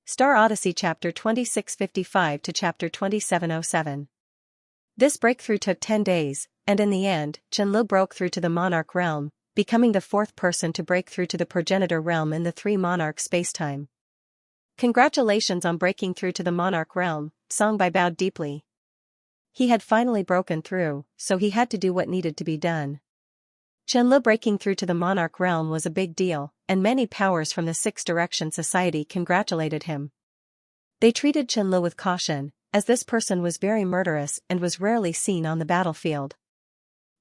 Star Odyssey Chapter 2655 to Chapter 2707. This breakthrough took 10 days, and in the end, Qianlu broke through to the Monarch realm, becoming the fourth person to break through to the Progenitor realm in the Three Monarch spacetime. Congratulations on breaking through to the Monarch realm, Songbei bowed deeply. He had finally broken through, so he had to do what needed to be done. Qianlu breaking through to the Monarch realm was a big deal, and many powers from the Six Direction Society congratulated him. They treated Qianlu with caution, as this person was very murderous and was rarely seen on the battlefield.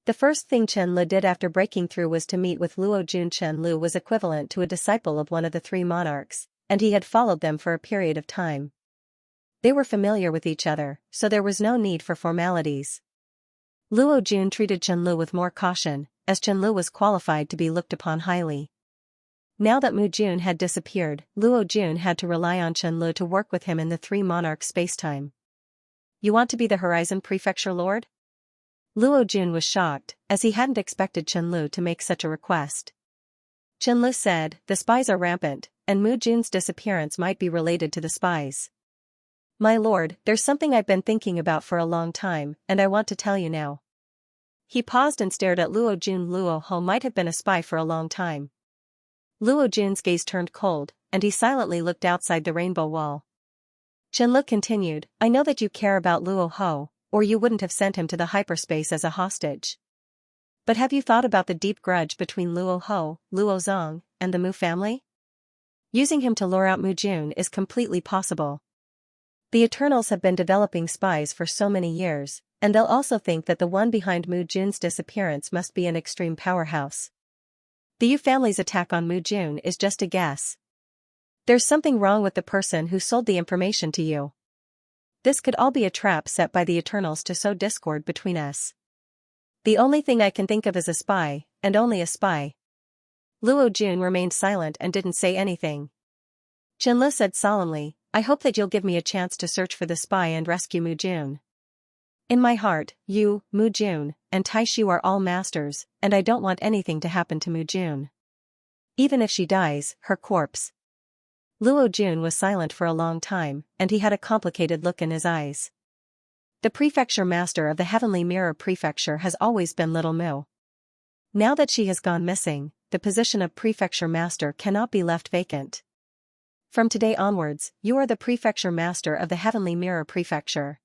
The first thing Qianlu did after breaking through was to meet with Luo Jun. Qianlu was equivalent to a disciple of one of the three monarchs, and he had followed them for a period of time. They were familiar with each other, so there was no need for formalities. Luo Jun treated Qianlu with more caution, as Qianlu was qualified to be looked upon highly. Now that Mu Jun had disappeared, Luo Jun had to rely on Qianlu to work with him in the Three Monarchs spacetime. You want to be the Horizon Prefecture Lord? Luo Jun was shocked, as he hadn't expected Qianlu to make such a request. Qianlu said, the spies are rampant, and Mu Jun's disappearance might be related to the spies. My lord, there's something I've been thinking about for a long time, and I want to tell you now. He paused and stared at Luo Jun. Luo Ho might have been a spy for a long time. Luo Jun's gaze turned cold, and he silently looked outside the rainbow wall. Qianlu continued, I know that you care about Luo Ho, or you wouldn't have sent him to the hyperspace as a hostage. But have you thought about the deep grudge between Luo Ho, Luo Zong, and the Mu family? Using him to lure out Mu Jun is completely possible. The Eternals have been developing spies for so many years, and they'll also think that the one behind Mu Jun's disappearance must be an extreme powerhouse. The Yu family's attack on Mu Jun is just a guess. There's something wrong with the person who sold the information to you. This could all be a trap set by the Eternals to sow discord between us. The only thing I can think of is a spy, and only a spy. Luo Jun remained silent and didn't say anything. Qianlu said solemnly, I hope that you'll give me a chance to search for the spy and rescue Mu Jun. In my heart, you, Mu Jun, and Taishu are all masters, and I don't want anything to happen to Mu Jun. Even if she dies, her corpse. Luo Jun was silent for a long time, and he had a complicated look in his eyes. The prefecture master of the Heavenly Mirror Prefecture has always been Little Mu. Now that she has gone missing, the position of prefecture master cannot be left vacant. From today onwards, you are the prefecture master of the Heavenly Mirror Prefecture.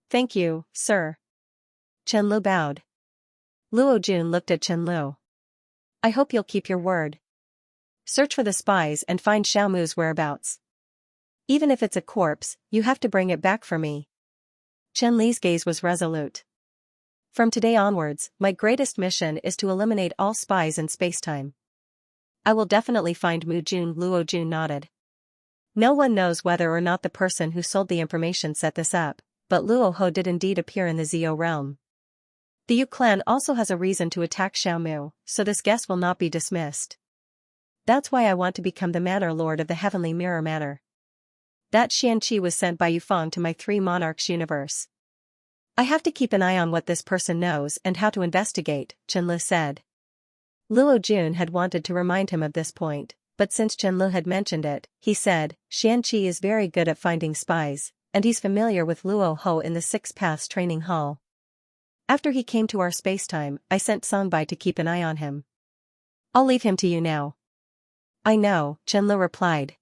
Thank you, sir. Qianlu bowed. Luo Jun looked at Qianlu. I hope you'll keep your word. Search for the spies and find Xiao Mu's whereabouts. Even if it's a corpse, you have to bring it back for me. Qianli's gaze was resolute. From today onwards, my greatest mission is to eliminate all spies in spacetime. I will definitely find Mu Jun. Luo Jun nodded. No one knows whether or not the person who sold the information set this up, but Luo Ho did indeed appear in the Zio realm. The Yu clan also has a reason to attack Xiao Mu, so this guess will not be dismissed. That's why I want to become the Manor Lord of the Heavenly Mirror Manor. That Xianxia was sent by Yufeng to my Three Monarchs universe. I have to keep an eye on what this person knows and how to investigate, Qianlu said. Luo Jun had wanted to remind him of this point, but since Qianlu had mentioned it, he said, Xianxia is very good at finding spies, and he's familiar with Luo Ho in the Six Paths training hall. After he came to our spacetime, I sent Songbei to keep an eye on him. I'll leave him to you now. I know, Qianlu replied.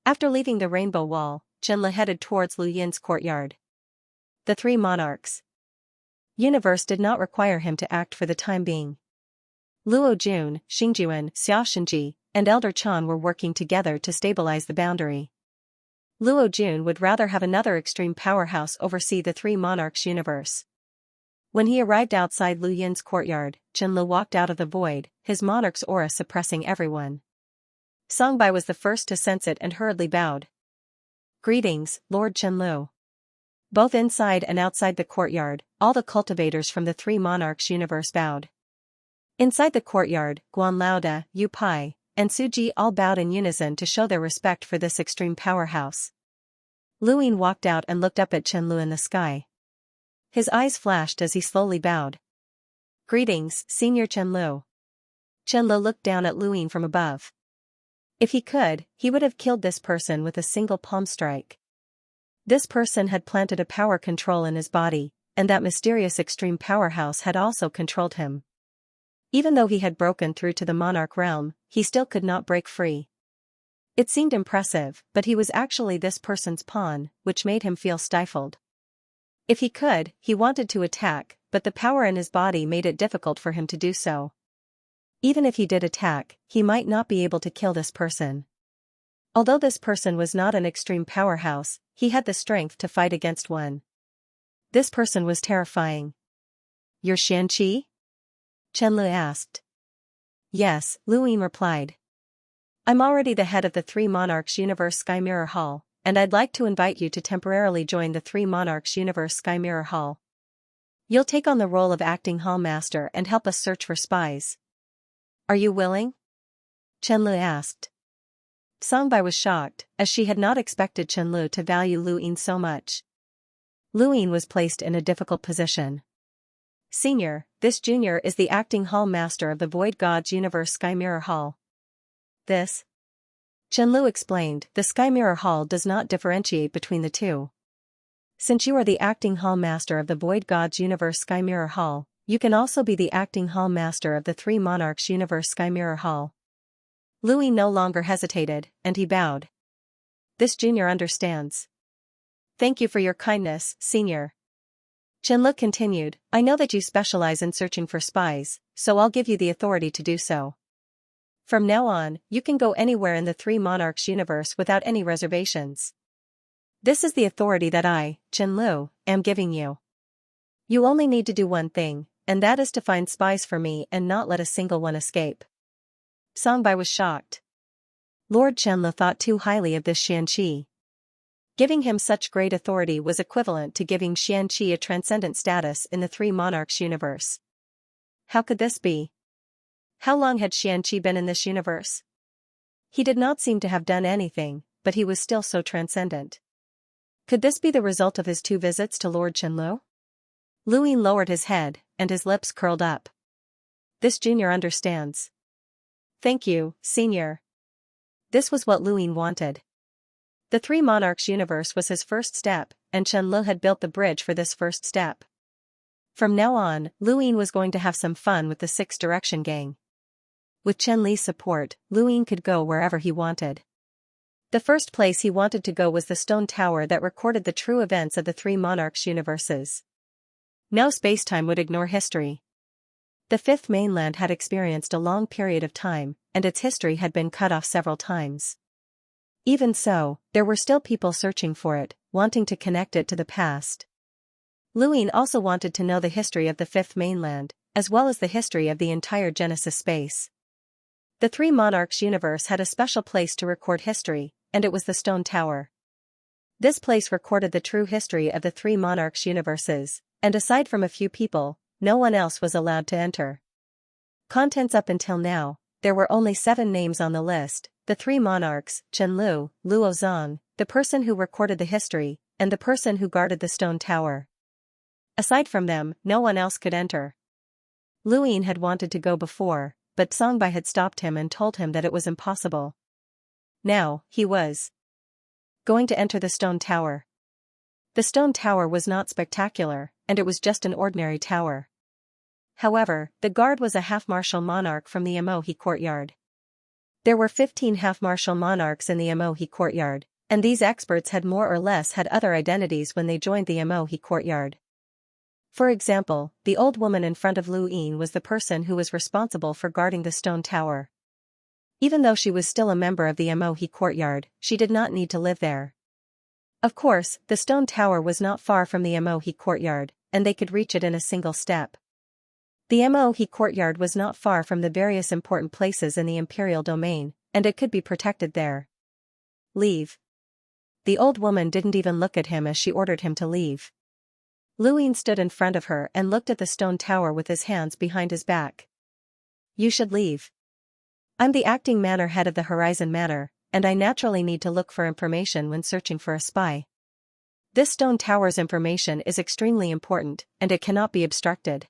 After leaving the rainbow wall, Qianlu headed towards Lu Yin's courtyard. The Three Monarchs universe did not require him to act for the time being. Luo Jun, Xingjuan, Xiaoxinji, and Elder Chan were working together to stabilize the boundary. Luo Jun would rather have another extreme powerhouse oversee the Three Monarchs universe. When he arrived outside Lu Yin's courtyard, Qianlu walked out of the void, his monarch's aura suppressing everyone. Songbei was the first to sense it and hurriedly bowed. Greetings, Lord Qianlu. Both inside and outside the courtyard, all the cultivators from the Three Monarchs universe bowed. Inside the courtyard, Guan Laoda, Yu Pai, and Suji all bowed in unison to show their respect for this extreme powerhouse. Lu Yin walked out and looked up at Qianlu in the sky. His eyes flashed as he slowly bowed. Greetings, Senior Qianlu. Qianlu looked down at Lu Yin from above. If he could, he would have killed this person with a single palm strike. This person had planted a power control in his body, and that mysterious extreme powerhouse had also controlled him. Even though he had broken through to the monarch realm, he still could not break free. It seemed impressive, but he was actually this person's pawn, which made him feel stifled. If he could, he wanted to attack, but the power in his body made it difficult for him to do so. Even if he did attack, he might not be able to kill this person. Although this person was not an extreme powerhouse, he had the strength to fight against one. This person was terrifying. "You're Xianxia?" Chenlu asked. "Yes," Lu Ying replied. "I'm already the head of the Three Monarchs Universe Sky Mirror Hall, and I'd like to invite you to temporarily join the Three Monarchs Universe Sky Mirror Hall. You'll take on the role of acting hall master and help us search for spies. Are you willing?" Chenlu asked. Songbai was shocked, as she had not expected Chenlu to value Lu Ying so much. Lu Ying was placed in a difficult position. "Senior, this junior is the acting hall master of the Void Gods Universe Sky Mirror Hall. This," Chenlu explained, "the Sky Mirror Hall does not differentiate between the two. Since you are the acting hall master of the Void Gods Universe Sky Mirror Hall, you can also be the acting hall master of the Three Monarchs Universe Sky Mirror Hall." Lu Ying no longer hesitated, and he bowed. "This junior understands. Thank you for your kindness, senior." Chenlu continued, "I know that you specialize in searching for spies, so I'll give you the authority to do so. From now on, you can go anywhere in the Three Monarchs universe without any reservations. This is the authority that I, Chenlu, am giving you. You only need to do one thing, and that is to find spies for me and not let a single one escape." Songbai was shocked. Lord Chenlu thought too highly of this Xianxia. Giving him such great authority was equivalent to giving Xianxia a transcendent status in the Three Monarchs universe. How could this be? How long had Xianxia been in this universe? He did not seem to have done anything, but he was still so transcendent. Could this be the result of his 2 visits to Lord Chenlu? Lu Ying lowered his head, and his lips curled up. "This junior understands. Thank you, senior." This was what Lu Ying wanted. The Three Monarchs universe was his first step, and Chenlu had built the bridge for this first step. From now on, Lu Ying was going to have some fun with the Six Direction gang. With Chen Li's support, Lu Ying could go wherever he wanted. The first place he wanted to go was the stone tower that recorded the true events of the Three Monarchs universes. Now spacetime would ignore history. The Fifth Mainland had experienced a long period of time, and its history had been cut off several times. Even so, there were still people searching for it, wanting to connect it to the past. Lu Ying also wanted to know the history of the Fifth Mainland, as well as the history of the entire Genesis space. The Three Monarchs universe had a special place to record history, and it was the Stone Tower. This place recorded the true history of the Three Monarchs universes, and aside from a few people, no one else was allowed to enter. Contents up until now, there were only 7 names on the list: the 3 monarchs, Chenlu, Luo Zong, the person who recorded the history, and the person who guarded the stone tower. Aside from them, no one else could enter. Lu Ying had wanted to go before, but Songbai had stopped him and told him that it was impossible. Now, he was going to enter the stone tower. The stone tower was not spectacular, and it was just an ordinary tower. However, the guard was a half-martial monarch from the Amohi courtyard. There were 15 half-martial monarchs in the Amohi courtyard, and these experts had more or less had other identities when they joined the Amohi courtyard. For example, the old woman in front of Lu Ying was the person who was responsible for guarding the stone tower. Even though she was still a member of the Amohi courtyard, she did not need to live there. Of course, the stone tower was not far from the Amohi courtyard, and they could reach it in a single step. The Amohi courtyard was not far from the various important places in the imperial domain, and it could be protected there. Leave. The old woman didn't even look at him as she ordered him to leave. Lu Ying stood in front of her and looked at the stone tower with his hands behind his back. You should leave. I'm the acting manor head of the Horizon Manor, and I naturally need to look for information when searching for a spy. This stone tower's information is extremely important, and it cannot be obstructed.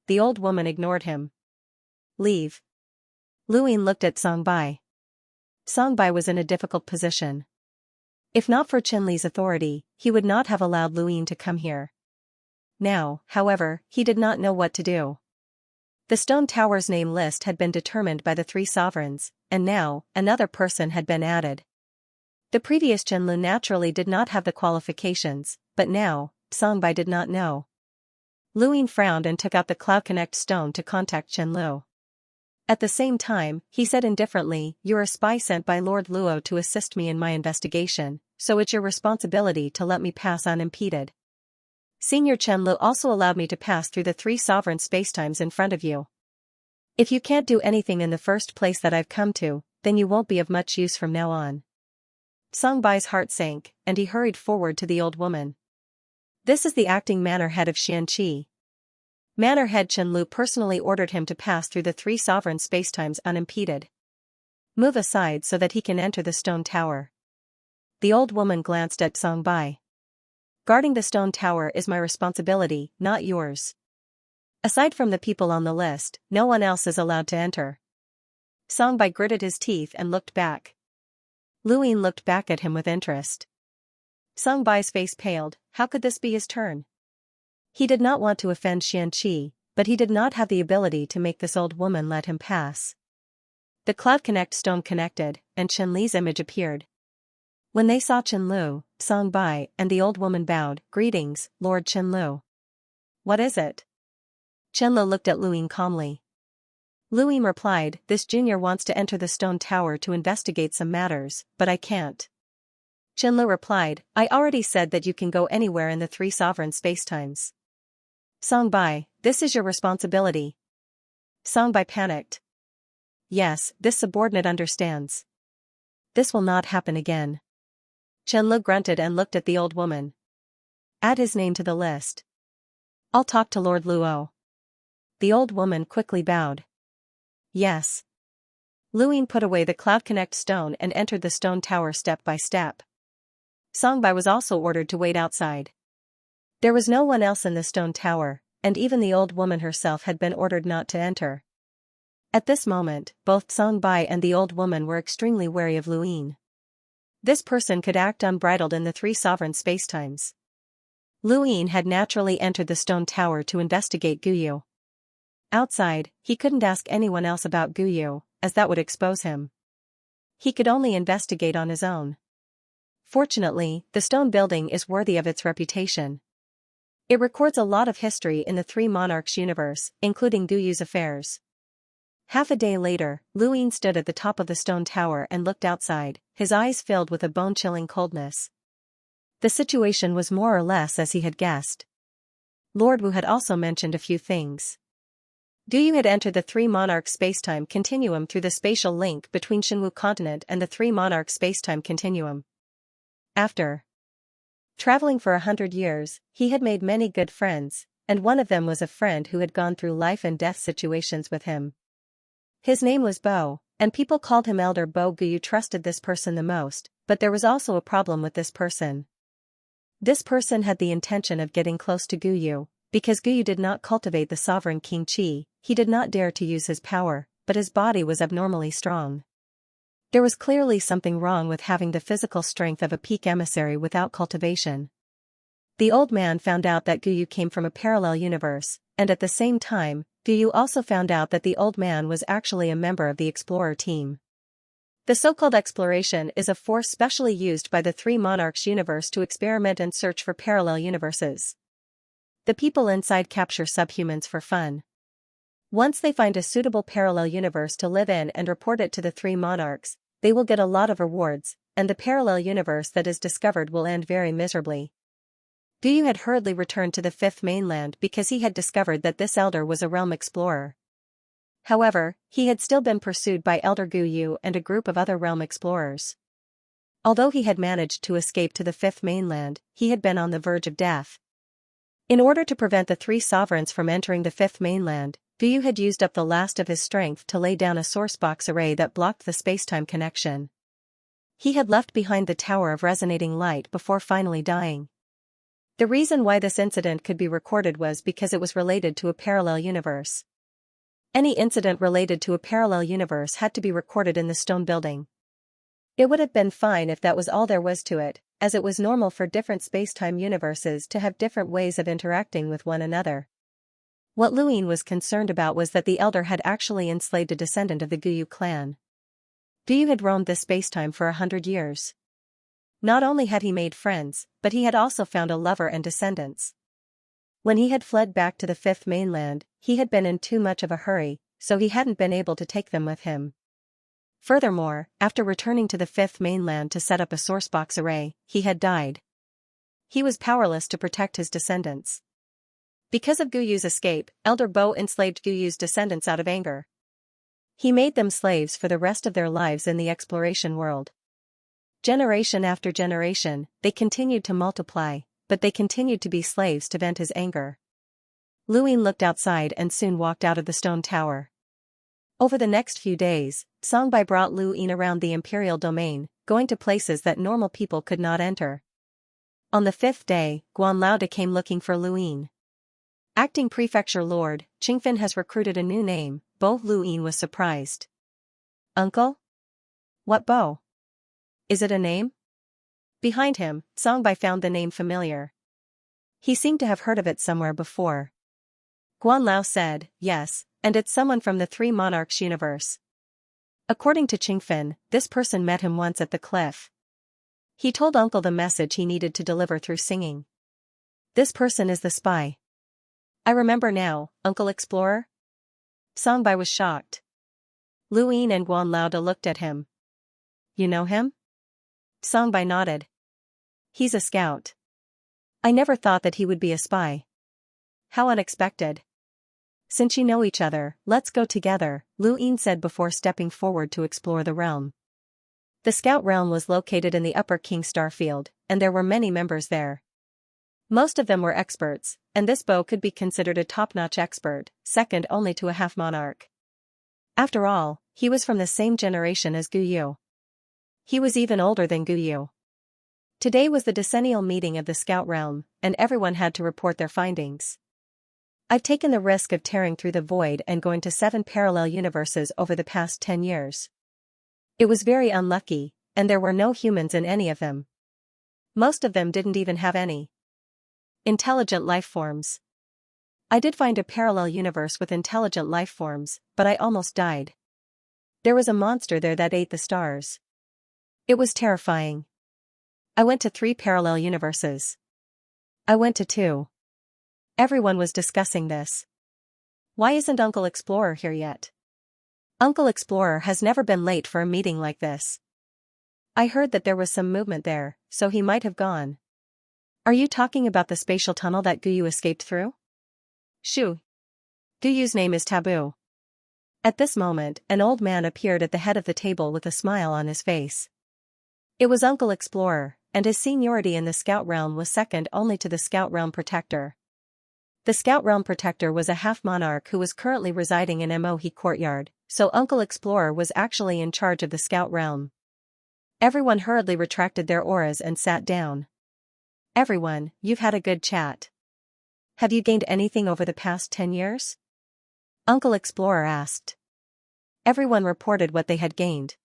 The old woman ignored him. Leave. Lu Ying looked at Songbai. Songbai was in a difficult position. If not for Qinli's authority, he would not have allowed Luyin to come here. Now, however, he did not know what to do. The stone tower's name list had been determined by the three sovereigns, and now, another person had been added. The previous Qinlu naturally did not have the qualifications, but now, Songbai did not know. Luyin frowned and took out the Cloud Connect stone to contact Qinlu. At the same time, he said indifferently, "You're a spy sent by Lord Luo to assist me in my investigation, so it's your responsibility to let me pass unimpeded. Senior Qinlu also allowed me to pass through the three sovereign spacetimes in front of you. If you can't do anything in the first place that I've come to, then you won't be of much use from now on." Songbai's heart sank, and he hurried forward to the old woman. "This is the acting manor head of Xianxia. Manor head Qinlu personally ordered him to pass through the three sovereign spacetimes unimpeded. Move aside so that he can enter the stone tower." The old woman glanced at Songbai. "Guarding the stone tower is my responsibility, not yours. Aside from the people on the list, no one else is allowed to enter." Songbai gritted his teeth and looked back. Luyin looked back at him with interest. Songbai's face paled. How could this be his turn? He did not want to offend Xianxia, but he did not have the ability to make this old woman let him pass. The Cloud Connect stone connected, and Qinli's image appeared. When they saw Qinlu, Songbai and the old woman bowed. "Greetings, Lord Qinlu." "What is it?" Qinlu looked at Luyin calmly. Luyin replied, "This junior wants to enter the stone tower to investigate some matters, but I can't." Qinlu replied, "I already said that you can go anywhere in the three sovereign spacetimes." Songbai, "This is your responsibility." Songbai panicked. "Yes, this subordinate understands. This will not happen again." Qinlu grunted and looked at the old woman. "Add his name to the list." "I'll talk to Lord Luo." The old woman quickly bowed. "Yes." Luyin put away the Cloud Connect stone and entered the stone tower step by step. Songbai was also ordered to wait outside. There was no one else in the stone tower, and even the old woman herself had been ordered not to enter. At this moment, both Songbai and the old woman were extremely wary of Luyin. This person could act unbridled in the three sovereign spacetimes. Luyin had naturally entered the stone tower to investigate Guyu. Outside, he couldn't ask anyone else about Guyu, as that would expose him. He could only investigate on his own. Fortunately, the stone building is worthy of its reputation. It records a lot of history in the Three Monarchs universe, including Guyu's affairs. Half a day later, Luyin stood at the top of the stone tower and looked outside, his eyes filled with a bone-chilling coldness. The situation was more or less as he had guessed. Lord Wu had also mentioned a few things. Guyu had entered the Three Monarchs spacetime continuum through the spatial link between Shenwu continent and the Three Monarchs spacetime continuum. After traveling for 100 years, he had made many good friends, and one of them was a friend who had gone through life and death situations with him. His name was Bo, and people called him Elder Bo. Guyu trusted this person the most, but there was also a problem with this person. This person had the intention of getting close to Guyu. Because Guyu did not cultivate the sovereign King Qi, he did not dare to use his power, but his body was abnormally strong. There was clearly something wrong with having the physical strength of a peak emissary without cultivation. The old man found out that Guyu came from a parallel universe, and at the same time, Guyu also found out that the old man was actually a member of the Explorer team. The so-called exploration is a force specially used by the Three Monarchs universe to experiment and search for parallel universes. The people inside capture subhumans for fun. Once they find a suitable parallel universe to live in and report it to the Three Monarchs, they will get a lot of rewards, and the parallel universe that is discovered will end very miserably. Guyu had hurriedly returned to the Fifth Mainland because he had discovered that this elder was a realm explorer. However, he had still been pursued by Elder Guyu and a group of other realm explorers. Although he had managed to escape to the Fifth Mainland, he had been on the verge of death. In order to prevent the three sovereigns from entering the Fifth Mainland, Guyu had used up the last of his strength to lay down a sourcebox array that blocked the spacetime connection. He had left behind the Tower of Resonating Light before finally dying. The reason why this incident could be recorded was because it was related to a parallel universe. Any incident related to a parallel universe had to be recorded in the stone building. It would have been fine if that was all there was to it, as it was normal for different spacetime universes to have different ways of interacting with one another. What Luin was concerned about was that the Elder had actually enslaved a descendant of the Guyu clan. Guyu had roamed this spacetime for 100 years. Not only had he made friends, but he had also found a lover and descendants. When he had fled back to the Fifth Mainland, he had been in too much of a hurry, so he hadn't been able to take them with him. Furthermore, after returning to the Fifth Mainland to set up a sourcebox array, he had died. He was powerless to protect his descendants. Because of Guyu's escape, Elder Bo enslaved Guyu's descendants out of anger. He made them slaves for the rest of their lives in the exploration world. Generation after generation, they continued to multiply, but they continued to be slaves to vent his anger. Luin looked outside and soon walked out of the stone tower. Over the next few days, Songbai brought Luin around the imperial domain, going to places that normal people could not enter. On the 5th day, Guan Lauda came looking for Luin. Acting Prefecture Lord, Qingfin has recruited a new name. Bo. Luin was surprised. Uncle? What Bo? Is it a name? Behind him, Songbai found the name familiar. He seemed to have heard of it somewhere before. Guan Lao said, yes, and it's someone from the Three Monarchs universe. According to Qingfin, this person met him once at the cliff. He told Uncle the message he needed to deliver through singing. This person is the spy. I remember now, Uncle Explorer? Songbai was shocked. Luin and Guan Lauda looked at him. You know him? Songbai nodded. He's a scout. I never thought that he would be a spy. How unexpected. Since you know each other, let's go together, Luin said before stepping forward to explore the realm. The scout realm was located in the upper King Star field, and there were many members there. Most of them were experts, and this Bo could be considered a top-notch expert, second only to a half-monarch. After all, he was from the same generation as Guyu. He was even older than Guyu. Today was the decennial meeting of the Scout Realm, and everyone had to report their findings. I've taken the risk of tearing through the void and going to 7 parallel universes over the past 10 years. It was very unlucky, and there were no humans in any of them. Most of them didn't even have any intelligent life forms. I did find a parallel universe with intelligent life forms, but I almost died. There was a monster there that ate the stars. It was terrifying. I went to 3 parallel universes. I went to 2. Everyone was discussing this. Why isn't Uncle Explorer here yet? Uncle Explorer has never been late for a meeting like this. I heard that there was some movement there, so he might have gone. Are you talking about the spatial tunnel that Guyu escaped through? Shoo. Guyu's name is Taboo. At this moment, an old man appeared at the head of the table with a smile on his face. It was Uncle Explorer, and his seniority in the Scout Realm was second only to the Scout Realm Protector. The Scout Realm Protector was a half-monarch who was currently residing in Mohe Courtyard, so Uncle Explorer was actually in charge of the Scout Realm. Everyone hurriedly retracted their auras and sat down. Everyone, you've had a good chat. Have you gained anything over the past 10 years? Uncle Explorer asked. Everyone reported what they had gained.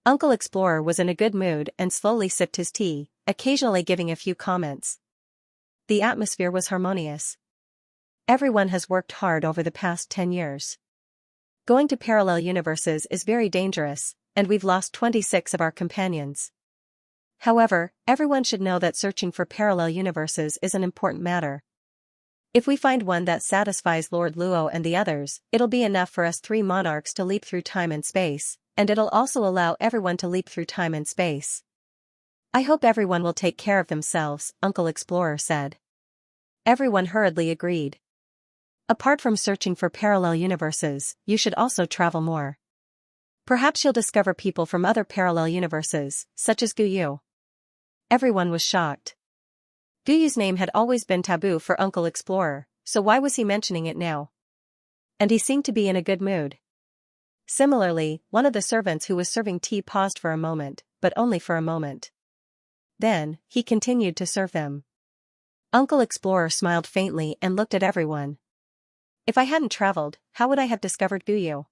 Uncle Explorer was in a good mood and slowly sipped his tea, occasionally giving a few comments. The atmosphere was harmonious. Everyone has worked hard over the past 10 years. Going to parallel universes is very dangerous, and we've lost 26 of our companions. However, everyone should know that searching for parallel universes is an important matter. If we find one that satisfies Lord Luo and the others, it'll be enough for us 3 monarchs to leap through time and space, and it'll also allow everyone to leap through time and space. I hope everyone will take care of themselves, Uncle Explorer said. Everyone hurriedly agreed. Apart from searching for parallel universes, you should also travel more. Perhaps you'll discover people from other parallel universes, such as Guyu. Everyone was shocked. Guyu's name had always been taboo for Uncle Explorer, so why was he mentioning it now? And he seemed to be in a good mood. Similarly, one of the servants who was serving tea paused for a moment, but only for a moment. Then, he continued to serve them. Uncle Explorer smiled faintly and looked at everyone. If I hadn't traveled, how would I have discovered Guyu?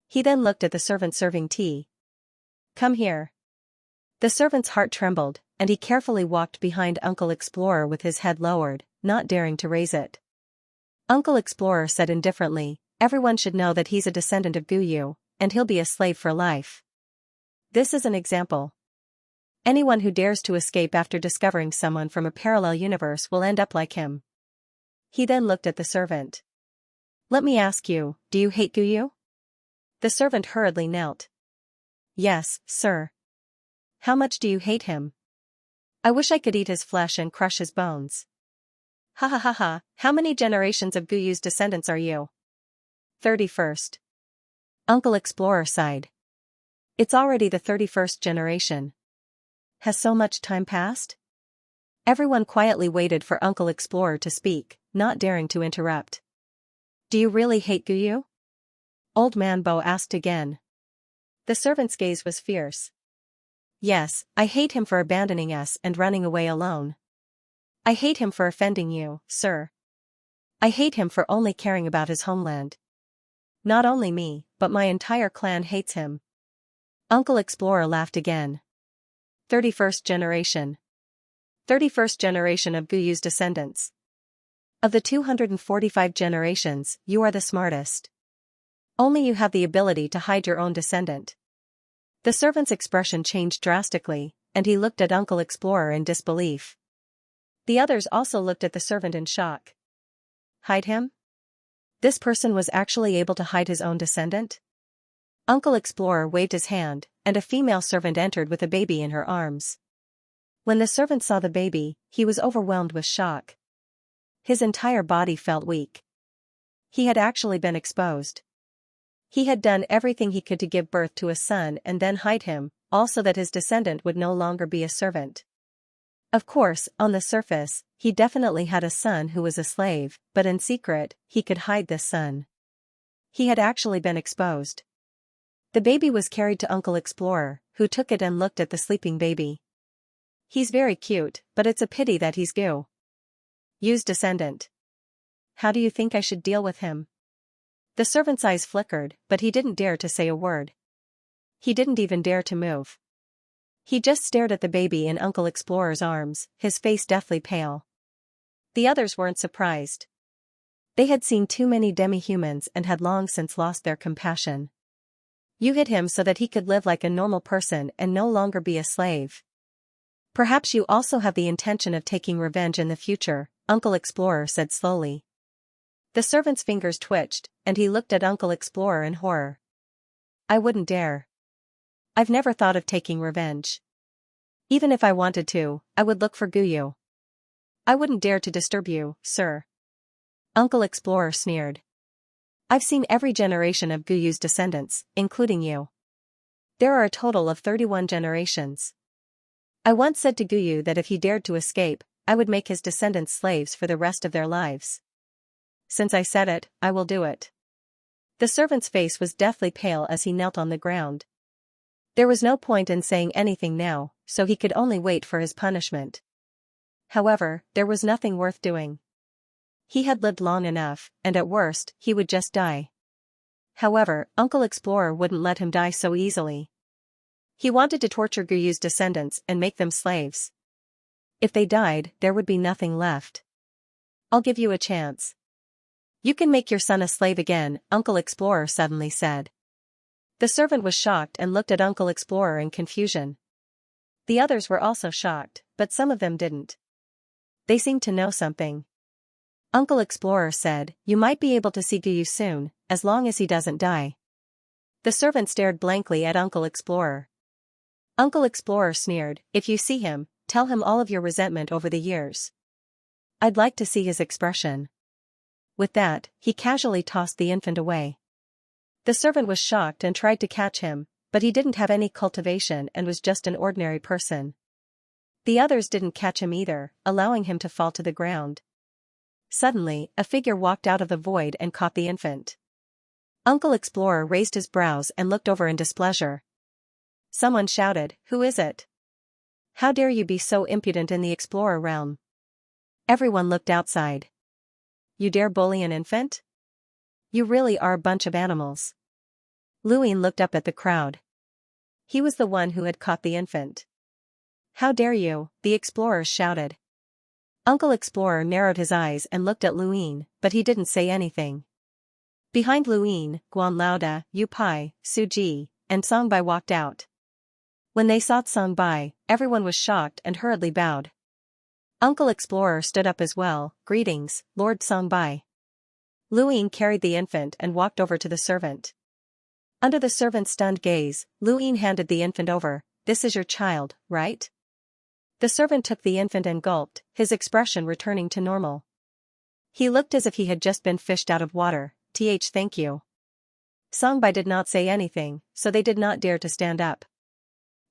He then looked at the servant serving tea. Come here. The servant's heart trembled, and he carefully walked behind Uncle Explorer with his head lowered, not daring to raise it. Uncle Explorer said indifferently, "Everyone should know that he's a descendant of Guyu, and he'll be a slave for life. This is an example. Anyone who dares to escape after discovering someone from a parallel universe will end up like him." He then looked at the servant. "Let me ask you, do you hate Guyu?" The servant hurriedly knelt. "Yes, sir." "How much do you hate him?" "I wish I could eat his flesh and crush his bones." "Ha ha ha ha, how many generations of Guyu's descendants are you?" 31st. Uncle Explorer sighed. "It's already the 31st generation. Has so much time passed?" Everyone quietly waited for Uncle Explorer to speak, not daring to interrupt. "Do you really hate Guyu?" Old Man Bo asked again. The servant's gaze was fierce. "Yes, I hate him for abandoning us and running away alone. I hate him for offending you, sir. I hate him for only caring about his homeland. Not only me, but my entire clan hates him." Uncle Explorer laughed again. 31st generation. 31st generation of Guyu's descendants. Of the 245 generations, you are the smartest. Only you have the ability to hide your own descendant. The servant's expression changed drastically, and he looked at Uncle Explorer in disbelief. The others also looked at the servant in shock. Hide him? This person was actually able to hide his own descendant? Uncle Explorer waved his hand, and a female servant entered with a baby in her arms. When the servant saw the baby, he was overwhelmed with shock. His entire body felt weak. He had actually been exposed. He had done everything he could to give birth to a son and then hide him, also that his descendant would no longer be a servant. Of course, on the surface, he definitely had a son who was a slave, but in secret, he could hide this son. He had actually been exposed. The baby was carried to Uncle Explorer, who took it and looked at the sleeping baby. "He's very cute, but it's a pity that he's Yu's descendant. How do you think I should deal with him?" The servant's eyes flickered, but he didn't dare to say a word. He didn't even dare to move. He just stared at the baby in Uncle Explorer's arms, his face deathly pale. The others weren't surprised. They had seen too many demi-humans and had long since lost their compassion. You hid him so that he could live like a normal person and no longer be a slave. Perhaps you also have the intention of taking revenge in the future, Uncle Explorer said slowly. The servant's fingers twitched, and he looked at Uncle Explorer in horror. "I wouldn't dare. I've never thought of taking revenge. Even if I wanted to, I would look for Guyu. I wouldn't dare to disturb you, sir." Uncle Explorer sneered. "I've seen every generation of Guyu's descendants, including you. There are a total of 31 generations. I once said to Guyu that if he dared to escape, I would make his descendants slaves for the rest of their lives. Since I said it, I will do it." The servant's face was deathly pale as he knelt on the ground. There was no point in saying anything now, so he could only wait for his punishment. However, there was nothing worth doing. He had lived long enough, and at worst, he would just die. However, Uncle Explorer wouldn't let him die so easily. He wanted to torture Guyu's descendants and make them slaves. If they died, there would be nothing left. "I'll give you a chance. You can make your son a slave again," Uncle Explorer suddenly said. The servant was shocked and looked at Uncle Explorer in confusion. The others were also shocked, but some of them didn't. They seemed to know something. Uncle Explorer said, "You might be able to see Guyu soon, as long as he doesn't die." The servant stared blankly at Uncle Explorer. Uncle Explorer sneered, "If you see him, tell him all of your resentment over the years. I'd like to see his expression." With that, he casually tossed the infant away. The servant was shocked and tried to catch him, but he didn't have any cultivation and was just an ordinary person. The others didn't catch him either, allowing him to fall to the ground. Suddenly, a figure walked out of the void and caught the infant. Uncle Explorer raised his brows and looked over in displeasure. Someone shouted, "Who is it? How dare you be so impudent in the Explorer realm?" Everyone looked outside. "You dare bully an infant? You really are a bunch of animals." Luin looked up at the crowd. He was the one who had caught the infant. How dare you, the explorers shouted. Uncle Explorer narrowed his eyes and looked at Luin, but he didn't say anything. Behind Luin, Guanlauda, Yu Pai, Su Ji, and Song Bai walked out. When they saw Song Bai, everyone was shocked and hurriedly bowed. Uncle Explorer stood up as well. Greetings, Lord Song Bai. Luin carried the infant and walked over to the servant. Under the servant's stunned gaze, Luin handed the infant over. This is your child, right? The servant took the infant and gulped, his expression returning to normal. He looked as if he had just been fished out of water. Thank you. Song Bai did not say anything, so they did not dare to stand up.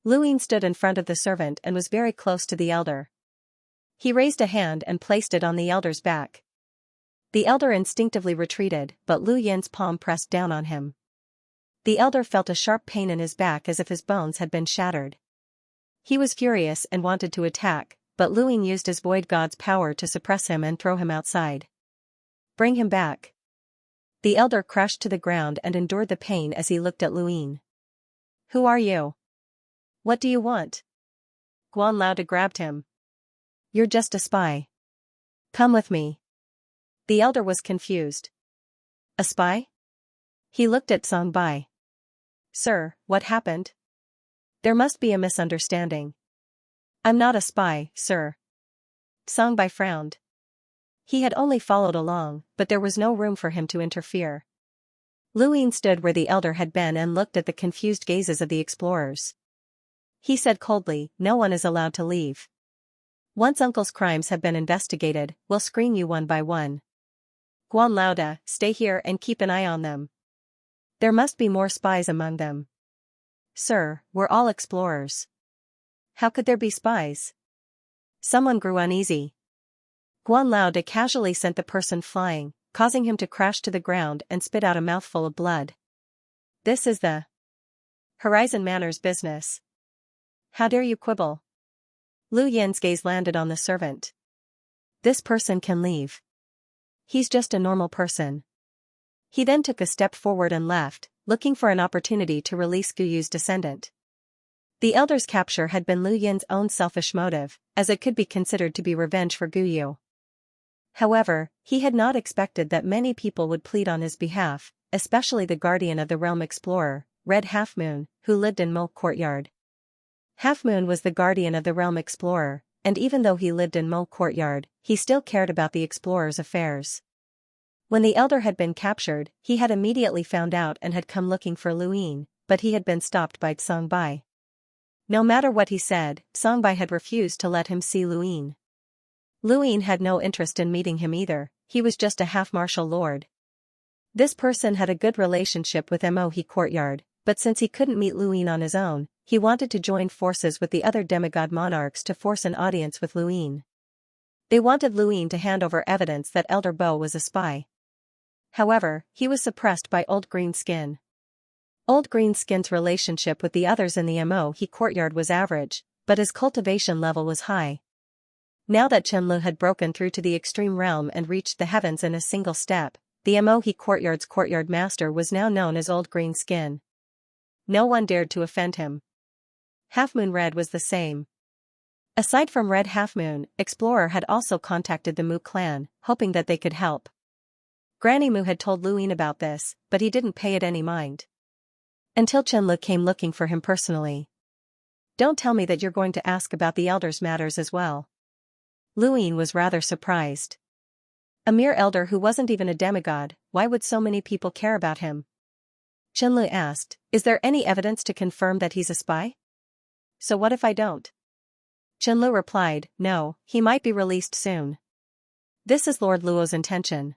Luin stood in front of the servant and was very close to the elder. He raised a hand and placed it on the elder's back. The elder instinctively retreated, but Lu Yin's palm pressed down on him. The elder felt a sharp pain in his back as if his bones had been shattered. He was furious and wanted to attack, but Luin used his void god's power to suppress him and throw him outside. Bring him back. The elder crashed to the ground and endured the pain as he looked at Luin. Who are you? What do you want? Guan Lao grabbed him. You're just a spy. Come with me. The elder was confused. A spy? He looked at Song Bai. Sir, what happened? There must be a misunderstanding. I'm not a spy, sir. Song Bai frowned. He had only followed along, but there was no room for him to interfere. Luin stood where the elder had been and looked at the confused gazes of the explorers. He said coldly, no one is allowed to leave. Once Uncle's crimes have been investigated, we'll screen you one by one. Guan Lauda, stay here and keep an eye on them. There must be more spies among them. Sir, we're all explorers. How could there be spies? Someone grew uneasy. Guan Lauda casually sent the person flying, causing him to crash to the ground and spit out a mouthful of blood. This is the Horizon Manners business. How dare you quibble? Lu Yin's gaze landed on the servant. This person can leave. He's just a normal person. He then took a step forward and left, looking for an opportunity to release Guyu's descendant. The elder's capture had been Lu Yin's own selfish motive, as it could be considered to be revenge for Guyu. However, he had not expected that many people would plead on his behalf, especially the guardian of the realm explorer, Red Half Moon, who lived in Mo Courtyard. Half Moon was the guardian of the realm explorer, and even though he lived in Mo Courtyard, he still cared about the explorer's affairs. When the elder had been captured, he had immediately found out and had come looking for Luin, but he had been stopped by Song Bai. No matter what he said, Song Bai had refused to let him see Luin. Luin had no interest in meeting him either, he was just a half-martial lord. This person had a good relationship with Mo Courtyard, but since he couldn't meet Luin on his own, he wanted to join forces with the other demigod monarchs to force an audience with Luin. They wanted Luin to hand over evidence that Elder Bo was a spy. However, he was suppressed by Old Greenskin. Old Greenskin's relationship with the others in the Mo Courtyard was average, but his cultivation level was high. Now that Chenlu had broken through to the extreme realm and reached the heavens in a single step, the Mo Courtyard's courtyard master was now known as Old Greenskin. No one dared to offend him. Half Moon Red was the same. Aside from Red Half Moon, Explorer had also contacted the Mu clan, hoping that they could help. Granny Mu had told Luin about this, but he didn't pay it any mind. Until Chenlu came looking for him personally. Don't tell me that you're going to ask about the elder's matters as well. Luin was rather surprised. A mere elder who wasn't even a demigod, why would so many people care about him? Chenlu asked, is there any evidence to confirm that he's a spy? So what if I don't? Chenlu replied, no, he might be released soon. This is Lord Luo's intention.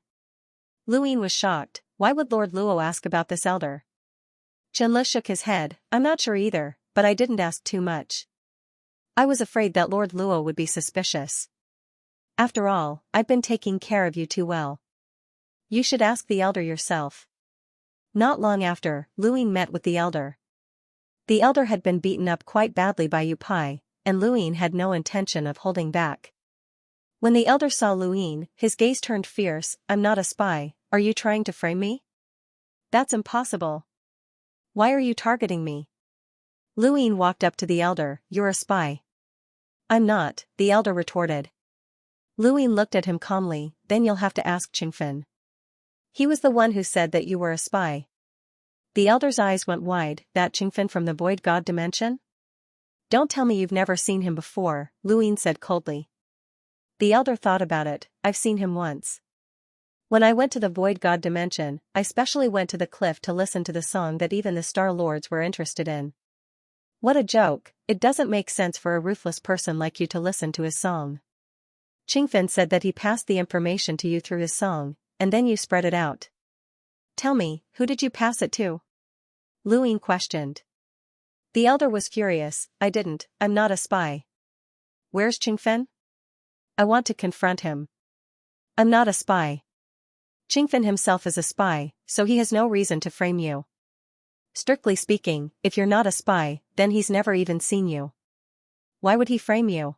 Luin was shocked, why would Lord Luo ask about this elder? Chenlu shook his head, I'm not sure either, but I didn't ask too much. I was afraid that Lord Luo would be suspicious. After all, I've been taking care of you too well. You should ask the elder yourself. Not long after, Luin met with the elder. The elder had been beaten up quite badly by Yu Pai, and Luin had no intention of holding back. When the elder saw Luin, his gaze turned fierce, I'm not a spy, are you trying to frame me? That's impossible. Why are you targeting me? Luin walked up to the elder, you're a spy. I'm not, the elder retorted. Luin looked at him calmly, then you'll have to ask Qingfen. He was the one who said that you were a spy. The elder's eyes went wide, that Qingfen from the void god dimension? Don't tell me you've never seen him before, Luin said coldly. The elder thought about it. I've seen him once. When I went to the void god dimension, I specially went to the cliff to listen to the song that even the Star Lords were interested in. What a joke, it doesn't make sense for a ruthless person like you to listen to his song. Qingfen said that he passed the information to you through his song, and then you spread it out. Tell me, who did you pass it to? Luin questioned. The elder was furious. I didn't, I'm not a spy. Where's Qingfen? I want to confront him. I'm not a spy. Qingfen himself is a spy, so he has no reason to frame you. Strictly speaking, if you're not a spy, then he's never even seen you. Why would he frame you?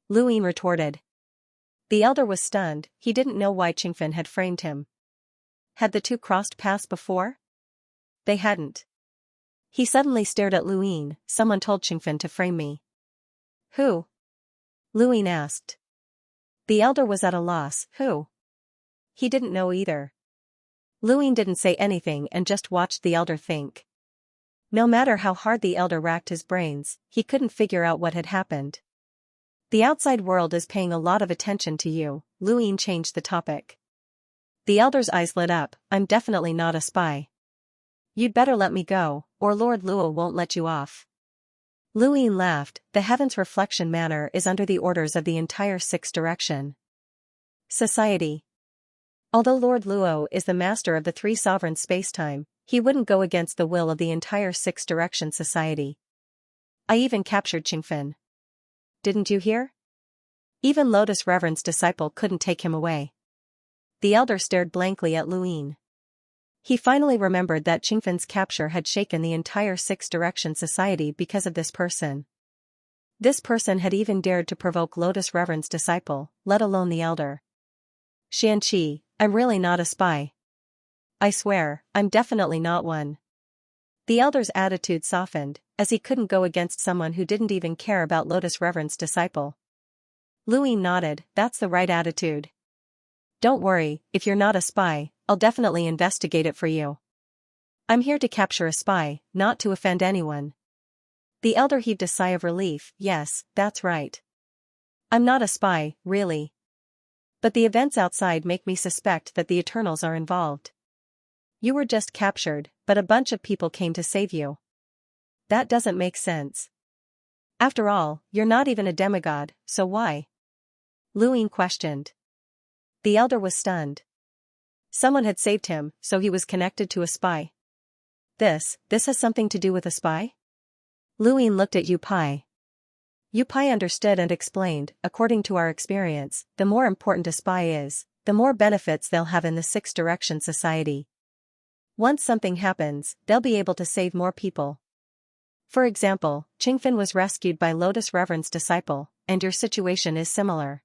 Luin retorted. The elder was stunned, he didn't know why Qingfen had framed him. Had the two crossed paths before? They hadn't. He suddenly stared at Luin. Someone told Qingfen to frame me. Who? Luin asked. The elder was at a loss. Who? He didn't know either. Luin didn't say anything and just watched the elder think. No matter how hard the elder racked his brains, he couldn't figure out what had happened. The outside world is paying a lot of attention to you, Luin changed the topic. The elder's eyes lit up. I'm definitely not a spy. You'd better let me go, or Lord Luo won't let you off. Luin laughed. The Heaven's Reflection Manor is under the orders of the entire Sixth Direction Society. Although Lord Luo is the master of the three sovereign spacetime, he wouldn't go against the will of the entire Sixth Direction Society. I even captured Qingfen. Didn't you hear? Even Lotus Reverend's disciple couldn't take him away. The elder stared blankly at Luin. He finally remembered that Qingfen's capture had shaken the entire Sixth Direction Society because of this person. This person had even dared to provoke Lotus Reverend's disciple, let alone the elder. Xianxia, I'm really not a spy. I swear, I'm definitely not one. The elder's attitude softened, as he couldn't go against someone who didn't even care about Lotus Reverend's disciple. Luin nodded, that's the right attitude. Don't worry, if you're not a spy, I'll definitely investigate it for you. I'm here to capture a spy, not to offend anyone. The elder heaved a sigh of relief. Yes, that's right. I'm not a spy, really. But the events outside make me suspect that the Eternals are involved. You were just captured, but a bunch of people came to save you. That doesn't make sense. After all, you're not even a demigod, so why? Luin questioned. The elder was stunned. Someone had saved him, so he was connected to a spy. This has something to do with a spy? Luin looked at Yu Pai. Yu Pai understood and explained, according to our experience, the more important a spy is, the more benefits they'll have in the Sixth Direction Society. Once something happens, they'll be able to save more people. For example, Qingfen was rescued by Lotus Reverend's disciple, and your situation is similar.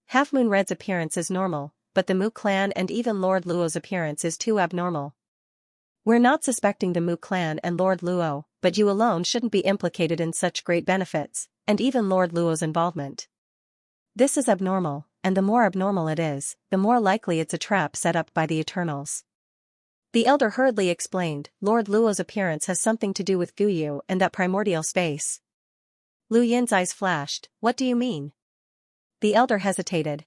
Half Moon Red's appearance is normal, but the Mu clan and even Lord Luo's appearance is too abnormal. We're not suspecting the Mu clan and Lord Luo, but you alone shouldn't be implicated in such great benefits, and even Lord Luo's involvement. This is abnormal, and the more abnormal it is, the more likely it's a trap set up by the Eternals. The elder hurriedly explained, Lord Luo's appearance has something to do with Guyu and that primordial space. Lu Yin's eyes flashed. What do you mean? The elder hesitated.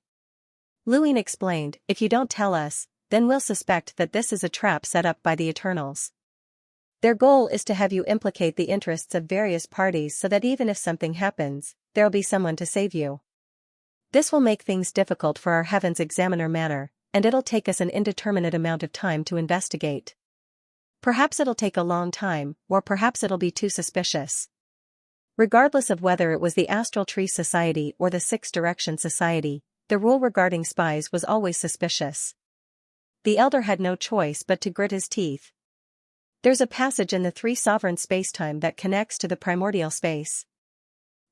Luin explained, if you don't tell us, then we'll suspect that this is a trap set up by the Eternals. Their goal is to have you implicate the interests of various parties so that even if something happens, there'll be someone to save you. This will make things difficult for our Heaven's Examiner Manor, and it'll take us an indeterminate amount of time to investigate. Perhaps it'll take a long time, or perhaps it'll be too suspicious. Regardless of whether it was the Astral Tree Society or the Sixth Direction Society, the rule regarding spies was always suspicious. The elder had no choice but to grit his teeth. There's a passage in the three sovereign spacetime that connects to the primordial space.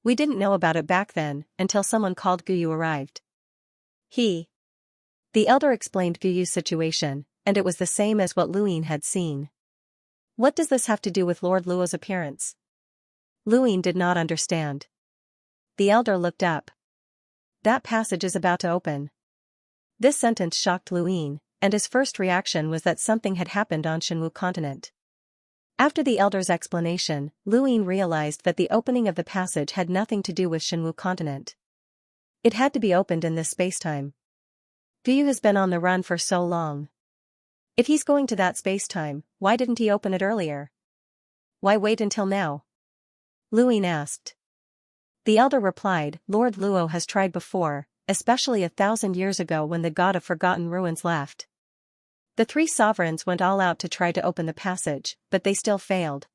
We didn't know about it back then, until someone called Guyu arrived. The elder explained Guyu's situation, and it was the same as what Luin had seen. What does this have to do with Lord Luo's appearance? Luin did not understand. The elder looked up. That passage is about to open. This sentence shocked Luin, and his first reaction was that something had happened on Shenwu continent. After the elder's explanation, Luin realized that the opening of the passage had nothing to do with Shenwu continent. It had to be opened in this spacetime. Guyu has been on the run for so long. If he's going to that spacetime, why didn't he open it earlier? Why wait until now? Luin asked. The elder replied, Lord Luo has tried before, especially 1,000 years ago when the god of Forgotten Ruins left. The three sovereigns went all out to try to open the passage, but they still failed.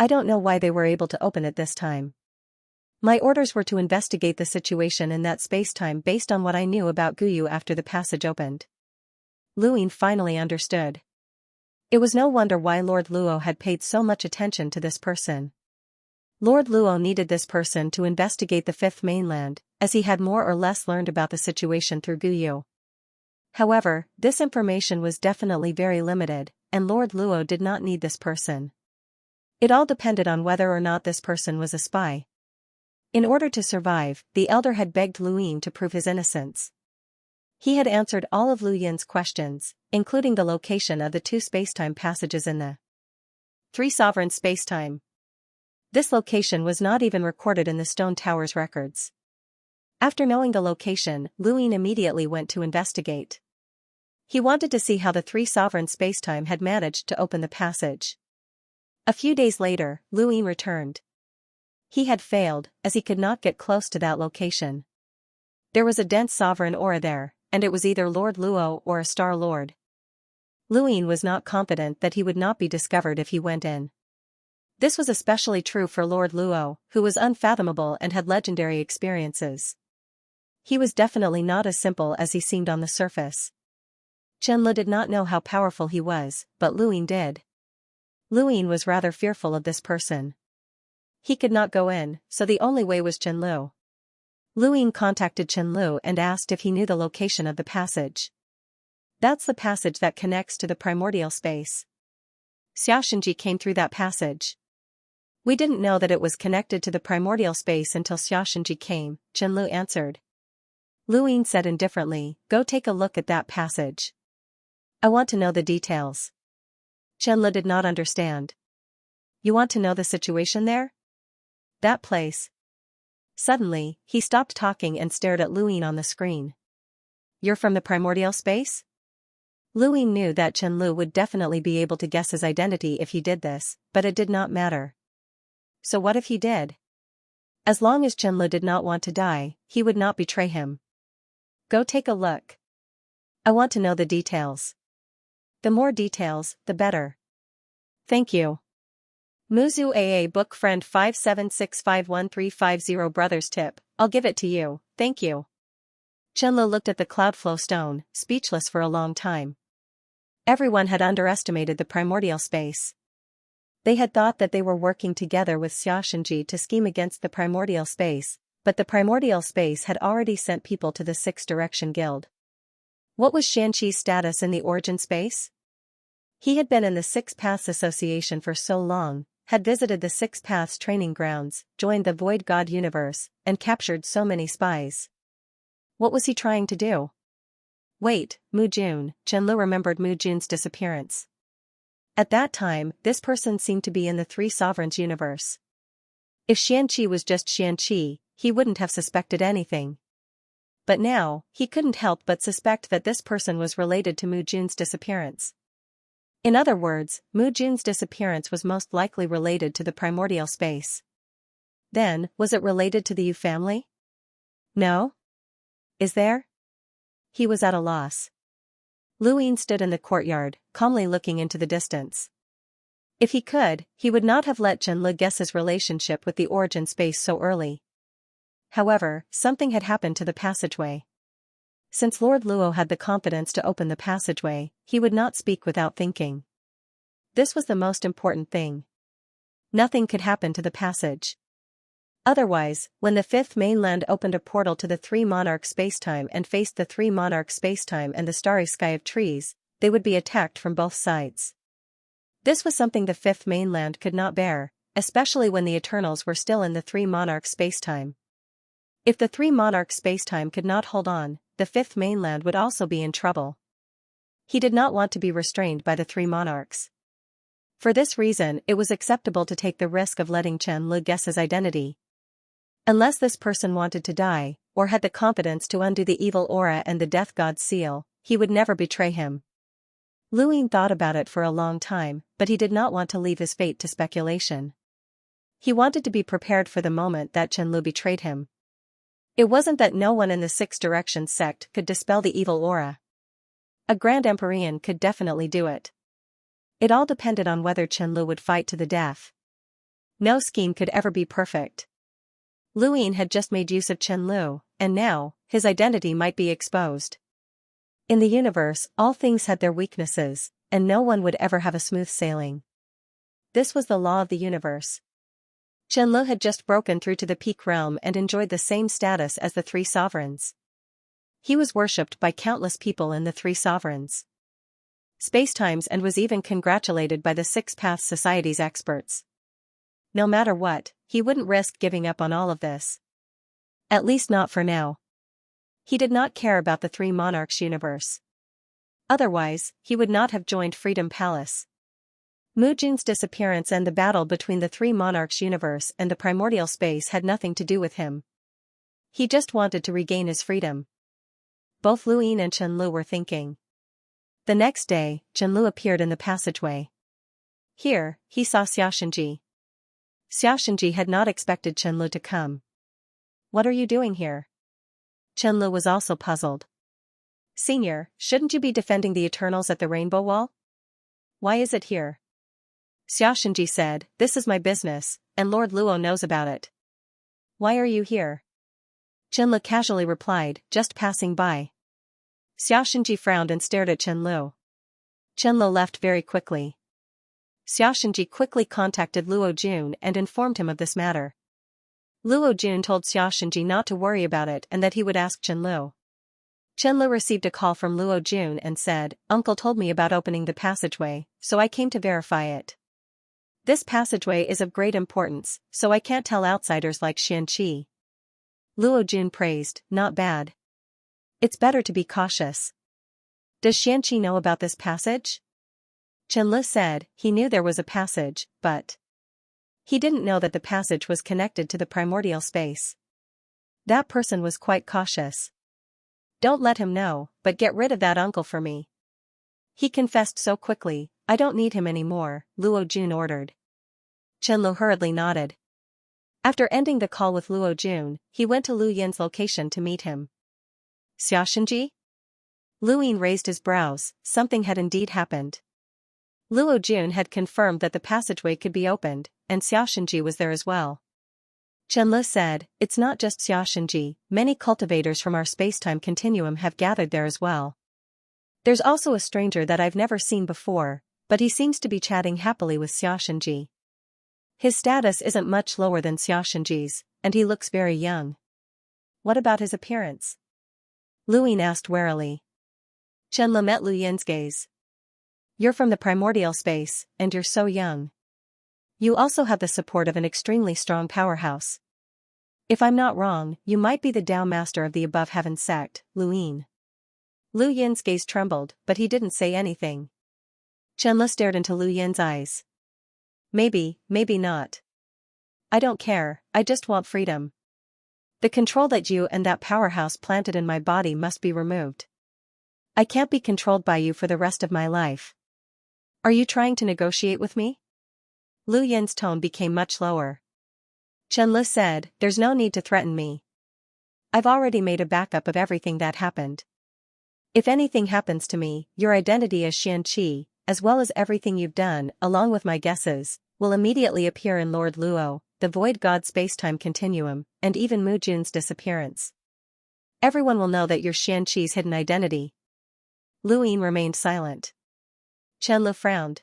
I don't know why they were able to open it this time. My orders were to investigate the situation in that spacetime based on what I knew about Guyu after the passage opened. Luin finally understood. It was no wonder why Lord Luo had paid so much attention to this person. Lord Luo needed this person to investigate the Fifth Mainland, as he had more or less learned about the situation through Guyu. However, this information was definitely very limited, and Lord Luo did not need this person. It all depended on whether or not this person was a spy. In order to survive, the elder had begged Luin to prove his innocence. He had answered all of Lu Yin's questions, including the location of the two spacetime passages in the Three Sovereign spacetime. This location was not even recorded in the Stone Tower's records. After knowing the location, Luin immediately went to investigate. He wanted to see how the Three Sovereign spacetime had managed to open the passage. A few days later, Luin returned. He had failed, as he could not get close to that location. There was a dense sovereign aura there, and it was either Lord Luo or a Star Lord. Luin was not confident that he would not be discovered if he went in. This was especially true for Lord Luo, who was unfathomable and had legendary experiences. He was definitely not as simple as he seemed on the surface. Qianlu did not know how powerful he was, but Luin did. Luin was rather fearful of this person. He could not go in, so the only way was Qianlu. Luin contacted Qianlu and asked if he knew the location of the passage. That's the passage that connects to the primordial space. Xianxia came through that passage. We didn't know that it was connected to the primordial space until Xianxia came, Qianlu answered. Luin said indifferently, go take a look at that passage. I want to know the details. Qianlu did not understand. You want to know the situation there? That place. Suddenly, he stopped talking and stared at Luin on the screen. You're from the primordial space? Luin knew that Qianlu would definitely be able to guess his identity if he did this, but it did not matter. So what if he did? As long as Qianlu did not want to die, he would not betray him. Go take a look. I want to know the details. The more details, the better. Thank you. Muzu AA Book Friend 576513550 Brothers Tip, I'll give it to you, thank you. Qianlu looked at the Cloudflow stone, speechless for a long time. Everyone had underestimated the primordial space. They had thought that they were working together with Xianxia to scheme against the primordial space, but the primordial space had already sent people to the Sixth Direction Guild. What was Xianxi's status in the origin space? He had been in the Six Paths Association for so long, had visited the Six Paths training grounds, joined the Void God universe, and captured so many spies. What was he trying to do? Wait, Mu Jun, Qianlu remembered Mu Jun's disappearance. At that time, this person seemed to be in the Three Sovereigns universe. If Xianxia was just Xianxia, he wouldn't have suspected anything. But now, he couldn't help but suspect that this person was related to Mu Jun's disappearance. In other words, Mu Jun's disappearance was most likely related to the primordial space. Then, was it related to the Yu family? No? Is there? He was at a loss. Luin stood in the courtyard, calmly looking into the distance. If he could, he would not have let Qianlu guess his relationship with the origin space so early. However, something had happened to the passageway. Since Lord Luo had the confidence to open the passageway, he would not speak without thinking. This was the most important thing. Nothing could happen to the passage. Otherwise, when the Fifth Mainland opened a portal to the Three Monarch spacetime and faced the Three Monarch spacetime and the starry sky of trees, they would be attacked from both sides. This was something the Fifth Mainland could not bear, especially when the Eternals were still in the Three Monarch spacetime. If the three monarchs' spacetime could not hold on, the fifth mainland would also be in trouble. He did not want to be restrained by the three monarchs. For this reason, it was acceptable to take the risk of letting Chen Lu guess his identity. Unless this person wanted to die, or had the confidence to undo the evil aura and the death god's seal, he would never betray him. Lu Ying thought about it for a long time, but he did not want to leave his fate to speculation. He wanted to be prepared for the moment that Chen Lu betrayed him. It wasn't that no one in the Six Directions sect could dispel the evil aura. A Grand Empyrean could definitely do it. It all depended on whether Chen Lu would fight to the death. No scheme could ever be perfect. Lu Ying had just made use of Chen Lu, and now, his identity might be exposed. In the universe, all things had their weaknesses, and no one would ever have a smooth sailing. This was the law of the universe. Chen Lu had just broken through to the peak realm and enjoyed the same status as the three sovereigns. He was worshipped by countless people in the three sovereigns' spacetimes and was even congratulated by the Six Paths Society's experts. No matter what, he wouldn't risk giving up on all of this. At least not for now. He did not care about the three monarchs' universe. Otherwise, he would not have joined Freedom Palace. Mu Jun's disappearance and the battle between the three monarchs' universe and the primordial space had nothing to do with him. He just wanted to regain his freedom. Both Lu Ying and Chen Lu were thinking. The next day, Chen Lu appeared in the passageway. Here, he saw Xianxia. Xianxia had not expected Chen Lu to come. "What are you doing here?" Chen Lu was also puzzled. "Senior, shouldn't you be defending the Eternals at the Rainbow Wall? Why is it here?" Xianxia said, "This is my business, and Lord Luo knows about it." "Why are you here?" Chen Lu casually replied, "Just passing by." Xianxia frowned and stared at Chen Lu. Chen Lu left very quickly. Xianxia quickly contacted Luo Jun and informed him of this matter. Luo Jun told Xianxia not to worry about it and that he would ask Chen Lu. Chen Lu received a call from Luo Jun and said, "Uncle told me about opening the passageway, so I came to verify it. This passageway is of great importance, so I can't tell outsiders like Xianxia." Luo Jun praised, "Not bad. It's better to be cautious. Does Xianxia know about this passage?" Chen Lu said, he knew there was a passage, but he didn't know that the passage was connected to the primordial space. That person was quite cautious. "Don't let him know, but get rid of that uncle for me." He confessed so quickly, "I don't need him anymore," Luo Jun ordered. Chen Lu hurriedly nodded. After ending the call with Luo Jun, he went to Lu Yin's location to meet him. "Xianxia?" Lu Yin raised his brows, something had indeed happened. Luo Jun had confirmed that the passageway could be opened, and Xianxia was there as well. Chen Lu said, "It's not just Xianxia, many cultivators from our spacetime continuum have gathered there as well. There's also a stranger that I've never seen before, but he seems to be chatting happily with Xianxia. His status isn't much lower than Xianxia's, and he looks very young." "What about his appearance?" Lu Yin asked warily. Chen Lu met Lu Yin's gaze. "You're from the primordial space, and you're so young. You also have the support of an extremely strong powerhouse. If I'm not wrong, you might be the Tao Master of the Above Heaven sect, Lu Yin." Lu Yin's gaze trembled, but he didn't say anything. Chen Lu stared into Lu Yin's eyes. Maybe not. I don't care, I just want freedom. The control that you and that powerhouse planted in my body must be removed. I can't be controlled by you for the rest of my life. Are you trying to negotiate with me?" Lu Yin's tone became much lower. Chen Lu said, "There's no need to threaten me. I've already made a backup of everything that happened. If anything happens to me, your identity as Xianxia, as well as everything you've done, along with my guesses, will immediately appear in Lord Luo, the Void God spacetime continuum, and even Mu Jun's disappearance. Everyone will know that you're Xianxi's hidden identity." Lu Yin remained silent. Chen Lu frowned.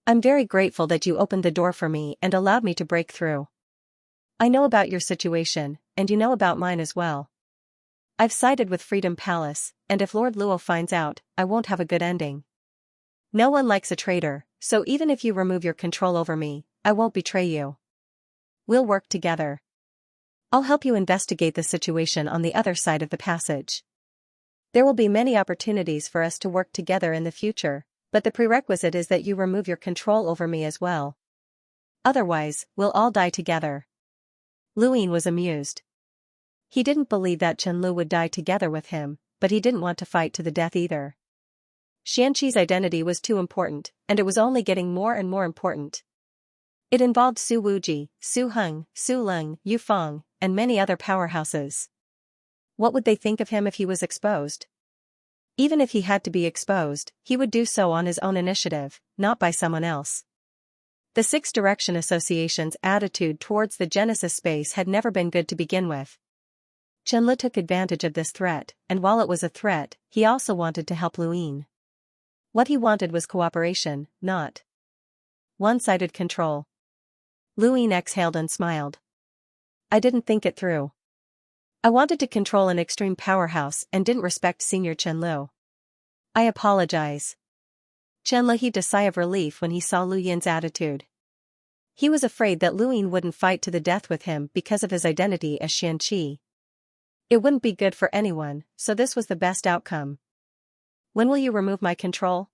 "I'm very grateful that you opened the door for me and allowed me to break through. I know about your situation, and you know about mine as well. I've sided with Freedom Palace, and if Lord Luo finds out, I won't have a good ending. No one likes a traitor, so even if you remove your control over me, I won't betray you. We'll work together." I'll help you investigate the situation on the other side of the passage. There will be many opportunities for us to work together in the future, but the prerequisite is that you remove your control over me as well. Otherwise, we'll all die together. Luin was amused. He didn't believe that Qianlu would die together with him, but he didn't want to fight to the death either. Xianxi's identity was too important, and it was only getting more and more important. It involved Su Wuji, Su Heng, Su Leng, Yu Feng, and many other powerhouses. What would they think of him if he was exposed? Even if he had to be exposed, he would do so on his own initiative, not by someone else. The Six Direction Association's attitude towards the Genesis space had never been good to begin with. Qianlu took advantage of this threat, and while it was a threat, he also wanted to help Luin. What he wanted was cooperation, not one-sided control. Luin exhaled and smiled. I didn't think it through. I wanted to control an extreme powerhouse and didn't respect Senior Qianlu. I apologize. Qianlu heaved a sigh of relief when he saw Lu Yin's attitude. He was afraid that Luin wouldn't fight to the death with him because of his identity as Xianxia. It wouldn't be good for anyone, so this was the best outcome. When will you remove my control?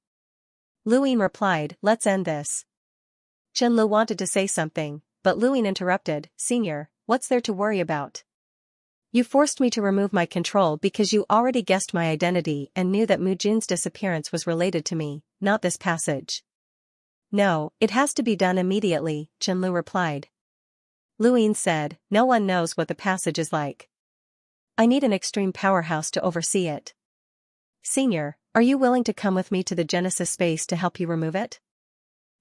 Luin replied, let's end this. Qianlu wanted to say something, but Luin interrupted, Senior, what's there to worry about? You forced me to remove my control because you already guessed my identity and knew that Mu Jun's disappearance was related to me, not this passage. No, it has to be done immediately, Qianlu replied. Luin said, no one knows what the passage is like. I need an extreme powerhouse to oversee it. Senior, are you willing to come with me to the Genesis space to help you remove it?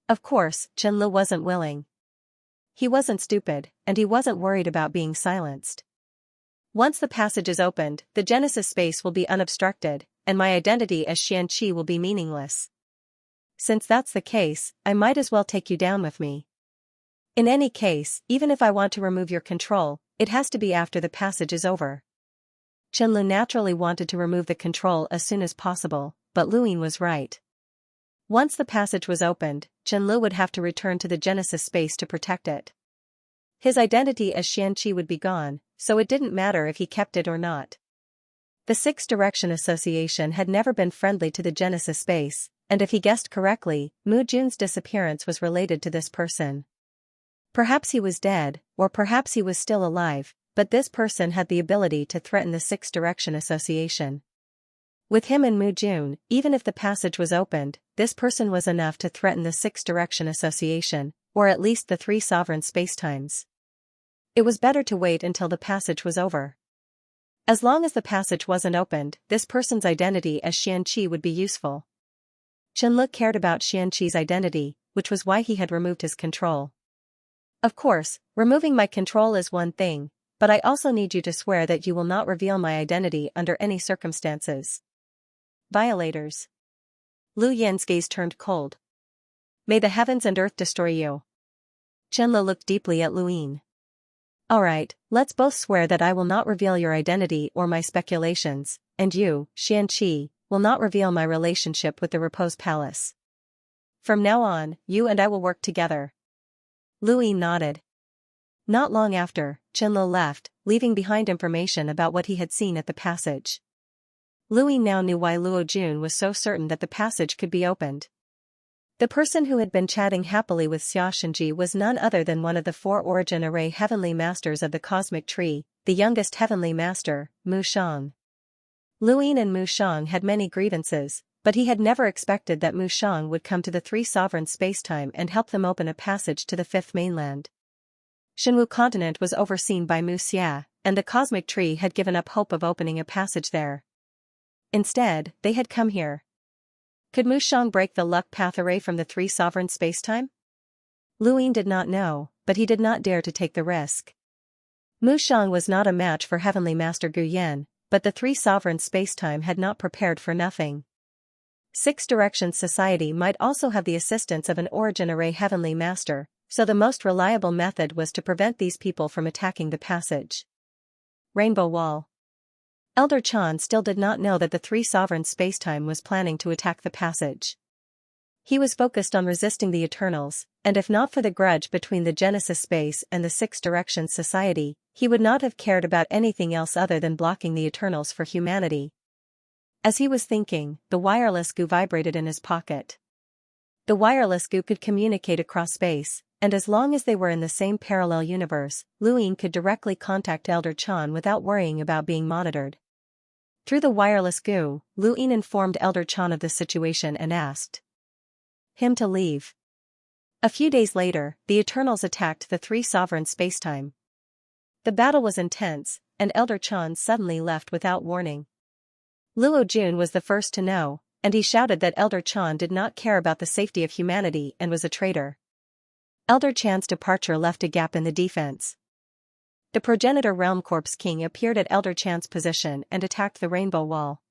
Of course, Qianlu wasn't willing. He wasn't stupid, and he wasn't worried about being silenced. Once the passage is opened, the Genesis space will be unobstructed, and my identity as Xianxia will be meaningless. Since that's the case, I might as well take you down with me. In any case, even if I want to remove your control, it has to be after the passage is over. Qianlu naturally wanted to remove the control as soon as possible, but Luin was right. Once the passage was opened, Qianlu would have to return to the Genesis space to protect it. His identity as Xianxia would be gone, so it didn't matter if he kept it or not. The Six Direction Association had never been friendly to the Genesis space, and if he guessed correctly, Mu Jun's disappearance was related to this person. Perhaps he was dead, or perhaps he was still alive, but this person had the ability to threaten the Six Direction Association. With him and Mu Jun, even if the passage was opened, this person was enough to threaten the Six Direction Association, or at least the three sovereign spacetimes. It was better to wait until the passage was over. As long as the passage wasn't opened, this person's identity as Xianxia would be useful. Qianlu cared about Xianxi's identity, which was why he had removed his control. Of course, removing my control is one thing, but I also need you to swear that you will not reveal my identity under any circumstances. Violators. Lu Yin's gaze turned cold. May the heavens and earth destroy you. Qianlu looked deeply at Luin. Alright, let's both swear that I will not reveal your identity or my speculations, and you, Xianxia, will not reveal my relationship with the Repose Palace. From now on, you and I will work together. Luin nodded. Not long after, Qianlu left, leaving behind information about what he had seen at the passage. Luin now knew why Luo Jun was so certain that the passage could be opened. The person who had been chatting happily with Xianxia was none other than one of the four origin array heavenly masters of the cosmic tree, the youngest heavenly master, Mu Shang. Luin and Mu Shang had many grievances, but he had never expected that Mu Shang would come to the three sovereign spacetime and help them open a passage to the fifth mainland. Shenwu continent was overseen by Mu Xia, and the cosmic tree had given up hope of opening a passage there. Instead, they had come here. Could Mu Shang break the luck path array from the three sovereign spacetime? Luin did not know, but he did not dare to take the risk. Mu Shang was not a match for Heavenly Master Gu Yan, but the three sovereign spacetime had not prepared for nothing. Six Directions Society might also have the assistance of an origin array Heavenly Master, so the most reliable method was to prevent these people from attacking the passage. Rainbow Wall. Elder Chan still did not know that the three sovereign spacetime was planning to attack the passage. He was focused on resisting the Eternals, and if not for the grudge between the Genesis space and the Six Directions Society, He would not have cared about anything else other than blocking the Eternals for humanity. As he was thinking, the wireless goo vibrated in his pocket. The wireless goo could communicate across space, and as long as they were in the same parallel universe, Lu Ying could directly contact Elder Chan without worrying about being monitored. Through the wireless goo, Lu Ying informed Elder Chan of the situation and asked him to leave. A few days later, the Eternals attacked the three sovereigns' spacetime. The battle was intense, and Elder Chan suddenly left without warning. Luo Jun was the first to know, and he shouted that Elder Chan did not care about the safety of humanity and was a traitor. Elder Chan's departure left a gap in the defense. The progenitor Realm Corpse King appeared at Elder Chan's position and attacked the Rainbow Wall.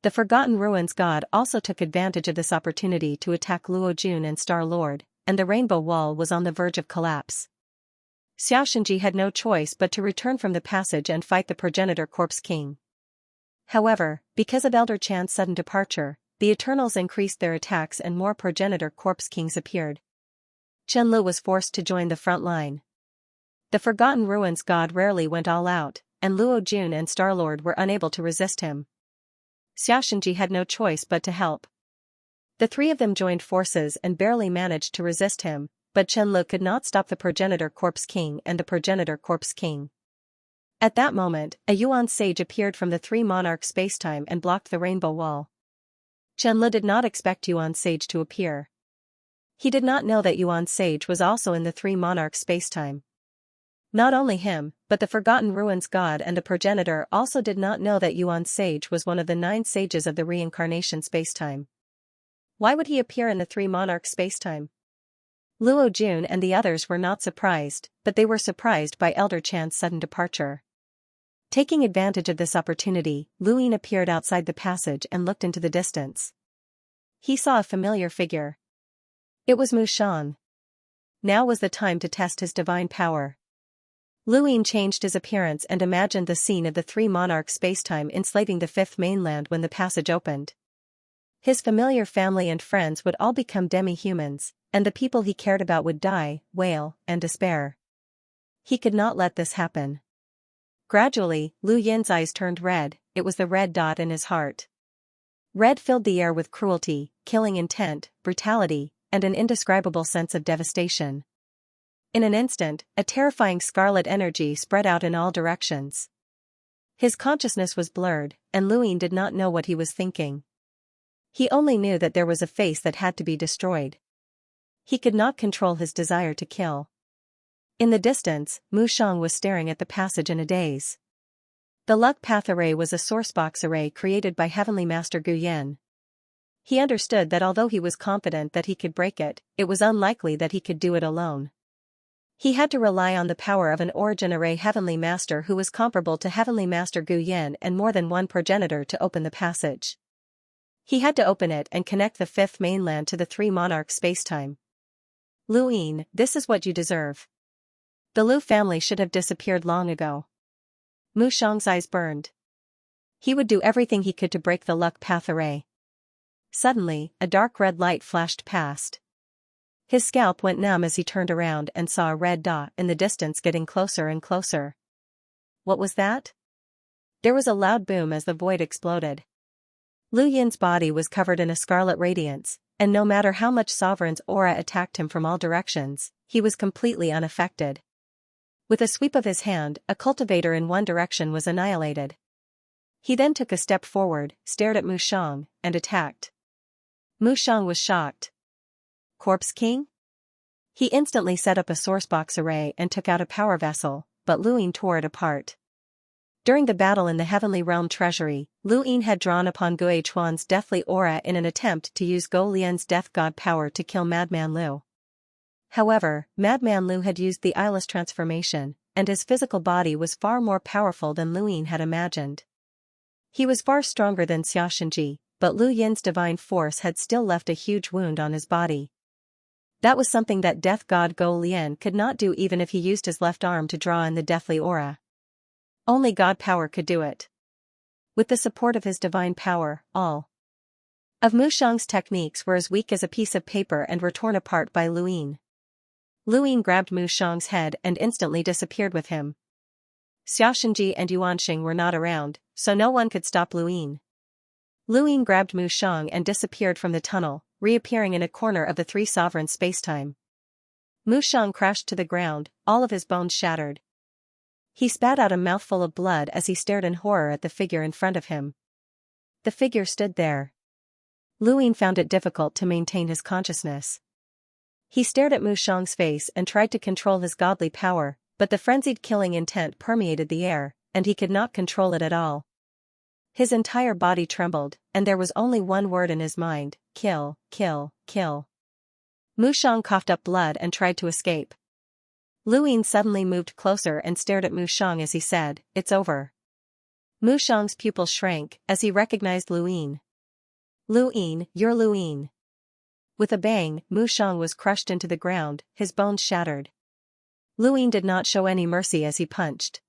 The Forgotten Ruins God also took advantage of this opportunity to attack Luo Jun and Star-Lord, and the Rainbow Wall was on the verge of collapse. Xianxia had no choice but to return from the passage and fight the progenitor Corpse King. However, because of Elder Chan's sudden departure, the Eternals increased their attacks and more progenitor Corpse Kings appeared. Chen Lu was forced to join the front line. The Forgotten Ruins God rarely went all out, and Luo Jun and Star-Lord were unable to resist him. Xianxia had no choice but to help. The three of them joined forces and barely managed to resist him, but Chen Lu could not stop the progenitor Corpse King and the progenitor Corpse King. At that moment, a Yuan sage appeared from the three monarchs' spacetime and blocked the Rainbow Wall. Chen Lu did not expect Yuan sage to appear. He did not know that Yuan sage was also in the three monarchs' spacetime. Not only him, but the Forgotten Ruins God and the progenitor also did not know that Yuan sage was one of the 9 sages of the reincarnation spacetime. Why would he appear in the three monarchs' spacetime? Luo Jun and the others were not surprised, but they were surprised by Elder Chan's sudden departure. Taking advantage of this opportunity, Lu Ying appeared outside the passage and looked into the distance. He saw a familiar figure. It was Mu Shang. Now was the time to test his divine power. Lu Ying changed his appearance and imagined the scene of the three monarchs' spacetime enslaving the fifth mainland when the passage opened. His familiar family and friends would all become demi-humans, and the people he cared about would die, wail, and despair. He could not let this happen. Gradually, Lu Yin's eyes turned red. It was the red dot in his heart. Red filled the air with cruelty, killing intent, brutality, and an indescribable sense of devastation. In an instant, a terrifying scarlet energy spread out in all directions. His consciousness was blurred, and Lu Ying did not know what he was thinking. He only knew that there was a face that had to be destroyed. He could not control his desire to kill. In the distance, Mu Shang was staring at the passage in a daze. The Luck Path Array was a sourcebox array created by Heavenly Master Gu Yan. He understood that although he was confident that he could break it, it was unlikely that he could do it alone. He had to rely on the power of an Origin Array Heavenly Master who was comparable to Heavenly Master Gu Yan and more than one progenitor to open the passage. He had to open it and connect the fifth mainland to the three monarchs' spacetime. Lu Ying, this is what you deserve. The Lu family should have disappeared long ago. Mu Shang's eyes burned. He would do everything he could to break the Luck Path Array. Suddenly, a dark red light flashed past. His scalp went numb as he turned around and saw a red dot in the distance getting closer and closer. What was that? There was a loud boom as the void exploded. Lu Yin's body was covered in a scarlet radiance, and no matter how much Sovereign's aura attacked him from all directions, he was completely unaffected. With a sweep of his hand, a cultivator in one direction was annihilated. He then took a step forward, stared at Mu Shang, and attacked. Mu Shang was shocked. Corpse King? He instantly set up a sourcebox array and took out a power vessel, but Lu Ying tore it apart. During the battle in the Heavenly Realm Treasury, Lu Ying had drawn upon Gui Chuan's deathly aura in an attempt to use Go Lian's death god power to kill Madman Lu. However, Madman Lu had used the eyeless transformation, and his physical body was far more powerful than Lu Ying had imagined. He was far stronger than Xianxia, but Lu Yin's divine force had still left a huge wound on his body. That was something that death god Go Lian could not do even if he used his left arm to draw in the deathly aura. Only god power could do it. With the support of his divine power, all of Mu Shang's techniques were as weak as a piece of paper and were torn apart by Lu Ying. Lu Ying grabbed Mu Shang's head and instantly disappeared with him. Xianxia and Yuanxing were not around, so no one could stop Luyin. Luyin grabbed Mu Shang and disappeared from the tunnel, reappearing in a corner of the Three Sovereigns spacetime. Mu Shang crashed to the ground, all of his bones shattered. He spat out a mouthful of blood as he stared in horror at the figure in front of him. The figure stood there. Luyin found it difficult to maintain his consciousness. He stared at Mu Shang's face and tried to control his godly power, but the frenzied killing intent permeated the air, and he could not control it at all. His entire body trembled, and there was only one word in his mind: kill, kill, kill. Mu Shang coughed up blood and tried to escape. Luyin suddenly moved closer and stared at Mu Shang as he said, "It's over." Mu Shang's pupils shrank as he recognized Luyin. "Luyin, you're Luyin." With a bang, Mu Shang was crushed into the ground, his bones shattered. Luyin did not show any mercy as he punched.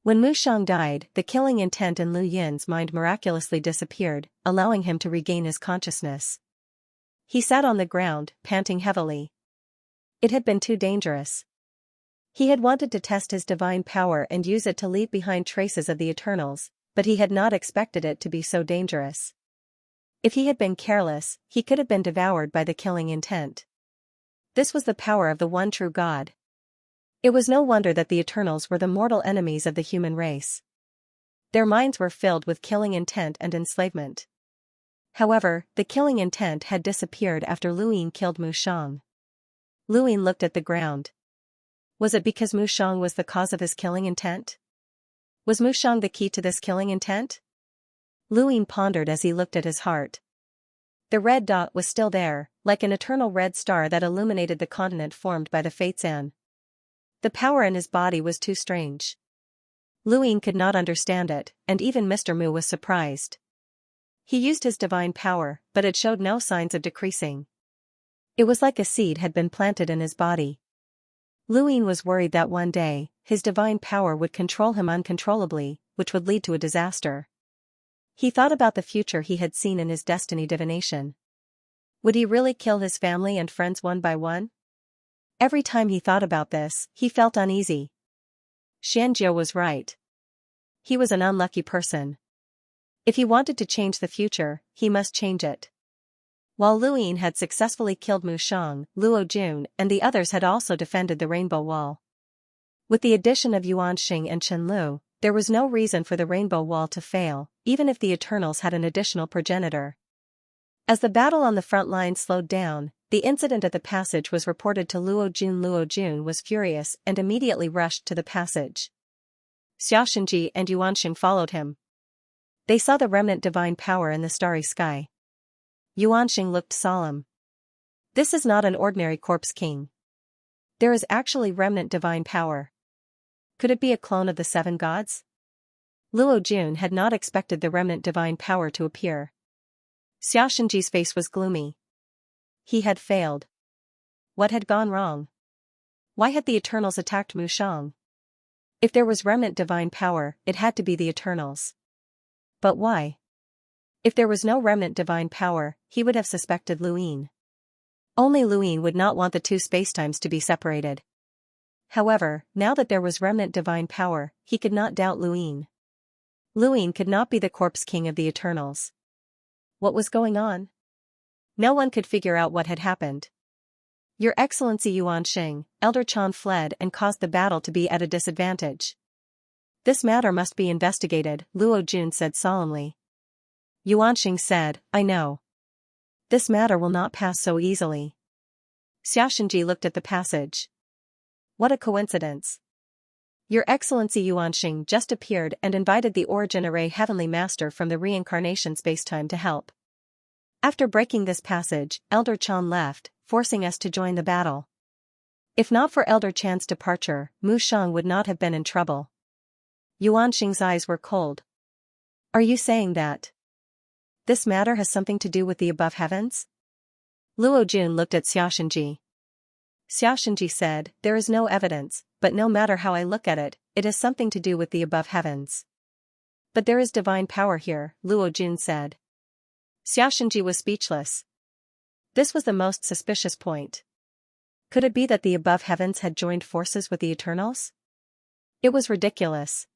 When Mu Shang died, the killing intent in Lu Yin's mind miraculously disappeared, allowing him to regain his consciousness. He sat on the ground, panting heavily. It had been too dangerous. He had wanted to test his divine power and use it to leave behind traces of the Eternals, but he had not expected it to be so dangerous. If he had been careless, he could have been devoured by the killing intent. This was the power of the one true God. It was no wonder that the Eternals were the mortal enemies of the human race. Their minds were filled with killing intent and enslavement. However, the killing intent had disappeared after Luyin killed Mu Shang. Luyin looked at the ground. Was it because Mu Shang was the cause of his killing intent? Was Mu Shang the key to this killing intent? Luyin pondered as he looked at his heart. The red dot was still there, like an eternal red star that illuminated the continent formed by the Fatesan. The power in his body was too strange. Luyin could not understand it, and even Mr. Mu was surprised. He used his divine power, but it showed no signs of decreasing. It was like a seed had been planted in his body. Luyin was worried that one day, his divine power would control him uncontrollably, which would lead to a disaster. He thought about the future he had seen in his destiny divination. Would he really kill his family and friends one by one? Every time he thought about this, he felt uneasy. Xianxia was right. He was an unlucky person. If he wanted to change the future, he must change it. While Luyin had successfully killed Mu Shang, Luo Jun and the others had also defended the Rainbow Wall. With the addition of Yuanxing and Chen Lu, there was no reason for the Rainbow Wall to fail, even if the Eternals had an additional progenitor. As the battle on the front line slowed down, the incident at the passage was reported to Luo Jun. Luo Jun was furious and immediately rushed to the passage. Xianxia and Yuanxing followed him. They saw the remnant divine power in the starry sky. Yuanxing looked solemn. This is not an ordinary corpse king. There is actually remnant divine power. Could it be a clone of the seven gods? Luo Jun had not expected the remnant divine power to appear. Xianxia's face was gloomy. He had failed. What had gone wrong? Why had the Eternals attacked Mu Shang? If there was remnant divine power, it had to be the Eternals. But why? If there was no remnant divine power, he would have suspected Luyin. Only Luyin would not want the two spacetimes to be separated. However, now that there was remnant divine power, he could not doubt Luyin. Luyin could not be the corpse king of the Eternals. What was going on? No one could figure out what had happened. Your Excellency Yuanxing, Elder Chan fled and caused the battle to be at a disadvantage. This matter must be investigated, Luo Jun said solemnly. Yuanxing said, I know. This matter will not pass so easily. Xianxia looked at the passage. What a coincidence. Your Excellency Yuanxing just appeared and invited the Origin Array Heavenly Master from the Reincarnation Spacetime to help. After breaking this passage, Elder Chan left, forcing us to join the battle. If not for Elder Chan's departure, Mu Shang would not have been in trouble. Yuanxing's eyes were cold. Are you saying that this matter has something to do with the above heavens? Luo Jun looked at Xianxia. Xianxia said, there is no evidence, but no matter how I look at it, it has something to do with the above heavens. But there is divine power here, Luo Jun said. Xianxia was speechless. This was the most suspicious point. Could it be that the above heavens had joined forces with the Eternals? It was ridiculous.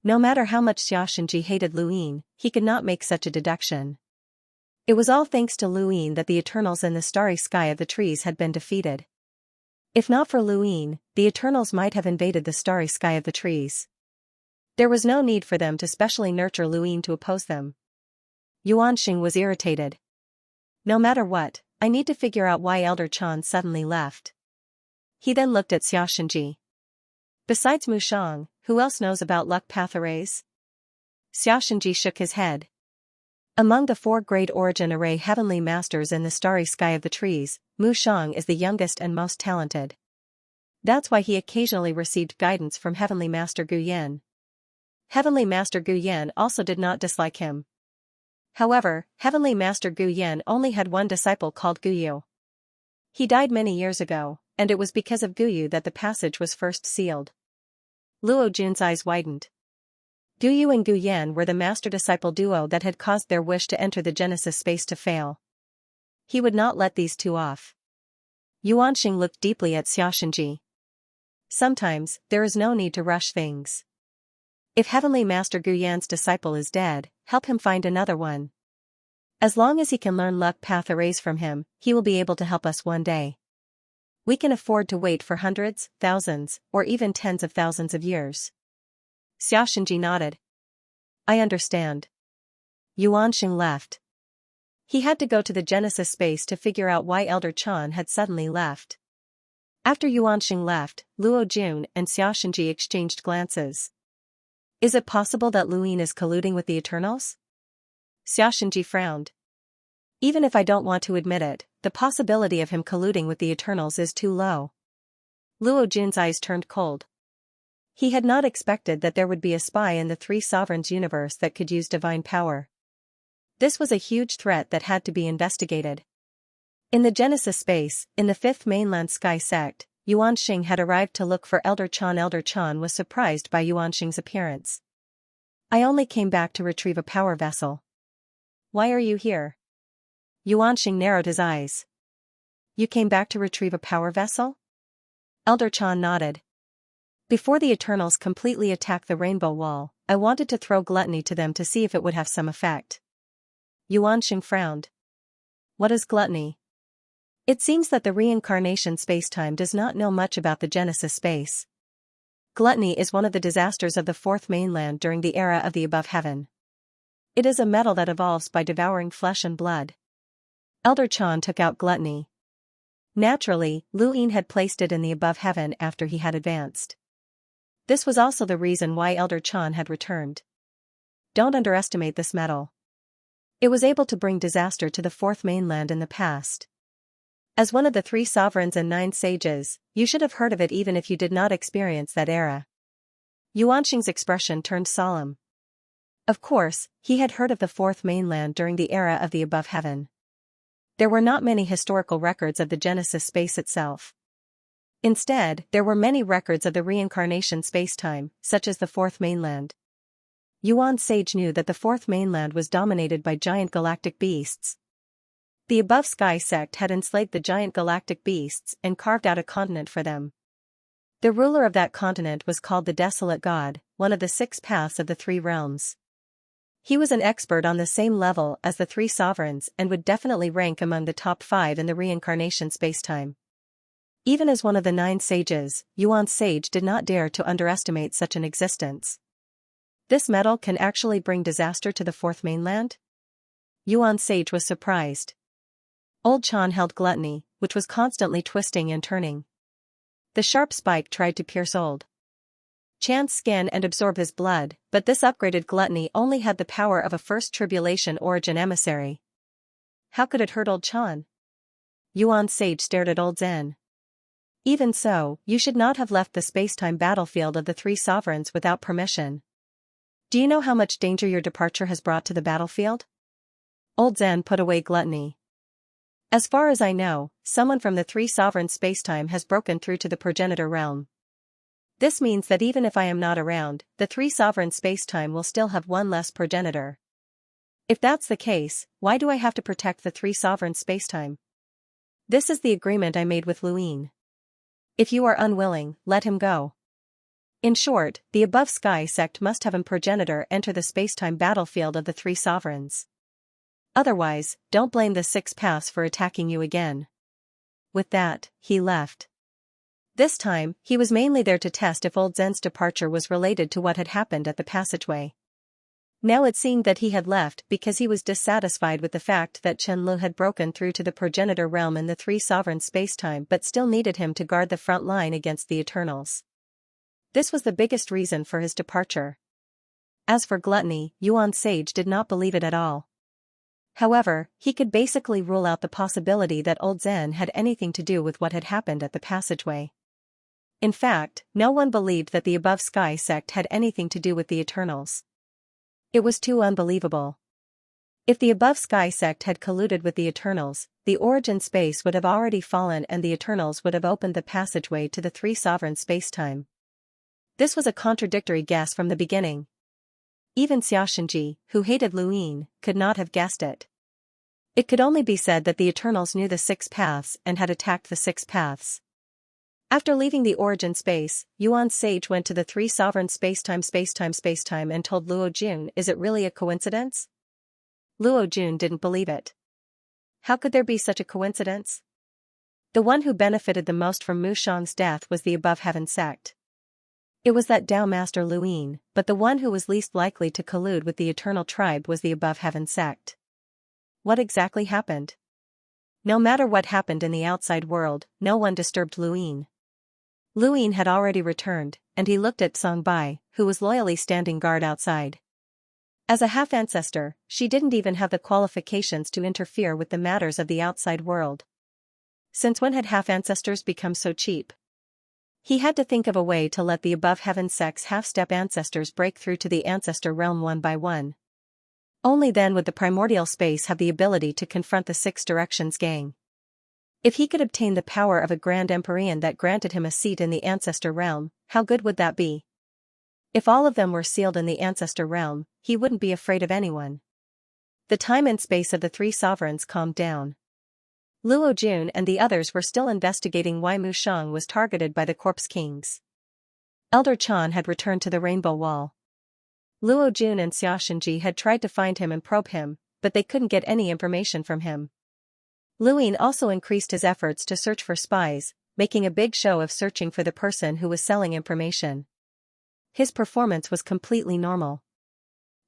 No matter how much Xianxia hated Luin, he could not make such a deduction. It was all thanks to Luin that the Eternals in the starry sky of the trees had been defeated. If not for Luin, the Eternals might have invaded the starry sky of the trees. There was no need for them to specially nurture Luin to oppose them. Yuanxing was irritated. No matter what, I need to figure out why Elder Chan suddenly left. He then looked at Xiaoxinji. Besides Mushang, who else knows about luck path arrays? Xiaoxinji shook his head. Among the 4 Great Origin Array Heavenly Masters in the starry sky of the trees, Mushang is the youngest and most talented. That's why he occasionally received guidance from Heavenly Master Guyan. Heavenly Master Guyan also did not dislike him. However, Heavenly Master Guyan only had one disciple called Guyu. He died many years ago, and it was because of Guyu that the passage was first sealed. Luo Jun's eyes widened. Guyu and Guyan were the master-disciple duo that had caused their wish to enter the Genesis space to fail. He would not let these two off. Yuanxing looked deeply at Xiaoxinji. Sometimes, there is no need to rush things. If Heavenly Master Guyan's disciple is dead, help him find another one. As long as he can learn luck path arrays from him, he will be able to help us one day. We can afford to wait for hundreds, thousands, or even tens of thousands of years. Xiaoxinji nodded. I understand. Yuanxing left. He had to go to the Genesis space to figure out why Elder Chan had suddenly left. After Yuanxing left, Luo Jun and Xiaoxinji exchanged glances. Is it possible that Luin is colluding with the Eternals? Xiaoxinji frowned. Even if I don't want to admit it, the possibility of him colluding with the Eternals is too low. Luo Jun's eyes turned cold. He had not expected that there would be a spy in the 3 Sovereigns universe that could use divine power. This was a huge threat that had to be investigated. In the Genesis space, in the 5th mainland sky sect, Yuanxing had arrived to look for Elder Chan. Elder Chan was surprised by Yuanxing's appearance. I only came back to retrieve a power vessel. Why are you here? Yuanxing narrowed his eyes. You came back to retrieve a power vessel? Elder Chan nodded. Before the Eternals completely attacked the Rainbow Wall, I wanted to throw gluttony to them to see if it would have some effect. Yuanxing frowned. What is gluttony? It seems that the reincarnation spacetime does not know much about the Genesis space. Gluttony is one of the disasters of the 4th mainland during the era of the above heaven. It is a metal that evolves by devouring flesh and blood. Elder Chan took out gluttony. Naturally, Luin had placed it in the above heaven after he had advanced. This was also the reason why Elder Chan had returned. Don't underestimate this metal. It was able to bring disaster to the 4th mainland in the past. As one of the 3 sovereigns and 9 sages, you should have heard of it even if you did not experience that era. Yuanxing's expression turned solemn. Of course, he had heard of the 4th mainland during the era of the above heaven. There were not many historical records of the Genesis space itself. Instead, there were many records of the reincarnation spacetime, such as the 4th mainland. Yuan Sage knew that the 4th mainland was dominated by giant galactic beasts. The above sky sect had enslaved the giant galactic beasts and carved out a continent for them. The ruler of that continent was called the Desolate God, one of the 6 paths of the 3 realms. He was an expert on the same level as the 3 sovereigns and would definitely rank among the top 5 in the reincarnation spacetime. Even as one of the 9 sages, Yuan Sage did not dare to underestimate such an existence. This metal can actually bring disaster to the 4th mainland? Yuan Sage was surprised. Old Chan held gluttony, which was constantly twisting and turning. The sharp spike tried to pierce Old Chan's skin and absorb his blood, but this upgraded gluttony only had the power of a first tribulation origin emissary. How could it hurt Old Chan? Yuan Sage stared at Old Zen. Even so, you should not have left the spacetime battlefield of the 3 sovereigns without permission. Do you know how much danger your departure has brought to the battlefield? Old Zen put away gluttony. As far as I know, someone from the 3 sovereigns spacetime has broken through to the progenitor realm. This means that even if I am not around, the 3 sovereigns spacetime will still have one less progenitor. If that's the case, why do I have to protect the 3 sovereigns spacetime? This is the agreement I made with Luin. If you are unwilling, let him go. In short, the above sky sect must have a progenitor enter the spacetime battlefield of the three sovereigns. Otherwise, don't blame the six paths for attacking you again. With that, he left. This time, he was mainly there to test if Old Zen's departure was related to what had happened at the passageway. Now it seemed that he had left because he was dissatisfied with the fact that Qianlu had broken through to the progenitor realm in the three sovereign spacetime but still needed him to guard the front line against the Eternals. This was the biggest reason for his departure. As for gluttony, Yuan Sage did not believe it at all. However, he could basically rule out the possibility that Old Zen had anything to do with what had happened at the passageway. In fact, no one believed that the above sky sect had anything to do with the Eternals. It was too unbelievable. If the above sky sect had colluded with the Eternals, the origin space would have already fallen and the Eternals would have opened the passageway to the three sovereign spacetime. This was a contradictory guess from the beginning. Even Xianxia, who hated Luin, could not have guessed it. It could only be said that the Eternals knew the six paths and had attacked the six paths. After leaving the origin space, Yuan Sage went to the three sovereign spacetime and told Luo Jun, "Is it really a coincidence?" Luo Jun didn't believe it. How could there be such a coincidence? The one who benefited the most from Mu Shang's death was the above heaven sect. It was that Tao Master Luin, but the one who was least likely to collude with the Eternal Tribe was the above heaven sect. What exactly happened? No matter what happened in the outside world, no one disturbed Luin. Luin had already returned, and he looked at Song Bai, who was loyally standing guard outside. As a half-ancestor, she didn't even have the qualifications to interfere with the matters of the outside world. Since when had half-ancestors become so cheap? He had to think of a way to let the above heaven sect's half-step ancestors break through to the ancestor realm one by one. Only then would the primordial space have the ability to confront the Six Directions gang. If he could obtain the power of a Grand Empyrean that granted him a seat in the Ancestor Realm, how good would that be? If all of them were sealed in the Ancestor Realm, he wouldn't be afraid of anyone. The time and space of the three sovereigns calmed down. Luo Jun and the others were still investigating why Mu Shang was targeted by the Corpse Kings. Elder Chan had returned to the Rainbow Wall. Luo Jun and Xianxia had tried to find him and probe him, but they couldn't get any information from him. Luin also increased his efforts to search for spies, making a big show of searching for the person who was selling information. His performance was completely normal.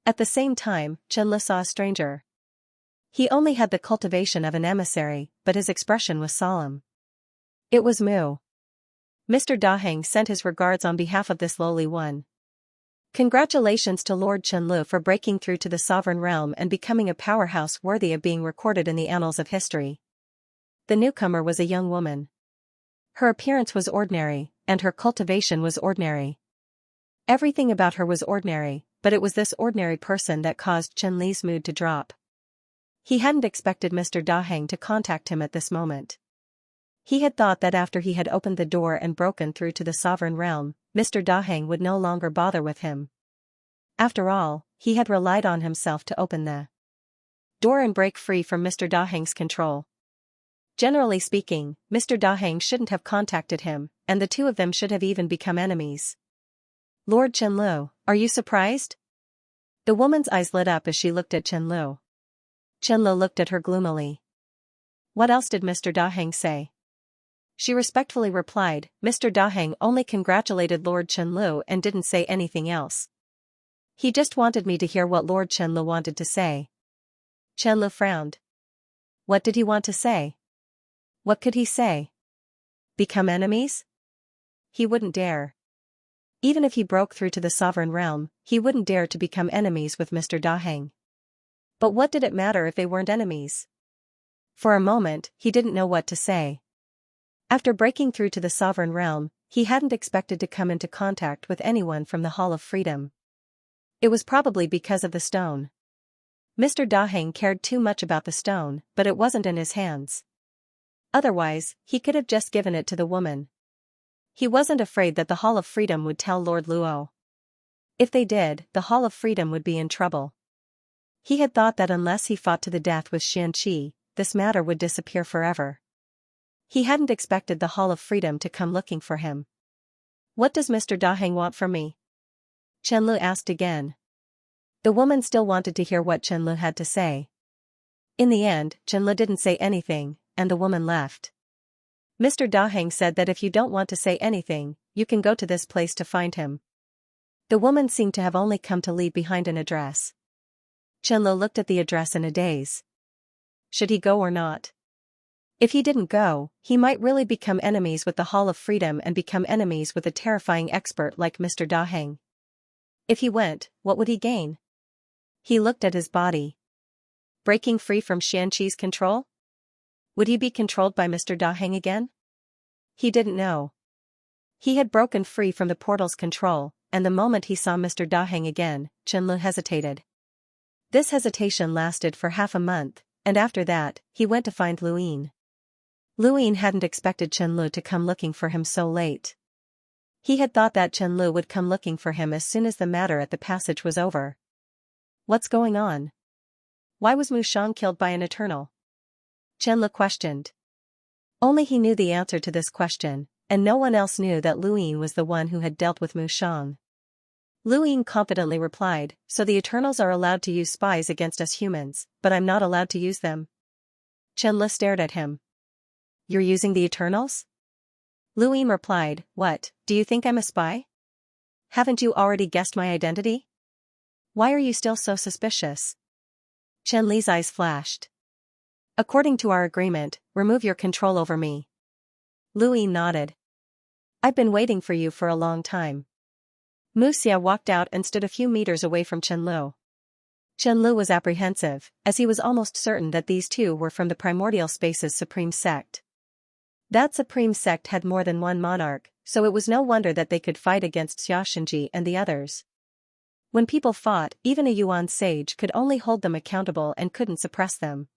At the same time, Qianlu saw a stranger. He only had the cultivation of an emissary, but his expression was solemn. It was Mu. Mr. Daheng sent his regards on behalf of this lowly one. Congratulations to Lord Qianlu for breaking through to the sovereign realm and becoming a powerhouse worthy of being recorded in the annals of history. The newcomer was a young woman. Her appearance was ordinary, and her cultivation was ordinary. Everything about her was ordinary, but it was this ordinary person that caused Chen Li's mood to drop. He hadn't expected Mr. Daheng to contact him at this moment. He had thought that after he had opened the door and broken through to the sovereign realm, Mr. Daheng would no longer bother with him. After all, he had relied on himself to open the door and break free from Mr. Daheng's control. Generally speaking, Mr. Daheng shouldn't have contacted him, and the two of them should have even become enemies. Lord Qianlu, are you surprised? The woman's eyes lit up as she looked at Qianlu. Qianlu looked at her gloomily. What else did Mr. Daheng say? She respectfully replied, Mr. Daheng only congratulated Lord Qianlu and didn't say anything else. He just wanted me to hear what Lord Qianlu wanted to say. Qianlu frowned. What did he want to say? What could he say? Become enemies? He wouldn't dare. Even if he broke through to the sovereign realm, he wouldn't dare to become enemies with Mr. Daheng. But what did it matter if they weren't enemies? For a moment, he didn't know what to say. After breaking through to the sovereign realm, he hadn't expected to come into contact with anyone from the Hall of Freedom. It was probably because of the stone. Mr. Daheng cared too much about the stone, but it wasn't in his hands. Otherwise, he could have just given it to the woman. He wasn't afraid that the Hall of Freedom would tell Lord Luo. If they did, the Hall of Freedom would be in trouble. He had thought that unless he fought to the death with Xianxia, this matter would disappear forever. He hadn't expected the Hall of Freedom to come looking for him. What does Mr. Daheng want from me? Qianlu asked again. The woman still wanted to hear what Qianlu had to say. In the end, Qianlu didn't say anything, and the woman left. Mr. Daheng said that if you don't want to say anything, you can go to this place to find him. The woman seemed to have only come to leave behind an address. Qianlu looked at the address in a daze. Should he go or not? If he didn't go, he might really become enemies with the Hall of Freedom and become enemies with a terrifying expert like Mr. Daheng. If he went, what would he gain? He looked at his body. Breaking free from Xianxi's control? Would he be controlled by Mr. Daheng again? He didn't know. He had broken free from the portal's control, and the moment he saw Mr. Daheng again, Qianlu hesitated. This hesitation lasted for half a month, and after that, he went to find Luyin. Luyin hadn't expected Qianlu to come looking for him so late. He had thought that Qianlu would come looking for him as soon as the matter at the passage was over. What's going on? Why was Mushang killed by an Eternal? Qianlu questioned. Only he knew the answer to this question, and no one else knew that Luyin was the one who had dealt with Mushang. Luyin confidently replied, so the Eternals are allowed to use spies against us humans, but I'm not allowed to use them. Qianlu stared at him. You're using the Eternals? Luyin replied, what, do you think I'm a spy? Haven't you already guessed my identity? Why are you still so suspicious? Qianli's eyes flashed. According to our agreement, remove your control over me. Luyin nodded. I've been waiting for you for a long time. Xianxia walked out and stood a few meters away from Qianlu. Qianlu was apprehensive, as he was almost certain that these two were from the Primordial Space's Supreme Sect. That Supreme Sect had more than one monarch, so it was no wonder that they could fight against Xianxia and the others. When people fought, even a Yuan sage could only hold them accountable and couldn't suppress them.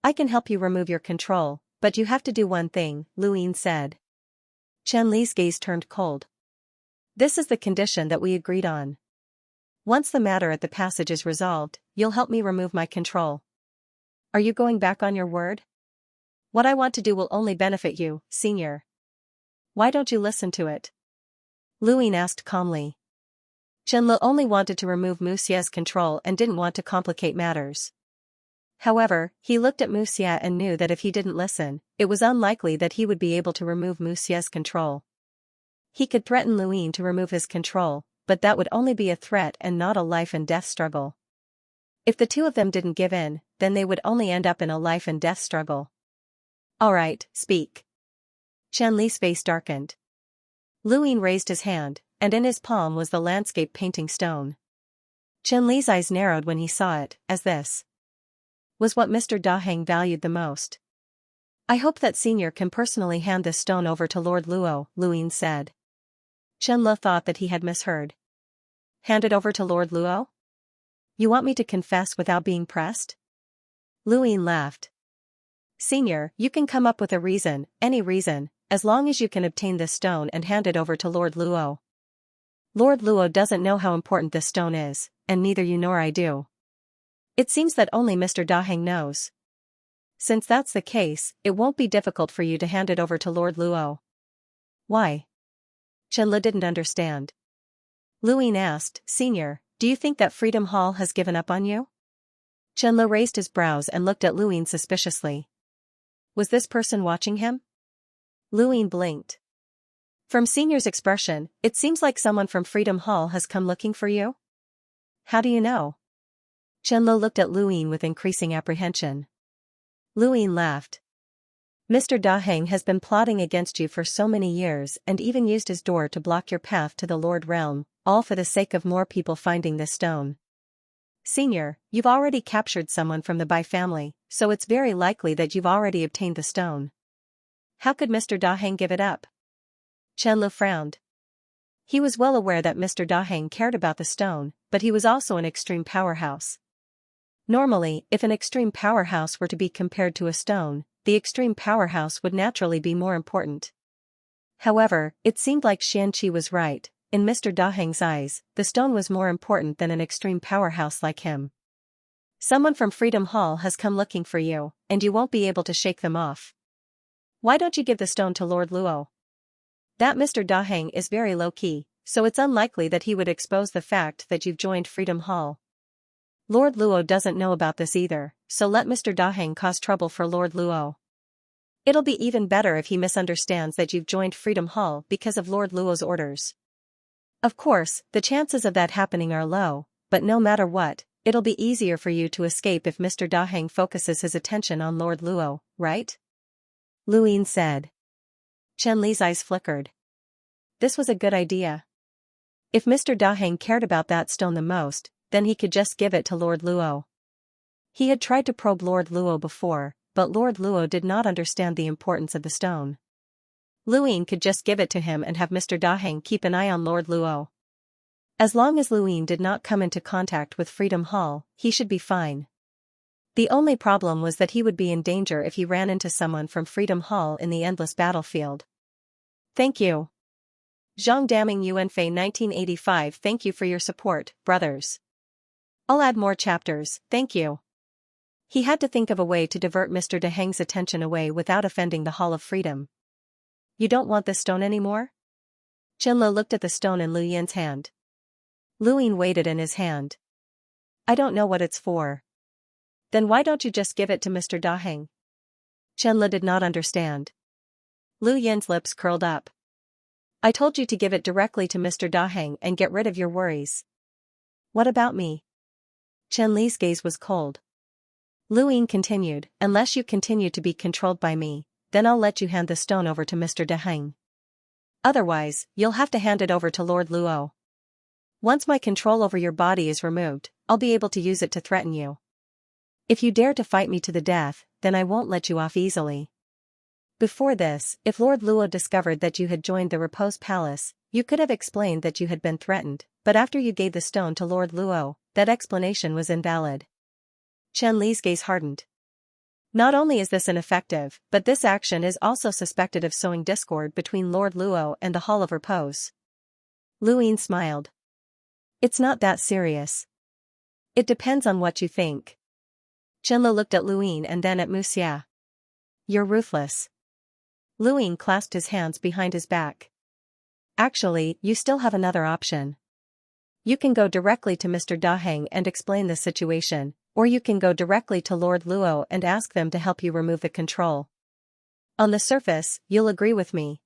I can help you remove your control, but you have to do one thing, Luyin said. Qianli's gaze turned cold. This is the condition that we agreed on. Once the matter at the passage is resolved, you'll help me remove my control. Are you going back on your word? What I want to do will only benefit you, Senior. Why don't you listen to it? Luyin asked calmly. Qianlu only wanted to remove Muxia's control and didn't want to complicate matters. However, he looked at Muxia and knew that if he didn't listen, it was unlikely that he would be able to remove Muxia's control. He could threaten Luyin to remove his control, but that would only be a threat and not a life-and-death struggle. If the two of them didn't give in, then they would only end up in a life-and-death struggle. All right, speak. Qianli's face darkened. Luyin raised his hand, and in his palm was the landscape painting stone. Qianli's eyes narrowed when he saw it, as this was what Mr. Daheng valued the most. I hope that Senior can personally hand this stone over to Lord Luo, Luyin said. Qianlu thought that he had misheard. Hand it over to Lord Luo? You want me to confess without being pressed? Luyin laughed. Senior, you can come up with a reason, any reason, as long as you can obtain this stone and hand it over to Lord Luo. Lord Luo doesn't know how important this stone is, and neither you nor I do. It seems that only Mr. Daheng knows. Since that's the case, it won't be difficult for you to hand it over to Lord Luo. Why? Qianlu didn't understand. Luyin asked, Senior, do you think that Freedom Hall has given up on you? Qianlu raised his brows and looked at Luyin suspiciously. Was this person watching him? Luyin blinked. From Senior's expression, it seems like someone from Freedom Hall has come looking for you. How do you know? Qianlu looked at Luyin with increasing apprehension. Luyin laughed. Mr. Daheng has been plotting against you for so many years and even used his door to block your path to the Lord Realm, all for the sake of more people finding this stone. Senior, you've already captured someone from the Bai family, so it's very likely that you've already obtained the stone. How could Mr. Daheng give it up? Qianlu frowned. He was well aware that Mr. Daheng cared about the stone, but he was also an extreme powerhouse. Normally, if an extreme powerhouse were to be compared to a stone, the extreme powerhouse would naturally be more important. However, it seemed like Xianxia was right. In Mr. Daheng's eyes, the stone was more important than an extreme powerhouse like him. Someone from Freedom Hall has come looking for you, and you won't be able to shake them off. Why don't you give the stone to Lord Luo? That Mr. Daheng is very low-key, so it's unlikely that he would expose the fact that you've joined Freedom Hall. Lord Luo doesn't know about this either, so let Mr. Daheng cause trouble for Lord Luo. It'll be even better if he misunderstands that you've joined Freedom Hall because of Lord Luo's orders. Of course, the chances of that happening are low, but no matter what, it'll be easier for you to escape if Mr. Daheng focuses his attention on Lord Luo, right? Lu Yin said. Chen Li's eyes flickered. This was a good idea. If Mr. Daheng cared about that stone the most, then he could just give it to Lord Luo. He had tried to probe Lord Luo before, but Lord Luo did not understand the importance of the stone. Lu Yin could just give it to him and have Mr. Daheng keep an eye on Lord Luo. As long as Lu Yin did not come into contact with Freedom Hall, he should be fine. The only problem was that he would be in danger if he ran into someone from Freedom Hall in the endless battlefield. Thank you. Zhang Daming Yuanfei 1985. Thank you for your support, brothers. I'll add more chapters, thank you. He had to think of a way to divert Mr. Daheng's attention away without offending the Hall of Freedom. You don't want this stone anymore? Qianlu looked at the stone in Lu Yin's hand. Lu Yin weighed it in his hand. I don't know what it's for. Then why don't you just give it to Mr. Daheng? Qianlu did not understand. Lu Yin's lips curled up. I told you to give it directly to Mr. Daheng and get rid of your worries. What about me? Chen Li's gaze was cold. Lu Yin continued, unless you continue to be controlled by me, then I'll let you hand the stone over to Mr. Daheng. Otherwise, you'll have to hand it over to Lord Luo. Once my control over your body is removed, I'll be able to use it to threaten you. If you dare to fight me to the death, then I won't let you off easily. Before this, if Lord Luo discovered that you had joined the Repose Palace, you could have explained that you had been threatened, but after you gave the stone to Lord Luo, that explanation was invalid. Chen Li's gaze hardened. Not only is this ineffective, but this action is also suspected of sowing discord between Lord Luo and the Hall of Repose. Lu Yin smiled. It's not that serious. It depends on what you think. Qianlu looked at Lu Yin and then at Mu Xia. You're ruthless. Lu Yin clasped his hands behind his back. Actually, you still have another option. You can go directly to Mr. Daheng and explain the situation, or you can go directly to Lord Luo and ask them to help you remove the control. On the surface, you'll agree with me.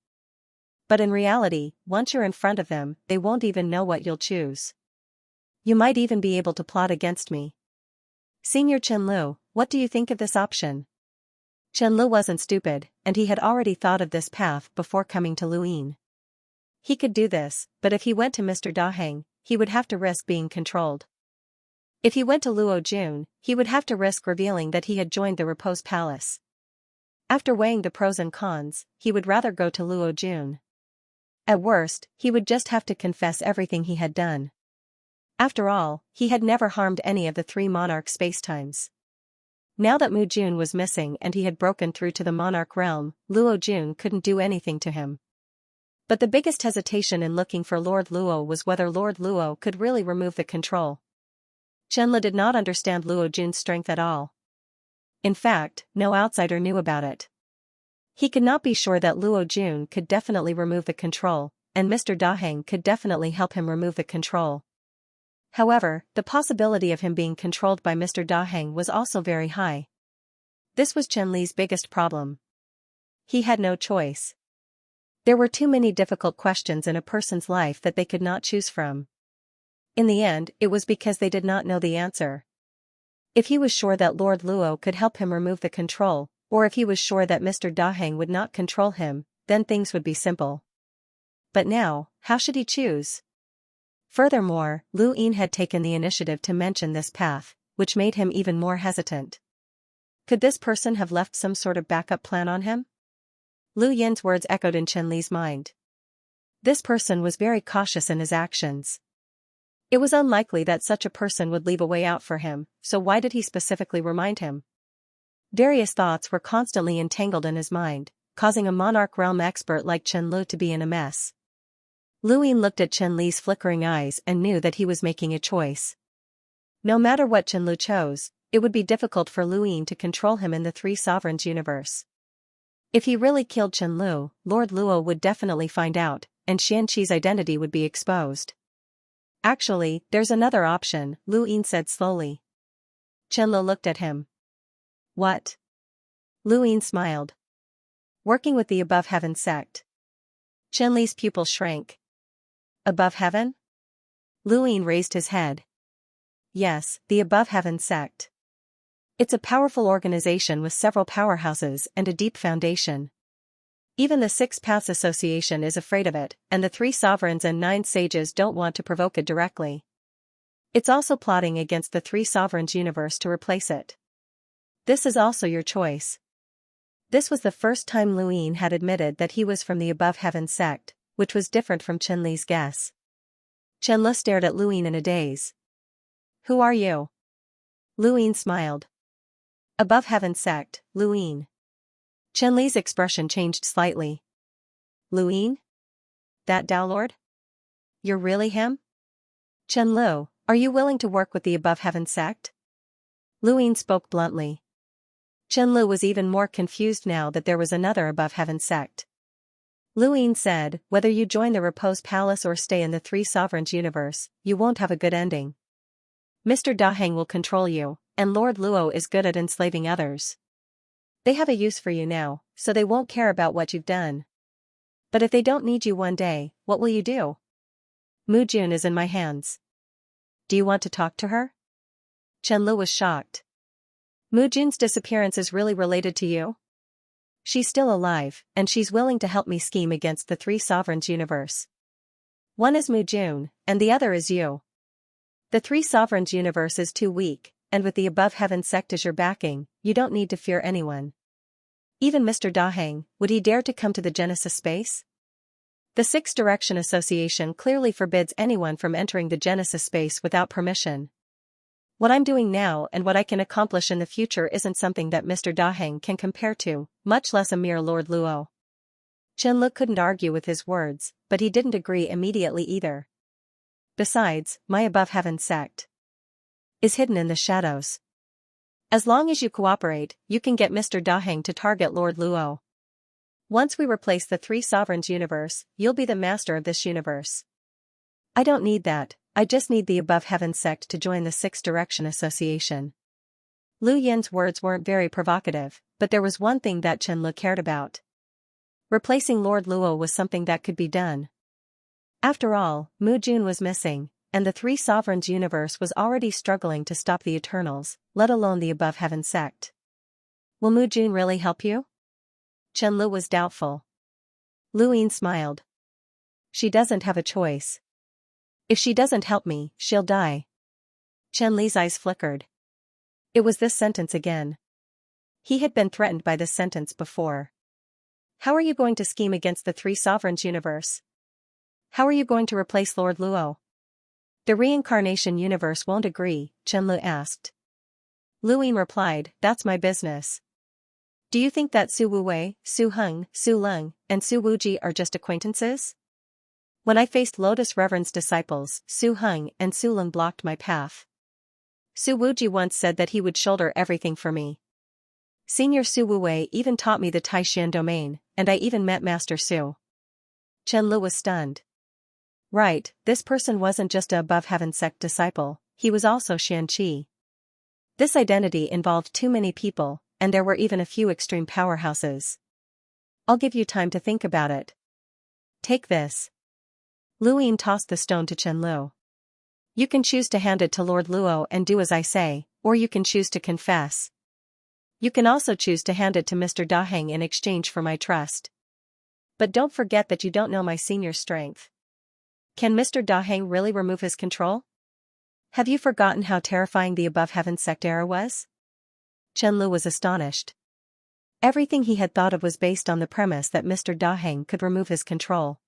But in reality, once you're in front of them, they won't even know what you'll choose. You might even be able to plot against me. Senior Qianlu, what do you think of this option? Qianlu wasn't stupid, and he had already thought of this path before coming to Lu Yin. He could do this, but if he went to Mr. Daheng, he would have to risk being controlled. If he went to Luo Jun, he would have to risk revealing that he had joined the Repose Palace. After weighing the pros and cons, he would rather go to Luo Jun. At worst, he would just have to confess everything he had done. After all, he had never harmed any of the three monarch spacetimes. Now that Mu Jun was missing and he had broken through to the monarch realm, Luo Jun couldn't do anything to him. But the biggest hesitation in looking for Lord Luo was whether Lord Luo could really remove the control. Qianlu did not understand Luo Jun's strength at all. In fact, no outsider knew about it. He could not be sure that Luo Jun could definitely remove the control, and Mr. Daheng could definitely help him remove the control. However, the possibility of him being controlled by Mr. Daheng was also very high. This was Chen Li's biggest problem. He had no choice. There were too many difficult questions in a person's life that they could not choose from. In the end, it was because they did not know the answer. If he was sure that Lord Luo could help him remove the control, or if he was sure that Mr. Daheng would not control him, then things would be simple. But now, how should he choose? Furthermore, Lu Yin had taken the initiative to mention this path, which made him even more hesitant. Could this person have left some sort of backup plan on him? Lu Yin's words echoed in Chen Li's mind. This person was very cautious in his actions. It was unlikely that such a person would leave a way out for him, so why did he specifically remind him? Various thoughts were constantly entangled in his mind, causing a monarch realm expert like Chen Lu to be in a mess. Lu Yin looked at Chen Li's flickering eyes and knew that he was making a choice. No matter what Chen Lu chose, it would be difficult for Lu Yin to control him in the Three Sovereigns universe. If he really killed Chen Lu, Lord Luo would definitely find out, and Xianxi's identity would be exposed. Actually, there's another option, Lu Yin said slowly. Chen Lu looked at him. What? Lu Yin smiled. Working with the Above Heaven sect. Chen Li's pupil shrank. Above Heaven? Lu Yin raised his head. Yes, the Above Heaven sect. It's a powerful organization with several powerhouses and a deep foundation. Even the Six Paths Association is afraid of it, and the 3 sovereigns and 9 sages don't want to provoke it directly. It's also plotting against the 3 sovereigns universe to replace it. This is also your choice. This was the first time Lu Yin had admitted that he was from the Above Heaven sect, which was different from Chen Li's guess. Chen Lu stared at Lu Yin in a daze. Who are you? Lu Yin smiled. Above Heaven sect, Lu Yin. Chen Li's expression changed slightly. Lu Yin? That Tao Lord? You're really him? Chen Lu, are you willing to work with the Above Heaven sect? Lu Yin spoke bluntly. Chen Lu was even more confused now that there was another Above Heaven sect. Lu Yin said, whether you join the Repose Palace or stay in the 3 sovereigns universe, you won't have a good ending. Mr. Daheng will control you, and Lord Luo is good at enslaving others. They have a use for you now, so they won't care about what you've done. But if they don't need you one day, what will you do? Mu Jun is in my hands. Do you want to talk to her? Chen Lu was shocked. Mu Jun's disappearance is really related to you? She's still alive, and she's willing to help me scheme against the 3 sovereigns universe. One is Mu Jun, and the other is you. The 3 sovereigns universe is too weak, and with the Above Heaven sect as your backing, you don't need to fear anyone. Even Mr. Daheng, would he dare to come to the Genesis space? The 6 Direction Association clearly forbids anyone from entering the Genesis space without permission. What I'm doing now and what I can accomplish in the future isn't something that Mr. Daheng can compare to, much less a mere Lord Luo. Chen Lu couldn't argue with his words, but he didn't agree immediately either. Besides, my Above Heaven sect is hidden in the shadows. As long as you cooperate, you can get Mr. Daheng to target Lord Luo. Once we replace the 3 sovereigns universe, you'll be the master of this universe. I don't need that, I just need the Above Heaven sect to join the 6 Direction Association. Lu Yin's words weren't very provocative, but there was one thing that Chen Lu cared about. Replacing Lord Luo was something that could be done. After all, Mu Jun was missing, and the 3 sovereigns universe was already struggling to stop the Eternals, let alone the Above Heaven sect. Will Mu Jun really help you? Chen Lu was doubtful. Lu Yin smiled. She doesn't have a choice. If she doesn't help me, she'll die. Chen Li's eyes flickered. It was this sentence again. He had been threatened by this sentence before. How are you going to scheme against the 3 sovereigns universe? How are you going to replace Lord Luo? The reincarnation universe won't agree, Chen Lu asked. Lu Yin replied, that's my business. Do you think that Su Wuwei, Su Heng, Su Leng, and Su Wuji are just acquaintances? When I faced Lotus Reverend's disciples, Su Heng and Su Leng blocked my path. Su Wuji once said that he would shoulder everything for me. Senior Su Wuwei even taught me the Taishan domain, and I even met Master Su. Chen Lu was stunned. Right, this person wasn't just a Above Heaven sect disciple, he was also Xianxia. This identity involved too many people, and there were even a few extreme powerhouses. I'll give you time to think about it. Take this. Lu Yin tossed the stone to Chen Lu. You can choose to hand it to Lord Luo and do as I say, or you can choose to confess. You can also choose to hand it to Mr. Daheng in exchange for my trust. But don't forget that you don't know my senior's strength. Can Mr. Daheng really remove his control? Have you forgotten how terrifying the Above Heaven sect era was? Chen Lu was astonished. Everything he had thought of was based on the premise that Mr. Daheng could remove his control.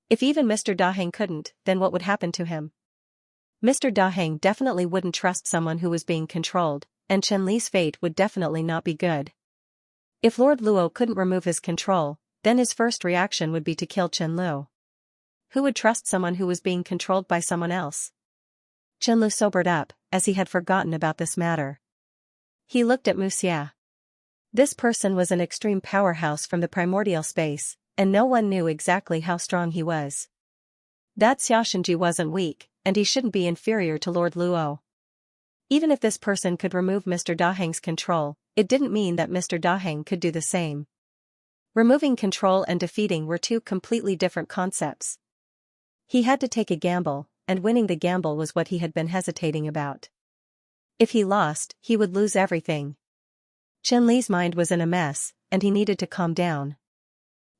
If even Mr. Daheng couldn't, then what would happen to him? Mr. Daheng definitely wouldn't trust someone who was being controlled, and Chen Li's fate would definitely not be good. If Lord Luo couldn't remove his control, then his first reaction would be to kill Chen Lu. Who would trust someone who was being controlled by someone else? Chen Lu sobered up, as he had forgotten about this matter. He looked at Mu Xia. This person was an extreme powerhouse from the primordial space, and no one knew exactly how strong he was. That Xianxia wasn't weak, and he shouldn't be inferior to Lord Luo. Even if this person could remove Mr. Daheng's control, it didn't mean that Mr. Daheng could do the same. Removing control and defeating were two completely different concepts. He had to take a gamble, and winning the gamble was what he had been hesitating about. If he lost, he would lose everything. Chen Li's mind was in a mess, and he needed to calm down.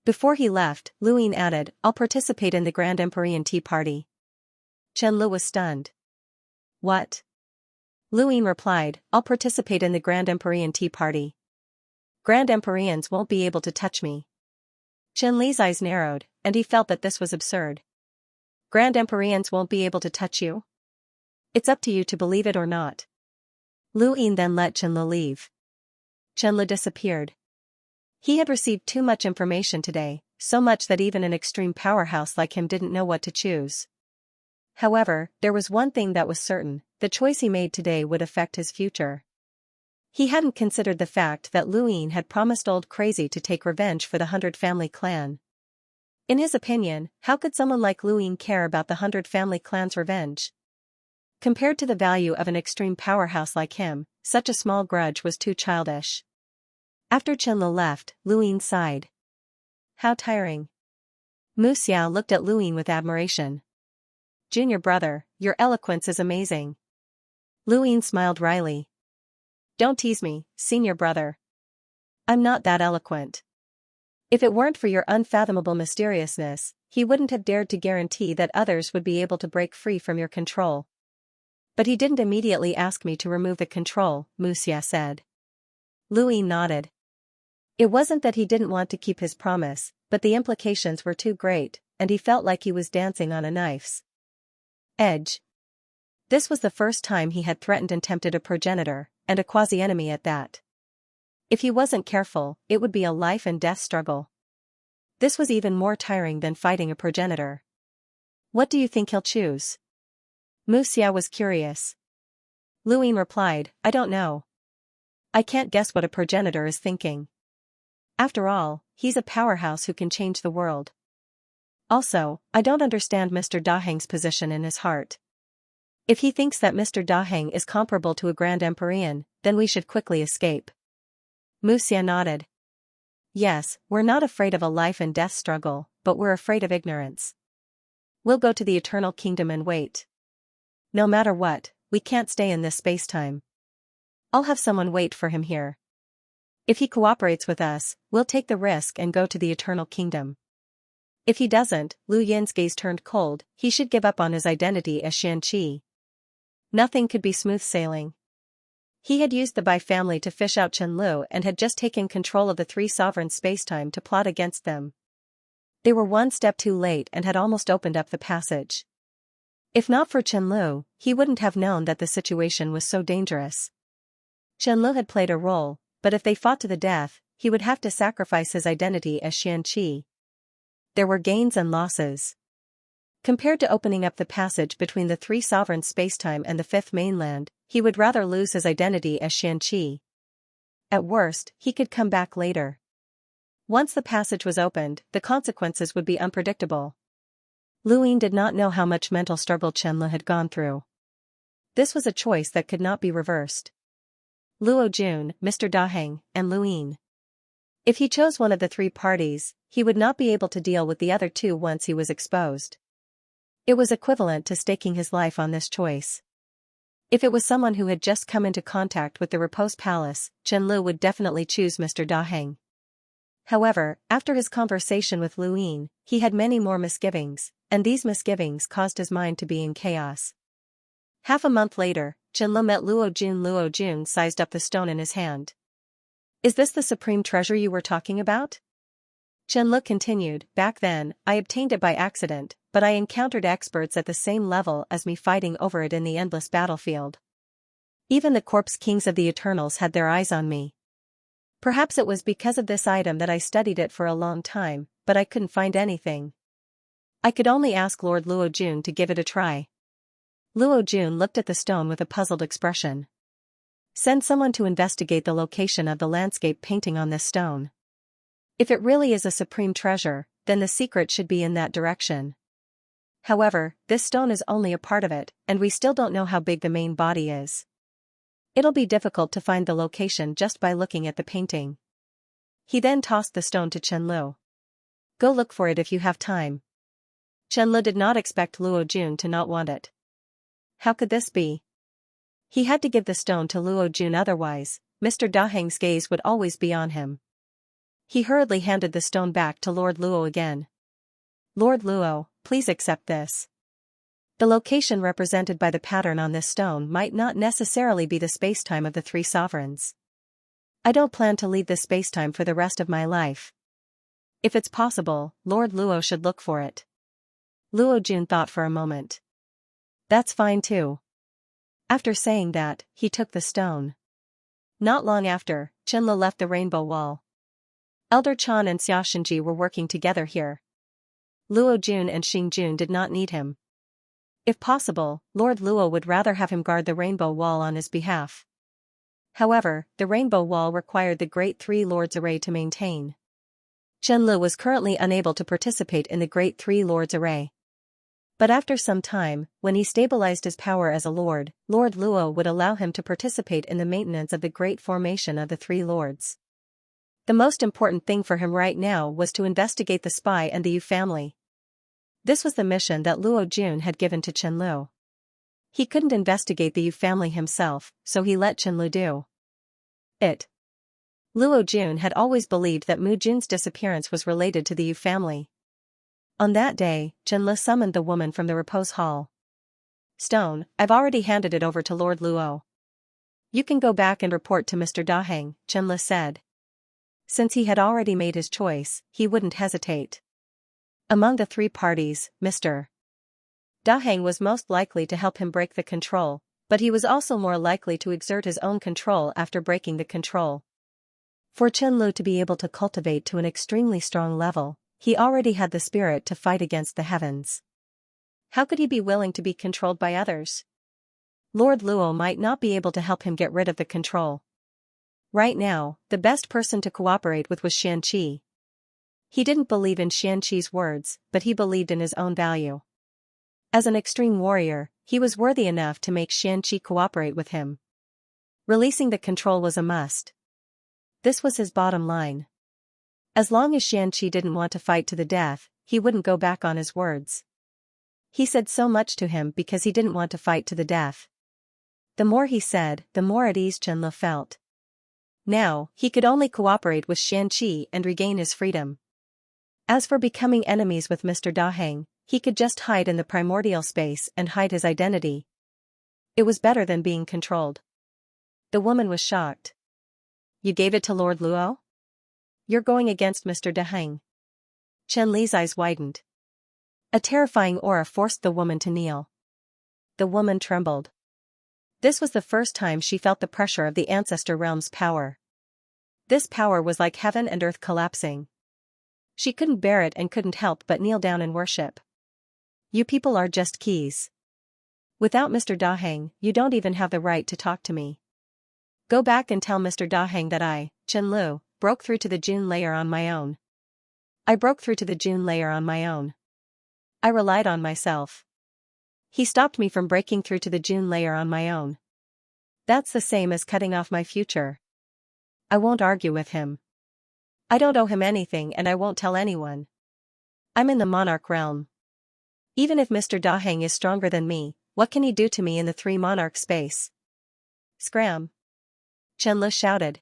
Before he left, Lu Yin added, "I'll participate in the Grand Empyrean Tea Party." Chen Lu was stunned. "What?" Lu Yin replied, "I'll participate in the Grand Empyrean Tea Party. Grand Empyreans won't be able to touch me." Chen Li's eyes narrowed, and he felt that this was absurd. Grand Empyreans won't be able to touch you? It's up to you to believe it or not. Lu Yin then let Chen Lu leave. Chen Lu disappeared. He had received too much information today, so much that even an extreme powerhouse like him didn't know what to choose. However, there was one thing that was certain: the choice he made today would affect his future. He hadn't considered the fact that Lu Yin had promised Old Crazy to take revenge for the 100 Family Clan. In his opinion, how could someone like Lu Yin care about the 100 Family Clan's revenge? Compared to the value of an extreme powerhouse like him, such a small grudge was too childish. After Chen Lu left, Lu Yin sighed. How tiring. Mu Xiao looked at Lu Yin with admiration. Junior brother, your eloquence is amazing. Lu Yin smiled wryly. Don't tease me, senior brother. I'm not that eloquent. If it weren't for your unfathomable mysteriousness, he wouldn't have dared to guarantee that others would be able to break free from your control. But he didn't immediately ask me to remove the control, Mu Xiao said. Lu Yin nodded. It wasn't that he didn't want to keep his promise, but the implications were too great, and he felt like he was dancing on a knife's edge. This was the first time he had threatened and tempted a progenitor, and a quasi-enemy at that. If he wasn't careful, it would be a life and death struggle. This was even more tiring than fighting a progenitor. What do you think he'll choose? Mu Xiao was curious. Lu Yin replied, I don't know. I can't guess what a progenitor is thinking. After all, he's a powerhouse who can change the world. Also, I don't understand Mr. Daheng's position in his heart. If he thinks that Mr. Daheng is comparable to a Grand Empyrean, then we should quickly escape. Mu Xiao nodded. Yes, we're not afraid of a life and death struggle, but we're afraid of ignorance. We'll go to the Eternal Kingdom and wait. No matter what, we can't stay in this space-time. I'll have someone wait for him here. If he cooperates with us, we'll take the risk and go to the Eternal Kingdom. If he doesn't, Lu Yin's gaze turned cold, he should give up on his identity as Xianxia. Nothing could be smooth sailing. He had used the Bai family to fish out Chen Lu and had just taken control of the three sovereigns' spacetime to plot against them. They were one step too late and had almost opened up the passage. If not for Chen Lu, he wouldn't have known that the situation was so dangerous. Chen Lu had played a role, but if they fought to the death, he would have to sacrifice his identity as Xianxia. There were gains and losses. Compared to opening up the passage between the three sovereigns' spacetime and the fifth mainland, he would rather lose his identity as Xianxia. At worst, he could come back later. Once the passage was opened, the consequences would be unpredictable. Lu Yin did not know how much mental struggle Chen Lu had gone through. This was a choice that could not be reversed. Luo Jun, Mr. Daheng, and Lu Yin. If he chose one of the three parties, he would not be able to deal with the other two once he was exposed. It was equivalent to staking his life on this choice. If it was someone who had just come into contact with the Repose Palace, Chen Lu would definitely choose Mr. Daheng. However, after his conversation with Lu Yin, he had many more misgivings, and these misgivings caused his mind to be in chaos. Half a month later, Chen Lu met Luo Jun. Luo Jun sized up the stone in his hand. Is this the supreme treasure you were talking about? Chen Lu continued, back then, I obtained it by accident, but I encountered experts at the same level as me fighting over it in the endless battlefield. Even the corpse kings of the Eternals had their eyes on me. Perhaps it was because of this item that I studied it for a long time, but I couldn't find anything. I could only ask Lord Luo Jun to give it a try. Luo Jun looked at the stone with a puzzled expression. Send someone to investigate the location of the landscape painting on this stone. If it really is a supreme treasure, then the secret should be in that direction. However, this stone is only a part of it, and we still don't know how big the main body is. It'll be difficult to find the location just by looking at the painting. He then tossed the stone to Qianlu. Go look for it if you have time. Qianlu did not expect Luo Jun to not want it. How could this be? He had to give the stone to Luo Jun, otherwise, Mr. Daheng's gaze would always be on him. He hurriedly handed the stone back to Lord Luo again. Lord Luo, please accept this. The location represented by the pattern on this stone might not necessarily be the spacetime of the three sovereigns. I don't plan to leave this spacetime for the rest of my life. If it's possible, Lord Luo should look for it. Luo Jun thought for a moment. That's fine too. After saying that, he took the stone. Not long after, Qianlu left the Rainbow Wall. Elder Chan and Xianxia were working together here. Luo Jun and Xing Jun did not need him. If possible, Lord Luo would rather have him guard the Rainbow Wall on his behalf. However, the Rainbow Wall required the Great Three Lords Array to maintain. Qianlu was currently unable to participate in the Great Three Lords Array. But after some time, when he stabilized his power as a lord, Lord Luo would allow him to participate in the maintenance of the Great Formation of the Three Lords. The most important thing for him right now was to investigate the spy and the Yu family. This was the mission that Luo Jun had given to Qianlu. He couldn't investigate the Yu family himself, so he let Qianlu do it. Luo Jun had always believed that Mu Jun's disappearance was related to the Yu family. On that day, Qianlu summoned the woman from the repose hall. Stone, I've already handed it over to Lord Luo. You can go back and report to Mr. Daheng, Qianlu said. Since he had already made his choice, he wouldn't hesitate. Among the three parties, Mr. Daheng was most likely to help him break the control, but he was also more likely to exert his own control after breaking the control. For Qianlu to be able to cultivate to an extremely strong level, he already had the spirit to fight against the heavens. How could he be willing to be controlled by others? Lord Luo might not be able to help him get rid of the control. Right now, the best person to cooperate with was Xianxia. He didn't believe in Xianxi's words, but he believed in his own value. As an extreme warrior, he was worthy enough to make Xianxia cooperate with him. Releasing the control was a must. This was his bottom line. As long as Xianxia didn't want to fight to the death, he wouldn't go back on his words. He said so much to him because he didn't want to fight to the death. The more he said, the more at ease Qianlu felt. Now, he could only cooperate with Xianxia and regain his freedom. As for becoming enemies with Mr. Daheng, he could just hide in the primordial space and hide his identity. It was better than being controlled. The woman was shocked. You gave it to Lord Luo? You're going against Mr. Daheng. Qianli's eyes widened. A terrifying aura forced the woman to kneel. The woman trembled. This was the first time she felt the pressure of the ancestor realm's power. This power was like heaven and earth collapsing. She couldn't bear it and couldn't help but kneel down and worship. You people are just keys. Without Mr. Daheng, you don't even have the right to talk to me. Go back and tell Mr. Daheng that I, Qianlu, broke through to the June layer on my own. I broke through to the June layer on my own. I relied on myself. He stopped me from breaking through to the June layer on my own. That's the same as cutting off my future. I won't argue with him. I don't owe him anything and I won't tell anyone. I'm in the monarch realm. Even if Mr. Daheng is stronger than me, what can he do to me in the three monarch space? Scram! Qianlu shouted.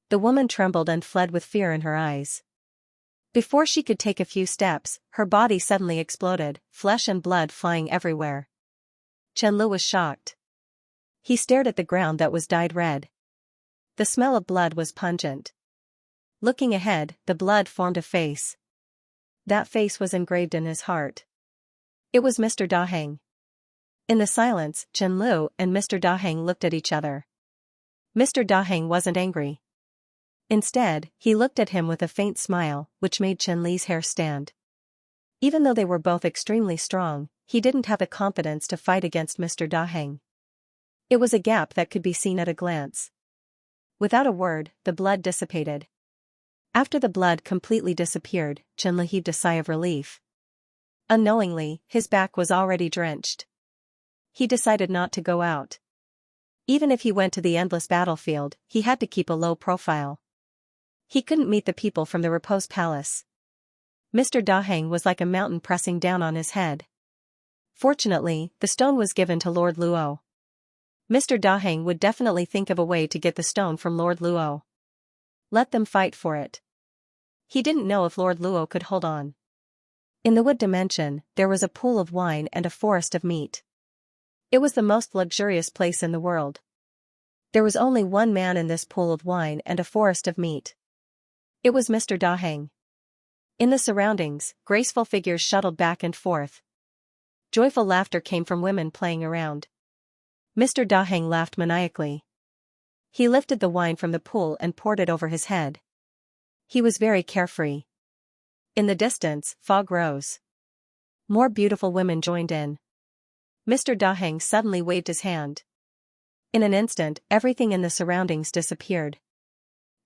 The woman trembled and fled with fear in her eyes. Before she could take a few steps, her body suddenly exploded, flesh and blood flying everywhere. Qianlu was shocked. He stared at the ground that was dyed red. The smell of blood was pungent. Looking ahead, the blood formed a face. That face was engraved in his heart. It was Mr. Daheng. In the silence, Qianlu and Mr. Daheng looked at each other. Mr. Daheng wasn't angry. Instead, he looked at him with a faint smile, which made Qianli's hair stand. Even though they were both extremely strong, he didn't have the confidence to fight against Mr. Daheng. It was a gap that could be seen at a glance. Without a word, the blood dissipated. After the blood completely disappeared, Qianli heaved a sigh of relief. Unknowingly, his back was already drenched. He decided not to go out. Even if he went to the endless battlefield, he had to keep a low profile. He couldn't meet the people from the Repose Palace. Mr. Daheng was like a mountain pressing down on his head. Fortunately, the stone was given to Lord Luo. Mr. Daheng would definitely think of a way to get the stone from Lord Luo. Let them fight for it. He didn't know if Lord Luo could hold on. In the wood dimension, there was a pool of wine and a forest of meat. It was the most luxurious place in the world. There was only one man in this pool of wine and a forest of meat. It was Mr. Daheng. In the surroundings, graceful figures shuttled back and forth. Joyful laughter came from women playing around. Mr. Daheng laughed maniacally. He lifted the wine from the pool and poured it over his head. He was very carefree. In the distance, fog rose. More beautiful women joined in. Mr. Daheng suddenly waved his hand. In an instant, everything in the surroundings disappeared.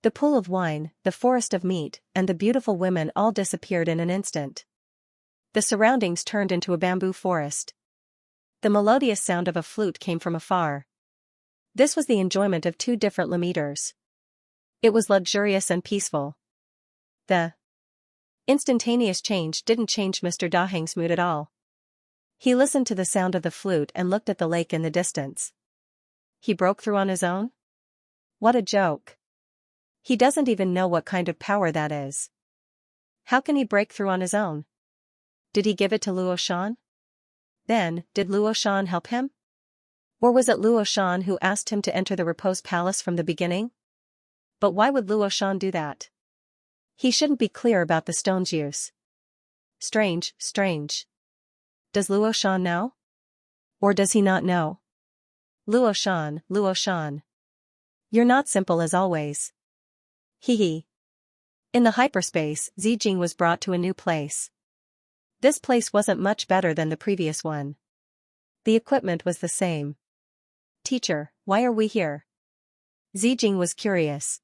The pool of wine, the forest of meat, and the beautiful women all disappeared in an instant. The surroundings turned into a bamboo forest. The melodious sound of a flute came from afar. This was the enjoyment of two different Lameters. It was luxurious and peaceful. The instantaneous change didn't change Mr. Daheng's mood at all. He listened to the sound of the flute and looked at the lake in the distance. He broke through on his own? What a joke. He doesn't even know what kind of power that is. How can he break through on his own? Did he give it to Luo Shan? Then, did Luo Shan help him? Or was it Luo Shan who asked him to enter the Repose Palace from the beginning? But why would Luo Shan do that? He shouldn't be clear about the stone's use. Strange, strange. Does Luo Shan know? Or does he not know? Luo Shan, Luo Shan. You're not simple as always. Hee. In the hyperspace, Zijing was brought to a new place. This place wasn't much better than the previous one. The equipment was the same. Teacher, why are we here? Zijing was curious.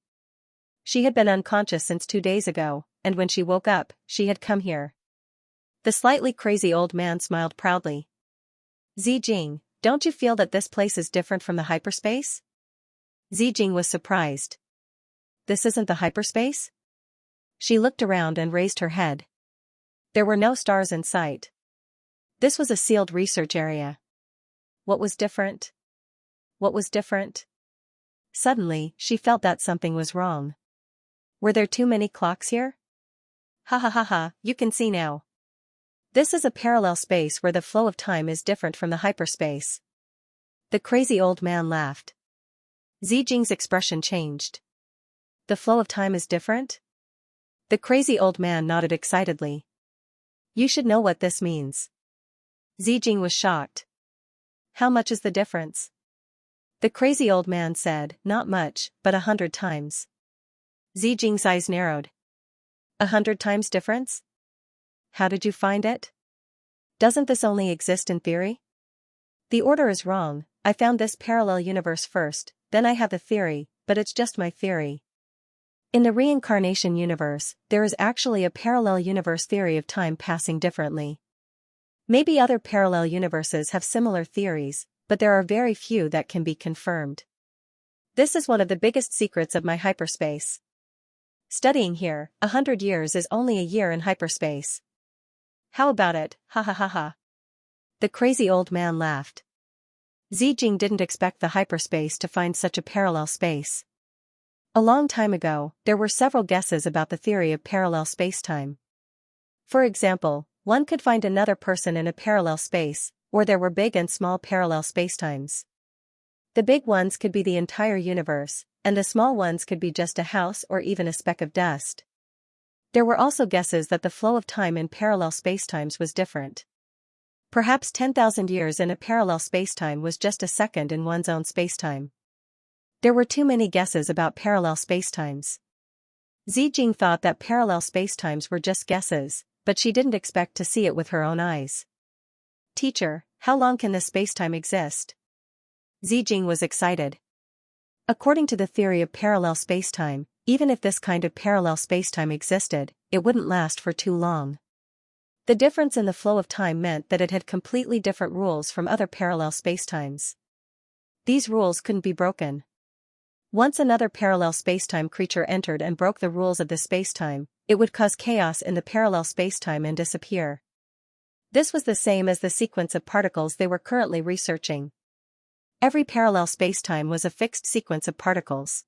She had been unconscious since 2 days ago, and when she woke up, she had come here. The slightly crazy old man smiled proudly. Zijing, don't you feel that this place is different from the hyperspace? Zijing was surprised. This isn't the hyperspace? She looked around and raised her head. There were no stars in sight. This was a sealed research area. What was different? What was different? Suddenly, she felt that something was wrong. Were there too many clocks here? Ha ha ha ha, you can see now. This is a parallel space where the flow of time is different from the hyperspace. The crazy old man laughed. Zijing's expression changed. The flow of time is different? The crazy old man nodded excitedly. You should know what this means. Zijing was shocked. How much is the difference? The crazy old man said, not much, but 100 times. Zijing's eyes narrowed. 100 times difference? How did you find it? Doesn't this only exist in theory? The order is wrong. I found this parallel universe first, then I have a theory, but it's just my theory. In the reincarnation universe, there is actually a parallel universe theory of time passing differently. Maybe other parallel universes have similar theories, but there are very few that can be confirmed. This is one of the biggest secrets of my hyperspace. Studying here, 100 years is only a year in hyperspace. How about it, ha ha ha ha. The crazy old man laughed. Zijing didn't expect the hyperspace to find such a parallel space. A long time ago, there were several guesses about the theory of parallel spacetime. For example, one could find another person in a parallel space, or there were big and small parallel spacetimes. The big ones could be the entire universe, and the small ones could be just a house or even a speck of dust. There were also guesses that the flow of time in parallel spacetimes was different. Perhaps 10,000 years in a parallel spacetime was just a second in one's own spacetime. There were too many guesses about parallel spacetimes. Zijing thought that parallel spacetimes were just guesses, but she didn't expect to see it with her own eyes. Teacher, how long can this spacetime exist? Zijing was excited. According to the theory of parallel spacetime, even if this kind of parallel spacetime existed, it wouldn't last for too long. The difference in the flow of time meant that it had completely different rules from other parallel spacetimes. These rules couldn't be broken. Once another parallel spacetime creature entered and broke the rules of the spacetime, it would cause chaos in the parallel spacetime and disappear. This was the same as the sequence of particles they were currently researching. Every parallel spacetime was a fixed sequence of particles.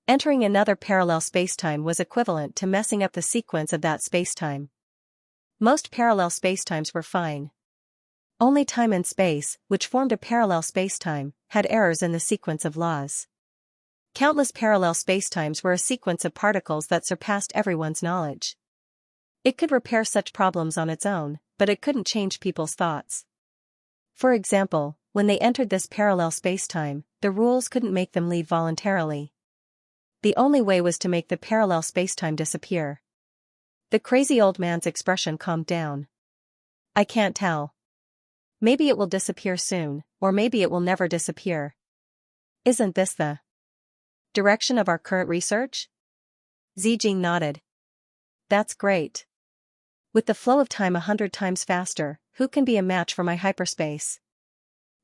Entering another parallel spacetime was equivalent to messing up the sequence of that spacetime. Most parallel spacetimes were fine. Only time and space, which formed a parallel spacetime, had errors in the sequence of laws. Countless parallel spacetimes were a sequence of particles that surpassed everyone's knowledge. It could repair such problems on its own, but it couldn't change people's thoughts. For example, when they entered this parallel spacetime, the rules couldn't make them leave voluntarily. The only way was to make the parallel spacetime disappear. The crazy old man's expression calmed down. I can't tell. Maybe it will disappear soon, or maybe it will never disappear. Isn't this the direction of our current research? Zijing nodded. That's great. With the flow of time 100 times faster, who can be a match for my hyperspace?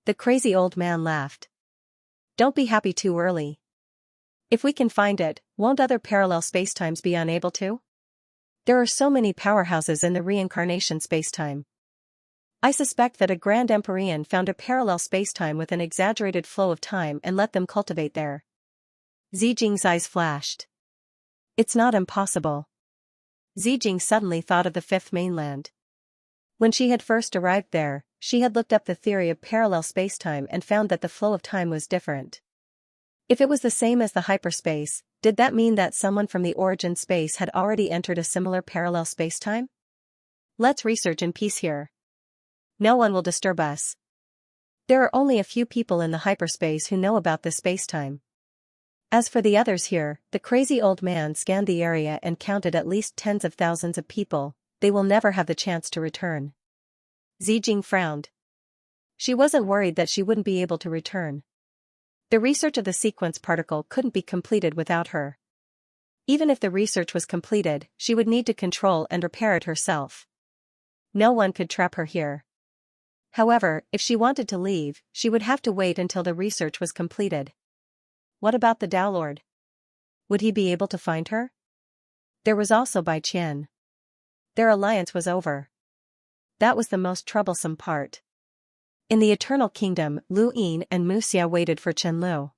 The crazy old man laughed. Don't be happy too early. If we can find it, won't other parallel spacetimes be unable to? There are so many powerhouses in the reincarnation spacetime. I suspect that a Grand Empyrean found a parallel spacetime with an exaggerated flow of time and let them cultivate there. Zijing's eyes flashed. It's not impossible. Zijing suddenly thought of the fifth mainland. When she had first arrived there, she had looked up the theory of parallel spacetime and found that the flow of time was different. If it was the same as the hyperspace, did that mean that someone from the origin space had already entered a similar parallel spacetime? Let's research in peace here. No one will disturb us. There are only a few people in the hyperspace who know about this spacetime. As for the others here, the crazy old man scanned the area and counted at least tens of thousands of people. They will never have the chance to return. Zijing frowned. She wasn't worried that she wouldn't be able to return. The research of the sequence particle couldn't be completed without her. Even if the research was completed, she would need to control and repair it herself. No one could trap her here. However, if she wanted to leave, she would have to wait until the research was completed. What about the Tao Lord? Would he be able to find her? There was also Bai Qian. Their alliance was over. That was the most troublesome part. In the Eternal Kingdom, Lu Yin and Mu Xia waited for Chen Lu.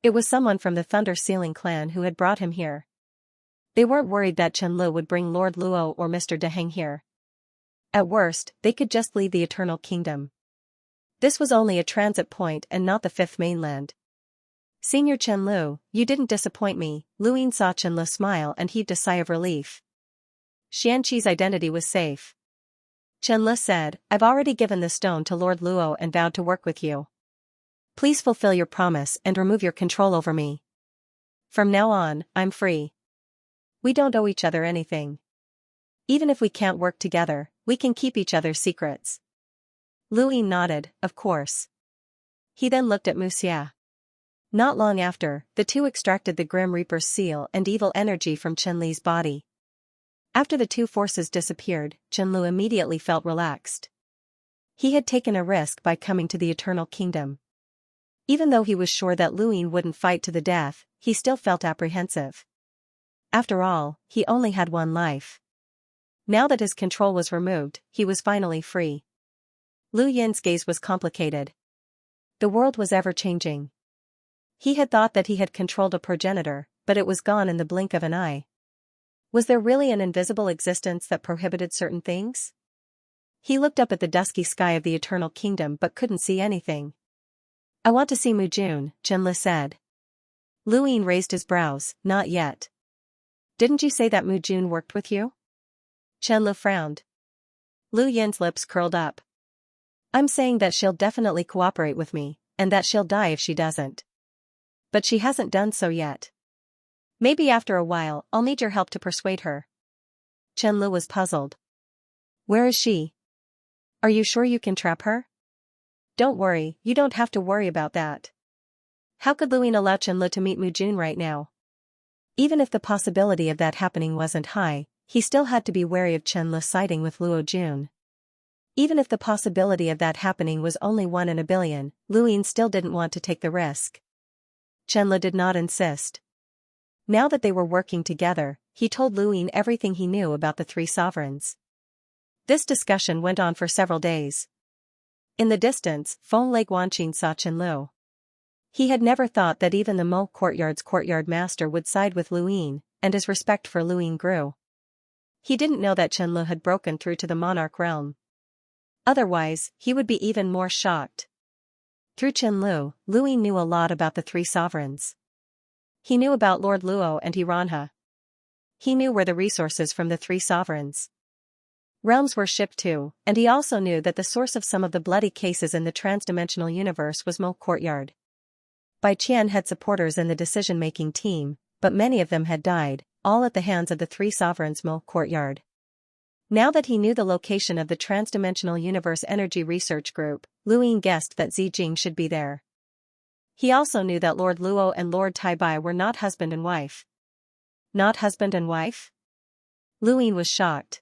It was someone from the Thunder Sealing clan who had brought him here. They weren't worried that Chen Lu would bring Lord Luo or Mr. Deheng here. At worst, they could just leave the Eternal Kingdom. This was only a transit point and not the fifth mainland. Senior Chen Lu, you didn't disappoint me. Lu Yin saw Chen Lu smile and heaved a sigh of relief. Xianxi's identity was safe. Chen Lu said, I've already given the stone to Lord Luo and vowed to work with you. Please fulfill your promise and remove your control over me. From now on, I'm free. We don't owe each other anything. Even if we can't work together, we can keep each other's secrets. Lu Yin nodded, of course. He then looked at Mu Xia. Not long after, the two extracted the Grim Reaper's seal and evil energy from Chen Li's body. After the two forces disappeared, Chen Lu immediately felt relaxed. He had taken a risk by coming to the Eternal Kingdom. Even though he was sure that Lu Yin wouldn't fight to the death, he still felt apprehensive. After all, he only had one life. Now that his control was removed, he was finally free. Lu Yin's gaze was complicated. The world was ever-changing. He had thought that he had controlled a progenitor, but it was gone in the blink of an eye. Was there really an invisible existence that prohibited certain things? He looked up at the dusky sky of the Eternal Kingdom but couldn't see anything. I want to see Mu Jun, Chen Li said. Lu Yin raised his brows, not yet. Didn't you say that Mu Jun worked with you? Chen Li frowned. Lu Yin's lips curled up. I'm saying that she'll definitely cooperate with me, and that she'll die if she doesn't. But she hasn't done so yet. Maybe after a while, I'll need your help to persuade her. Chen Lu was puzzled. Where is she? Are you sure you can trap her? Don't worry, you don't have to worry about that. How could Luin allow Qianlu to meet Mu Jun right now? Even if the possibility of that happening wasn't high, he still had to be wary of Qianlu siding with Luo Jun. Even if the possibility of that happening was only 1 in a billion, Luin still didn't want to take the risk. Qianlu did not insist. Now that they were working together, he told Luin everything he knew about the 3 sovereigns. This discussion went on for several days. In the distance, Feng Lei Guanqin saw Qianlu. He had never thought that even the Mo Courtyard's courtyard master would side with Luin, and his respect for Luin grew. He didn't know that Qianlu had broken through to the monarch realm. Otherwise, he would be even more shocked. Through Qianlu, Luin knew a lot about the 3 sovereigns. He knew about Lord Luo and Iranha. He knew where the resources from the 3 sovereigns' realms were shipped to, and he also knew that the source of some of the bloody cases in the transdimensional universe was Mo Courtyard. Bai Qian had supporters in the decision-making team, but many of them had died, all at the hands of the 3 sovereigns' Mo Courtyard. Now that he knew the location of the Transdimensional Universe Energy Research Group, Luin guessed that Zijing should be there. He also knew that Lord Luo and Lord Taibai were not husband and wife. Not husband and wife? Luin was shocked.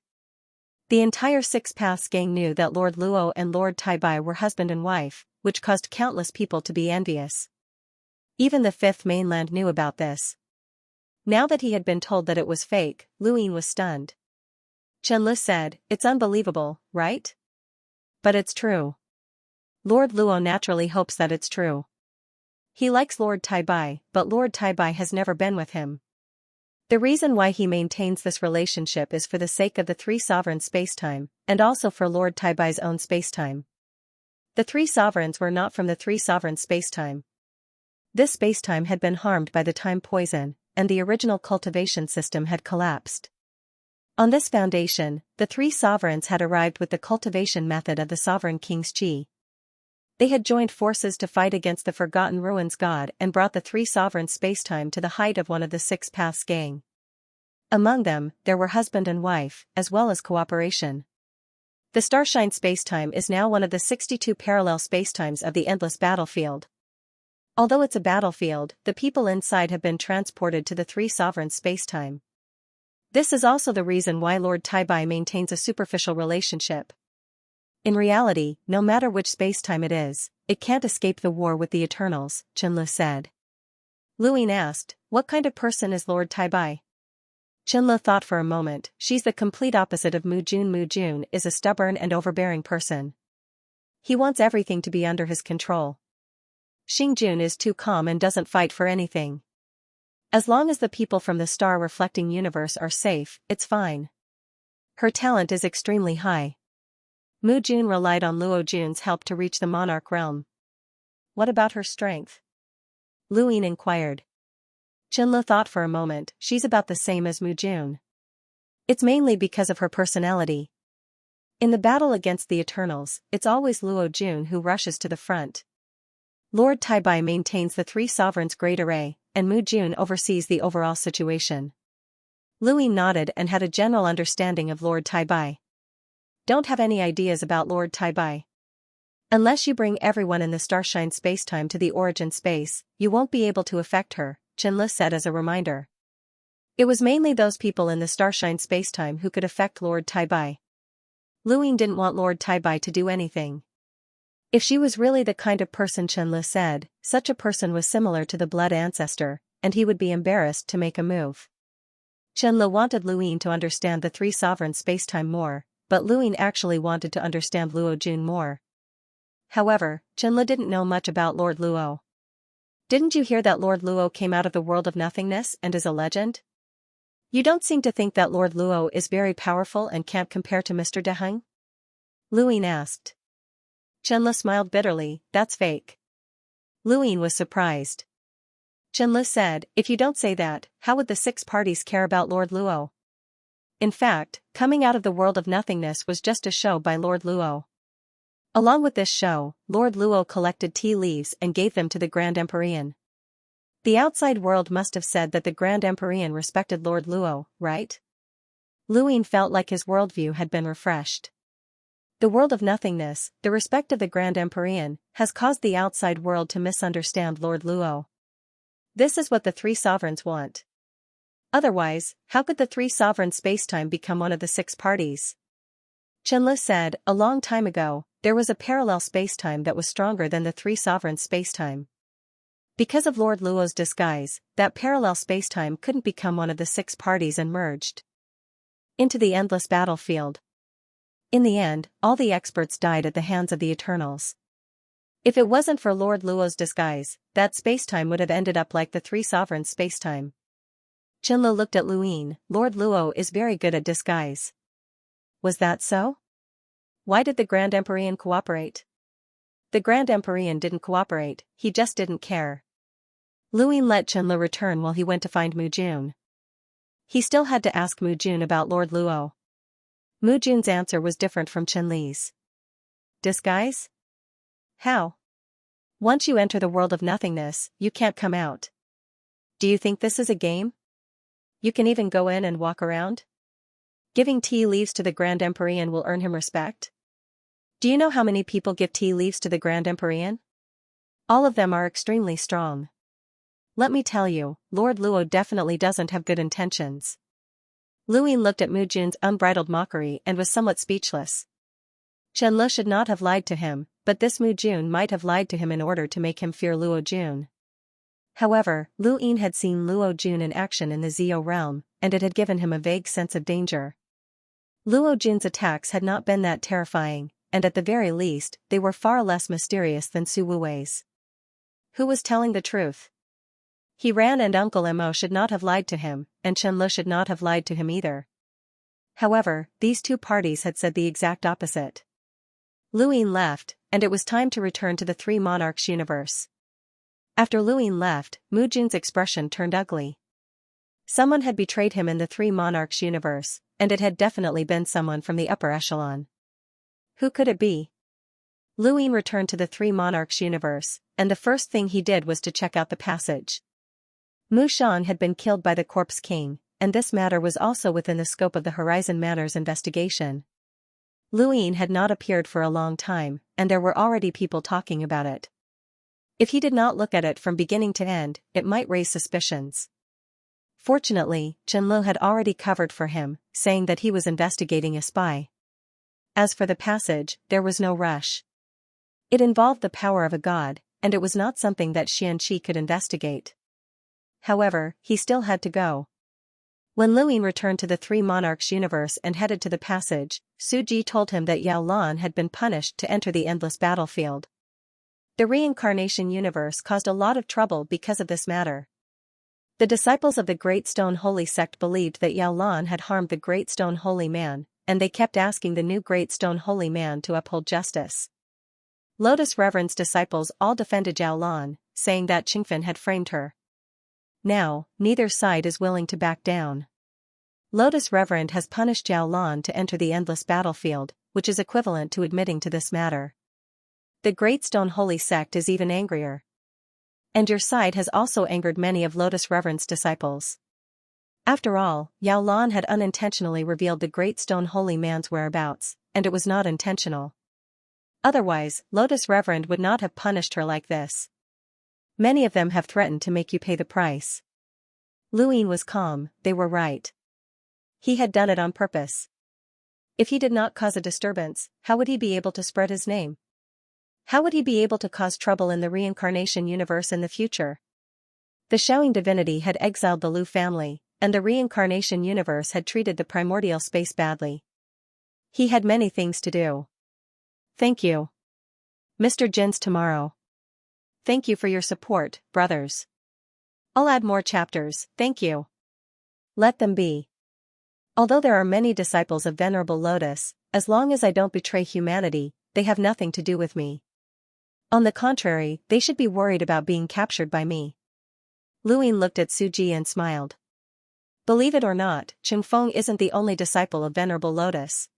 The entire 6 Paths gang knew that Lord Luo and Lord Taibai were husband and wife, which caused countless people to be envious. Even the 5th mainland knew about this. Now that he had been told that it was fake, Luin was stunned. Qianlu said, "It's unbelievable, right? But it's true." Lord Luo naturally hopes that it's true. He likes Lord Taibai, but Lord Taibai has never been with him. The reason why he maintains this relationship is for the sake of the 3 sovereign spacetime, and also for Lord Taibai's own spacetime. The 3 sovereigns were not from the 3 sovereign spacetime. This spacetime had been harmed by the time poison, and the original cultivation system had collapsed. On this foundation, the 3 sovereigns had arrived with the cultivation method of the sovereign king's qi. They had joined forces to fight against the Forgotten Ruins god and brought the 3 sovereign spacetime to the height of one of the 6 Paths gang. Among them, there were husband and wife, as well as cooperation. The Starshine spacetime is now one of the 62 parallel spacetimes of the Endless Battlefield. Although it's a battlefield, the people inside have been transported to the 3 sovereign spacetime. This is also the reason why Lord Taibai maintains a superficial relationship. In reality, no matter which spacetime it is, it can't escape the war with the Eternals, Qianlu said. Luin asked, "What kind of person is Lord Taibai?" Qianlu thought for a moment. "She's the complete opposite of Mu Jun. Mu Jun is a stubborn and overbearing person. He wants everything to be under his control. Xing Jun is too calm and doesn't fight for anything. As long as the people from the star-reflecting universe are safe, it's fine. Her talent is extremely high." Mu Jun relied on Luo Jun's help to reach the monarch realm. "What about her strength?" Luin inquired. Qianlu thought for a moment. "She's about the same as Mu Jun. It's mainly because of her personality. In the battle against the Eternals, it's always Luo Jun who rushes to the front. Lord Taibai maintains the 3 sovereigns' great array, and Mu Jun oversees the overall situation." Luin nodded and had a general understanding of Lord Taibai. "Don't have any ideas about Lord Taibai. Unless you bring everyone in the Starshine spacetime to the origin space, you won't be able to affect her," Qianlu said as a reminder. It was mainly those people in the Starshine spacetime who could affect Lord Taibai. Luin didn't want Lord Taibai to do anything. If she was really the kind of person Qianlu said, such a person was similar to the blood ancestor, and he would be embarrassed to make a move. Qianlu wanted Luin to understand the 3 sovereign spacetime more, but Luin actually wanted to understand Luo Jun more. However, Qianlu didn't know much about Lord Luo. "Didn't you hear that Lord Luo came out of the world of nothingness and is a legend? You don't seem to think that Lord Luo is very powerful and can't compare to Mr. Deheng?" Luin asked. Qianlu smiled bitterly. "That's fake." Luin was surprised. Qianlu said, "If you don't say that, how would the 6 parties care about Lord Luo? In fact, coming out of the world of nothingness was just a show by Lord Luo. Along with this show, Lord Luo collected tea leaves and gave them to the Grand Empyrean. The outside world must have said that the Grand Empyrean respected Lord Luo, right?" Luin felt like his worldview had been refreshed. The world of nothingness, the respect of the Grand Empyrean, has caused the outside world to misunderstand Lord Luo. This is what the three sovereigns want. Otherwise, how could the three sovereign spacetime become one of the six parties? Qianlu said, a long time ago, there was a parallel spacetime that was stronger than the three sovereign spacetime. Because of Lord Luo's disguise, that parallel spacetime couldn't become one of the six parties and merged into the endless battlefield. In the end, all the experts died at the hands of the Eternals. If it wasn't for Lord Luo's disguise, that spacetime would have ended up like the three sovereigns spacetime. Qianlu looked at Luyin. Lord Luo is very good at disguise. Was that so? Why did the Grand Empyrean cooperate? The Grand Empyrean didn't cooperate, he just didn't care. Luyin let Qianlu return while he went to find Mu Jun. He still had to ask Mu Jun about Lord Luo. Mu Jun's answer was different from Qianli's. Disguise? How? Once you enter the world of nothingness, you can't come out. Do you think this is a game? You can even go in and walk around? Giving tea leaves to the Grand Empyrean will earn him respect? Do you know how many people give tea leaves to the Grand Empyrean? All of them are extremely strong. Let me tell you, Lord Luo definitely doesn't have good intentions. Luyin looked at Mu Jun's unbridled mockery and was somewhat speechless. Qianlu should not have lied to him, but this Mu Jun might have lied to him in order to make him fear Luo Jun. However, Luyin had seen Luo Jun in action in the Zio realm, and it had given him a vague sense of danger. Luo Jun's attacks had not been that terrifying, and at the very least, they were far less mysterious than Su Wuwei's. Who was telling the truth? He ran, and Uncle Mo should not have lied to him, and Qianlu should not have lied to him either. However, these two parties had said the exact opposite. Luyin left, and it was time to return to the Three Monarchs universe. After Luyin left, Mu Jun's expression turned ugly. Someone had betrayed him in the Three Monarchs universe, and it had definitely been someone from the upper echelon. Who could it be? Luyin returned to the Three Monarchs universe, and the first thing he did was to check out the passage. Mu Shan had been killed by the Corpse King, and this matter was also within the scope of the Horizon Matters investigation. Luyin had not appeared for a long time, and there were already people talking about it. If he did not look at it from beginning to end, it might raise suspicions. Fortunately, Qianlu had already covered for him, saying that he was investigating a spy. As for the passage, there was no rush. It involved the power of a god, and it was not something that Xianxia could investigate. However, he still had to go. When Luyin returned to the Three Monarchs universe and headed to the passage, Su Ji told him that Yao Lan had been punished to enter the endless battlefield. The reincarnation universe caused a lot of trouble because of this matter. The disciples of the Great Stone Holy Sect believed that Yao Lan had harmed the Great Stone Holy Man, and they kept asking the new Great Stone Holy Man to uphold justice. Lotus Reverend's disciples all defended Yao Lan, saying that Qingfen had framed her. Now, neither side is willing to back down. Lotus Reverend has punished Yao Lan to enter the endless battlefield, which is equivalent to admitting to this matter. The Great Stone Holy Sect is even angrier. And your side has also angered many of Lotus Reverend's disciples. After all, Yao Lan had unintentionally revealed the Great Stone Holy Man's whereabouts, and it was not intentional. Otherwise, Lotus Reverend would not have punished her like this. Many of them have threatened to make you pay the price. Luyin was calm, they were right. He had done it on purpose. If he did not cause a disturbance, how would he be able to spread his name? How would he be able to cause trouble in the reincarnation universe in the future? The Shaoing divinity had exiled the Lu family, and the reincarnation universe had treated the primordial space badly. He had many things to do. Thank you. Mr. Jin's tomorrow. Thank you for your support, brothers. I'll add more chapters, thank you. Let them be. Although there are many disciples of Venerable Lotus, as long as I don't betray humanity, they have nothing to do with me. On the contrary, they should be worried about being captured by me. Luyin looked at Su Ji and smiled. Believe it or not, Qingfeng isn't the only disciple of Venerable Lotus.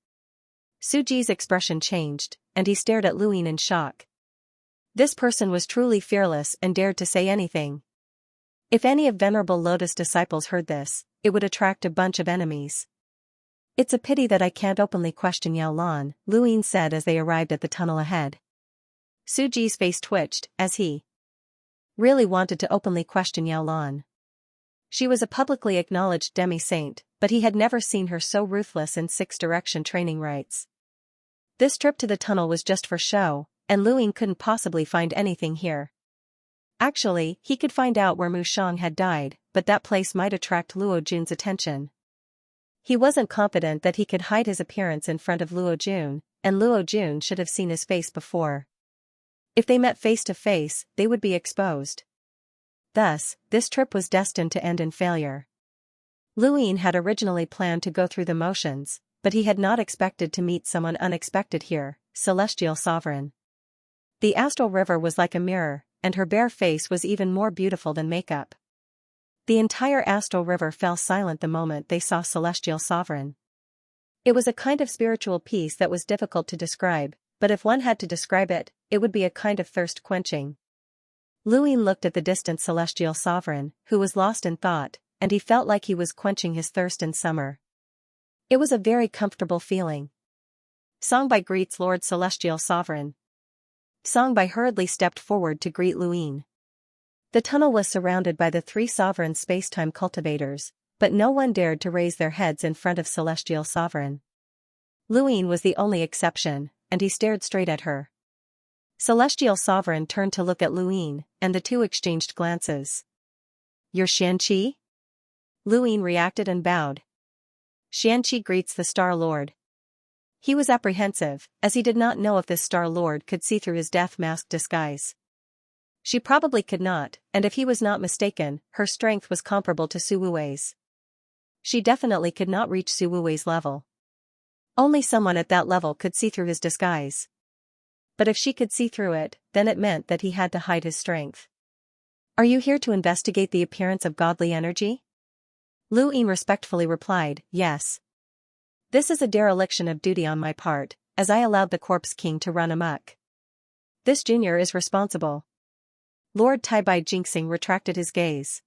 Su Ji's expression changed, and he stared at Luyin in shock. This person was truly fearless and dared to say anything. If any of Venerable Lotus disciples heard this, it would attract a bunch of enemies. It's a pity that I can't openly question Yao Lan, Lu Yin said as they arrived at the tunnel ahead. Su Ji's face twitched, as he really wanted to openly question Yao Lan. She was a publicly acknowledged demi-saint, but he had never seen her so ruthless in six-direction training rites. This trip to the tunnel was just for show, and Lu Yin couldn't possibly find anything here. Actually, he could find out where Mu Shang had died, but that place might attract Luo Jun's attention. He wasn't confident that he could hide his appearance in front of Luo Jun, and Luo Jun should have seen his face before. If they met face to face, they would be exposed. Thus, this trip was destined to end in failure. Lu Yin had originally planned to go through the motions, but he had not expected to meet someone unexpected here, Celestial Sovereign. The astral river was like a mirror, and her bare face was even more beautiful than makeup. The entire astral river fell silent the moment they saw Celestial Sovereign. It was a kind of spiritual peace that was difficult to describe, but if one had to describe it, it would be a kind of thirst-quenching. Lu Yin looked at the distant Celestial Sovereign, who was lost in thought, and he felt like he was quenching his thirst in summer. It was a very comfortable feeling. Songbai greets Lord Celestial Sovereign. Songbai hurriedly stepped forward to greet Lu Yin. The tunnel was surrounded by the three sovereign space-time cultivators, but no one dared to raise their heads in front of Celestial Sovereign. Lu Yin was the only exception, and he stared straight at her. Celestial Sovereign turned to look at Lu Yin, and the two exchanged glances. "You're Xianxia?" Lu Yin reacted and bowed. Xianxia greets the Star Lord. He was apprehensive, as he did not know if this Star Lord could see through his death mask disguise. She probably could not, and if he was not mistaken, her strength was comparable to Su Wuwei's. She definitely could not reach Su Wuwei's level. Only someone at that level could see through his disguise. But if she could see through it, then it meant that he had to hide his strength. "Are you here to investigate the appearance of godly energy?" Lu Yin respectfully replied, "Yes. This is a dereliction of duty on my part, as I allowed the Corpse King to run amok. This junior is responsible." Lord Taibai Jinxing retracted his gaze.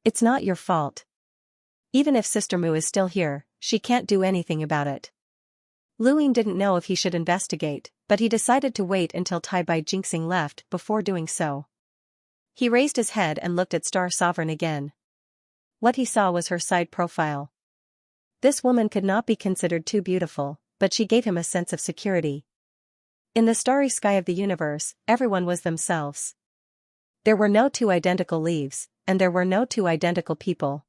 "It's not your fault. Even if Sister Mu is still here, she can't do anything about it." Lu Yin didn't know if he should investigate, but he decided to wait until Taibai Jinxing left before doing so. He raised his head and looked at Star Sovereign again. What he saw was her side profile. This woman could not be considered too beautiful, but she gave him a sense of security. In the starry sky of the universe, everyone was themselves. There were no two identical leaves, and there were no two identical people.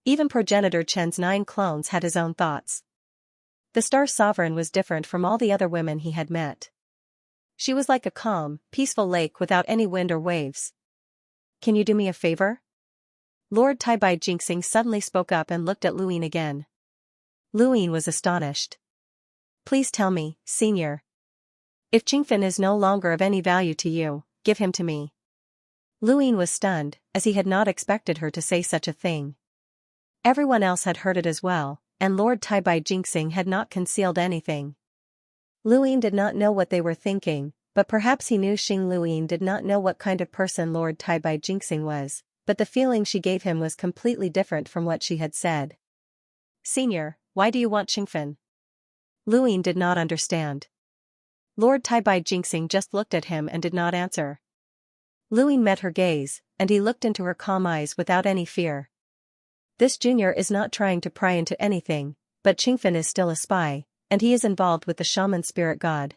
Even progenitor Chen's 9 clones had his own thoughts. The Star Sovereign was different from all the other women he had met. She was like a calm, peaceful lake without any wind or waves. "Can you do me a favor?" Lord Taibai Jinxing suddenly spoke up and looked at Lu Yin again. Lu Yin was astonished. "Please tell me, Senior. If Qingfen is no longer of any value to you, give him to me." Lu Yin was stunned, as he had not expected her to say such a thing. Everyone else had heard it as well, and Lord Taibai Jinxing had not concealed anything. Lu Yin did not know what they were thinking, but perhaps he knew Xing. Lu Yin did not know what kind of person Lord Taibai Jinxing was, but the feeling she gave him was completely different from what she had said. "Senior, why do you want Qingfen?" Lu Yin did not understand. Lord Taibai Jinxing just looked at him and did not answer. Lu Yin met her gaze, and he looked into her calm eyes without any fear. This junior is not trying to pry into anything, but Qingfen is still a spy, and he is involved with the shaman spirit god.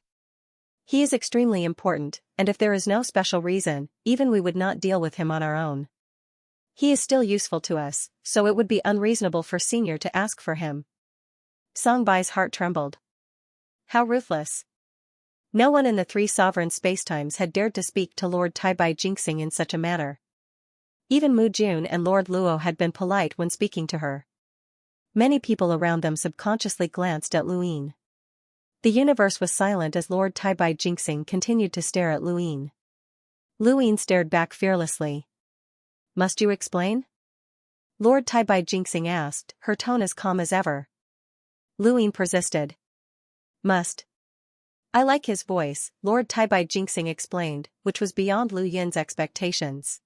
He is extremely important, and if there is no special reason, even we would not deal with him on our own. He is still useful to us, so it would be unreasonable for Senior to ask for him. Songbai's heart trembled. How ruthless. No one in the 3 sovereign spacetimes had dared to speak to Lord Taibai Jinxing in such a manner. Even Mu Jun and Lord Luo had been polite when speaking to her. Many people around them subconsciously glanced at Lu Yin. The universe was silent as Lord Taibai Jinxing continued to stare at Lu Yin. Lu Yin stared back fearlessly. "Must you explain?" Lord Taibai Jinxing asked, her tone as calm as ever. Lu Yin persisted. "Must. I like his voice," Lord Taibai Jinxing explained, which was beyond Lu Yin's expectations.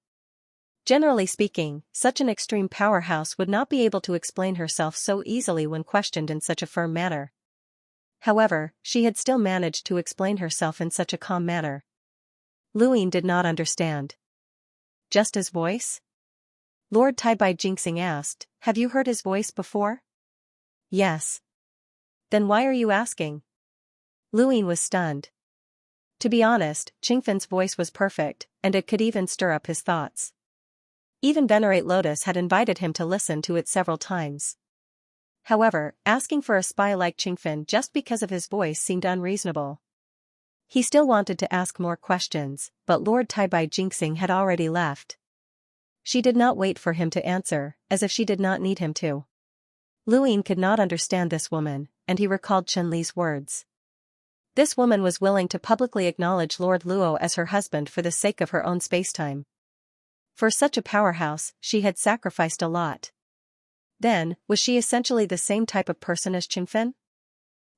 Generally speaking, such an extreme powerhouse would not be able to explain herself so easily when questioned in such a firm manner. However, she had still managed to explain herself in such a calm manner. Luyin did not understand. Just his voice? Lord Taibai Jinxing asked, have you heard his voice before? Yes. Then why are you asking? Luyin was stunned. To be honest, Qingfen's voice was perfect, and it could even stir up his thoughts. Even Venerate Lotus had invited him to listen to it several times. However, asking for a spy like Qingfen just because of his voice seemed unreasonable. He still wanted to ask more questions, but Lord Taibai Jinxing had already left. She did not wait for him to answer, as if she did not need him to. Luyin could not understand this woman, and he recalled Chen Li's words. This woman was willing to publicly acknowledge Lord Luo as her husband for the sake of her own spacetime. For such a powerhouse, she had sacrificed a lot. Then, was she essentially the same type of person as Qingfen?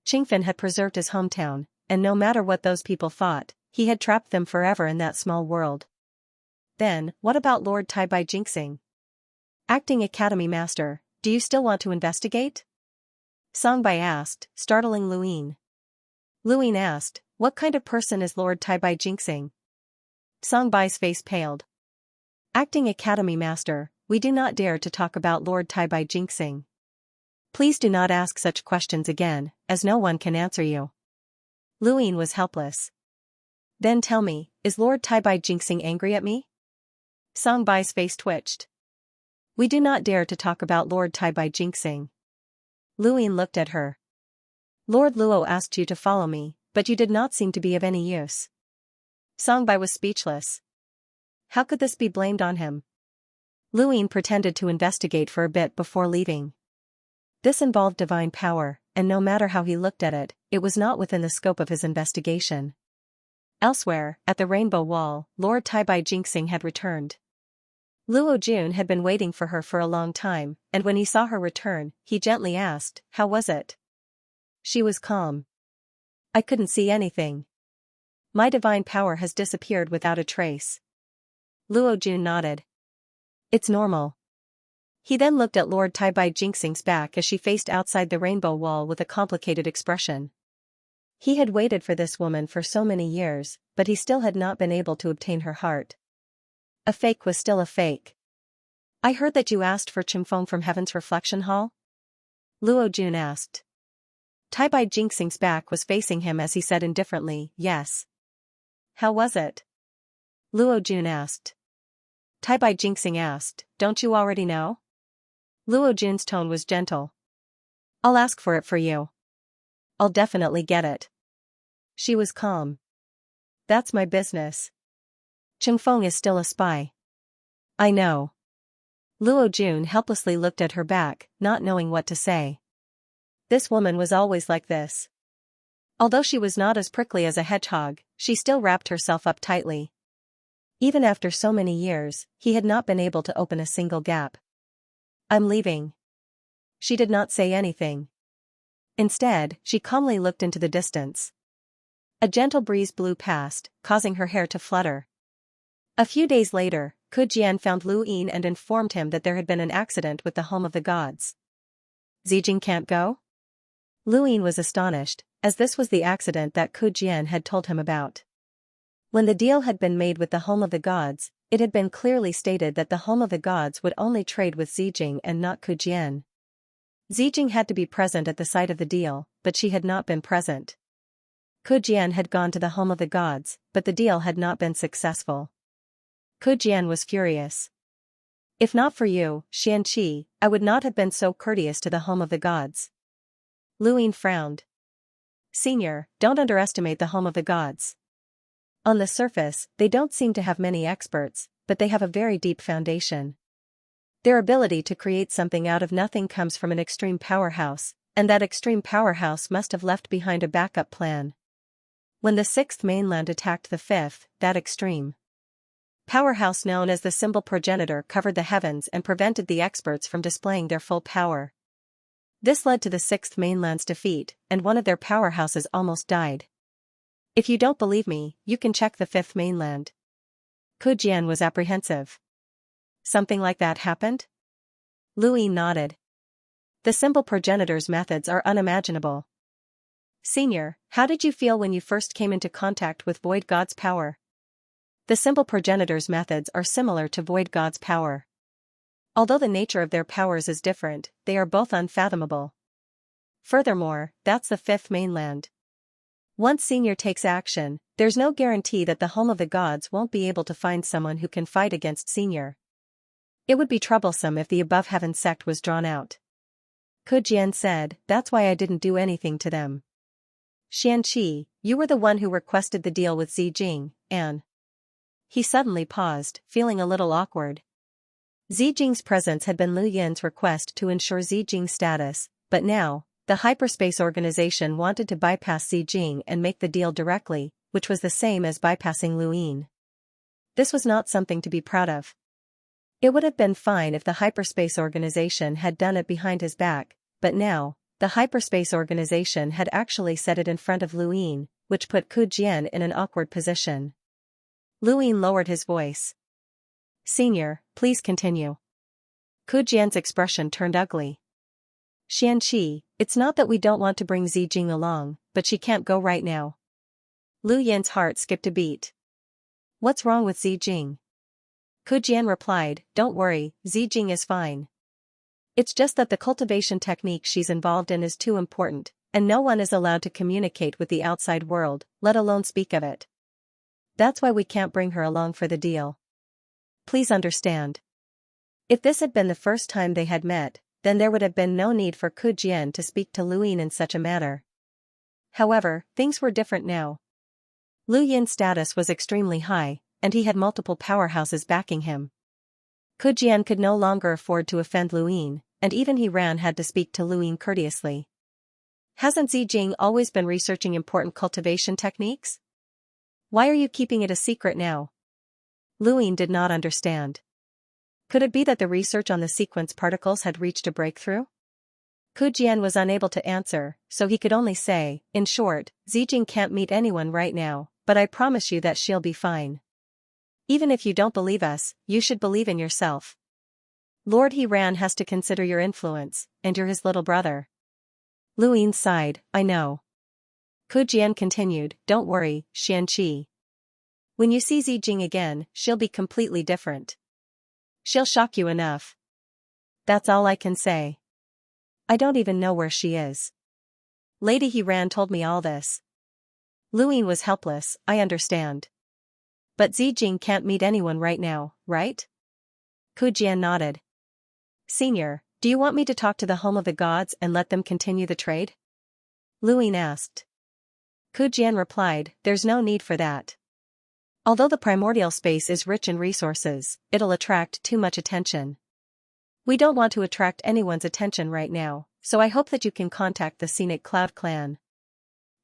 Qingfen had preserved his hometown, and no matter what those people thought, he had trapped them forever in that small world. Then, what about Lord Taibai Jinxing? Acting Academy Master, do you still want to investigate? Songbai asked, startling Luyin. Luyin asked, what kind of person is Lord Taibai Jinxing? Songbai's face paled. Acting Academy Master, we do not dare to talk about Lord Taibai Jinxing. Please do not ask such questions again, as no one can answer you. Luyin was helpless. Then tell me, is Lord Taibai Jinxing angry at me? Songbai's face twitched. We do not dare to talk about Lord Taibai Jinxing. Luyin looked at her. Lord Luo asked you to follow me, but you did not seem to be of any use. Songbai was speechless. How could this be blamed on him? Luyin pretended to investigate for a bit before leaving. This involved divine power, and no matter how he looked at it, it was not within the scope of his investigation. Elsewhere, at the Rainbow Wall, Lord Taibai Jinxing had returned. Luo Jun had been waiting for her for a long time, and when he saw her return, he gently asked, how was it? She was calm. I couldn't see anything. My divine power has disappeared without a trace. Luo Jun nodded. It's normal. He then looked at Lord Taibai Jinxing's back as she faced outside the Rainbow Wall with a complicated expression. He had waited for this woman for so many years, but he still had not been able to obtain her heart. A fake was still a fake. I heard that you asked for Qingfeng from Heaven's Reflection Hall? Luo Jun asked. Taibai Jinxing's back was facing him as he said indifferently, yes. How was it? Luo Jun asked. Taibai Jinxing asked, don't you already know? Luo Jun's tone was gentle. I'll ask for it for you. I'll definitely get it. She was calm. That's my business. Qingfeng is still a spy. I know. Luo Jun helplessly looked at her back, not knowing what to say. This woman was always like this. Although she was not as prickly as a hedgehog, she still wrapped herself up tightly. Even after so many years, he had not been able to open a single gap. I'm leaving. She did not say anything. Instead, she calmly looked into the distance. A gentle breeze blew past, causing her hair to flutter. A few days later, Ku Jian found Lu Yin and informed him that there had been an accident with the home of the gods. Zijing can't go? Lu Yin was astonished, as this was the accident that Ku Jian had told him about. When the deal had been made with the home of the gods, it had been clearly stated that the home of the gods would only trade with Zijing and not Ku Jian. Zijing had to be present at the site of the deal, but she had not been present. Ku Jian had gone to the home of the gods, but the deal had not been successful. Ku Jian was furious. If not for you, Xianxia, I would not have been so courteous to the home of the gods. Lu Yin frowned. Senior, don't underestimate the home of the gods. On the surface, they don't seem to have many experts, but they have a very deep foundation. Their ability to create something out of nothing comes from an extreme powerhouse, and that extreme powerhouse must have left behind a backup plan. When the sixth mainland attacked the fifth, that extreme powerhouse known as the symbol progenitor covered the heavens and prevented the experts from displaying their full power. This led to the sixth mainland's defeat, and one of their powerhouses almost died. If you don't believe me, you can check the fifth mainland. Ku Jian was apprehensive. something like that happened? Louis nodded. The simple progenitor's methods are unimaginable. Senior, how did you feel when you first came into contact with Void God's power? The simple progenitor's methods are similar to Void God's power. Although the nature of their powers is different, they are both unfathomable. Furthermore, that's the fifth mainland. Once Senior takes action, there's no guarantee that the home of the gods won't be able to find someone who can fight against Senior. It would be troublesome if the above heaven sect was drawn out. Ku Jian said, that's why I didn't do anything to them. Xianxia, you were the one who requested the deal with Zijing, and... He suddenly paused, feeling a little awkward. Zijing's presence had been Lu Yin's request to ensure Zijing's status, but now, the hyperspace organization wanted to bypass Zijing and make the deal directly, which was the same as bypassing Lu Yin. This was not something to be proud of. It would have been fine if the hyperspace organization had done it behind his back, but now, the hyperspace organization had actually said it in front of Lu Yin, which put Ku Jian in an awkward position. Lu Yin lowered his voice. Senior, please continue. Ku Jian's expression turned ugly. Xianxia, it's not that we don't want to bring Zijing along, but she can't go right now. Lu Yin's heart skipped a beat. What's wrong with Zijing? Ku Jian replied, don't worry, Zijing is fine. It's just that the cultivation technique she's involved in is too important, and no one is allowed to communicate with the outside world, let alone speak of it. That's why we can't bring her along for the deal. Please understand. If this had been the first time they had met, then there would have been no need for Ku Jian to speak to Lu Yin in such a manner. However, things were different now. Lu Yin's status was extremely high, and he had multiple powerhouses backing him. Ku Jian could no longer afford to offend Lu Yin, and even he ran had to speak to Lu Yin courteously. Hasn't Zijing always been researching important cultivation techniques? Why are you keeping it a secret now? Lu Yin did not understand. Could it be that the research on the sequence particles had reached a breakthrough? Ku Jian was unable to answer, so he could only say, in short, Zijing can't meet anyone right now, but I promise you that she'll be fine. Even if you don't believe us, you should believe in yourself. Lord Heran has to consider your influence, and you're his little brother. Lu Yin sighed, I know. Ku Jian continued, don't worry, Xianxia. When you see Zijing again, she'll be completely different. She'll shock you enough. That's all I can say. I don't even know where she is. Lady Heran told me all this. Lu Yin was helpless, I understand. But Zijing can't meet anyone right now, right? Ku Jian nodded. Senior, do you want me to talk to the home of the gods and let them continue the trade? Lu Yin asked. Ku Jian replied, there's no need for that. Although the primordial space is rich in resources, it'll attract too much attention. We don't want to attract anyone's attention right now, so I hope that you can contact the Scenic Cloud clan.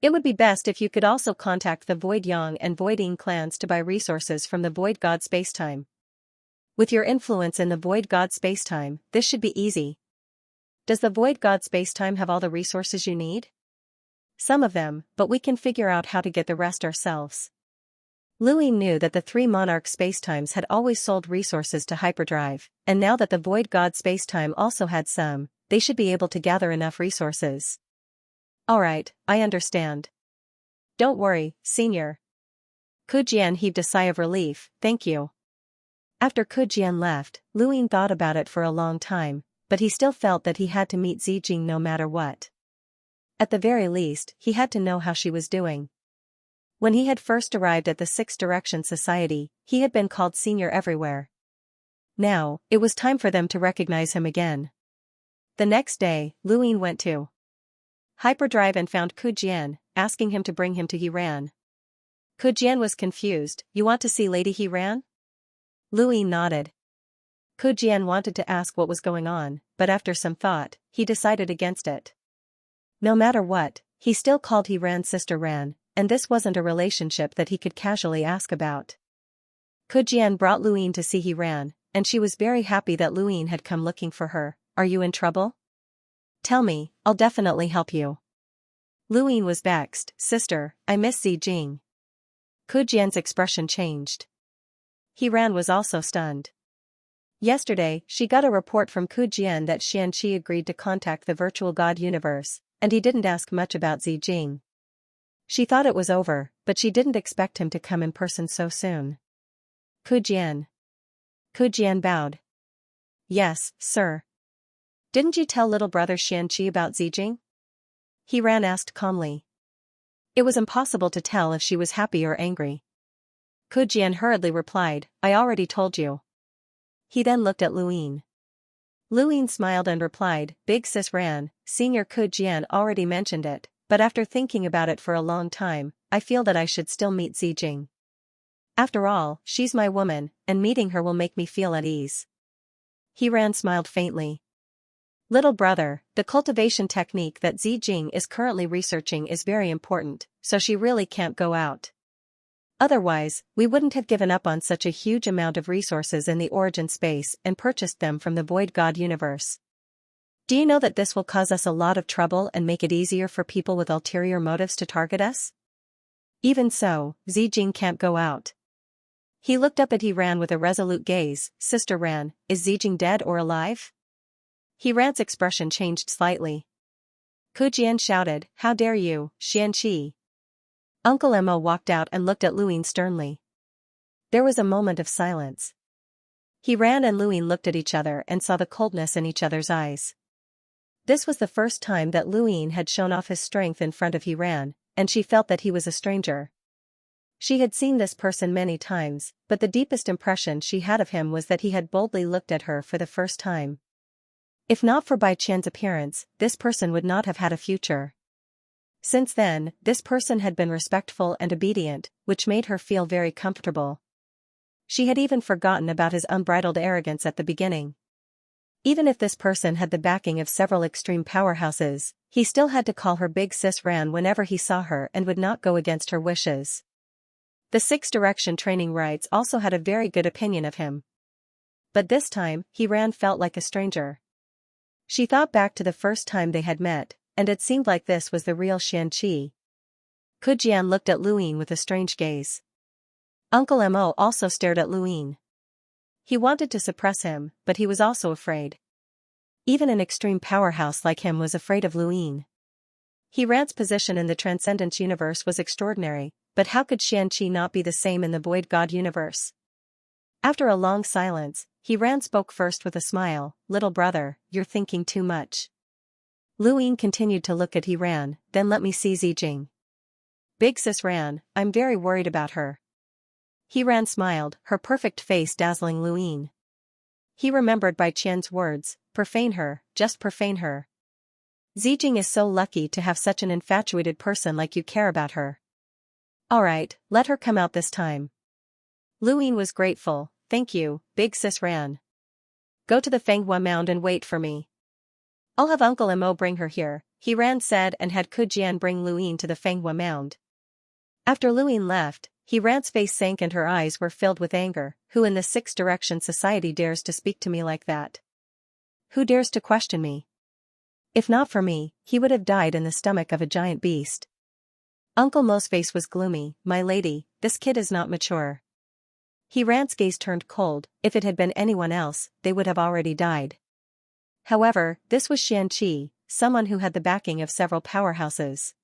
It would be best if you could also contact the Void Yang and Void Ying clans to buy resources from the Void God spacetime. With your influence in the Void God spacetime, this should be easy. Does the Void God spacetime have all the resources you need? Some of them, but we can figure out how to get the rest ourselves. Lu Yin knew that the three monarch spacetimes had always sold resources to hyperdrive, and now that the Void God spacetime also had some, they should be able to gather enough resources. Alright, I understand. Don't worry, Senior. Ku Jian heaved a sigh of relief, thank you. After Ku Jian left, Lu Yin thought about it for a long time, but he still felt that he had to meet Zijing no matter what. At the very least, he had to know how she was doing. When he had first arrived at the Sixth Direction Society, he had been called senior everywhere. Now, it was time for them to recognize him again. The next day, Lu Yin went to hyperdrive and found Ku Jian, asking him to bring him to Heran. Ku Jian was confused, you want to see Lady Heran? Lu Yin nodded. Ku Jian wanted to ask what was going on, but after some thought, he decided against it. No matter what, he still called Heran Sister Ran, and this wasn't a relationship that he could casually ask about. Ku Jian brought Lu Yin to see Heran, and she was very happy that Lu Yin had come looking for her. Are you in trouble? Tell me, I'll definitely help you. Lu Yin was vexed, Sister, I miss Zijing. Ku Jian's expression changed. Heran was also stunned. Yesterday, she got a report from Ku Jian that Xianxia agreed to contact the virtual god universe, and he didn't ask much about Zijing. She thought it was over, but she didn't expect him to come in person so soon. Ku Jian. Ku Jian bowed. Yes, sir. Didn't you tell little brother Xianxi about Zijing? He ran asked calmly. It was impossible to tell if she was happy or angry. Ku Jian hurriedly replied, I already told you. He then looked at Luin. Luin smiled and replied, Big Sis Ran, Senior Ku Jian already mentioned it, but after thinking about it for a long time, I feel that I should still meet Zijing. After all, she's my woman, and meeting her will make me feel at ease. He Ran smiled faintly. Little brother, the cultivation technique that Zijing is currently researching is very important, so she really can't go out. Otherwise, we wouldn't have given up on such a huge amount of resources in the origin space and purchased them from the Void God universe. Do you know that this will cause us a lot of trouble and make it easier for people with ulterior motives to target us? Even so, Zijing can't go out. He looked up at He Ran with a resolute gaze. Sister Ran, is Zijing dead or alive? He Ran's expression changed slightly. Ku Jian shouted, How dare you, Xianqi? Uncle Mo walked out and looked at Luin sternly. There was a moment of silence. He Ran and Luin looked at each other and saw the coldness in each other's eyes. This was the first time that Luin had shown off his strength in front of He Ran, and she felt that he was a stranger. She had seen this person many times, but the deepest impression she had of him was that he had boldly looked at her for the first time. If not for Bai Qian's appearance, this person would not have had a future. Since then, this person had been respectful and obedient, which made her feel very comfortable. She had even forgotten about his unbridled arrogance at the beginning. Even if this person had the backing of several extreme powerhouses, he still had to call her Big Sis Ran whenever he saw her and would not go against her wishes. The Six Direction training rites also had a very good opinion of him. But this time, He Ran felt like a stranger. She thought back to the first time they had met, and it seemed like this was the real Xianqi. Ku Jian looked at Luin with a strange gaze. Uncle Mo also stared at Luin. He wanted to suppress him, but he was also afraid. Even an extreme powerhouse like him was afraid of Luin. He Ran's position in the Transcendence universe was extraordinary, but how could Xianqi not be the same in the Void God universe? After a long silence, He Ran spoke first with a smile, Little brother, you're thinking too much. Luin continued to look at He Ran, then let me see Zijing. Big Sis Ran, I'm very worried about her. He Ran smiled, her perfect face dazzling Luin. He remembered Bai Qian's words, profane her, just profane her. Zijing is so lucky to have such an infatuated person like you care about her. Alright, let her come out this time. Luin was grateful, thank you, Big Sis Ran. Go to the Fanghua Mound and wait for me. I'll have Uncle Mo bring her here, He Ran said and had Ku Jian bring Luin to the Fanghua Mound. After Luin left, He Ran's face sank and her eyes were filled with anger. Who in the Six Direction Society dares to speak to me like that? Who dares to question me? If not for me, he would have died in the stomach of a giant beast. Uncle Mo's face was gloomy. My lady, this kid is not mature. He Ran's gaze turned cold. If it had been anyone else, they would have already died. However, this was Xianqi, someone who had the backing of several powerhouses.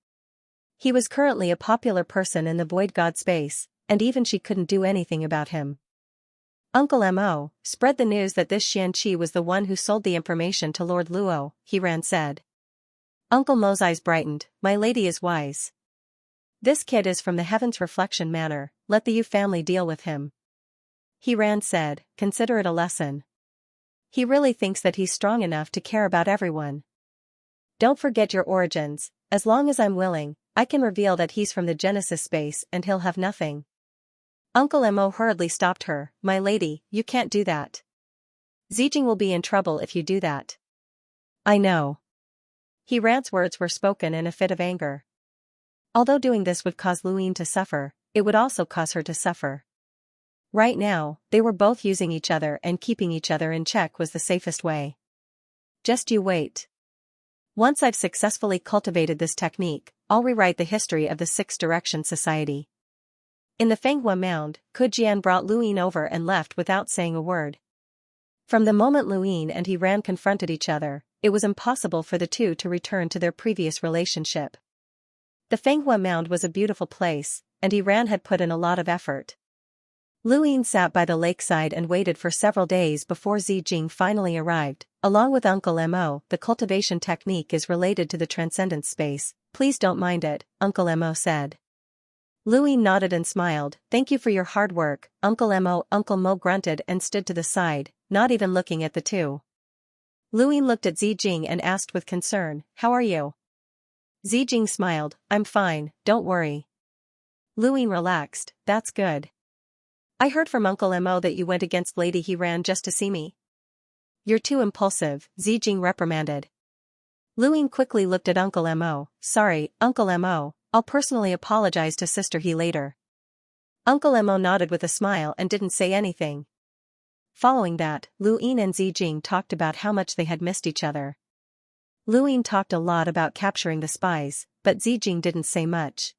He was currently a popular person in the Void God space, and even she couldn't do anything about him. Uncle Mo, spread the news that this Xianqi was the one who sold the information to Lord Luo, He Ran said. Uncle Mo's eyes brightened, my lady is wise. This kid is from the Heaven's Reflection Manor, let the Yu family deal with him. He Ran said, consider it a lesson. He really thinks that he's strong enough to care about everyone. Don't forget your origins, as long as I'm willing, I can reveal that he's from the Genesis space and he'll have nothing. Uncle Mo hurriedly stopped her, my lady, you can't do that. Zijing will be in trouble if you do that. I know. He Ran's words were spoken in a fit of anger. Although doing this would cause Luin to suffer, it would also cause her to suffer. Right now, they were both using each other and keeping each other in check was the safest way. Just you wait. Once I've successfully cultivated this technique, I'll rewrite the history of the Six Direction Society. In the Fanghua Mound, Ku Jian brought Luin over and left without saying a word. From the moment Luin and he ran confronted each other, it was impossible for the two to return to their previous relationship. The Fenghua Mound was a beautiful place, and Iran had put in a lot of effort. Luin sat by the lakeside and waited for several days before Zijing finally arrived. Along with Uncle Mo, the cultivation technique is related to the transcendence space. Please don't mind it, Uncle Mo said. Luin nodded and smiled. Thank you for your hard work, Uncle Mo. Uncle Mo grunted and stood to the side, not even looking at the two. Luin looked at Zijing and asked with concern, how are you? Zijing smiled, I'm fine, don't worry. Luin relaxed, that's good. I heard from Uncle Mo that you went against Lady He ran just to see me. You're too impulsive, Zijing reprimanded. Luin quickly looked at Uncle Mo. Sorry, Uncle Mo, I'll personally apologize to Sister He later. Uncle Mo nodded with a smile and didn't say anything. Following that, Luin and Zijing talked about how much they had missed each other. Luin talked a lot about capturing the spies, but Zijing didn't say much.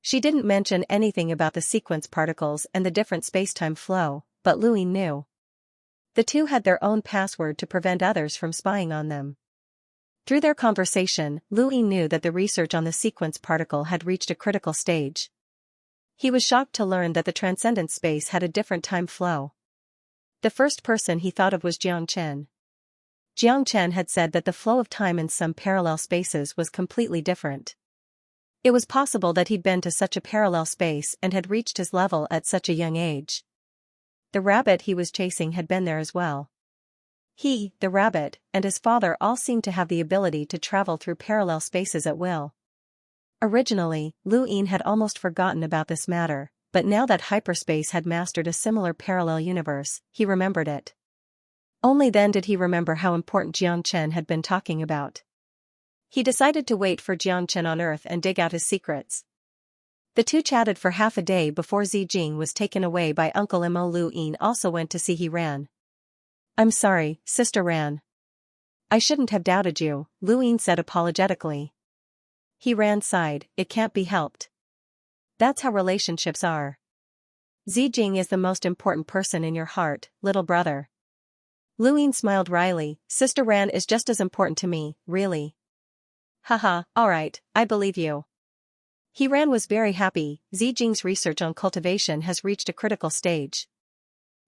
She didn't mention anything about the sequence particles and the different space-time flow, but Luin knew. The two had their own password to prevent others from spying on them. Through their conversation, Luin knew that the research on the sequence particle had reached a critical stage. He was shocked to learn that the transcendent space had a different time flow. The first person he thought of was Xianxia. Xianxia had said that the flow of time in some parallel spaces was completely different. It was possible that he'd been to such a parallel space and had reached his level at such a young age. The rabbit he was chasing had been there as well. He, the rabbit, and his father all seemed to have the ability to travel through parallel spaces at will. Originally, Luin had almost forgotten about this matter, but now that hyperspace had mastered a similar parallel universe, he remembered it. Only then did he remember how important Xianxia had been talking about. He decided to wait for Xianxia on Earth and dig out his secrets. The two chatted for half a day before Zijing was taken away by Uncle Mo. Luin also went to see He ran. I'm sorry, Sister Ran. I shouldn't have doubted you, Luin said apologetically. He ran sighed, it can't be helped. That's how relationships are. Zijing is the most important person in your heart, little brother. Luin smiled wryly, Sister Ran is just as important to me, really. Haha, alright, I believe you. He ran was very happy. Zijing's research on cultivation has reached a critical stage.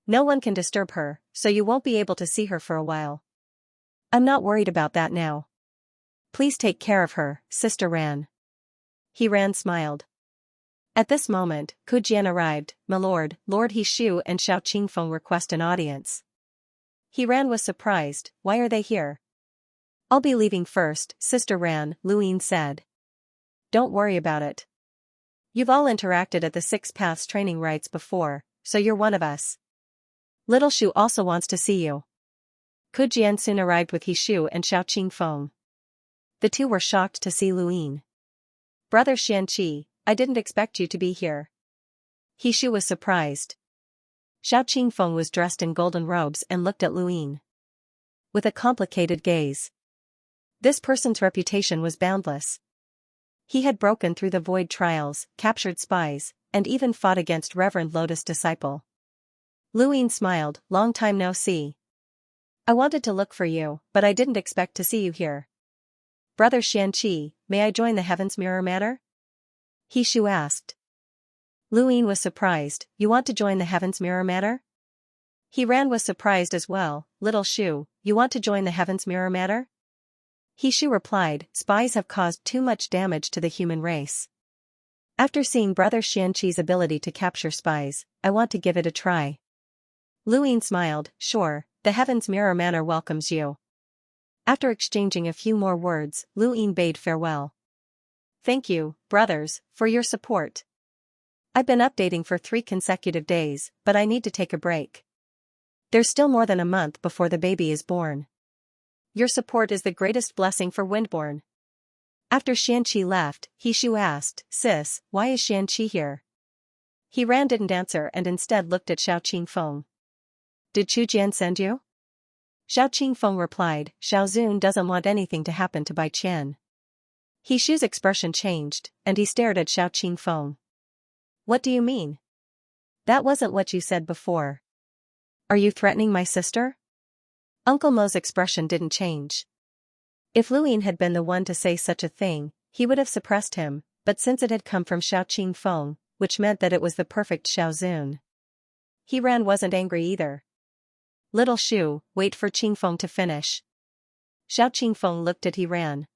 No one can disturb her, so you won't be able to see her for a while. I'm not worried about that now. Please take care of her, Sister Ran. He ran smiled. At this moment, Kujian arrived. My lord, Lord He Shu and Xiao Qingfeng request an audience. He ran was surprised, why are they here? I'll be leaving first, Sister Ran, Luin said. Don't worry about it. You've all interacted at the Six Paths training rites before, so you're one of us. Little Shu also wants to see you. Kujian soon arrived with He Shu and Xiao Qingfeng. The two were shocked to see Luin. Brother Xianxia, I didn't expect you to be here. He Shu was surprised. Xiao Qingfeng was dressed in golden robes and looked at Luin with a complicated gaze. This person's reputation was boundless. He had broken through the void trials, captured spies, and even fought against Reverend Lotus' disciple. Luin smiled, long time no see. I wanted to look for you, but I didn't expect to see you here. Brother Xianxia, may I join the Heaven's Mirror Matter? He Shu asked. Luin was surprised, you want to join the Heaven's Mirror Matter? He ran was surprised as well, Little Shu, you want to join the Heaven's Mirror Matter? He Shu replied, spies have caused too much damage to the human race. After seeing Brother Xianxi's ability to capture spies, I want to give it a try. Luin smiled, sure, the Heaven's Mirror Manor welcomes you. After exchanging a few more words, Luin bade farewell. Thank you, brothers, for your support. I've been updating for 3 consecutive days, but I need to take a break. There's still more than a month before the baby is born. Your support is the greatest blessing for Windborn. After Xianxia left, He Shu asked, Sis, why is Xianxia here? He ran didn't answer and instead looked at Xiao Qingfeng. Did Chu Jian send you? Xiao Qingfeng replied, Xiao Zun doesn't want anything to happen to Bai Qian. He Shu's expression changed, and he stared at Xiao Qingfeng. What do you mean? That wasn't what you said before. Are you threatening my sister? Uncle Mo's expression didn't change. If Luin had been the one to say such a thing, he would have suppressed him, but since it had come from Xiao Qingfeng, which meant that it was the perfect Xiaozun. He Ran wasn't angry either. Little Shu, wait for Qingfeng to finish. Xiao Qingfeng looked at He Ran.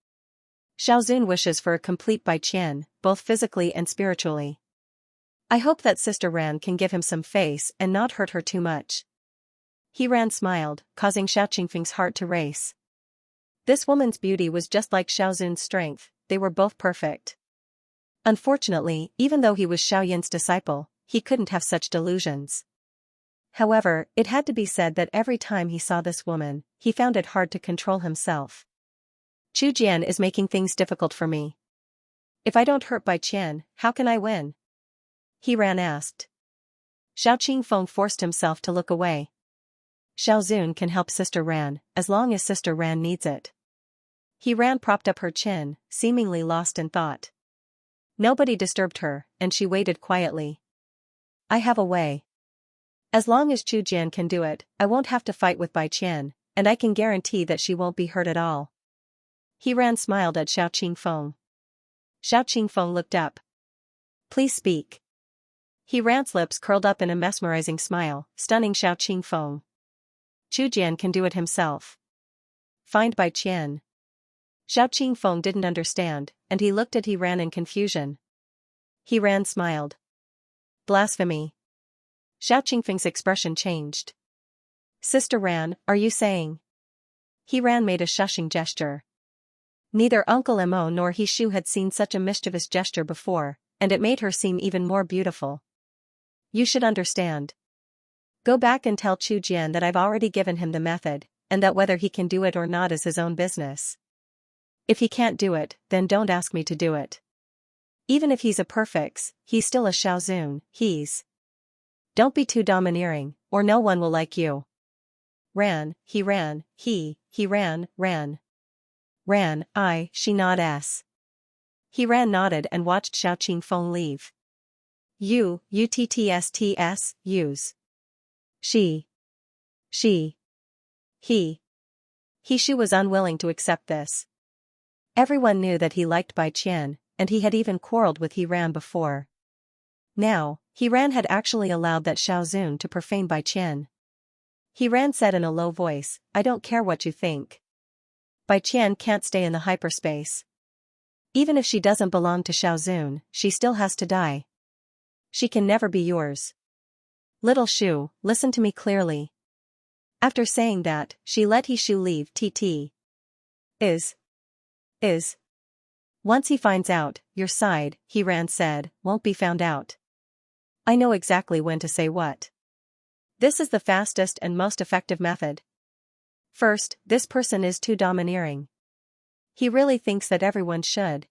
Xiaozun wishes for a complete Baiqian, both physically and spiritually. I hope that Sister Ran can give him some face and not hurt her too much. He Ran smiled, causing Xiao Qingfeng's heart to race. This woman's beauty was just like Xiaozun's strength, they were both perfect. Unfortunately, even though he was Xiaoyan's disciple, he couldn't have such delusions. However, it had to be said that every time he saw this woman, he found it hard to control himself. Chu Jian is making things difficult for me. If I don't hurt Bai Qian, how can I win? He Ran asked. Xiao Qingfeng forced himself to look away. Xiaozun can help Sister Ran, as long as Sister Ran needs it. He Ran propped up her chin, seemingly lost in thought. Nobody disturbed her, and she waited quietly. I have a way. As long as Chu Jian can do it, I won't have to fight with Bai Qian, and I can guarantee that she won't be hurt at all. He Ran smiled at Xiao Qingfeng. Xiao Qingfeng looked up. Please speak. He Ran's lips curled up in a mesmerizing smile, stunning Xiao Qingfeng. Chu Jian can do it himself. Find Bai Qian. Xiao Qingfeng didn't understand, and he looked at He Ran in confusion. He Ran smiled. Blasphemy. Xiao Qingfeng's expression changed. Sister Ran, are you saying? He Ran made a shushing gesture. Neither Uncle Mo nor He Shu had seen such a mischievous gesture before, and it made her seem even more beautiful. You should understand. Go back and tell Chu Jian that I've already given him the method, and that whether he can do it or not is his own business. If he can't do it, then don't ask me to do it. Even if he's a perfect, he's still a Xiaozun, Don't be too domineering, or no one will like you. Ran, he ran, he ran, ran. Ran, she not s. He Ran nodded and watched Xiao Qingfeng leave. Uttsts, use. He. He Shu was unwilling to accept this. Everyone knew that he liked Bai Qian, and he had even quarreled with He Ran before. Now, He Ran had actually allowed that Xiaozun to profane Bai Qian. He Ran said in a low voice, I don't care what you think. Bai Qian can't stay in the hyperspace. Even if she doesn't belong to Xiaozun, she still has to die. She can never be yours. Little Shu, listen to me clearly. After saying that, she let He Shu leave. Is. Once he finds out, your side, He Ran said, won't be found out. I know exactly when to say what. This is the fastest and most effective method. First, this person is too domineering. He really thinks that everyone should.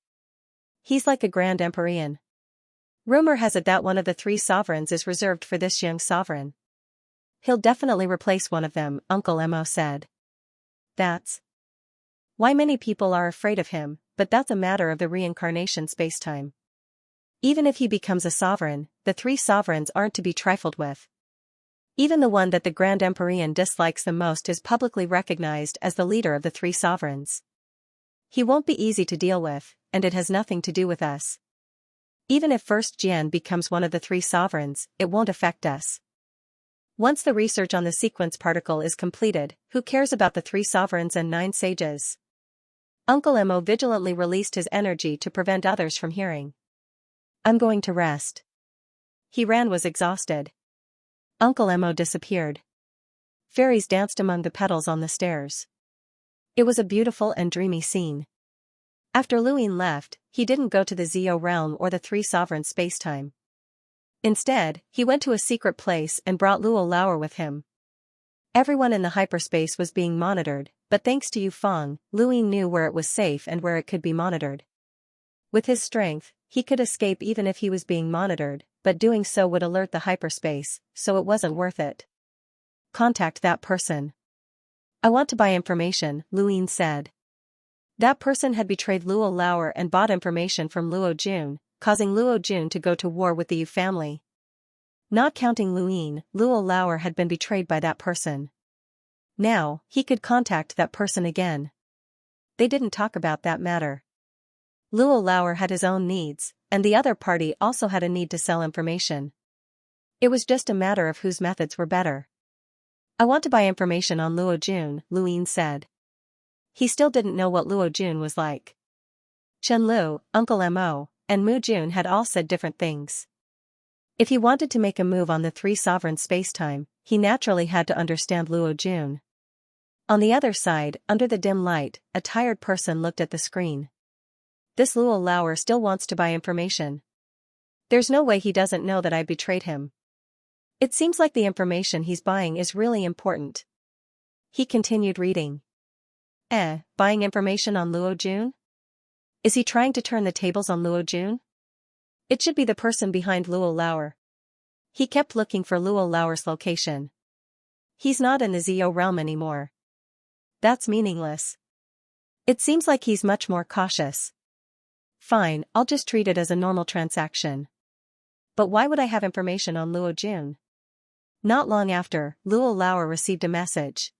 He's like a grand emperor. Rumor has it that one of the 3 sovereigns is reserved for this young sovereign. He'll definitely replace one of them, Uncle Mo said. That's why many people are afraid of him, but that's a matter of the reincarnation spacetime. Even if he becomes a sovereign, the 3 sovereigns aren't to be trifled with. Even the one that the Grand Emperor dislikes the most is publicly recognized as the leader of the 3 sovereigns. He won't be easy to deal with, and it has nothing to do with us. Even if First Jian becomes one of the 3 sovereigns, it won't affect us. Once the research on the sequence particle is completed, who cares about the 3 sovereigns and 9 sages? Uncle Mo vigilantly released his energy to prevent others from hearing. I'm going to rest. He Ran was exhausted. Uncle Mo disappeared. Fairies danced among the petals on the stairs. It was a beautiful and dreamy scene. After Luin left, he didn't go to the Zio realm or the 3 sovereigns spacetime. Instead, he went to a secret place and brought Luo Lauer with him. Everyone in the hyperspace was being monitored, but thanks to Yu Feng, Luin knew where it was safe and where it could be monitored. With his strength, he could escape even if he was being monitored, but doing so would alert the hyperspace, so it wasn't worth it. Contact that person. I want to buy information, Luin said. That person had betrayed Luo Lauer and bought information from Luo Jun, causing Luo Jun to go to war with the Yu family. Not counting Luin, Luo Lauer had been betrayed by that person. Now, he could contact that person again. They didn't talk about that matter. Luo Lauer had his own needs, and the other party also had a need to sell information. It was just a matter of whose methods were better. I want to buy information on Luo Jun, Luyin said. He still didn't know what Luo Jun was like. Chen Lu, Uncle Mo, and Mu Jun had all said different things. If he wanted to make a move on the three sovereign spacetime, he naturally had to understand Luo Jun. On the other side, under the dim light, a tired person looked at the screen. This Luo Lauer still wants to buy information. There's no way he doesn't know that I betrayed him. It seems like the information he's buying is really important. He continued reading. Buying information on Luo Jun? Is he trying to turn the tables on Luo Jun? It should be the person behind Luo Lauer. He kept looking for Luo Lauer's location. He's not in the Zio realm anymore. That's meaningless. It seems like he's much more cautious. Fine, I'll just treat it as a normal transaction. But why would I have information on Luo Jun? Not long after, Luo Lauer received a message.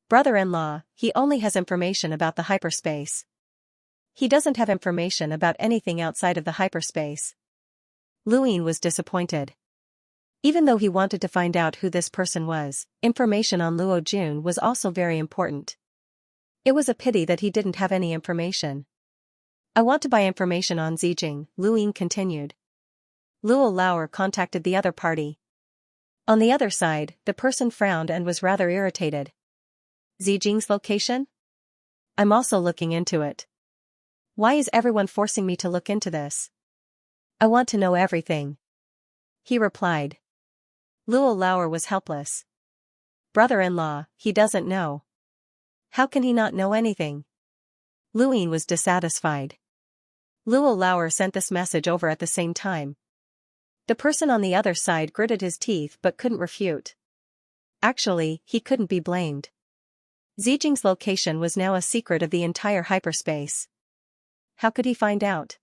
Brother-in-law, he only has information about the hyperspace. He doesn't have information about anything outside of the hyperspace. Luyin was disappointed. Even though he wanted to find out who this person was, information on Luo Jun was also very important. It was a pity that he didn't have any information. I want to buy information on Zijing, Luyin continued. Luo Lauer contacted the other party. On the other side, the person frowned and was rather irritated. Zijing's location? I'm also looking into it. Why is everyone forcing me to look into this? I want to know everything. He replied. Luo Lauer was helpless. Brother-in-law, he doesn't know. How can he not know anything? Luyin was dissatisfied. Luo Lauer sent this message over at the same time. The person on the other side gritted his teeth but couldn't refute. Actually, he couldn't be blamed. Zijing's location was now a secret of the entire hyperspace. How could he find out?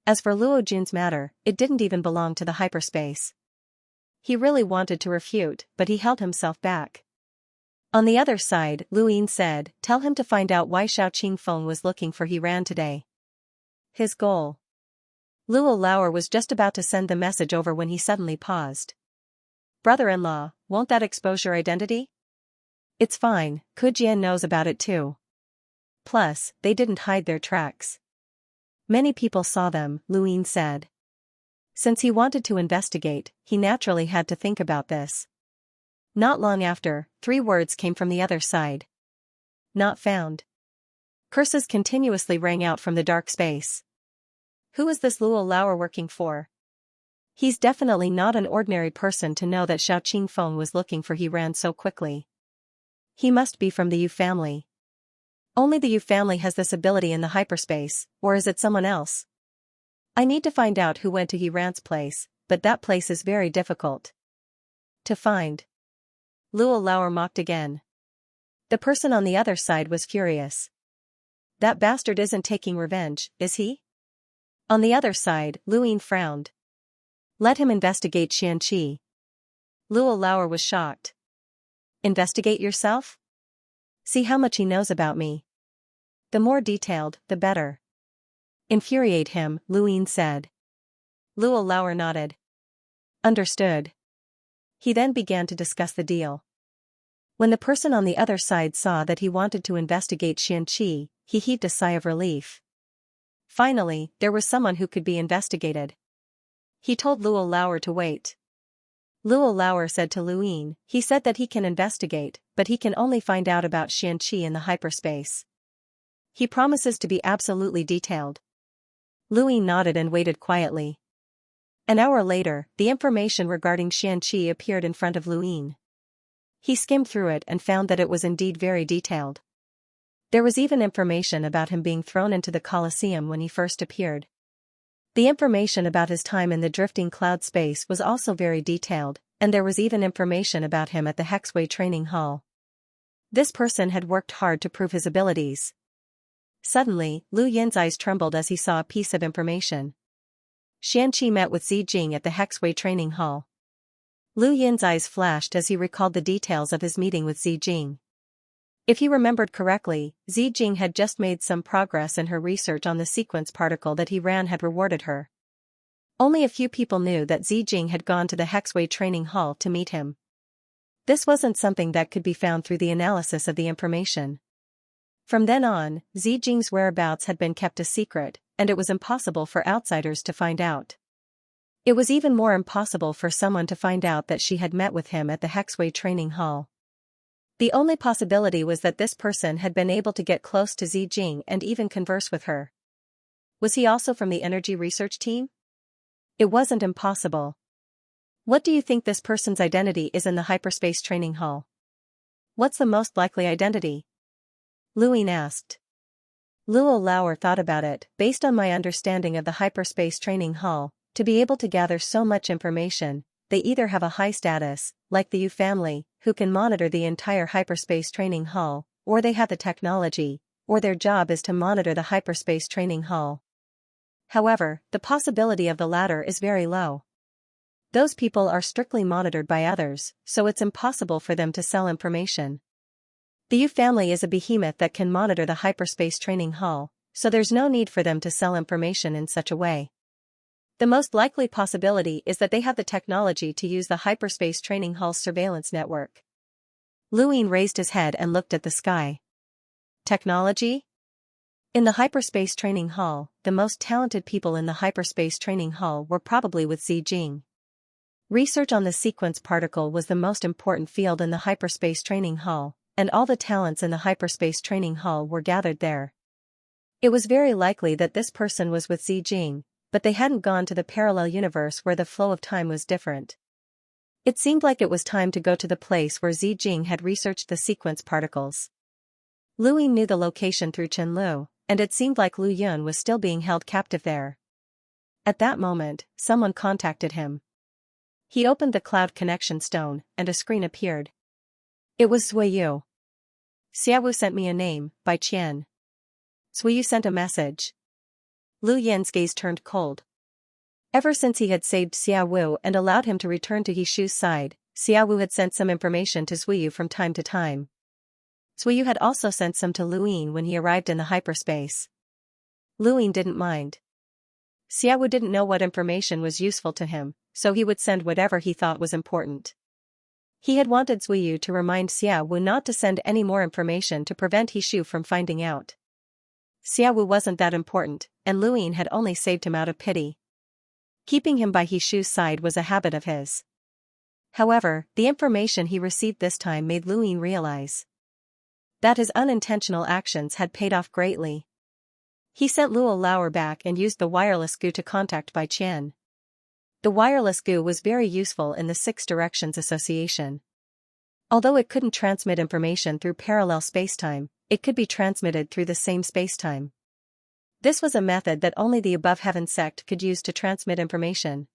As for Luo Jun's matter, it didn't even belong to the hyperspace. He really wanted to refute, but he held himself back. On the other side, Luyin said, tell him to find out why Xiao Qingfeng was looking for he ran today. His goal. Luo Lauer was just about to send the message over when he suddenly paused. Brother-in-law, won't that expose your identity? It's fine, Ku Jian knows about it too. Plus, they didn't hide their tracks. Many people saw them, Luyin said. Since he wanted to investigate, he naturally had to think about this. Not long after, 3 words came from the other side. Not found. Curses continuously rang out from the dark space. Who is this Luo Lauer working for? He's definitely not an ordinary person to know that Xiao Qingfeng was looking for he ran so quickly. He must be from the Yu family. Only the Yu family has this ability in the hyperspace, or is it someone else? I need to find out who went to He Ran's place, but that place is very difficult to find. Luo Lauer mocked again. The person on the other side was furious. That bastard isn't taking revenge, is he? On the other side, Luyin frowned. Let him investigate Xianxia. Luo Lauer was shocked. Investigate yourself? See how much he knows about me. The more detailed, the better. Infuriate him, Luyin said. Luo Lauer nodded. Understood. He then began to discuss the deal. When the person on the other side saw that he wanted to investigate Xianxia, he heaved a sigh of relief. Finally, there was someone who could be investigated. He told Luo Lauer to wait. Luo Lauer said to Luyin, he said that he can investigate, but he can only find out about Xianxia in the hyperspace. He promises to be absolutely detailed. Luyin nodded and waited quietly. An hour later, the information regarding Xianxia appeared in front of Luyin. He skimmed through it and found that it was indeed very detailed. There was even information about him being thrown into the Colosseum when he first appeared. The information about his time in the drifting cloud space was also very detailed, and there was even information about him at the Hexway training hall. This person had worked hard to prove his abilities. Suddenly, Lu Yin's eyes trembled as he saw a piece of information. Xianxia met with Zijing at the Hexway training hall. Lu Yin's eyes flashed as he recalled the details of his meeting with Zi Jing. If he remembered correctly, Zi Jing had just made some progress in her research on the sequence particle that he ran had rewarded her. Only a few people knew that Zi Jing had gone to the Hexway training hall to meet him. This wasn't something that could be found through the analysis of the information. From then on, Zi Jing's whereabouts had been kept a secret, and it was impossible for outsiders to find out. It was even more impossible for someone to find out that she had met with him at the Hexway training hall. The only possibility was that this person had been able to get close to Zi Jing and even converse with her. Was he also from the energy research team? It wasn't impossible. What do you think this person's identity is in the hyperspace training hall? What's the most likely identity? Lu Yin asked. Luo Lauer thought about it. Based on my understanding of the hyperspace training hall, to be able to gather so much information, they either have a high status, like the Yu family, who can monitor the entire hyperspace training hall, or they have the technology, or their job is to monitor the hyperspace training hall. However, the possibility of the latter is very low. Those people are strictly monitored by others, so it's impossible for them to sell information. The Yu family is a behemoth that can monitor the hyperspace training hall, so there's no need for them to sell information in such a way. The most likely possibility is that they have the technology to use the hyperspace training hall's surveillance network. Lu Yin raised his head and looked at the sky. Technology? In the hyperspace training hall, the most talented people in the hyperspace training hall were probably with Zi Jing. Research on the sequence particle was the most important field in the hyperspace training hall, and all the talents in the hyperspace training hall were gathered there. It was very likely that this person was with Zi Jing, but they hadn't gone to the parallel universe where the flow of time was different. It seemed like it was time to go to the place where Zi Jing had researched the sequence particles. Lu Yin knew the location through Chen Lu, and it seemed like Lu Yun was still being held captive there. At that moment, someone contacted him. He opened the cloud connection stone, and a screen appeared. It was Zui Yu. Xiaowu sent me a name, by Qian. Zui Yu sent a message. Lu Yin's gaze turned cold. Ever since he had saved Xiaowu and allowed him to return to Yishu's side, Xiaowu had sent some information to Zui Yu from time to time. Zui Yu had also sent some to Lu Yin when he arrived in the hyperspace. Lu Yin didn't mind. Xiaowu didn't know what information was useful to him, so he would send whatever he thought was important. He had wanted Zui Yu to remind Xiaowu not to send any more information to prevent Yishu from finding out. Xiaowu wasn't that important, and Lu Yin had only saved him out of pity. Keeping him by Yishu's side was a habit of his. However, the information he received this time made Lu Yin realize that his unintentional actions had paid off greatly. He sent Luo Lauer back and used the wireless goo to contact Bai Qian. The wireless goo was very useful in the Six Directions Association. Although it couldn't transmit information through parallel spacetime, it could be transmitted through the same spacetime. This was a method that only the Above Heaven sect could use to transmit information.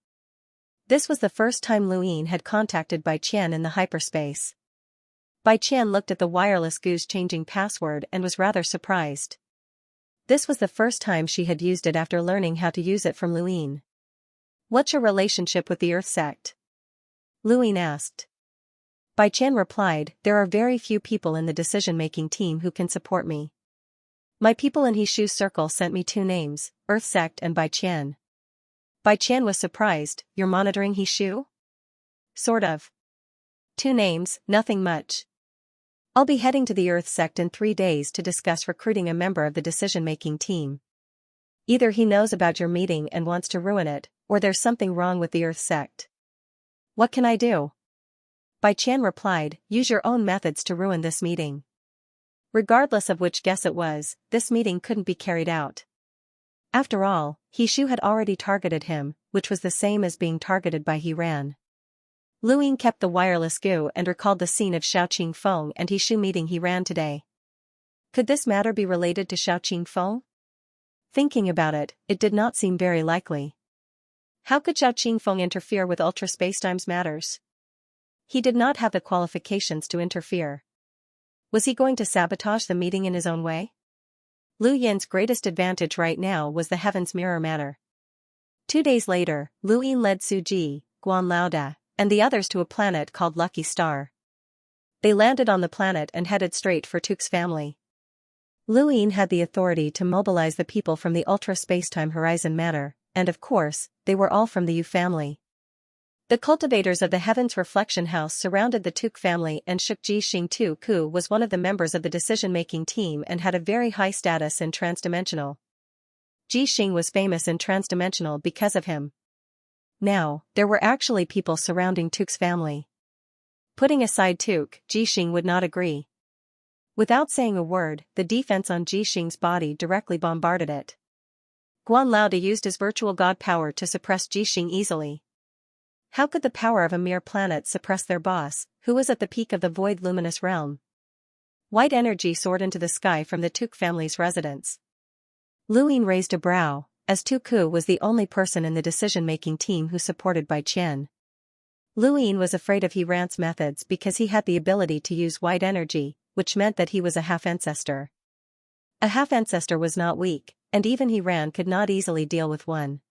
This was the first time Lu Yin had contacted Bai Qian in the hyperspace. Bai Qian looked at the wireless goo's changing password and was rather surprised. This was the first time she had used it after learning how to use it from Lu Yin. What's your relationship with the Earth sect? Lu Yin asked. Bai Qian replied, there are very few people in the decision-making team who can support me. My people in Yishu's circle sent me two names, Earth sect and Bai Qian. Bai Qian was surprised, you're monitoring Yishu? Sort of. Two names, nothing much. I'll be heading to the Earth sect in 3 days to discuss recruiting a member of the decision-making team. Either he knows about your meeting and wants to ruin it, or there's something wrong with the Earth sect. What can I do? Bai Qian replied, use your own methods to ruin this meeting. Regardless of which guess it was, this meeting couldn't be carried out. After all, Yishu had already targeted him, which was the same as being targeted by Hiran. Lu Yin kept the wireless goo and recalled the scene of Xiao Qingfeng and Yishu meeting Hiran today. Could this matter be related to Xiao Qingfeng? Thinking about it, it did not seem very likely. How could Xiao Qingfeng interfere with ultra spacetime's matters? He did not have the qualifications to interfere. Was he going to sabotage the meeting in his own way? Lu Yin's greatest advantage right now was the Heaven's Mirror matter. 2 days later, Lu Yin led Su Ji, Guan Laoda, and the others to a planet called Lucky Star. They landed on the planet and headed straight for Tuk's family. Luin had the authority to mobilize the people from the ultra-spacetime horizon matter, and of course, they were all from the Yu family. The cultivators of the Heaven's Reflection House surrounded the Tuk family, and Shukji Xing Tuku was one of the members of the decision-making team and had a very high status in transdimensional. Ji Xing was famous in transdimensional because of him. Now, there were actually people surrounding Tuk's family. Putting aside Tuk, Ji Xing would not agree. Without saying a word, the defense on Ji Xing's body directly bombarded it. Guan Laoda used his virtual god power to suppress Ji Xing easily. How could the power of a mere planet suppress their boss, who was at the peak of the void luminous realm? White energy soared into the sky from the Tuk family's residence. Luin raised a brow, as Tuku was the only person in the decision-making team who supported Bai Qian. Luin was afraid of He Ran's methods because he had the ability to use white energy, which meant that he was a half-ancestor. A half-ancestor was not weak, and even He Ran could not easily deal with one.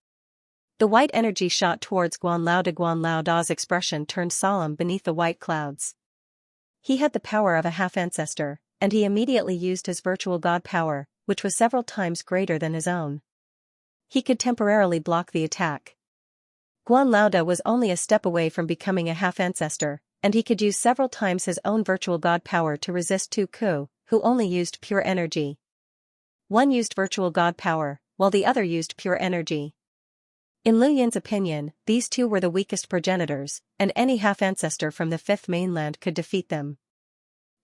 The white energy shot towards Guan Laoda. Guan Laoda's expression turned solemn beneath the white clouds. He had the power of a half-ancestor, and he immediately used his virtual god power, which was several times greater than his own. He could temporarily block the attack. Guan Laoda was only a step away from becoming a half-ancestor, and he could use several times his own virtual god power to resist Tu Ku, who only used pure energy. One used virtual god power, while the other used pure energy. In Lu Yin's opinion, these two were the weakest progenitors, and any half-ancestor from the fifth mainland could defeat them.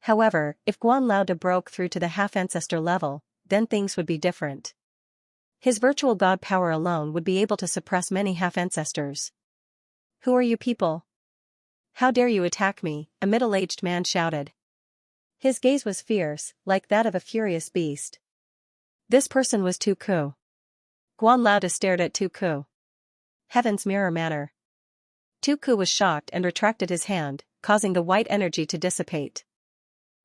However, if Guan Laoda broke through to the half-ancestor level, then things would be different. His virtual god power alone would be able to suppress many half-ancestors. "Who are you people? How dare you attack me?" a middle-aged man shouted. His gaze was fierce, like that of a furious beast. This person was Tu Ku. Guan Laoda stared at Tu Ku. Heaven's mirror matter. Tu Ku was shocked and retracted his hand, causing the white energy to dissipate.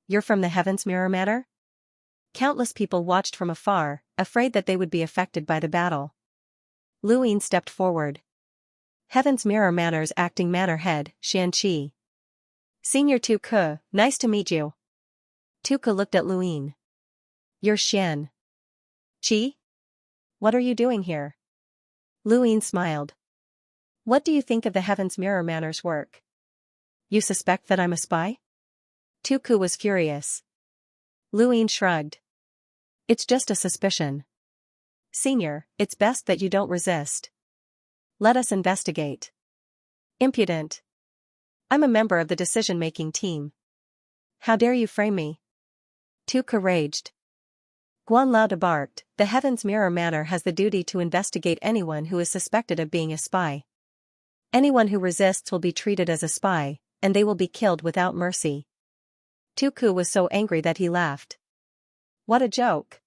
"You're from the Heaven's mirror matter?" Countless people watched from afar, afraid that they would be affected by the battle. Luin stepped forward. Heaven's mirror matter's acting matter head, Xianxia. "Senior Tu Ku, nice to meet you." Tu Ku looked at Luin. "You're Xian Qi? What are you doing here?" Luin smiled. "What do you think of the Heaven's Mirror Matter's work? You suspect that I'm a spy?" Tu Ku was furious. Luin shrugged. "It's just a suspicion. Senior, it's best that you don't resist. Let us investigate." "Impudent. I'm a member of the decision-making team. How dare you frame me?" Tu Ku raged. Guan Laoda barked, "The Heaven's Mirror Matter has the duty to investigate anyone who is suspected of being a spy. Anyone who resists will be treated as a spy, and they will be killed without mercy." Tu Ku was so angry that he laughed. "What a joke.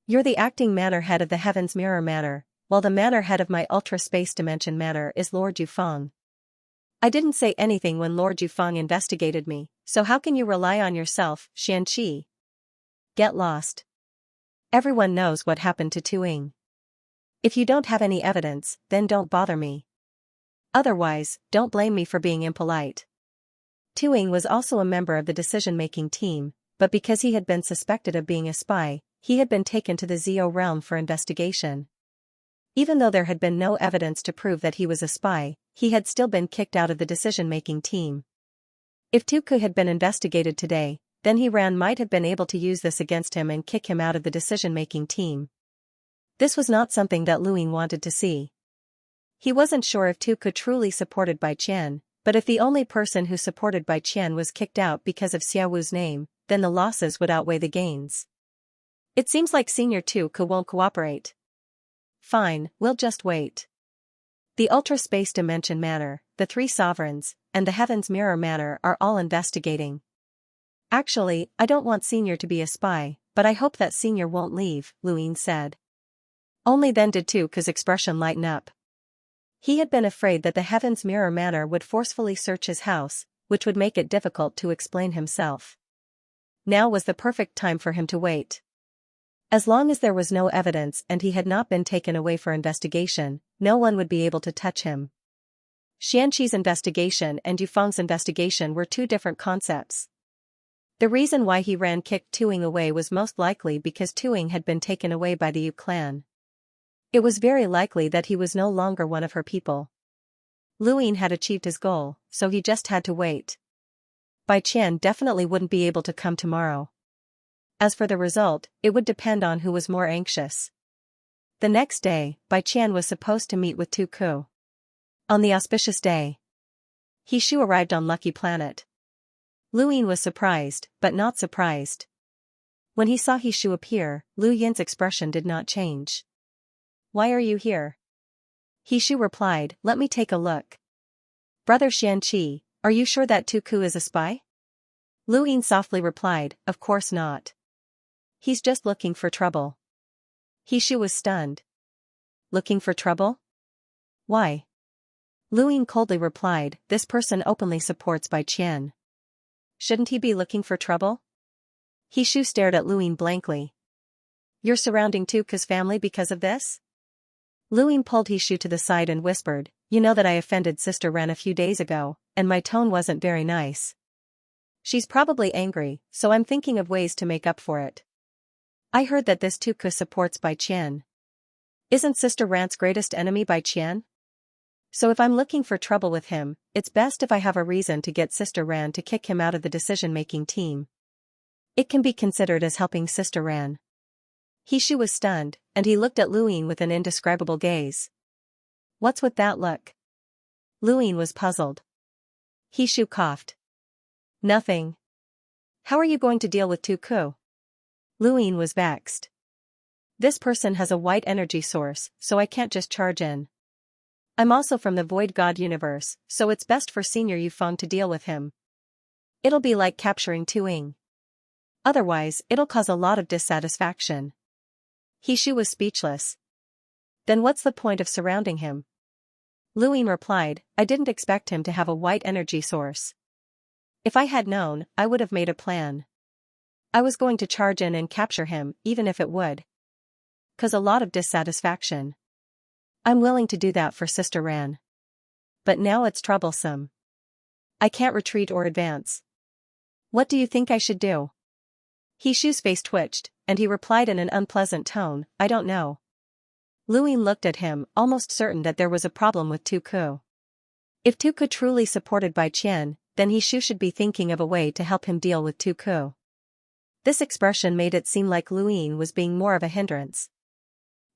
You're the acting matter head of the Heaven's Mirror Matter, while the matter head of my ultra-space dimension matter is Lord Yufeng. I didn't say anything when Lord Yufeng investigated me, so how can you rely on yourself, Xianxia? Get lost. Everyone knows what happened to Tuing. If you don't have any evidence, then don't bother me. Otherwise, don't blame me for being impolite." Tuing was also a member of the decision-making team, but because he had been suspected of being a spy, he had been taken to the Zio realm for investigation. Even though there had been no evidence to prove that he was a spy, he had still been kicked out of the decision-making team. If Tuku had been investigated today, then He Ran might have been able to use this against him and kick him out of the decision-making team. This was not something that Luin wanted to see. He wasn't sure if Tuku truly supported Bai Qian, but if the only person who supported Bai Qian was kicked out because of Xiaowu's name, then the losses would outweigh the gains. It seems like Senior Tuku won't cooperate. Fine, we'll just wait. The ultra-space dimension matter, the three sovereigns, and the Heaven's Mirror matter are all investigating. Actually, I don't want Senior to be a spy, but I hope that Senior won't leave, Luin said. Only then did Tuku's expression lighten up. He had been afraid that the Heaven's Mirror matter would forcefully search his house, which would make it difficult to explain himself. Now was the perfect time for him to wait. As long as there was no evidence and he had not been taken away for investigation, no one would be able to touch him. Xianxi's investigation and Yufeng's investigation were two different concepts. The reason why he ran kicked Tuing away was most likely because Tuing had been taken away by the Yu clan. It was very likely that he was no longer one of her people. Luin had achieved his goal, so he just had to wait. Bai Qian definitely wouldn't be able to come tomorrow. As for the result, it would depend on who was more anxious. The next day, Bai Qian was supposed to meet with Tu Ku. On the auspicious day, He Shu arrived on Lucky Planet. Luin was surprised, but not surprised. When he saw He Shu appear, Lu Yin's expression did not change. "Why are you here?" He Shu replied, "Let me take a look." "Brother Xianqi, are you sure that Tu Ku is a spy?" Lu Yin softly replied, "Of course not. He's just looking for trouble." He Shu was stunned. "Looking for trouble? Why?" Lu Yin coldly replied, "This person openly supports Bai Qian. Shouldn't he be looking for trouble?" He Shu stared at Lu Yin blankly. "You're surrounding Tu Ku's family because of this?" Lu Yin pulled He Shu to the side and whispered, "You know that I offended Sister Ran a few days ago, and my tone wasn't very nice. She's probably angry, so I'm thinking of ways to make up for it. I heard that this Tu Ku supports Bai Qian. Isn't Sister Ran's greatest enemy Bai Qian? So if I'm looking for trouble with him, it's best if I have a reason to get Sister Ran to kick him out of the decision-making team. It can be considered as helping Sister Ran." He Shu was stunned, and he looked at Lu Yin with an indescribable gaze. "What's with that look?" Lu Yin was puzzled. He Shu coughed. "Nothing. How are you going to deal with Tu Ku?" Lu Yin was vexed. "This person has a white energy source, so I can't just charge in. I'm also from the Void God universe, so it's best for Senior Yufeng to deal with him. It'll be like capturing Tuing. Otherwise, it'll cause a lot of dissatisfaction." He Shu was speechless. "Then what's the point of surrounding him?" Lu Yin replied, "I didn't expect him to have a white energy source. If I had known, I would have made a plan. I was going to charge in and capture him, even if it would cause a lot of dissatisfaction. I'm willing to do that for Sister Ran. But now it's troublesome. I can't retreat or advance. What do you think I should do?" He Shu's face twitched, and he replied in an unpleasant tone, "I don't know." Lu Yin looked at him, almost certain that there was a problem with Tu Ku. If Tu Ku truly supported Bai Qian, then He Shu should be thinking of a way to help him deal with Tu Ku. This expression made it seem like Lu Yin was being more of a hindrance.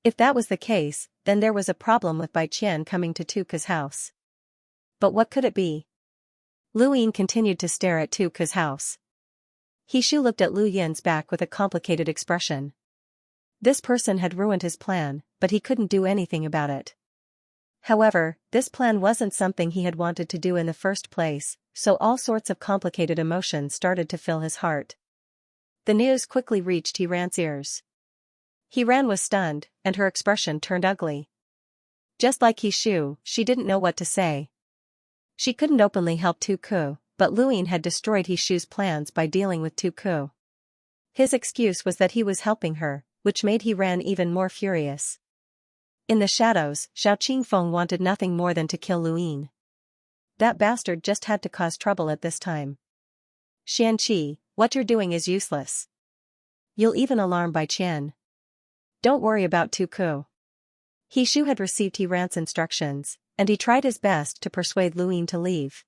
If that was the case, then there was a problem with Bai Qian coming to Tu Ku's house. But what could it be? Lu Yin continued to stare at Tu Ku's house. He Shu looked at Lu Yin's back with a complicated expression. This person had ruined his plan, but he couldn't do anything about it. However, this plan wasn't something he had wanted to do in the first place, so all sorts of complicated emotions started to fill his heart. The news quickly reached He Ran's ears. He Ran was stunned, and her expression turned ugly. Just like He Shu, she didn't know what to say. She couldn't openly help Tu Ku, but Lu Yin had destroyed He Shu's plans by dealing with Tu Ku. His excuse was that he was helping her, which made He Ran even more furious. In the shadows, Xiao Qingfeng wanted nothing more than to kill Lu Yin. That bastard just had to cause trouble at this time. "Xianqi, what you're doing is useless. You'll even alarm Bai Qian. Don't worry about Tu Ku." He Shu had received He Ran's instructions, and he tried his best to persuade Lu Yin to leave.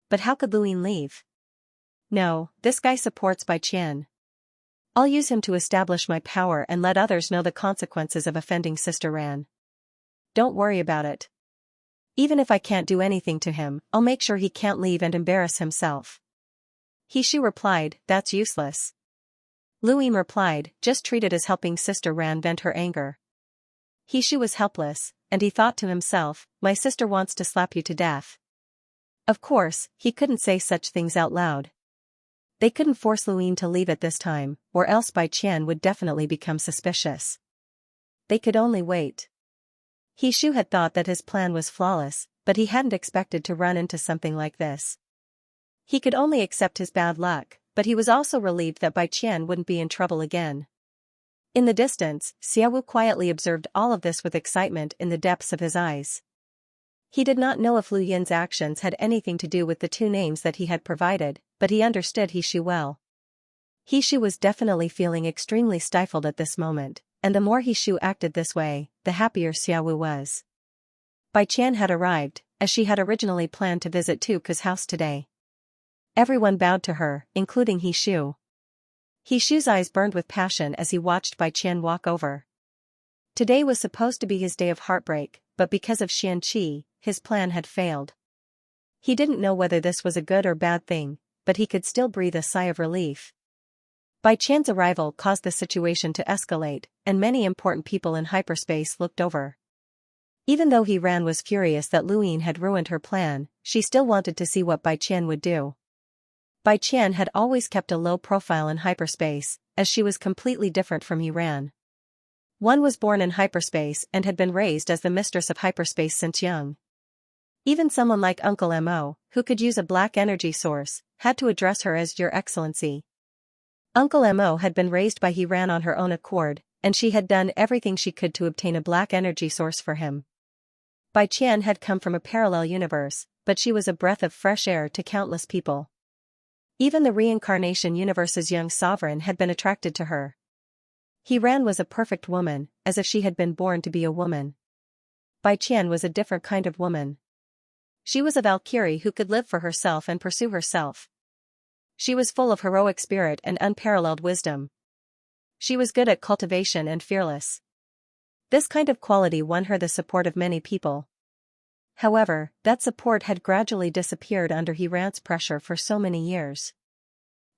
But how could Lu Yin leave? "No, this guy supports Bai Qian. I'll use him to establish my power and let others know the consequences of offending Sister Ran. Don't worry about it. Even if I can't do anything to him, I'll make sure he can't leave and embarrass himself." He Shu replied, "That's useless." Lu Yin replied, "Just treat it as helping Sister Ran vent her anger." He Shu was helpless, and he thought to himself, "My sister wants to slap you to death." Of course, he couldn't say such things out loud. They couldn't force Lu Yin to leave at this time, or else Bai Qian would definitely become suspicious. They could only wait. He Shu had thought that his plan was flawless, but he hadn't expected to run into something like this. He could only accept his bad luck, but he was also relieved that Bai Qian wouldn't be in trouble again. In the distance, Xiaowu quietly observed all of this with excitement in the depths of his eyes. He did not know if Lu Yin's actions had anything to do with the two names that he had provided, but he understood Hishu well. Hishu was definitely feeling extremely stifled at this moment, and the more Hishu acted this way, the happier Xiaowu was. Bai Qian had arrived, as she had originally planned to visit Tuku's house today. Everyone bowed to her, including Hishu. Hishu's eyes burned with passion as he watched Bai Qian walk over. Today was supposed to be his day of heartbreak, but because of Xianxia, his plan had failed. He didn't know whether this was a good or bad thing, but he could still breathe a sigh of relief. Bai Qian's arrival caused the situation to escalate, and many important people in hyperspace looked over. Even though He Ran was furious that Lu Yin had ruined her plan, she still wanted to see what Bai Qian would do. Bai Qian had always kept a low profile in hyperspace, as she was completely different from He Ran. One was born in hyperspace and had been raised as the mistress of hyperspace since young. Even someone like Uncle Mo, who could use a black energy source, had to address her as Your Excellency. Uncle Mo had been raised by He Ran on her own accord, and she had done everything she could to obtain a black energy source for him. Bai Qian had come from a parallel universe, but she was a breath of fresh air to countless people. Even the reincarnation universe's young sovereign had been attracted to her. He Ran was a perfect woman, as if she had been born to be a woman. Bai Qian was a different kind of woman. She was a Valkyrie who could live for herself and pursue herself. She was full of heroic spirit and unparalleled wisdom. She was good at cultivation and fearless. This kind of quality won her the support of many people. However, that support had gradually disappeared under He Ran's pressure for so many years.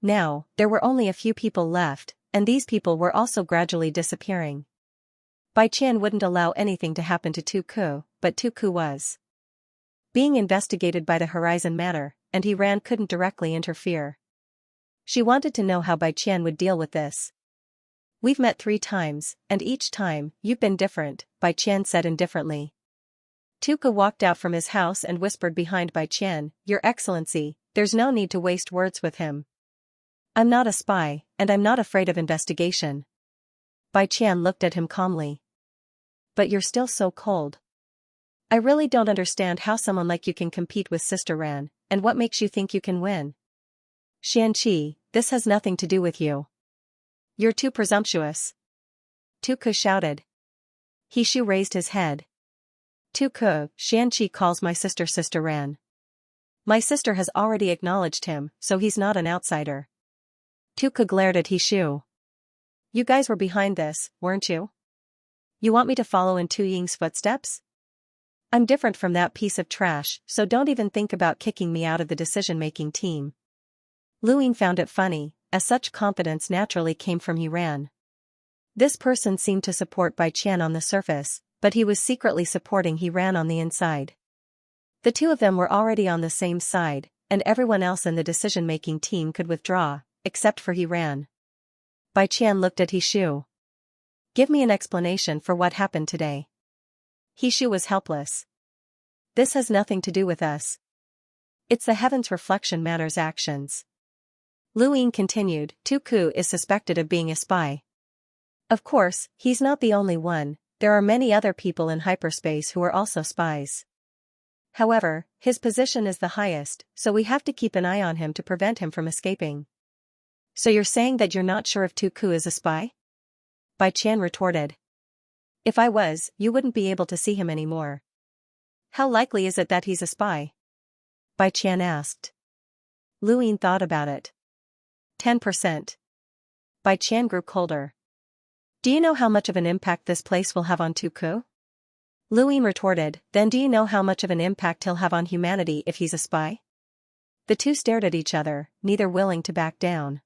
Now, there were only a few people left, and these people were also gradually disappearing. Bai Qian wouldn't allow anything to happen to Tuku, but Tuku was being investigated by the Horizon Matter, and He Ran couldn't directly interfere. She wanted to know how Bai Qian would deal with this. We've met 3 times, and each time, you've been different, Bai Qian said indifferently. Tuku walked out from his house and whispered behind Bai Qian, Your Excellency, there's no need to waste words with him. I'm not a spy, and I'm not afraid of investigation. Bai Qian looked at him calmly. But you're still so cold. I really don't understand how someone like you can compete with Sister Ran, and what makes you think you can win. Xianxia, this has nothing to do with you. You're too presumptuous. Tuku shouted. Hishu raised his head. Tuku, Xianxia calls my sister Sister Ran. My sister has already acknowledged him, so he's not an outsider. Tuku glared at Hishu. You guys were behind this, weren't you? You want me to follow in Tu Ying's footsteps? I'm different from that piece of trash, so don't even think about kicking me out of the decision-making team. Lu Ying found it funny, as such confidence naturally came from He Ran. This person seemed to support Bai Qian on the surface, but he was secretly supporting He Ran on the inside. The two of them were already on the same side, and everyone else in the decision-making team could withdraw, except for He Ran. Bai Qian looked at Hishu. Give me an explanation for what happened today. Hishu was helpless. This has nothing to do with us. It's the Heaven's Reflection Matter's actions. Lu Ying continued, Tuku is suspected of being a spy. Of course, he's not the only one, there are many other people in hyperspace who are also spies. However, his position is the highest, so we have to keep an eye on him to prevent him from escaping. So you're saying that you're not sure if Tuku is a spy? Bai Qian retorted. If I was, you wouldn't be able to see him anymore. How likely is it that he's a spy? Bai Qian asked. Lu Ying thought about it. 10%. Bai Qian grew colder. Do you know how much of an impact this place will have on Tuku? Lu Ying retorted, then do you know how much of an impact he'll have on humanity if he's a spy? The two stared at each other, neither willing to back down.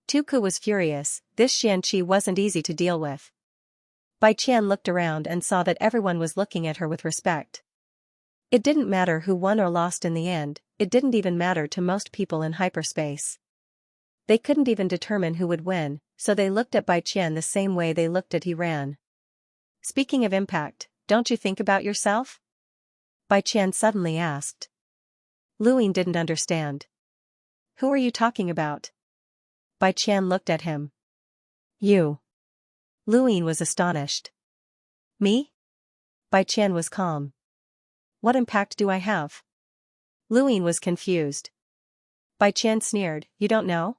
Tuku was furious, this Xianxia wasn't easy to deal with. Bai Qian looked around and saw that everyone was looking at her with respect. It didn't matter who won or lost in the end, it didn't even matter to most people in hyperspace. They couldn't even determine who would win, so they looked at Bai Qian the same way they looked at He Ran. Speaking of impact, don't you think about yourself? Bai Qian suddenly asked. Lu Ying didn't understand. Who are you talking about? Bai Qian looked at him. You. Lu Ying was astonished. Me? Bai Qian was calm. What impact do I have? Luin was confused. Bai Qian sneered, you don't know?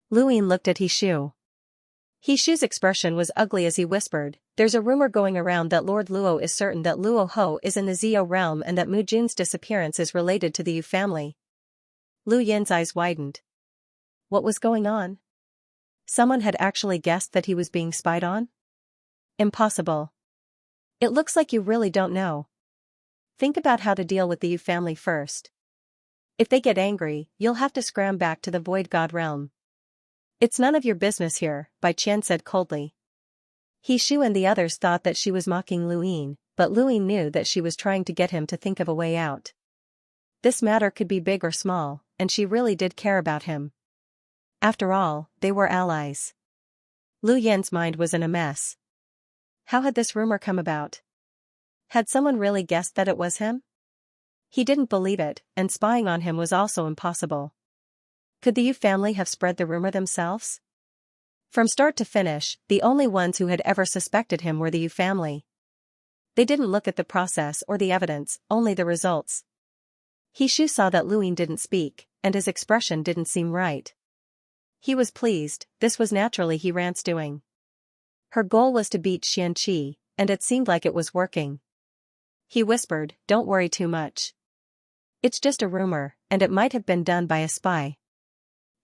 Luin looked at He Shu. He Shu's expression was ugly as he whispered, there's a rumor going around that Lord Luo is certain that Luo Ho is in the Zio realm and that Mu Jun's disappearance is related to the Yu family. Lu Yin's eyes widened. What was going on? Someone had actually guessed that he was being spied on? Impossible. It looks like you really don't know. Think about how to deal with the Yu family first. If they get angry, you'll have to scram back to the Void God realm. It's none of your business here, Bai Qian said coldly. He Shu and the others thought that she was mocking Luin, but Luin knew that she was trying to get him to think of a way out. This matter could be big or small, and she really did care about him. After all, they were allies. Lu Yin's mind was in a mess. How had this rumor come about? Had someone really guessed that it was him? He didn't believe it, and spying on him was also impossible. Could the Yu family have spread the rumor themselves? From start to finish, the only ones who had ever suspected him were the Yu family. They didn't look at the process or the evidence, only the results. He Shu saw that Luin didn't speak, and his expression didn't seem right. He was pleased, this was naturally He Ran's doing. Her goal was to beat Xianxia, and it seemed like it was working. He whispered, don't worry too much. It's just a rumor, and it might have been done by a spy.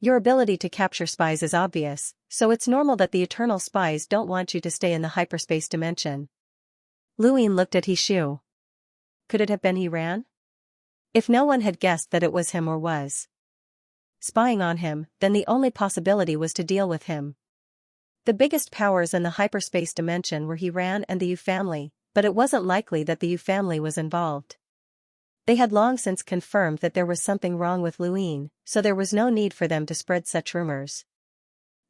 Your ability to capture spies is obvious, so it's normal that the eternal spies don't want you to stay in the hyperspace dimension. Luin looked at He Shu. Could it have been He Ran? If no one had guessed that it was him or was spying on him, then the only possibility was to deal with him. The biggest powers in the hyperspace dimension were He Ran and the Yu family, but it wasn't likely that the Yu family was involved. They had long since confirmed that there was something wrong with Luin, so there was no need for them to spread such rumors.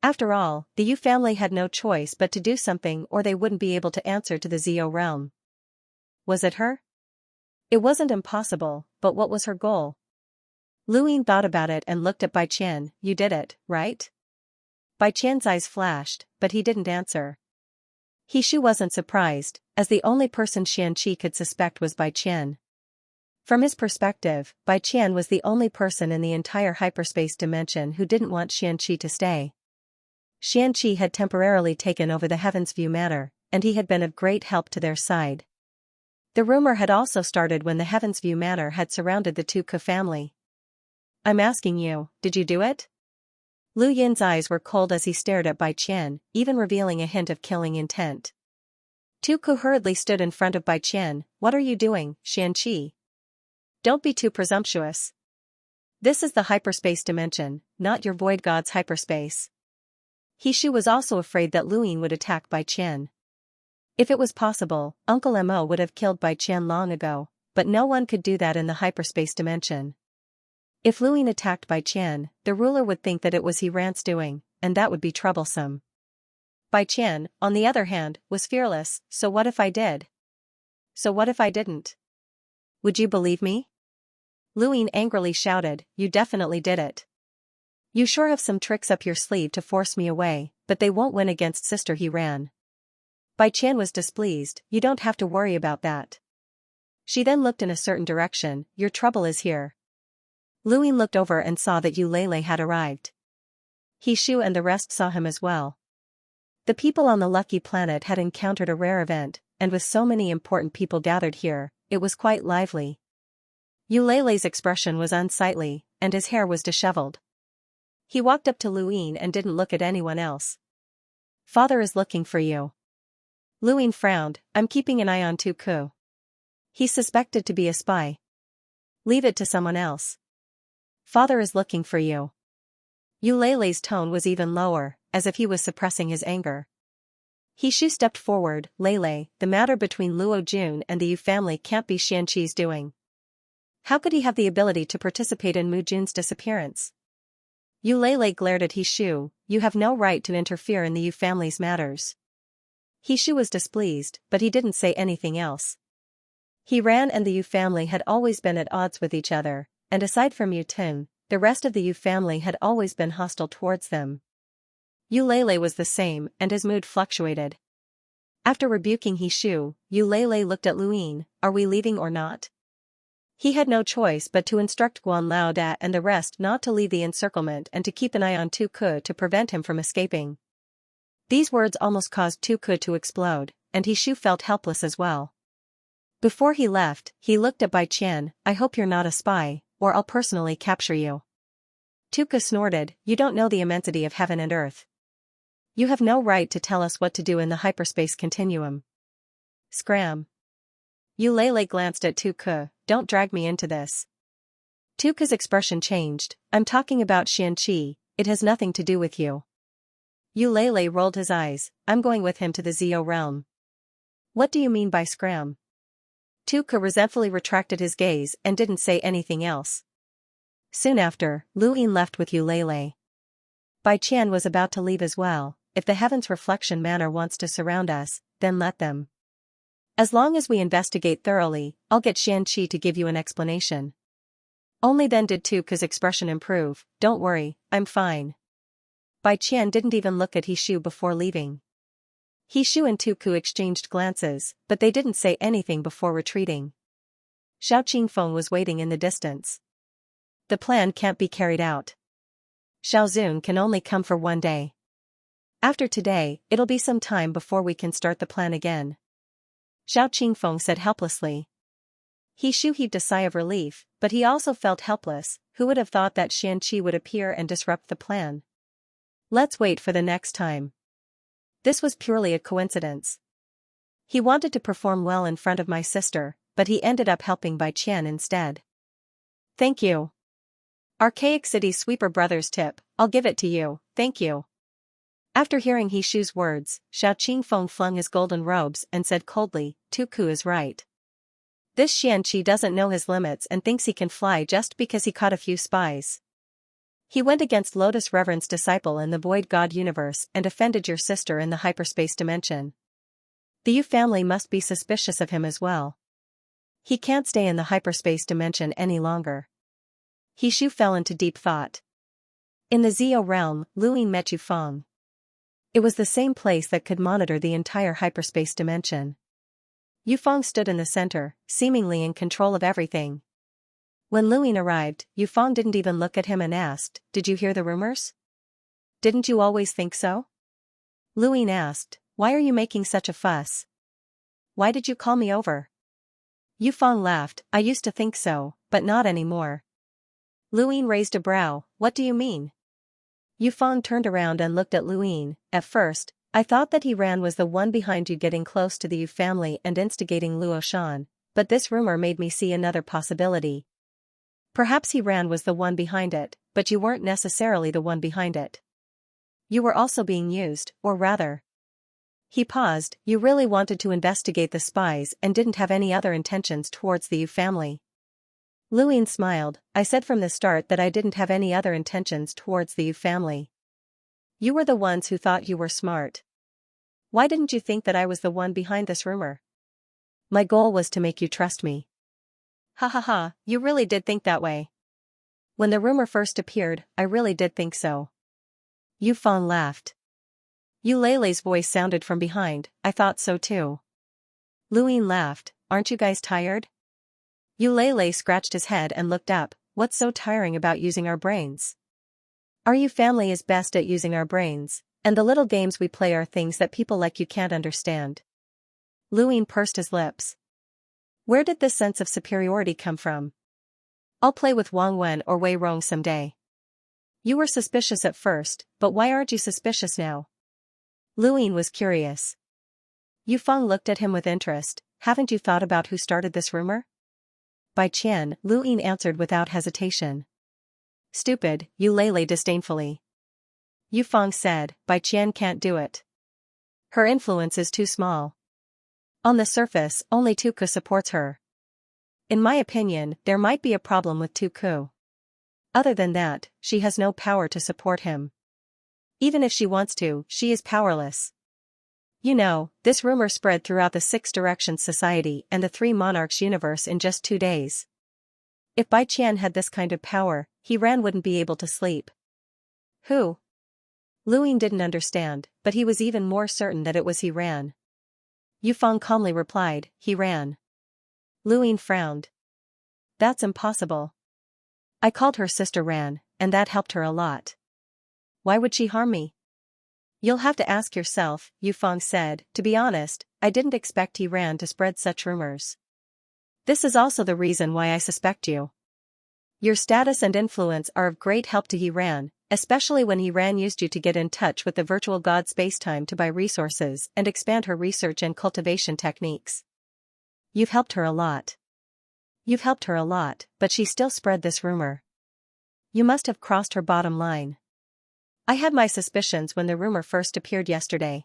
After all, the Yu family had no choice but to do something or they wouldn't be able to answer to the Zio realm. Was it her? It wasn't impossible, but what was her goal? Luin thought about it and looked at Bai Qian, you did it, right? Bai Qian's eyes flashed, but he didn't answer. He Shu wasn't surprised, as the only person Xianxia could suspect was Bai Qian. From his perspective, Bai Qian was the only person in the entire hyperspace dimension who didn't want Xianxia to stay. Xianxia had temporarily taken over the Heaven's View matter, and he had been of great help to their side. The rumor had also started when the Heaven's View matter had surrounded the Tu Ke family. I'm asking you, did you do it? Lu Yin's eyes were cold as he stared at Bai Qian, even revealing a hint of killing intent. Tu Ke hurriedly stood in front of Bai Qian, what are you doing, Xianxia? Don't be too presumptuous. This is the hyperspace dimension, not your void god's hyperspace. He Shu was also afraid that Luin would attack Bai Qian. If it was possible, Uncle Mo would have killed Bai Qian long ago, but no one could do that in the hyperspace dimension. If Luin attacked Bai Qian, the ruler would think that it was He Ran's doing, and that would be troublesome. Bai Qian, on the other hand, was fearless, so what if I did? So what if I didn't? Would you believe me? Luin angrily shouted, you definitely did it. You sure have some tricks up your sleeve to force me away, but they won't win against Sister He Ran. Bai Qian was displeased, you don't have to worry about that. She then looked in a certain direction, your trouble is here. Luin looked over and saw that Eulele had arrived. He Shu and the rest saw him as well. The people on the Lucky Planet had encountered a rare event, and with so many important people gathered here, it was quite lively. Eulele's expression was unsightly, and his hair was disheveled. He walked up to Luin and didn't look at anyone else. Father is looking for you. Luin frowned, I'm keeping an eye on Tu Ke. He's suspected to be a spy. Leave it to someone else. Father is looking for you. Eulele's tone was even lower, as if he was suppressing his anger. He Shu stepped forward, Lele, the matter between Luo Jun and the Yu family can't be Xianxi's doing. How could he have the ability to participate in Mu Jun's disappearance? Eulele glared at He Shu, you have no right to interfere in the Yu family's matters. He Shu was displeased, but he didn't say anything else. He Ran and the Yu family had always been at odds with each other, and aside from Yu Tin, the rest of the Yu family had always been hostile towards them. Eulele was the same, and his mood fluctuated. After rebuking He Shu, Eulele looked at Luin, are we leaving or not? He had no choice but to instruct Guan Lao Da and the rest not to leave the encirclement and to keep an eye on Tu Ke to prevent him from escaping. These words almost caused Tu Ke to explode, and He Shu felt helpless as well. Before he left, he looked at Bai Qian. "I hope you're not a spy, or I'll personally capture you." Tu Ke snorted, "You don't know the immensity of heaven and earth. You have no right to tell us what to do in the hyperspace continuum." Scram. Eulele glanced at Tu Ke, "Don't drag me into this." Tu Ke's expression changed, "I'm talking about Xianxia, it has nothing to do with you." Eulele rolled his eyes, "I'm going with him to the Zio realm." "What do you mean by scram?" Tu Ke resentfully retracted his gaze and didn't say anything else. Soon after, Lu Yin left with Eulele. Bai Qian was about to leave as well. "If the Heaven's Reflection Manor wants to surround us, then let them. As long as we investigate thoroughly, I'll get Xianxia to give you an explanation." Only then did Tu Ke's expression improve. "Don't worry, I'm fine." Bai Qian didn't even look at He Shu before leaving. He Shu and Tu Ke exchanged glances, but they didn't say anything before retreating. Xiao Qingfeng was waiting in the distance. "The plan can't be carried out. Xiao Zun can only come for one day. After today, it'll be some time before we can start the plan again," Xiao Qingfeng said helplessly. He Shu heaved a sigh of relief, but he also felt helpless. Who would have thought that Xianxia would appear and disrupt the plan? Let's wait for the next time. This was purely a coincidence. He wanted to perform well in front of my sister, but he ended up helping Bai Qian instead. "Thank you. Archaic City Sweeper Brothers tip, I'll give it to you, thank you." After hearing He Shu's words, Xiao Qingfeng flung his golden robes and said coldly, "Tu Ke is right. This Xianxia doesn't know his limits and thinks he can fly just because he caught a few spies. He went against Lotus Reverend's disciple in the Void God universe and offended your sister in the hyperspace dimension. The Yu family must be suspicious of him as well. He can't stay in the hyperspace dimension any longer." He Shu fell into deep thought. In the Zio realm, Lu Yin met Yu Feng. It was the same place that could monitor the entire hyperspace dimension. Yu Feng stood in the center, seemingly in control of everything. When Lu Yin arrived, Yu Feng didn't even look at him and asked, "Did you hear the rumors? Didn't you always think so?" Lu Yin asked, "Why are you making such a fuss? Why did you call me over?" Yu Feng laughed, "I used to think so, but not anymore." Lu Yin raised a brow, "What do you mean?" Yu Feng turned around and looked at Lu Yin. "At first, I thought that He Ran was the one behind you getting close to the Yu family and instigating Luo Shan, but this rumor made me see another possibility. Perhaps He Ran was the one behind it, but you weren't necessarily the one behind it. You were also being used, or rather." He paused, "You really wanted to investigate the spies and didn't have any other intentions towards the Yu family?" Lu Yin smiled, "I said from the start that I didn't have any other intentions towards the Yu family. You were the ones who thought you were smart. Why didn't you think that I was the one behind this rumor? My goal was to make you trust me." "Ha ha ha, you really did think that way." "When the rumor first appeared, I really did think so." Yu Feng laughed. Eulele's voice sounded from behind, "I thought so too." Lu Yin laughed, "Aren't you guys tired?" Eulele scratched his head and looked up, "What's so tiring about using our brains? Our Yu family is best at using our brains, and the little games we play are things that people like you can't understand." Lu Yin pursed his lips. Where did this sense of superiority come from? "I'll play with Wang Wen or Wei Rong someday." "You were suspicious at first, but why aren't you suspicious now?" Lu Yin was curious. Yu Feng looked at him with interest. "Haven't you thought about who started this rumor?" "Bai Qian," Lu Yin answered without hesitation. "Stupid," Eulele disdainfully. Yu Feng said, "Bai Qian can't do it. Her influence is too small. On the surface, only Tu Ke supports her. In my opinion, there might be a problem with Tu Ke. Other than that, she has no power to support him. Even if she wants to, she is powerless. You know, this rumor spread throughout the Six Directions Society and the Three Monarchs universe in just 2 days. If Bai Qian had this kind of power, He Ran wouldn't be able to sleep." "Who?" Lu Yin didn't understand, but he was even more certain that it was He Ran. Yu Feng calmly replied, "He Ran." Lu Yin frowned. That's impossible. I called her sister Ran, and that helped her a lot. Why would she harm me? You'll have to ask yourself, Yufeng said. To be honest, I didn't expect he ran to spread such rumors. This is also the reason why I suspect you. Your status and influence are of great help to Yiran, especially when Yiran used you to get in touch with the virtual god Spacetime to buy resources and expand her research and cultivation techniques. You've helped her a lot. You've helped her a lot, but she still spread this rumor. You must have crossed her bottom line. I had my suspicions when the rumor first appeared yesterday.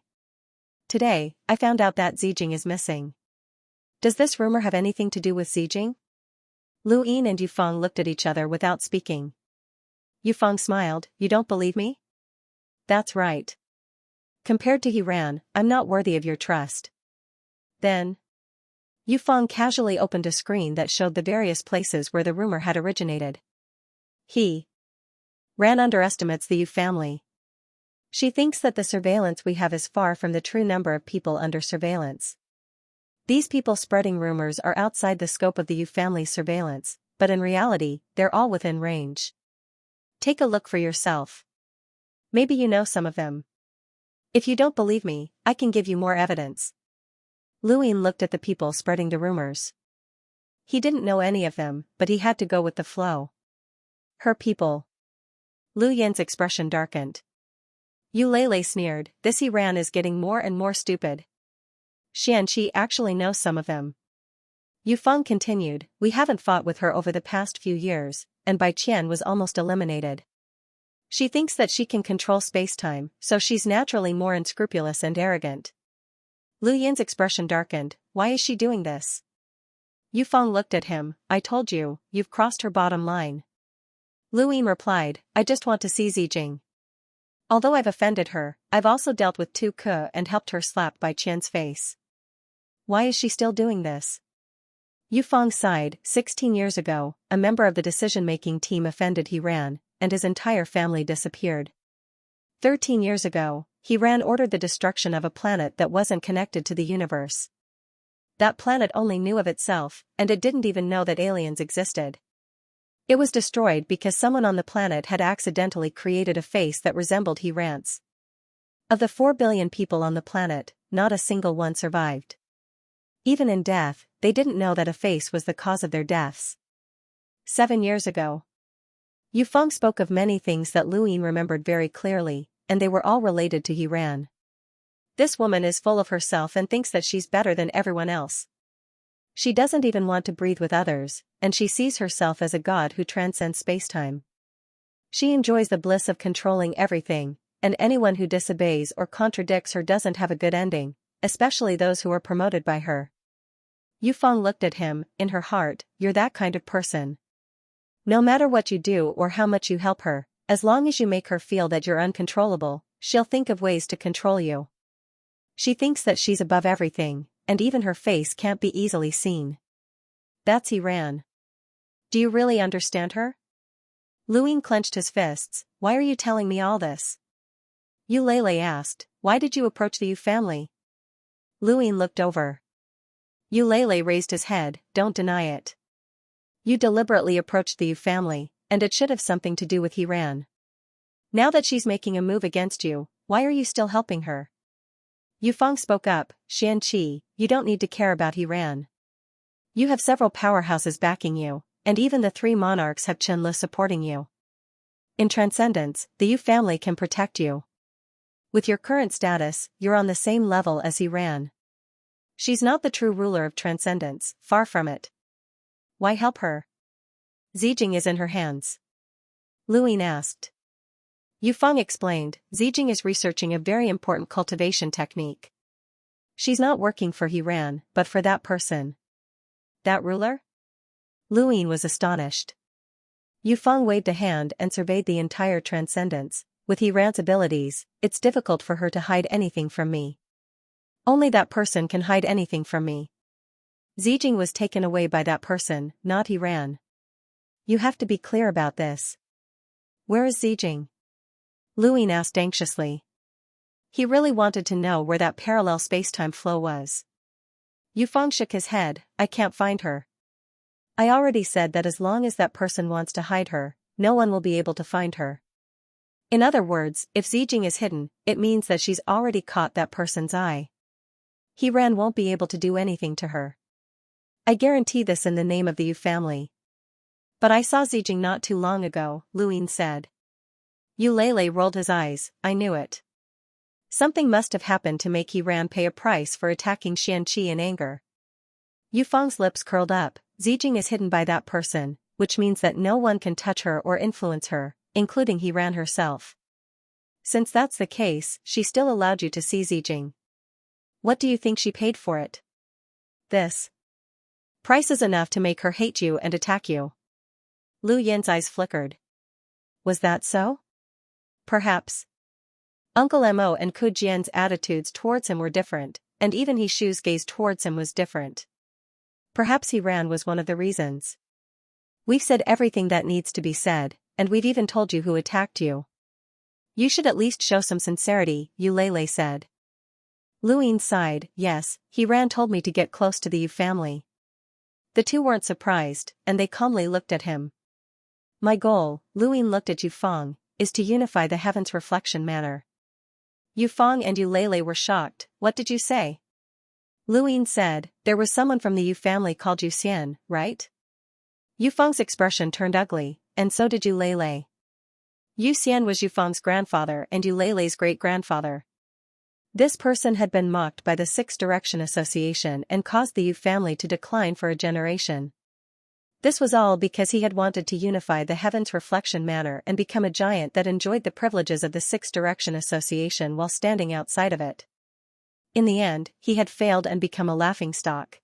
Today, I found out that Zijing is missing. Does this rumor have anything to do with Zijing? Lu Yin and Yufeng looked at each other without speaking. Yufeng smiled. You don't believe me? That's right. Compared to Yiran, I'm not worthy of your trust. Then, Yufeng casually opened a screen that showed the various places where the rumor had originated. Ran underestimates the Yu family. She thinks that the surveillance we have is far from the true number of people under surveillance. These people spreading rumors are outside the scope of the Yu family's surveillance, but in reality, they're all within range. Take a look for yourself. Maybe you know some of them. If you don't believe me, I can give you more evidence. Lu Yin looked at the people spreading the rumors. He didn't know any of them, but he had to go with the flow. Her people. Lu Yin's expression darkened. Eulele sneered. This Yiran is getting more and more stupid. Xianxia actually knows some of them. Yufeng continued. We haven't fought with her over the past few years, and Bai Qian was almost eliminated. She thinks that she can control spacetime, so she's naturally more unscrupulous and arrogant. Lu Yin's expression darkened. Why is she doing this? Yufeng looked at him. I told you, you've crossed her bottom line. Lu Yin replied, I just want to see Zijing. Although I've offended her, I've also dealt with Tu Ke and helped her slap Bai Qian's face. Why is she still doing this? Yufeng sighed. 16 years ago, a member of the decision-making team offended Yiran, and his entire family disappeared. 13 years ago, Yiran ordered the destruction of a planet that wasn't connected to the universe. That planet only knew of itself, and it didn't even know that aliens existed. It was destroyed because someone on the planet had accidentally created a face that resembled Yiran's. Of the 4 billion people on the planet, not a single one survived. Even in death, they didn't know that a face was the cause of their deaths. 7 years ago. Yufeng spoke of many things that Lu Yin remembered very clearly, and they were all related to Yiran. This woman is full of herself and thinks that she's better than everyone else. She doesn't even want to breathe with others, and she sees herself as a god who transcends spacetime. She enjoys the bliss of controlling everything, and anyone who disobeys or contradicts her doesn't have a good ending, especially those who are promoted by her. Yufeng looked at him. In her heart, you're that kind of person. No matter what you do or how much you help her, as long as you make her feel that you're uncontrollable, she'll think of ways to control you. She thinks that she's above everything, and even her face can't be easily seen. That's Yiran. Do you really understand her? Lu Yin clenched his fists. Why are you telling me all this? Eulele asked. Why did you approach the Yu family? Lu Yin looked over. Eulele raised his head. Don't deny it. You deliberately approached the Yu family, and it should have something to do with Yiran. Now that she's making a move against you, why are you still helping her? Yufeng spoke up. Xianxia, you don't need to care about Yiran. You have several powerhouses backing you, and even the 3 monarchs have Chenle supporting you. In Transcendence, the Yu family can protect you. With your current status, you're on the same level as Yiran. She's not the true ruler of Transcendence, far from it. Why help her? Zijing is in her hands. Lu Yin asked. Yufeng explained. Zijing is researching a very important cultivation technique. She's not working for Yiran, but for that person. That ruler? Lu Yin was astonished. Yufeng waved a hand and surveyed the entire Transcendence. With Yiran's abilities, it's difficult for her to hide anything from me. Only that person can hide anything from me. Zijing was taken away by that person, not Yiran. You have to be clear about this. Where is Zijing? Lu Yin asked anxiously. He really wanted to know where that parallel spacetime flow was. Yufeng shook his head. I can't find her. I already said that as long as that person wants to hide her, no one will be able to find her. In other words, if Zijing is hidden, it means that she's already caught that person's eye. He won't be able to do anything to her. I guarantee this in the name of the Yu family. But I saw Zijing not too long ago, Luin said. Yu Lele rolled his eyes. I knew it. Something must have happened to make He pay a price for attacking Xianxia in anger. Yu Fang's lips curled up. Zijing is hidden by that person, which means that no one can touch her or influence her, including He herself. Since that's the case, she still allowed you to see Zijing. What do you think she paid for it? This price is enough to make her hate you and attack you. Lu Yin's eyes flickered. Was that so? Perhaps. Uncle Mo and Ku Jian's attitudes towards him were different, and even He Shu's gaze towards him was different. Perhaps He was one of the reasons. We've said everything that needs to be said, and we've even told you who attacked you. You should at least show some sincerity, Yu Lele said. Luin sighed. Yes, He told me to get close to the Yu family. The two weren't surprised, and they calmly looked at him. My goal, Luin looked at Yu Fang, is to unify the heaven's reflection manner. Yu Fang and Yu Lele were shocked. What did you say? Luin said, there was someone from the Yu family called Yu Xian, right? Yu Fang's expression turned ugly, and so did Yu Lele. Yu Xian was Yu Fang's grandfather and Yu Lele's great-grandfather. This person had been mocked by the Six Direction Association and caused the Yu family to decline for a generation. This was all because he had wanted to unify the heaven's reflection manner and become a giant that enjoyed the privileges of the Six Direction Association while standing outside of it. In the end, he had failed and become a laughingstock.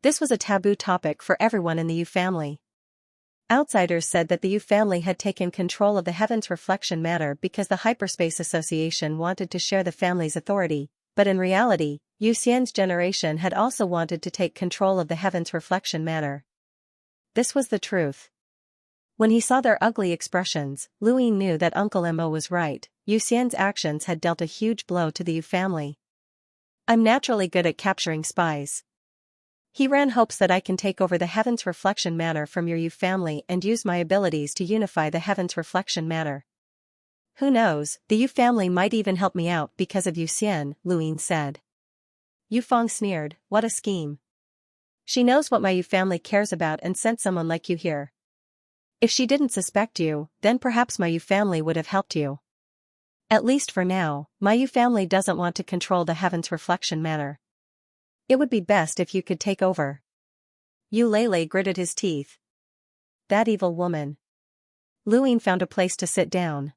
This was a taboo topic for everyone in the Yu family. Outsiders said that the Yu family had taken control of the heaven's reflection manner because the Hyperspace Association wanted to share the family's authority, but in reality, Yu Xian's generation had also wanted to take control of the heaven's reflection manner. This was the truth. When he saw their ugly expressions, Luin knew that Uncle Mo was right. Yu Xian's actions had dealt a huge blow to the Yu family. I'm naturally good at capturing spies. He hopes that I can take over the heaven's reflection manner from your Yu family and use my abilities to unify the heaven's reflection manner. Who knows, the Yu family might even help me out because of Yu Xian, Luin said. Yu Fang sneered. What a scheme. She knows what my Yu family cares about and sent someone like you here. If she didn't suspect you, then perhaps my Yu family would have helped you. At least for now, my Yu family doesn't want to control the heaven's reflection manner. It would be best if you could take over. Yu Lele gritted his teeth. That evil woman. Luin found a place to sit down.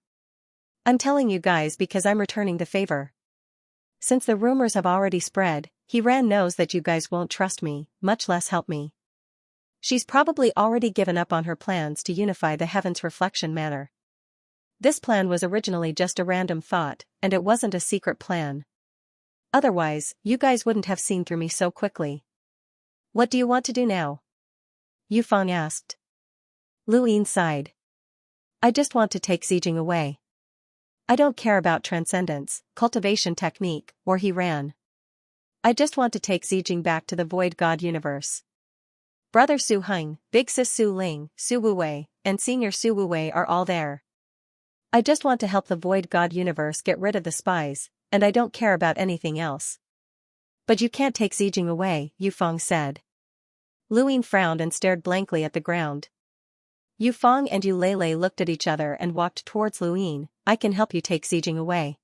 I'm telling you guys because I'm returning the favor. Since the rumors have already spread, He knows that you guys won't trust me, much less help me. She's probably already given up on her plans to unify the heaven's reflection manner. This plan was originally just a random thought, and it wasn't a secret plan. Otherwise, you guys wouldn't have seen through me so quickly. What do you want to do now? Yu Fang asked. Luin sighed. I just want to take Zijing away. I don't care about transcendence, cultivation technique, or He I just want to take Zijing back to the Void God universe. Brother Su Heng, Big Sis Su Ling, Su Wuwei, and Senior Su Wuwei are all there. I just want to help the Void God universe get rid of the spies, and I don't care about anything else. But you can't take Zijing away, Yu Fang said. Luin frowned and stared blankly at the ground. Yu Fang and Yu Lele looked at each other and walked towards Luin. I can help you take Zijing away.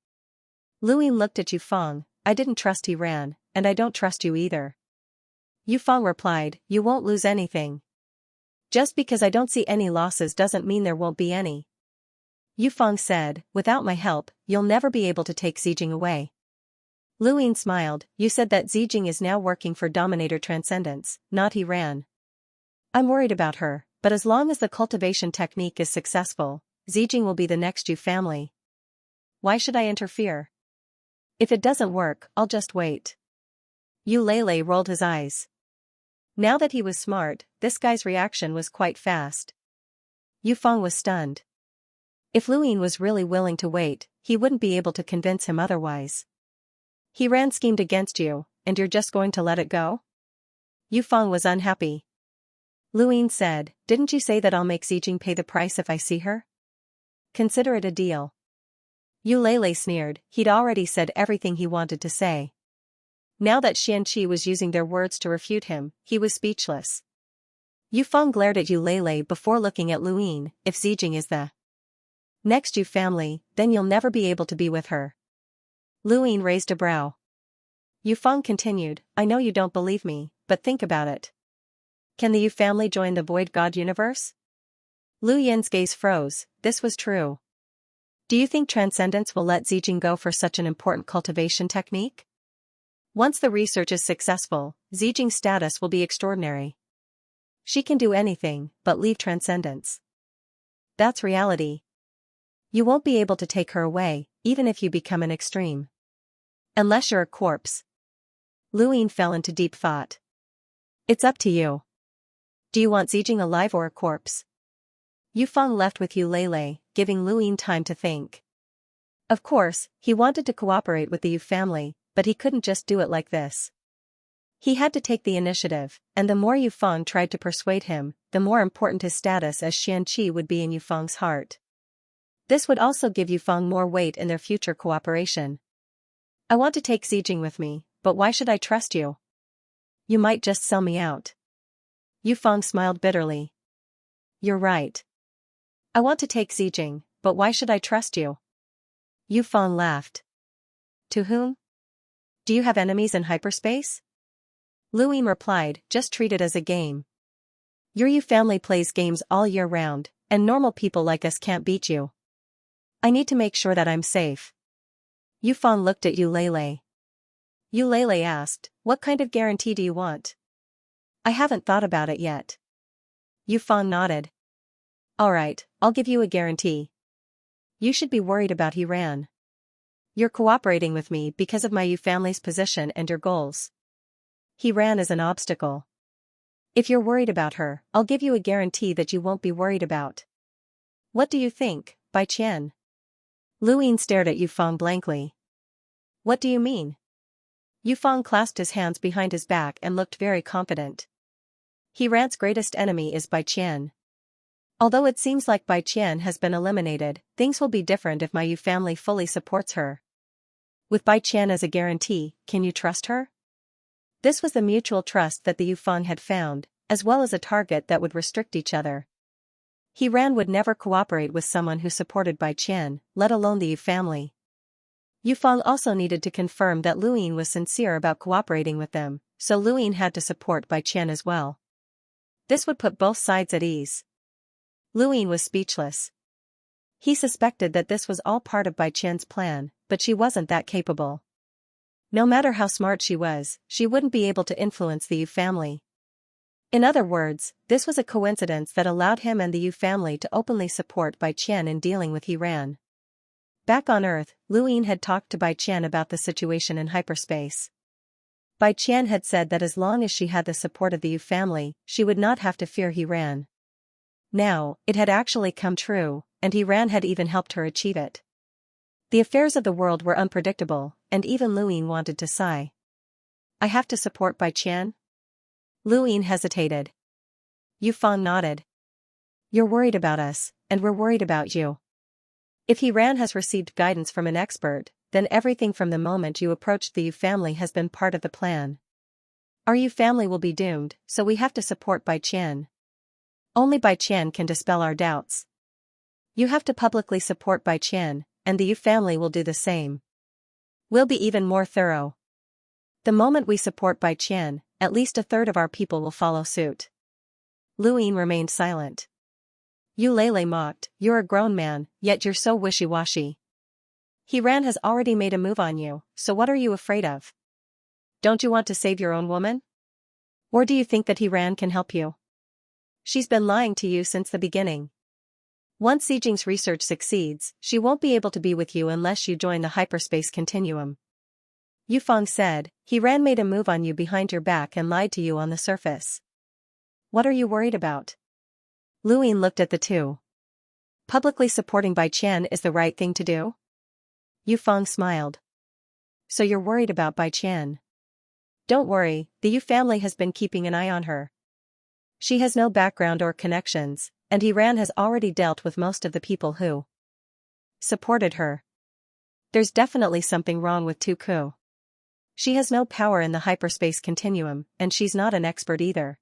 Luin looked at Yu Fang. I didn't trust he and I don't trust you either. Yu Fang replied, you won't lose anything. Just because I don't see any losses doesn't mean there won't be any. Yu Fang said, without my help, you'll never be able to take Zijing away. Luin smiled. You said that Zijing is now working for Dominator Transcendence, not He I'm worried about her, but as long as the cultivation technique is successful, Zijing will be the next Yu family. Why should I interfere? If it doesn't work, I'll just wait. Yu Lele rolled his eyes. Now that he was smart, this guy's reaction was quite fast. Yu Fang was stunned. If Luin was really willing to wait, he wouldn't be able to convince him otherwise. He schemed against you, and you're just going to let it go? Yu Fang was unhappy. Luin said, didn't you say that I'll make Zijing pay the price if I see her? Consider it a deal. Eulele sneered, he'd already said everything he wanted to say. Now that Xianxia was using their words to refute him, he was speechless. Yufeng glared at Eulele before looking at Luin, if Zijing is the next Yu family, then you'll never be able to be with her. Luin raised a brow. Yufeng continued, I know you don't believe me, but think about it. Can the Yu family join the Void God universe? Lu Yin's gaze froze, this was true. Do you think Transcendence will let Zijing go for such an important cultivation technique? Once the research is successful, Zijing's status will be extraordinary. She can do anything, but leave Transcendence. That's reality. You won't be able to take her away, even if you become an extreme. Unless you're a corpse. Luin fell into deep thought. It's up to you. Do you want Zijing alive or a corpse? Yufeng left with Eulele, giving Luin time to think. Of course, he wanted to cooperate with the Yu family, but he couldn't just do it like this. He had to take the initiative, and the more Yufeng tried to persuade him, the more important his status as Xianxia would be in Yufeng's heart. This would also give Yufeng more weight in their future cooperation. I want to take Zijing with me, but why should I trust you? You might just sell me out. Yufeng smiled bitterly. You're right. I want to take Zijing, but why should I trust you? Yufeng laughed. To whom? Do you have enemies in hyperspace? Luin replied, just treat it as a game. Your Yu family plays games all year round, and normal people like us can't beat you. I need to make sure that I'm safe. Yufeng looked at Eulele. Eulele asked, what kind of guarantee do you want? I haven't thought about it yet. Yufeng nodded. Alright, I'll give you a guarantee. You should be worried about Hiran. You're cooperating with me because of my Yu family's position and your goals. Hiran is an obstacle. If you're worried about her, I'll give you a guarantee that you won't be worried about. What do you think, Bai Qian? Luin stared at Yufeng blankly. What do you mean? Yufeng clasped his hands behind his back and looked very confident. Hiran's greatest enemy is Bai Qian. Although it seems like Bai Qian has been eliminated, things will be different if my Yu family fully supports her. With Bai Qian as a guarantee, can you trust her? This was the mutual trust that the Yufeng had found, as well as a target that would restrict each other. Hiran would never cooperate with someone who supported Bai Qian, let alone the Yu family. Yufeng also needed to confirm that Luin was sincere about cooperating with them, so Luin had to support Bai Qian as well. This would put both sides at ease. Luin was speechless. He suspected that this was all part of Bai Qian's plan, but she wasn't that capable. No matter how smart she was, she wouldn't be able to influence the Yu family. In other words, this was a coincidence that allowed him and the Yu family to openly support Bai Qian in dealing with Hiran. Back on Earth, Luin had talked to Bai Qian about the situation in hyperspace. Bai Qian had said that as long as she had the support of the Yu family, she would not have to fear Hiran. Now, it had actually come true, and Hiran had even helped her achieve it. The affairs of the world were unpredictable, and even Luin wanted to sigh. I have to support Bai Qian? Luin hesitated. Yufeng nodded. You're worried about us, and we're worried about you. If Hiran has received guidance from an expert, then everything from the moment you approached the Yu family has been part of the plan. Our Yu family will be doomed, so we have to support Bai Qian. Only Bai Qian can dispel our doubts. You have to publicly support Bai Qian, and the Yu family will do the same. We'll be even more thorough. The moment we support Bai Qian, at least a third of our people will follow suit. Luin remained silent. Eulele mocked, you're a grown man, yet you're so wishy-washy. Hiran has already made a move on you, so what are you afraid of? Don't you want to save your own woman? Or do you think that Hiran can help you? She's been lying to you since the beginning. Once Zijing's research succeeds, she won't be able to be with you unless you join the hyperspace continuum. Yufeng said, Hiran made a move on you behind your back and lied to you on the surface. What are you worried about? Luin looked at the two. Publicly supporting Bai Qian is the right thing to do? Yufeng smiled. So you're worried about Bai Qian? Don't worry, the Yu family has been keeping an eye on her. She has no background or connections, and Iran has already dealt with most of the people who supported her. There's definitely something wrong with Tuku. She has no power in the hyperspace continuum, and she's not an expert either.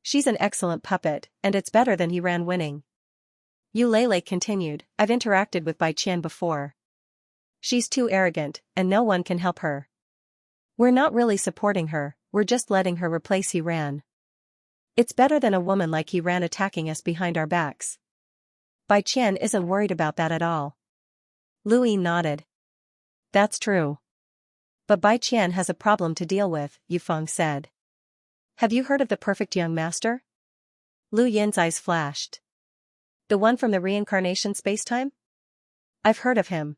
She's an excellent puppet, and it's better than Iran winning. Eulele continued, I've interacted with Bai Qian before. She's too arrogant, and no one can help her. We're not really supporting her, we're just letting her replace Iran. It's better than a woman like Iran attacking us behind our backs. Bai Qian isn't worried about that at all. Lui nodded. That's true. But Bai Qian has a problem to deal with, Yufeng said. Have you heard of the perfect young master? Lu Yin's eyes flashed. The one from the reincarnation spacetime? I've heard of him.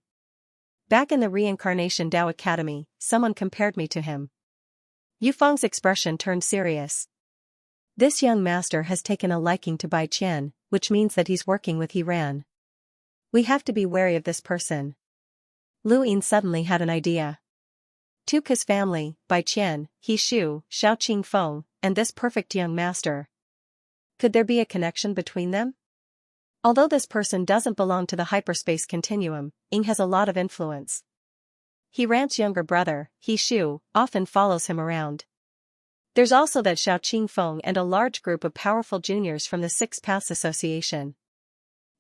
Back in the Reincarnation Tao Academy, someone compared me to him. Yufeng's expression turned serious. This young master has taken a liking to Bai Qian, which means that he's working with Iran. We have to be wary of this person. Lu Yin suddenly had an idea. Tuku's family, Bai Qian, He Shu, Xiao Qingfeng, and this perfect young master. Could there be a connection between them? Although this person doesn't belong to the hyperspace continuum, Ying has a lot of influence. Iran's younger brother, He Shu, often follows him around. There's also that Xiao Qingfeng and a large group of powerful juniors from the Six Paths Association.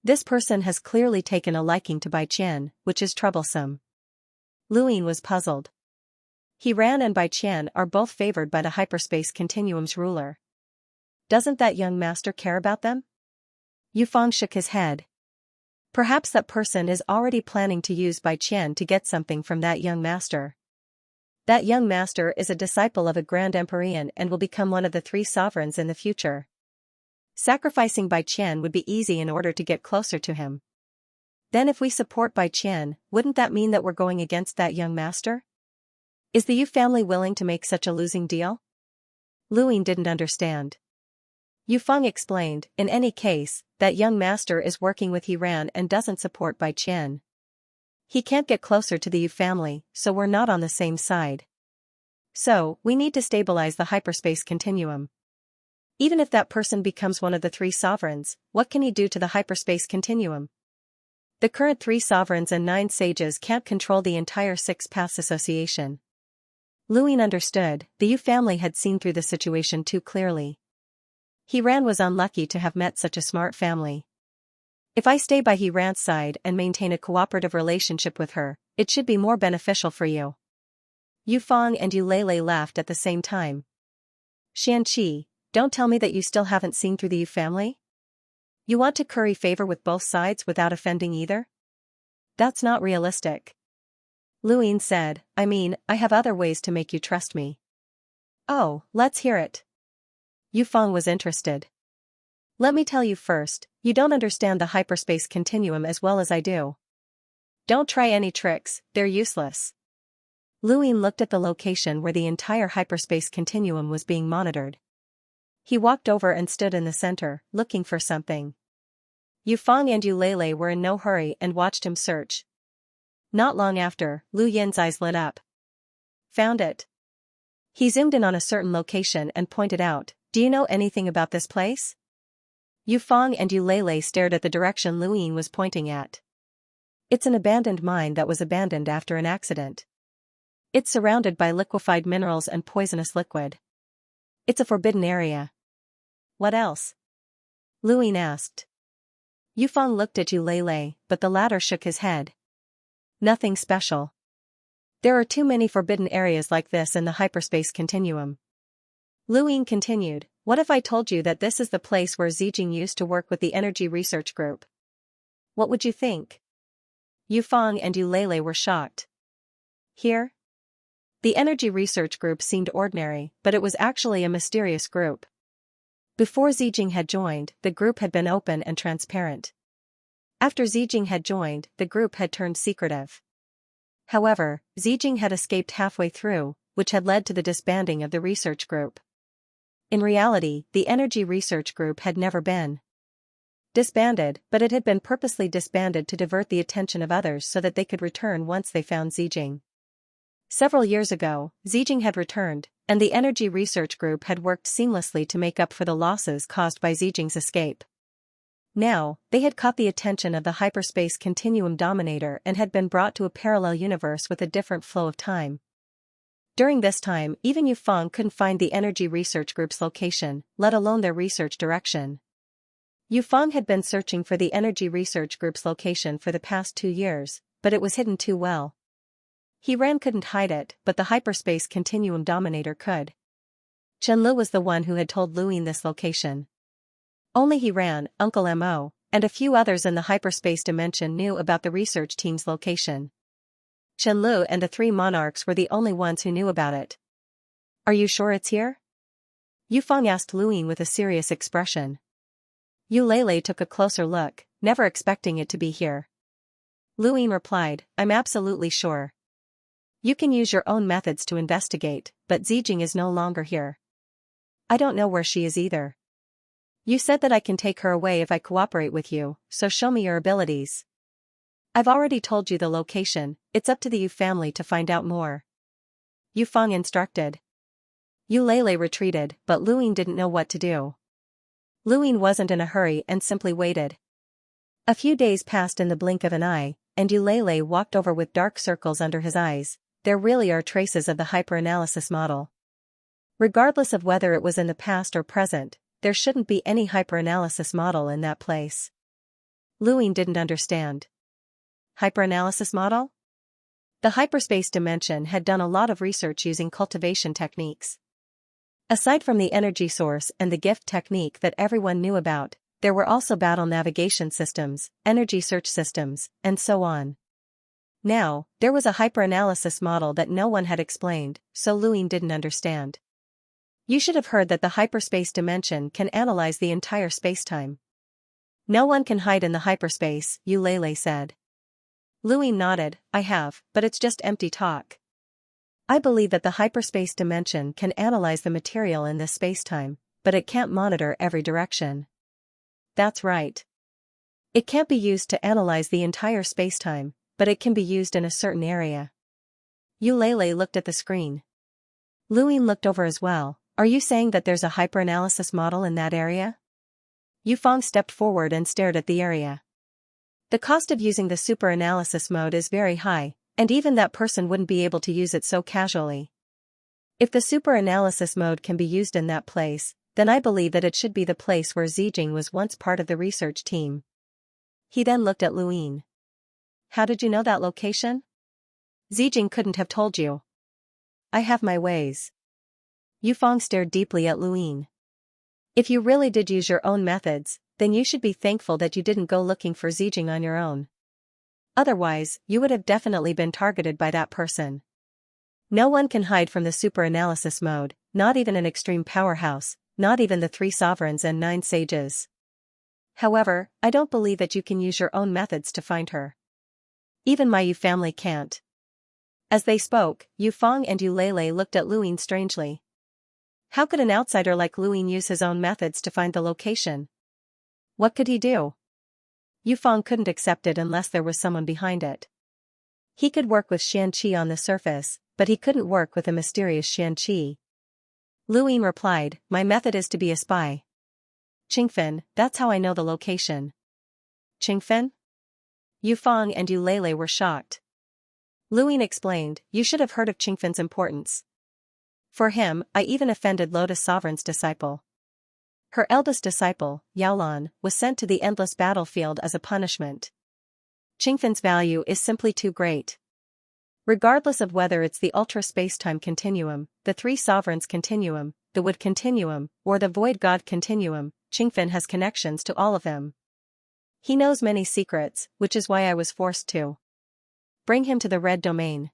This person has clearly taken a liking to Bai Qian, which is troublesome. Lu Yin was puzzled. Iran and Bai Qian are both favored by the hyperspace continuum's ruler. Doesn't that young master care about them? Yufeng shook his head. Perhaps that person is already planning to use Bai Qian to get something from that young master. That young master is a disciple of a Grand Empyrean and will become one of the 3 sovereigns in the future. Sacrificing Bai Qian would be easy in order to get closer to him. Then if we support Bai Qian, wouldn't that mean that we're going against that young master? Is the Yu family willing to make such a losing deal? Lu Yin didn't understand. Yufeng explained, in any case, that young master is working with Iran and doesn't support Bai Qian. He can't get closer to the Yu family, so we're not on the same side. So, we need to stabilize the hyperspace continuum. Even if that person becomes one of the 3 sovereigns, what can he do to the hyperspace continuum? The current 3 sovereigns and 9 sages can't control the entire Six Paths Association. Lu Yin understood, the Yu family had seen through the situation too clearly. Iran was unlucky to have met such a smart family. If I stay by Iran's side and maintain a cooperative relationship with her, it should be more beneficial for you. Yufeng and Eulele laughed at the same time. Xianxia, don't tell me that you still haven't seen through the Yu family? You want to curry favor with both sides without offending either? That's not realistic. Lu Yin said, I mean, I have other ways to make you trust me. Oh, let's hear it. Yufeng was interested. Let me tell you first, you don't understand the hyperspace continuum as well as I do. Don't try any tricks, they're useless. Lu Yin looked at the location where the entire hyperspace continuum was being monitored. He walked over and stood in the center, looking for something. Yufeng and Eulele were in no hurry and watched him search. Not long after, Lu Yin's eyes lit up. Found it. He zoomed in on a certain location and pointed out, do you know anything about this place? Yufeng and Eulele stared at the direction Lu Yin was pointing at. It's an abandoned mine that was abandoned after an accident. It's surrounded by liquefied minerals and poisonous liquid. It's a forbidden area. What else? Lu Yin asked. Yufeng looked at Eulele, but the latter shook his head. Nothing special. There are too many forbidden areas like this in the hyperspace continuum. Lu Yin continued, what if I told you that this is the place where Zijing used to work with the Energy Research Group? What would you think? Yufeng and Eulele were shocked. Here? The Energy Research Group seemed ordinary, but it was actually a mysterious group. Before Zijing had joined, the group had been open and transparent. After Zijing had joined, the group had turned secretive. However, Zijing had escaped halfway through, which had led to the disbanding of the research group. In reality, the Energy Research Group had never been disbanded, but it had been purposely disbanded to divert the attention of others so that they could return once they found Zijing. Several years ago, Zijing had returned, and the Energy Research Group had worked seamlessly to make up for the losses caused by Zijing's escape. Now, they had caught the attention of the hyperspace continuum dominator and had been brought to a parallel universe with a different flow of time. During this time, even Yufeng couldn't find the Energy Research Group's location, let alone their research direction. Yufeng had been searching for the Energy Research Group's location for the past 2 years, but it was hidden too well. He couldn't hide it, but the hyperspace continuum dominator could. Chenlu was the one who had told Luin this location. Only Uncle Mo, and a few others in the hyperspace dimension knew about the research team's location. Chenlu and the 3 monarchs were the only ones who knew about it. Are you sure it's here? Yufeng asked Luin with a serious expression. Eulele took a closer look, never expecting it to be here. Luin replied, I'm absolutely sure. You can use your own methods to investigate, but Zijing is no longer here. I don't know where she is either. You said that I can take her away if I cooperate with you, so show me your abilities. I've already told you the location, it's up to the Yu family to find out more. Yufeng instructed. Eulele retreated, but Luin didn't know what to do. Luin wasn't in a hurry and simply waited. A few days passed in the blink of an eye, and Eulele walked over with dark circles under his eyes. There really are traces of the hyperanalysis model. Regardless of whether it was in the past or present, there shouldn't be any hyperanalysis model in that place. Luin didn't understand. Hyperanalysis model? The hyperspace dimension had done a lot of research using cultivation techniques. Aside from the energy source and the gift technique that everyone knew about, there were also battle navigation systems, energy search systems, and so on. Now, there was a hyperanalysis model that no one had explained, so Luin didn't understand. You should have heard that the hyperspace dimension can analyze the entire spacetime. No one can hide in the hyperspace, Eulele said. Luin nodded, I have, but it's just empty talk. I believe that the hyperspace dimension can analyze the material in this spacetime, but it can't monitor every direction. That's right. It can't be used to analyze the entire spacetime, but it can be used in a certain area. Eulele looked at the screen. Luin looked over as well. Are you saying that there's a hyperanalysis model in that area? Yufeng stepped forward and stared at the area. The cost of using the superanalysis mode is very high, and even that person wouldn't be able to use it so casually. If the superanalysis mode can be used in that place, then I believe that it should be the place where Zijing was once part of the research team. He then looked at Luin. How did you know that location? Zijing couldn't have told you. I have my ways. Yufeng stared deeply at Luin. If you really did use your own methods, then you should be thankful that you didn't go looking for Zijing on your own. Otherwise, you would have definitely been targeted by that person. No one can hide from the superanalysis mode, not even an extreme powerhouse, not even the 3 sovereigns and 9 sages. However, I don't believe that you can use your own methods to find her. Even my Yu family can't. As they spoke, Yufeng and Eulele looked at Luin strangely. How could an outsider like Luin use his own methods to find the location? What could he do? Yufeng couldn't accept it unless there was someone behind it. He could work with Xianxia on the surface, but he couldn't work with a mysterious Xianxia. Luin replied, my method is to be a spy. Qingfen, that's how I know the location. Qingfen? Yufeng and Eulele were shocked. Luin explained, you should have heard of Qingfen's importance. For him, I even offended Lotus Sovereign's disciple. Her eldest disciple, Yaolan, was sent to the endless battlefield as a punishment. Qingfen's value is simply too great. Regardless of whether it's the ultra-spacetime continuum, the 3 sovereigns continuum, the wood continuum, or the void god continuum, Qingfen has connections to all of them. He knows many secrets, which is why I was forced to bring him to the red domain.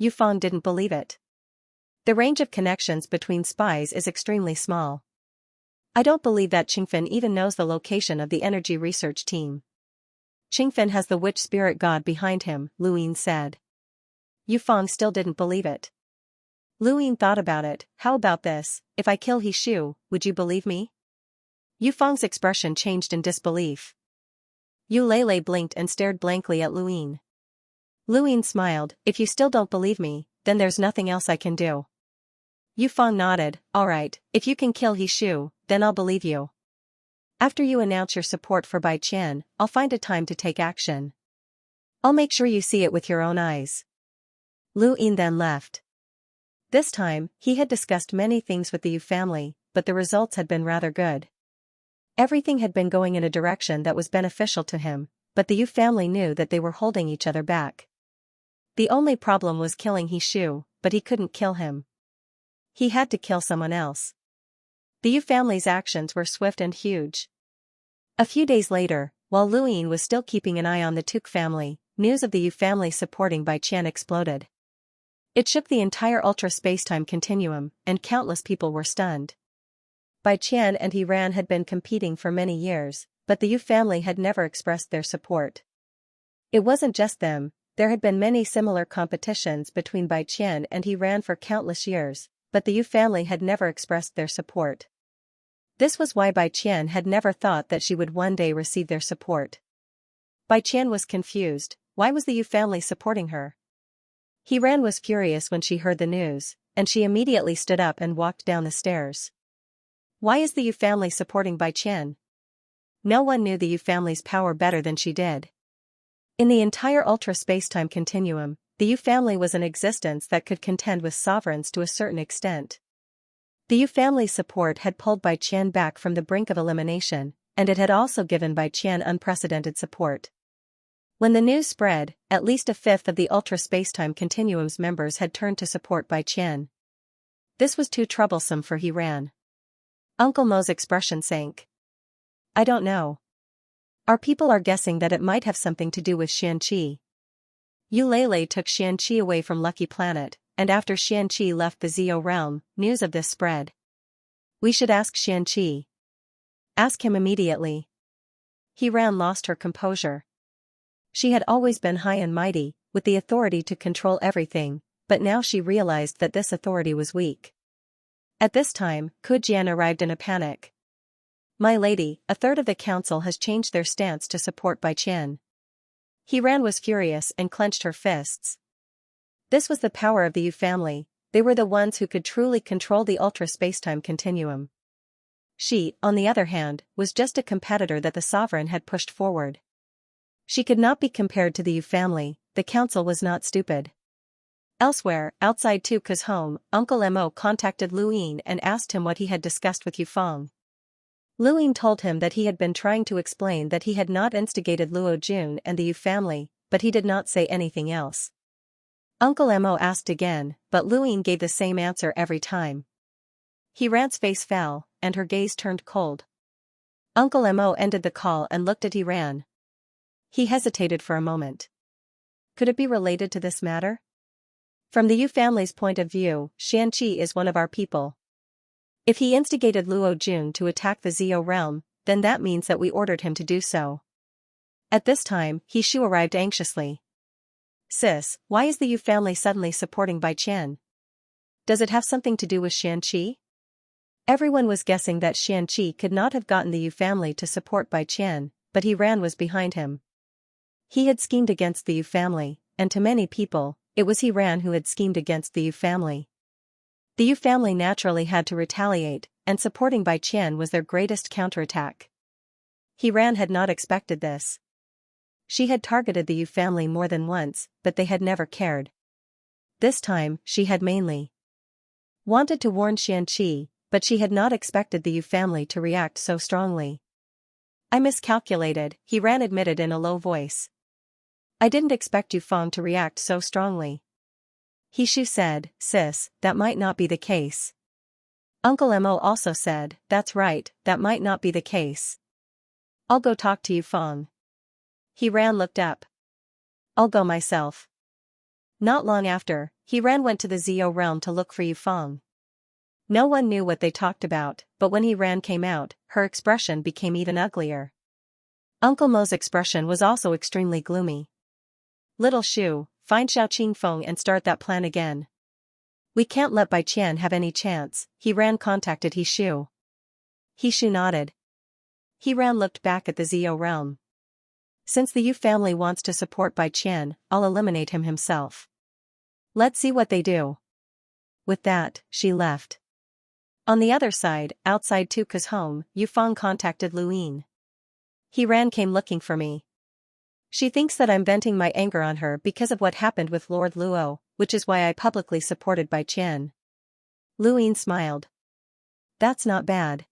Yufeng didn't believe it. The range of connections between spies is extremely small. I don't believe that Qingfen even knows the location of the energy research team. Qingfen has the witch spirit god behind him, Luin said. Yufeng still didn't believe it. Luin thought about it, how about this, if I kill He Shu, would you believe me? Yufeng's expression changed in disbelief. Eulele blinked and stared blankly at Luin. Luin smiled, if you still don't believe me, then there's nothing else I can do. Yufeng nodded. Alright, if you can kill He Shu, then I'll believe you. After you announce your support for Bai Qian, I'll find a time to take action. I'll make sure you see it with your own eyes. Lu Yin then left. This time, he had discussed many things with the Yu family, but the results had been rather good. Everything had been going in a direction that was beneficial to him, but the Yu family knew that they were holding each other back. The only problem was killing He Shu, but he couldn't kill him. He had to kill someone else. The Yu family's actions were swift and huge. A few days later, while Lu Yin was still keeping an eye on the Tuk family, news of the Yu family supporting Bai Qian exploded. It shook the entire ultra-spacetime continuum, and countless people were stunned. Bai Qian and He Ran had been competing for many years, but the Yu family had never expressed their support. It wasn't just them, there had been many similar competitions between Bai Qian and He Ran for countless years, but the Yu family had never expressed their support. This was why Bai Qian had never thought that she would one day receive their support. Bai Qian was confused. Why was the Yu family supporting her? He Ran was furious when she heard the news, and she immediately stood up and walked down the stairs. Why is the Yu family supporting Bai Qian? No one knew the Yu family's power better than she did. In the entire ultra-spacetime continuum, the Yu family was an existence that could contend with sovereigns to a certain extent. The Yu family's support had pulled Bai Qian back from the brink of elimination, and it had also given Bai Qian unprecedented support. When the news spread, at least a fifth of the ultra-spacetime continuum's members had turned to support Bai Qian. This was too troublesome for He Ran. Uncle Mo's expression sank. I don't know. Our people are guessing that it might have something to do with Xianxia. Eulele took Xianxia away from Lucky Planet, and after Xianxia left the Zio realm, news of this spread. We should ask Xianxia. Ask him immediately. He Ran lost her composure. She had always been high and mighty, with the authority to control everything, but now she realized that this authority was weak. At this time, Ku Jian arrived in a panic. My lady, a third of the council has changed their stance to support Bai Qian. He Ran was furious and clenched her fists. This was the power of the Yu family, they were the ones who could truly control the ultra-spacetime continuum. She, on the other hand, was just a competitor that the sovereign had pushed forward. She could not be compared to the Yu family, the council was not stupid. Elsewhere, outside Tuka's home, Uncle Mo contacted Lu Yin and asked him what he had discussed with Yufeng. Lu Yin told him that he had been trying to explain that he had not instigated Luo Jun and the Yu family, but he did not say anything else. Uncle Mo asked again, but Lu Yin gave the same answer every time. He Ran's face fell, and her gaze turned cold. Uncle Mo ended the call and looked at He Ran. He hesitated for a moment. Could it be related to this matter? From the Yu family's point of view, Xianxia is one of our people. If he instigated Luo Jun to attack the Zio realm, then that means that we ordered him to do so. At this time, He Shu arrived anxiously. Sis, why is the Yu family suddenly supporting Bai Qian? Does it have something to do with Xianxia? Everyone was guessing that Xianxia could not have gotten the Yu family to support Bai Qian, but He Ran was behind him. He had schemed against the Yu family, and to many people, it was He Ran who had schemed against the Yu family. The Yu family naturally had to retaliate, and supporting Bai Qian was their greatest counterattack. He Ran had not expected this. She had targeted the Yu family more than once, but they had never cared. This time, she had mainly wanted to warn Xianxia, but she had not expected the Yu family to react so strongly. I miscalculated, He Ran admitted in a low voice. I didn't expect Yufeng to react so strongly. He Shu said, sis, that might not be the case. Uncle Mo also said, that's right, that might not be the case. I'll go talk to Yufeng. He Ran looked up. I'll go myself. Not long after, He Ran went to the Zio realm to look for Yufeng. No one knew what they talked about, but when He Ran came out, her expression became even uglier. Uncle Mo's expression was also extremely gloomy. Little Shu, find Xiao Qingfeng and start that plan again. We can't let Bai Qian have any chance, He Ran contacted He Shu. He Shu nodded. He Ran looked back at the Zio realm. Since the Yu family wants to support Bai Qian, I'll eliminate him himself. Let's see what they do. With that, she left. On the other side, outside Tuka's home, Yufeng contacted Luyin. Came looking for me. She thinks that I'm venting my anger on her because of what happened with Lord Luo, which is why I publicly supported Bai Qian. Luyin smiled. That's not bad.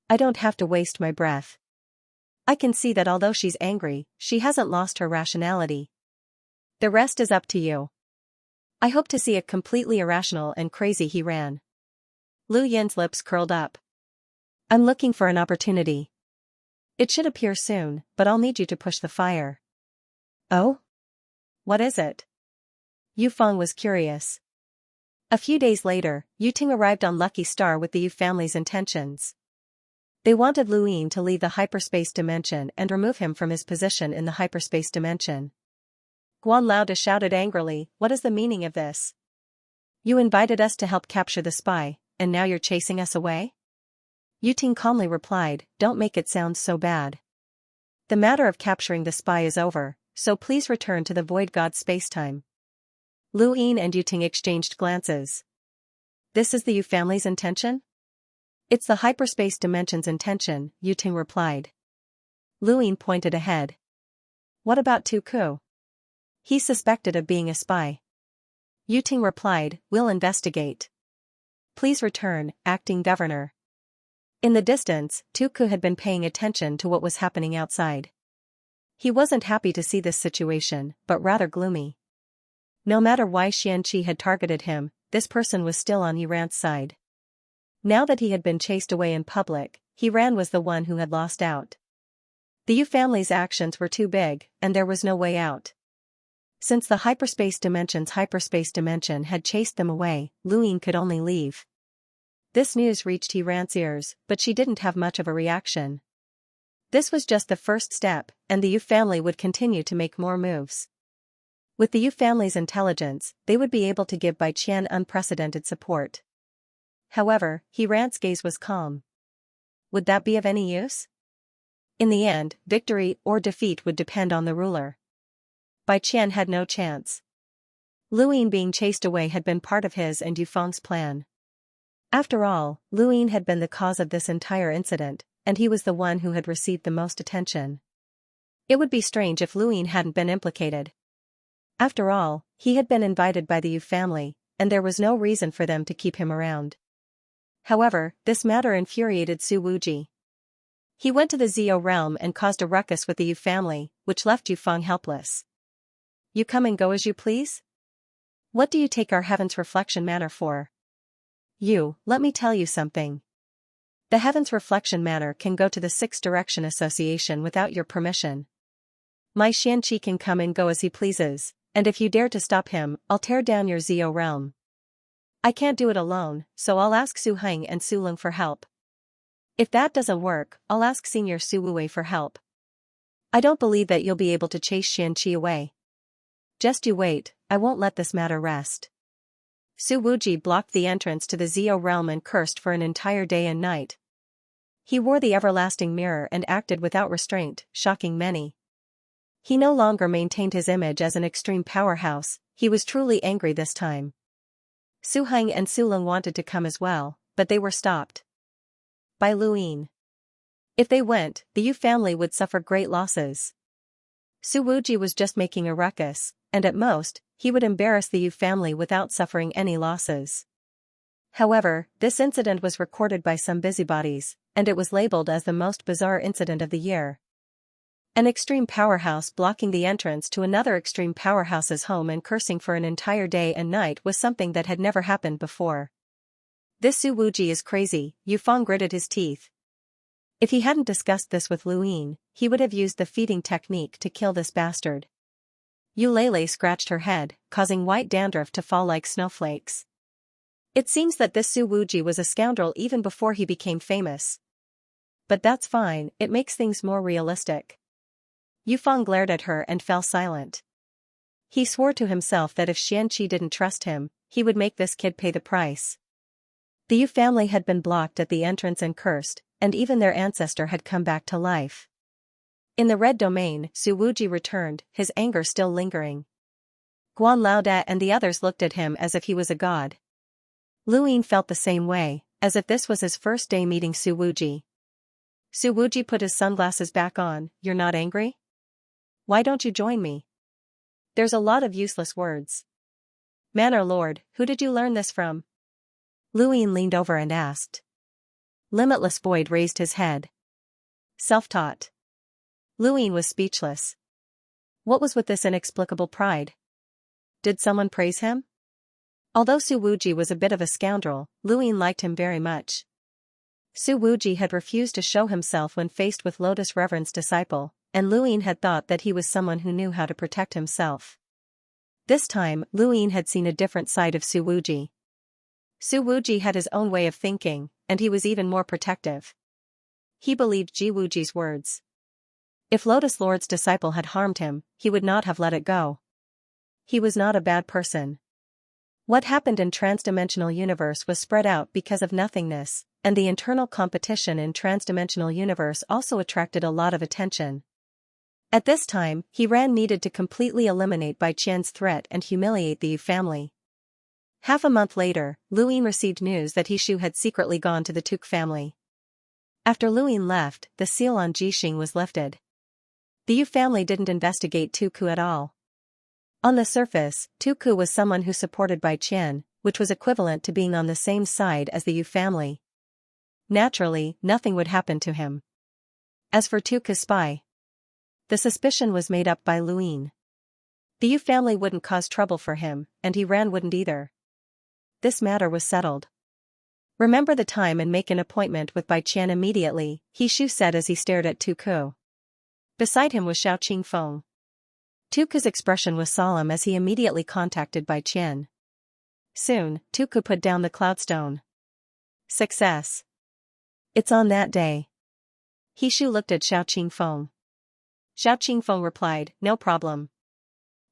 I don't have to waste my breath. I can see that although she's angry, she hasn't lost her rationality. The rest is up to you. I hope to see a completely irrational and crazy he ran. Lu Yin's lips curled up. I'm looking for an opportunity. It should appear soon, but I'll need you to push the fire. Oh? What is it? Yufeng was curious. A few days later, Yuting arrived on Lucky Star with the Yu family's intentions. They wanted Luyin to leave the hyperspace dimension and remove him from his position in the hyperspace dimension. Guan Lao shouted angrily, "What is the meaning of this? You invited us to help capture the spy, and now you're chasing us away?" Yuting calmly replied, "Don't make it sound so bad. The matter of capturing the spy is over, so please return to the Void God spacetime." Luyin and Yuting exchanged glances. This is the Yu family's intention? It's the hyperspace dimension's intention, Yuting replied. Luyin pointed ahead. What about Tuku? He's suspected of being a spy. Yuting replied, we'll investigate. Please return, acting governor. In the distance, Tuku had been paying attention to what was happening outside. He wasn't happy to see this situation, but rather gloomy. No matter why Xianxia had targeted him, this person was still on Yiran's side. Now that he had been chased away in public, Yiran was the one who had lost out. The Yu family's actions were too big, and there was no way out. Since the hyperspace dimension had chased them away, Luyin could only leave. This news reached Yiran's ears, but she didn't have much of a reaction. This was just the first step, and the Yu family would continue to make more moves. With the Yu family's intelligence, they would be able to give Bai Qian unprecedented support. However, Yiran's gaze was calm. Would that be of any use? In the end, victory or defeat would depend on the ruler. Bai Qian had no chance. Luyin being chased away had been part of his and Yufeng's plan. After all, Luyin had been the cause of this entire incident, and he was the one who had received the most attention. It would be strange if Luyin hadn't been implicated. After all, he had been invited by the Yu family, and there was no reason for them to keep him around. However, this matter infuriated Su Wuji. He went to the Zio realm and caused a ruckus with the Yu family, which left Yufeng helpless. You come and go as you please? What do you take our Heaven's Reflection Manor for? Let me tell you something. The Heaven's Reflection Manor can go to the Sixth Direction Association without your permission. My Xianxia can come and go as he pleases, and if you dare to stop him, I'll tear down your Zio realm. I can't do it alone, so I'll ask Su Heng and Su Lung for help. If that doesn't work, I'll ask Senior Su Wuwei for help. I don't believe that you'll be able to chase Xianxia away. Just you wait, I won't let this matter rest. Su Wuji blocked the entrance to the Zio realm and cursed for an entire day and night. He wore the everlasting mirror and acted without restraint, shocking many. He no longer maintained his image as an extreme powerhouse, he was truly angry this time. Su Heng and Su Lung wanted to come as well, but they were stopped by Luyin. If they went, the Yu family would suffer great losses. Su Wuji was just making a ruckus, and at most, he would embarrass the Yu family without suffering any losses. However, this incident was recorded by some busybodies, and it was labeled as the most bizarre incident of the year. An extreme powerhouse blocking the entrance to another extreme powerhouse's home and cursing for an entire day and night was something that had never happened before. This Su Wuji is crazy, Yufeng gritted his teeth. If he hadn't discussed this with Luyin, he would have used the feeding technique to kill this bastard. Eulalie scratched her head, causing white dandruff to fall like snowflakes. It seems that this Su Wuji was a scoundrel even before he became famous. But that's fine, it makes things more realistic. Yufeng glared at her and fell silent. He swore to himself that if Xianxia didn't trust him, he would make this kid pay the price. The Yu family had been blocked at the entrance and cursed, and even their ancestor had come back to life. In the red domain, Su Wuji returned, his anger still lingering. Guan Laoda and the others looked at him as if he was a god. Lu Ying felt the same way, as if this was his first day meeting Su Wuji. Su Wuji put his sunglasses back on. You're not angry? Why don't you join me? There's a lot of useless words. Manor Lord, who did you learn this from? Lu Ying leaned over and asked. Limitless Void raised his head. Self-taught. Lu Ying was speechless. What was with this inexplicable pride? Did someone praise him? Although Su Wuji was a bit of a scoundrel, Lu Ying liked him very much. Su Wuji had refused to show himself when faced with Lotus Reverend's disciple, and Lu Ying had thought that he was someone who knew how to protect himself. This time, Lu Ying had seen a different side of Su Wuji. Su Wuji had his own way of thinking, and he was even more protective. He believed Ji Wuji's words. If Lotus Lord's disciple had harmed him, he would not have let it go. He was not a bad person. What happened in transdimensional universe was spread out because of nothingness, and the internal competition in transdimensional universe also attracted a lot of attention. At this time, he needed to completely eliminate Bai Qian's threat and humiliate the Yu family. Half a month later, Lu Ying received news that He Shu had secretly gone to the Tuk family. After Lu Ying left, the seal on Jixing was lifted. The Yu family didn't investigate Tuku at all. On the surface, Tuku was someone who supported Bai Qian, which was equivalent to being on the same side as the Yu family. Naturally, nothing would happen to him. As for Tuku's spy, the suspicion was made up by Lu Ying. The Yu family wouldn't cause trouble for him, and he wouldn't either. This matter was settled. Remember the time and make an appointment with Bai Qian immediately, He Shu said as he stared at Tuku. Beside him was Xiao Qingfeng. Tuku's expression was solemn as he immediately contacted Bai Qian. Soon, Tuku put down the cloudstone. Success. It's on that day. He Shu looked at Xiao Qingfeng. Xiao Qingfeng replied, no problem.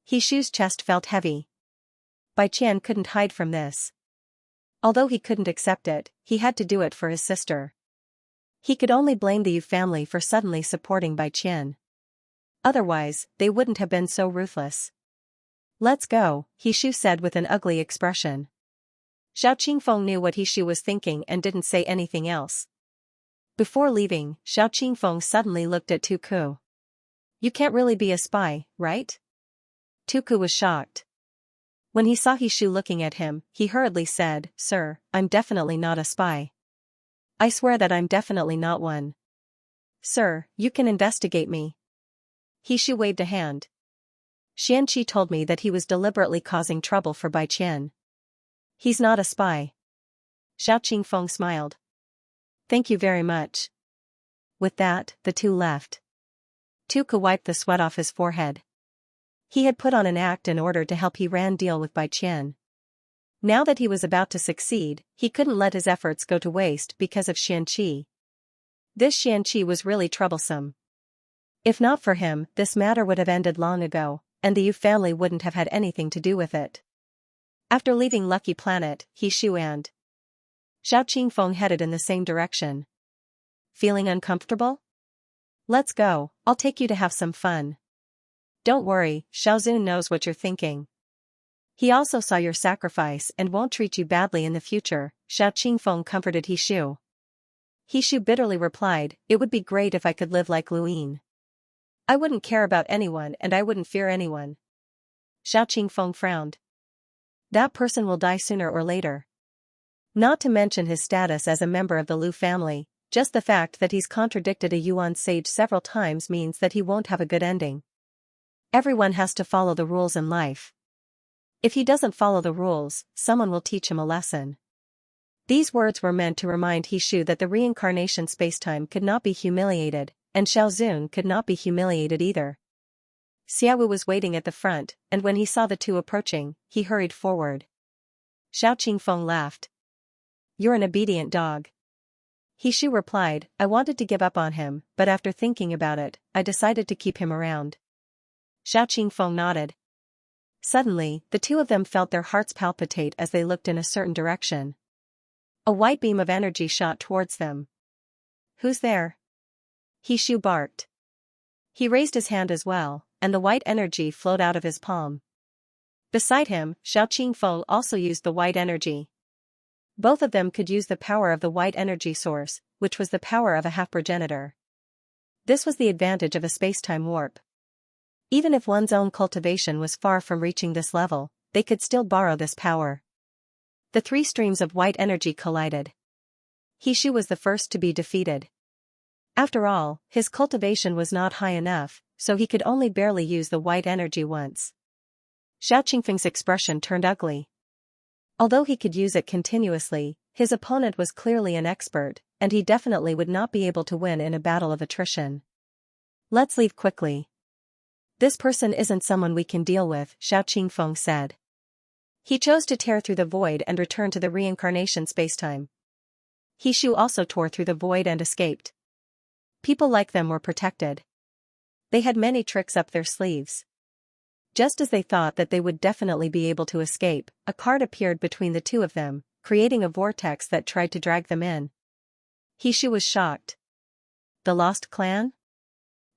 He Shu's chest felt heavy. Bai Qian couldn't hide from this. Although he couldn't accept it, he had to do it for his sister. He could only blame the Yu family for suddenly supporting Bai Qian. Otherwise, they wouldn't have been so ruthless. Let's go, He Shu said with an ugly expression. Xiao Qingfeng knew what He Shu was thinking and didn't say anything else. Before leaving, Xiao Qingfeng suddenly looked at Tuku. You can't really be a spy, right? Tuku was shocked. When he saw He Shu looking at him, he hurriedly said, Sir, I'm definitely not a spy. I swear that I'm definitely not one. Sir, you can investigate me. He Shu waved a hand. Xianxia told me that he was deliberately causing trouble for Bai Qian. He's not a spy. Xiao Qingfeng smiled. Thank you very much. With that, the two left. Tuku wiped the sweat off his forehead. He had put on an act in order to help He Ran deal with Bai Qian. Now that he was about to succeed, he couldn't let his efforts go to waste because of Xianxia. This Xianxia was really troublesome. If not for him, this matter would have ended long ago, and the Yu family wouldn't have had anything to do with it. After leaving Lucky Planet, He Shu and Xiao Qingfeng headed in the same direction. Feeling uncomfortable? Let's go, I'll take you to have some fun. Don't worry, Xiaozun knows what you're thinking. He also saw your sacrifice and won't treat you badly in the future, Xiao Qingfeng comforted He Shu. He Shu bitterly replied, it would be great if I could live like Lu Ying. I wouldn't care about anyone and I wouldn't fear anyone. Xiao Qingfeng frowned. That person will die sooner or later. Not to mention his status as a member of the Lu family, just the fact that he's contradicted a Yuan sage several times means that he won't have a good ending. Everyone has to follow the rules in life. If he doesn't follow the rules, someone will teach him a lesson. These words were meant to remind He Shu that the reincarnation spacetime could not be humiliated, and Xiaozun could not be humiliated either. Xiaowu was waiting at the front, and when he saw the two approaching, he hurried forward. Xiao Qingfeng laughed. You're an obedient dog. He Shu replied, I wanted to give up on him, but after thinking about it, I decided to keep him around. Xiao Qingfeng nodded. Suddenly, the two of them felt their hearts palpitate as they looked in a certain direction. A white beam of energy shot towards them. Who's there? He Shu barked. He raised his hand as well, and the white energy flowed out of his palm. Beside him, Xiao Qingfeng also used the white energy. Both of them could use the power of the white energy source, which was the power of a half-progenitor. This was the advantage of a space-time warp. Even if one's own cultivation was far from reaching this level, they could still borrow this power. The three streams of white energy collided. Xianxia was the first to be defeated. After all, his cultivation was not high enough, so he could only barely use the white energy once. Xiao Qingfeng's expression turned ugly. Although he could use it continuously, his opponent was clearly an expert, and he definitely would not be able to win in a battle of attrition. Let's leave quickly. This person isn't someone we can deal with, Xiao Qingfeng said. He chose to tear through the void and return to the reincarnation spacetime. Xianxia also tore through the void and escaped. People like them were protected. They had many tricks up their sleeves. Just as they thought that they would definitely be able to escape, a card appeared between the two of them, creating a vortex that tried to drag them in. Xianxia was shocked. The Lost Clan?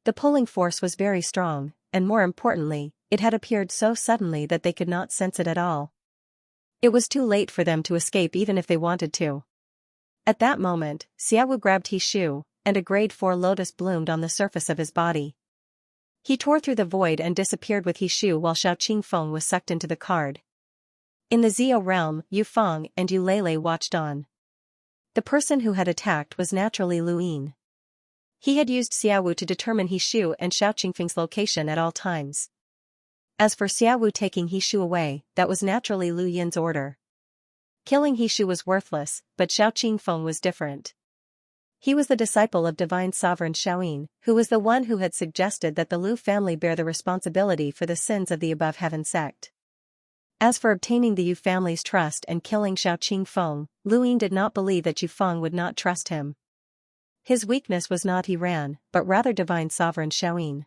The pulling force was very strong, and more importantly, it had appeared so suddenly that they could not sense it at all. It was too late for them to escape even if they wanted to. At that moment, Xiaowu grabbed Xianxia, and a grade 4 lotus bloomed on the surface of his body. He tore through the void and disappeared with Xianxia while Xiao Qingfeng was sucked into the card. In the Zio realm, Yu Feng and Yu Lele watched on. The person who had attacked was naturally Lu Yin. He had used Xiaowu to determine Xianxia and Xiao Qingfeng's location at all times. As for Xiaowu taking Xianxia away, that was naturally Lu Yin's order. Killing Xianxia was worthless, but Xiao Qingfeng was different. He was the disciple of divine sovereign Shaoyin, who was the one who had suggested that the Lu family bear the responsibility for the sins of the above heaven sect. As for obtaining the Yu family's trust and killing Xiao Qingfeng, Lu Yin did not believe that Yu Feng would not trust him. His weakness was not Iran, but rather divine sovereign Shaoyin.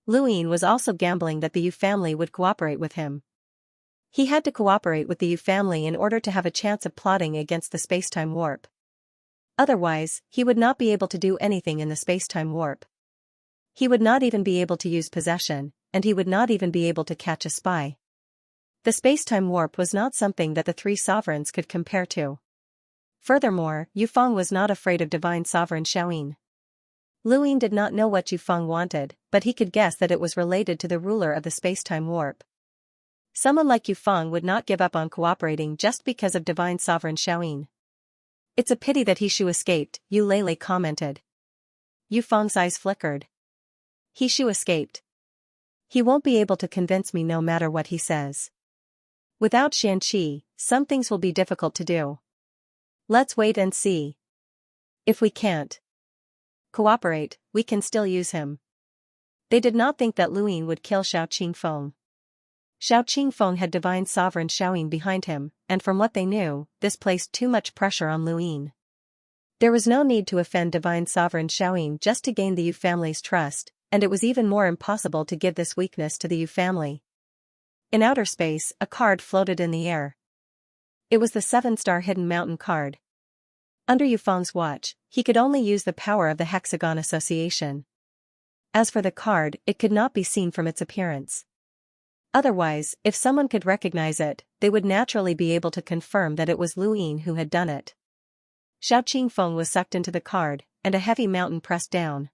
Lu Yin was also gambling that the Yu family would cooperate with him. He had to cooperate with the Yu family in order to have a chance of plotting against the spacetime warp. Otherwise, he would not be able to do anything in the spacetime warp. He would not even be able to use possession, and he would not even be able to catch a spy. The spacetime warp was not something that the three sovereigns could compare to. Furthermore, Yu Feng was not afraid of divine sovereign Shaoyin. Lu Yin did not know what Yu Feng wanted, but he could guess that it was related to the ruler of the spacetime warp. Someone like Yu Feng would not give up on cooperating just because of divine sovereign Shaoyin. It's a pity that Xianxia escaped, Yu Lele commented. Yu Feng's eyes flickered. Xianxia escaped. He won't be able to convince me no matter what he says. Without Xianxia, some things will be difficult to do. Let's wait and see. If we can't cooperate, we can still use him. They did not think that Lu Yin would kill Xiao Qingfeng. Xiao Qingfeng had divine sovereign Shaoyin behind him, and from what they knew, this placed too much pressure on Lu Yin. There was no need to offend divine sovereign Shaoyin just to gain the Yu family's trust, and it was even more impossible to give this weakness to the Yu family. In outer space, a card floated in the air. It was the 7-star hidden mountain card. Under Yu Feng's watch, he could only use the power of the hexagon association. As for the card, it could not be seen from its appearance. Otherwise, if someone could recognize it, they would naturally be able to confirm that it was Lu Yin who had done it. Xiao Qingfeng was sucked into the card, and a heavy mountain pressed down.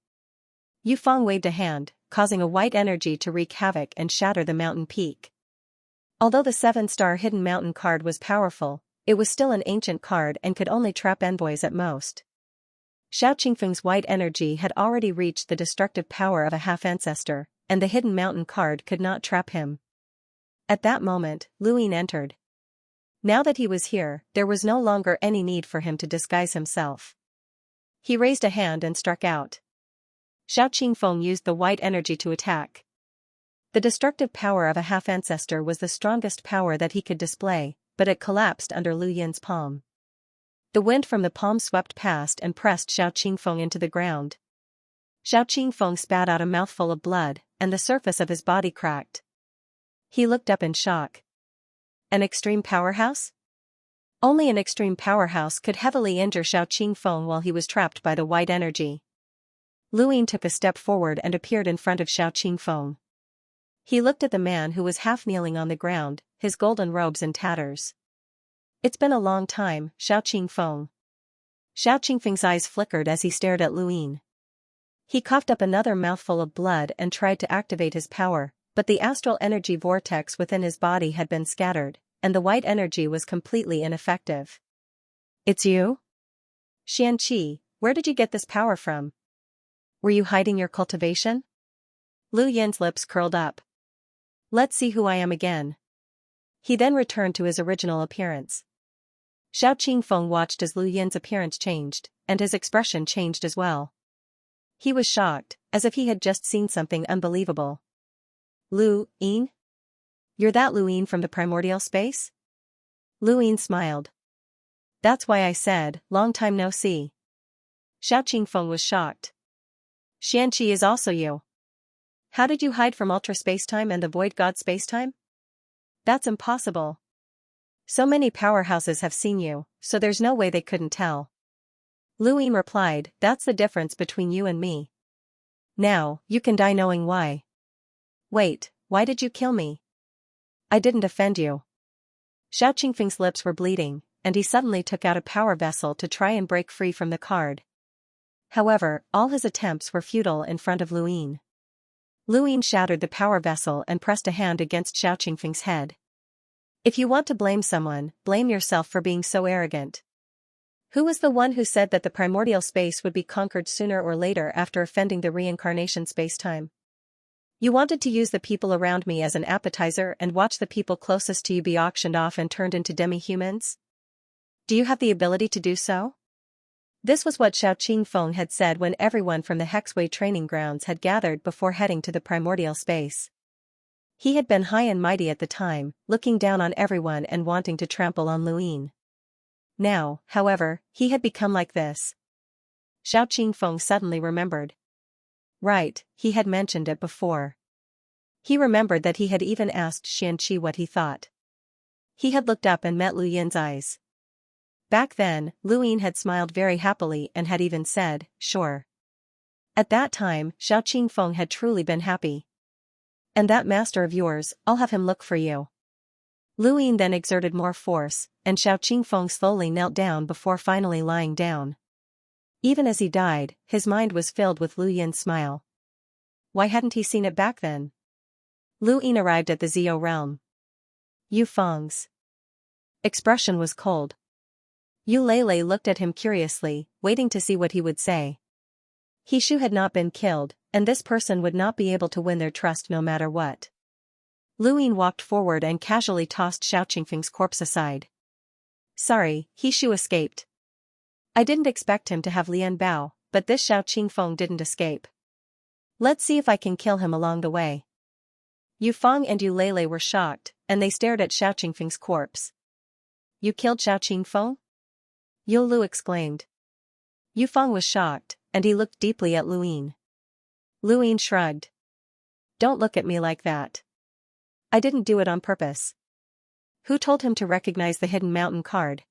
Yu Feng waved a hand, causing a white energy to wreak havoc and shatter the mountain peak. Although the 7-star hidden mountain card was powerful, it was still an ancient card and could only trap envoys at most. Xiao Qingfeng's white energy had already reached the destructive power of a half-ancestor, and the hidden mountain card could not trap him. At that moment, Lu Yin entered. Now that he was here, there was no longer any need for him to disguise himself. He raised a hand and struck out. Xiao Qingfeng used the white energy to attack. The destructive power of a half-ancestor was the strongest power that he could display, but it collapsed under Lu Yin's palm. The wind from the palm swept past and pressed Xiao Qingfeng into the ground. Xiao Qingfeng spat out a mouthful of blood, and the surface of his body cracked. He looked up in shock. An extreme powerhouse? Only an extreme powerhouse could heavily injure Xiao Qingfeng while he was trapped by the white energy. Lu Yin took a step forward and appeared in front of Xiao Qingfeng. He looked at the man who was half kneeling on the ground, his golden robes in tatters. It's been a long time, Xiao Qingfeng. Xiao Qingfeng's eyes flickered as he stared at Luyin. He coughed up another mouthful of blood and tried to activate his power, but the astral energy vortex within his body had been scattered, and the white energy was completely ineffective. It's you? Xianxia, where did you get this power from? Were you hiding your cultivation? Lu Yin's lips curled up. Let's see who I am again. He then returned to his original appearance. Xiao Qingfeng watched as Lu Yin's appearance changed, and his expression changed as well. He was shocked, as if he had just seen something unbelievable. Lu Yin? You're that Lu Yin from the primordial space? Lu Yin smiled. That's why I said, long time no see. Xiao Qingfeng was shocked. Xianxia is also you. How did you hide from ultra spacetime and the void god spacetime? That's impossible. So many powerhouses have seen you, so there's no way they couldn't tell. Lu Yin replied, that's the difference between you and me. Now, you can die knowing why. Wait, why did you kill me? I didn't offend you. Xiao Qingfeng's lips were bleeding, and he suddenly took out a power vessel to try and break free from the card. However, all his attempts were futile in front of Lu Yin. Lu Yin shattered the power vessel and pressed a hand against Xiao Qingfeng's head. If you want to blame someone, blame yourself for being so arrogant. Who was the one who said that the primordial space would be conquered sooner or later after offending the reincarnation spacetime? You wanted to use the people around me as an appetizer and watch the people closest to you be auctioned off and turned into demi-humans? Do you have the ability to do so? This was what Xiao Qingfeng had said when everyone from the Hexway training grounds had gathered before heading to the primordial space. He had been high and mighty at the time, looking down on everyone and wanting to trample on Lu Yin. Now, however, he had become like this. Xiao Qingfeng suddenly remembered. Right, he had mentioned it before. He remembered that he had even asked Xianxia what he thought. He had looked up and met Lu Yin's eyes. Back then, Lu Yin had smiled very happily and had even said, sure. At that time, Xiao Qingfeng had truly been happy. And that master of yours, I'll have him look for you. Lu Yin then exerted more force, and Xiao Qingfeng slowly knelt down before finally lying down. Even as he died, his mind was filled with Lu Yin's smile. Why hadn't he seen it back then? Lu Yin arrived at the Zio realm. Yu Feng's expression was cold. Yu Lele looked at him curiously, waiting to see what he would say. He Shu had not been killed, and this person would not be able to win their trust no matter what. Lu Yin walked forward and casually tossed Xiao Qingfeng's corpse aside. Sorry, He Shu escaped. I didn't expect him to have Lian Bao, but this Xiao Qingfeng didn't escape. Let's see if I can kill him along the way. Yu Feng and Yu Lele were shocked, and they stared at Xiao Qingfeng's corpse. You killed Xiao Qingfeng? Yu Lu exclaimed. Yu Feng was shocked, and he looked deeply at Lu Yin. Lu Yin shrugged. Don't look at me like that. I didn't do it on purpose. Who told him to recognize the hidden mountain card?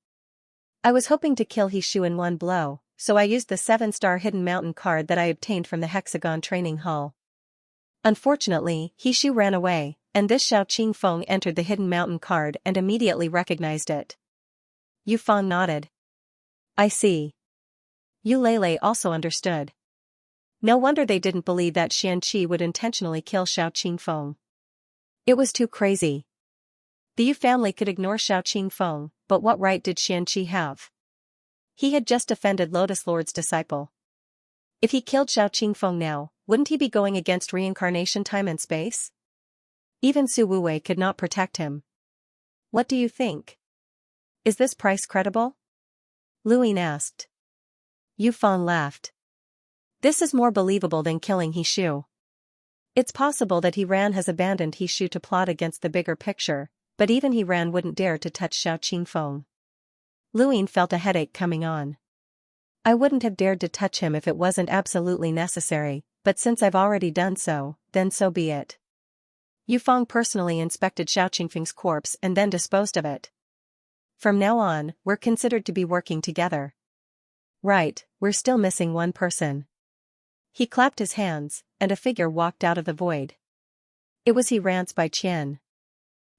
I was hoping to kill He Shu in one blow, so I used the 7-star hidden mountain card that I obtained from the Hexagon training hall. Unfortunately, He Shu ran away, and this Xiao Qingfeng entered the hidden mountain card and immediately recognized it. Yu Feng nodded. I see. Yu Lele also understood. No wonder they didn't believe that Xianxia would intentionally kill Xiao Qingfeng. It was too crazy. The Yu family could ignore Xiao Qingfeng, but what right did Xianxia have? He had just offended Lotus Lord's disciple. If he killed Xiao Qingfeng now, wouldn't he be going against reincarnation time and space? Even Su Wuwei could not protect him. What do you think? Is this price credible? Lu Yin asked. Yu Feng laughed. This is more believable than killing He Shu. It's possible that He Ran has abandoned He Shu to plot against the bigger picture, but even He Ran wouldn't dare to touch Xiao Qingfeng. Lu Yin felt a headache coming on. I wouldn't have dared to touch him if it wasn't absolutely necessary, but since I've already done so, then so be it. Yu Feng personally inspected Xiao Qingfeng's corpse and then disposed of it. From now on, we're considered to be working together. Right, we're still missing one person. He clapped his hands, and a figure walked out of the void. It was He Ran's Bai Qian.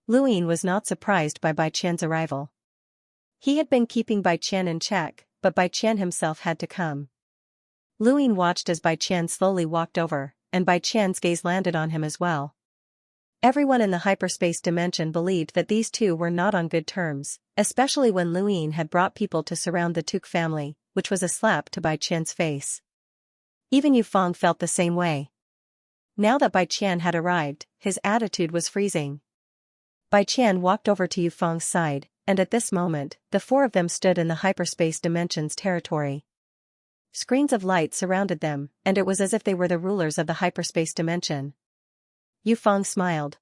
Lu Yin was not surprised by Bai Qian's arrival. He had been keeping Bai Qian in check, but Bai Qian himself had to come. Luyin watched as Bai Qian slowly walked over, and Bai Qian's gaze landed on him as well. Everyone in the hyperspace dimension believed that these two were not on good terms, especially when Luyin had brought people to surround the Tuk family, which was a slap to Bai Qian's face. Even Yufeng felt the same way. Now that Bai Qian had arrived, his attitude was freezing. Bai Qian walked over to Yufeng's side, and at this moment, the four of them stood in the hyperspace dimension's territory. Screens of light surrounded them, and it was as if they were the rulers of the hyperspace dimension. Yufeng smiled.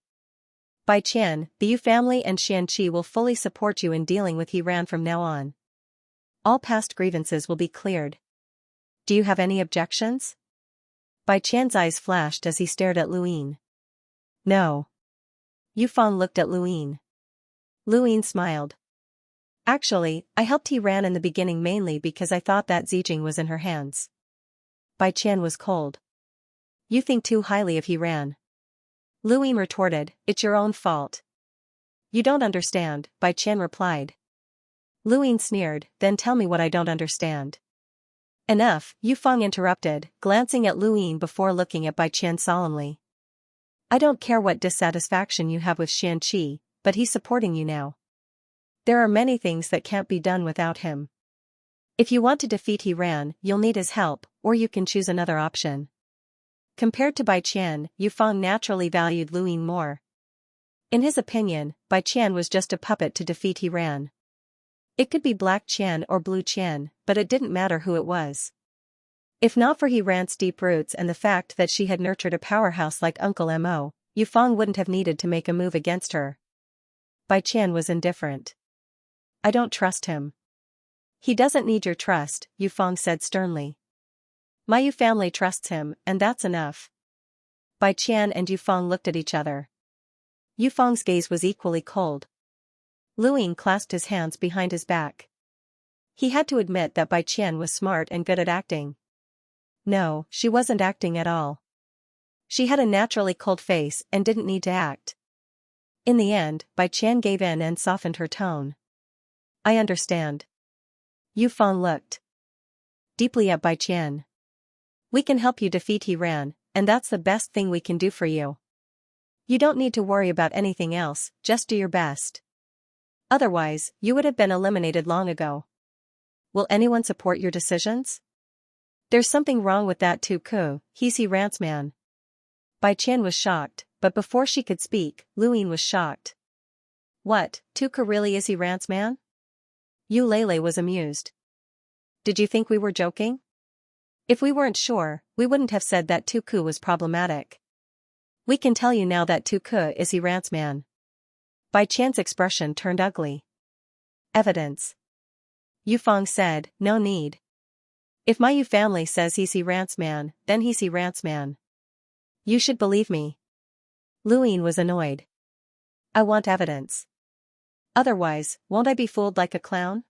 Bai Qian, the Yu family and Xianxia will fully support you in dealing with Hiran from now on. All past grievances will be cleared. Do you have any objections? Bai Qian's eyes flashed as he stared at Luyin. No. Yufeng looked at Luyin. Luyin smiled. Actually, I helped Hiran in the beginning mainly because I thought that Zijing was in her hands. Bai Qian was cold. You think too highly of Hiran. Luyin retorted, it's your own fault. You don't understand, Bai Qian replied. Luyin sneered, then tell me what I don't understand. Enough, Yufeng interrupted, glancing at Luyin before looking at Bai Qian solemnly. I don't care what dissatisfaction you have with Xianxia, but he's supporting you now. There are many things that can't be done without him. If you want to defeat Hiran, you'll need his help, or you can choose another option. Compared to Bai Qian, Yufeng naturally valued Luyin more. In his opinion, Bai Qian was just a puppet to defeat Hiran. It could be Black Qian or Blue Qian, but it didn't matter who it was. If not for Hiran's deep roots and the fact that she had nurtured a powerhouse like Uncle Mo, Yufeng wouldn't have needed to make a move against her. Bai Qian was indifferent. I don't trust him. He doesn't need your trust, Yufeng said sternly. My Yu family trusts him, and that's enough. Bai Qian and Yufeng looked at each other. Yufeng's gaze was equally cold. Luyin clasped his hands behind his back. He had to admit that Bai Qian was smart and good at acting. No, she wasn't acting at all. She had a naturally cold face and didn't need to act. In the end, Bai Qian gave in and softened her tone. I understand. Yufeng looked deeply at Bai Qian. We can help you defeat Hiran, and that's the best thing we can do for you. You don't need to worry about anything else, just do your best. Otherwise, you would have been eliminated long ago. Will anyone support your decisions? There's something wrong with that Tuku, he's Hiran's man. Bai Qian was shocked, but before she could speak, Luyin was shocked. What, Tuku really is Hiran's man? Yu Lele was amused. Did you think we were joking? If we weren't sure, we wouldn't have said that Tuku was problematic. We can tell you now that Tuku is Hiran's man. Bai Qian's expression turned ugly. Evidence. Yufeng said, no need. If my Yu family says he's Hiran's man, then he's Hiran's man. You should believe me. Luyin was annoyed. I want evidence. Otherwise, won't I be fooled like a clown?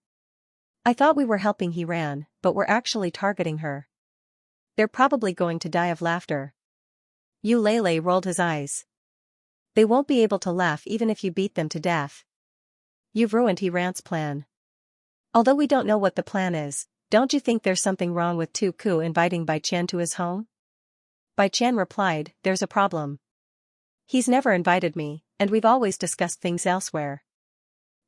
I thought we were helping Hiran, but we're actually targeting her. They're probably going to die of laughter. Yu Lele rolled his eyes. They won't be able to laugh even if you beat them to death. You've ruined Hiran's plan. Although we don't know what the plan is, don't you think there's something wrong with Tuku inviting Bai Qian to his home? Bai Qian replied, there's a problem. He's never invited me, and we've always discussed things elsewhere.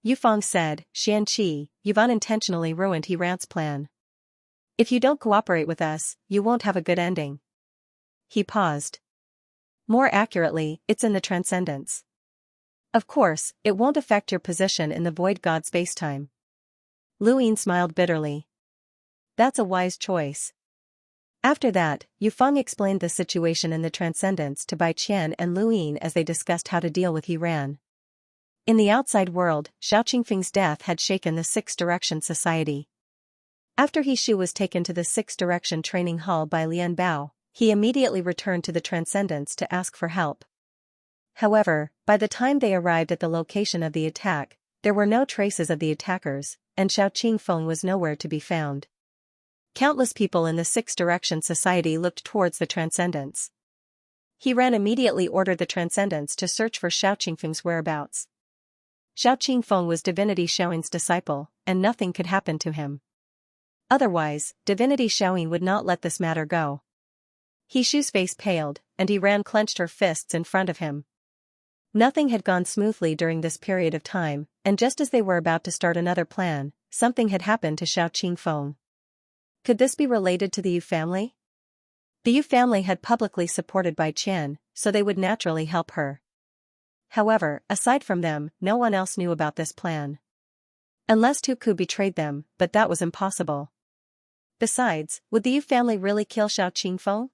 Yufeng said, Xianxia, you've unintentionally ruined Hiran's plan. If you don't cooperate with us, you won't have a good ending. He paused. More accurately, it's in the transcendence. Of course, it won't affect your position in the void god spacetime. Luyin smiled bitterly. That's a wise choice. After that, Yufeng explained the situation in the transcendence to Bai Qian and Luyin as they discussed how to deal with Hiran. In the outside world, Xiaoqingfeng's death had shaken the Six Direction Society. After He Shu was taken to the Six Direction training hall by Lian Bao, he immediately returned to the transcendence to ask for help. However, by the time they arrived at the location of the attack, there were no traces of the attackers, and Xiaoqingfeng was nowhere to be found. Countless people in the Six Direction Society looked towards the transcendence. Hiran immediately ordered the transcendence to search for Xiaoqingfeng's whereabouts. Xiao Qingfeng was Divinity Xiaoyin's disciple, and nothing could happen to him. Otherwise, Divinity Xiaoyin would not let this matter go. He Shu's face paled, and he clenched her fists in front of him. Nothing had gone smoothly during this period of time, and just as they were about to start another plan, something had happened to Xiao Qingfeng. Could this be related to the Yu family? The Yu family had publicly supported Bai Qian, so they would naturally help her. However, aside from them, no one else knew about this plan. Unless Tuku betrayed them, but that was impossible. Besides, would the Yu family really kill Xiao Qingfeng?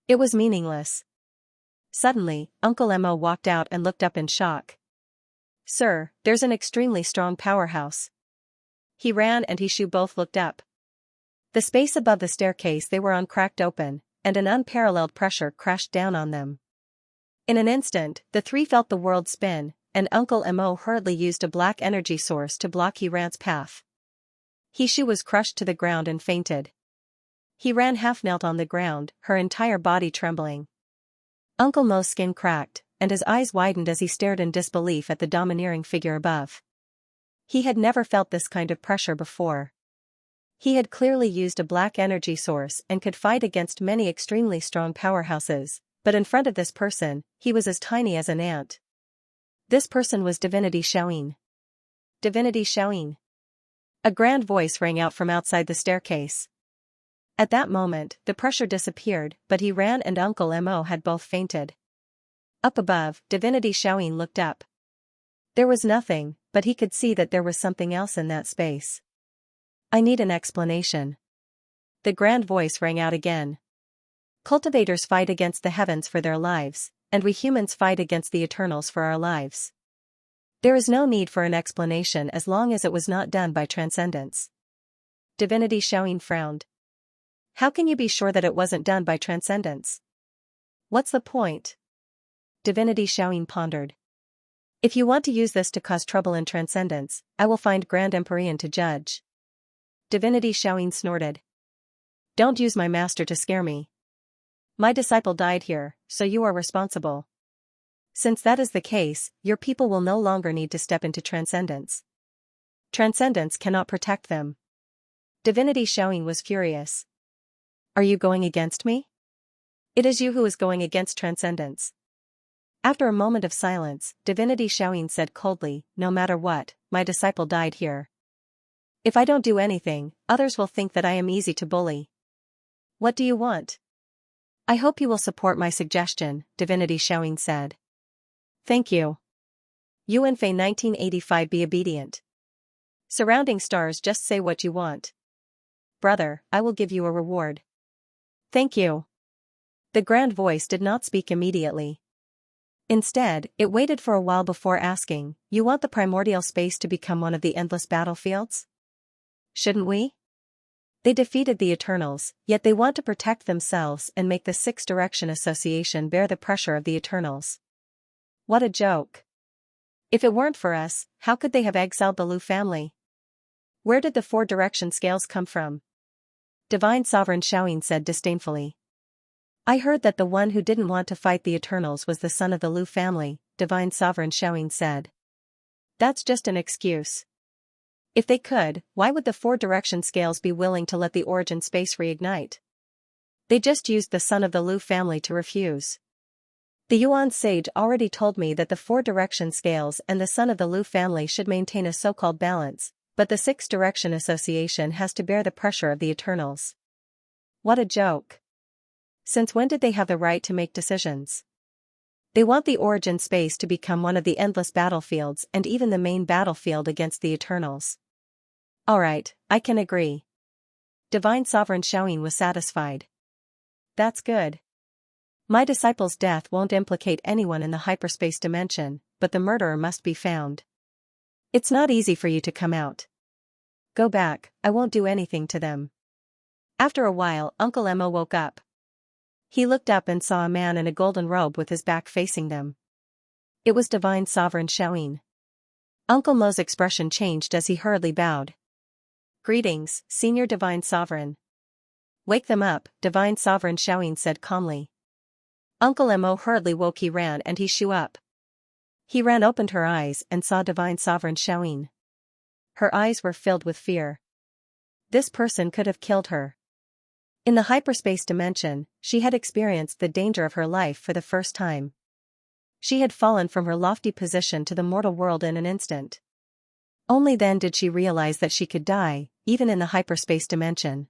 It was meaningless. Suddenly, Uncle Mo walked out and looked up in shock. "Sir, there's an extremely strong powerhouse." He ran and He Shu both looked up. The space above the staircase they were on cracked open, and an unparalleled pressure crashed down on them. In an instant, the three felt the world spin, and Uncle Mo hurriedly used a black energy source to block He Ran's path. He Shu was crushed to the ground and fainted. He Ran half-knelt on the ground, her entire body trembling. Uncle Mo's skin cracked, and his eyes widened as he stared in disbelief at the domineering figure above. He had never felt this kind of pressure before. He had clearly used a black energy source and could fight against many extremely strong powerhouses, but in front of this person, he was as tiny as an ant. This person was Divinity Xiaoyin. Divinity Xiaoyin. A grand voice rang out from outside the staircase. At that moment, the pressure disappeared, but He Ran and Uncle Mo had both fainted. Up above, Divinity Xiaoyin looked up. There was nothing, but he could see that there was something else in that space. "I need an explanation." The grand voice rang out again. "Cultivators fight against the heavens for their lives, and we humans fight against the Eternals for our lives. There is no need for an explanation as long as it was not done by transcendence." Divinity Xiaoyin frowned. "How can you be sure that it wasn't done by transcendence? What's the point?" Divinity Xiaoyin pondered. "If you want to use this to cause trouble in transcendence, I will find Grand Empyrean to judge." Divinity Xiaoyin snorted. "Don't use my master to scare me. My disciple died here, so you are responsible. Since that is the case, your people will no longer need to step into transcendence. Transcendence cannot protect them." Divinity Xiaoyin was furious. "Are you going against me? It is you who is going against transcendence." After a moment of silence, Divinity Xiaoyin said coldly, "No matter what, my disciple died here. If I don't do anything, others will think that I am easy to bully. What do you want?" "I hope you will support my suggestion," Divinity Xiaoyin said. "Thank you. Yuan Fei 1985. Be obedient. Surrounding stars, just say what you want. Brother, I will give you a reward." "Thank you." The grand voice did not speak immediately. Instead, it waited for a while before asking, "You want the primordial space to become one of the endless battlefields? Shouldn't we? They defeated the Eternals, yet they want to protect themselves and make the Six Direction Association bear the pressure of the Eternals. What a joke. If it weren't for us, how could they have exiled the Lu family? Where did the Four Direction scales come from?" Divine Sovereign Xiaoyin said disdainfully. "I heard that the one who didn't want to fight the Eternals was the son of the Lu family," Divine Sovereign Xiaoyin said. "That's just an excuse. If they could, why would the Four Direction scales be willing to let the origin space reignite? They just used the son of the Lu family to refuse. The Yuan sage already told me that the Four Direction scales and the son of the Lu family should maintain a so-called balance, but the Six Direction Association has to bear the pressure of the Eternals. What a joke. Since when did they have the right to make decisions? They want the origin space to become one of the endless battlefields and even the main battlefield against the Eternals. Alright, I can agree." Divine Sovereign Xiaoyin was satisfied. "That's good. My disciple's death won't implicate anyone in the hyperspace dimension, but the murderer must be found. It's not easy for you to come out. Go back, I won't do anything to them." After a while, Uncle Mo woke up. He looked up and saw a man in a golden robe with his back facing them. It was Divine Sovereign Xiaoyin. Uncle Mo's expression changed as he hurriedly bowed. "Greetings, Senior Divine Sovereign." "Wake them up," Divine Sovereign Xiaoyin said calmly. Uncle Mo hurriedly woke He Ran and He Shu up. He ran opened her eyes and saw Divine Sovereign Xiaoyin. Her eyes were filled with fear. This person could have killed her. In the hyperspace dimension, she had experienced the danger of her life for the first time. She had fallen from her lofty position to the mortal world in an instant. Only then did she realize that she could die, even in the hyperspace dimension.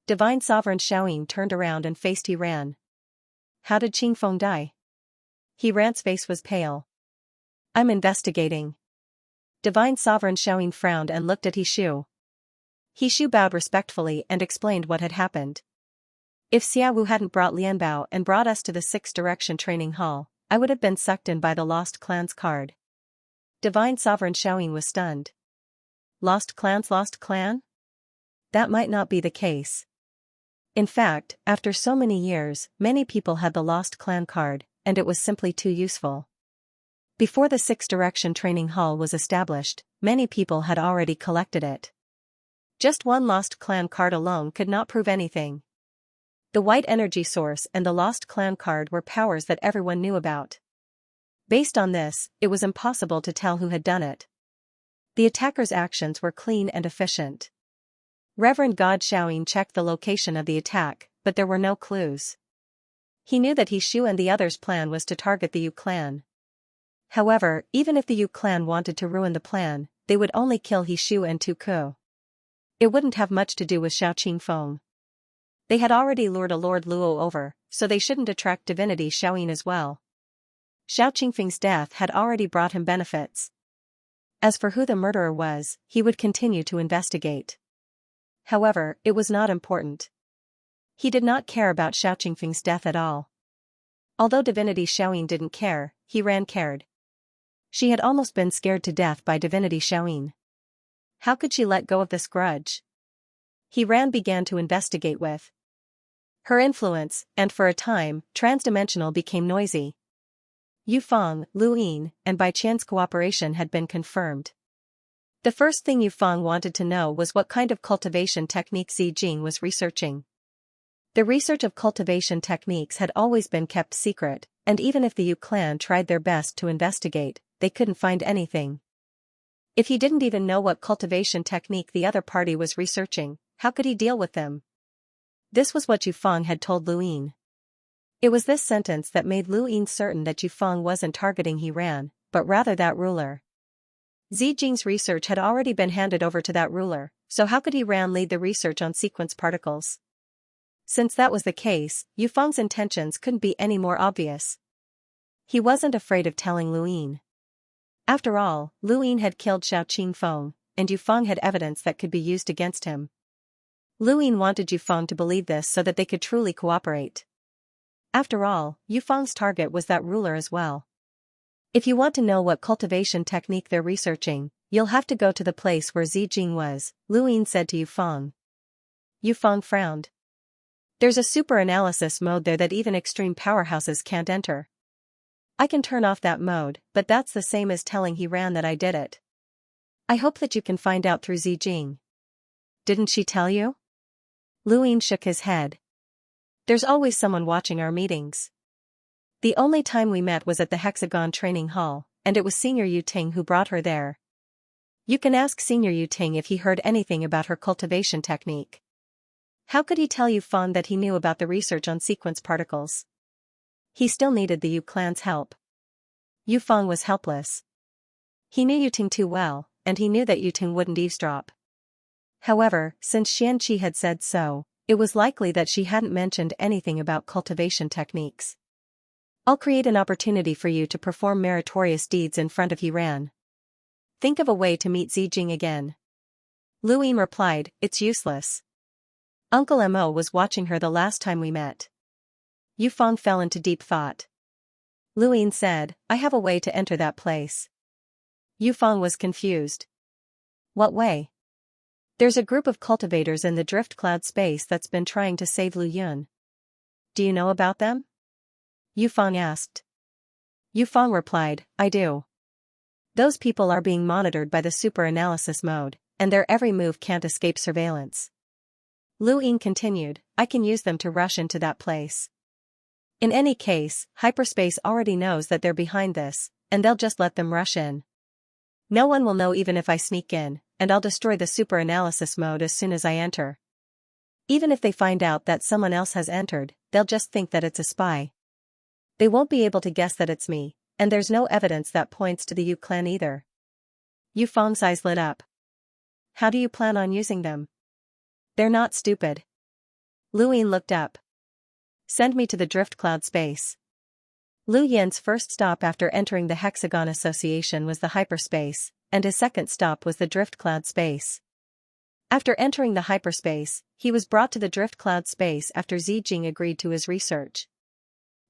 Divine Sovereign Xiaoyin turned around and faced He Ran. How did Qingfeng die? He Ran's face was pale. I'm investigating. Divine Sovereign Xiaoyin frowned and looked at He Shu. He Shu bowed respectfully and explained what had happened. If Xiaowu hadn't brought Lianbao and brought us to the Sixth Direction Training Hall, I would have been sucked in by the Lost Clans card. Divine Sovereign Xiaoyin was stunned. Lost Clans? Lost Clan? That might not be the case. In fact, after so many years, many people had the Lost Clan card, and it was simply too useful. Before the Sixth Direction Training Hall was established, many people had already collected it. Just one Lost Clan card alone could not prove anything. The White Energy Source and the Lost Clan card were powers that everyone knew about. Based on this, it was impossible to tell who had done it. The attacker's actions were clean and efficient. Reverend God Xiaoyin checked the location of the attack, but there were no clues. He knew that He Shu and the others' plan was to target the Yu clan. However, even if the Yu clan wanted to ruin the plan, they would only kill He Shu and Tu Ku. It wouldn't have much to do with Xiao Qingfeng. They had already lured a Lord Luo over, so they shouldn't attract Divinity Xiaoyin as well. Xiao Qingfeng's death had already brought him benefits. As for who the murderer was, he would continue to investigate. However, it was not important. He did not care about Xiao Qingfeng's death at all. Although Divinity Xiaoyin didn't care, He Ran cared. She had almost been scared to death by Divinity Xiaoyin. How could she let go of this grudge? He Ran began to investigate with her influence, and for a time, transdimensional became noisy. Yu Feng, Lu Yin, and Bai Qian's cooperation had been confirmed. The first thing Yu Feng wanted to know was what kind of cultivation technique Zi Jing was researching. The research of cultivation techniques had always been kept secret, and even if the Yu clan tried their best to investigate, they couldn't find anything. If he didn't even know what cultivation technique the other party was researching, how could he deal with them? This was what Yu Feng had told Lu Yin. It was this sentence that made Lu Yin certain that Yu Feng wasn't targeting He Ran, but rather that ruler. Zi Jing's research had already been handed over to that ruler, so how could He Ran lead the research on sequence particles? Since that was the case, Yu Feng's intentions couldn't be any more obvious. He wasn't afraid of telling Lu Yin. After all, Lu Yin had killed Xiao Qingfeng, and Yu Feng had evidence that could be used against him. Lu Yin wanted Yu Feng to believe this so that they could truly cooperate. After all, Yu Feng's target was that ruler as well. If you want to know what cultivation technique they're researching, you'll have to go to the place where Zi Jing was, Lu Yin said to Yu Feng. Yu Feng frowned. There's a super analysis mode there that even extreme powerhouses can't enter. I can turn off that mode, but that's the same as telling He Ran that I did it. I hope that you can find out through Zi Jing. Didn't she tell you? Lu Yin shook his head. There's always someone watching our meetings. The only time we met was at the Hexagon Training Hall, and it was Senior Yu Ting who brought her there. You can ask Senior Yu Ting if he heard anything about her cultivation technique. How could he tell Yu Feng that he knew about the research on sequence particles? He still needed the Yu clan's help. Yu Feng was helpless. He knew Yu Ting too well, and he knew that Yu Ting wouldn't eavesdrop. However, since Xianxia had said so, it was likely that she hadn't mentioned anything about cultivation techniques. I'll create an opportunity for you to perform meritorious deeds in front of He Ran. Think of a way to meet Zi Jing again. Lu Yin replied, it's useless. Uncle Mo was watching her the last time we met. Yu Feng fell into deep thought. Lu Yin said, I have a way to enter that place. Yu Feng was confused. What way? There's a group of cultivators in the drift cloud space that's been trying to save Lu Yun. Do you know about them? Yu Feng asked. Yu Feng replied, I do. Those people are being monitored by the super analysis mode, and their every move can't escape surveillance. Lu Yin continued, I can use them to rush into that place. In any case, hyperspace already knows that they're behind this, and they'll just let them rush in. No one will know even if I sneak in, and I'll destroy the super analysis mode as soon as I enter. Even if they find out that someone else has entered, they'll just think that it's a spy. They won't be able to guess that it's me, and there's no evidence that points to the Yu clan either. Yu Feng's eyes lit up. How do you plan on using them? They're not stupid. Lu Yin looked up. Send me to the drift cloud space. Lu Yin's first stop after entering the Hexagon Association was the hyperspace, and his second stop was the drift cloud space. After entering the hyperspace, he was brought to the drift cloud space after Zijing agreed to his research.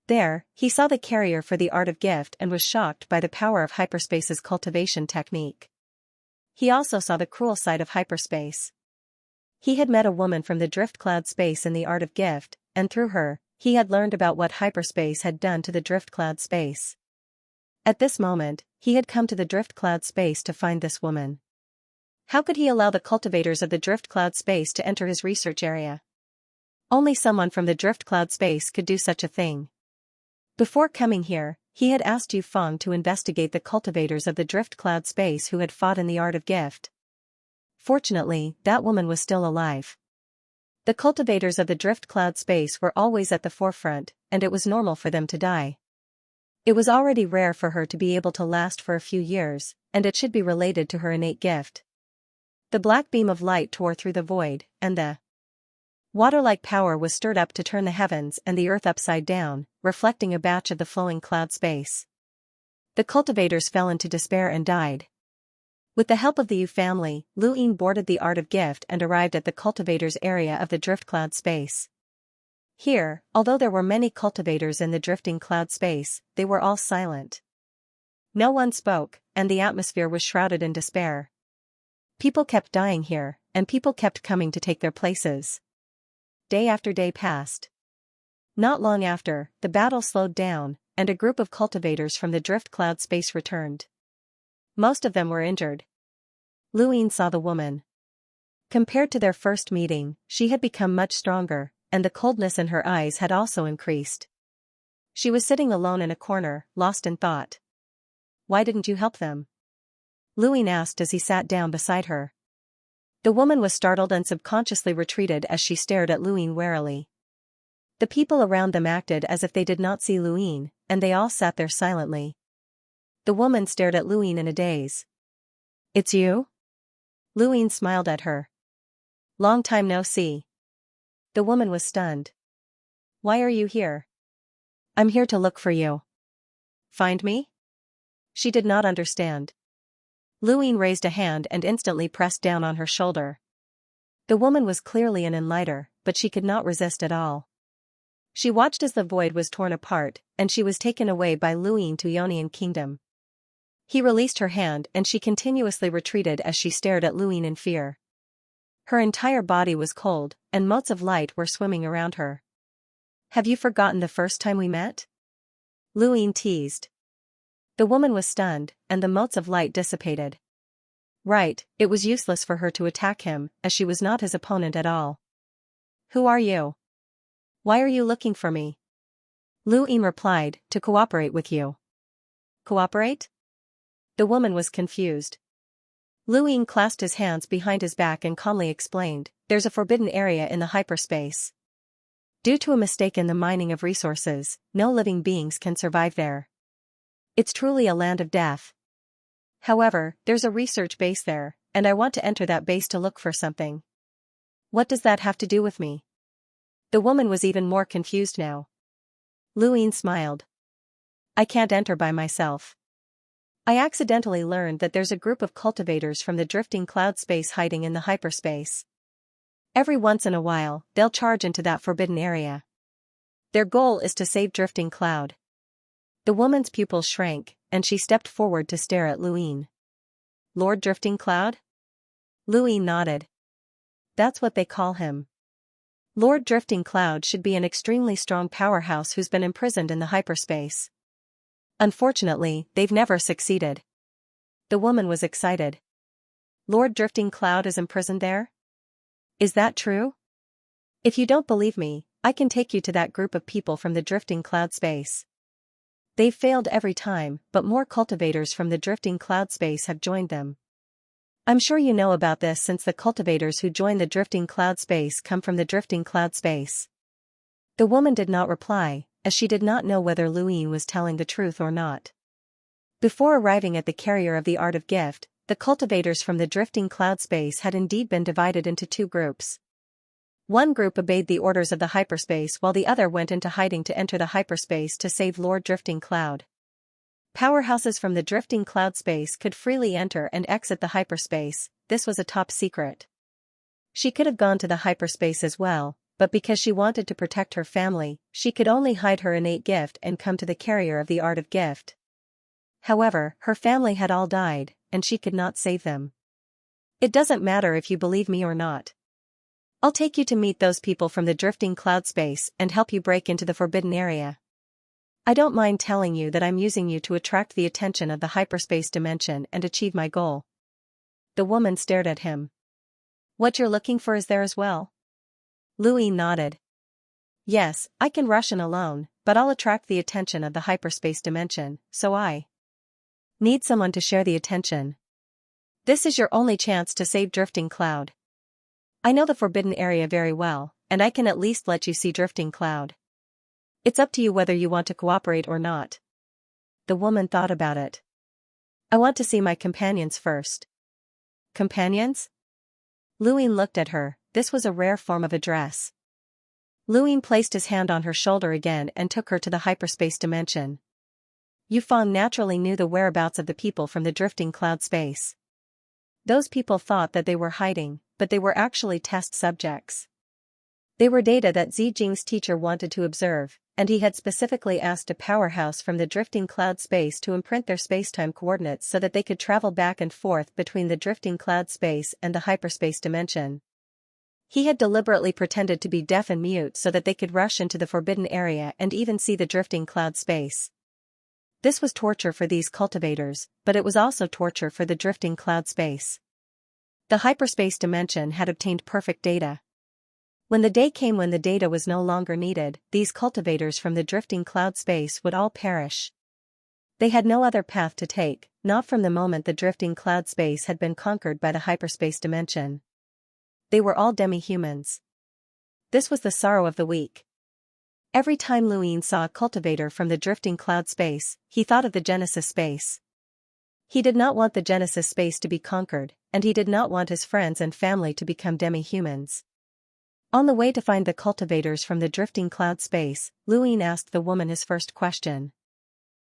There, he saw the carrier for the art of gift and was shocked by the power of hyperspace's cultivation technique. He also saw the cruel side of hyperspace. He had met a woman from the drift cloud space in the art of gift, and through her, he had learned about what hyperspace had done to the drift cloud space. At this moment, he had come to the drift cloud space to find this woman. How could he allow the cultivators of the drift cloud space to enter his research area? Only someone from the drift cloud space could do such a thing. Before coming here, he had asked Yu Feng to investigate the cultivators of the drift cloud space who had fought in the art of gift. Fortunately, that woman was still alive. The cultivators of the drift cloud space were always at the forefront, and it was normal for them to die. It was already rare for her to be able to last for a few years, and it should be related to her innate gift. The black beam of light tore through the void, and the water-like power was stirred up to turn the heavens and the earth upside down, reflecting a batch of the flowing cloud space. The cultivators fell into despair and died. With the help of the Yu family, Lu Yin boarded the art of gift and arrived at the cultivators area of the drift cloud space. Here, although there were many cultivators in the drifting cloud space, they were all silent. No one spoke, and the atmosphere was shrouded in despair. People kept dying here, and people kept coming to take their places. Day after day passed. Not long after, the battle slowed down, and a group of cultivators from the drift cloud space returned. Most of them were injured. Lu Yin saw the woman. Compared to their first meeting, she had become much stronger, and the coldness in her eyes had also increased. She was sitting alone in a corner, lost in thought. Why didn't you help them? Lu Yin asked as he sat down beside her. The woman was startled and subconsciously retreated as she stared at Lu Yin warily. The people around them acted as if they did not see Lu Yin, and they all sat there silently. The woman stared at Lu Yin in a daze. It's you? Lu Yin smiled at her. Long time no see. The woman was stunned. Why are you here? I'm here to look for you. Find me? She did not understand. Lu Yin raised a hand and instantly pressed down on her shoulder. The woman was clearly an enlighter, but she could not resist at all. She watched as the void was torn apart, and she was taken away by Lu Yin to Ionian Kingdom. He released her hand and she continuously retreated as she stared at Lu Yin in fear. Her entire body was cold, and motes of light were swimming around her. Have you forgotten the first time we met? Lu Yin teased. The woman was stunned, and the motes of light dissipated. Right, it was useless for her to attack him, as she was not his opponent at all. Who are you? Why are you looking for me? Lu Yin replied, to cooperate with you. Cooperate? The woman was confused. Lu Yin clasped his hands behind his back and calmly explained, there's a forbidden area in the hyperspace. Due to a mistake in the mining of resources, no living beings can survive there. It's truly a land of death. However, there's a research base there, and I want to enter that base to look for something. What does that have to do with me? The woman was even more confused now. Lu Yin smiled. I can't enter by myself. I accidentally learned that there's a group of cultivators from the drifting cloud space hiding in the hyperspace. Every once in a while, they'll charge into that forbidden area. Their goal is to save Drifting Cloud. The woman's pupils shrank, and she stepped forward to stare at Lu Yin. Lord Drifting Cloud? Lu Yin nodded. That's what they call him. Lord Drifting Cloud should be an extremely strong powerhouse who's been imprisoned in the hyperspace. Unfortunately, they've never succeeded. The woman was excited. Lord Drifting Cloud is imprisoned there? Is that true? If you don't believe me, I can take you to that group of people from the Drifting Cloud space. They've failed every time, but more cultivators from the drifting cloud space have joined them. I'm sure you know about this since the cultivators who join the drifting cloud space come from the drifting cloud space. The woman did not reply, as she did not know whether Luine was telling the truth or not. Before arriving at the carrier of the art of gift, the cultivators from the drifting cloud space had indeed been divided into two groups. One group obeyed the orders of the hyperspace while the other went into hiding to enter the hyperspace to save Lord Drifting Cloud. Powerhouses from the drifting cloud space could freely enter and exit the hyperspace. This was a top secret. She could have gone to the hyperspace as well, but because she wanted to protect her family, she could only hide her innate gift and come to the carrier of the art of gift. However, her family had all died, and she could not save them. It doesn't matter if you believe me or not. I'll take you to meet those people from the drifting cloud space and help you break into the forbidden area. I don't mind telling you that I'm using you to attract the attention of the hyperspace dimension and achieve my goal. The woman stared at him. What you're looking for is there as well? Luine nodded. Yes, I can rush in alone, but I'll attract the attention of the hyperspace dimension, so I need someone to share the attention. This is your only chance to save Drifting Cloud. I know the forbidden area very well, and I can at least let you see Drifting Cloud. It's up to you whether you want to cooperate or not. The woman thought about it. I want to see my companions first. Companions? Luine looked at her. This was a rare form of address. Luine placed his hand on her shoulder again and took her to the hyperspace dimension. Yufeng naturally knew the whereabouts of the people from the drifting cloud space. Those people thought that they were hiding, but they were actually test subjects. They were data that Zijing's teacher wanted to observe, and he had specifically asked a powerhouse from the drifting cloud space to imprint their spacetime coordinates so that they could travel back and forth between the drifting cloud space and the hyperspace dimension. He had deliberately pretended to be deaf and mute so that they could rush into the forbidden area and even see the drifting cloud space. This was torture for these cultivators, but it was also torture for the drifting cloud space. The hyperspace dimension had obtained perfect data. When the day came when the data was no longer needed, these cultivators from the drifting cloud space would all perish. They had no other path to take, not from the moment the drifting cloud space had been conquered by the hyperspace dimension. They were all demi-humans. This was the sorrow of the week. Every time Luine saw a cultivator from the drifting cloud space, he thought of the Genesis space. He did not want the Genesis space to be conquered, and he did not want his friends and family to become demi-humans. On the way to find the cultivators from the drifting cloud space, Luine asked the woman his first question.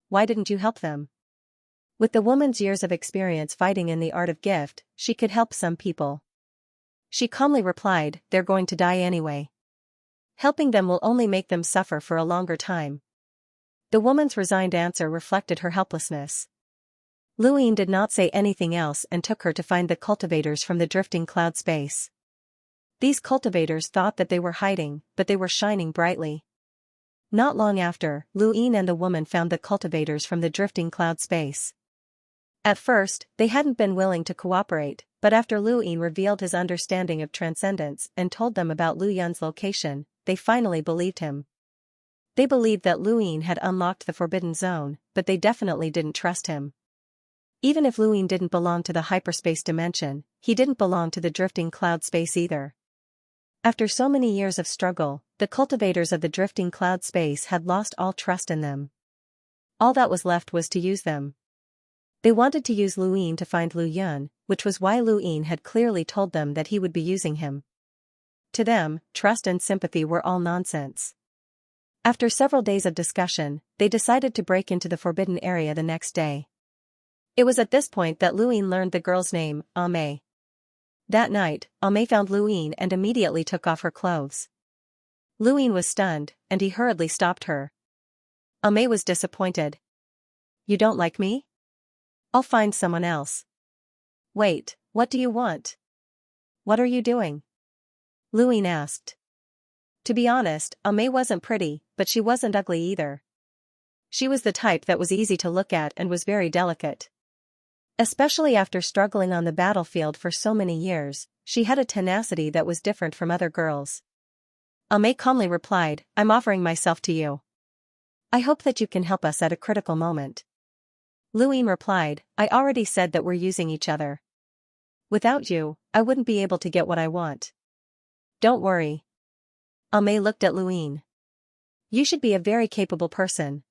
Why didn't you help them? With the woman's years of experience fighting in the art of gift, she could help some people. She calmly replied, they're going to die anyway. Helping them will only make them suffer for a longer time. The woman's resigned answer reflected her helplessness. Luine did not say anything else and took her to find the cultivators from the drifting cloud space. These cultivators thought that they were hiding, but they were shining brightly. Not long after, Luine and the woman found the cultivators from the drifting cloud space. At first, they hadn't been willing to cooperate, but after Luine revealed his understanding of transcendence and told them about Lu Yun's location, they finally believed him. They believed that Luine had unlocked the forbidden zone, but they definitely didn't trust him. Even if Luine didn't belong to the hyperspace dimension, he didn't belong to the drifting cloud space either. After so many years of struggle, the cultivators of the drifting cloud space had lost all trust in them. All that was left was to use them. They wanted to use Luine to find Lu Yun, which was why Luine had clearly told them that he would be using him. To them, trust and sympathy were all nonsense. After several days of discussion, they decided to break into the forbidden area the next day. It was at this point that Luine learned the girl's name, Ame. That night, Ame found Luine and immediately took off her clothes. Luine was stunned, and he hurriedly stopped her. Ame was disappointed. You don't like me? I'll find someone else. Wait, what do you want? What are you doing? Luine asked. To be honest, Ame wasn't pretty, but she wasn't ugly either. She was the type that was easy to look at and was very delicate. Especially after struggling on the battlefield for so many years, she had a tenacity that was different from other girls. Ame calmly replied, I'm offering myself to you. I hope that you can help us at a critical moment. Luin replied, I already said that we're using each other. Without you, I wouldn't be able to get what I want. Don't worry. Ame looked at Luin. You should be a very capable person.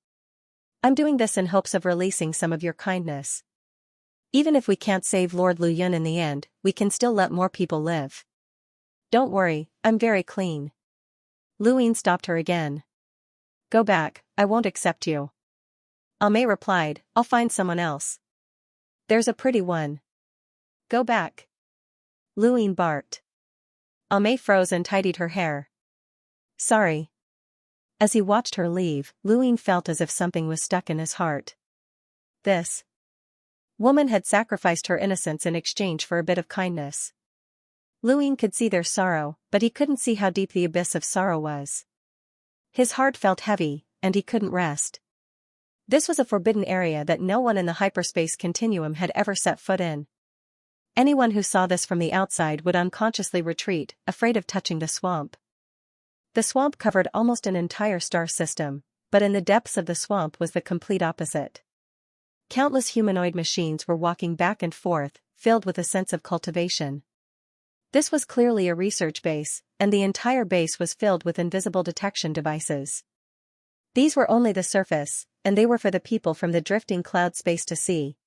I'm doing this in hopes of releasing some of your kindness. Even if we can't save Lord Lu Yun in the end, we can still let more people live. Don't worry, I'm very clean. Luin stopped her again. Go back, I won't accept you. Ame replied, I'll find someone else. There's a pretty one. Go back. Luin barked. Ame froze and tidied her hair. Sorry. As he watched her leave, Luin felt as if something was stuck in his heart. This woman had sacrificed her innocence in exchange for a bit of kindness. Luin could see their sorrow, but he couldn't see how deep the abyss of sorrow was. His heart felt heavy, and he couldn't rest. This was a forbidden area that no one in the hyperspace continuum had ever set foot in. Anyone who saw this from the outside would unconsciously retreat, afraid of touching the swamp. The swamp covered almost an entire star system, but in the depths of the swamp was the complete opposite. Countless humanoid machines were walking back and forth, filled with a sense of cultivation. This was clearly a research base, and the entire base was filled with invisible detection devices. These were only the surface, and they were for the people from the drifting cloud space to see.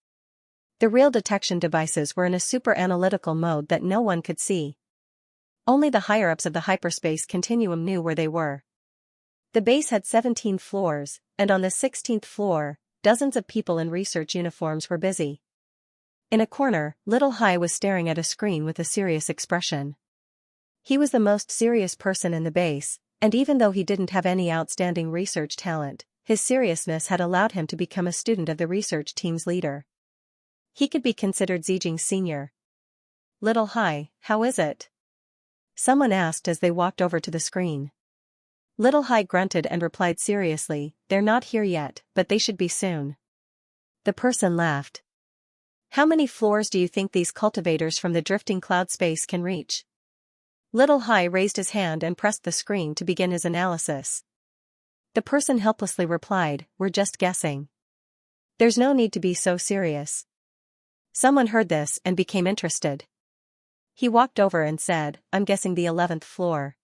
The real detection devices were in a super analytical mode that no one could see. Only the higher-ups of the hyperspace continuum knew where they were. The base had 17 floors, and on the 16th floor, dozens of people in research uniforms were busy. In a corner, Little Hai was staring at a screen with a serious expression. He was the most serious person in the base, and even though he didn't have any outstanding research talent, his seriousness had allowed him to become a student of the research team's leader. He could be considered Zijing's senior. Little Hai, how is it? Someone asked as they walked over to the screen. Little Hai grunted and replied seriously, they're not here yet, but they should be soon. The person laughed. How many floors do you think these cultivators from the drifting cloud space can reach? Little Hai raised his hand and pressed the screen to begin his analysis. The person helplessly replied, we're just guessing. There's no need to be so serious. Someone heard this and became interested. He walked over and said, I'm guessing the 11th floor.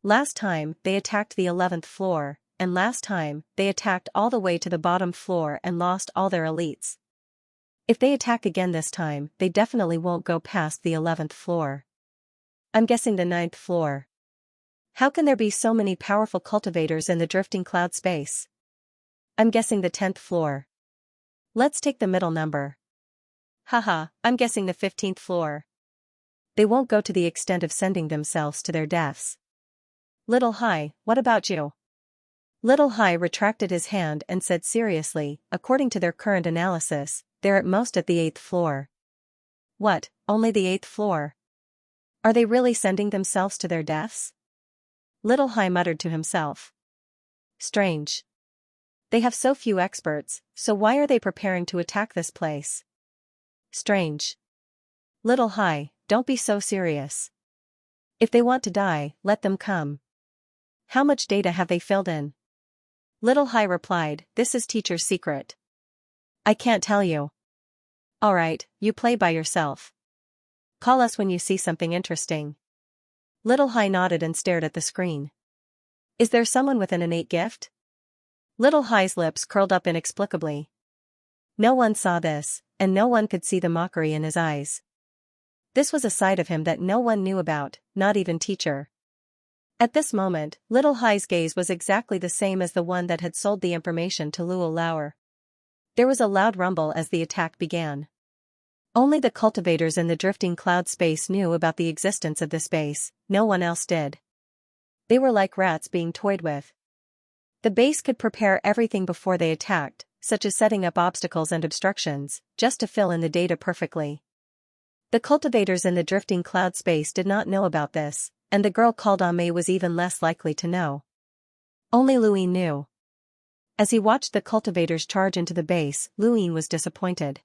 Last time, they attacked the 11th floor, and last time, they attacked all the way to the bottom floor and lost all their elites. If they attack again this time, they definitely won't go past the 11th floor. I'm guessing the 9th floor. How can there be so many powerful cultivators in the drifting cloud space? I'm guessing the 10th floor. Let's take the middle number. Haha, I'm guessing the 15th floor. They won't go to the extent of sending themselves to their deaths. Little Hai, what about you? Little Hai retracted his hand and said seriously, according to their current analysis, they're at most at the 8th floor. What, only the 8th floor? Are they really sending themselves to their deaths? Little Hai muttered to himself. Strange. They have so few experts, so why are they preparing to attack this place? Strange. Little Hai, don't be so serious. If they want to die, let them come. How much data have they filled in? Little Hai replied, this is teacher's secret. I can't tell you. Alright, you play by yourself. Call us when you see something interesting. Little Hai nodded and stared at the screen. Is there someone with an innate gift? Little Hai's lips curled up inexplicably. No one saw this, and no one could see the mockery in his eyes. This was a side of him that no one knew about, not even teacher. At this moment, Little Hai's gaze was exactly the same as the one that had sold the information to Luo Lauer. There was a loud rumble as the attack began. Only the cultivators in the drifting cloud space knew about the existence of this base, no one else did. They were like rats being toyed with. The base could prepare everything before they attacked, such as setting up obstacles and obstructions, just to fill in the data perfectly. The cultivators in the drifting cloud space did not know about this, and the girl called Ame was even less likely to know. Only Luin knew. As he watched the cultivators charge into the base, Luin was disappointed.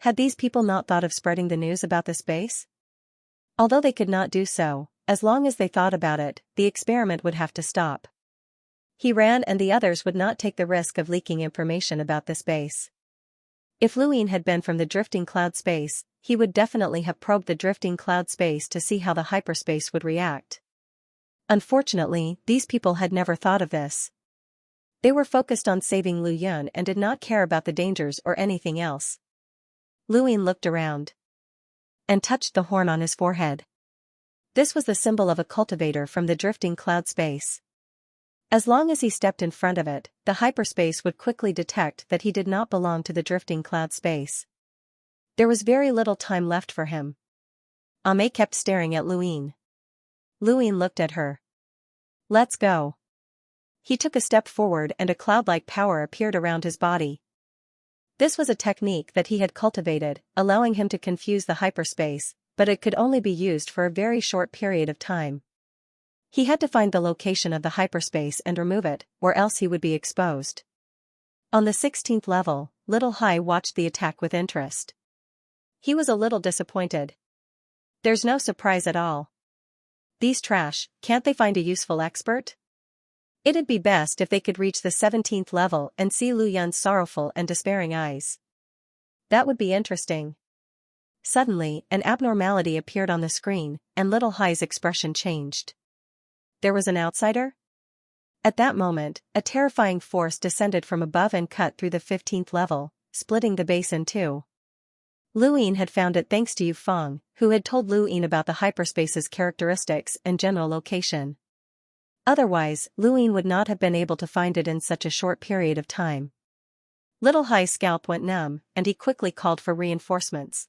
Had these people not thought of spreading the news about this base? Although they could not do so, as long as they thought about it, the experiment would have to stop. He ran and the others would not take the risk of leaking information about this base. If Luin had been from the drifting cloud space, he would definitely have probed the drifting cloud space to see how the hyperspace would react. Unfortunately, these people had never thought of this. They were focused on saving Lu Yun and did not care about the dangers or anything else. Luin looked around and touched the horn on his forehead. This was the symbol of a cultivator from the drifting cloud space. As long as he stepped in front of it, the hyperspace would quickly detect that he did not belong to the drifting cloud space. There was very little time left for him. Ame kept staring at Luin. Luin looked at her. Let's go. He took a step forward and a cloud-like power appeared around his body. This was a technique that he had cultivated, allowing him to confuse the hyperspace, but it could only be used for a very short period of time. He had to find the location of the hyperspace and remove it, or else he would be exposed. On the 16th level, Little Hai watched the attack with interest. He was a little disappointed. There's no surprise at all. These trash, can't they find a useful expert? It'd be best if they could reach the 17th level and see Lu Yun's sorrowful and despairing eyes. That would be interesting. Suddenly, an abnormality appeared on the screen, and Little Hai's expression changed. There was an outsider? At that moment, a terrifying force descended from above and cut through the 15th level, splitting the base in two. Luin had found it thanks to Yu Feng, who had told Luin about the hyperspace's characteristics and general location. Otherwise, Luin would not have been able to find it in such a short period of time. Little Hai's scalp went numb, and he quickly called for reinforcements.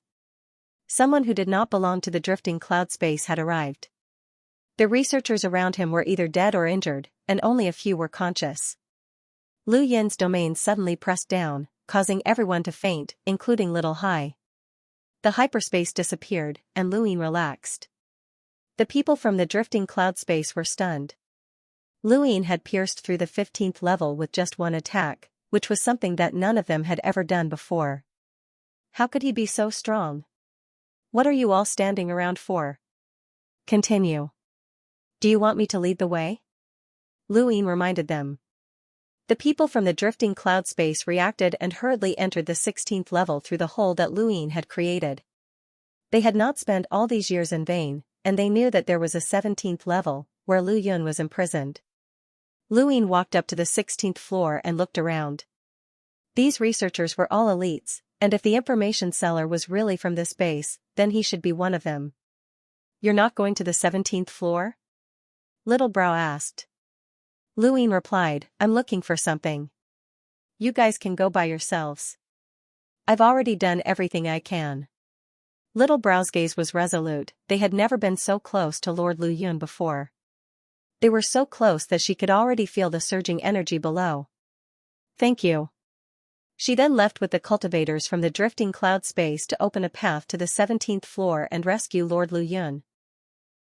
Someone who did not belong to the drifting cloud space had arrived. The researchers around him were either dead or injured, and only a few were conscious. Lu Yin's domain suddenly pressed down, causing everyone to faint, including Little Hai. The hyperspace disappeared, and Luin relaxed. The people from the drifting cloud space were stunned. Luin had pierced through the 15th level with just one attack, which was something that none of them had ever done before. How could he be so strong? What are you all standing around for? Continue. Do you want me to lead the way? Luin reminded them. The people from the drifting cloud space reacted and hurriedly entered the 16th level through the hole that Luin had created. They had not spent all these years in vain, and they knew that there was a 17th level, where Lu Yun was imprisoned. Luin walked up to the 16th floor and looked around. These researchers were all elites, and if the information seller was really from this base, then he should be one of them. You're not going to the 17th floor? Little Brow asked. Luin replied, I'm looking for something. You guys can go by yourselves. I've already done everything I can. Little Brow's gaze was resolute. They had never been so close to Lord Lu Yun before. They were so close that she could already feel the surging energy below. Thank you. She then left with the cultivators from the drifting cloud space to open a path to the 17th floor and rescue Lord Lu Yun.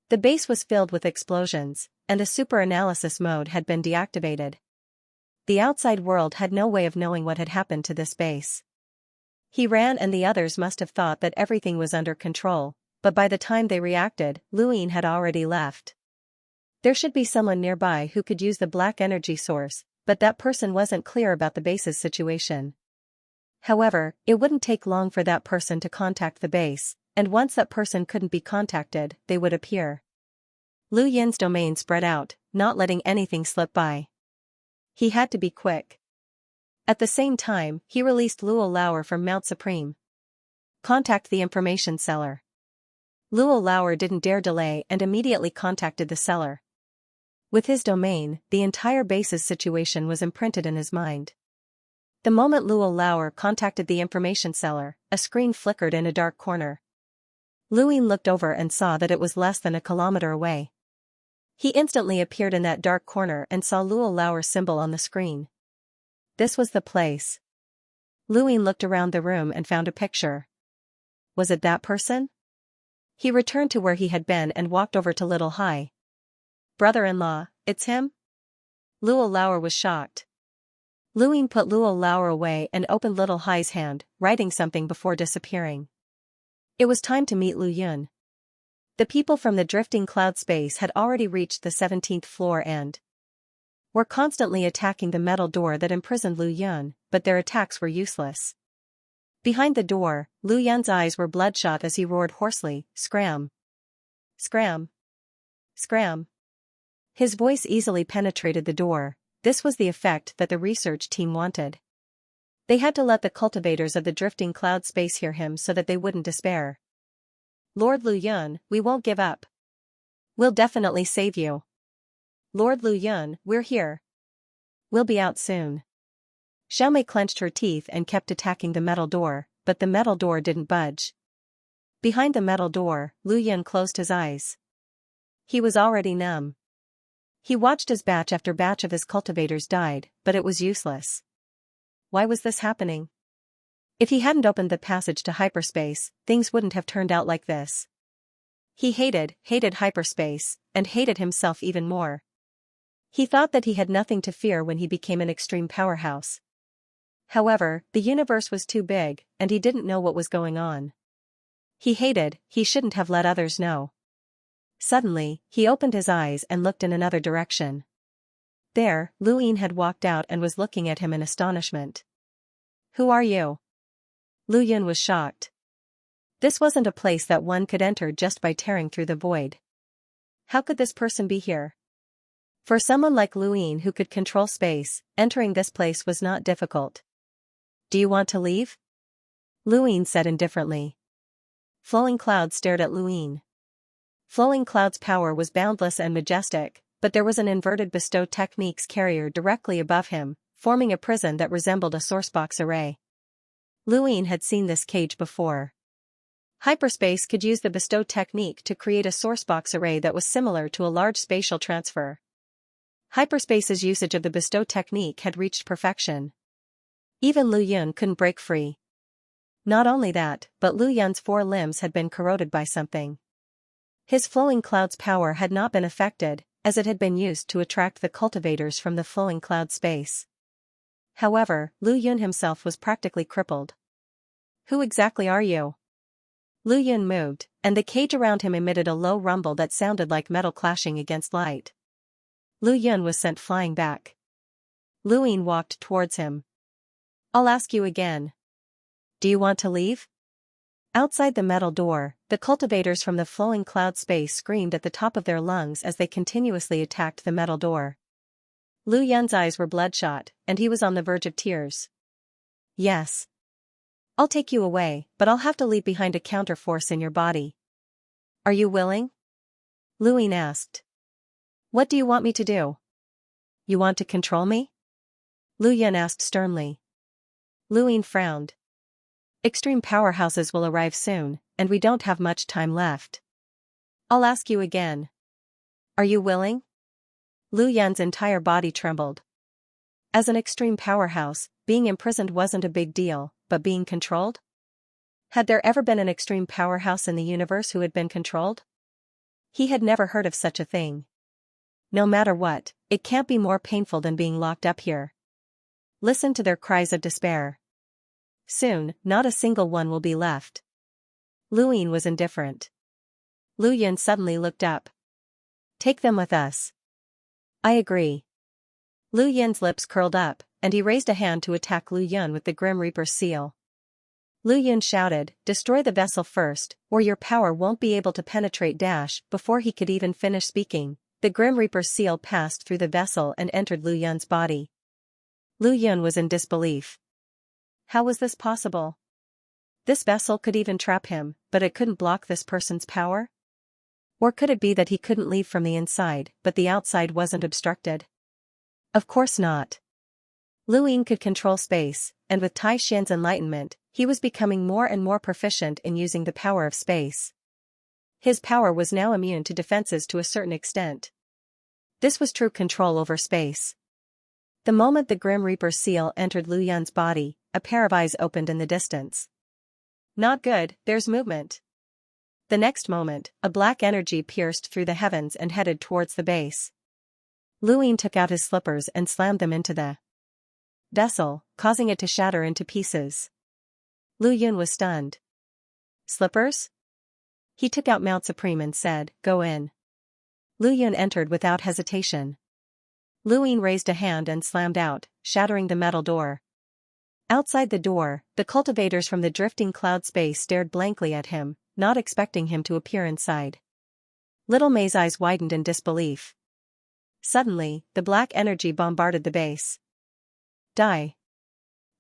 The base was filled with explosions, and the super analysis mode had been deactivated. The outside world had no way of knowing what had happened to this base. He ran and the others must have thought that everything was under control, but by the time they reacted, Luin had already left. There should be someone nearby who could use the black energy source, but that person wasn't clear about the base's situation. However, it wouldn't take long for that person to contact the base, and once that person couldn't be contacted, they would appear. Lu Yin's domain spread out, not letting anything slip by. He had to be quick. At the same time, he released Luo Lauer from Mount Supreme. Contact the information seller. Luo Lauer didn't dare delay and immediately contacted the seller. With his domain, the entire base's situation was imprinted in his mind. The moment Luo Lauer contacted the information seller, a screen flickered in a dark corner. Luin looked over and saw that it was less than a kilometer away. He instantly appeared in that dark corner and saw Luo Lauer's symbol on the screen. This was the place. Luin looked around the room and found a picture. Was it that person? He returned to where he had been and walked over to Little Hai. Brother-in-law, it's him? Luo Lauer was shocked. Luin put Luo Lauer away and opened Little Hai's hand, writing something before disappearing. It was time to meet Lu Yun. The people from the drifting cloud space had already reached the 17th floor and were constantly attacking the metal door that imprisoned Lu Yun, but their attacks were useless. Behind the door, Lu Yun's eyes were bloodshot as he roared hoarsely, "Scram! Scram! Scram!" His voice easily penetrated the door. This was the effect that the research team wanted. They had to let the cultivators of the drifting cloud space hear him so that they wouldn't despair. "Lord Lu Yun, we won't give up. We'll definitely save you. Lord Lu Yun, we're here. We'll be out soon." Xiaomei clenched her teeth and kept attacking the metal door, but the metal door didn't budge. Behind the metal door, Lu Yun closed his eyes. He was already numb. He watched as batch after batch of his cultivators died, but it was useless. Why was this happening? If he hadn't opened the passage to hyperspace, things wouldn't have turned out like this. He hated hyperspace, and hated himself even more. He thought that he had nothing to fear when he became an extreme powerhouse. However, the universe was too big, and he didn't know what was going on. He shouldn't have let others know. Suddenly, he opened his eyes and looked in another direction. There, Lu Yun had walked out and was looking at him in astonishment. "Who are you?" Lu Yun was shocked. This wasn't a place that one could enter just by tearing through the void. How could this person be here? For someone like Lu Yun who could control space, entering this place was not difficult. "Do you want to leave?" Lu Yun said indifferently. Flowing Cloud stared at Lu Yun. Flowing Cloud's power was boundless and majestic, but there was an inverted bestow techniques carrier directly above him, forming a prison that resembled a sourcebox array. Lu Yun had seen this cage before. Hyperspace could use the bestow technique to create a sourcebox array that was similar to a large spatial transfer. Hyperspace's usage of the bestow technique had reached perfection. Even Lu Yun couldn't break free. Not only that, but Lu Yun's 4 limbs had been corroded by something. His Flowing Cloud's power had not been affected, as it had been used to attract the cultivators from the Flowing Cloud space. However, Lu Yun himself was practically crippled. "Who exactly are you?" Lu Yun moved, and the cage around him emitted a low rumble that sounded like metal clashing against light. Lu Yun was sent flying back. Lu Yun walked towards him. "I'll ask you again. Do you want to leave?" Outside the metal door, the cultivators from the Flowing Cloud space screamed at the top of their lungs as they continuously attacked the metal door. Lu Yun's eyes were bloodshot, and he was on the verge of tears. "Yes. I'll take you away, but I'll have to leave behind a counterforce in your body. Are you willing?" Lu Yun asked. "What do you want me to do? You want to control me?" Lu Yun asked sternly. Lu Yun frowned. "Extreme powerhouses will arrive soon, and we don't have much time left. I'll ask you again. Are you willing?" Lu Yun's entire body trembled. As an extreme powerhouse, being imprisoned wasn't a big deal, but being controlled? Had there ever been an extreme powerhouse in the universe who had been controlled? He had never heard of such a thing. No matter what, it can't be more painful than being locked up here. Listen to their cries of despair. Soon, not a single one will be left. Lu Yun was indifferent. Lu Yun suddenly looked up. "Take them with us." "I agree." Lu Yun's lips curled up, and he raised a hand to attack Lu Yun with the Grim Reaper's seal. Lu Yun shouted, "Destroy the vessel first, or your power won't be able to penetrate." Before he could even finish speaking, the Grim Reaper's seal passed through the vessel and entered Lu Yun's body. Lu Yun was in disbelief. How was this possible? This vessel could even trap him, but it couldn't block this person's power? Or could it be that he couldn't leave from the inside, but the outside wasn't obstructed? Of course not. Lu Yun could control space, and with Tai Xian's enlightenment, he was becoming more and more proficient in using the power of space. His power was now immune to defenses to a certain extent. This was true control over space. The moment the Grim Reaper's seal entered Lu Yun's body, a pair of eyes opened in the distance. "Not good, there's movement." The next moment, a black energy pierced through the heavens and headed towards the base. Lu Yun took out his slippers and slammed them into the vessel, causing it to shatter into pieces. Lu Yun was stunned. "Slippers?" He took out Mount Supreme and said, "Go in." Lu Yun entered without hesitation. Luin raised a hand and slammed out, shattering the metal door. Outside the door, the cultivators from the drifting cloud space stared blankly at him, not expecting him to appear inside. Little May's eyes widened in disbelief. Suddenly, the black energy bombarded the base. Die.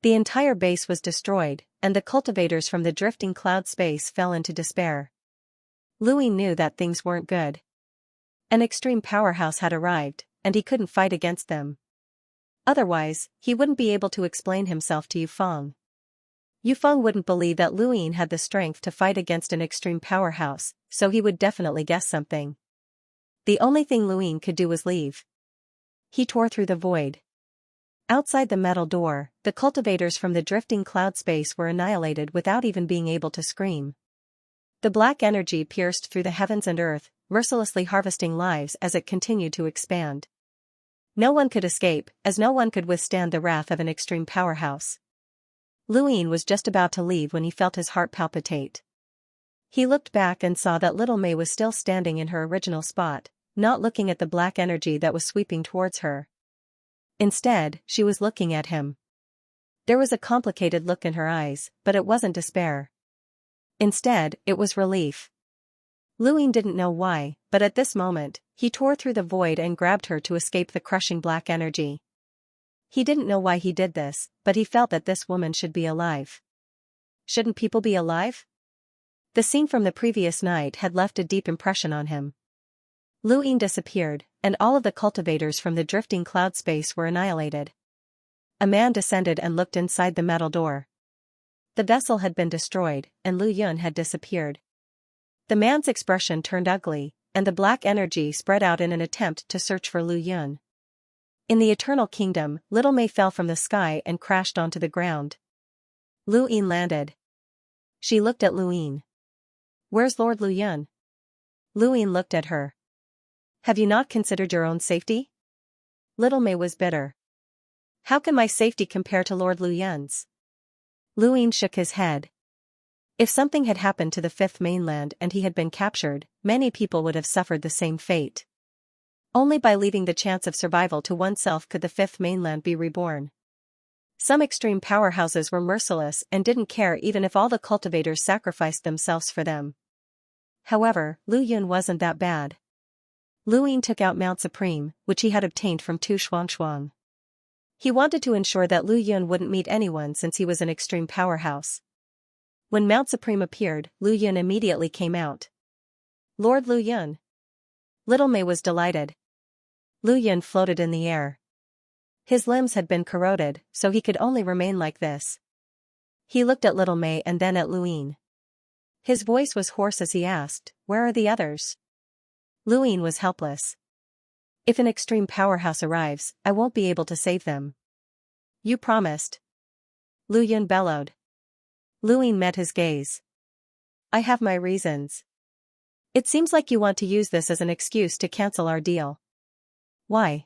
The entire base was destroyed, and the cultivators from the drifting cloud space fell into despair. Luin knew that things weren't good. An extreme powerhouse had arrived, and he couldn't fight against them. Otherwise, he wouldn't be able to explain himself to Yufeng. Yufeng wouldn't believe that Luin had the strength to fight against an extreme powerhouse, so he would definitely guess something. The only thing Luin could do was leave. He tore through the void. Outside the metal door, the cultivators from the drifting cloud space were annihilated without even being able to scream. The black energy pierced through the heavens and earth, mercilessly harvesting lives as it continued to expand. No one could escape, as no one could withstand the wrath of an extreme powerhouse. Luin was just about to leave when he felt his heart palpitate. He looked back and saw that little May was still standing in her original spot, not looking at the black energy that was sweeping towards her. Instead, she was looking at him. There was a complicated look in her eyes, but it wasn't despair. Instead, it was relief. Luin didn't know why, but at this moment, he tore through the void and grabbed her to escape the crushing black energy. He didn't know why he did this, but he felt that this woman should be alive. Shouldn't people be alive? The scene from the previous night had left a deep impression on him. Luin disappeared, and all of the cultivators from the drifting cloud space were annihilated. A man descended and looked inside the metal door. The vessel had been destroyed, and Lu Yun had disappeared. The man's expression turned ugly, and the black energy spread out in an attempt to search for Lu Yun. In the Eternal Kingdom, Little May fell from the sky and crashed onto the ground. Luin landed. She looked at Luin. "Where's Lord Lu Yun?" Luin looked at her. "Have you not considered your own safety?" Little May was bitter. "How can my safety compare to Lord Lu Yun's?" Luin shook his head. If something had happened to the Fifth Mainland and he had been captured, many people would have suffered the same fate. Only by leaving the chance of survival to oneself could the Fifth Mainland be reborn. Some extreme powerhouses were merciless and didn't care even if all the cultivators sacrificed themselves for them. However, Lu Yun wasn't that bad. Luin took out Mount Supreme, which he had obtained from Tu Xuanshuang. He wanted to ensure that Lu Yun wouldn't meet anyone since he was an extreme powerhouse. When Mount Supreme appeared, Lu Yun immediately came out. "Lord Lu Yun." Little May was delighted. Lu Yun floated in the air. His limbs had been corroded, so he could only remain like this. He looked at Little May and then at Luin. His voice was hoarse as he asked, "Where are the others?" Luin was helpless. "If an extreme powerhouse arrives, I won't be able to save them." "You promised." Lu Yun bellowed. Luin met his gaze. "I have my reasons." "It seems like you want to use this as an excuse to cancel our deal." "Why?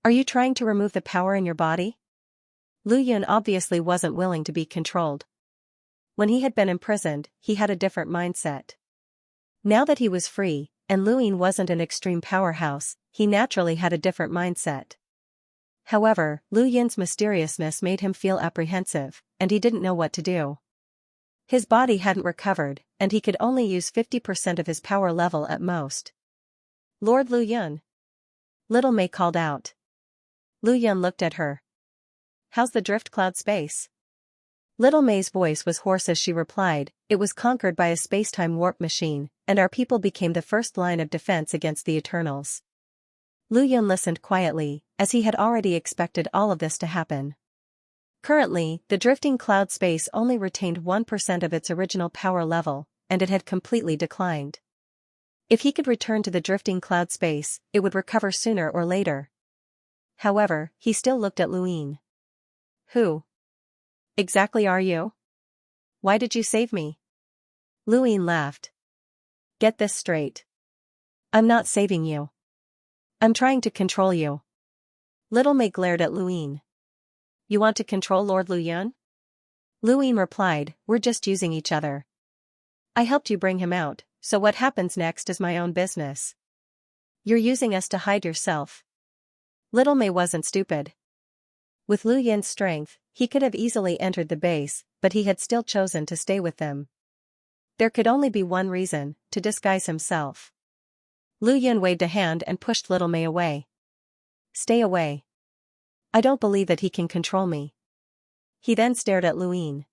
Are you trying to remove the power in your body?" Lu Yun obviously wasn't willing to be controlled. When he had been imprisoned, he had a different mindset. Now that he was free, and Luin wasn't an extreme powerhouse, he naturally had a different mindset. However, Lu Yun's mysteriousness made him feel apprehensive, and he didn't know what to do. His body hadn't recovered, and he could only use 50% of his power level at most. "Lord Lu Yun." Little May called out. Lu Yun looked at her. "How's the drift cloud space?" Little May's voice was hoarse as she replied, "It was conquered by a space-time warp machine, and our people became the first line of defense against the Eternals." Lu Yun listened quietly, as he had already expected all of this to happen. Currently, the drifting cloud space only retained 1% of its original power level, and it had completely declined. If he could return to the drifting cloud space, it would recover sooner or later. However, he still looked at Luin. "Who exactly are you? Why did you save me?" Luin laughed. "Get this straight. I'm not saving you. I'm trying to control you." Little May glared at Luin. "You want to control Lord Lu Yun?" Luin replied, "We're just using each other. I helped you bring him out, so what happens next is my own business. You're using us to hide yourself." Little Mei wasn't stupid. With Lu Yin's strength, he could have easily entered the base, but he had still chosen to stay with them. There could only be one reason: to disguise himself. Lu Yin waved a hand and pushed Little Mei away. Stay away. I don't believe that he can control me. He then stared at Lu Yin.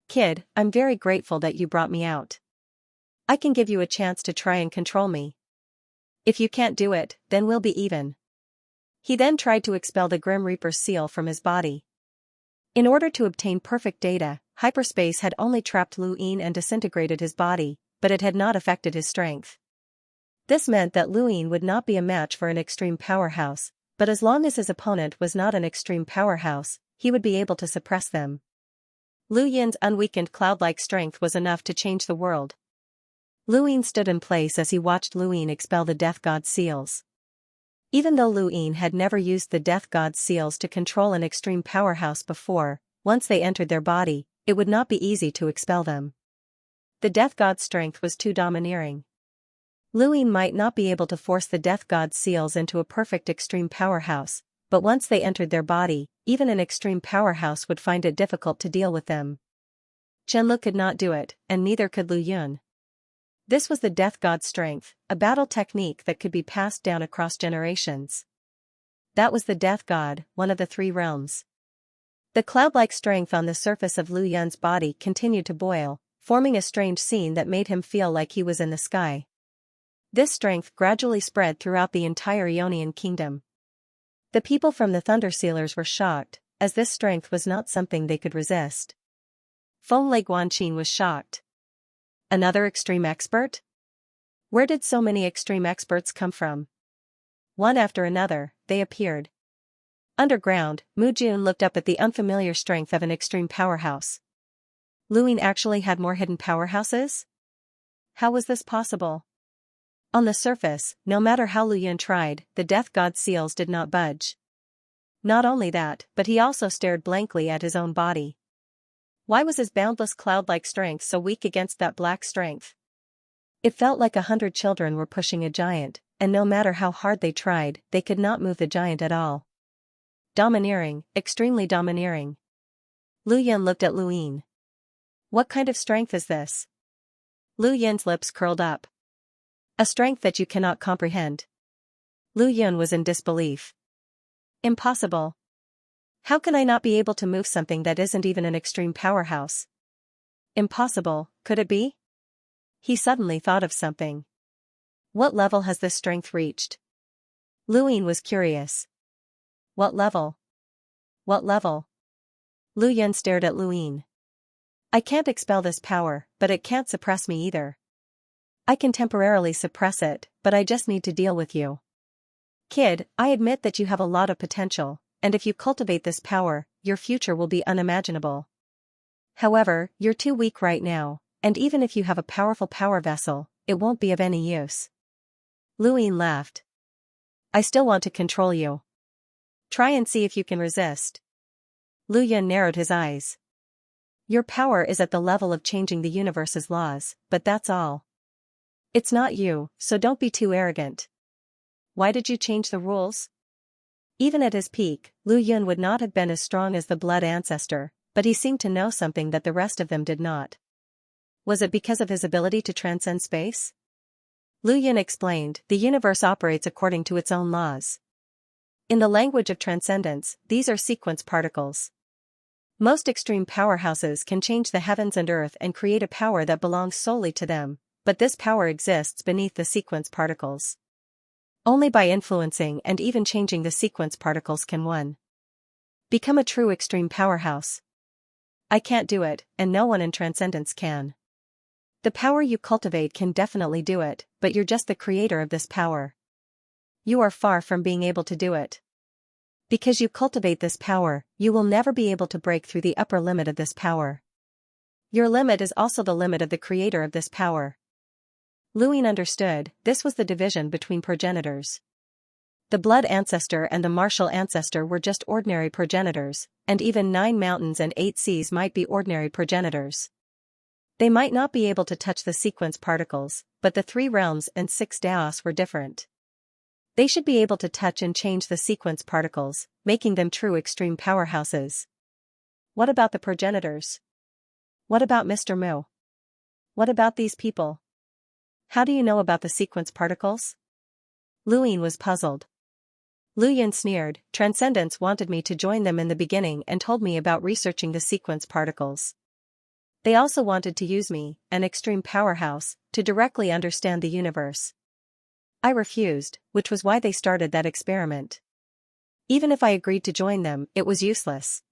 Kid, I'm very grateful that you brought me out. I can give you a chance to try and control me. If you can't do it, then we'll be even. He then tried to expel the Grim Reaper's seal from his body. In order to obtain perfect data, hyperspace had only trapped Lu Yin and disintegrated his body, but it had not affected his strength. This meant that Lu Yin would not be a match for an extreme powerhouse, but as long as his opponent was not an extreme powerhouse, he would be able to suppress them. Lu Yin's unweakened cloud-like strength was enough to change the world. Lu Yin stood in place as he watched Lu Yin expel the Death God's seals. Even though Lu Yin had never used the Death God's seals to control an extreme powerhouse before, once they entered their body, it would not be easy to expel them. The Death God's strength was too domineering. Lu Yin might not be able to force the Death God's seals into a perfect extreme powerhouse, but once they entered their body, even an extreme powerhouse would find it difficult to deal with them. Qianlu could not do it, and neither could Lu Yun. This was the Death God's strength, a battle technique that could be passed down across generations. That was the Death God, one of the three realms. The cloud-like strength on the surface of Lu Yun's body continued to boil, forming a strange scene that made him feel like he was in the sky. This strength gradually spread throughout the entire Ionian kingdom. The people from the Thundersealers were shocked, as this strength was not something they could resist. Feng Lei Guanqin was shocked. Another extreme expert? Where did so many extreme experts come from? One after another, they appeared. Underground, Mu Jun looked up at the unfamiliar strength of an extreme powerhouse. Lu Yin actually had more hidden powerhouses? How was this possible? On the surface, no matter how Lu Yin tried, the Death God's seals did not budge. Not only that, but he also stared blankly at his own body. Why was his boundless cloud-like strength so weak against that black strength? It felt like 100 children were pushing a giant, and no matter how hard they tried, they could not move the giant at all. Domineering, extremely domineering. Lu Yin looked at Lu Yin. What kind of strength is this? Lu Yin's lips curled up. A strength that you cannot comprehend. Lu Yin was in disbelief. Impossible. How can I not be able to move something that isn't even an extreme powerhouse? Impossible, could it be? He suddenly thought of something. What level has this strength reached? Lu Yin was curious. What level? What level? Lu Yin stared at Lu Yin. I can't expel this power, but it can't suppress me either. I can temporarily suppress it, but I just need to deal with you. Kid, I admit that you have a lot of potential, and if you cultivate this power, your future will be unimaginable. However, you're too weak right now, and even if you have a powerful power vessel, it won't be of any use. Lu Yin laughed. I still want to control you. Try and see if you can resist. Lu Yin narrowed his eyes. Your power is at the level of changing the universe's laws, but that's all. It's not you, so don't be too arrogant. Why did you change the rules? Even at his peak, Lu Yun would not have been as strong as the Blood Ancestor, but he seemed to know something that the rest of them did not. Was it because of his ability to transcend space? Lu Yun explained, the universe operates according to its own laws. In the language of transcendence, these are sequence particles. Most extreme powerhouses can change the heavens and earth and create a power that belongs solely to them, but this power exists beneath the sequence particles. Only by influencing and even changing the sequence particles can one become a true extreme powerhouse. I can't do it, and no one in transcendence can. The power you cultivate can definitely do it, but you're just the creator of this power. You are far from being able to do it. Because you cultivate this power, you will never be able to break through the upper limit of this power. Your limit is also the limit of the creator of this power. Lu Yin understood, this was the division between progenitors. The Blood Ancestor and the Martial Ancestor were just ordinary progenitors, and even 9 mountains and 8 seas might be ordinary progenitors. They might not be able to touch the sequence particles, but the 3 realms and 6 Daos were different. They should be able to touch and change the sequence particles, making them true extreme powerhouses. What about the progenitors? What about Mr. Mu? What about these people? How do you know about the sequence particles? Lu Yin was puzzled. Lu Yin sneered, Transcendence wanted me to join them in the beginning and told me about researching the sequence particles. They also wanted to use me, an extreme powerhouse, to directly understand the universe. I refused, which was why they started that experiment. Even if I agreed to join them, it was useless.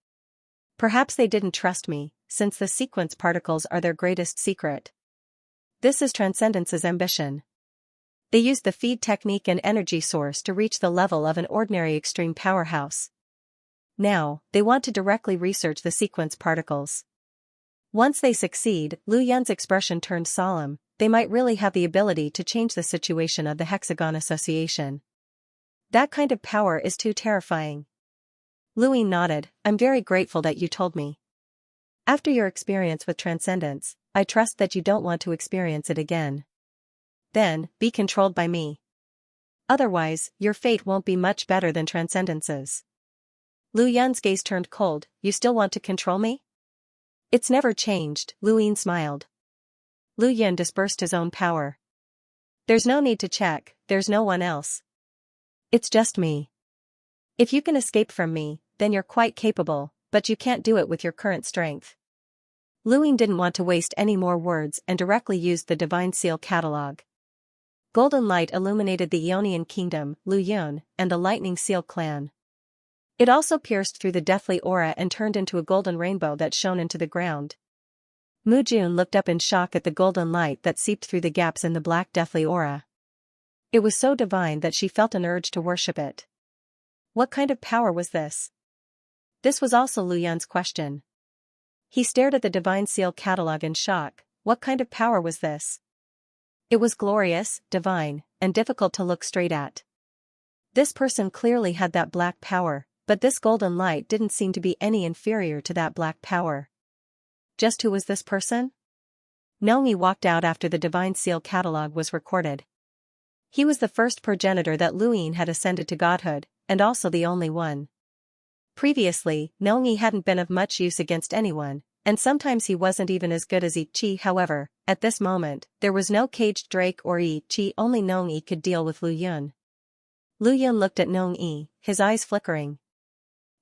Perhaps they didn't trust me, since the sequence particles are their greatest secret. This is Transcendence's ambition. They used the feed technique and energy source to reach the level of an ordinary extreme powerhouse. Now, they want to directly research the sequence particles. Once they succeed, Lu Yun's expression turned solemn. They might really have the ability to change the situation of the Hexagon Association. That kind of power is too terrifying. Lu Yin nodded, I'm very grateful that you told me. After your experience with Transcendence, I trust that you don't want to experience it again. Then, be controlled by me. Otherwise, your fate won't be much better than Transcendence's. Lu Yun's gaze turned cold, you still want to control me? It's never changed, Lu Yin smiled. Lu Yun dispersed his own power. There's no need to check, there's no one else. It's just me. If you can escape from me, then you're quite capable, but you can't do it with your current strength. Lu Yin didn't want to waste any more words and directly used the Divine Seal catalog. Golden light illuminated the Aeonian Kingdom, Lu Yun, and the Lightning Seal clan. It also pierced through the deathly aura and turned into a golden rainbow that shone into the ground. Mu Jun looked up in shock at the golden light that seeped through the gaps in the black deathly aura. It was so divine that she felt an urge to worship it. What kind of power was this? This was also Lu Yun's question. He stared at the Divine Seal catalog in shock. What kind of power was this? It was glorious, divine, and difficult to look straight at. This person clearly had that black power, but this golden light didn't seem to be any inferior to that black power. Just who was this person? Nongyi walked out after the Divine Seal catalog was recorded. He was the first progenitor that Lu Yin had ascended to godhood, and also the only one. Previously, Nongyi hadn't been of much use against anyone, and sometimes he wasn't even as good as Yi Qi. However, at this moment, there was no caged drake or Yi Qi, only Nongyi could deal with Lu Yun. Lu Yun looked at Nongyi, his eyes flickering.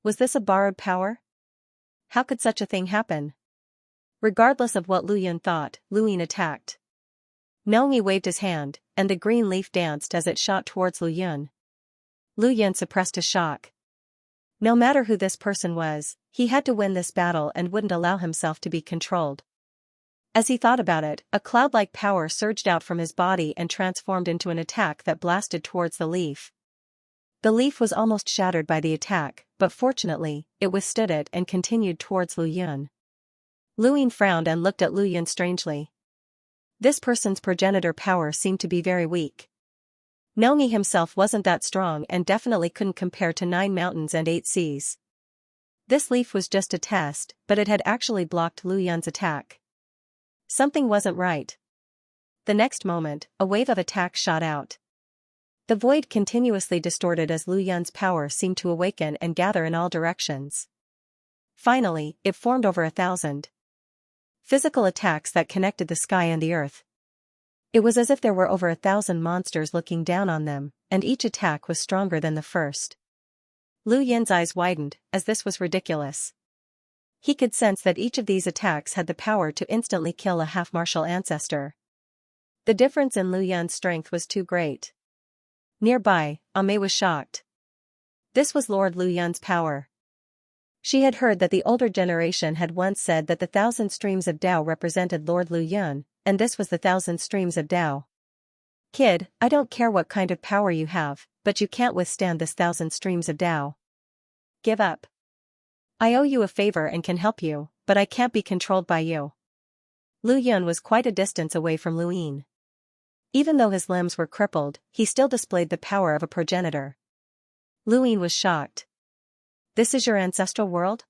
Was this a borrowed power? How could such a thing happen? Regardless of what Lu Yun thought, Lu Yin attacked. Nongyi waved his hand, and the green leaf danced as it shot towards Lu Yun. Lu Yun suppressed a shock. No matter who this person was, he had to win this battle and wouldn't allow himself to be controlled. As he thought about it, a cloud-like power surged out from his body and transformed into an attack that blasted towards the leaf. The leaf was almost shattered by the attack, but fortunately, it withstood it and continued towards Lu Yun. Lu Yin frowned and looked at Lu Yun strangely. This person's progenitor power seemed to be very weak. Nongyi himself wasn't that strong and definitely couldn't compare to 9 mountains and 8 seas. This leaf was just a test, but it had actually blocked Lu Yun's attack. Something wasn't right. The next moment, a wave of attack shot out. The void continuously distorted as Lu Yun's power seemed to awaken and gather in all directions. Finally, it formed over 1,000 physical attacks that connected the sky and the earth. It was as if there were over 1,000 monsters looking down on them, and each attack was stronger than the first. Lu Yun's eyes widened, as this was ridiculous. He could sense that each of these attacks had the power to instantly kill a half-martial ancestor. The difference in Lu Yun's strength was too great. Nearby, Ame was shocked. This was Lord Lu Yun's power. She had heard that the older generation had once said that the 1,000 streams of Tao represented Lord Lu Yun, and this was the 1,000 streams of Tao. Kid, I don't care what kind of power you have, but you can't withstand this 1,000 streams of Tao. Give up. I owe you a favor and can help you, but I can't be controlled by you. Lu Yun was quite a distance away from Lu Yin. Even though his limbs were crippled, he still displayed the power of a progenitor. Lu Yin was shocked. This is your ancestral world?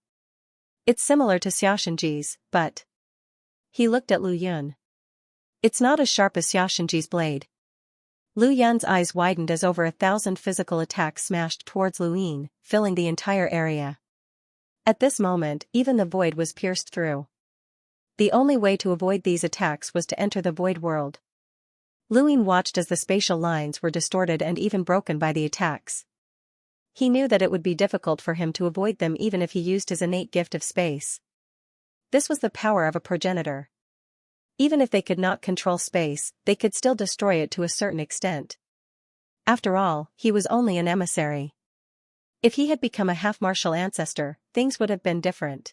It's similar to Xianxia's, but... He looked at Lu Yun. It's not as sharp as Xianxia's blade. Lu Yan's eyes widened as over 1,000 physical attacks smashed towards Lu Yin, filling the entire area. At this moment, even the void was pierced through. The only way to avoid these attacks was to enter the void world. Lu Yin watched as the spatial lines were distorted and even broken by the attacks. He knew that it would be difficult for him to avoid them even if he used his innate gift of space. This was the power of a progenitor. Even if they could not control space, they could still destroy it to a certain extent. After all, he was only an emissary. If he had become a half-martial ancestor, things would have been different.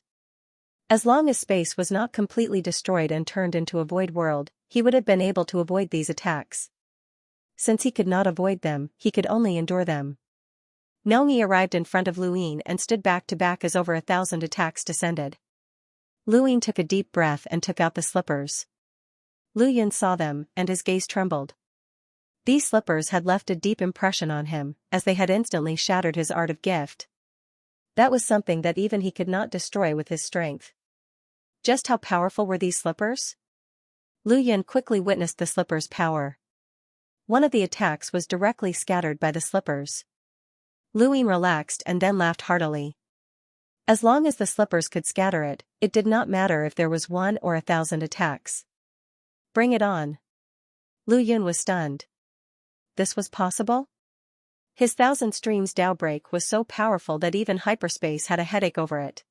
As long as space was not completely destroyed and turned into a void world, he would have been able to avoid these attacks. Since he could not avoid them, he could only endure them. Nongyi arrived in front of Lu Yin and stood back to back as over 1,000 attacks descended. Lu Yin took a deep breath and took out the slippers. Lu Yin saw them, and his gaze trembled. These slippers had left a deep impression on him, as they had instantly shattered his art of gift. That was something that even he could not destroy with his strength. Just how powerful were these slippers? Lu Yin quickly witnessed the slippers' power. One of the attacks was directly scattered by the slippers. Lu Yin relaxed and then laughed heartily. As long as the slippers could scatter it, it did not matter if there was 1 or 1,000 attacks. Bring it on. Lu Yin was stunned. This was possible? His 1,000 streams Dao break was so powerful that even hyperspace had a headache over it.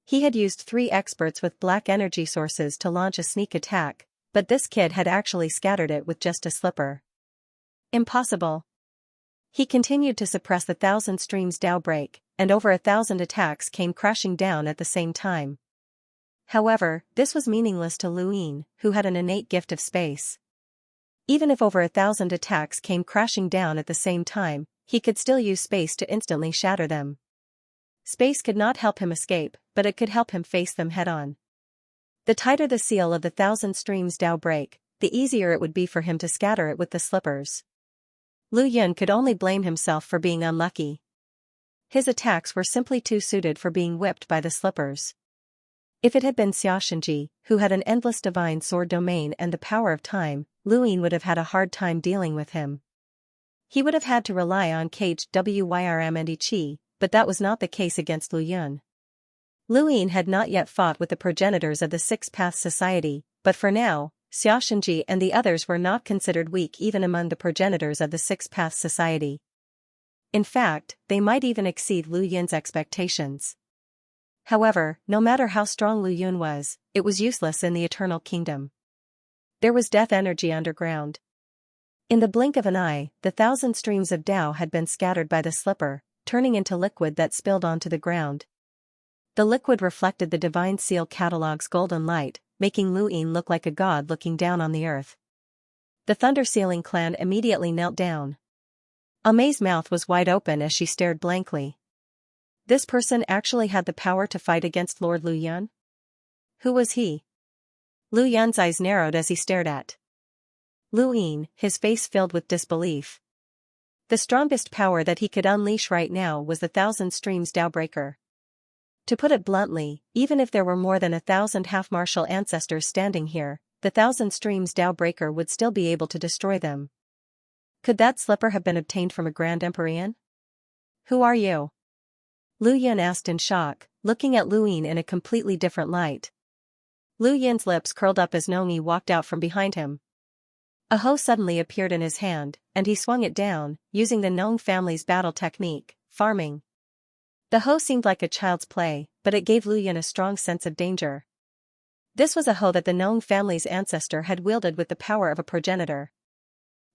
He had used 3 experts with black energy sources to launch a sneak attack, but this kid had actually scattered it with just a slipper. Impossible. He continued to suppress the 1,000 streams Dao break, and over 1,000 attacks came crashing down at the same time. However, this was meaningless to Lu Yin, who had an innate gift of space. Even if over 1,000 attacks came crashing down at the same time, he could still use space to instantly shatter them. Space could not help him escape, but it could help him face them head-on. The tighter the seal of the 1,000 streams Dao break, the easier it would be for him to scatter it with the slippers. Lu Yin could only blame himself for being unlucky. His attacks were simply too suited for being whipped by the slippers. If it had been Xianxia, who had an endless divine sword domain and the power of time, Lu Yin would have had a hard time dealing with him. He would have had to rely on caged Wyrm and I Chi, but that was not the case against Lu Yin. Lu Yin had not yet fought with the progenitors of the Six Paths Society, but for now, Xianxia and the others were not considered weak even among the progenitors of the Six Paths Society. In fact, they might even exceed Lu Yin's expectations. However, no matter how strong Lu Yin was, it was useless in the Eternal Kingdom. There was death energy underground. In the blink of an eye, the 1,000 streams of Dao had been scattered by the slipper, turning into liquid that spilled onto the ground. The liquid reflected the Divine Seal Catalog's golden light, making Lu Yin look like a god looking down on the earth. The Thunder Sealing clan immediately knelt down. Amei's mouth was wide open as she stared blankly. This person actually had the power to fight against Lord Lu Yin? Who was he? Lu Yin's eyes narrowed as he stared at Lu Yin, his face filled with disbelief. The strongest power that he could unleash right now was the 1,000 streams Dao breaker. To put it bluntly, even if there were more than 1,000 half-martial ancestors standing here, the 1,000 streams Dao breaker would still be able to destroy them. Could that slipper have been obtained from a Grand Empyrean? Who are you? Lu Yin asked in shock, looking at Lu Yin in a completely different light. Lu Yin's lips curled up as Nongyi walked out from behind him. A hoe suddenly appeared in his hand, and he swung it down, using the Nong family's battle technique, farming. The hoe seemed like a child's play, but it gave Lu Yin a strong sense of danger. This was a hoe that the Nong family's ancestor had wielded with the power of a progenitor.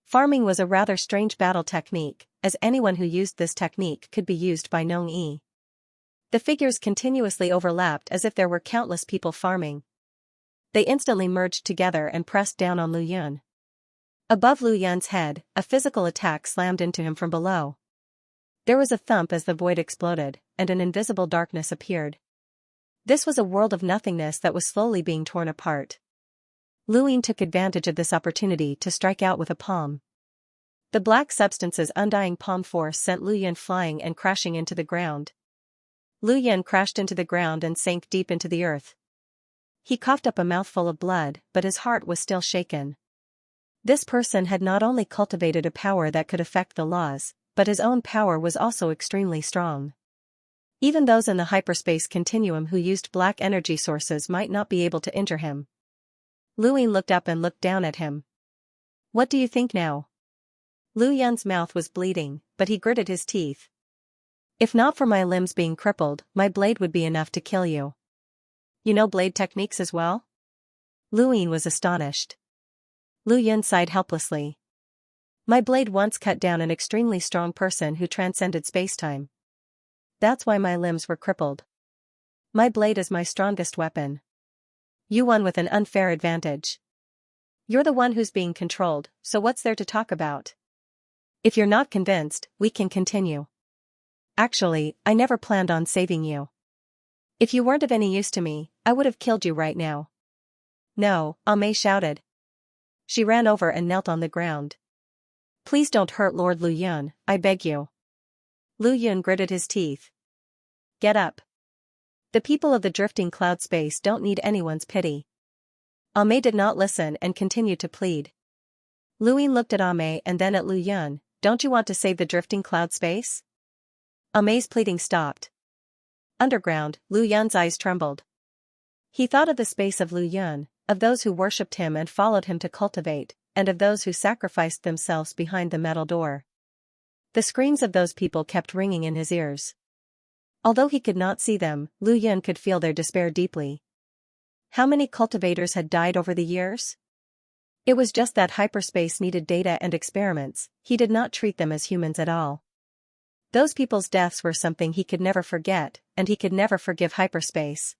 Farming was a rather strange battle technique, as anyone who used this technique could be used by Nong Yi. The figures continuously overlapped as if there were countless people farming. They instantly merged together and pressed down on Lu Yin. Above Lu Yin's head, a physical attack slammed into him from below. There was a thump as the void exploded, and an invisible darkness appeared. This was a world of nothingness that was slowly being torn apart. Lu Yin took advantage of this opportunity to strike out with a palm. The black substance's undying palm force sent Lu Yin flying and crashing into the ground. Lu Yin crashed into the ground and sank deep into the earth. He coughed up a mouthful of blood, but his heart was still shaken. This person had not only cultivated a power that could affect the laws, but his own power was also extremely strong. Even those in the hyperspace continuum who used black energy sources might not be able to injure him. Lu Yun looked up and looked down at him. What do you think now? Lu Yun's mouth was bleeding, but he gritted his teeth. If not for my limbs being crippled, my blade would be enough to kill you. You know blade techniques as well? Lu Yun was astonished. Lu Yun sighed helplessly. My blade once cut down an extremely strong person who transcended spacetime. That's why my limbs were crippled. My blade is my strongest weapon. You won with an unfair advantage. You're the one who's being controlled, so what's there to talk about? If you're not convinced, we can continue. Actually, I never planned on saving you. If you weren't of any use to me, I would have killed you right now. No, Ame shouted. She ran over and knelt on the ground. Please don't hurt Lord Lu Yun, I beg you. Lu Yun gritted his teeth. Get up. The people of the drifting cloud space don't need anyone's pity. Ame did not listen and continued to plead. Lu Yun looked at Ame and then at Lu Yun. Don't you want to save the drifting cloud space? Ame's pleading stopped. Underground, Lu Yun's eyes trembled. He thought of the space of Lu Yun, of those who worshipped him and followed him to cultivate, and of those who sacrificed themselves behind the metal door. The screams of those people kept ringing in his ears. Although he could not see them, Lu Yun could feel their despair deeply. How many cultivators had died over the years? It was just that hyperspace needed data and experiments, he did not treat them as humans at all. Those people's deaths were something he could never forget, and he could never forgive hyperspace.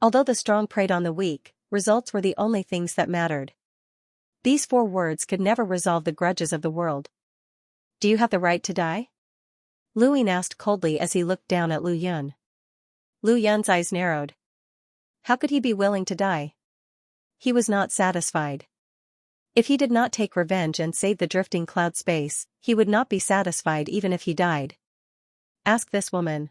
Although the strong preyed on the weak, results were the only things that mattered. These 4 words could never resolve the grudges of the world. Do you have the right to die? Lu Yun asked coldly as he looked down at Lu Yun. Lu Yun's eyes narrowed. How could he be willing to die? He was not satisfied. If he did not take revenge and save the drifting cloud space, he would not be satisfied even if he died. Ask this woman.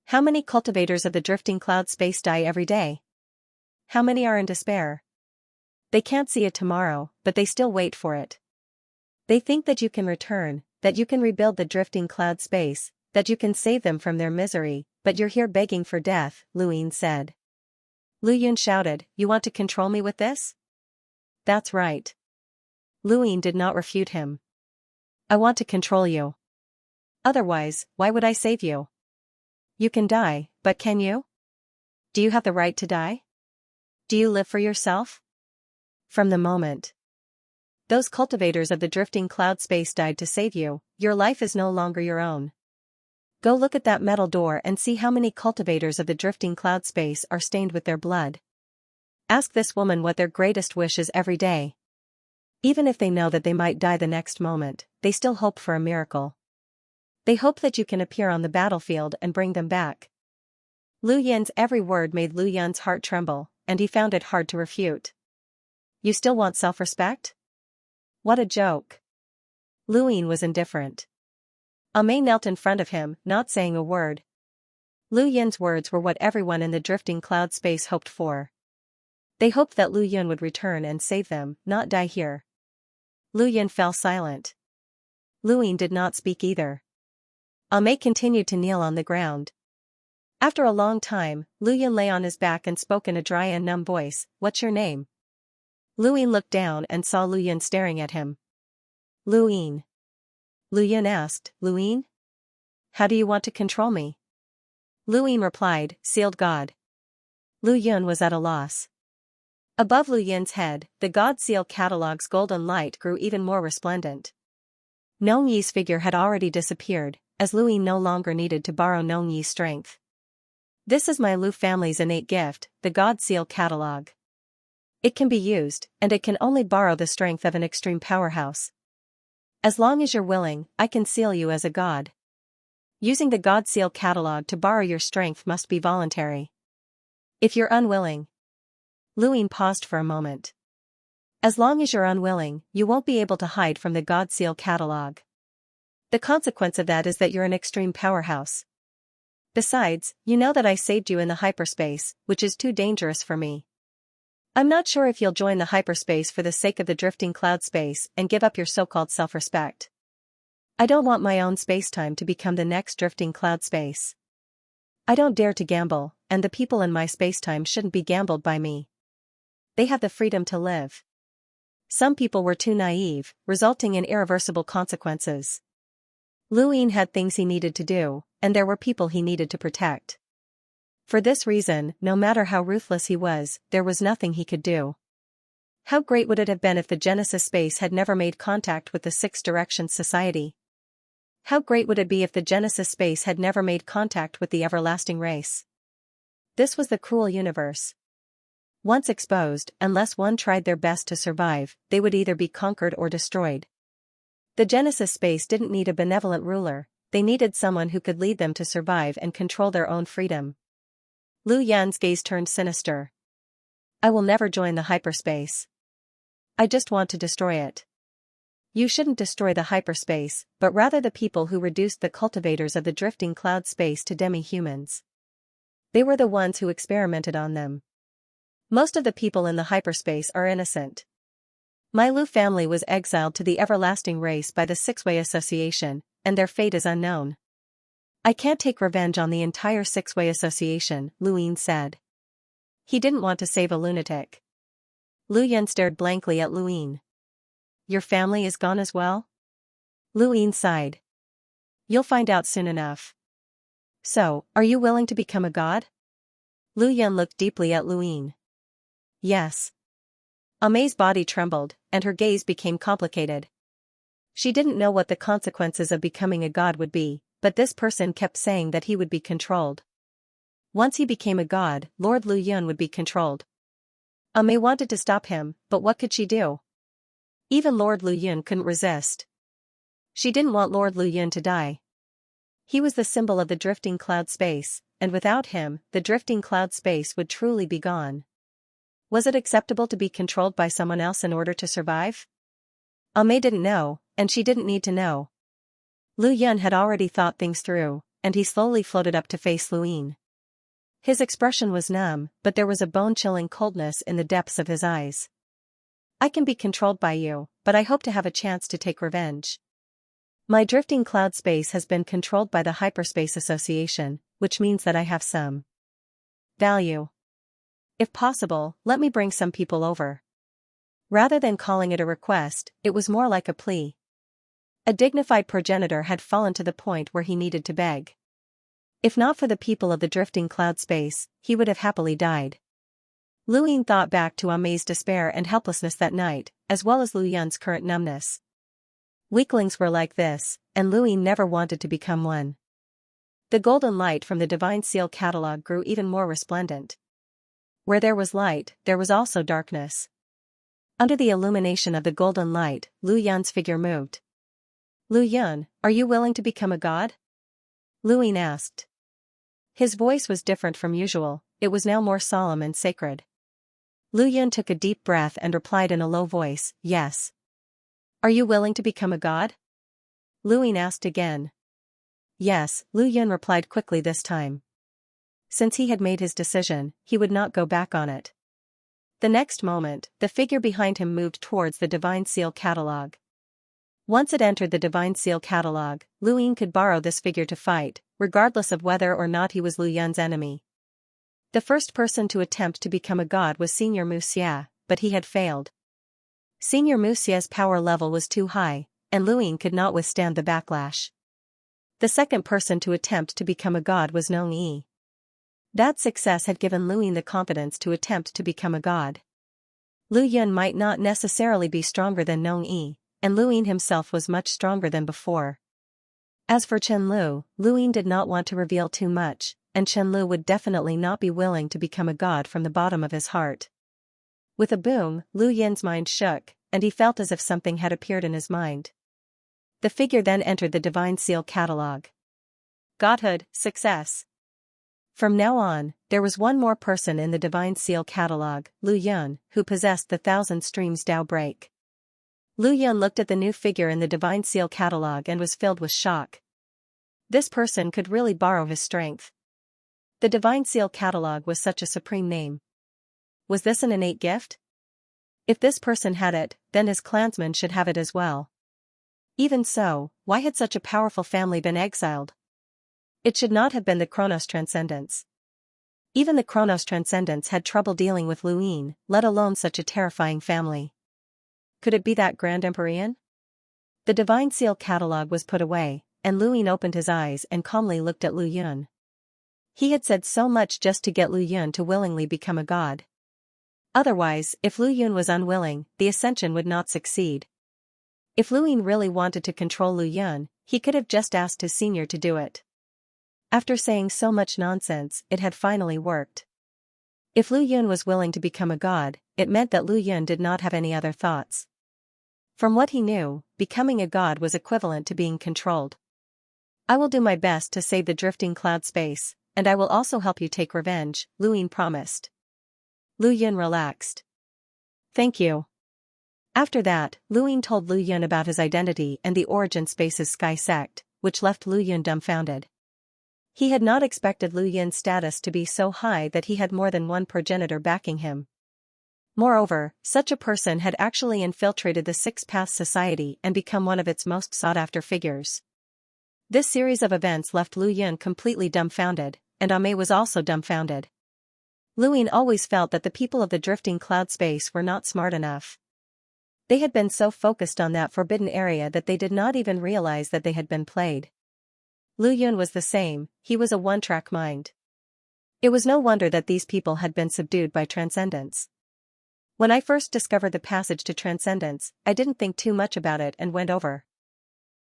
How many cultivators of the drifting cloud space die every day? How many are in despair? They can't see it tomorrow, but they still wait for it. They think that you can return, that you can rebuild the drifting cloud space, that you can save them from their misery, but you're here begging for death, Lu Yun said. Lu Yun shouted, You want to control me with this? That's right. Lu Yun did not refute him. I want to control you. Otherwise, why would I save you? You can die, but can you? Do you have the right to die? Do you live for yourself? From the moment those cultivators of the drifting cloud space died to save you, your life is no longer your own. Go look at that metal door and see how many cultivators of the drifting cloud space are stained with their blood. Ask this woman what their greatest wish is every day. Even if they know that they might die the next moment, they still hope for a miracle. They hope that you can appear on the battlefield and bring them back. Lu Yun's every word made Lu Yun's heart tremble, and he found it hard to refute. You still want self-respect? What a joke. Lu Yun was indifferent. Ame knelt in front of him, not saying a word. Lu Yun's words were what everyone in the drifting cloud space hoped for. They hoped that Lu Yun would return and save them, not die here. Lu Yun fell silent. Lu Yun did not speak either. Ame continued to kneel on the ground. After a long time, Lu Yun lay on his back and spoke in a dry and numb voice, What's your name? Lu Yun looked down and saw Lu Yun staring at him. Lu Yun. Lu Yun asked, Lu Yun? How do you want to control me? Lu Yun replied, Sealed God. Lu Yun was at a loss. Above Lu Yun's head, the God Seal catalog's golden light grew even more resplendent. Nong Yi's figure had already disappeared, as Lu Yun no longer needed to borrow Nong Yi's strength. This is my Lu family's innate gift, the God Seal catalog. It can be used, and it can only borrow the strength of an extreme powerhouse. As long as you're willing, I can seal you as a god. Using the God Seal catalog to borrow your strength must be voluntary. If you're unwilling. Lu Yun paused for a moment. As long as you're unwilling, you won't be able to hide from the God Seal catalog. The consequence of that is that you're an extreme powerhouse. Besides, you know that I saved you in the hyperspace, which is too dangerous for me. I'm not sure if you'll join the hyperspace for the sake of the drifting cloud space and give up your so-called self-respect. I don't want my own spacetime to become the next drifting cloud space. I don't dare to gamble, and the people in my spacetime shouldn't be gambled by me. They have the freedom to live. Some people were too naive, resulting in irreversible consequences. Lu Yin had things he needed to do, and there were people he needed to protect. For this reason, no matter how ruthless he was, there was nothing he could do. How great would it have been if the Genesis space had never made contact with the Six Directions Society? How great would it be if the Genesis space had never made contact with the everlasting race? This was the cruel universe. Once exposed, unless one tried their best to survive, they would either be conquered or destroyed. The Genesis space didn't need a benevolent ruler, they needed someone who could lead them to survive and control their own freedom. Lu Yan's gaze turned sinister. I will never join the hyperspace. I just want to destroy it. You shouldn't destroy the hyperspace, but rather the people who reduced the cultivators of the drifting cloud space to demi-humans. They were the ones who experimented on them. Most of the people in the hyperspace are innocent. My Lu family was exiled to the everlasting race by the Six-Way Association, and their fate is unknown. I can't take revenge on the entire Six-Way Association, Lu Yin said. He didn't want to save a lunatic. Lu Yan stared blankly at Lu Yin. Your family is gone as well? Lu Yin sighed. You'll find out soon enough. So, are you willing to become a god? Lu Yan looked deeply at Lu Yin. Yes. Amei's body trembled, and her gaze became complicated. She didn't know what the consequences of becoming a god would be, but this person kept saying that he would be controlled. Once he became a god, Lord Lu Yun would be controlled. Amei wanted to stop him, but what could she do? Even Lord Lu Yun couldn't resist. She didn't want Lord Lu Yun to die. He was the symbol of the drifting cloud space, and without him, the drifting cloud space would truly be gone. Was it acceptable to be controlled by someone else in order to survive? Amei didn't know, and she didn't need to know. Lu Yun had already thought things through, and he slowly floated up to face Lu Yin. His expression was numb, but there was a bone-chilling coldness in the depths of his eyes. I can be controlled by you, but I hope to have a chance to take revenge. My drifting cloud space has been controlled by the Hyperspace Association, which means that I have some value. If possible, let me bring some people over. Rather than calling it a request, it was more like a plea. A dignified progenitor had fallen to the point where he needed to beg. If not for the people of the drifting cloud space, he would have happily died. Lu Yin thought back to Amei's despair and helplessness that night, as well as Lu Yun's current numbness. Weaklings were like this, and Lu Yin never wanted to become one. The golden light from the Divine Seal catalog grew even more resplendent. Where there was light, there was also darkness. Under the illumination of the golden light, Lu Yun's figure moved. Lu Yun, are you willing to become a god? Lu Yin asked. His voice was different from usual, it was now more solemn and sacred. Lu Yun took a deep breath and replied in a low voice, yes. Are you willing to become a god? Lu Yin asked again. Yes, Lu Yun replied quickly this time. Since he had made his decision, he would not go back on it. The next moment, the figure behind him moved towards the Divine Seal catalog. Once it entered the Divine Seal catalog, Lu Yin could borrow this figure to fight, regardless of whether or not he was Lu Yun's enemy. The first person to attempt to become a god was Senior Mu Xia, but he had failed. Senior Mu Xia's power level was too high, and Lu Yin could not withstand the backlash. The second person to attempt to become a god was Nong Yi. That success had given Lu Yin the confidence to attempt to become a god. Lu Yun might not necessarily be stronger than Nong Yi, and Lu Yin himself was much stronger than before. As for Chen Lu, Lu Yin did not want to reveal too much, and Chen Lu would definitely not be willing to become a god from the bottom of his heart. With a boom, Lu Yin's mind shook, and he felt as if something had appeared in his mind. The figure then entered the Divine Seal catalog. Godhood, success. From now on, there was one more person in the Divine Seal catalog, Lu Yun, who possessed the Thousand Streams Dao break. Lu Yun looked at the new figure in the Divine Seal catalog and was filled with shock. This person could really borrow his strength. The Divine Seal catalog was such a supreme name. Was this an innate gift? If this person had it, then his clansmen should have it as well. Even so, why had such a powerful family been exiled? It should not have been the Chronos Transcendents. Even the Chronos Transcendents had trouble dealing with Luin, let alone such a terrifying family. Could it be that Grand Empyrean? The Divine Seal catalog was put away, and Luin opened his eyes and calmly looked at Lu Yun. He had said so much just to get Lu Yun to willingly become a god. Otherwise, if Lu Yun was unwilling, the ascension would not succeed. If Luin really wanted to control Lu Yun, he could have just asked his senior to do it. After saying so much nonsense, it had finally worked. If Lu Yun was willing to become a god, it meant that Lu Yun did not have any other thoughts. From what he knew, becoming a god was equivalent to being controlled. I will do my best to save the drifting cloud space, and I will also help you take revenge, Luin promised. Lu Yun relaxed. Thank you. After that, Luin told Lu Yun about his identity and the origin space's sky sect, which left Lu Yun dumbfounded. He had not expected Lu Yun's status to be so high that he had more than one progenitor backing him. Moreover, such a person had actually infiltrated the Six Paths Society and become one of its most sought-after figures. This series of events left Lu Yun completely dumbfounded, and Ame was also dumbfounded. Luin always felt that the people of the drifting cloud space were not smart enough. They had been so focused on that forbidden area that they did not even realize that they had been played. Lu Yun was the same, he was a one-track mind. It was no wonder that these people had been subdued by transcendence. When I first discovered the passage to transcendence, I didn't think too much about it and went over.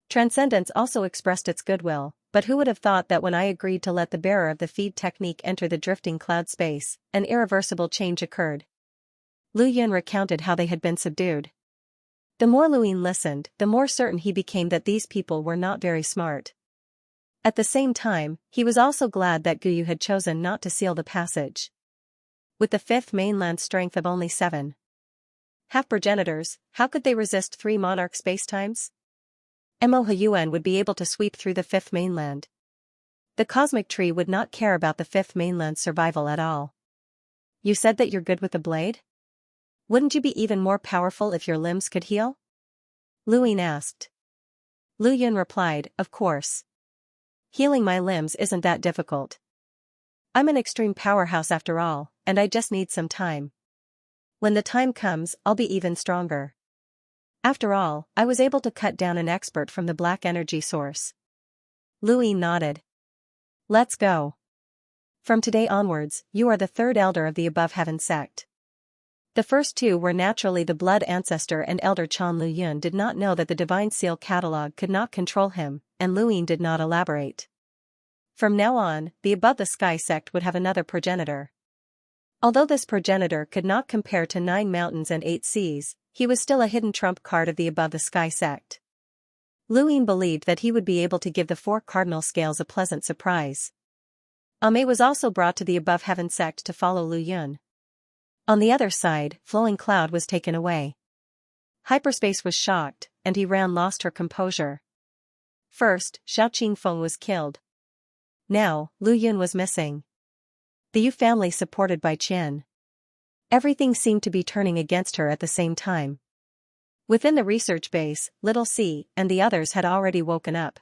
Transcendence also expressed its goodwill, but who would have thought that when I agreed to let the bearer of the feed technique enter the drifting cloud space, an irreversible change occurred. Lu Yun recounted how they had been subdued. The more Luin listened, the more certain he became that these people were not very smart. At the same time, he was also glad that Guyu had chosen not to seal the passage. With the fifth mainland strength of only 7 half-progenitors, how could they resist 3 monarch spacetimes? Mo Huyuan would be able to sweep through the fifth mainland. The cosmic tree would not care about the fifth mainland's survival at all. You said that you're good with the blade? Wouldn't you be even more powerful if your limbs could heal? Luin asked. Lu Yun replied, of course. Healing my limbs isn't that difficult. I'm an extreme powerhouse after all, and I just need some time. When the time comes, I'll be even stronger. After all, I was able to cut down an expert from the black energy source. Luin nodded. Let's go. From today onwards, you are the third elder of the above heaven sect. The first 2 were naturally the blood ancestor and elder Chan. Lu Yun did not know that the divine seal catalog could not control him, and Luin did not elaborate. From now on, the above the sky sect would have another progenitor. Although this progenitor could not compare to 9 mountains and 8 seas, he was still a hidden trump card of the above the sky sect. Luin believed that he would be able to give the 4 cardinal scales a pleasant surprise. Ame was also brought to the above heaven sect to follow Lu Yun. On the other side, Flowing Cloud was taken away. Hyperspace was shocked, and Iran lost her composure. First, Xiao Qingfeng was killed. Now, Lu Yun was missing. The Yu family supported by Qian. Everything seemed to be turning against her at the same time. Within the research base, Little C and the others had already woken up.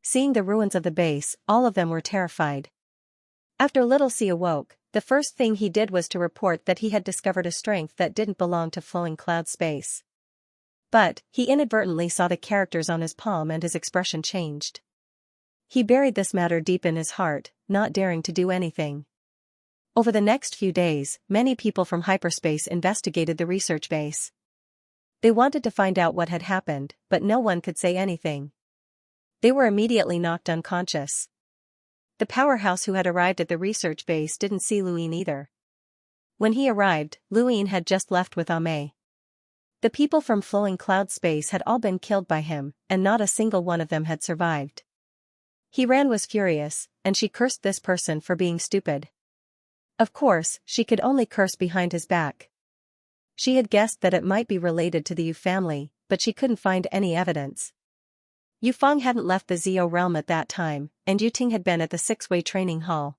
Seeing the ruins of the base, all of them were terrified. After Little C awoke, the first thing he did was to report that he had discovered a strength that didn't belong to Flowing Cloud space. But, he inadvertently saw the characters on his palm and his expression changed. He buried this matter deep in his heart, not daring to do anything. Over the next few days, many people from hyperspace investigated the research base. They wanted to find out what had happened, but no one could say anything. They were immediately knocked unconscious. The powerhouse who had arrived at the research base didn't see Luin either. When he arrived, Luin had just left with Ame. The people from Flowing Cloud space had all been killed by him, and not a single one of them had survived. Hiran was furious, and she cursed this person for being stupid. Of course, she could only curse behind his back. She had guessed that it might be related to the Yu family, but she couldn't find any evidence. Yu Feng hadn't left the Zio realm at that time, and Yu Ting had been at the 6-way training hall.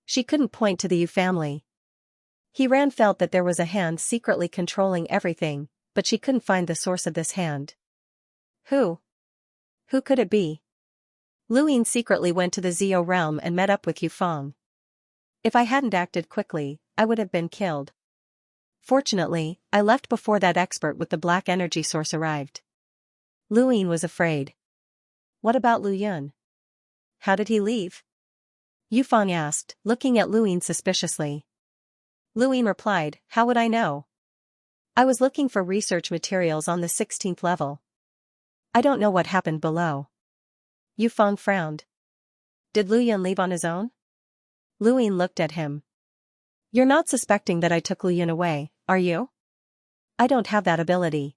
She couldn't point to the Yu family. Ran felt that there was a hand secretly controlling everything, but she couldn't find the source of this hand. Who? Who could it be? Luyin secretly went to the Zio realm and met up with Yufeng. If I hadn't acted quickly, I would have been killed. Fortunately, I left before that expert with the black energy source arrived. Luyin was afraid. What about Lu Yun? How did he leave? Yufeng asked, looking at Luyin suspiciously. Luyin replied, how would I know? I was looking for research materials on the 16th level. I don't know what happened below. Yufeng frowned. Did Lu Yun leave on his own? Luyin looked at him. You're not suspecting that I took Lu Yun away, are you? I don't have that ability.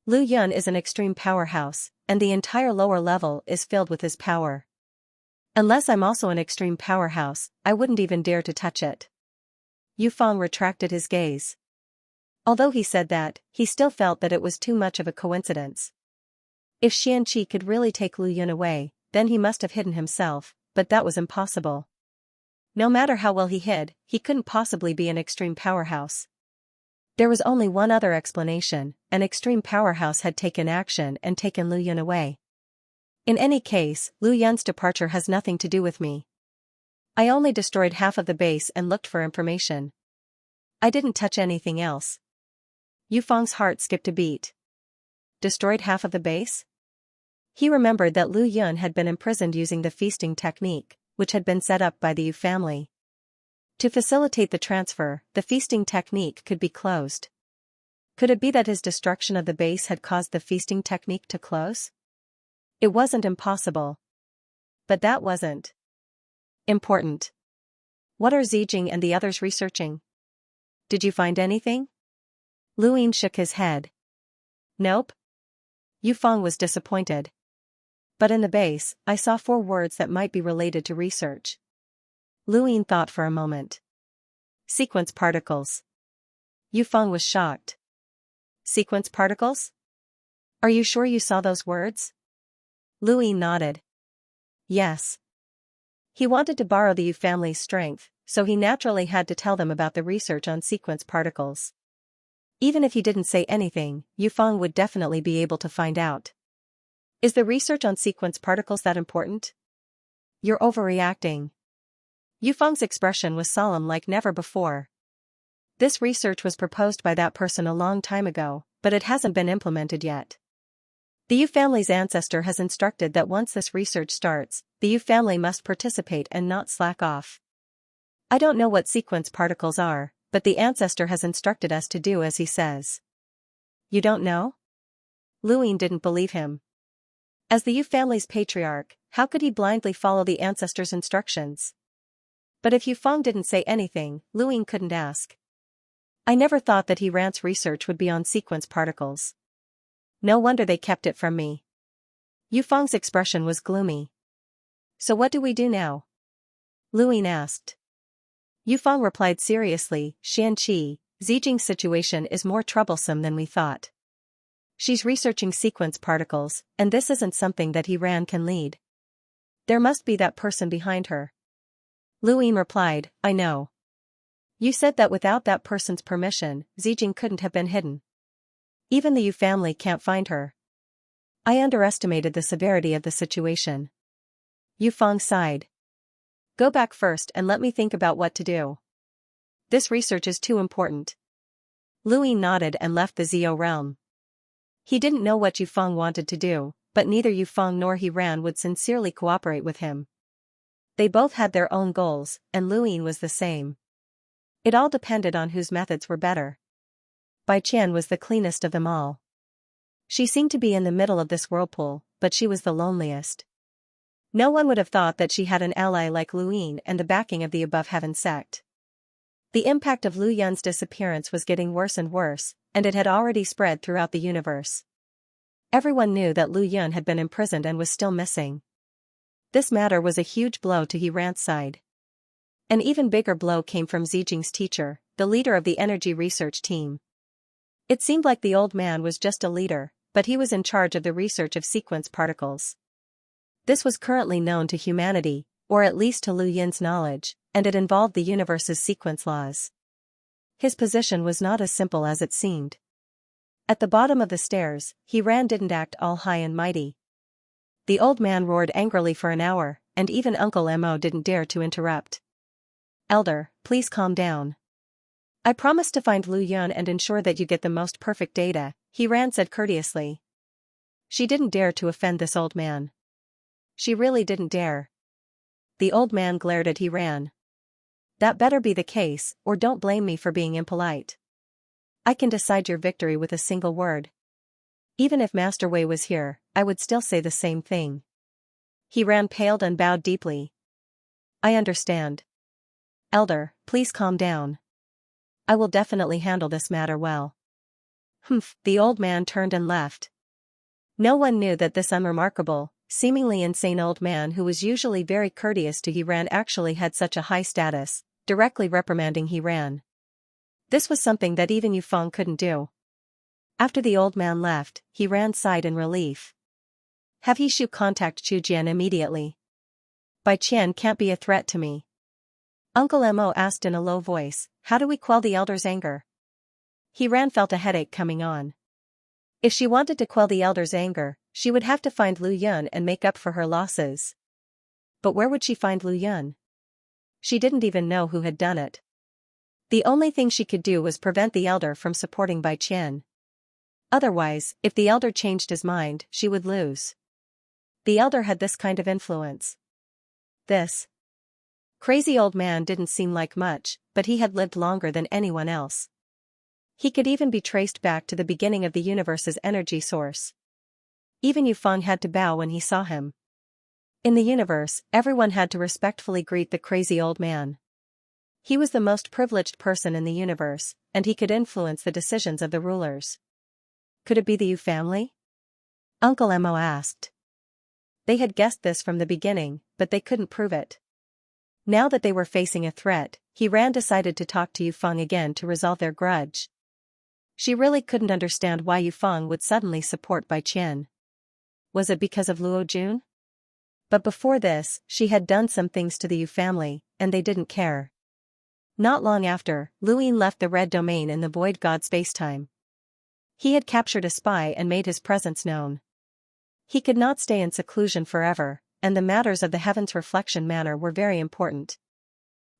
Lu Yun is an extreme powerhouse, and the entire lower level is filled with his power. Unless I'm also an extreme powerhouse, I wouldn't even dare to touch it. Yufeng retracted his gaze. Although he said that, he still felt that it was too much of a coincidence. If Xianxia could really take Lu Yun away, then he must have hidden himself, but that was impossible. No matter how well he hid, he couldn't possibly be an extreme powerhouse. There was only one other explanation: an extreme powerhouse had taken action and taken Lu Yun away. In any case, Lu Yun's departure has nothing to do with me. I only destroyed half of the base and looked for information. I didn't touch anything else. Yufeng's heart skipped a beat. Destroyed half of the base? He remembered that Lu Yun had been imprisoned using the feasting technique, which had been set up by the Yu family. To facilitate the transfer, the feasting technique could be closed. Could it be that his destruction of the base had caused the feasting technique to close? It wasn't impossible. But that wasn't important. What are Zijing and the others researching? Did you find anything? Luyin shook his head. Nope. Yufeng was disappointed. But in the base, I saw 4 words that might be related to research. Luyin thought for a moment. Sequence particles. Yufeng was shocked. Sequence particles? Are you sure you saw those words? Luyin nodded. Yes. He wanted to borrow the Yu family's strength, so he naturally had to tell them about the research on sequence particles. Even if he didn't say anything, Yufeng would definitely be able to find out. Is the research on sequence particles that important? You're overreacting. Yufeng's expression was solemn like never before. This research was proposed by that person a long time ago, but it hasn't been implemented yet. The Yu family's ancestor has instructed that once this research starts, the Yu family must participate and not slack off. I don't know what sequence particles are, but the ancestor has instructed us to do as he says. You don't know? Luyin didn't believe him. As the Yu family's patriarch, how could he blindly follow the ancestor's instructions? But if Yufeng didn't say anything, Luyin couldn't ask. I never thought that Ran's research would be on sequence particles. No wonder they kept it from me. Yufeng's expression was gloomy. So what do we do now? Luyin asked. Yufeng replied seriously, Xianxia, Zijing's situation is more troublesome than we thought. She's researching sequence particles, and this isn't something that Ran can lead. There must be that person behind her. Luyin replied, I know. You said that without that person's permission, Zijing couldn't have been hidden. Even the Yu family can't find her. I underestimated the severity of the situation. Yufeng sighed. Go back first and let me think about what to do. This research is too important. Luyin nodded and left the Zio realm. He didn't know what Yufeng wanted to do, but neither Yufeng nor Ran would sincerely cooperate with him. They both had their own goals, and Luyin was the same. It all depended on whose methods were better. Bai Qian was the cleanest of them all. She seemed to be in the middle of this whirlpool, but she was the loneliest. No one would have thought that she had an ally like Luyin and the backing of the above heaven sect. The impact of Lu Yun's disappearance was getting worse and worse, and it had already spread throughout the universe. Everyone knew that Lu Yun had been imprisoned and was still missing. This matter was a huge blow to Ran's side. An even bigger blow came from Zijing's teacher, the leader of the energy research team. It seemed like the old man was just a leader, but he was in charge of the research of sequence particles. This was currently known to humanity, or at least to Lu Yun's knowledge, and it involved the universe's sequence laws. His position was not as simple as it seemed. At the bottom of the stairs, he didn't act all high and mighty. The old man roared angrily for an hour, and even Uncle Mo didn't dare to interrupt. "Elder, please calm down. I promise to find Lu Yun and ensure that you get the most perfect data," he said courteously. She didn't dare to offend this old man. She really didn't dare. The old man glared at Ran. "That better be the case, or don't blame me for being impolite. I can decide your victory with a single word. Even if Master Wei was here, I would still say the same thing." Ran paled and bowed deeply. "I understand. Elder, please calm down. I will definitely handle this matter well." "Humph," the old man turned and left. No one knew that this unremarkable, seemingly insane old man who was usually very courteous to Ran actually had such a high status, directly reprimanding Ran. This was something that even Yufeng couldn't do. After the old man left, Ran sighed in relief. "Have he Shu contact Chu Jian immediately. Bai Qian can't be a threat to me." Uncle Mo asked in a low voice, "How do we quell the elder's anger?" Ran felt a headache coming on. If she wanted to quell the elder's anger, she would have to find Lu Yun and make up for her losses. But where would she find Lu Yun? She didn't even know who had done it. The only thing she could do was prevent the elder from supporting Bai Qian. Otherwise, if the elder changed his mind, she would lose. The elder had this kind of influence. This crazy old man didn't seem like much, but he had lived longer than anyone else. He could even be traced back to the beginning of the universe's energy source. Even Yufeng had to bow when he saw him. In the universe, everyone had to respectfully greet the crazy old man. He was the most privileged person in the universe, and he could influence the decisions of the rulers. Could it be the Yu family? Uncle Mo asked. They had guessed this from the beginning, but they couldn't prove it. Now that they were facing a threat, Ran decided to talk to Yufeng again to resolve their grudge. She really couldn't understand why Yufeng would suddenly support Bai Qian. Was it because of Luo Jun? But before this, she had done some things to the Yu family, and they didn't care. Not long after, Luin left the Red Domain in the Void God spacetime. He had captured a spy and made his presence known. He could not stay in seclusion forever, and the matters of the Heaven's Reflection Manor were very important.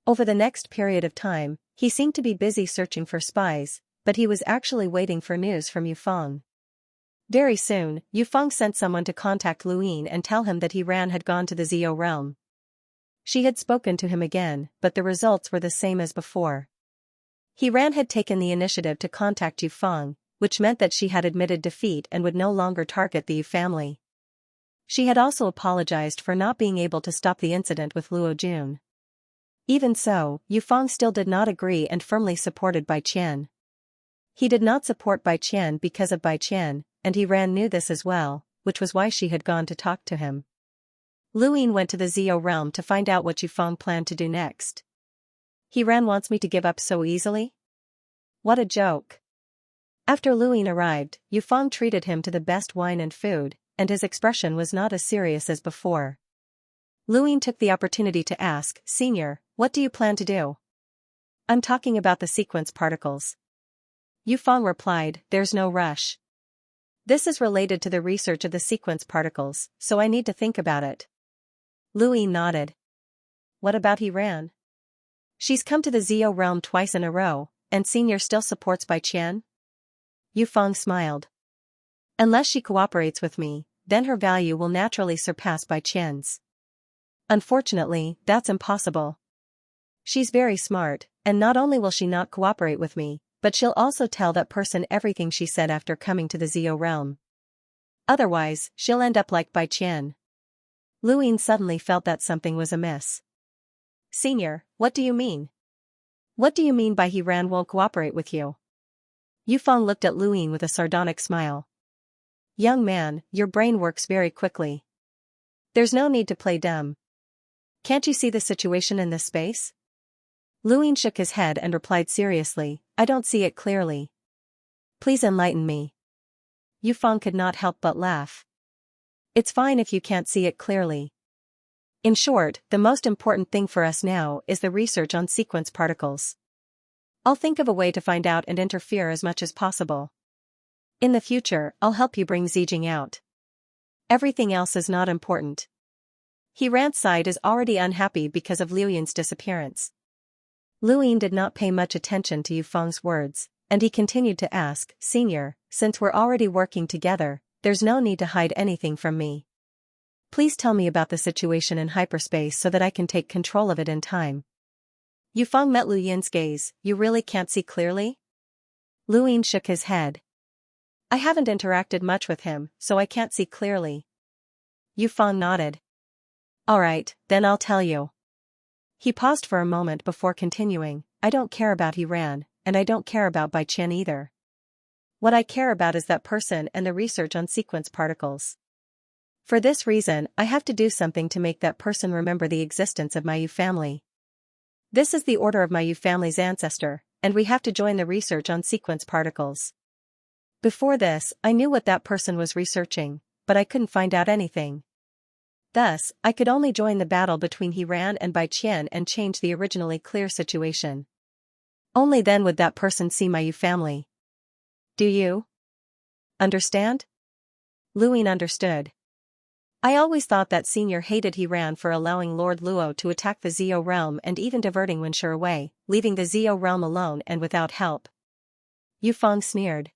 Over the next period of time, he seemed to be busy searching for spies, but he was actually waiting for news from Yufeng. Very soon, Yufeng sent someone to contact Luin and tell him that Ran had gone to the Zio realm. She had spoken to him again, but the results were the same as before. Ran had taken the initiative to contact Yufeng, which meant that she had admitted defeat and would no longer target the Yu family. She had also apologized for not being able to stop the incident with Luo Jun. Even so, Yufeng still did not agree and firmly supported Bai Qian. He did not support Bai Qian because of Bai Qian, and Ran knew this as well, which was why she had gone to talk to him. Luin went to the Zio realm to find out what Yufeng planned to do next. Ran wants me to give up so easily? What a joke. After Luin arrived, Yufeng treated him to the best wine and food, and his expression was not as serious as before. Luin took the opportunity to ask, "Senior, what do you plan to do?" "I'm talking about the sequence particles." Yufeng replied, "There's no rush. This is related to the research of the sequence particles, so I need to think about it." Luin nodded. "What about Ran? She's come to the Zio realm twice in a row, and Senior still supports Bai Qian?" Yufeng smiled. "Unless she cooperates with me, then her value will naturally surpass Bai Qian's. Unfortunately, that's impossible. She's very smart, and not only will she not cooperate with me, but she'll also tell that person everything she said after coming to the Zio realm. Otherwise, she'll end up like Bai Qian." Luin suddenly felt that something was amiss. "Senior, what do you mean? What do you mean by Ran won't cooperate with you?" Yufeng looked at Luin with a sardonic smile. "Young man, your brain works very quickly. There's no need to play dumb. Can't you see the situation in this space?" Luin shook his head and replied seriously, "I don't see it clearly. Please enlighten me." Yufeng could not help but laugh. "It's fine if you can't see it clearly. In short, the most important thing for us now is the research on sequence particles. I'll think of a way to find out and interfere as much as possible. In the future, I'll help you bring Zijing out. Everything else is not important. He Ran's side is already unhappy because of Liu Yin's disappearance. Liu Yin did not pay much attention to Yufeng's words, and he continued to ask, Senior, since we're already working together, there's no need to hide anything from me. Please tell me about the situation in hyperspace so that I can take control of it in time. Yufeng met Liu Yin's gaze. You really can't see clearly? Liu Yin shook his head. I haven't interacted much with him, so I can't see clearly. Yufeng nodded. Alright, then I'll tell you. He paused for a moment before continuing. I don't care about He Ran, and I don't care about Bai Qian either. What I care about is that person and the research on sequence particles. For this reason, I have to do something to make that person remember the existence of my Yu family. This is the order of my Yu family's ancestor, and we have to join the research on sequence particles. Before this, I knew what that person was researching, but I couldn't find out anything. Thus, I could only join the battle between He Ran and Bai Qian and change the originally clear situation. Only then would that person see my Yu family. Do you understand? Liu Yin understood. I always thought that Senior hated He Ran for allowing Lord Luo to attack the Zio realm and even diverting Wenshi away, leaving the Zio realm alone and without help. Yufeng sneered.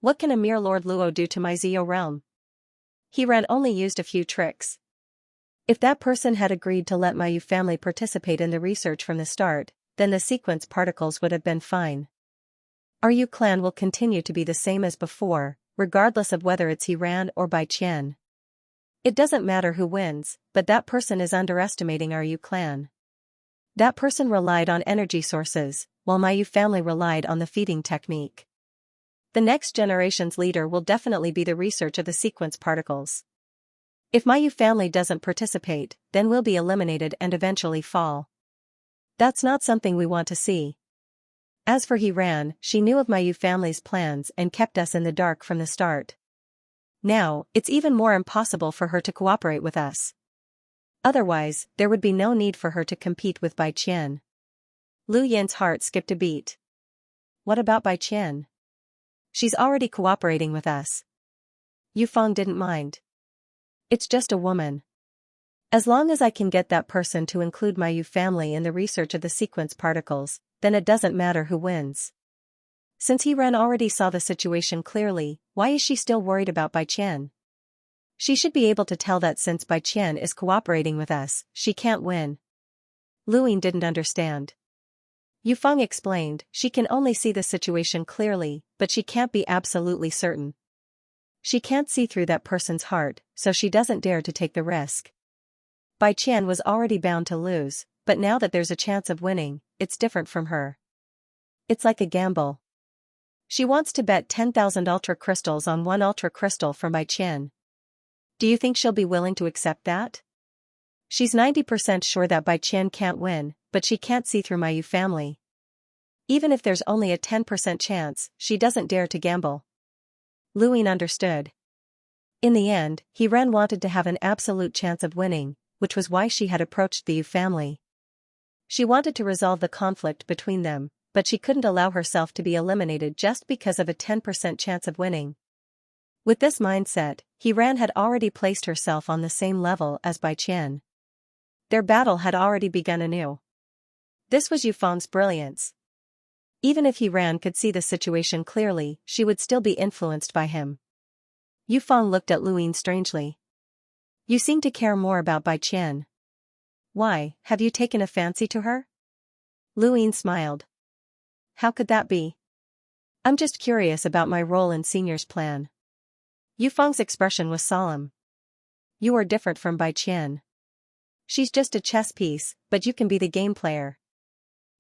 What can a mere Lord Luo do to my Zio realm? He Ran only used a few tricks. If that person had agreed to let my Yu family participate in the research from the start, then the sequence particles would have been fine. Our Yu clan will continue to be the same as before, regardless of whether it's He Ran or Bai Qian. It doesn't matter who wins, but that person is underestimating our Yu clan. That person relied on energy sources, while my Yu family relied on the feeding technique. The next generation's leader will definitely be the research of the sequence particles. If my Yu family doesn't participate, then we'll be eliminated and eventually fall. That's not something we want to see. As for He Ran, she knew of my Yu family's plans and kept us in the dark from the start. Now, it's even more impossible for her to cooperate with us. Otherwise, there would be no need for her to compete with Bai Qian. Liu Yin's heart skipped a beat. What about Bai Qian? She's already cooperating with us. Yufeng didn't mind. It's just a woman. As long as I can get that person to include my Yu family in the research of the sequence particles, then it doesn't matter who wins. Since He Ran already saw the situation clearly, why is she still worried about Bai Qian? She should be able to tell that since Bai Qian is cooperating with us, she can't win. Liu Yin didn't understand. Yufeng explained, she can only see the situation clearly, but she can't be absolutely certain. She can't see through that person's heart, so she doesn't dare to take the risk. Bai Qian was already bound to lose, but now that there's a chance of winning, it's different from her. It's like a gamble. She wants to bet 10,000 ultra crystals on one ultra crystal from Bai Qian. Do you think she'll be willing to accept that? She's 90% sure that Bai Qian can't win, but she can't see through my Yu family. Even if there's only a 10% chance, she doesn't dare to gamble. Liu Yin understood. In the end, He Ran wanted to have an absolute chance of winning, which was why she had approached the Yu family. She wanted to resolve the conflict between them, but she couldn't allow herself to be eliminated just because of a 10% chance of winning. With this mindset, He Ran had already placed herself on the same level as Bai Qian. Their battle had already begun anew. This was Yufeng's brilliance. Even if He Ran could see the situation clearly, she would still be influenced by him. Yufeng looked at Liu Yin strangely. You seem to care more about Bai Qian. Why, have you taken a fancy to her? Liu Yin smiled. How could that be? I'm just curious about my role in Senior's plan. Yufeng's expression was solemn. You are different from Bai Qian. She's just a chess piece, but you can be the game player.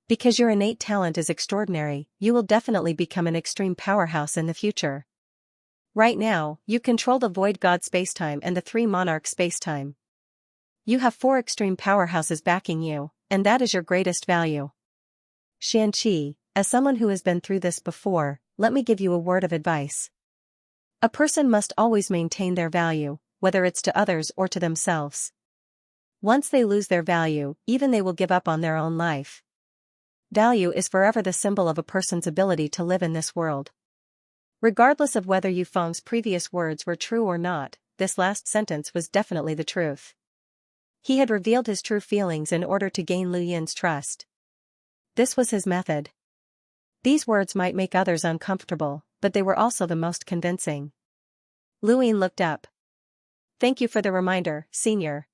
Because your innate talent is extraordinary, you will definitely become an extreme powerhouse in the future. Right now, you control the Void God spacetime and the 3 Monarch spacetime. You have 4 extreme powerhouses backing you, and that is your greatest value. Xianxia, as someone who has been through this before, let me give you a word of advice. A person must always maintain their value, whether it's to others or to themselves. Once they lose their value, even they will give up on their own life. value is forever the symbol of a person's ability to live in this world. Regardless of whether Yufeng's previous words were true or not, this last sentence was definitely the truth. He had revealed his true feelings in order to gain Lu Yin's trust. This was his method. These words might make others uncomfortable, but they were also the most convincing. Lu Yin looked up. Thank you for the reminder, Senior.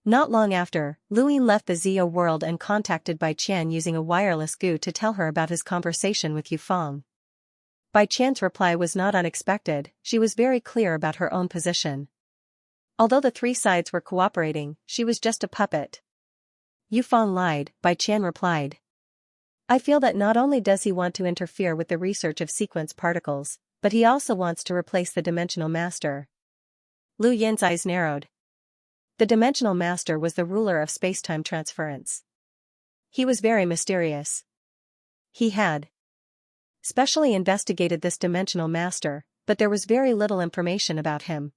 Not long after, Lu Yin left the Zio world and contacted Bai Qian using a wireless gu to tell her about his conversation with Yufeng. Bai Qian's reply was not unexpected. She was very clear about her own position. Although the three sides were cooperating, she was just a puppet. Yufeng lied, Bai Qian replied. I feel that not only does he want to interfere with the research of sequence particles, but he also wants to replace the Dimensional Master. Lu Yin's eyes narrowed. The Dimensional Master was the ruler of space-time transference. He was very mysterious. He had specially investigated this Dimensional Master, but there was very little information about him.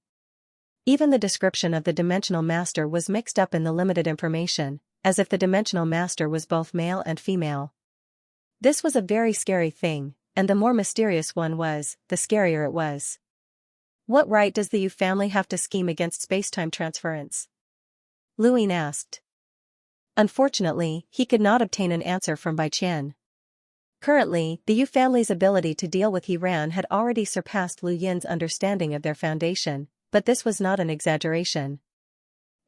Even the description of the Dimensional Master was mixed up in the limited information, as if the Dimensional Master was both male and female. This was a very scary thing, and the more mysterious one was, the scarier it was. What right does the Yu family have to scheme against space-time transference? Lu Yin asked. Unfortunately, he could not obtain an answer from Bai Qian. Currently, the Yu family's ability to deal with Iran had already surpassed Lu Yin's understanding of their foundation, but this was not an exaggeration.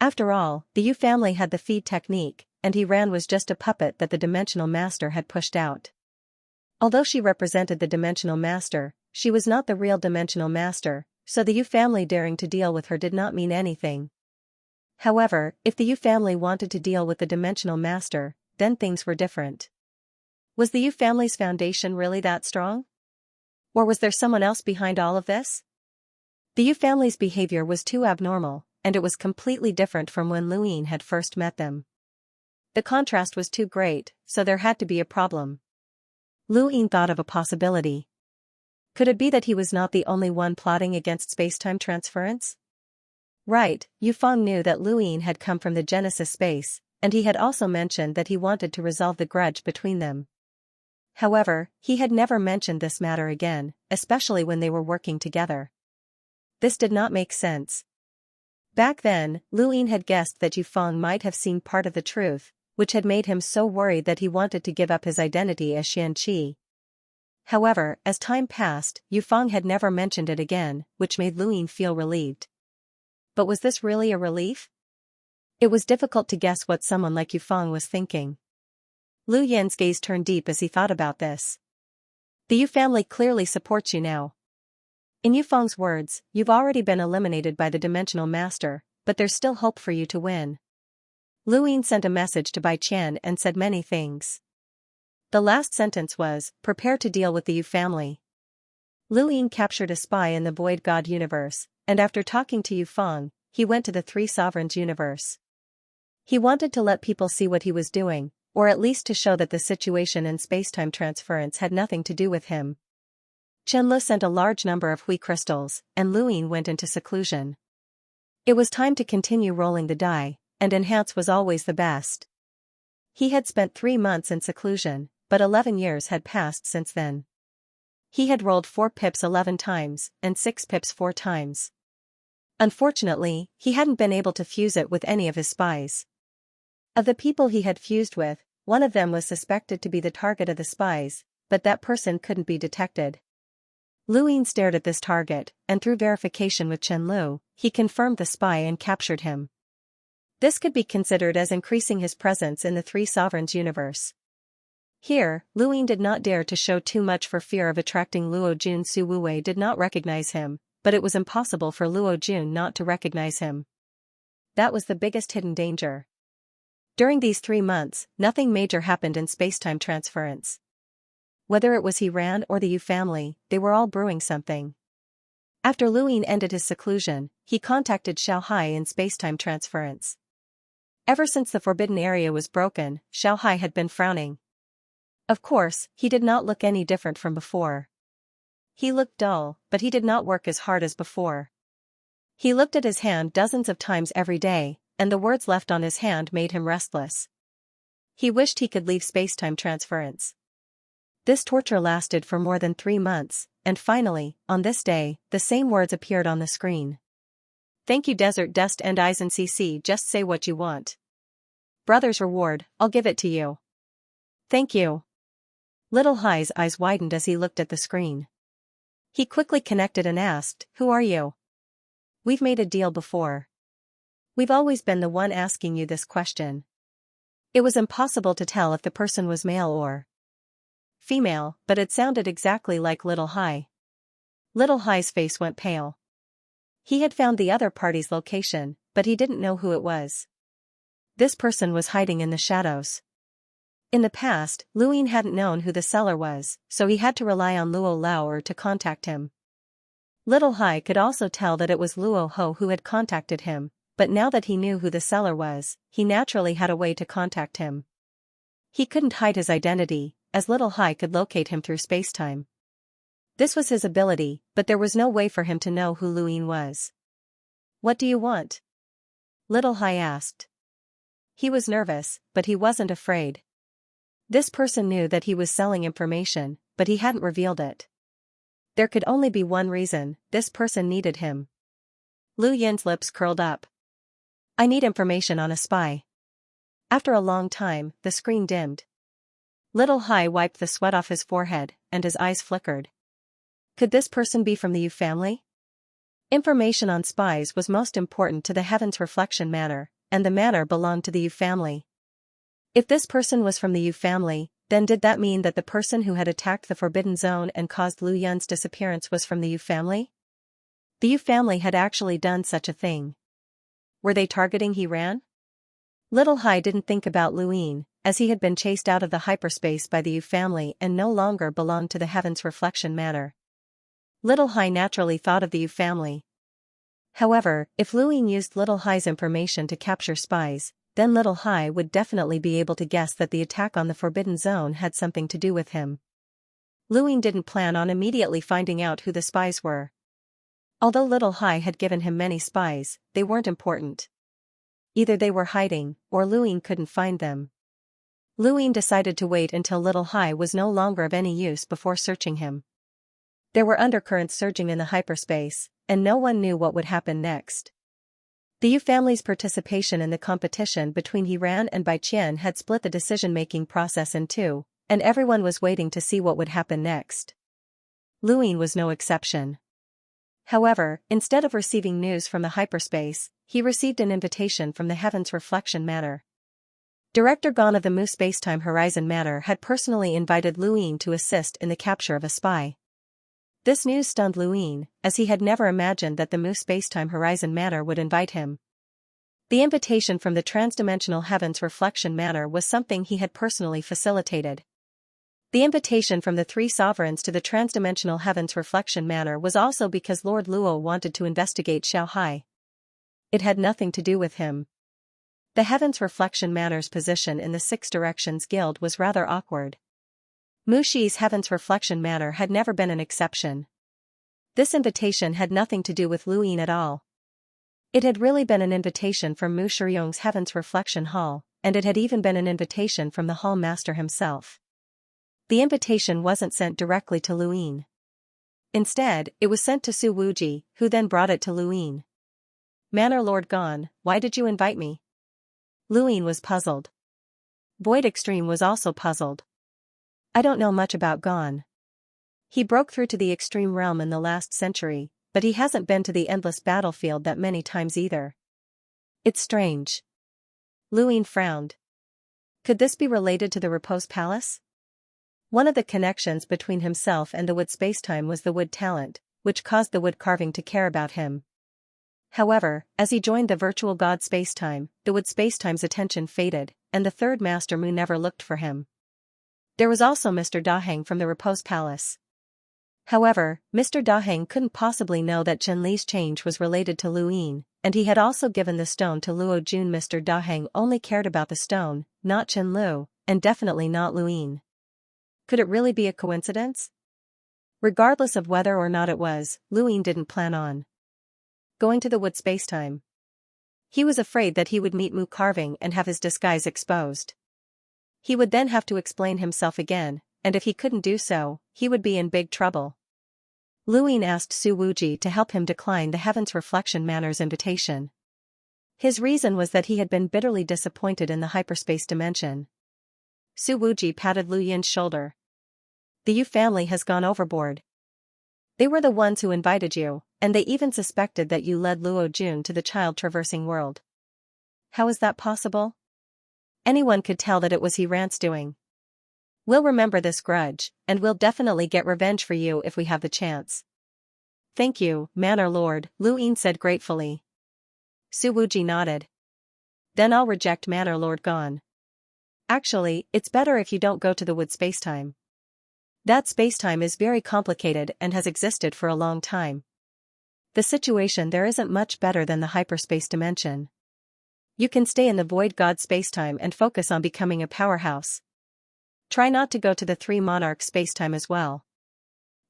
After all, the Yu family had the feed technique, and Iran was just a puppet that the Dimensional Master had pushed out. Although she represented the Dimensional Master, she was not the real Dimensional Master, so the Yu family daring to deal with her did not mean anything. However, if the Yu family wanted to deal with the Dimensional Master, then things were different. Was the Yu family's foundation really that strong? Or was there someone else behind all of this? The Yu family's behavior was too abnormal, and it was completely different from when Lu Yin had first met them. The contrast was too great, so there had to be a problem. Lu Yin thought of a possibility. Could it be that he was not the only one plotting against space-time transference? Right, Yufeng knew that Lu Yin had come from the Genesis space, and he had also mentioned that he wanted to resolve the grudge between them. However, he had never mentioned this matter again, especially when they were working together. This did not make sense. Back then, Lu Yin had guessed that Yufeng might have seen part of the truth, which had made him so worried that he wanted to give up his identity as Xianxia. However, as time passed, Yufeng had never mentioned it again, which made Lu Yin feel relieved. But was this really a relief? It was difficult to guess what someone like Yufeng was thinking. Lu Yin's gaze turned deep as he thought about this. The Yu family clearly supports you now. In Yufeng's words, you've already been eliminated by the Dimensional Master, but there's still hope for you to win. Lu Yin sent a message to Bai Qian and said many things. The last sentence was, prepare to deal with the Yu family. Lu Yin captured a spy in the Void God universe, and after talking to Yufeng, he went to the Three Sovereigns universe. He wanted to let people see what he was doing, or at least to show that the situation in space-time transference had nothing to do with him. Qianlu sent a large number of Hui crystals, and Lu Yin went into seclusion. It was time to continue rolling the die, and enhance was always the best. He had spent 3 months in seclusion, but 11 years had passed since then. He had rolled 4 pips 11 times, and 6 pips 4 times. Unfortunately, he hadn't been able to fuse it with any of his spies. Of the people he had fused with, one of them was suspected to be the target of the spies, but that person couldn't be detected. Lu Yin stared at this target, and through verification with Qianlu, he confirmed the spy and captured him. This could be considered as increasing his presence in the Three Sovereigns universe. Here, Lu Yin did not dare to show too much for fear of attracting Luo Jun. Su Wuwei did not recognize him, but it was impossible for Luo Jun not to recognize him. That was the biggest hidden danger. During these 3 months, nothing major happened in space-time transference. Whether it was Iran or the Yu family, they were all brewing something. After Lu Yin ended his seclusion, he contacted Xiaohai in space-time transference. Ever since the forbidden area was broken, Xiaohai had been frowning. Of course, he did not look any different from before. He looked dull, but he did not work as hard as before. He looked at his hand dozens of times every day, and the words left on his hand made him restless. He wished he could leave spacetime transference. This torture lasted for more than 3 months, and finally, on this day, the same words appeared on the screen. Thank you Desert Dust and Eyes and CC, just say what you want. Brother's reward, I'll give it to you. Thank you. Little Hi's eyes widened as he looked at the screen. He quickly connected and asked, who are you? We've made a deal before. We've always been the one asking you this question. It was impossible to tell if the person was male or female, but it sounded exactly like Little Hi. Little Hi's face went pale. He had found the other party's location, but he didn't know who it was. This person was hiding in the shadows. In the past, Luin hadn't known who the seller was, so he had to rely on Luo Lauer to contact him. Little Hi could also tell that it was Luo Ho who had contacted him, but now that he knew who the seller was, he naturally had a way to contact him. He couldn't hide his identity, as Little Hi could locate him through spacetime. This was his ability, but there was no way for him to know who Luin was. What do you want? Little Hi asked. He was nervous, but he wasn't afraid. This person knew that he was selling information, but he hadn't revealed it. There could only be one reason: this person needed him. Lu Yin's lips curled up. I need information on a spy. After a long time, the screen dimmed. Little Hi wiped the sweat off his forehead, and his eyes flickered. Could this person be from the Yu family? Information on spies was most important to the Heaven's Reflection Manor, and the manor belonged to the Yu family. If this person was from the Yu family, then did that mean that the person who had attacked the Forbidden Zone and caused Lu Yun's disappearance was from the Yu family? The Yu family had actually done such a thing. Were they targeting He-Ran? Little Hi didn't think about Luin, as he had been chased out of the hyperspace by the Yu family and no longer belonged to the Heaven's Reflection Manor. Little Hi naturally thought of the Yu family. However, if Luin used Little Hi's information to capture spies, then Little Hi would definitely be able to guess that the attack on the Forbidden Zone had something to do with him. Luin didn't plan on immediately finding out who the spies were. Although Little Hi had given him many spies, they weren't important. Either they were hiding, or Luin couldn't find them. Luin decided to wait until Little Hi was no longer of any use before searching him. There were undercurrents surging in the hyperspace, and no one knew what would happen next. The Yu family's participation in the competition between He-Ran and Bai Qian had split the decision-making process in two, and everyone was waiting to see what would happen next. Luin was no exception. However, instead of receiving news from the hyperspace, he received an invitation from the Heaven's Reflection Manor. Director Gon of the Mu Spacetime Horizon Manor had personally invited Luin to assist in the capture of a spy. This news stunned Luin, as he had never imagined that the Mu Spacetime Horizon Manor would invite him. The invitation from the Transdimensional Heaven's Reflection Manor was something he had personally facilitated. The invitation from the three sovereigns to the Transdimensional Heaven's Reflection Manor was also because Lord Luo wanted to investigate Xiao Hai. It had nothing to do with him. The Heaven's Reflection Manor's position in the Six Directions Guild was rather awkward. Mu Shi's Heaven's Reflection Manor had never been an exception. This invitation had nothing to do with Luin at all. It had really been an invitation from Mu Shiyong's Heaven's Reflection Hall, and it had even been an invitation from the Hall Master himself. The invitation wasn't sent directly to Luin. Instead, it was sent to Su Wuji, who then brought it to Luin. Manor Lord Gon, why did you invite me? Luin was puzzled. Void Extreme was also puzzled. I don't know much about Gon. He broke through to the Extreme Realm in the last century, but he hasn't been to the Endless Battlefield that many times either. It's strange. Luin frowned. Could this be related to the Repose Palace? One of the connections between himself and the Wood Spacetime was the Wood talent, which caused the Wood carving to care about him. However, as he joined the Virtual God Spacetime, the Wood Spacetime's attention faded, and the Third Master Mu never looked for him. There was also Mr. Daheng from the Repose Palace. However, Mr. Daheng couldn't possibly know that Chen Li's change was related to Luin, and he had also given the stone to Luo Jun. Mr. Daheng only cared about the stone, not Chen Lu, and definitely not Luin. Could it really be a coincidence? Regardless of whether or not it was, Luin didn't plan on going to the Wood Spacetime. He was afraid that he would meet Mu carving and have his disguise exposed. He would then have to explain himself again, and if he couldn't do so, he would be in big trouble. Luin asked Su Wuji to help him decline the Heaven's Reflection Manor's invitation. His reason was that he had been bitterly disappointed in the hyperspace dimension. Su Wuji patted Lu Yin's shoulder. The Yu family has gone overboard. They were the ones who invited you, and they even suspected that you led Luo Jun to the child-traversing world. How is that possible? Anyone could tell that it was He Ran's doing. We'll remember this grudge, and we'll definitely get revenge for you if we have the chance. Thank you, Manor Lord, Lu Yin said gratefully. Su Wuji nodded. Then I'll reject Manor Lord gone. Actually, it's better if you don't go to the wood spacetime. That spacetime is very complicated and has existed for a long time. The situation there isn't much better than the hyperspace dimension. You can stay in the void god spacetime and focus on becoming a powerhouse. Try not to go to the Three Monarch spacetime as well.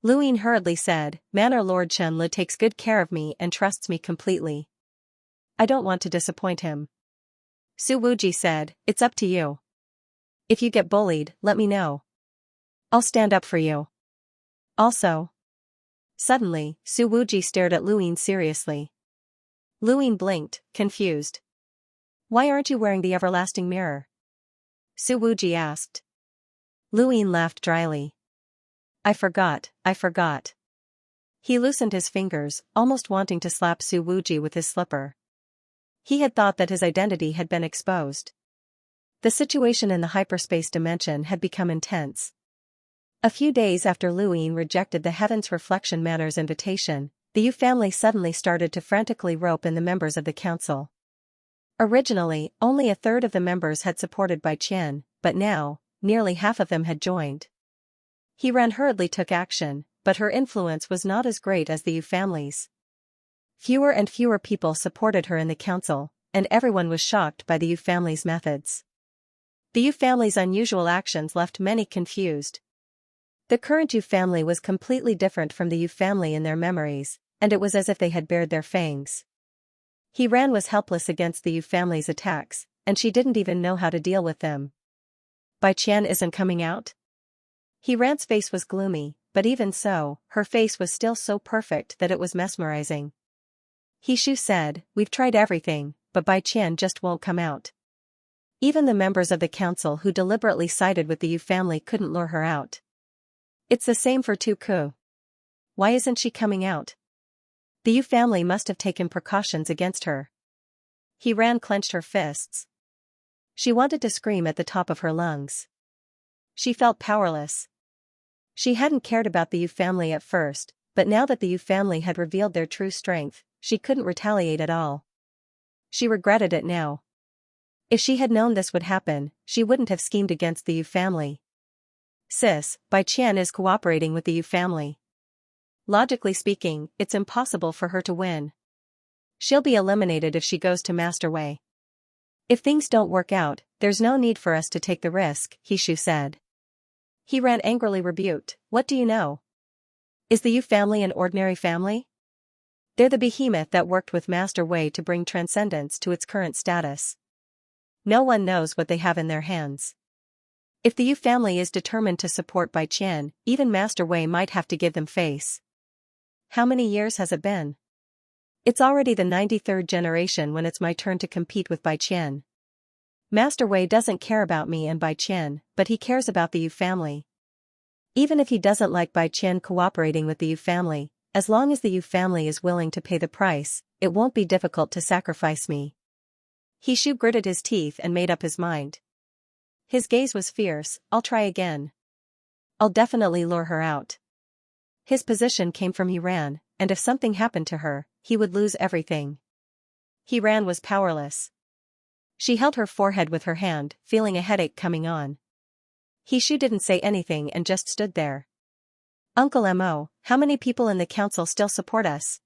Lu Yin hurriedly said, Manor Lord Chen-Le takes good care of me and trusts me completely. I don't want to disappoint him. Su Wuji said, it's up to you. If you get bullied, let me know. I'll stand up for you. Also. Suddenly, Su Wuji stared at Lu Yin seriously. Lu Yin blinked, confused. Why aren't you wearing the everlasting mirror? Su Wuji asked. Lu Yin laughed dryly. I forgot. He loosened his fingers, almost wanting to slap Su Wuji with his slipper. He had thought that his identity had been exposed. The situation in the hyperspace dimension had become intense. A few days after Lu Yin rejected the Heaven's Reflection Manor's invitation, the Yu family suddenly started to frantically rope in the members of the council. Originally, only a third of the members had supported Bai Qian, but now, nearly half of them had joined. He Ran hurriedly took action, but her influence was not as great as the Yu family's. Fewer and fewer people supported her in the council, and everyone was shocked by the Yu family's methods. The Yu family's unusual actions left many confused. The current Yu family was completely different from the Yu family in their memories, and it was as if they had bared their fangs. He Ran was helpless against the Yu family's attacks, and she didn't even know how to deal with them. Bai Qian isn't coming out? He Ran's face was gloomy, but even so, her face was still so perfect that it was mesmerizing. He Shu said, we've tried everything, but Bai Qian just won't come out. Even the members of the council who deliberately sided with the Yu family couldn't lure her out. It's the same for Tu Ku. Why isn't she coming out? The Yu family must have taken precautions against her. He Ran clenched her fists. She wanted to scream at the top of her lungs. She felt powerless. She hadn't cared about the Yu family at first, but now that the Yu family had revealed their true strength, she couldn't retaliate at all. She regretted it now. If she had known this would happen, she wouldn't have schemed against the Yu family. Sis, Bai Qian is cooperating with the Yu family. Logically speaking, it's impossible for her to win. She'll be eliminated if she goes to Master Wei. If things don't work out, there's no need for us to take the risk, He Shu said. He Ran angrily rebuked, what do you know? Is the Yu family an ordinary family? They're the behemoth that worked with Master Wei to bring transcendence to its current status. No one knows what they have in their hands. If the Yu family is determined to support Bai Qian, even Master Wei might have to give them face. How many years has it been? It's already the 93rd generation when it's my turn to compete with Bai Qian. Master Wei doesn't care about me and Bai Qian, but he cares about the Yu family. Even if he doesn't like Bai Qian cooperating with the Yu family, as long as the Yu family is willing to pay the price, it won't be difficult to sacrifice me. He Shu gritted his teeth and made up his mind. His gaze was fierce, I'll try again. I'll definitely lure her out. His position came from He Ran, and if something happened to her, he would lose everything. He Ran was powerless. She held her forehead with her hand, feeling a headache coming on. He Shu didn't say anything and just stood there. Uncle Mo, how many people in the council still support us?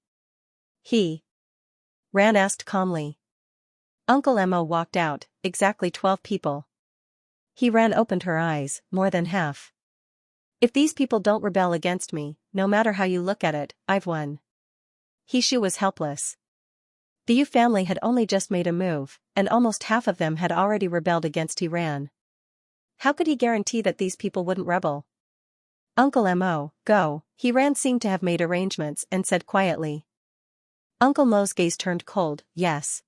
He Ran asked calmly. Uncle Mo walked out, exactly 12 people. He Ran opened her eyes, more than half. If these people don't rebel against me, no matter how you look at it, I've won. He Shu was helpless. The Yu family had only just made a move, and almost half of them had already rebelled against He Ran. How could he guarantee that these people wouldn't rebel? Uncle Mo, go, Hiran seemed to have made arrangements and said quietly. Uncle Mo's gaze turned cold, yes.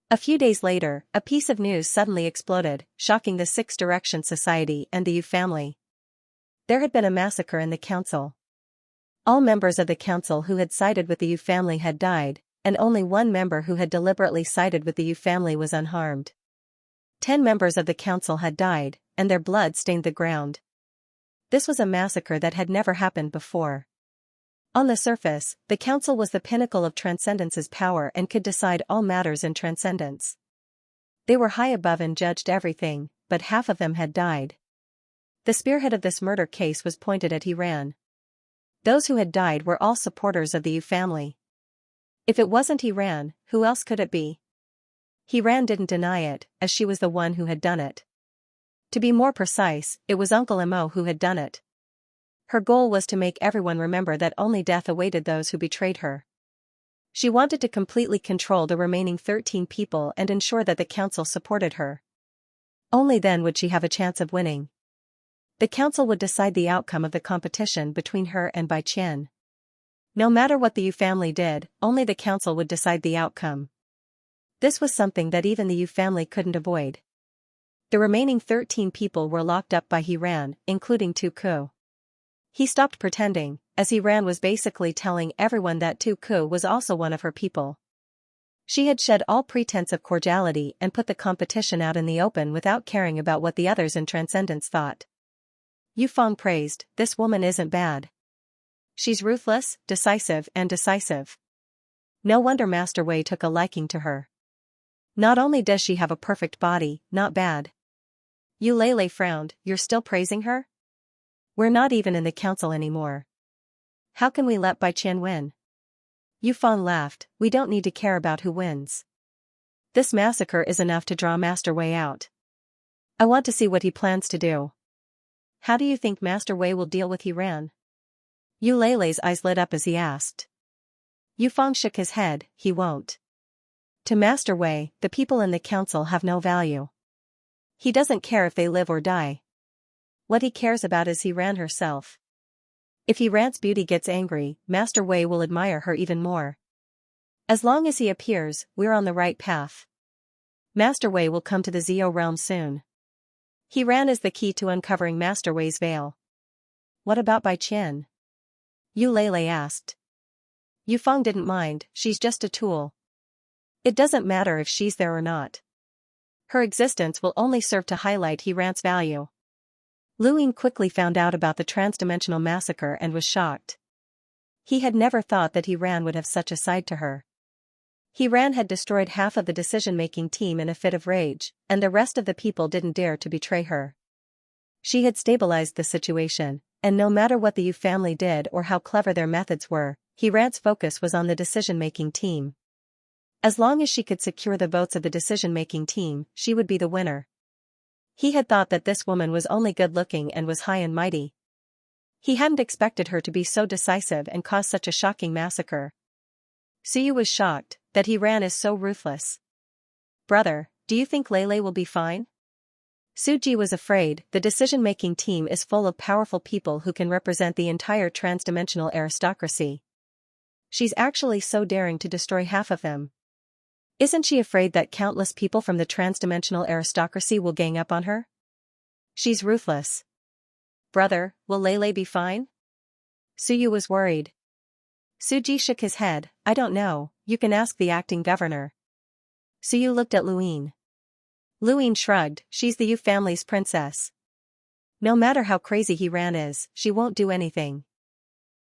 A few days later, a piece of news suddenly exploded, shocking the Six Direction Society and the Yu family. There had been a massacre in the council. All members of the council who had sided with the Yu family had died, and only one member who had deliberately sided with the Yu family was unharmed. 10 members of the council had died, and their blood stained the ground. This was a massacre that had never happened before. On the surface, the council was the pinnacle of Transcendence's power and could decide all matters in Transcendence. They were high above and judged everything, but half of them had died. The spearhead of this murder case was pointed at Hiran. Those who had died were all supporters of the Yu family. If it wasn't Hiran, who else could it be? Hiran didn't deny it, as she was the one who had done it. To be more precise, it was Uncle Mo who had done it. Her goal was to make everyone remember that only death awaited those who betrayed her. She wanted to completely control the remaining 13 people and ensure that the council supported her. Only then would she have a chance of winning. The council would decide the outcome of the competition between her and Bai Qian. No matter what the Yu family did, only the council would decide the outcome. This was something that even the Yu family couldn't avoid. The remaining 13 people were locked up by Hiran, including Tu Ku. He stopped pretending, as Hiran was basically telling everyone that Tu Ku was also one of her people. She had shed all pretense of cordiality and put the competition out in the open without caring about what the others in Transcendence thought. Yu Feng praised, "This woman isn't bad. She's ruthless, decisive. No wonder Master Wei took a liking to her. Not only does she have a perfect body, not bad." Yu Lei frowned, "You're still praising her? We're not even in the council anymore. How can we let Bai Qian win?" Yu Feng laughed, "We don't need to care about who wins. This massacre is enough to draw Master Wei out. I want to see what he plans to do." "How do you think Master Wei will deal with Hiran?" Yu Lei's eyes lit up as he asked. Yu Feng shook his head, "He won't. To Master Wei, the people in the council have no value. He doesn't care if they live or die. What he cares about is Hiran herself. If Hiran's beauty gets angry, Master Wei will admire her even more. As long as he appears, we're on the right path. Master Wei will come to the Zio realm soon. Hiran is the key to uncovering Master Wei's veil." "What about Bai Qian?" Yu Lei asked. Yu Feng didn't mind, "She's just a tool. It doesn't matter if she's there or not. Her existence will only serve to highlight Hiran's value." Luin quickly found out about the transdimensional massacre and was shocked. He had never thought that Hiran would have such a side to her. Hiran had destroyed half of the decision-making team in a fit of rage, and the rest of the people didn't dare to betray her. She had stabilized the situation, and no matter what the Yu family did or how clever their methods were, Hiran's focus was on the decision-making team. As long as she could secure the votes of the decision-making team, she would be the winner. He had thought that this woman was only good-looking and was high and mighty. He hadn't expected her to be so decisive and cause such a shocking massacre. Suyu was shocked that Hiran is so ruthless. "Brother, do you think Lei will be fine?" Suji was afraid. The decision-making team is full of powerful people who can represent the entire transdimensional aristocracy. She's actually so daring to destroy half of them. Isn't she afraid that countless people from the transdimensional aristocracy will gang up on her? She's ruthless. "Brother, will Lei be fine?" Suyu was worried. Suji shook his head, "I don't know, you can ask the acting governor." Suyu looked at Luin. Luin shrugged, "She's the Yu family's princess. No matter how crazy Hiran is, she won't do anything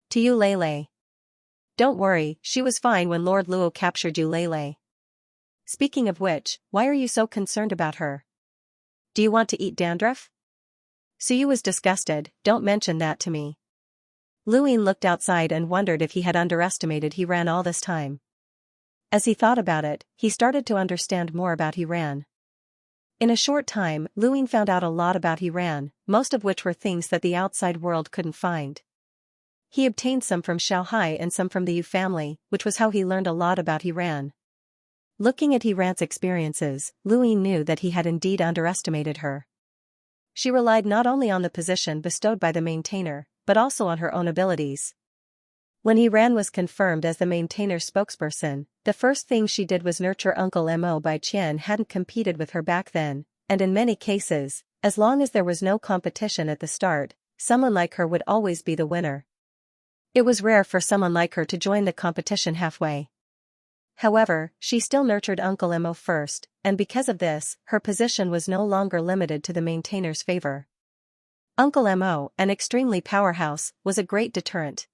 to Yu Lei. Don't worry, she was fine when Lord Luo captured Yu Lei. Speaking of which, why are you so concerned about her? Do you want to eat dandruff?" Suyu was disgusted, "Don't mention that to me." Luin looked outside and wondered if he had underestimated Hiran all this time. As he thought about it, he started to understand more about Hiran. In a short time, Luin found out a lot about Hiran, most of which were things that the outside world couldn't find. He obtained some from Xiaohai and some from the Yu family, which was how he learned a lot about Hiran. Looking at Hiran's experiences, Luin knew that he had indeed underestimated her. She relied not only on the position bestowed by the maintainer, but also on her own abilities. When Yiran was confirmed as the maintainer's spokesperson, the first thing she did was nurture Uncle Mo. Bai Qian hadn't competed with her back then, and in many cases, as long as there was no competition at the start, someone like her would always be the winner. It was rare for someone like her to join the competition halfway. However, she still nurtured Uncle Mo first, and because of this, her position was no longer limited to the maintainer's favor. Uncle Mo, an extremely powerhouse, was a great deterrent.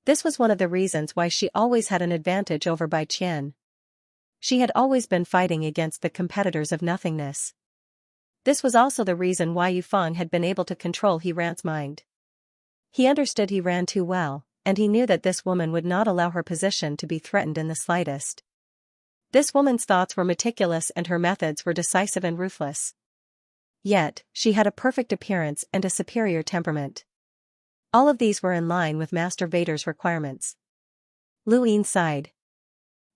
This was one of the reasons why she always had an advantage over Bai Qian. She had always been fighting against the competitors of nothingness. This was also the reason why Yufeng had been able to control Yiran's mind. He understood Yiran too well, and he knew that this woman would not allow her position to be threatened in the slightest. This woman's thoughts were meticulous and her methods were decisive and ruthless. Yet, she had a perfect appearance and a superior temperament. All of these were in line with Master Vader's requirements. Lu Yin sighed.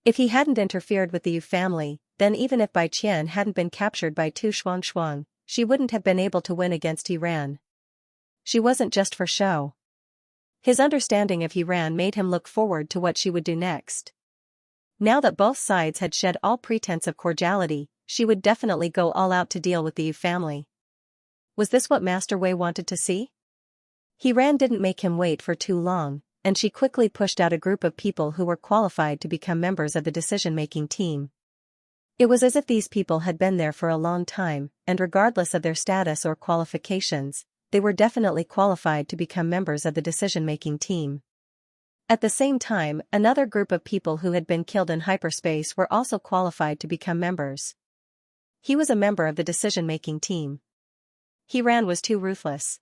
If he hadn't interfered with the Yu family, then even if Bai Qian hadn't been captured by Tu Shuang, she wouldn't have been able to win against Yiran. She wasn't just for show. His understanding of Yiran made him look forward to what she would do next. Now that both sides had shed all pretense of cordiality, she would definitely go all out to deal with the Yu family. Was this what Master Wei wanted to see? Yiran didn't make him wait for too long, and she quickly pushed out a group of people who were qualified to become members of the decision-making team. It was as if these people had been there for a long time, and regardless of their status or qualifications, they were definitely qualified to become members of the decision-making team. At the same time, another group of people who had been killed in hyperspace were also qualified to become members. He was a member of the decision-making team. Yiran was too ruthless.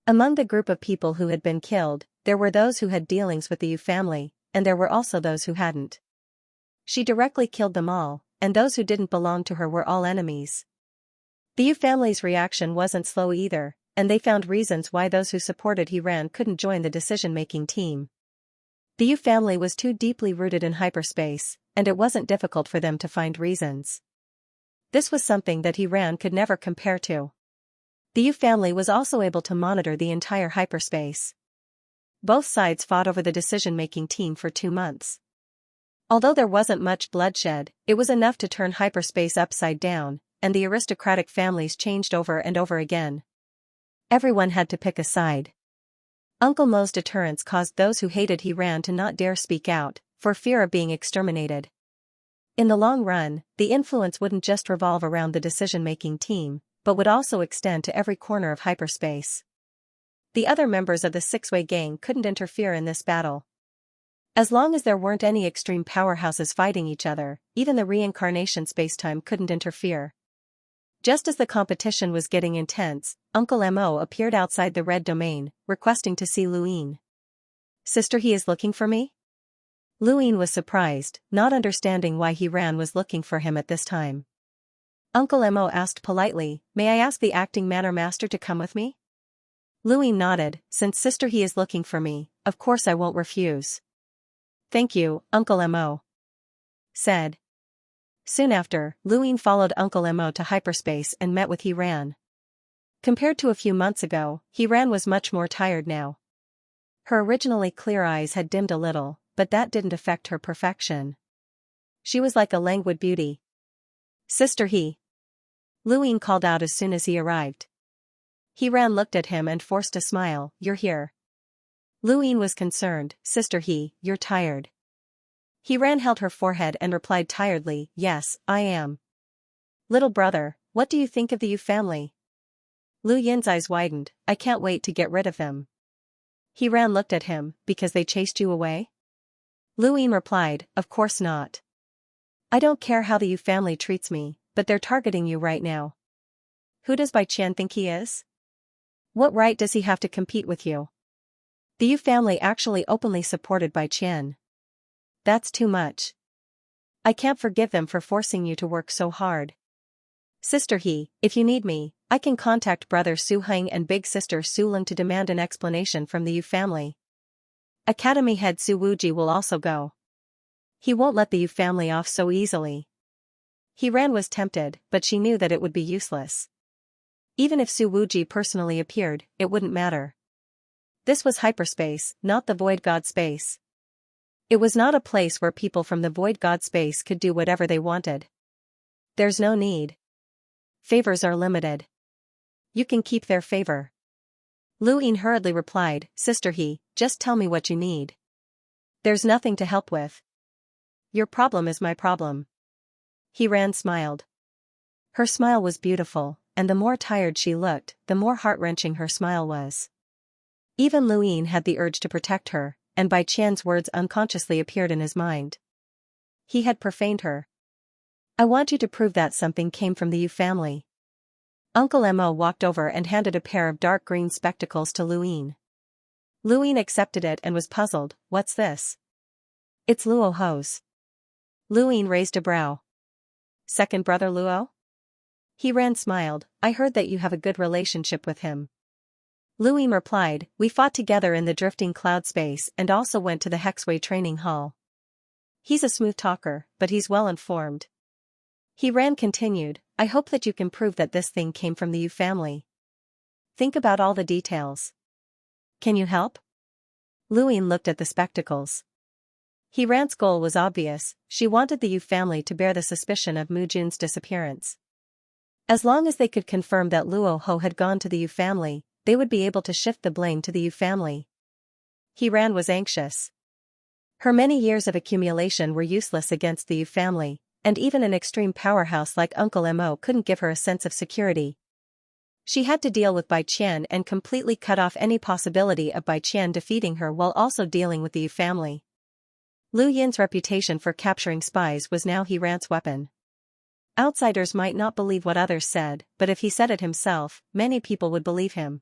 Among the group of people who had been killed, there were those who had dealings with the Yu family, and there were also those who hadn't. She directly killed them all, and those who didn't belong to her were all enemies. The Yu family's reaction wasn't slow either, and they found reasons why those who supported Yiran couldn't join the decision-making team. The Yu family was too deeply rooted in hyperspace, and it wasn't difficult for them to find reasons. This was something that Yiran could never compare to. The Yu family was also able to monitor the entire hyperspace. Both sides fought over the decision-making team for 2 months. Although there wasn't much bloodshed, it was enough to turn hyperspace upside down, and the aristocratic families changed over and over again. Everyone had to pick a side. Uncle Mo's deterrence caused those who hated Yiran to not dare speak out, for fear of being exterminated. In the long run, the influence wouldn't just revolve around the decision-making team, but would also extend to every corner of hyperspace. The other members of the Six-Way gang couldn't interfere in this battle. As long as there weren't any extreme powerhouses fighting each other, even the reincarnation spacetime couldn't interfere. Just as the competition was getting intense, Uncle Mo appeared outside the red domain, requesting to see Lu Yin. "Sister, he is looking for me?" Lu Yin was surprised, not understanding why Yiran was looking for him at this time. Uncle Mo asked politely, "May I ask the acting manor master to come with me?" Lu Yin nodded, "Since Sister he is looking for me, of course I won't refuse." "Thank you, Uncle Mo," said. Soon after, Lu Yin followed Uncle Mo to hyperspace and met with Yiran. Compared to a few months ago, Yiran was much more tired now. Her originally clear eyes had dimmed a little, but that didn't affect her perfection. She was like a languid beauty. "Sister he." Lu Yin called out as soon as he arrived. Yiran looked at him and forced a smile. "You're here." Lu Yin was concerned. "Sister he, you're tired." Yiran held her forehead and replied tiredly, "Yes, I am." "Little brother, what do you think of the Yu family?" Lu Yin's eyes widened. "I can't wait to get rid of them." Yiran looked at him. "Because they chased you away?" Lu Yin replied, "Of course not. I don't care how the Yu family treats me, but they're targeting you right now. Who does Bai Qian think he is? What right does he have to compete with you? The Yu family actually openly supported Bai Qian. That's too much. I can't forgive them for forcing you to work so hard. Sister he, if you need me, I can contact brother Su Heng and big sister Su Lin to demand an explanation from the Yu family. Academy head Su Wuji will also go. He won't let the Yu family off so easily." Yiran was tempted, but she knew that it would be useless. Even if Su Wuji personally appeared, it wouldn't matter. This was hyperspace, not the void god space. It was not a place where people from the void god space could do whatever they wanted. There's no need. Favors are limited. You can keep their favor. Lu Yin hurriedly replied, Sister He, just tell me what you need. There's nothing to help with. Your problem is my problem. He Ran smiled. Her smile was beautiful, and the more tired she looked, the more heart-wrenching her smile was. Even Lu Yin had the urge to protect her, and Bai Qian's words unconsciously appeared in his mind. He had profaned her. I want you to prove that something came from the Yu family. Uncle Mo walked over and handed a pair of dark green spectacles to Lu Yin. Lu Yin accepted it and was puzzled. What's this? It's Luo Ho's. Lu Yin raised a brow. Second brother Luo? He Ran smiled. I heard that you have a good relationship with him. Lu Yin replied, we fought together in the drifting cloud space and also went to the Hexway training hall. He's a smooth talker, but he's well informed. He Ran continued, I hope that you can prove that this thing came from the Yu family. Think about all the details. Can you help? Lu Yin looked at the spectacles. He Ran's goal was obvious, she wanted the Yu family to bear the suspicion of Mu Jun's disappearance. As long as they could confirm that Luo Ho had gone to the Yu family, they would be able to shift the blame to the Yu family. He Ran was anxious. Her many years of accumulation were useless against the Yu family, and even an extreme powerhouse like Uncle Mo couldn't give her a sense of security. She had to deal with Bai Qian and completely cut off any possibility of Bai Qian defeating her while also dealing with the Yu family. Lu Yin's reputation for capturing spies was now He Ran's weapon. Outsiders might not believe what others said, but if he said it himself, many people would believe him.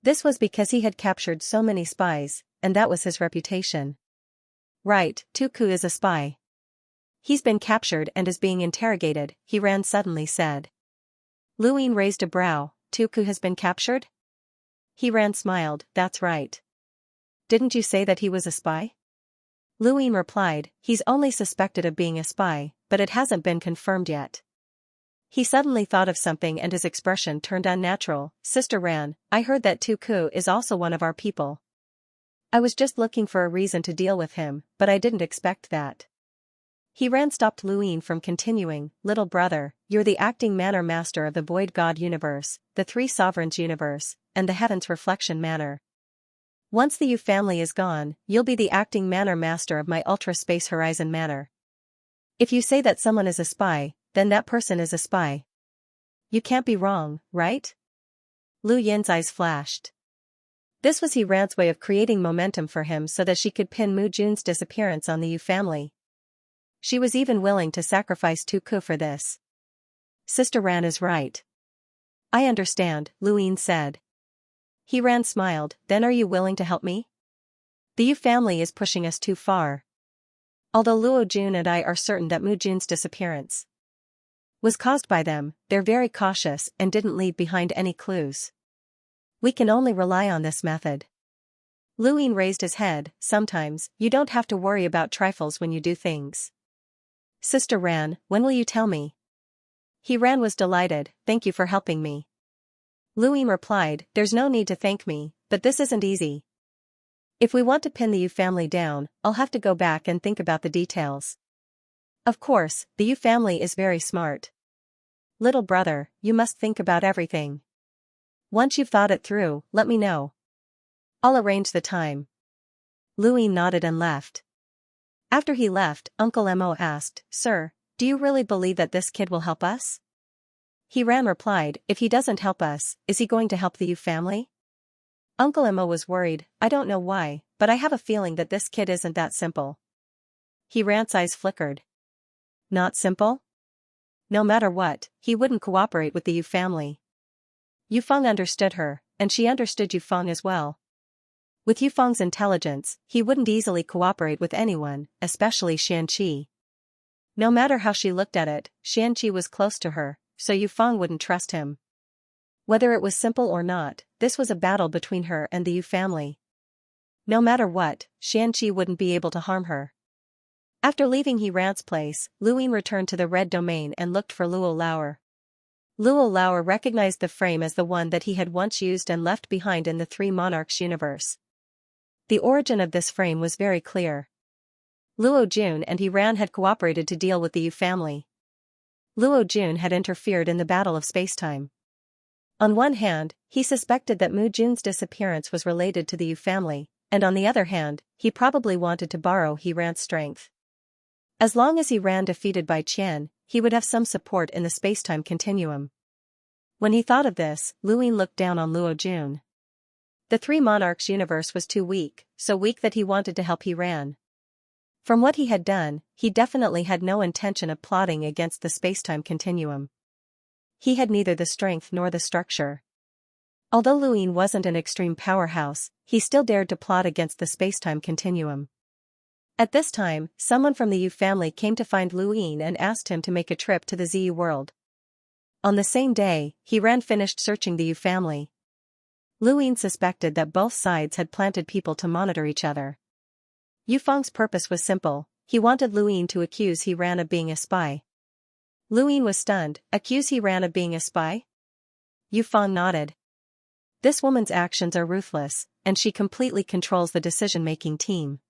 This was because he had captured so many spies, and that was his reputation. Right, Tuku is a spy. He's been captured and is being interrogated, He Ran suddenly said. Lu Yin raised a brow, Tuku has been captured? He Ran smiled, that's right. Didn't you say that he was a spy? Lu Yin replied, he's only suspected of being a spy, but it hasn't been confirmed yet. He suddenly thought of something and his expression turned unnatural. Sister Ran, I heard that Tuku is also one of our people. I was just looking for a reason to deal with him, but I didn't expect that. He Ran stopped Lu Yin from continuing, little brother, you're the acting manner master of the Void God universe, the Three Sovereigns universe, and the Heaven's Reflection manner. Once the Yu family is gone, you'll be the acting manner master of my Ultra Space Horizon manner. If you say that someone is a spy, then that person is a spy. You can't be wrong, right? Lu Yin's eyes flashed. This was He Ran's way of creating momentum for him so that she could pin Mu Jun's disappearance on the Yu family. She was even willing to sacrifice Tuku for this. Sister Ran is right. I understand, Lu Yin said. He Ran smiled, then are you willing to help me? The Yu family is pushing us too far. Although Luo Jun and I are certain that Mu Jun's disappearance was caused by them, they're very cautious and didn't leave behind any clues. We can only rely on this method. Lu Yin raised his head, sometimes, you don't have to worry about trifles when you do things. Sister Ran, when will you tell me? He Ran was delighted, thank you for helping me. Lu Yin replied, there's no need to thank me, but this isn't easy. If we want to pin the Yu family down, I'll have to go back and think about the details. Of course, the Yu family is very smart. Little brother, you must think about everything. Once you've thought it through, let me know. I'll arrange the time. Lu Yin nodded and left. After he left, Uncle Mo asked, Sir, do you really believe that this kid will help us? He Ran replied, if he doesn't help us, is he going to help the Yu family? Uncle Mo was worried, I don't know why, but I have a feeling that this kid isn't that simple. He Ran's eyes flickered. Not simple? No matter what, he wouldn't cooperate with the Yu family. Yufeng understood her, and she understood Yufeng as well. With Yufeng's intelligence, he wouldn't easily cooperate with anyone, especially Xianxia. No matter how she looked at it, Xianxia was close to her, so Yufeng wouldn't trust him. Whether it was simple or not, this was a battle between her and the Yu family. No matter what, Xianxia wouldn't be able to harm her. After leaving He Ran's place, Lu Yin returned to the Red Domain and looked for Luo Lauer. Luo Lauer recognized the frame as the one that he had once used and left behind in the Three Monarchs universe. The origin of this frame was very clear. Luo Jun and He Ran had cooperated to deal with the Yu family. Luo Jun had interfered in the battle of spacetime. On one hand, he suspected that Mu Jun's disappearance was related to the Yu family, and on the other hand, he probably wanted to borrow He Ran's strength. As long as He Ran defeated Bai Qian, he would have some support in the spacetime continuum. When he thought of this, Luin looked down on Luo Jun. The Three Monarchs universe was too weak, so weak that he wanted to help He Ran. From what he had done, he definitely had no intention of plotting against the spacetime continuum. He had neither the strength nor the structure. Although Luin wasn't an extreme powerhouse, he still dared to plot against the spacetime continuum. At this time, someone from the Yu family came to find Luin and asked him to make a trip to the Ziyu world. On the same day, He Ran finished searching the Yu family. Luin suspected that both sides had planted people to monitor each other. Yu Feng's purpose was simple: he wanted Luin to accuse He Ran of being a spy. Luin was stunned. Accuse He Ran of being a spy? Yu Feng nodded. This woman's actions are ruthless, and she completely controls the decision-making team.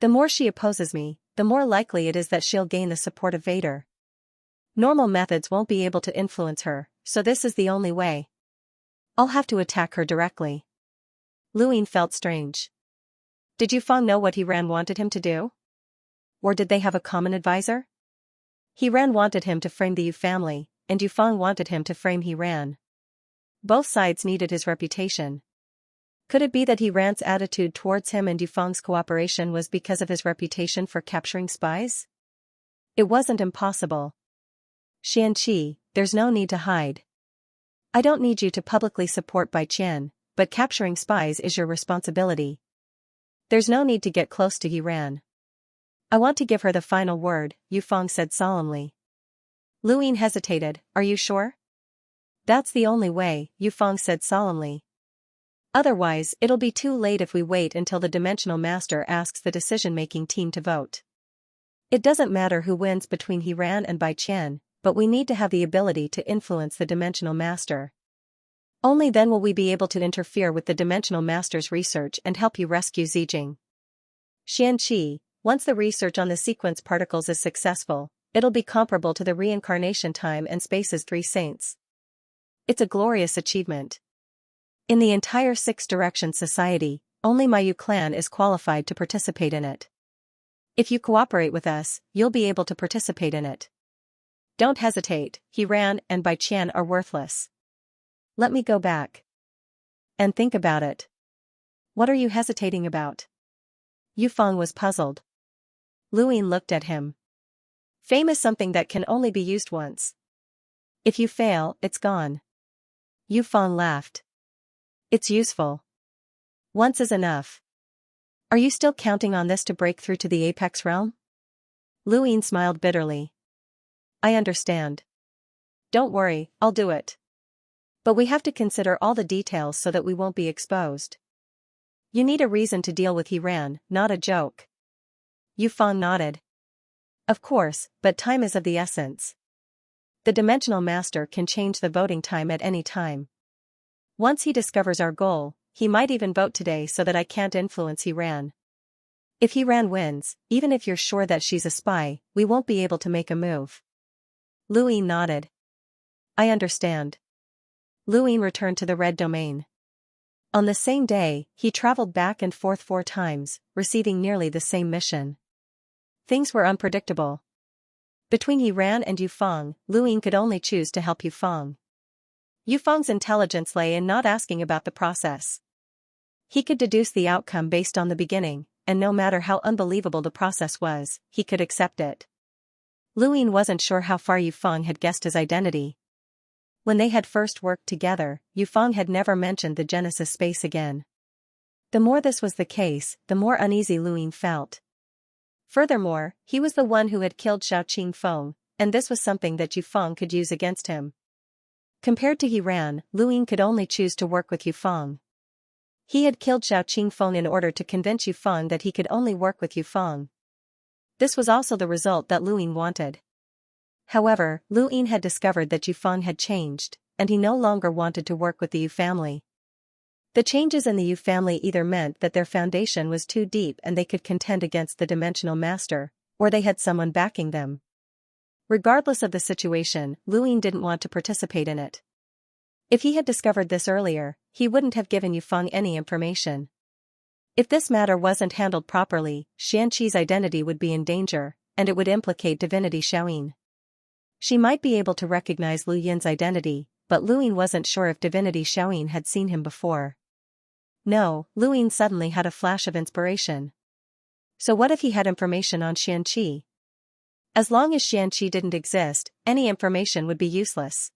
The more she opposes me, the more likely it is that she'll gain the support of Vader. Normal methods won't be able to influence her, so this is the only way. I'll have to attack her directly. Luin felt strange. Did Yu Feng know what He Ran wanted him to do? Or did they have a common advisor? He Ran wanted him to frame the Yu family, and Yu Feng wanted him to frame He Ran. Both sides needed his reputation. Could it be that He Ran's attitude towards him and Yu Feng's cooperation was because of his reputation for capturing spies? It wasn't impossible. Xianxia, there's no need to hide. I don't need you to publicly support Bai Qian, but capturing spies is your responsibility. There's no need to get close to He Ran. I want to give her the final word, Yu Feng said solemnly. Luin hesitated. Are you sure? That's the only way, Yu Feng said solemnly. Otherwise, it'll be too late if we wait until the Dimensional Master asks the decision-making team to vote. It doesn't matter who wins between He Ran and Bai Qian, but we need to have the ability to influence the Dimensional Master. Only then will we be able to interfere with the Dimensional Master's research and help you rescue Zijing. Xianxia, once the research on the sequence particles is successful, it'll be comparable to the reincarnation time and space's 3 saints. It's a glorious achievement. In the entire Six Directions Society, only my Yu clan is qualified to participate in it. If you cooperate with us, you'll be able to participate in it. Don't hesitate, He Ran and Bai Qian are worthless. Let me go back and think about it. What are you hesitating about? Yu Feng was puzzled. Luin looked at him. Fame is something that can only be used once. If you fail, it's gone. Yu Feng laughed. It's useful. Once is enough. Are you still counting on this to break through to the Apex realm? Luin smiled bitterly. I understand. Don't worry, I'll do it. But we have to consider all the details so that we won't be exposed. You need a reason to deal with He Ran, not a joke. Yu Feng nodded. Of course, but time is of the essence. The Dimensional Master can change the voting time at any time. Once he discovers our goal, he might even vote today so that I can't influence He Ran. If He Ran wins, even if you're sure that she's a spy, we won't be able to make a move. Luin nodded. I understand. Luin returned to the Red Domain. On the same day, he traveled back and forth 4 times, receiving nearly the same mission. Things were unpredictable. Between He Ran and Yu Feng, Luin could only choose to help Yu Feng. Yu Feng's intelligence lay in not asking about the process. He could deduce the outcome based on the beginning, and no matter how unbelievable the process was, he could accept it. Luin wasn't sure how far Yu Feng had guessed his identity. When they had first worked together, Yu Feng had never mentioned the Genesis space again. The more this was the case, the more uneasy Luin felt. Furthermore, he was the one who had killed Xiao Qingfeng, and this was something that Yu Feng could use against him. Compared to He Ran, Luin could only choose to work with Yu Feng. He had killed Xiao Qingfeng in order to convince Yu Feng that he could only work with Yu Feng. This was also the result that Luin wanted. However, Lu Yin had discovered that Yufeng had changed, and he no longer wanted to work with the Yu family. The changes in the Yu family either meant that their foundation was too deep and they could contend against the dimensional master, or they had someone backing them. Regardless of the situation, Lu Yin didn't want to participate in it. If he had discovered this earlier, he wouldn't have given Yufeng any information. If this matter wasn't handled properly, Xianxi's identity would be in danger, and it would implicate divinity Xiaoyin. She might be able to recognize Lu Yin's identity, but Lu Yin wasn't sure if divinity Xiaoyin had seen him before. No, Lu Yin suddenly had a flash of inspiration. So what if he had information on Xianxi? As long as Xianxi didn't exist, any information would be useless.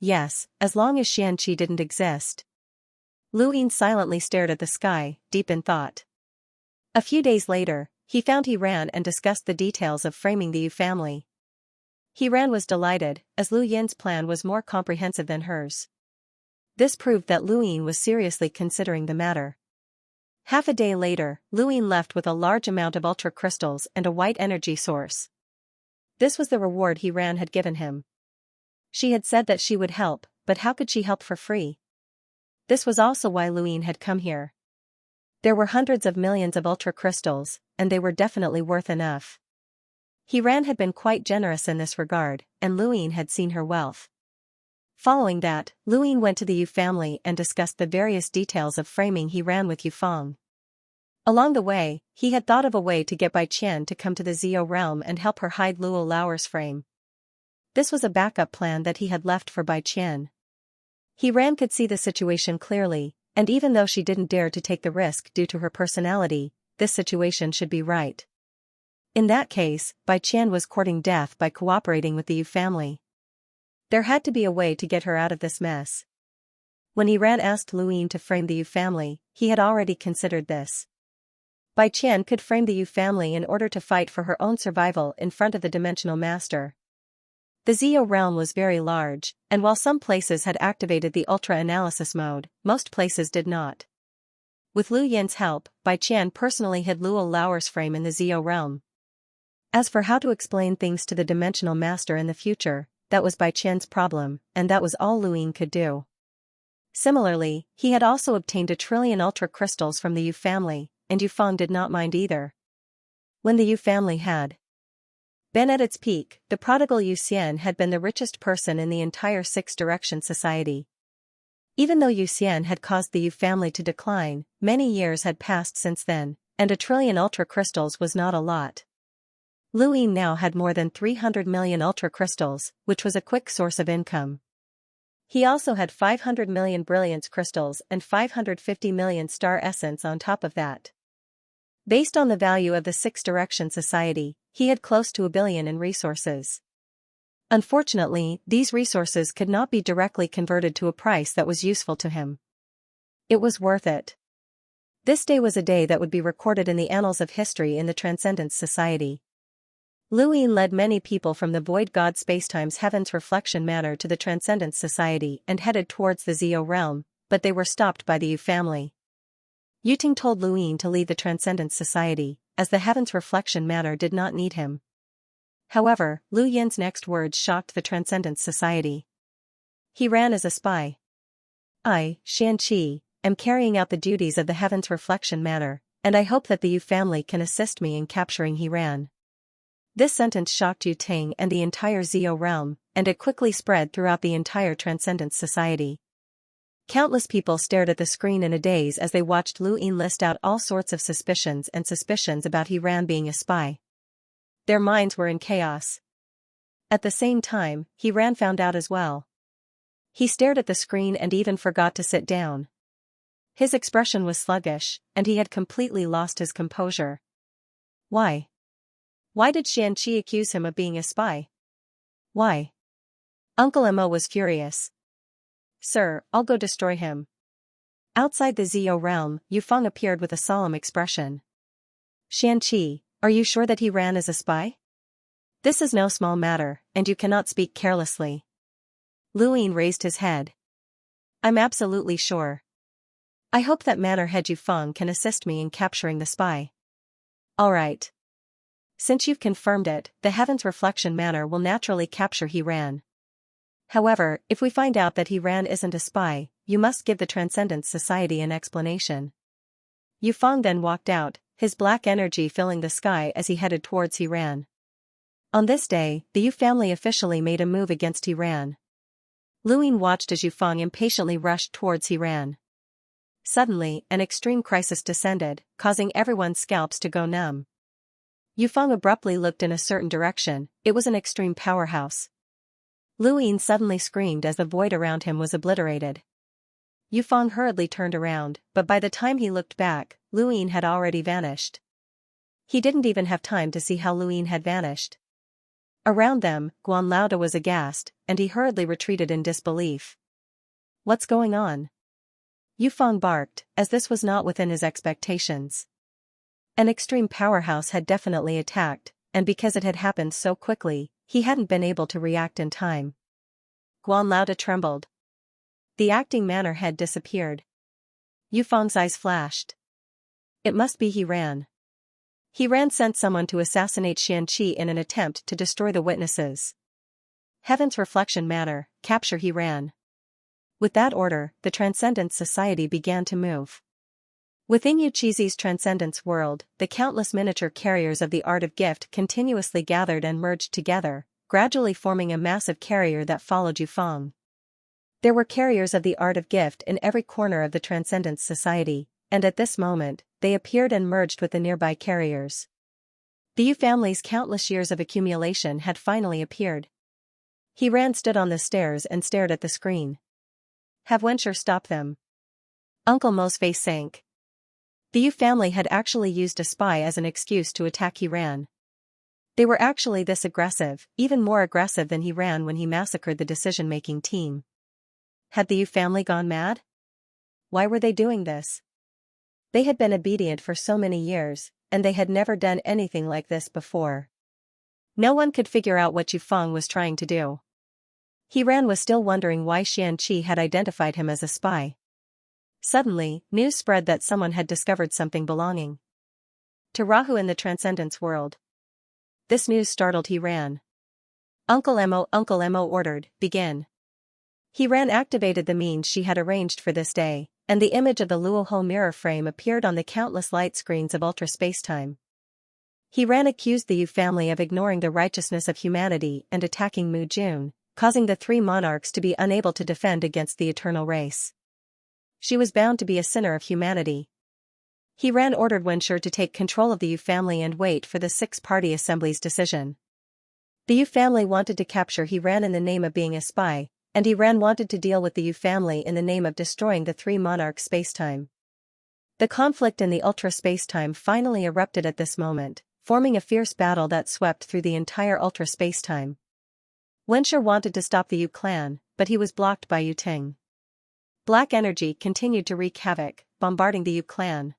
Yes, as long as Xianxi didn't exist. Lu Yin silently stared at the sky, deep in thought. A few days later, he found He Ran and discussed the details of framing the Yu family. He Ran was delighted, as Lu Yin's plan was more comprehensive than hers. This proved that Lu Yin was seriously considering the matter. Half a day later, Lu Yin left with a large amount of ultra crystals and a white energy source. This was the reward He Ran had given him. She had said that she would help, but how could she help for free? This was also why Lu Yin had come here. There were hundreds of millions of ultra crystals, and they were definitely worth enough. He Ran had been quite generous in this regard, and Lu Yin had seen her wealth. Following that, Lu Yin went to the Yu family and discussed the various details of framing He Ran with Yufeng. Along the way, he had thought of a way to get Bai Qian to come to the Zio realm and help her hide Luo Lauer's frame. This was a backup plan that he had left for Bai Qian. He Ran could see the situation clearly, and even though she didn't dare to take the risk due to her personality, this situation should be right. In that case, Bai Qian was courting death by cooperating with the Yu family. There had to be a way to get her out of this mess. When He Ran asked Lu Yin to frame the Yu family, he had already considered this. Bai Qian could frame the Yu family in order to fight for her own survival in front of the dimensional master. The Zio realm was very large, and while some places had activated the ultra-analysis mode, most places did not. With Lu Yin's help, Bai Qian personally hid Luo Lauer's frame in the Zio realm. As for how to explain things to the dimensional master in the future, that was Bai Qian's problem, and that was all Lu Yin could do. Similarly, he had also obtained 1 trillion ultra crystals from the Yu family, and Yufeng did not mind either. When the Yu family had been at its peak, the prodigal Yu Xian had been the richest person in the entire Six Direction society. Even though Yu Xian had caused the Yu family to decline, many years had passed since then, and 1 trillion ultra crystals was not a lot. Lu Yin now had more than 300 million ultra crystals, which was a quick source of income. He also had 500 million brilliance crystals and 550 million star essence on top of that. Based on the value of the Six Direction Society, he had close to 1 billion in resources. Unfortunately, these resources could not be directly converted to a price that was useful to him. It was worth it. This day was a day that would be recorded in the annals of history in the Transcendence Society. Lu Yin led many people from the Void God Spacetime's Heaven's Reflection Matter to the Transcendence Society and headed towards the Zio realm, but they were stopped by the Yu family. Yuting told Lu Yin to leave the Transcendence Society, as the Heaven's Reflection Matter did not need him. However, Lu Yin's next words shocked the Transcendence Society. He ran as a spy. I, Xianxia, am carrying out the duties of the Heaven's Reflection Matter, and I hope that the Yu family can assist me in capturing He Ran. This sentence shocked Yu Ting and the entire Zio realm, and it quickly spread throughout the entire Transcendence Society. Countless people stared at the screen in a daze as they watched Lu Yin list out all sorts of suspicions about He Ran being a spy. Their minds were in chaos. At the same time, He Ran found out as well. He stared at the screen and even forgot to sit down. His expression was sluggish, and he had completely lost his composure. Why? Why did Xianxia accuse him of being a spy? Why? Uncle Mo was furious. Sir, I'll go destroy him. Outside the Zio realm, Yufeng appeared with a solemn expression. Xianxia, are you sure that He Ran as a spy? This is no small matter, and you cannot speak carelessly. Lu Yin raised his head. I'm absolutely sure. I hope that Manor Head Yufeng can assist me in capturing the spy. All right. Since you've confirmed it, the Heaven's Reflection Manor will naturally capture He Ran. However, if we find out that He Ran isn't a spy, you must give the Transcendence Society an explanation. Yufeng then walked out, his black energy filling the sky as he headed towards He Ran. On this day, the Yu family officially made a move against He Ran. Luyin watched as Yufeng impatiently rushed towards He Ran. Suddenly, an extreme crisis descended, causing everyone's scalps to go numb. Yufeng abruptly looked in a certain direction. It was an extreme powerhouse. Luyin suddenly screamed as the void around him was obliterated. Yufeng hurriedly turned around, but by the time he looked back, Luyin had already vanished. He didn't even have time to see how Luyin had vanished. Around them, Guan Lauda was aghast, and he hurriedly retreated in disbelief. What's going on? Yufeng barked, as this was not within his expectations. An extreme powerhouse had definitely attacked, and because it had happened so quickly, he hadn't been able to react in time. Guan Lauda trembled. The acting manor had disappeared. Yufeng's eyes flashed. It must be He Ran. He Ran sent someone to assassinate Xianxia in an attempt to destroy the witnesses. Heaven's Reflection Manor, capture He Ran. With that order, the Transcendence Society began to move. Within Yuqizi's Transcendence world, the countless miniature carriers of the Art of Gift continuously gathered and merged together, gradually forming a massive carrier that followed Yufeng. There were carriers of the Art of Gift in every corner of the Transcendence Society, and at this moment, they appeared and merged with the nearby carriers. The Yu family's countless years of accumulation had finally appeared. He Ran stood on the stairs and stared at the screen. Have Xianxia stop them. Uncle Mo's face sank. The Yu family had actually used a spy as an excuse to attack He Ran. They were actually this aggressive, even more aggressive than He Ran when he massacred the decision-making team. Had the Yu family gone mad? Why were they doing this? They had been obedient for so many years, and they had never done anything like this before. No one could figure out what Yufeng was trying to do. He Ran was still wondering why Xianxia had identified him as a spy. Suddenly, news spread that someone had discovered something belonging to Rahu in the Transcendence world. This news startled He Ran. Uncle Mo ordered, begin. He Ran activated the means she had arranged for this day, and the image of the Luoho mirror frame appeared on the countless light screens of ultra spacetime. He Ran accused the Yu family of ignoring the righteousness of humanity and attacking Mu Jun, causing the three monarchs to be unable to defend against the eternal race. She was bound to be a sinner of humanity. He Ran ordered Xianxia to take control of the Yu family and wait for the six-party assembly's decision. The Yu family wanted to capture He Ran in the name of being a spy, and He Ran wanted to deal with the Yu family in the name of destroying the three monarchs' spacetime. The conflict in the ultra spacetime finally erupted at this moment, forming a fierce battle that swept through the entire ultra spacetime. Xianxia wanted to stop the Yu clan, but he was blocked by Yu Ting. Black energy continued to wreak havoc, bombarding the Yu clan.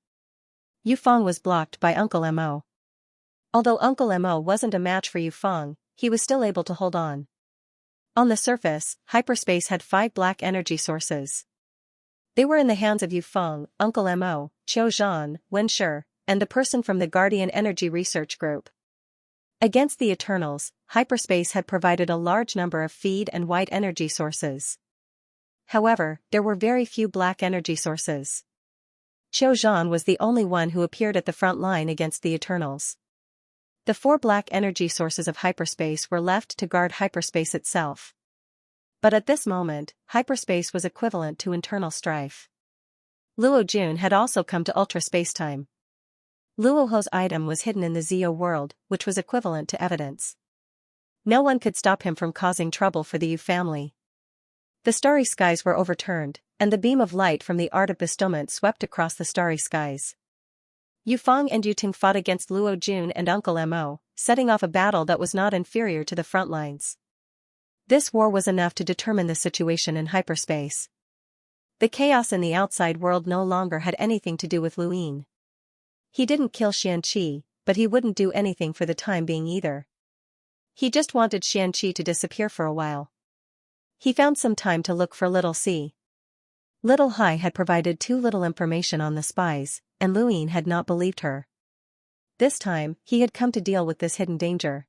Yufeng was blocked by Uncle Mo. Although Uncle Mo wasn't a match for Yufeng, he was still able to hold on. On the surface, hyperspace had 5 black energy sources. They were in the hands of Yufeng, Uncle Mo, Qiu Zhan, Xianxia, and the person from the Guardian Energy Research Group. Against the Eternals, hyperspace had provided a large number of feed and white energy sources. However, there were very few black energy sources. Qiu Zhan was the only one who appeared at the front line against the Eternals. The 4 black energy sources of hyperspace were left to guard hyperspace itself. But at this moment, hyperspace was equivalent to internal strife. Luo Jun had also come to ultra spacetime. Luoho's item was hidden in the Zio world, which was equivalent to evidence. No one could stop him from causing trouble for the Yu family. The starry skies were overturned, and the beam of light from the Art of Bestowment swept across the starry skies. Yufeng and Yuting fought against Luo Jun and Uncle Mo, setting off a battle that was not inferior to the front lines. This war was enough to determine the situation in hyperspace. The chaos in the outside world no longer had anything to do with Luyin. He didn't kill Xianxia, but he wouldn't do anything for the time being either. He just wanted Xianxia to disappear for a while. He found some time to look for Little C. Little Hai had provided too little information on the spies, and Luyin had not believed her. This time, he had come to deal with this hidden danger.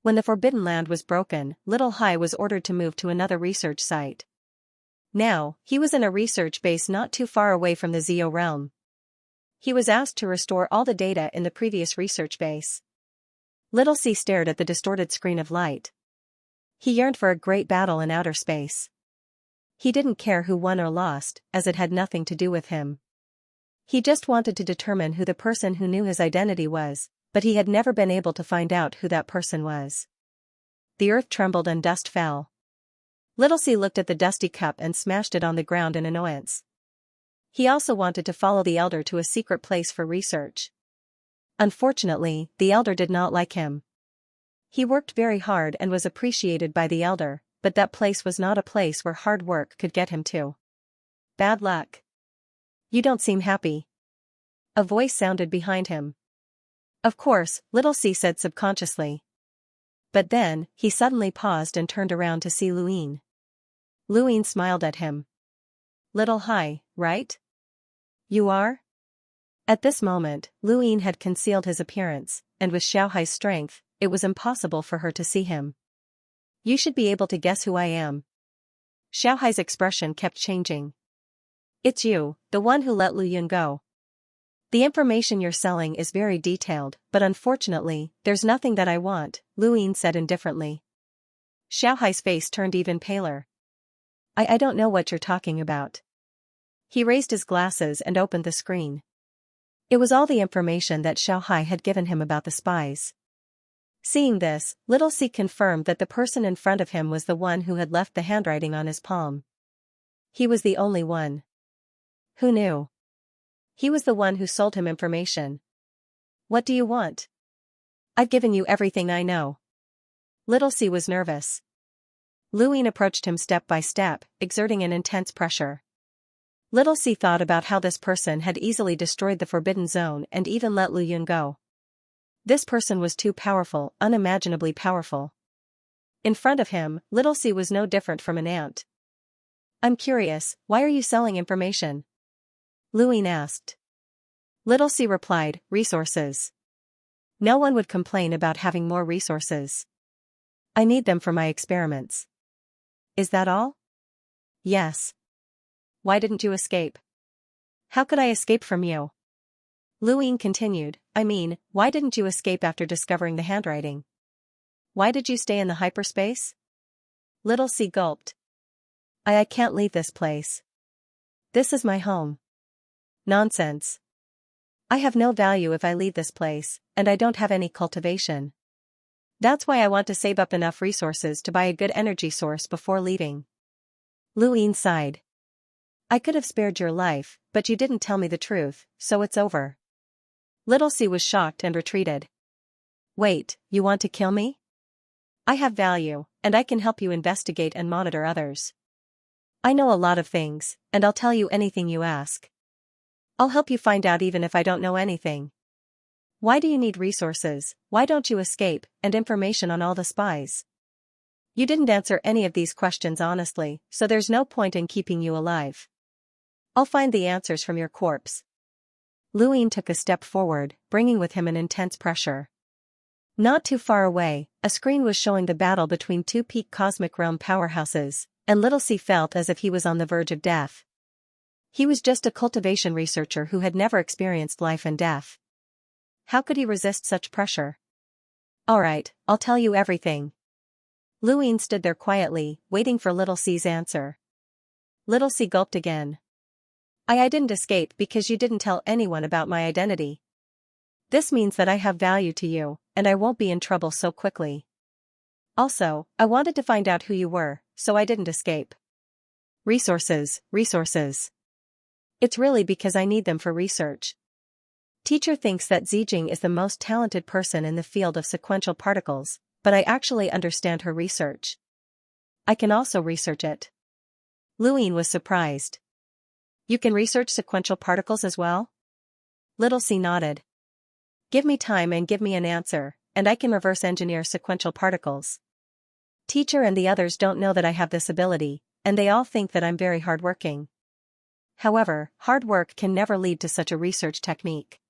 When the Forbidden Land was broken, Little Hai was ordered to move to another research site. Now, he was in a research base not too far away from the Zio realm. He was asked to restore all the data in the previous research base. Little C stared at the distorted screen of light. He yearned for a great battle in outer space. He didn't care who won or lost, as it had nothing to do with him. He just wanted to determine who the person who knew his identity was, but he had never been able to find out who that person was. The earth trembled and dust fell. Little C looked at the dusty cup and smashed it on the ground in annoyance. He also wanted to follow the elder to a secret place for research. Unfortunately, the elder did not like him. He worked very hard and was appreciated by the elder, but that place was not a place where hard work could get him to. Bad luck. You don't seem happy. A voice sounded behind him. Of course, Little C said subconsciously. But then, he suddenly paused and turned around to see Luin. Luin smiled at him. Little Hai, right? You are? At this moment, Luin had concealed his appearance, and with Xiaohai's strength, it was impossible for her to see him. You should be able to guess who I am. Xiaohai's expression kept changing. It's you, the one who let Lu Yun go. The information you're selling is very detailed, but unfortunately, there's nothing that I want, Luin said indifferently. Xiaohai's face turned even paler. I don't know what you're talking about. He raised his glasses and opened the screen. It was all the information that Xiaohai had given him about the spies. Seeing this, Little C confirmed that the person in front of him was the one who had left the handwriting on his palm. He was the only one. Who knew? He was the one who sold him information. What do you want? I've given you everything I know. Little C was nervous. Luin approached him step by step, exerting an intense pressure. Little C thought about how this person had easily destroyed the Forbidden Zone and even let Lu Yun go. This person was too powerful, unimaginably powerful. In front of him, Little C was no different from an ant. I'm curious, why are you selling information? Luin asked. Little C replied, resources. No one would complain about having more resources. I need them for my experiments. Is that all? Yes. Why didn't you escape? How could I escape from you? Luin continued, I mean, why didn't you escape after discovering the handwriting? Why did you stay in the hyperspace? Little C gulped. I can't leave this place. This is my home. Nonsense. I have no value if I leave this place, and I don't have any cultivation. That's why I want to save up enough resources to buy a good energy source before leaving. Luin sighed. I could have spared your life, but you didn't tell me the truth, so it's over. Little C was shocked and retreated. Wait, you want to kill me? I have value, and I can help you investigate and monitor others. I know a lot of things, and I'll tell you anything you ask. I'll help you find out even if I don't know anything. Why do you need resources, why don't you escape, and information on all the spies? You didn't answer any of these questions honestly, so there's no point in keeping you alive. I'll find the answers from your corpse. Luin took a step forward, bringing with him an intense pressure. Not too far away, a screen was showing the battle between two peak cosmic realm powerhouses, and Little C felt as if he was on the verge of death. He was just a cultivation researcher who had never experienced life and death. How could he resist such pressure? Alright, I'll tell you everything. Luin stood there quietly, waiting for Little C's answer. Little C gulped again. I didn't escape because you didn't tell anyone about my identity. This means that I have value to you, and I won't be in trouble so quickly. Also, I wanted to find out who you were, so I didn't escape. Resources, resources. It's really because I need them for research. Teacher thinks that Zijing is the most talented person in the field of sequential particles, but I actually understand her research. I can also research it. Luin was surprised. You can research sequential particles as well? Little C nodded. Give me time and give me an answer, and I can reverse engineer sequential particles. Teacher and the others don't know that I have this ability, and they all think that I'm very hardworking. However, hard work can never lead to such a research technique.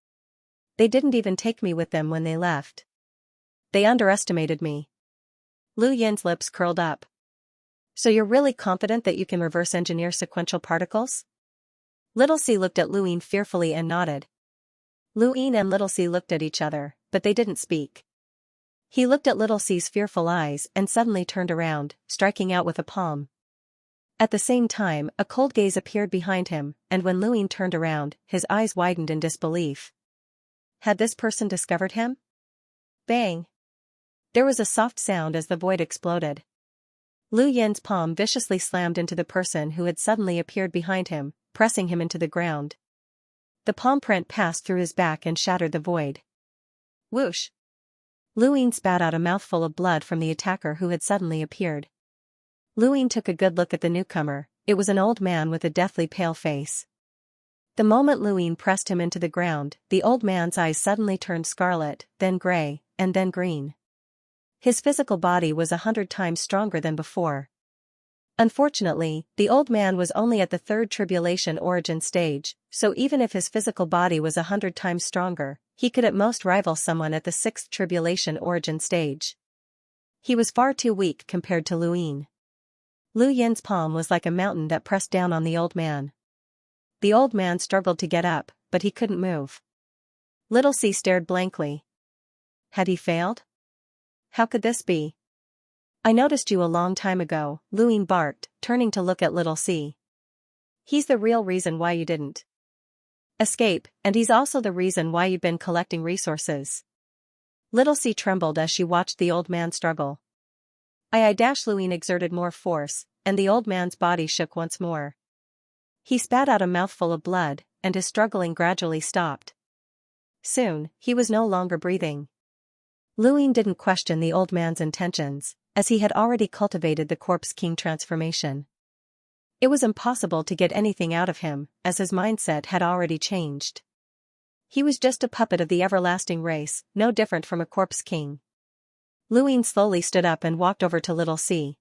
They didn't even take me with them when they left. They underestimated me. Lu Yin's lips curled up. So you're really confident that you can reverse engineer sequential particles? Little C looked at Lu Yin fearfully and nodded. Lu Yin and Little C looked at each other, but they didn't speak. He looked at Little C's fearful eyes and suddenly turned around, striking out with a palm. At the same time, a cold gaze appeared behind him, and when Lu Yin turned around, his eyes widened in disbelief. Had this person discovered him? Bang! There was a soft sound as the void exploded. Lu Yin's palm viciously slammed into the person who had suddenly appeared behind him, pressing him into the ground. The palm print passed through his back and shattered the void. Whoosh! Lu Yin spat out a mouthful of blood from the attacker who had suddenly appeared. Lu Yin took a good look at the newcomer. It was an old man with a deathly pale face. The moment Lu Yin pressed him into the ground, the old man's eyes suddenly turned scarlet, then gray, and then green. His physical body was 100 times stronger than before. Unfortunately, the old man was only at the third tribulation origin stage, so even if his physical body was 100 times stronger, he could at most rival someone at the sixth tribulation origin stage. He was far too weak compared to Lu Yin. Lu Yin's palm was like a mountain that pressed down on the old man. The old man struggled to get up, but he couldn't move. Little C stared blankly. Had he failed? How could this be? I noticed you a long time ago, Lu Yin barked, turning to look at Little C. He's the real reason why you didn't escape, and he's also the reason why you've been collecting resources. Little C trembled as she watched the old man struggle. Lu Yin exerted more force, and the old man's body shook once more. He spat out a mouthful of blood, and his struggling gradually stopped. Soon, he was no longer breathing. Lu Yin didn't question the old man's intentions, as he had already cultivated the Corpse King transformation. It was impossible to get anything out of him, as his mindset had already changed. He was just a puppet of the everlasting race, no different from a Corpse King. Lu Yin slowly stood up and walked over to Little C.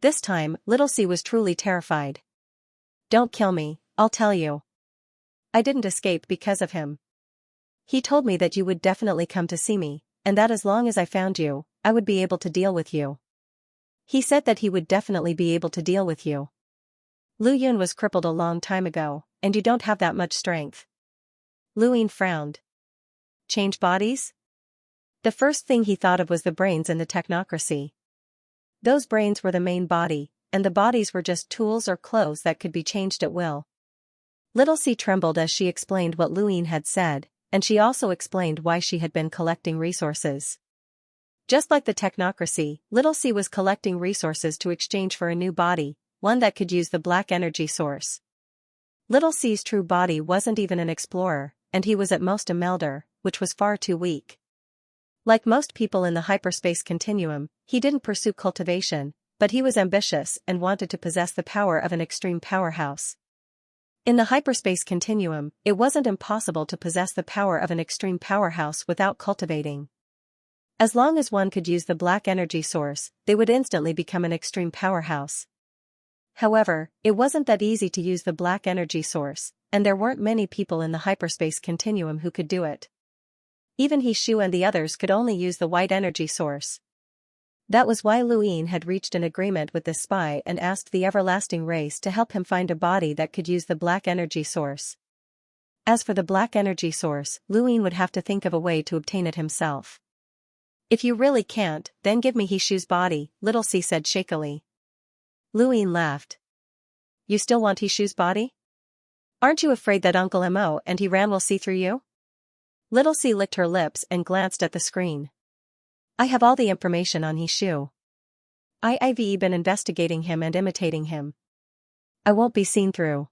This time, Little C was truly terrified. Don't kill me, I'll tell you. I didn't escape because of him. He told me that you would definitely come to see me, and that as long as I found you, I would be able to deal with you. He said that he would definitely be able to deal with you. Lu Yin was crippled a long time ago, and you don't have that much strength. Lu Yin frowned. Change bodies? The first thing he thought of was the brains in the technocracy. Those brains were the main body, and the bodies were just tools or clothes that could be changed at will. Little C trembled as she explained what Lu Yin had said, and she also explained why she had been collecting resources. Just like the technocracy, Little C was collecting resources to exchange for a new body, one that could use the black energy source. Little C's true body wasn't even an explorer, and he was at most a melder, which was far too weak. Like most people in the hyperspace continuum, he didn't pursue cultivation, but he was ambitious and wanted to possess the power of an extreme powerhouse. In the hyperspace continuum, it wasn't impossible to possess the power of an extreme powerhouse without cultivating. As long as one could use the black energy source, they would instantly become an extreme powerhouse. However, it wasn't that easy to use the black energy source, and there weren't many people in the hyperspace continuum who could do it. Even He Shu and the others could only use the white energy source. That was why Lu Yin had reached an agreement with this spy and asked the everlasting race to help him find a body that could use the black energy source. As for the black energy source, Lu Yin would have to think of a way to obtain it himself. If you really can't, then give me He Shu's body, Little C said shakily. Lu Yin laughed. You still want He Shu's body? Aren't you afraid that Uncle Mo and He Ran will see through you? Little C licked her lips and glanced at the screen. I have all the information on He Shu. I've been investigating him and imitating him. I won't be seen through.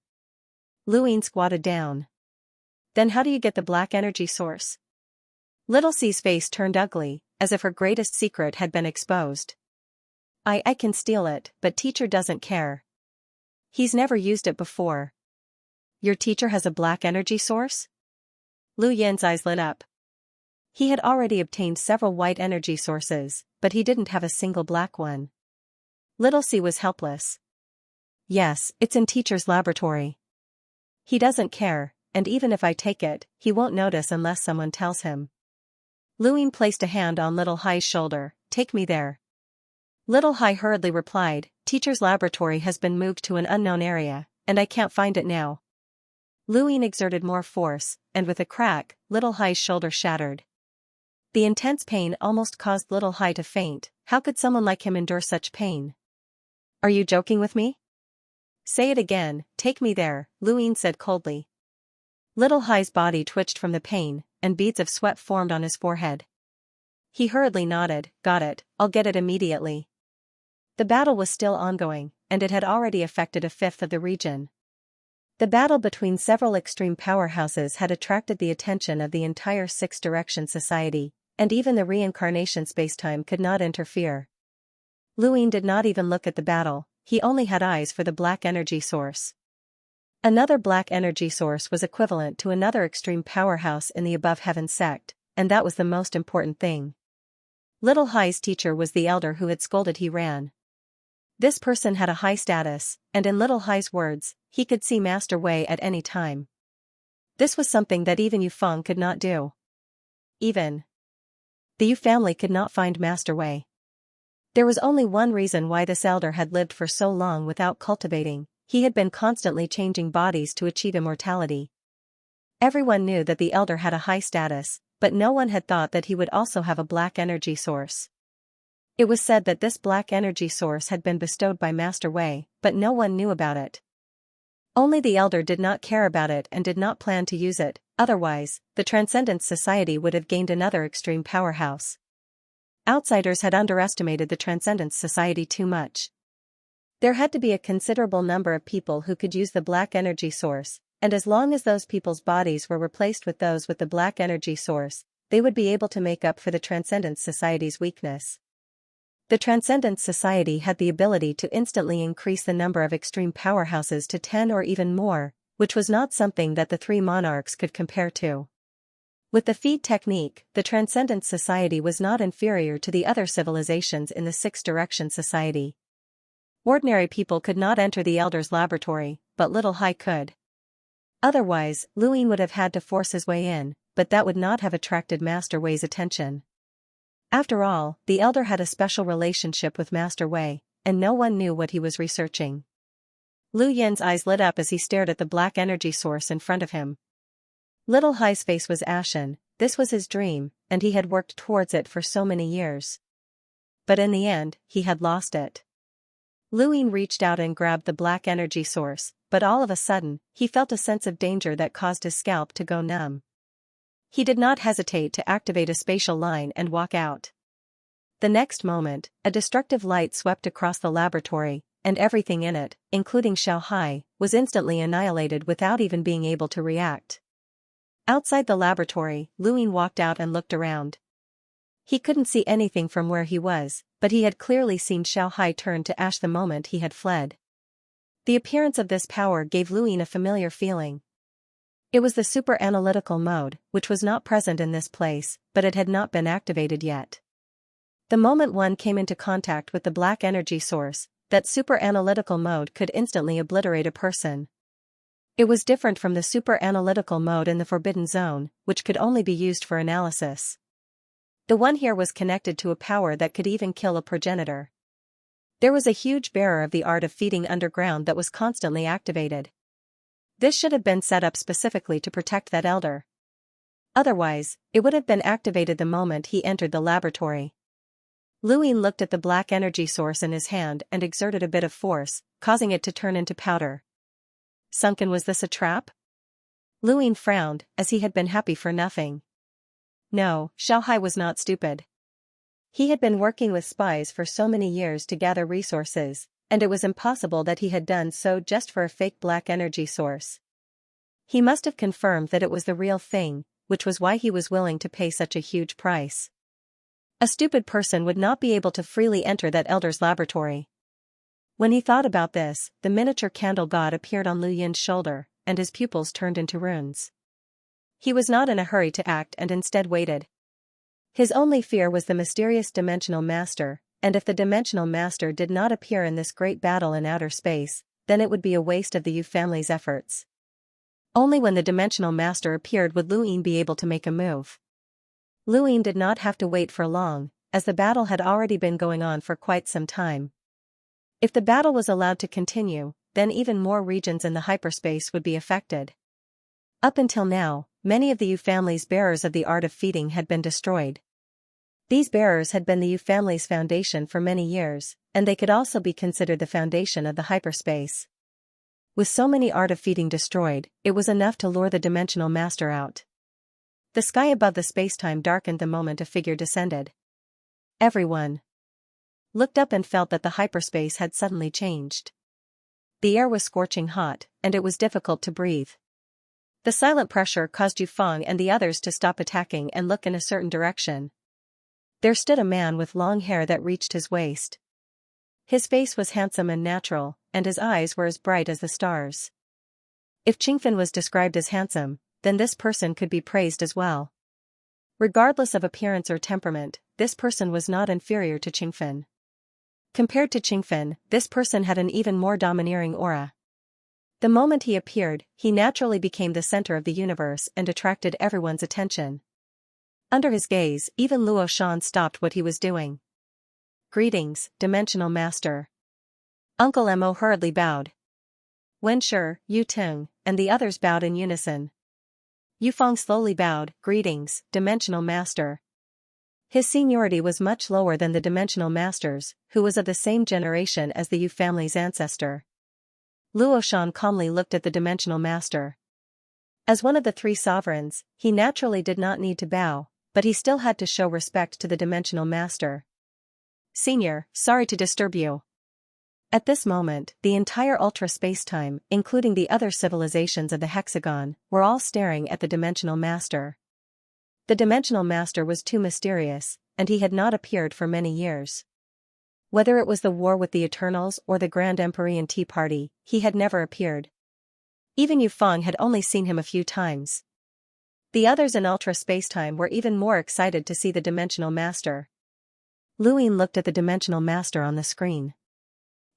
Lu Yin squatted down. Then how do you get the black energy source? Little C's face turned ugly, as if her greatest secret had been exposed. I can steal it, but teacher doesn't care. He's never used it before. Your teacher has a black energy source? Lu Yin's eyes lit up. He had already obtained several white energy sources, but he didn't have a single black one. Little C was helpless. Yes, it's in teacher's laboratory. He doesn't care, and even if I take it, he won't notice unless someone tells him. Luin placed a hand on Little Hai's shoulder. Take me there. Little Hai hurriedly replied, Teacher's laboratory has been moved to an unknown area, and I can't find it now. Luin exerted more force, and with a crack, Little Hai's shoulder shattered. The intense pain almost caused Little Hai to faint. How could someone like him endure such pain? Are you joking with me? Say it again, take me there, Luin said coldly. Little Hai's body twitched from the pain, and beads of sweat formed on his forehead. He hurriedly nodded, got it, I'll get it immediately. The battle was still ongoing, and it had already affected a fifth of the region. The battle between several extreme powerhouses had attracted the attention of the entire Six Direction Society, and even the reincarnation spacetime could not interfere. Luin did not even look at the battle, he only had eyes for the black energy source. Another black energy source was equivalent to another extreme powerhouse in the Above Heaven sect, and that was the most important thing. Little Hai's teacher was the elder who had scolded he ran. This person had a high status, and in Little Hai's words, he could see Master Wei at any time. This was something that even Yu Feng could not do. Even the Yu family could not find Master Wei. There was only one reason why this elder had lived for so long without cultivating. He had been constantly changing bodies to achieve immortality. Everyone knew that the elder had a high status, but no one had thought that he would also have a black energy source. It was said that this black energy source had been bestowed by Master Wei, but no one knew about it. Only the elder did not care about it and did not plan to use it, otherwise, the Transcendence Society would have gained another extreme powerhouse. Outsiders had underestimated the Transcendence Society too much. There had to be a considerable number of people who could use the black energy source, and as long as those people's bodies were replaced with those with the black energy source, they would be able to make up for the Transcendence Society's weakness. The Transcendence Society had the ability to instantly increase the number of extreme powerhouses to 10 or even more, which was not something that the three monarchs could compare to. With the feed technique, the Transcendence Society was not inferior to the other civilizations in the Six Direction Society. Ordinary people could not enter the Elder's laboratory, but Little Hai could. Otherwise, Luin would have had to force his way in, but that would not have attracted Master Wei's attention. After all, the Elder had a special relationship with Master Wei, and no one knew what he was researching. Lu Yin's eyes lit up as he stared at the black energy source in front of him. Little Hai's face was ashen. This was his dream, and he had worked towards it for so many years. But in the end, he had lost it. Luin reached out and grabbed the black energy source, but all of a sudden, he felt a sense of danger that caused his scalp to go numb. He did not hesitate to activate a spatial line and walk out. The next moment, a destructive light swept across the laboratory, and everything in it, including Xiao Hai, was instantly annihilated without even being able to react. Outside the laboratory, Luin walked out and looked around. He couldn't see anything from where he was, but he had clearly seen Xiao Hai turn to ash the moment he had fled. The appearance of this power gave Luin a familiar feeling. It was the super analytical mode, which was not present in this place, but it had not been activated yet. The moment one came into contact with the black energy source, that super analytical mode could instantly obliterate a person. It was different from the super analytical mode in the Forbidden Zone, which could only be used for analysis. The one here was connected to a power that could even kill a progenitor. There was a huge bearer of the art of feeding underground that was constantly activated. This should have been set up specifically to protect that elder. Otherwise, it would have been activated the moment he entered the laboratory. Luin looked at the black energy source in his hand and exerted a bit of force, causing it to turn into powder. Sunken, was this a trap? Luin frowned, as he had been happy for nothing. No, Xiao Hai was not stupid. He had been working with spies for so many years to gather resources, and it was impossible that he had done so just for a fake black energy source. He must have confirmed that it was the real thing, which was why he was willing to pay such a huge price. A stupid person would not be able to freely enter that elder's laboratory. When he thought about this, the miniature candle god appeared on Lu Yin's shoulder, and his pupils turned into runes. He was not in a hurry to act and instead waited. His only fear was the mysterious dimensional master, and if the dimensional master did not appear in this great battle in outer space, then it would be a waste of the Yu family's efforts. Only when the Dimensional Master appeared would Lu Ying be able to make a move. Lu Ying did not have to wait for long, as the battle had already been going on for quite some time. If the battle was allowed to continue, then even more regions in the hyperspace would be affected. Up until now, many of the Yu family's bearers of the art of feeding had been destroyed. These bearers had been the Yu family's foundation for many years, and they could also be considered the foundation of the hyperspace. With so many art of feeding destroyed, it was enough to lure the Dimensional Master out. The sky above the spacetime darkened the moment a figure descended. Everyone looked up and felt that the hyperspace had suddenly changed. The air was scorching hot, and it was difficult to breathe. The silent pressure caused Yu Feng and the others to stop attacking and look in a certain direction. There stood a man with long hair that reached his waist. His face was handsome and natural, and his eyes were as bright as the stars. If Qingfen was described as handsome, then this person could be praised as well. Regardless of appearance or temperament, this person was not inferior to Qingfen. Compared to Qingfen, this person had an even more domineering aura. The moment he appeared, he naturally became the center of the universe and attracted everyone's attention. Under his gaze, even Luo Shan stopped what he was doing. "Greetings, Dimensional Master." Uncle Mo hurriedly bowed. Wen Shi, Yu Tung, and the others bowed in unison. Yu Feng slowly bowed, "Greetings, Dimensional Master." His seniority was much lower than the Dimensional Master's, who was of the same generation as the Yu family's ancestor. Luo Shan calmly looked at the Dimensional Master. As one of the three sovereigns, he naturally did not need to bow, but he still had to show respect to the Dimensional Master. "Senior, sorry to disturb you." At this moment, the entire ultra spacetime, including the other civilizations of the hexagon, were all staring at the Dimensional Master. The Dimensional Master was too mysterious, and he had not appeared for many years. Whether it was the war with the Eternals or the Grand Empyrean Tea Party, he had never appeared. Even Yu Feng had only seen him a few times. The others in ultra spacetime were even more excited to see the Dimensional Master. Lu Ying looked at the Dimensional Master on the screen.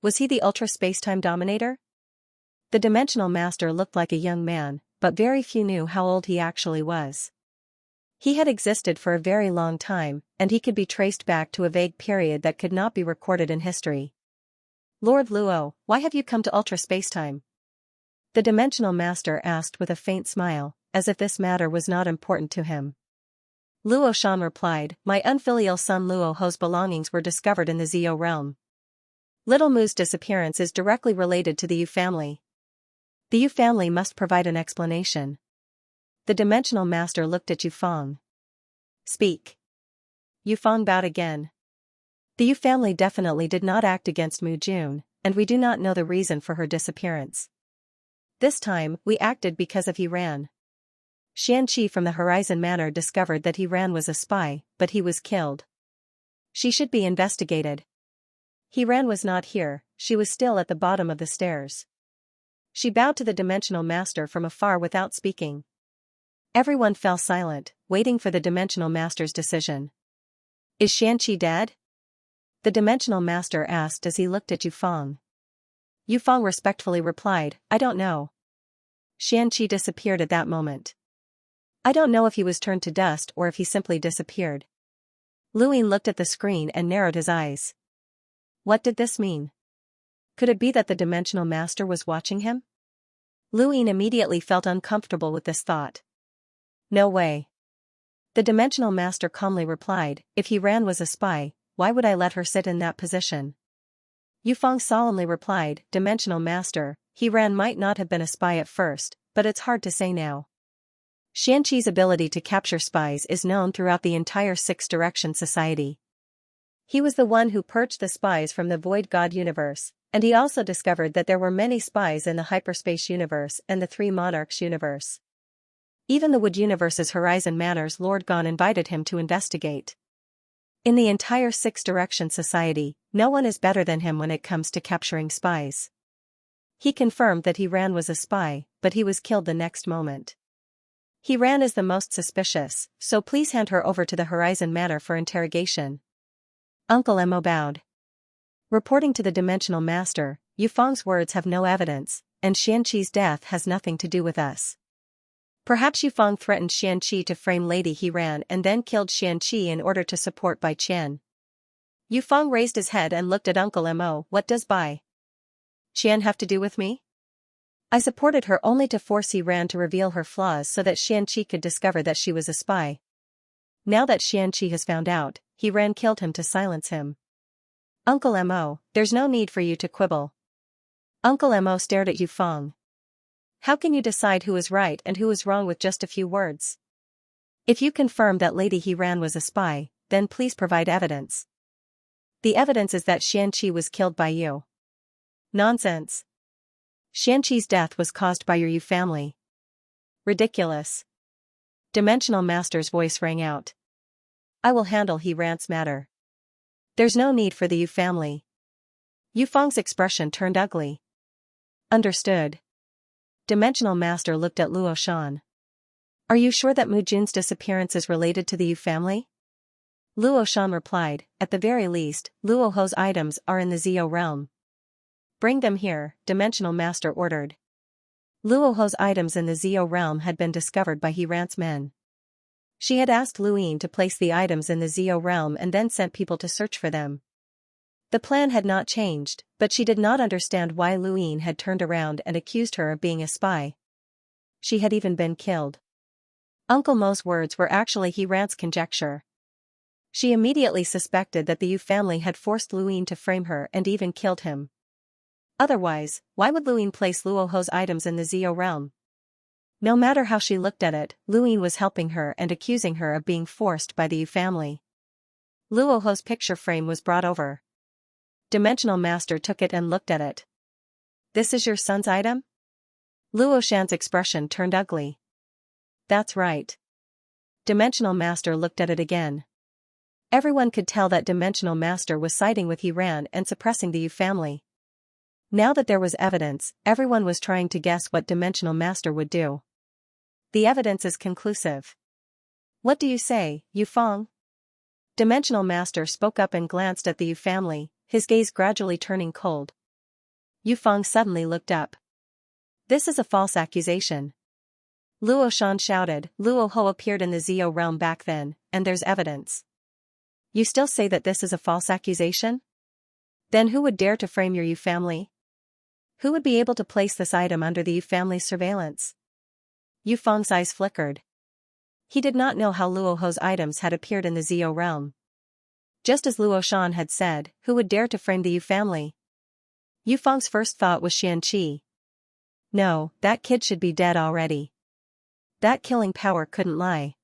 Was he the ultra spacetime dominator? The Dimensional Master looked like a young man, but very few knew how old he actually was. He had existed for a very long time, and he could be traced back to a vague period that could not be recorded in history. "Lord Luo, why have you come to ultra spacetime?" The Dimensional Master asked with a faint smile, as if this matter was not important to him. Luo Shan replied, "My unfilial son Luo Ho's belongings were discovered in the Zio realm. Little Mu's disappearance is directly related to the Yu family. The Yu family must provide an explanation." The Dimensional Master looked at Yu Feng. "Speak." Yu Feng bowed again. "The Yu family definitely did not act against Mu Jun, and we do not know the reason for her disappearance. This time, we acted because he ran. Xianxia from the Horizon Manor discovered that he was a spy, but he was killed. She should be investigated. He was not here, she was still at the bottom of the stairs." She bowed to the Dimensional Master from afar without speaking. Everyone fell silent, waiting for the Dimensional Master's decision. "Is Xianxia dead?" The Dimensional Master asked as he looked at Yu Feng. Yu Feng respectfully replied, "I don't know." Xianxia disappeared at that moment. "I don't know if he was turned to dust or if he simply disappeared." Lu Ying looked at the screen and narrowed his eyes. What did this mean? Could it be that the Dimensional Master was watching him? Lu Ying immediately felt uncomfortable with this thought. "No way." The Dimensional Master calmly replied, "If he was a spy, why would I let her sit in that position?" Yu Feng solemnly replied, "Dimensional Master, he might not have been a spy at first, but it's hard to say now. Xianxi's ability to capture spies is known throughout the entire Six Direction Society. He was the one who purged the spies from the Void God universe, and he also discovered that there were many spies in the Hyperspace universe and the Three Monarchs universe. Even the Wood universe's Horizon Manor's Lord Gon invited him to investigate. In the entire Six Direction Society, no one is better than him when it comes to capturing spies. He confirmed that he was a spy, but he was killed the next moment. He is the most suspicious, so please hand her over to the Horizon Manor for interrogation." Uncle Mo bowed. Reporting to the Dimensional Master, "Yu Feng's words have no evidence, and Xianxi's death has nothing to do with us. Perhaps Yufeng threatened Xianxia to frame Lady He and then killed Xianxia in order to support Bai Qian. Yufeng raised his head and looked at Uncle Mo. What does Bai Qian have to do with me? I supported her only to force He to reveal her flaws so that Xianxia could discover that she was a spy. Now that Xianxia has found out, He killed him to silence him. Uncle Mo, there's no need for you to quibble. Uncle Mo stared at Yufeng. How can you decide who is right and who is wrong with just a few words? If you confirm that Lady He was a spy, then please provide evidence. The evidence is that Xianxia was killed by you. Nonsense. Xianxi's death was caused by your Yu family. Ridiculous. Dimensional Master's voice rang out. I will handle He's matter. There's no need for the Yu family. Yufeng's expression turned ugly. Understood. Dimensional Master looked at Luo Shan. Are you sure that Mu Jun's disappearance is related to the Yu family? Luo Shan replied, at the very least, Luo Ho's items are in the Zio realm. Bring them here, Dimensional Master ordered. Luo Ho's items in the Zio realm had been discovered by He's men. She had asked Luyin to place the items in the Zio realm and then sent people to search for them. The plan had not changed, but she did not understand why Luyin had turned around and accused her of being a spy. She had even been killed. Uncle Mo's words were actually He's conjecture. She immediately suspected that the Yu family had forced Luyin to frame her and even killed him. Otherwise, why would Luyin place Luo Ho's items in the Zio realm? No matter how she looked at it, Luyin was helping her and accusing her of being forced by the Yu family. Luo Ho's picture frame was brought over. Dimensional Master took it and looked at it. This is your son's item? Luo Shan's expression turned ugly. That's right. Dimensional Master looked at it again. Everyone could tell that Dimensional Master was siding with He and suppressing the Yu family. Now that there was evidence, everyone was trying to guess what Dimensional Master would do. The evidence is conclusive. What do you say, Yufeng? Dimensional Master spoke up and glanced at the Yu family, his gaze gradually turning cold. Yufeng suddenly looked up. This is a false accusation. Luo Shan shouted. Luo Ho appeared in the Zio realm back then, and there's evidence. You still say that this is a false accusation? Then who would dare to frame your Yu family? Who would be able to place this item under the Yu family's surveillance? Yufeng's eyes flickered. He did not know how Luo Ho's items had appeared in the Zio realm. Just as Luo Shan had said, who would dare to frame the Yu family? Yufeng's first thought was Xianxia. No, that kid should be dead already. That killing power couldn't lie.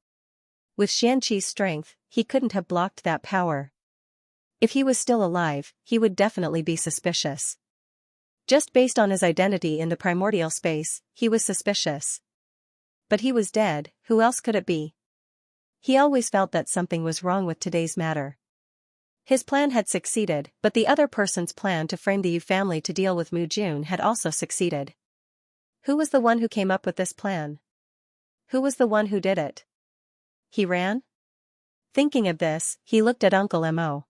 With Xianxi's strength, he couldn't have blocked that power. If he was still alive, he would definitely be suspicious. Just based on his identity in the primordial space, he was suspicious. But he was dead, who else could it be? He always felt that something was wrong with today's matter. His plan had succeeded, but the other person's plan to frame the Yu family to deal with Mu Jun had also succeeded. Who was the one who came up with this plan? Who was the one who did it? He ran? Thinking of this, he looked at Uncle Mo.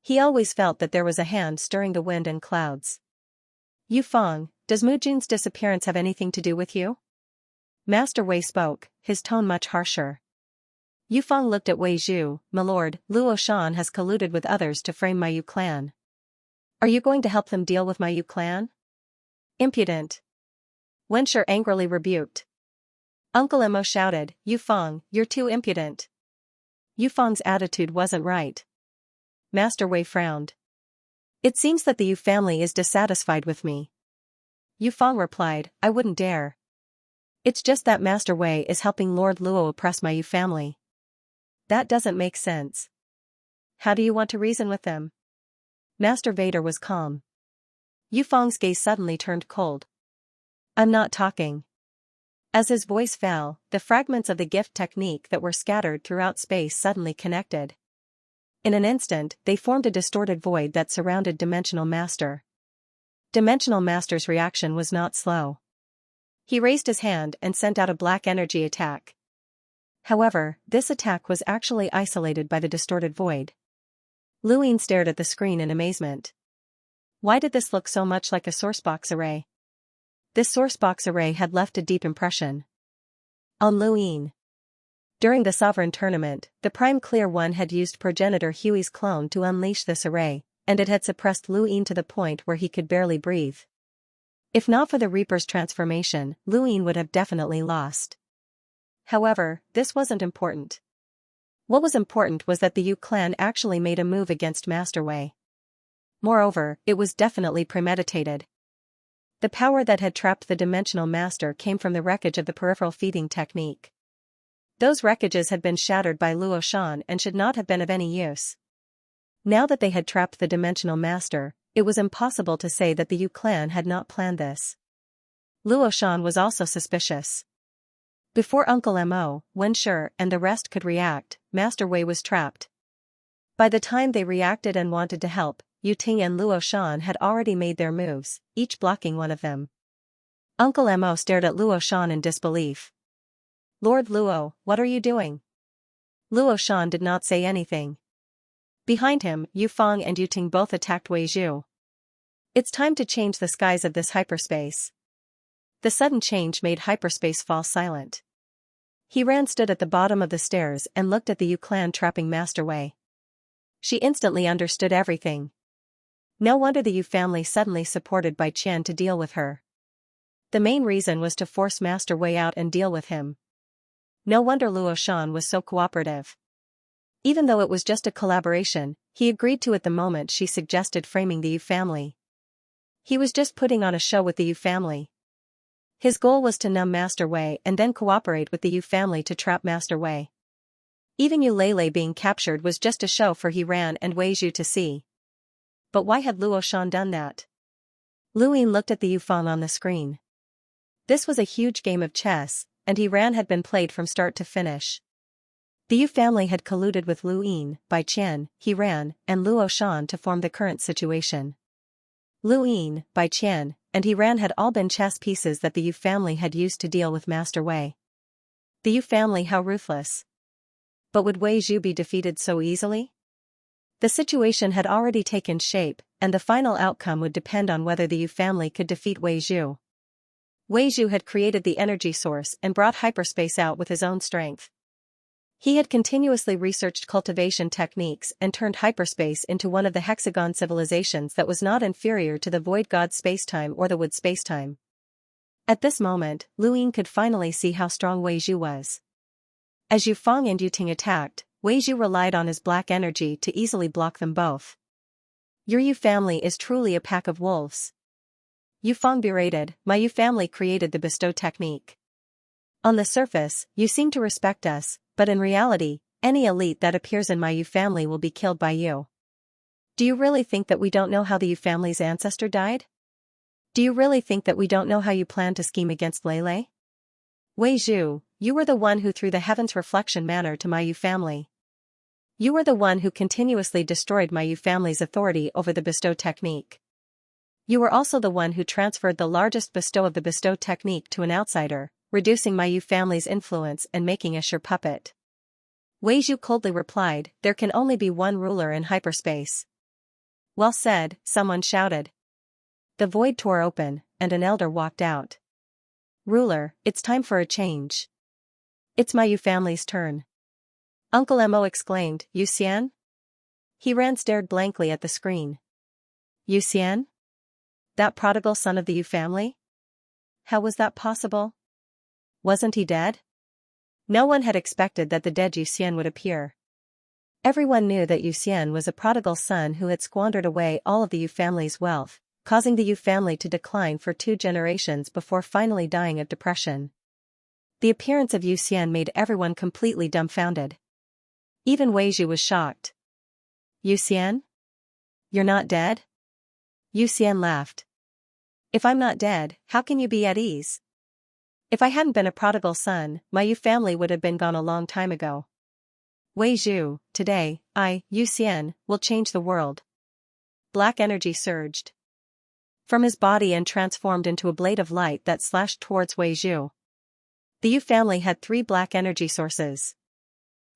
He always felt that there was a hand stirring the wind and clouds. Yufeng, does Mu Jun's disappearance have anything to do with you? Master Wei spoke, his tone much harsher. Yufeng looked at Wei Zhu. My lord, Luo Shan has colluded with others to frame my Yu clan. Are you going to help them deal with my Yu clan? Impudent. Wenshi angrily rebuked. Uncle Mo shouted, Yufeng, you're too impudent. Yufeng's attitude wasn't right. Master Wei frowned. It seems that the Yu family is dissatisfied with me. Yufeng replied, I wouldn't dare. It's just that Master Wei is helping Lord Luo oppress my Yu family. That doesn't make sense. How do you want to reason with them? Master Vader was calm. Yufeng's gaze suddenly turned cold. I'm not talking. As his voice fell, the fragments of the gift technique that were scattered throughout space suddenly connected. In an instant, they formed a distorted void that surrounded Dimensional Master. Dimensional Master's reaction was not slow. He raised his hand and sent out a black energy attack. However, this attack was actually isolated by the distorted void. Luyin stared at the screen in amazement. Why did this look so much like a sourcebox array? This sourcebox array had left a deep impression. On Luyin. During the Sovereign Tournament, the Prime Clear One had used progenitor Huey's clone to unleash this array, and it had suppressed Luyin to the point where he could barely breathe. If not for the Reaper's transformation, Luyin would have definitely lost. However, this wasn't important. What was important was that the Yu clan actually made a move against Master Wei. Moreover, it was definitely premeditated. The power that had trapped the Dimensional Master came from the wreckage of the peripheral feeding technique. Those wreckages had been shattered by Luo Shan and should not have been of any use. Now that they had trapped the Dimensional Master, it was impossible to say that the Yu clan had not planned this. Luo Shan was also suspicious. Before Uncle Mo, Wenshi, and the rest could react, Master Wei was trapped. By the time they reacted and wanted to help, Yu Ting and Luo Shan had already made their moves, each blocking one of them. Uncle Mo stared at Luo Shan in disbelief. "Lord Luo, what are you doing?" Luo Shan did not say anything. Behind him, Yu Fang and Yu Ting both attacked Wei Zhu. "It's time to change the skies of this hyperspace." The sudden change made hyperspace fall silent. He stood at the bottom of the stairs and looked at the Yu clan trapping Master Wei. She instantly understood everything. No wonder the Yu family suddenly supported Bai Qian to deal with her. The main reason was to force Master Wei out and deal with him. No wonder Luo Shan was so cooperative. Even though it was just a collaboration, he agreed to it the moment she suggested framing the Yu family. He was just putting on a show with the Yu family. His goal was to numb Master Wei and then cooperate with the Yu family to trap Master Wei. Even Yu Lele being captured was just a show for He Ran and Wei Zhu to see. But why had Luo Shan done that? Luyin looked at the Yu Fang on the screen. This was a huge game of chess, and He Ran had been played from start to finish. The Yu family had colluded with Luyin, Bai Qian, He Ran, and Luo Shan to form the current situation. Luyin, Bai Qian, and He Ran had all been chess pieces that the Yu family had used to deal with Master Wei. The Yu family, how ruthless. But would Wei Zhu be defeated so easily? The situation had already taken shape, and the final outcome would depend on whether the Yu family could defeat Wei Zhu. Wei Zhu had created the energy source and brought hyperspace out with his own strength. He had continuously researched cultivation techniques and turned hyperspace into one of the hexagon civilizations that was not inferior to the Void God spacetime or the Wood spacetime. At this moment, Luyin could finally see how strong Wei Zhu was. As Yu Fang and Yu Ting attacked, Wei Zhu relied on his black energy to easily block them both. "Your Yu family is truly a pack of wolves." Yu Fang berated, "My Yu family created the bestow technique. On the surface, you seem to respect us, but in reality, any elite that appears in my Yu family will be killed by you. Do you really think that we don't know how the Yu family's ancestor died? Do you really think that we don't know how you plan to scheme against Lele? Wei Zhu, you were the one who threw the Heaven's Reflection Manor to my Yu family. You were the one who continuously destroyed my Yu family's authority over the bestow technique. You were also the one who transferred the largest bestow of the bestow technique to an outsider, reducing my Yu family's influence and making us your puppet." Wei Zhu coldly replied, "There can only be one ruler in hyperspace." "Well said," someone shouted. The void tore open, and an elder walked out. "Ruler, it's time for a change. It's my Yu family's turn." Uncle Mo exclaimed, "Yu Xian?" He stared blankly at the screen. "Yu Xian? That prodigal son of the Yu family? How was that possible? Wasn't he dead?" No one had expected that the dead Yu Xian would appear. Everyone knew that Yu Xian was a prodigal son who had squandered away all of the Yu family's wealth, causing the Yu family to decline for 2 generations before finally dying of depression. The appearance of Yu Xian made everyone completely dumbfounded. Even Wei Zhu was shocked. "Yu Xian? You're not dead?" Yu Xian laughed. "If I'm not dead, how can you be at ease? If I hadn't been a prodigal son, my Yu family would have been gone a long time ago. Wei Zhu, today, I, Yu Xian, will change the world." Black energy surged from his body and transformed into a blade of light that slashed towards Wei Zhu. The Yu family had 3 black energy sources.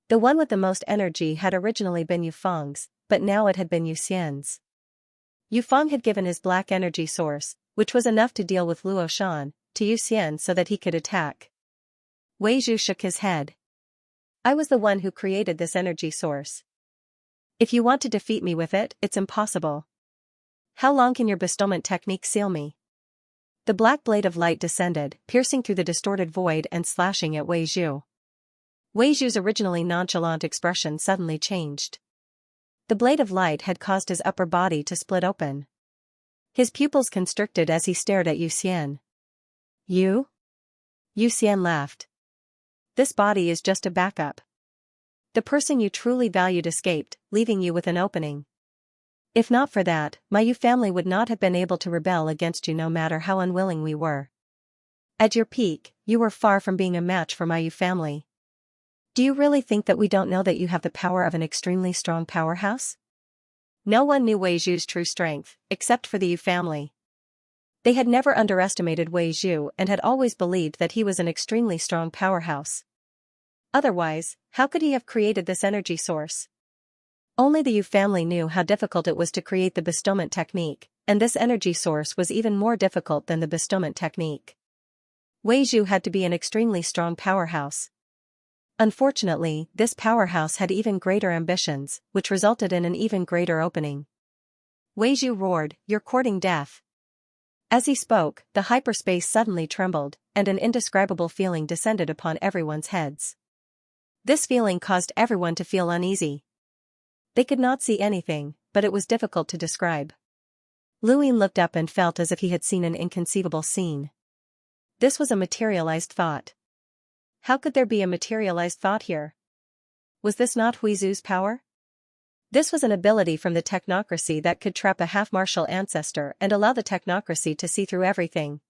The one with the most energy had originally been Yu Fang's, but now it had been Yu Xian's. Yu Fang had given his black energy source, which was enough to deal with Luo Shan, to Yu Xian so that he could attack. Wei Zhu shook his head. I was the one who created this energy source. If you want to defeat me with it, it's impossible. How long can your bestowment technique seal me? The black blade of light descended, piercing through the distorted void and slashing at Wei Zhu. Wei Zhu's originally nonchalant expression suddenly changed. The blade of light had caused his upper body to split open. His pupils constricted as he stared at Xian. You? Xian laughed. This body is just a backup. The person you truly valued escaped, leaving you with an opening. If not for that, my Yu family would not have been able to rebel against you no matter how unwilling we were. At your peak, you were far from being a match for my Yu family. Do you really think that we don't know that you have the power of an extremely strong powerhouse? No one knew Wei Zhu's true strength, except for the Yu family. They had never underestimated Wei Zhu and had always believed that he was an extremely strong powerhouse. Otherwise, how could he have created this energy source? Only the Yu family knew how difficult it was to create the bestowment technique, and this energy source was even more difficult than the bestowment technique. Wei Zhu had to be an extremely strong powerhouse. Unfortunately, this powerhouse had even greater ambitions, which resulted in an even greater opening. Wei Zhu roared, "You're courting death." As he spoke, the hyperspace suddenly trembled, and an indescribable feeling descended upon everyone's heads. This feeling caused everyone to feel uneasy. They could not see anything, but it was difficult to describe. Luyin looked up and felt as if he had seen an inconceivable scene. This was a materialized thought. How could there be a materialized thought here? Was this not Huizu's power? This was an ability from the technocracy that could trap a half-martial ancestor and allow the technocracy to see through everything.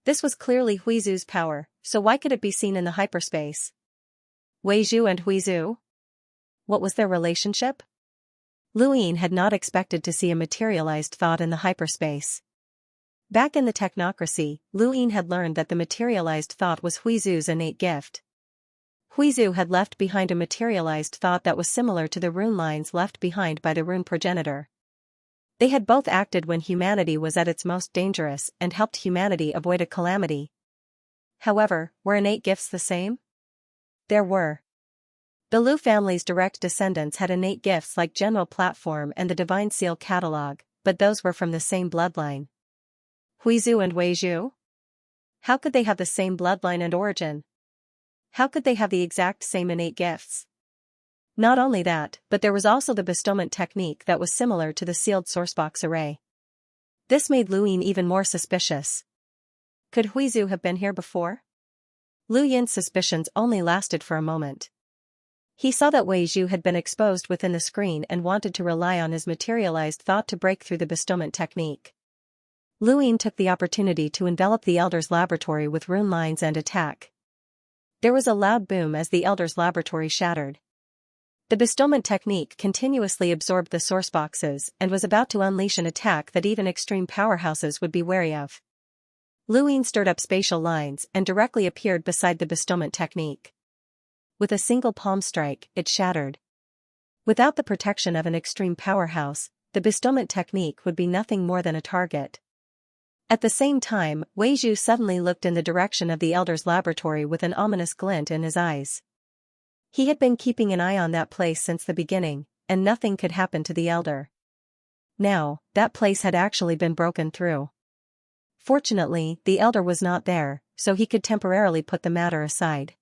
This was clearly Huizu's power, so why could it be seen in the hyperspace? Wei Zhu and Huizu? What was their relationship? Luyin had not expected to see a materialized thought in the hyperspace. Back in the technocracy, Luyin had learned that the materialized thought was Huizu's innate gift. Huizu had left behind a materialized thought that was similar to the rune lines left behind by the rune progenitor. They had both acted when humanity was at its most dangerous and helped humanity avoid a calamity. However, were innate gifts the same? There were. The Lu family's direct descendants had innate gifts like General Platform and the Divine Seal Catalog, but those were from the same bloodline. Huizu and Wei Zhu? How could they have the same bloodline and origin? How could they have the exact same innate gifts? Not only that, but there was also the bestowment technique that was similar to the sealed sourcebox array. This made Luyin even more suspicious. Could Huizu have been here before? Luyin's suspicions only lasted for a moment. He saw that Wei Zhu had been exposed within the screen and wanted to rely on his materialized thought to break through the bestowment technique. Luyin took the opportunity to envelop the Elder's laboratory with rune lines and attack. There was a loud boom as the Elder's laboratory shattered. The bestowment technique continuously absorbed the source boxes and was about to unleash an attack that even extreme powerhouses would be wary of. Luyin stirred up spatial lines and directly appeared beside the bestowment technique. With a single palm strike, it shattered. Without the protection of an extreme powerhouse, the bestowment technique would be nothing more than a target. At the same time, Wei Zhu suddenly looked in the direction of the Elder's laboratory with an ominous glint in his eyes. He had been keeping an eye on that place since the beginning, and nothing could happen to the Elder. Now, that place had actually been broken through. Fortunately, the Elder was not there, so he could temporarily put the matter aside.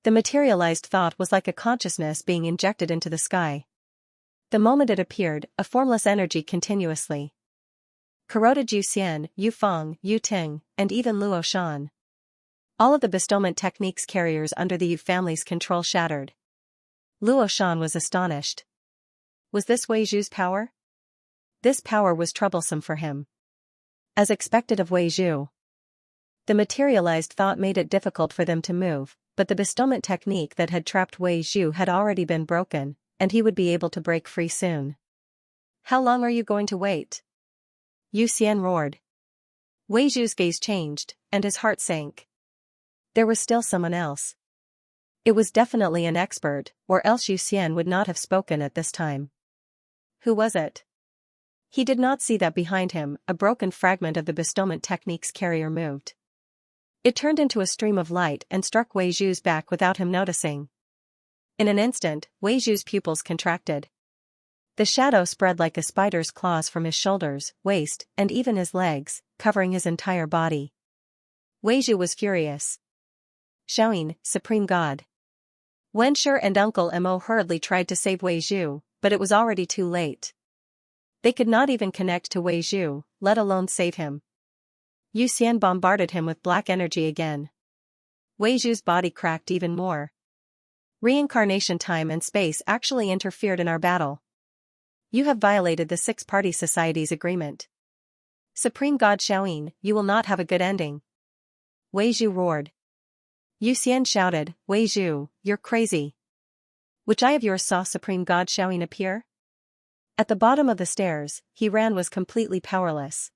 The materialized thought was like a consciousness being injected into the sky. The moment it appeared, a formless energy continuously corroded Yu Xian, Yu Feng, Yu Ting, and even Luo Shan. All of the bestowment techniques carriers under the Yu family's control shattered. Luo Shan was astonished. Was this Wei Zhu's power? This power was troublesome for him. As expected of Wei Zhu, the materialized thought made it difficult for them to move, but the bestowment technique that had trapped Wei Zhu had already been broken, and he would be able to break free soon. How long are you going to wait? Yu Xian roared. Wei Zhu's gaze changed, and his heart sank. There was still someone else. It was definitely an expert, or else Yu Xian would not have spoken at this time. Who was it? He did not see that behind him, a broken fragment of the bestowment technique's carrier moved. It turned into a stream of light and struck Wei Zhu's back without him noticing. In an instant, Wei Zhu's pupils contracted. The shadow spread like a spider's claws from his shoulders, waist, and even his legs, covering his entire body. Wei Zhu was furious. Xiaoyin, Supreme God. Wen Shi and Uncle Mo hurriedly tried to save Wei Zhu, but it was already too late. They could not even connect to Wei Zhu, let alone save him. Yu Xian bombarded him with black energy again. Wei Zhu's body cracked even more. Reincarnation time and space actually interfered in our battle. You have violated the Six-Party Society's agreement. Supreme God Xiaoyin, you will not have a good ending. Wei Zhu roared. Yu Xian shouted, Wei Zhu, you're crazy. Which eye of yours saw Supreme God Xiaoyin appear? At the bottom of the stairs, he ran was completely powerless.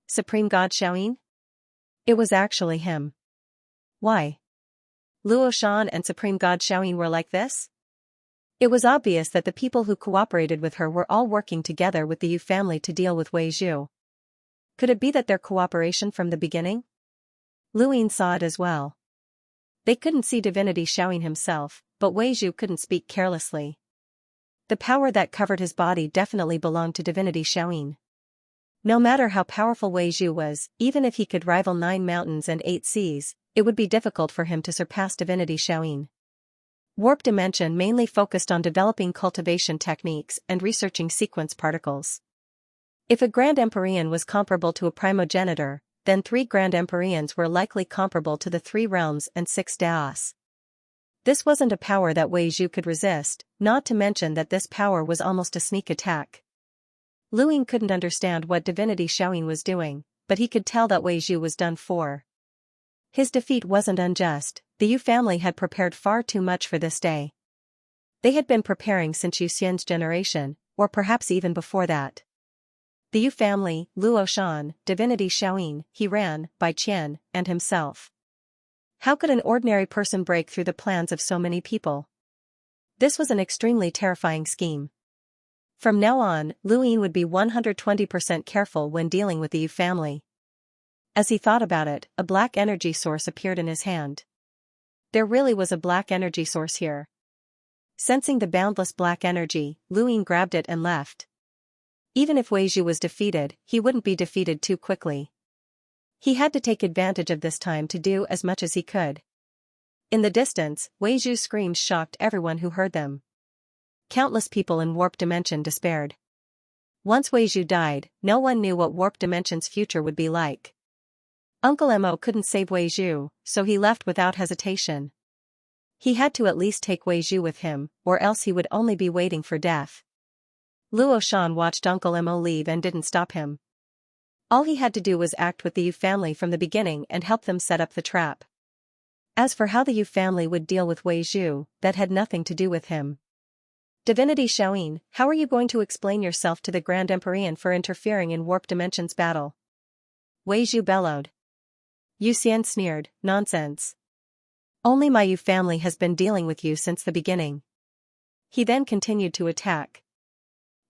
Supreme God Xiaoyin? It was actually him. Why? Luo Shan and Supreme God Xiaoyin were like this? It was obvious that the people who cooperated with her were all working together with the Yu family to deal with Wei Zhu. Could it be that their cooperation from the beginning? Luyin saw it as well. They couldn't see Divinity Xiaoyin himself, but Wei Zhu couldn't speak carelessly. The power that covered his body definitely belonged to Divinity Xiaoyin. No matter how powerful Wei Zhu was, even if he could rival 9 mountains and 8 seas, it would be difficult for him to surpass Divinity Xiaoyin. Warp Dimension mainly focused on developing cultivation techniques and researching sequence particles. If a Grand Empyrean was comparable to a primogenitor, then 3 Grand Empyreans were likely comparable to the 3 realms and 6 Daos. This wasn't a power that Wei Zhu could resist, not to mention that this power was almost a sneak attack. Luyin couldn't understand what Divinity Xiaoyin was doing, but he could tell that Wei Zhu was done for. His defeat wasn't unjust. The Yu family had prepared far too much for this day. They had been preparing since Yu Xian's generation, or perhaps even before that. The Yu family, Luo Shan, Divinity Xiaoyin, He Ran, Bai Qian, and himself. How could an ordinary person break through the plans of so many people? This was an extremely terrifying scheme. From now on, Luyin would be 120% careful when dealing with the Yu family. As he thought about it, a black energy source appeared in his hand. There really was a black energy source here. Sensing the boundless black energy, Luyin grabbed it and left. Even if Wei Zhu was defeated, he wouldn't be defeated too quickly. He had to take advantage of this time to do as much as he could. In the distance, Wei Zhu's screams shocked everyone who heard them. Countless people in Warp Dimension despaired. Once Wei Zhu died, no one knew what Warp Dimension's future would be like. Uncle Mo couldn't save Wei Zhu, so he left without hesitation. He had to at least take Wei Zhu with him, or else he would only be waiting for death. Luo Shan watched Uncle Mo leave and didn't stop him. All he had to do was act with the Yu family from the beginning and help them set up the trap. As for how the Yu family would deal with Wei Zhu, that had nothing to do with him. Divinity Xiaoyin, how are you going to explain yourself to the Grand Empyrean for interfering in Warp Dimension's battle? Wei Zhu bellowed. Yu Xian sneered, nonsense. Only my Yu family has been dealing with you since the beginning. He then continued to attack.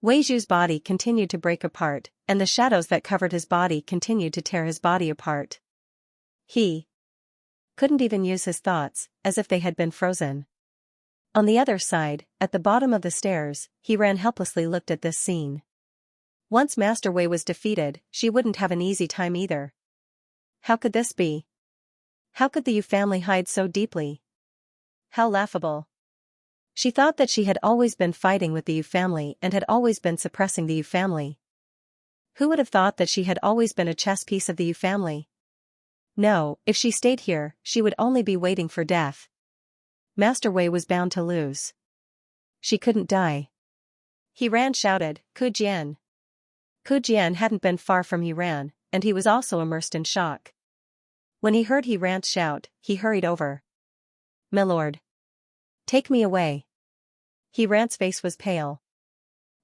Wei Zhu's body continued to break apart, and the shadows that covered his body continued to tear his body apart. He couldn't even use his thoughts, as if they had been frozen. On the other side, at the bottom of the stairs, He Ran helplessly looked at this scene. Once Master Wei was defeated, she wouldn't have an easy time either. How could this be? How could the Yu family hide so deeply? How laughable. She thought that she had always been fighting with the Yu family and had always been suppressing the Yu family. Who would have thought that she had always been a chess piece of the Yu family? No, if she stayed here, she would only be waiting for death. Master Wei was bound to lose. She couldn't die. He Ran shouted, Ku Jian. Ku Jian hadn't been far from He Ran, and he was also immersed in shock. When he heard He Ran's shout, he hurried over. Milord. Take me away. He Ran's face was pale.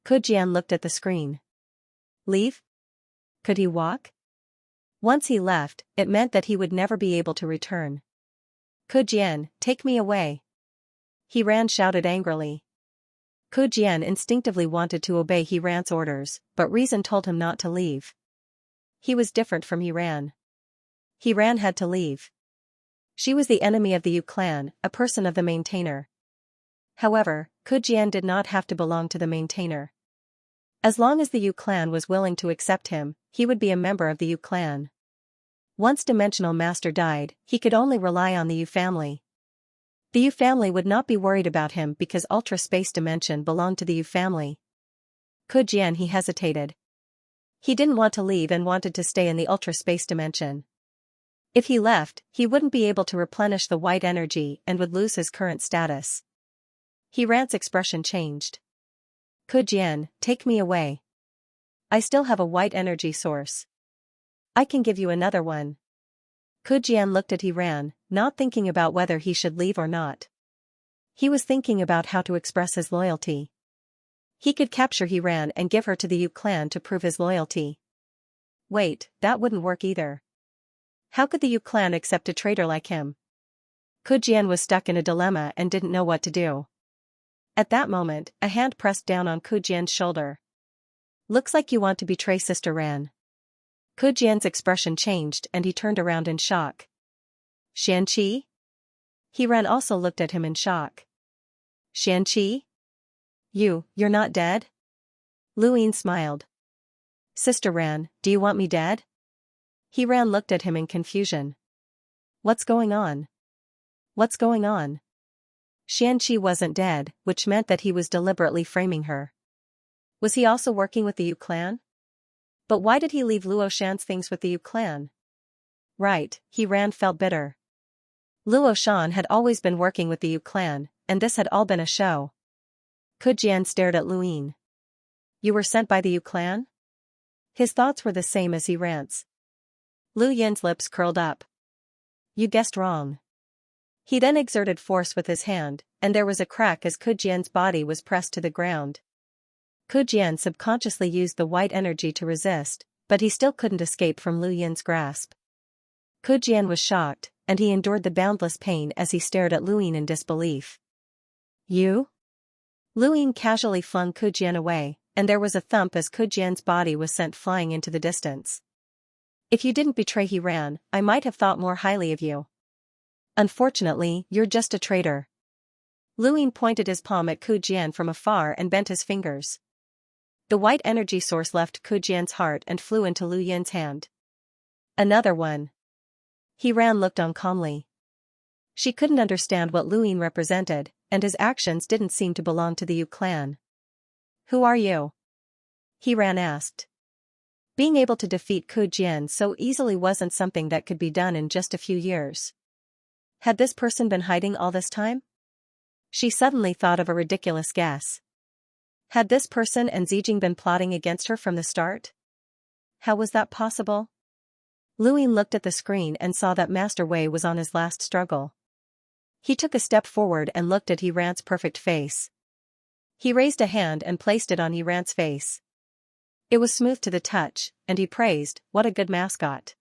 Ku Jian looked at the screen. Leave? Could he walk? Once he left, it meant that he would never be able to return. Ku Jian, take me away. He Ran shouted angrily. Ku Jian instinctively wanted to obey He Ran's orders, but reason told him not to leave. He was different from He Ran. He ran had to leave. She was the enemy of the Yu clan, a person of the maintainer. However, Kujian did not have to belong to the maintainer. As long as the Yu clan was willing to accept him, he would be a member of the Yu clan. Once Dimensional Master died, he could only rely on the Yu family. The Yu family would not be worried about him because Ultra Space Dimension belonged to the Yu family. Kujian he hesitated. He didn't want to leave and wanted to stay in the Ultra Space Dimension. If he left, he wouldn't be able to replenish the white energy and would lose his current status. He Rant's expression changed. Kujian, take me away. I still have a white energy source. I can give you another one. Kujian looked at Ran, not thinking about whether he should leave or not. He was thinking about how to express his loyalty. He could capture Ran and give her to the Yu clan to prove his loyalty. Wait, that wouldn't work either. How could the Yu clan accept a traitor like him? Kujian was stuck in a dilemma and didn't know what to do. At that moment, a hand pressed down on Kujian's shoulder. Looks like you want to betray Sister Ran. Kujian's expression changed and he turned around in shock. Xianxia? Ran also looked at him in shock. Xianxia? You're not dead? Luin smiled. Sister Ran, do you want me dead? Ran looked at him in confusion. What's going on? What's going on? Xianxia wasn't dead, which meant that he was deliberately framing her. Was he also working with the Yu clan? But why did he leave Luo Shan's things with the Yu clan? Right, Ran felt bitter. Luo Shan had always been working with the Yu clan, and this had all been a show. Kujian stared at Luin. You were sent by the Yu clan? His thoughts were the same as Rant's. Lu Yin's lips curled up. You guessed wrong. He then exerted force with his hand, and there was a crack as Kujian's body was pressed to the ground. Kujian subconsciously used the white energy to resist, but he still couldn't escape from Lu Yin's grasp. Kujian was shocked, and he endured the boundless pain as he stared at Lu Yin in disbelief. You? Lu Yin casually flung Kujian away, and there was a thump as Kujian's body was sent flying into the distance. If you didn't betray Ran, I might have thought more highly of you. Unfortunately, you're just a traitor. Lu Yin pointed his palm at Kujian from afar and bent his fingers. The white energy source left Kujian's heart and flew into Lu Yin's hand. Another one. Ran looked on calmly. She couldn't understand what Lu Yin represented, and his actions didn't seem to belong to the Yu clan. Who are you? Ran asked. Being able to defeat Kujian so easily wasn't something that could be done in just a few years. Had this person been hiding all this time? She suddenly thought of a ridiculous guess. Had this person and Zijing been plotting against her from the start? How was that possible? Lu Yin looked at the screen and saw that Master Wei was on his last struggle. He took a step forward and looked at Rant's perfect face. He raised a hand and placed it on Rant's face. It was smooth to the touch, and he praised, "What a good mascot.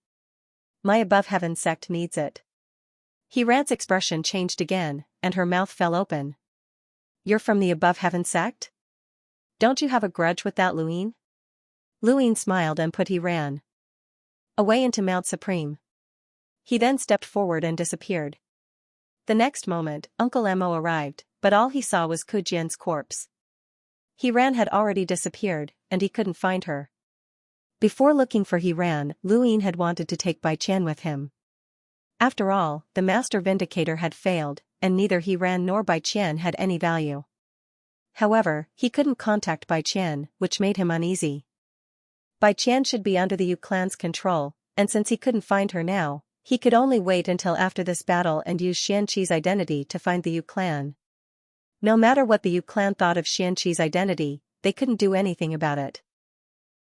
My above heaven sect needs it." Rant's expression changed again, and her mouth fell open. You're from the above heaven sect? Don't you have a grudge with that Lu Yin? Lu Yin smiled and put Ran away into Mount Supreme. He then stepped forward and disappeared. The next moment, Uncle Emo arrived, but all he saw was Kujian's corpse. Ran had already disappeared, and he couldn't find her. Before looking for Ran, Lu Yin had wanted to take Bai Qian with him. After all, the Master Vindicator had failed, and neither Ran nor Bai Qian had any value. However, he couldn't contact Bai Qian, which made him uneasy. Bai Qian should be under the Yu clan's control, and since he couldn't find her now, he could only wait until after this battle and use Xianxi's identity to find the Yu clan. No matter what the Yu clan thought of Xianxi's identity, they couldn't do anything about it.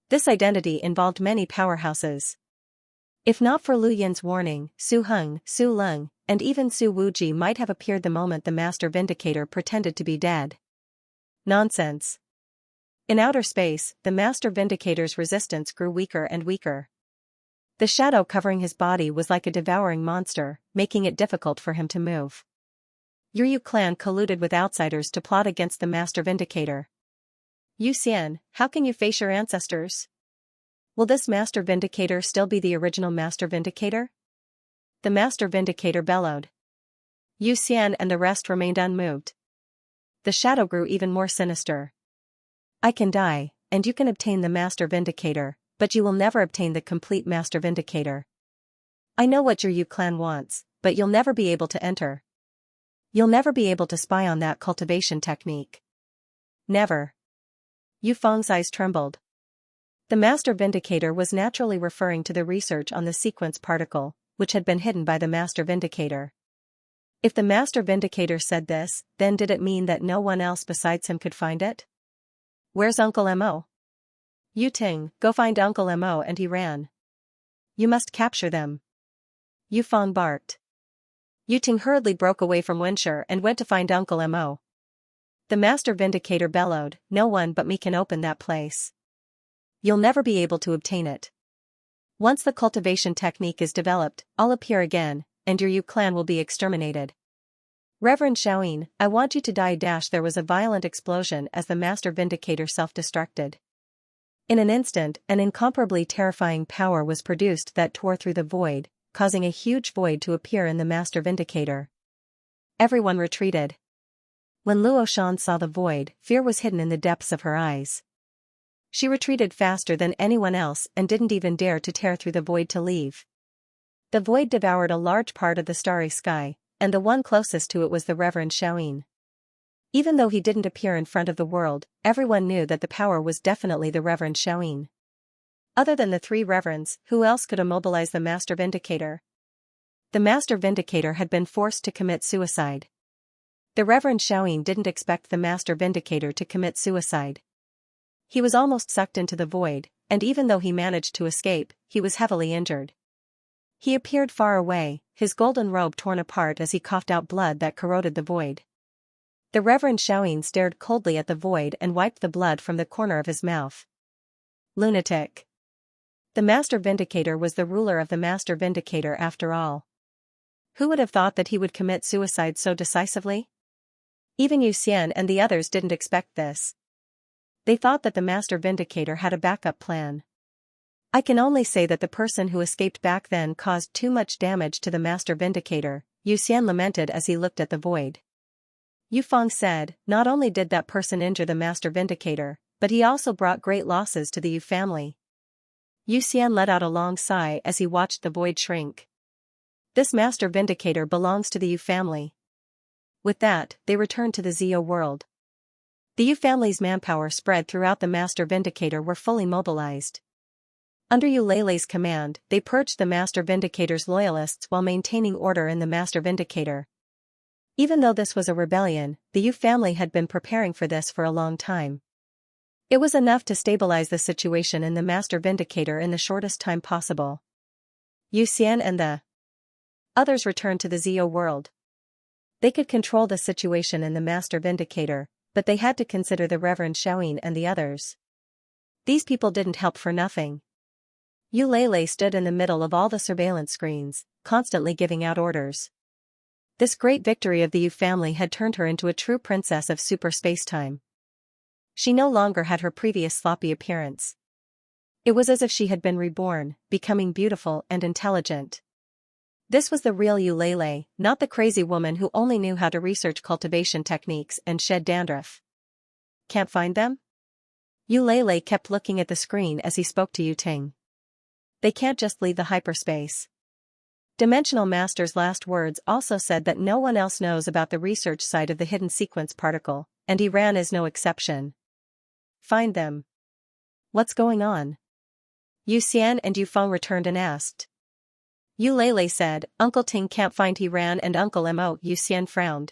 This identity involved many powerhouses. If not for Lu Yin's warning, Su Heng, Su Leng, and even Su Wuji might have appeared the moment the Master Vindicator pretended to be dead. Nonsense. In outer space, the Master Vindicator's resistance grew weaker and weaker. The shadow covering his body was like a devouring monster, making it difficult for him to move. Your Yu clan colluded with outsiders to plot against the Master Vindicator. Yu Xian, how can you face your ancestors? Will this Master Vindicator still be the original Master Vindicator? the Master Vindicator bellowed. Yu Xian and the rest remained unmoved. The shadow grew even more sinister. I can die, and you can obtain the Master Vindicator, but you will never obtain the complete Master Vindicator. I know what your Yu clan wants, but you'll never be able to enter. You'll never be able to spy on that cultivation technique. Never. Yu Feng's eyes trembled. The Master Vindicator was naturally referring to the research on the sequence particle, which had been hidden by the Master Vindicator. If the Master Vindicator said this, then did it mean that no one else besides him could find it? Where's Uncle Mo? Yu Ting, go find Uncle Mo, and he ran. You must capture them. Yu Feng barked. Yu Ting hurriedly broke away from Wenshi and went to find Uncle Mo. The Master Vindicator bellowed, no one but me can open that place. You'll never be able to obtain it. Once the cultivation technique is developed, I'll appear again, and your Yu clan will be exterminated. Reverend Xiaoyin, I want you to die. There was a violent explosion as the Master Vindicator self-destructed. In an instant, an incomparably terrifying power was produced that tore through the void, causing a huge void to appear in the Master Vindicator. Everyone retreated. When Luo Shan saw the void, fear was hidden in the depths of her eyes. She retreated faster than anyone else and didn't even dare to tear through the void to leave. The void devoured a large part of the starry sky, and the one closest to it was the Reverend Xiaoyin. Even though he didn't appear in front of the world, everyone knew that the power was definitely the Reverend Xiaoyin. Other than the three reverends, who else could immobilize the Master Vindicator? The Master Vindicator had been forced to commit suicide. The Reverend Xiaoyin didn't expect the Master Vindicator to commit suicide. He was almost sucked into the void, and even though he managed to escape, he was heavily injured. He appeared far away, his golden robe torn apart as he coughed out blood that corroded the void. The Reverend Xiaoyin stared coldly at the void and wiped the blood from the corner of his mouth. Lunatic. The Master Vindicator was the ruler of the Master Vindicator after all. Who would have thought that he would commit suicide so decisively? Even Yu Xian and the others didn't expect this. They thought that the Master Vindicator had a backup plan. I can only say that the person who escaped back then caused too much damage to the Master Vindicator, Yu Xian lamented as he looked at the void. Yu Feng said, not only did that person injure the Master Vindicator, but he also brought great losses to the Yu family. Yu Xian let out a long sigh as he watched the void shrink. This Master Vindicator belongs to the Yu family. With that, they returned to the Zio world. The Yu family's manpower spread throughout the Master Vindicator were fully mobilized. Under Yu Leilei's command, they purged the Master Vindicator's loyalists while maintaining order in the Master Vindicator. Even though this was a rebellion, the Yu family had been preparing for this for a long time. It was enough to stabilize the situation in the Master Vindicator in the shortest time possible. Yu Xian and the others returned to the Zio world. They could control the situation in the Master Vindicator, but they had to consider the Reverend Xiaoyin and the others. These people didn't help for nothing. Yu Leilei stood in the middle of all the surveillance screens, constantly giving out orders. This great victory of the Yu family had turned her into a true princess of super space-time. She no longer had her previous sloppy appearance. It was as if she had been reborn, becoming beautiful and intelligent. This was the real Yu Leilei, not the crazy woman who only knew how to research cultivation techniques and shed dandruff. Can't find them? Yu Leilei kept looking at the screen as he spoke to Yu Ting. They can't just leave the hyperspace. Dimensional Master's last words also said that no one else knows about the research side of the hidden sequence particle, and Iran is no exception. Find them. What's going on? Yu Xian and Yu Feng returned and asked. Yu Leilei said, Uncle Ting can't find Iran and Uncle Mo. Yu Xian frowned.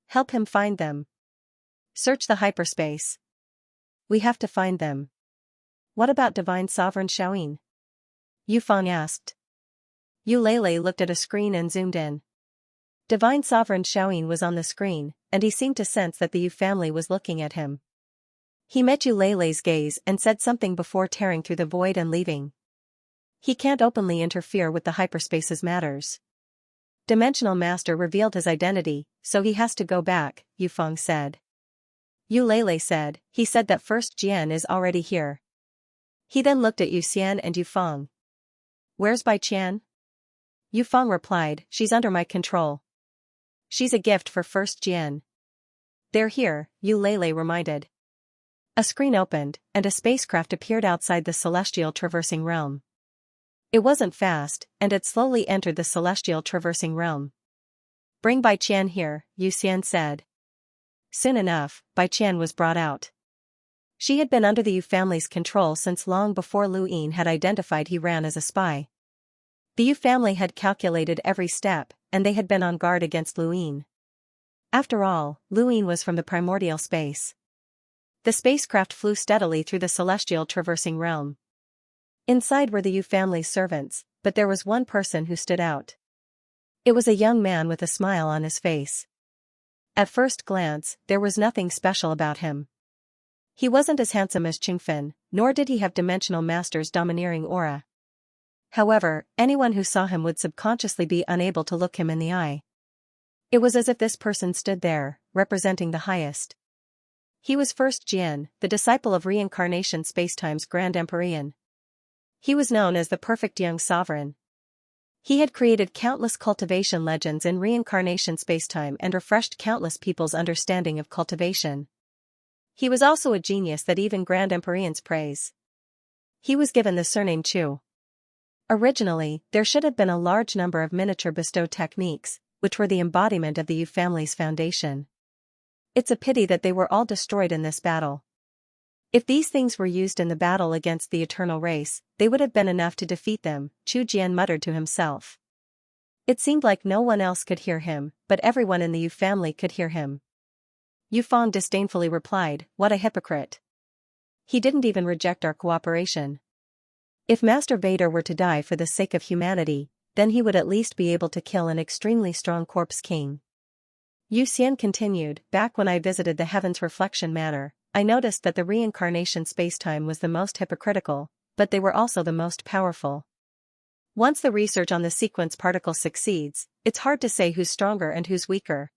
Help him find them. Search the hyperspace. We have to find them. What about Divine Sovereign Xiaoyin? Yu Feng asked. Yu Leilei looked at a screen and zoomed in. Divine Sovereign Xiaoyin was on the screen, and he seemed to sense that the Yu family was looking at him. He met Yu Leilei's gaze and said something before tearing through the void and leaving. He can't openly interfere with the hyperspace's matters. Dimensional Master revealed his identity, so he has to go back, Yu Feng said. Yu Leilei said, he said that first Jian is already here. He then looked at Yu Xian and Yu Feng. Where's Bai Qian? Yu Fang replied, she's under my control. She's a gift for First Jian. They're here, Yu Lele reminded. A screen opened, and a spacecraft appeared outside the celestial traversing realm. It wasn't fast, and it slowly entered the celestial traversing realm. Bring Bai Qian here, Yu Xian said. Soon enough, Bai Qian was brought out. She had been under the Yu family's control since long before Lu Yin had identified he ran as a spy. The Yu family had calculated every step, and they had been on guard against Lu Yin. After all, Lu Yin was from the primordial space. The spacecraft flew steadily through the celestial traversing realm. Inside were the Yu family's servants, but there was one person who stood out. It was a young man with a smile on his face. At first glance, there was nothing special about him. He wasn't as handsome as Qingfen, nor did he have Dimensional Master's domineering aura. However, anyone who saw him would subconsciously be unable to look him in the eye. It was as if this person stood there, representing the highest. He was First Jian, the disciple of reincarnation spacetime's Grand Empyrean. He was known as the perfect young sovereign. He had created countless cultivation legends in reincarnation spacetime and refreshed countless people's understanding of cultivation. He was also a genius that even Grand Empyreans praise. He was given the surname Chu. Originally, there should have been a large number of miniature bestow techniques, which were the embodiment of the Yu family's foundation. It's a pity that they were all destroyed in this battle. If these things were used in the battle against the eternal race, they would have been enough to defeat them, Chu Jian muttered to himself. It seemed like no one else could hear him, but everyone in the Yu family could hear him. Yu Fang disdainfully replied, what a hypocrite. He didn't even reject our cooperation. If Master Vader were to die for the sake of humanity, then he would at least be able to kill an extremely strong corpse king. Yu Xian continued, back when I visited the Heaven's Reflection Manor, I noticed that the reincarnation spacetime was the most hypocritical, but they were also the most powerful. Once the research on the sequence particle succeeds, it's hard to say who's stronger and who's weaker.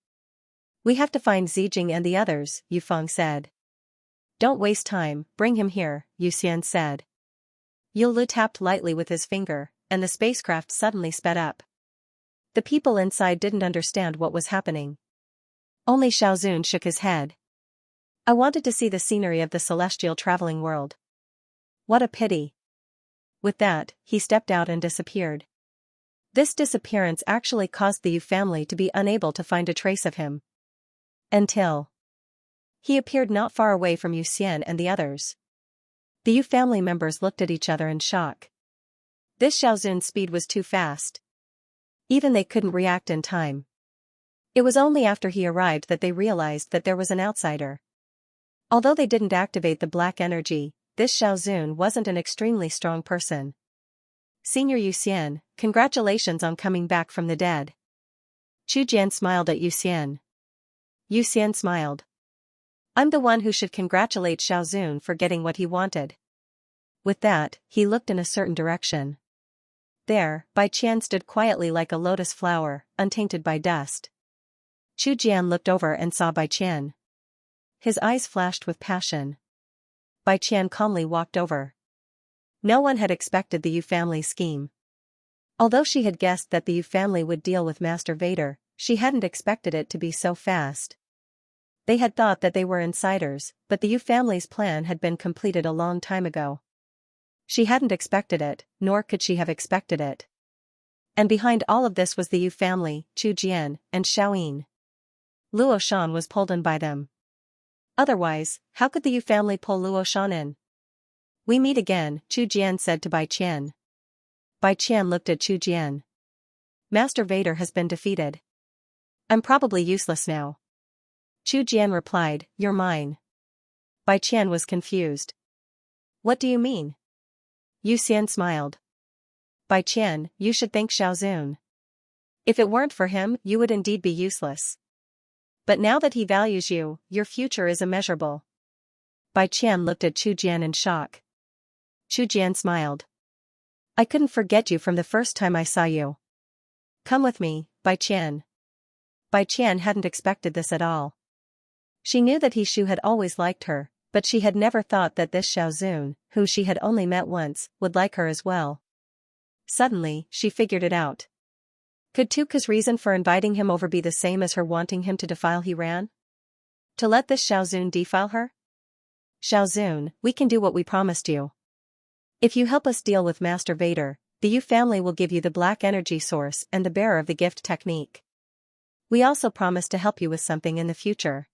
We have to find Zijing and the others, Yu Fang said. Don't waste time, bring him here, Yu Xian said. Yu Lu tapped lightly with his finger, and the spacecraft suddenly sped up. The people inside didn't understand what was happening. Only Xiaozun shook his head. I wanted to see the scenery of the celestial traveling world. What a pity. With that, he stepped out and disappeared. This disappearance actually caused the Yu family to be unable to find a trace of him. Until he appeared not far away from Yu Xian and the others. The Yu family members looked at each other in shock. This Xiaozun's speed was too fast. Even they couldn't react in time. It was only after he arrived that they realized that there was an outsider. Although they didn't activate the black energy, this Xiaozun wasn't an extremely strong person. Senior Yu Xian, congratulations on coming back from the dead. Chu Jian smiled at Yu Xian. Yu Xian smiled. I'm the one who should congratulate Xiaozun for getting what he wanted. With that, he looked in a certain direction. There, Bai Qian stood quietly like a lotus flower, untainted by dust. Chu Jian looked over and saw Bai Qian. His eyes flashed with passion. Bai Qian calmly walked over. No one had expected the Yu family's scheme. Although she had guessed that the Yu family would deal with Master Vader, she hadn't expected it to be so fast. They had thought that they were insiders, but the Yu family's plan had been completed a long time ago. She hadn't expected it, nor could she have expected it. And behind all of this was the Yu family, Chu Jian, and Xiaoyin. Luo Shan was pulled in by them. Otherwise, how could the Yu family pull Luo Shan in? We meet again, Chu Jian said to Bai Qian. Bai Qian looked at Chu Jian. Master Vader has been defeated. I'm probably useless now. Chu Jian replied, you're mine. Bai Qian was confused. What do you mean? Yu Xian smiled. Bai Qian, you should thank Xiaozun. If it weren't for him, you would indeed be useless. But now that he values you, your future is immeasurable. Bai Qian looked at Chu Jian in shock. Chu Jian smiled. I couldn't forget you from the first time I saw you. Come with me, Bai Qian. Bai Qian hadn't expected this at all. She knew that He Shu had always liked her, but she had never thought that this Xiaozun, who she had only met once, would like her as well. Suddenly, she figured it out. Could Tuka's reason for inviting him over be the same as her wanting him to defile He ran? To let this Xiaozun defile her? Xiaozun, we can do what we promised you. If you help us deal with Master Vader, the Yu family will give you the black energy source and the bearer of the gift technique. We also promise to help you with something in the future.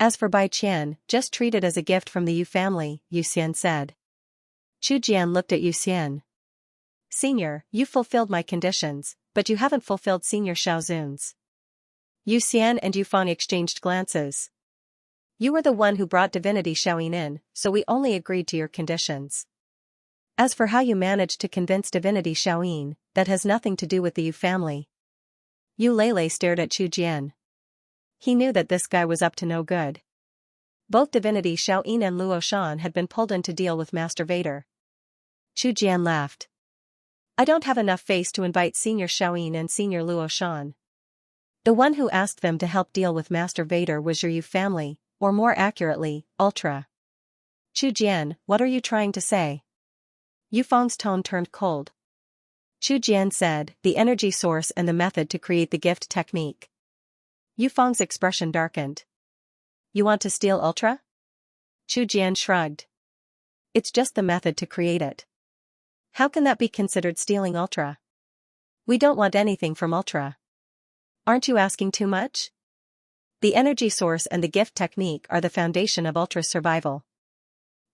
As for Bai Qian, just treat it as a gift from the Yu family, Yu Xian said. Chu Jian looked at Yu Xian. Senior, you fulfilled my conditions, but you haven't fulfilled Senior Xiaozun's. Yu Xian and Yu Fang exchanged glances. You were the one who brought Divinity Xiaoyin in, so we only agreed to your conditions. As for how you managed to convince Divinity Xiaoyin, that has nothing to do with the Yu family. Yu Lele stared at Chu Jian. He knew that this guy was up to no good. Both Divinity Xiaoyin and Luo Shan had been pulled in to deal with Master Vader. Chu Jian laughed. I don't have enough face to invite Senior Xiaoyin and Senior Luo Shan. The one who asked them to help deal with Master Vader was your Yu family, or more accurately, Ultra. Chu Jian, what are you trying to say? Yu Fang's tone turned cold. Chu Jian said, the energy source and the method to create the gift technique. Yu Fang's expression darkened. You want to steal Ultra? Chu Jian shrugged. It's just the method to create it. How can that be considered stealing Ultra? We don't want anything from Ultra. Aren't you asking too much? The energy source and the gift technique are the foundation of Ultra's survival.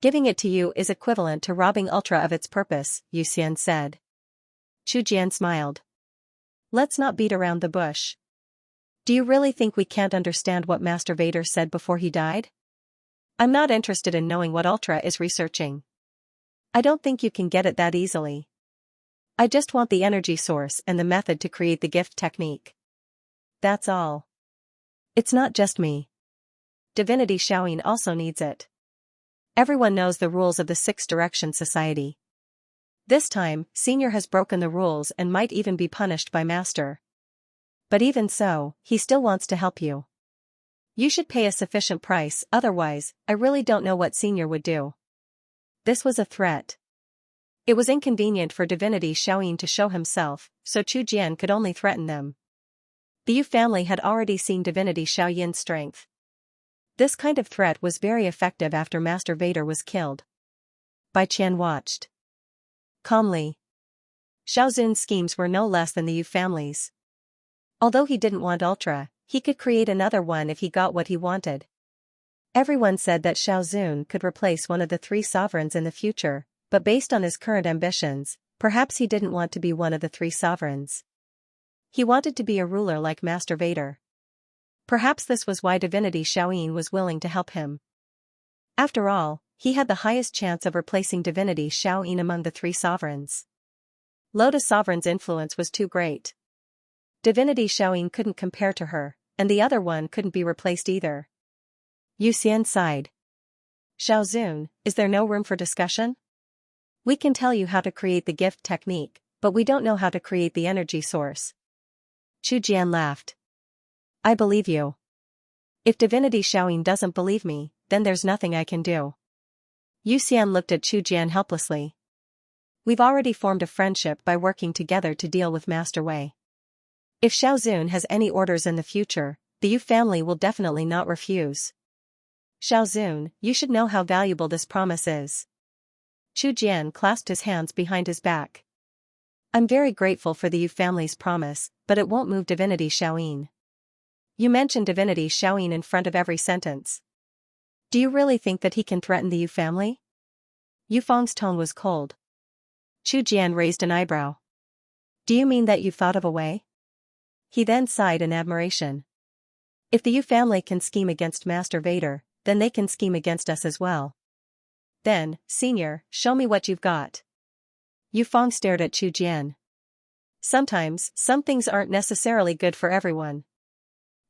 Giving it to you is equivalent to robbing Ultra of its purpose, Yu Xian said. Chu Jian smiled. Let's not beat around the bush. Do you really think we can't understand what Master Vader said before he died? I'm not interested in knowing what Ultra is researching. I don't think you can get it that easily. I just want the energy source and the method to create the gift technique. That's all. It's not just me. Divinity Xiaoyin also needs it. Everyone knows the rules of the Six Direction Society. This time, Senior has broken the rules and might even be punished by Master. But even so, he still wants to help you. You should pay a sufficient price, otherwise, I really don't know what Senior would do. This was a threat. It was inconvenient for Divinity Xiaoyin to show himself, so Chu Jian could only threaten them. The Yu family had already seen Divinity Xiaoyin's strength. This kind of threat was very effective after Master Vader was killed. Bai Qian watched calmly. Xiaozun's schemes were no less than the Yu family's. Although he didn't want Ultra, he could create another one if he got what he wanted. Everyone said that Xiaozun could replace one of the three sovereigns in the future, but based on his current ambitions, perhaps he didn't want to be one of the three sovereigns. He wanted to be a ruler like Master Vader. Perhaps this was why Divinity Xiaoyin was willing to help him. After all, he had the highest chance of replacing Divinity Xiaoyin among the three sovereigns. Lotus Sovereign's influence was too great. Divinity Xiaoyin couldn't compare to her, and the other one couldn't be replaced either. Yu Xian sighed. Xiaozun, is there no room for discussion? We can tell you how to create the gift technique, but we don't know how to create the energy source. Chu Jian laughed. I believe you. If Divinity Xiaoyin doesn't believe me, then there's nothing I can do. Yu Xian looked at Chu Jian helplessly. We've already formed a friendship by working together to deal with Master Wei. If Xiaozun has any orders in the future, the Yu family will definitely not refuse. Xiaozun, you should know how valuable this promise is. Chu Jian clasped his hands behind his back. I'm very grateful for the Yu family's promise, but it won't move Divinity Xiaoyin. You mentioned Divinity Xiaoyin in front of every sentence. Do you really think that he can threaten the Yu family? Yu Fang's tone was cold. Chu Jian raised an eyebrow. Do you mean that you've thought of a way? He then sighed in admiration. If the Yu family can scheme against Master Vader, then they can scheme against us as well. Then, Senior, show me what you've got. Yu Fang stared at Chu Jian. Sometimes, some things aren't necessarily good for everyone.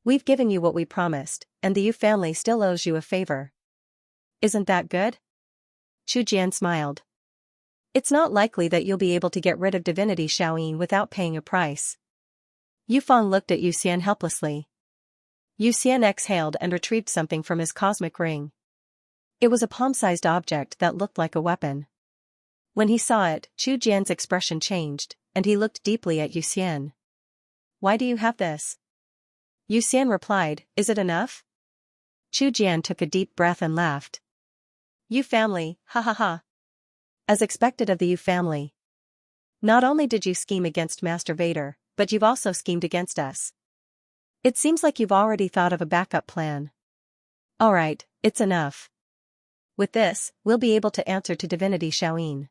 We've given you what we promised, and the Yu family still owes you a favor. Isn't that good? Chu Jian smiled. It's not likely that you'll be able to get rid of Divinity Xiaoyin without paying a price. Yu Fang looked at Yu Xian helplessly. Yu Xian exhaled and retrieved something from his cosmic ring. It was a palm-sized object that looked like a weapon. When he saw it, Chu Jian's expression changed, and he looked deeply at Yu Xian. why do you have this? Yu Xian replied, is it enough? Chu Jian took a deep breath and laughed. Yu family, ha ha ha. As expected of the Yu family. Not only did you scheme against Master Vader, but you've also schemed against us. It seems like you've already thought of a backup plan. Alright, it's enough. With this, we'll be able to answer to Divinity Shaoyin.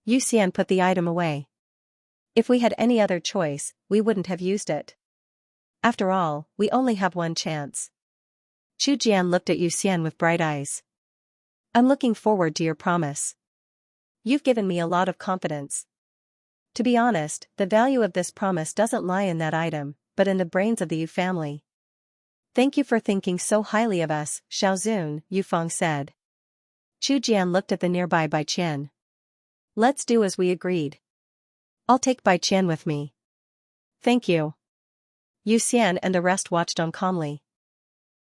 Yu Xian put the item away. If we had any other choice, we wouldn't have used it. After all, we only have one chance. Chu Jian looked at Yu Xian with bright eyes. I'm looking forward to your promise. You've given me a lot of confidence. To be honest, the value of this promise doesn't lie in that item, but in the brains of the Yu family. Thank you for thinking so highly of us, Xiaozun, Yu Feng said. Chu Jian looked at the nearby Bai Qian. Let's do as we agreed. I'll take Bai Qian with me. Thank you. Yu Xian and the rest watched on calmly.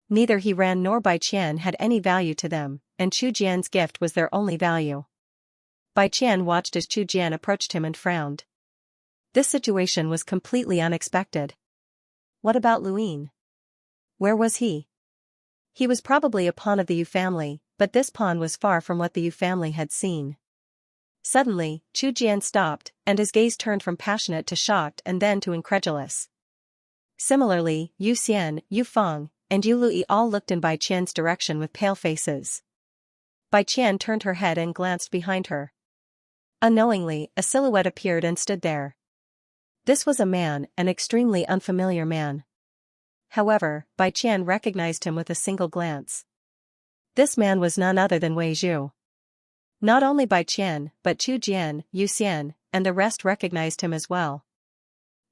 Neither he ran nor Bai Qian had any value to them, and Chu Jian's gift was their only value. Bai Qian watched as Chu Jian approached him and frowned. This situation was completely unexpected. What about Luin? Where was he? He was probably a pawn of the Yu family, but this pawn was far from what the Yu family had seen. Suddenly, Chu Jian stopped, and his gaze turned from passionate to shocked and then to incredulous. Similarly, Yu Xian, Yu Feng, and Yu Lui all looked in Bai Qian's direction with pale faces. Bai Qian turned her head and glanced behind her. Unknowingly, a silhouette appeared and stood there. This was a man, an extremely unfamiliar man. However, Bai Qian recognized him with a single glance. This man was none other than Wei Zhu. Not only Bai Qian, but Chu Jian, Yu Xian, and the rest recognized him as well.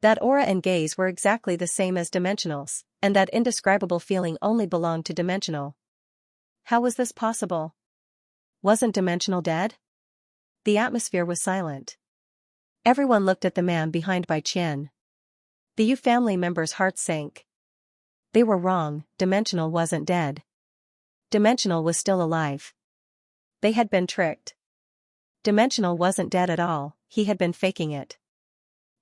That aura and gaze were exactly the same as Dimensional's, and that indescribable feeling only belonged to Dimensional. How was this possible? Wasn't Dimensional dead? The atmosphere was silent. Everyone looked at the man behind Bai Qian. The Yu family members' hearts sank. They were wrong, Dimensional wasn't dead. Dimensional was still alive. They had been tricked. Dimensional wasn't dead at all, he had been faking it.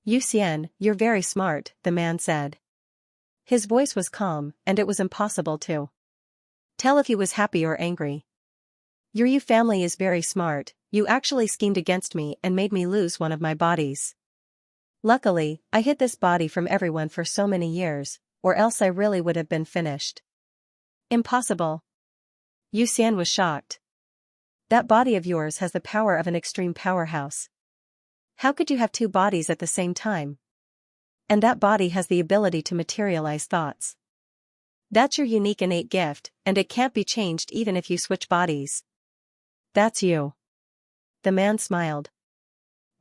Yu Xian, you're very smart, the man said. His voice was calm, and it was impossible to tell if he was happy or angry. Your Yu family is very smart, you actually schemed against me and made me lose one of my bodies. Luckily, I hid this body from everyone for so many years, or else I really would have been finished. Impossible. Yu Xian was shocked. That body of yours has the power of an extreme powerhouse. How could you have two bodies at the same time? And that body has the ability to materialize thoughts. That's your unique innate gift, and it can't be changed even if you switch bodies. That's you. The man smiled.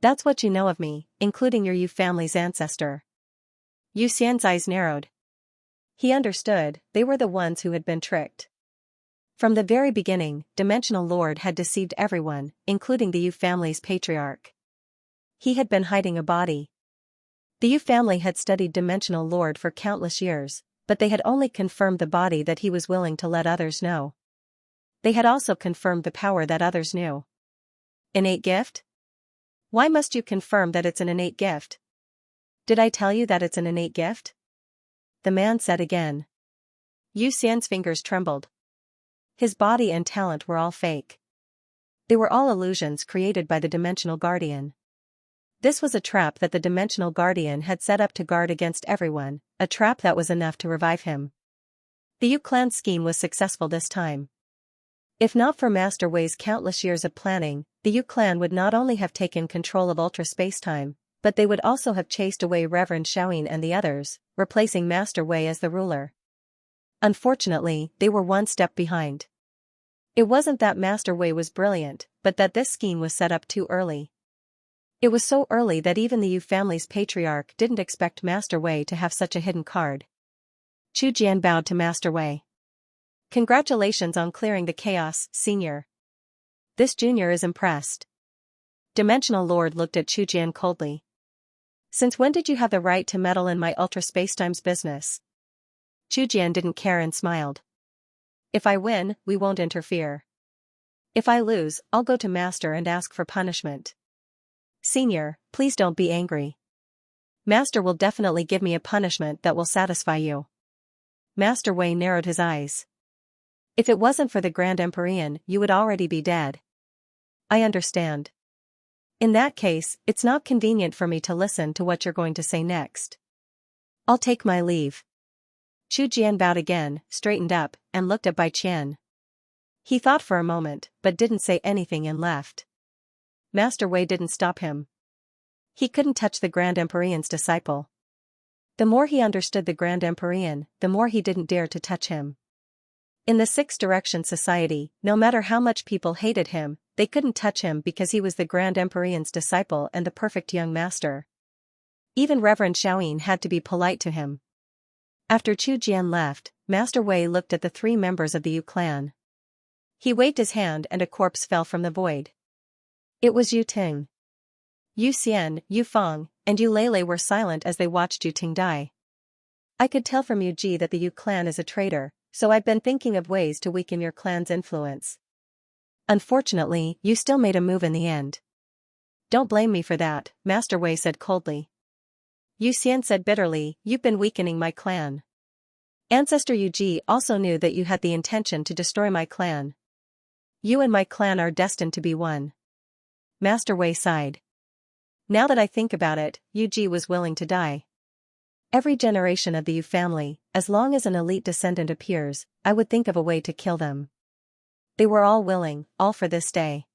That's what you know of me, including your Yu family's ancestor. Yu Xian's eyes narrowed. He understood, they were the ones who had been tricked. From the very beginning, Dimensional Lord had deceived everyone, including the Yu family's patriarch. He had been hiding a body. The Yu family had studied Dimensional Lord for countless years, but they had only confirmed the body that he was willing to let others know. They had also confirmed the power that others knew. Innate gift? Why must you confirm that it's an innate gift? Did I tell you that it's an innate gift? The man said again. Yu Xian's fingers trembled. His body and talent were all fake. They were all illusions created by the Dimensional Guardian. This was a trap that the Dimensional Guardian had set up to guard against everyone, a trap that was enough to revive him. The Yu clan's scheme was successful this time. If not for Master Wei's countless years of planning, the Yu clan would not only have taken control of ultra spacetime, but they would also have chased away Reverend Shaoyin and the others, replacing Master Wei as the ruler. Unfortunately, they were one step behind. It wasn't that Master Wei was brilliant, but that this scheme was set up too early. It was so early that even the Yu family's patriarch didn't expect Master Wei to have such a hidden card. Chu Jian bowed to Master Wei. Congratulations on clearing the chaos, Senior. This junior is impressed. Dimensional Lord looked at Chu Jian coldly. Since when did you have the right to meddle in my ultra spacetime's business? Chu Jian didn't care and smiled. If I win, we won't interfere. If I lose, I'll go to Master and ask for punishment. Senior, please don't be angry. Master will definitely give me a punishment that will satisfy you. Master Wei narrowed his eyes. If it wasn't for the Grand Empyrean, you would already be dead. I understand. In that case, it's not convenient for me to listen to what you're going to say next. I'll take my leave. Chu Jian bowed again, straightened up, and looked at Bai Qian. He thought for a moment, but didn't say anything and left. Master Wei didn't stop him. He couldn't touch the Grand Empyrean's disciple. The more he understood the Grand Empyrean, the more he didn't dare to touch him. In the Six Direction Society, no matter how much people hated him, they couldn't touch him because he was the Grand Empyrean's disciple and the perfect young master. Even Reverend Xiaoyin had to be polite to him. After Chu Jian left, Master Wei looked at the three members of the Yu clan. He waved his hand and a corpse fell from the void. It was Yu Ting. Yu Xian, Yu Feng, and Yu Lele were silent as they watched Yu Ting die. I could tell from Yu Ji that the Yu clan is a traitor, so I've been thinking of ways to weaken your clan's influence. Unfortunately, you still made a move in the end. Don't blame me for that, Master Wei said coldly. Yu Xian said bitterly, you've been weakening my clan. Ancestor Yu Ji also knew that you had the intention to destroy my clan. You and my clan are destined to be one. Master Wei sighed. Now that I think about it, Yu Ji was willing to die. Every generation of the Yu family, as long as an elite descendant appears, I would think of a way to kill them. They were all willing, all for this day.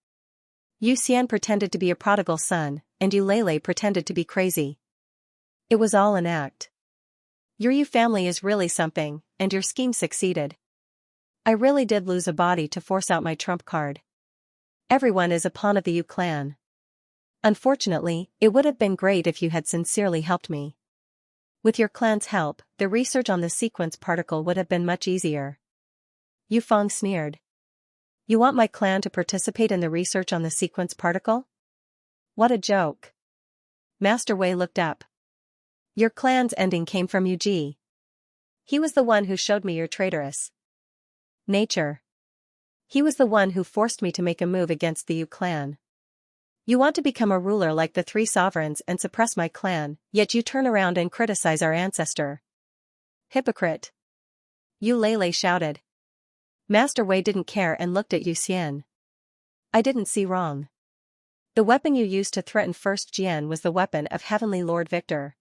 Yu Xian pretended to be a prodigal son, and Yu Lele pretended to be crazy. It was all an act. Your Yu family is really something, and your scheme succeeded. I really did lose a body to force out my trump card. Everyone is a pawn of the Yu clan. Unfortunately, it would have been great if you had sincerely helped me. With your clan's help, the research on the sequence particle would have been much easier. Yu Feng sneered. You want my clan to participate in the research on the sequence particle? What a joke. Master Wei looked up. Your clan's ending came from Yu Ji. He was the one who showed me your traitorous nature. He was the one who forced me to make a move against the Yu clan. You want to become a ruler like the three sovereigns and suppress my clan, yet you turn around and criticize our ancestor. Hypocrite. Yu Lele shouted. Master Wei didn't care and looked at Yu Xian. I didn't see wrong. The weapon you used to threaten First Jian was the weapon of Heavenly Lord Victor.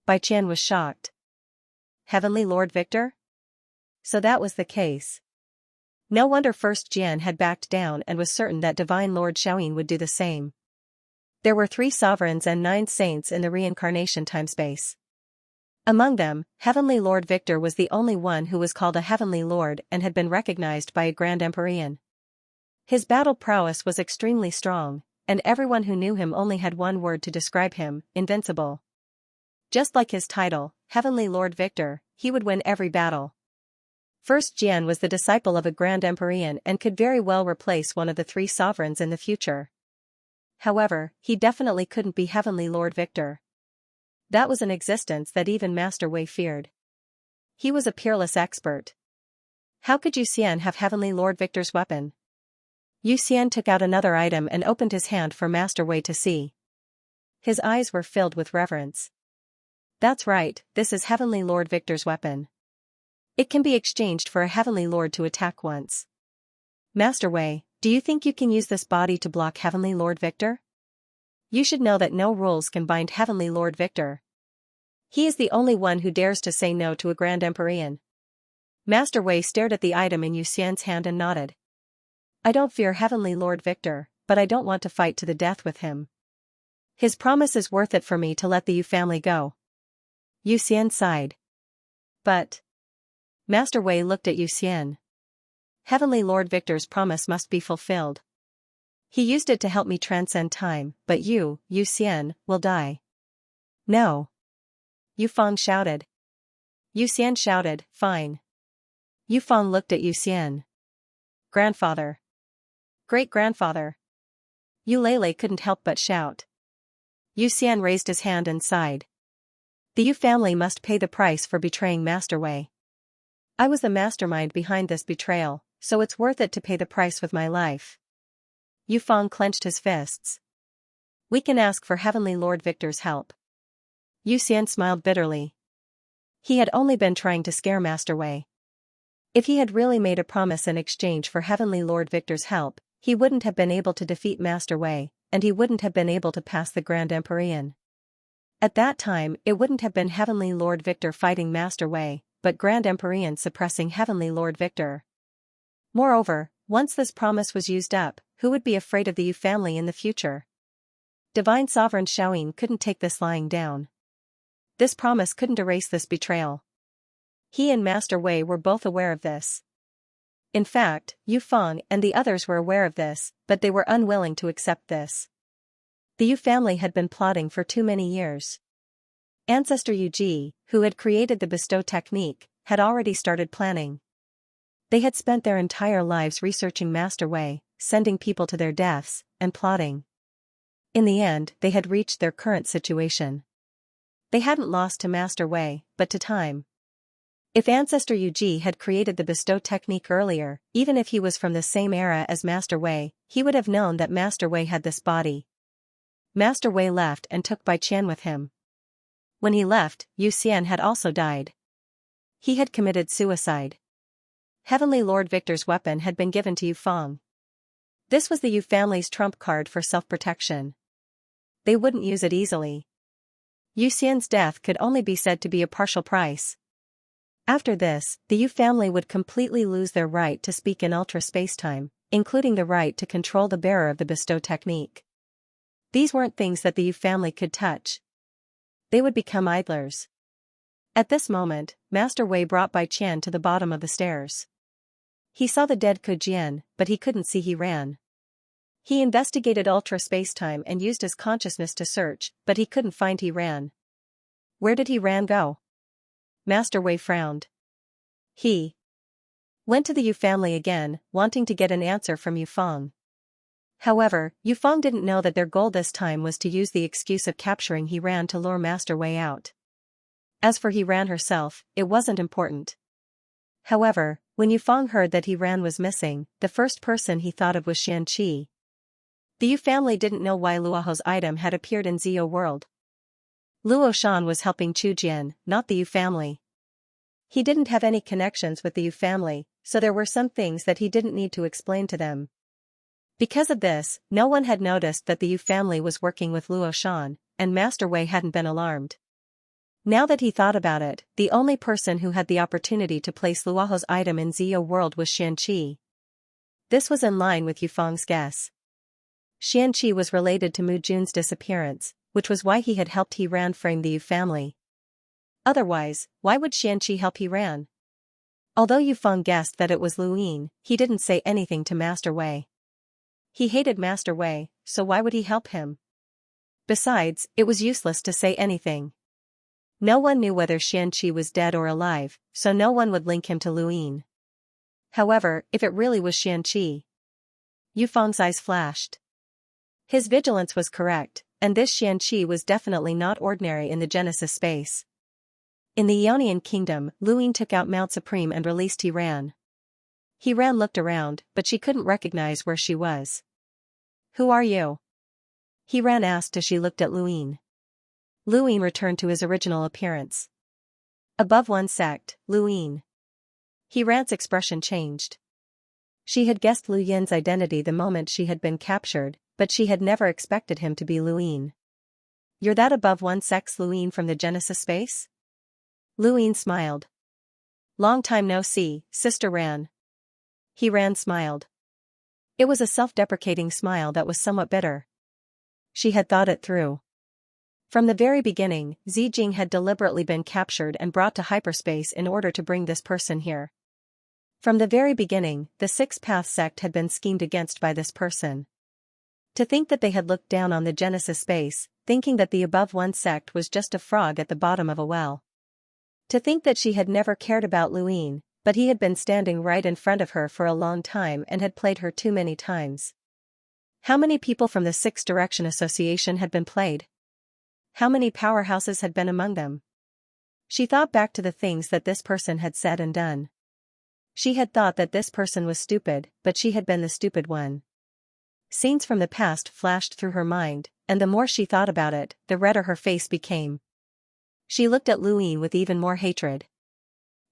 Bai Qian was shocked. Heavenly Lord Victor? So that was the case. No wonder First Jian had backed down and was certain that Divine Lord Xiaoyin would do the same. There were 3 sovereigns and 9 saints in the reincarnation timespace. Among them, Heavenly Lord Victor was the only one who was called a Heavenly Lord and had been recognized by a Grand Empyrean. His battle prowess was extremely strong, and everyone who knew him only had one word to describe him: invincible. Just like his title, Heavenly Lord Victor, he would win every battle. First Jian was the disciple of a Grand Empyrean and could very well replace one of the 3 sovereigns in the future. However, he definitely couldn't be Heavenly Lord Victor. That was an existence that even Master Wei feared. He was a peerless expert. How could Yu Xian have Heavenly Lord Victor's weapon? Yu Xian took out another item and opened his hand for Master Wei to see. His eyes were filled with reverence. That's right, this is Heavenly Lord Victor's weapon. It can be exchanged for a Heavenly Lord to attack once. Master Wei, do you think you can use this body to block Heavenly Lord Victor? You should know that no rules can bind Heavenly Lord Victor. He is the only one who dares to say no to a Grand Empyrean. Master Wei stared at the item in Yu Xian's hand and nodded. I don't fear Heavenly Lord Victor, but I don't want to fight to the death with him. His promise is worth it for me to let the Yu family go. Yu Xian sighed. But... Master Wei looked at Yu Xian. Heavenly Lord Victor's promise must be fulfilled. He used it to help me transcend time, but you, Yu Xian, will die. No. Yu Feng shouted. Yu Xian shouted, fine. Yu Feng looked at Yu Xian. Grandfather. Great-grandfather. Yu Lele couldn't help but shout. Yu Xian raised his hand and sighed. The Yu family must pay the price for betraying Master Wei. I was the mastermind behind this betrayal, so it's worth it to pay the price with my life. Yu Feng clenched his fists. We can ask for Heavenly Lord Victor's help. Xian smiled bitterly. He had only been trying to scare Master Wei. If he had really made a promise in exchange for Heavenly Lord Victor's help, he wouldn't have been able to defeat Master Wei, and he wouldn't have been able to pass the Grand Empyrean. At that time, it wouldn't have been Heavenly Lord Victor fighting Master Wei, but Grand Empyrean suppressing Heavenly Lord Victor. Moreover, once this promise was used up, who would be afraid of the Yu family in the future? Divine Sovereign Shaoyin couldn't take this lying down. This promise couldn't erase this betrayal. He and Master Wei were both aware of this. In fact, Yu Feng and the others were aware of this, but they were unwilling to accept this. The Yu family had been plotting for too many years. Ancestor Yu Ji, who had created the bestow technique, had already started planning. They had spent their entire lives researching Master Wei, sending people to their deaths, and plotting. In the end, they had reached their current situation. They hadn't lost to Master Wei, but to time. If Ancestor Yu Ji had created the bestow technique earlier, even if he was from the same era as Master Wei, he would have known that Master Wei had this body. Master Wei left and took Bai Qian with him. When he left, Yu Xian had also died. He had committed suicide. Heavenly Lord Victor's weapon had been given to Yu Feng. This was the Yu family's trump card for self-protection. They wouldn't use it easily. Yu Xian's death could only be said to be a partial price. After this, the Yu family would completely lose their right to speak in ultra spacetime, including the right to control the bearer of the bestow technique. These weren't things that the Yu family could touch. They would become idlers. At this moment, Master Wei brought Bai Qian to the bottom of the stairs. He saw the dead Ku Jian, but he couldn't see. He ran. He investigated ultra spacetime and used his consciousness to search, but he couldn't find. He ran. Where did he ran go? Master Wei frowned. He went to the Yu family again, wanting to get an answer from Yu Feng. However, Yu Feng didn't know that their goal this time was to use the excuse of capturing He Ran to lure Master Wei out. As for He Ran herself, it wasn't important. However, when Yu Feng heard that He Ran was missing, the first person he thought of was Xianxia. The Yu family didn't know why Luoho's item had appeared in Zio world. Luo Shan was helping Chu Jian, not the Yu family. He didn't have any connections with the Yu family, so there were some things that he didn't need to explain to them. Because of this, no one had noticed that the Yu family was working with Luo Shan, and Master Wei hadn't been alarmed. Now that he thought about it, the only person who had the opportunity to place Luoho's item in Zio world was Xianxia. This was in line with Yu Feng's guess. Xianxia was related to Mu Jun's disappearance, which was why he had helped He Ran frame the Yu family. Otherwise, why would Xianxia help He Ran? Although Yu Feng guessed that it was Luyin, he didn't say anything to Master Wei. He hated Master Wei, so why would he help him? Besides, it was useless to say anything. No one knew whether Xianxia was dead or alive, so no one would link him to Luyin. However, if it really was Xianxia, Yu Feng's eyes flashed. His vigilance was correct, and this Xianxia was definitely not ordinary in the Genesis space. In the Ionian kingdom, Luyin took out Mount Supreme and released He Ran. He Ran looked around, but she couldn't recognize where she was. Who are you? He Ran asked as she looked at Luyin. Luyin returned to his original appearance. Above one sect, Luyin. He Ran's expression changed. She had guessed Lu Yin's identity the moment she had been captured, but she had never expected him to be Luyin. You're that above one sect's Luyin from the Genesis space? Luyin smiled. Long time no see, Sister Ran. He Ran smiled. It was a self-deprecating smile that was somewhat bitter. She had thought it through. From the very beginning, Zijing had deliberately been captured and brought to hyperspace in order to bring this person here. From the very beginning, the Six Path sect had been schemed against by this person. To think that they had looked down on the Genesis space, thinking that the above one sect was just a frog at the bottom of a well. To think that she had never cared about Luyin, but he had been standing right in front of her for a long time and had played her too many times. How many people from the Six Direction Association had been played? How many powerhouses had been among them? She thought back to the things that this person had said and done. She had thought that this person was stupid, but she had been the stupid one. Scenes from the past flashed through her mind, and the more she thought about it, the redder her face became. She looked at Luyin with even more hatred.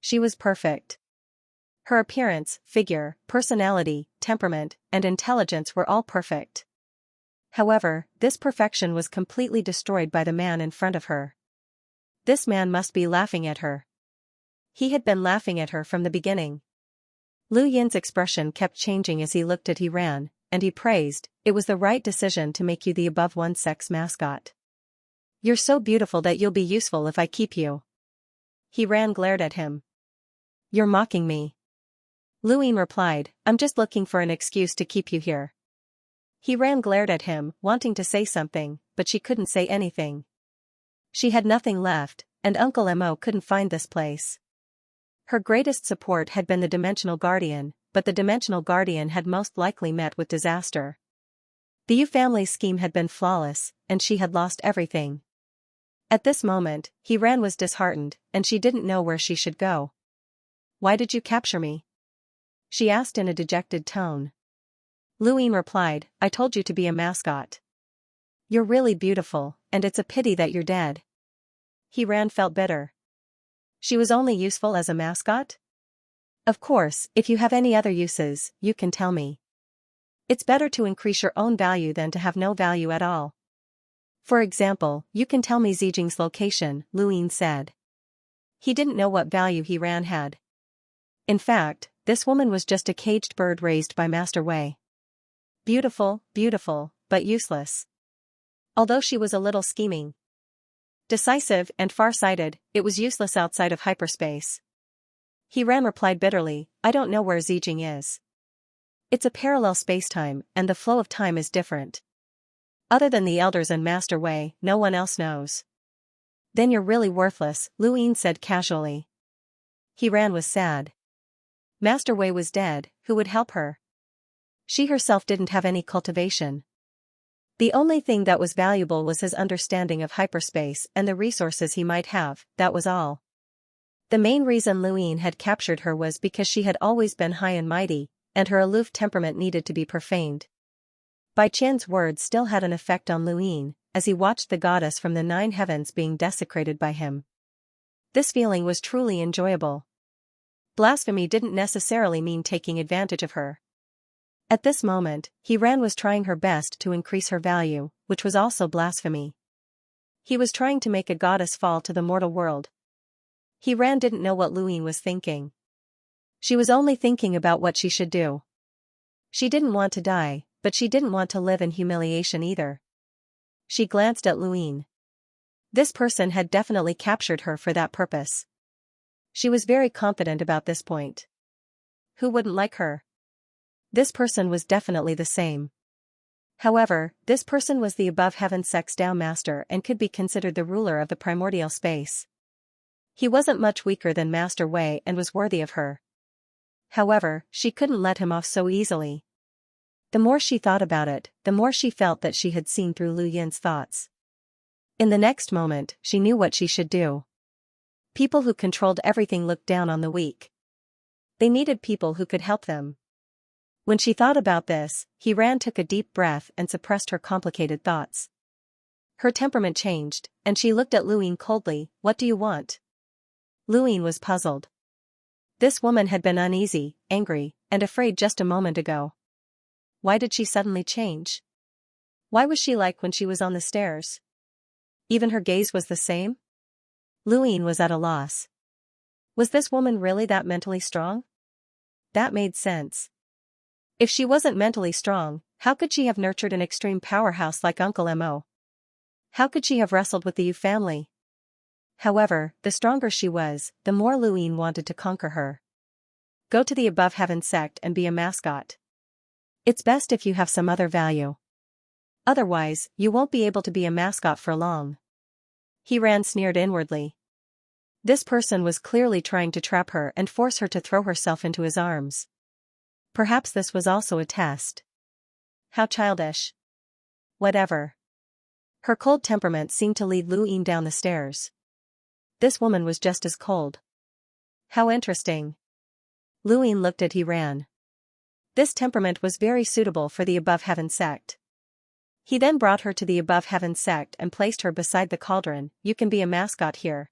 She was perfect. Her appearance, figure, personality, temperament, and intelligence were all perfect. However, this perfection was completely destroyed by the man in front of her. This man must be laughing at her. He had been laughing at her from the beginning. Lu Yin's expression kept changing as he looked at Ran, and he praised, "It was the right decision to make you the above one sex mascot. You're so beautiful that you'll be useful if I keep you." Ran glared at him. "You're mocking me." Lu Yin replied, "I'm just looking for an excuse to keep you here." Ran glared at him, wanting to say something, but she couldn't say anything. She had nothing left, and Uncle Mo couldn't find this place. Her greatest support had been the Dimensional Guardian, but the Dimensional Guardian had most likely met with disaster. The Yu family's scheme had been flawless, and she had lost everything. At this moment, Ran was disheartened, and she didn't know where she should go. "Why did you capture me?" she asked in a dejected tone. Lu Yin replied, "I told you to be a mascot. You're really beautiful, and it's a pity that you're dead." Ran felt bitter. She was only useful as a mascot? "Of course, if you have any other uses, you can tell me. It's better to increase your own value than to have no value at all. For example, you can tell me Zijing's location," Lu Yin said. He didn't know what value Ran had. In fact, this woman was just a caged bird raised by Master Wei. Beautiful, but useless. Although she was a little scheming, decisive, and far-sighted, it was useless outside of hyperspace. Ran replied bitterly, "I don't know where Zijing is. It's a parallel spacetime, and the flow of time is different. Other than the elders and Master Wei, no one else knows." "Then you're really worthless," Lu Yin said casually. Ran was sad. Master Wei was dead, who would help her? She herself didn't have any cultivation. The only thing that was valuable was his understanding of hyperspace and the resources he might have, that was all. The main reason Lu Yin had captured her was because she had always been high and mighty, and her aloof temperament needed to be profaned. Bai Qian's words still had an effect on Lu Yin, as he watched the goddess from the 9 heavens being desecrated by him. This feeling was truly enjoyable. Blasphemy didn't necessarily mean taking advantage of her. At this moment, Ran was trying her best to increase her value, which was also blasphemy. He was trying to make a goddess fall to the mortal world. Ran didn't know what Lu Yin was thinking. She was only thinking about what she should do. She didn't want to die, but she didn't want to live in humiliation either. She glanced at Lu Yin. This person had definitely captured her for that purpose. She was very confident about this point. Who wouldn't like her? This person was definitely the same. However, this person was the above heaven sex Dao master and could be considered the ruler of the primordial space. He wasn't much weaker than Master Wei and was worthy of her. However, she couldn't let him off so easily. The more she thought about it, the more she felt that she had seen through Lu Yin's thoughts. In the next moment, she knew what she should do. People who controlled everything looked down on the weak. They needed people who could help them. When she thought about this, Ran took a deep breath and suppressed her complicated thoughts. Her temperament changed, and she looked at Lu Yin coldly. "What do you want?" Lu Yin was puzzled. This woman had been uneasy, angry, and afraid just a moment ago. Why did she suddenly change? Why was she like when she was on the stairs? Even her gaze was the same? Lu Yin was at a loss. Was this woman really that mentally strong? That made sense. If she wasn't mentally strong, how could she have nurtured an extreme powerhouse like Uncle Mo? How could she have wrestled with the Yu family? However, the stronger she was, the more Lu Yin wanted to conquer her. Go to the above heaven sect and be a mascot. It's best if you have some other value. Otherwise, you won't be able to be a mascot for long. Ran sneered inwardly. This person was clearly trying to trap her and force her to throw herself into his arms. Perhaps this was also a test. How childish. Whatever. Her cold temperament seemed to lead Lu Yin down the stairs. This woman was just as cold. How interesting. Lu Yin looked at Ran. This temperament was very suitable for the above heaven sect. He then brought her to the Above Heaven sect and placed her beside the cauldron. You can be a mascot here.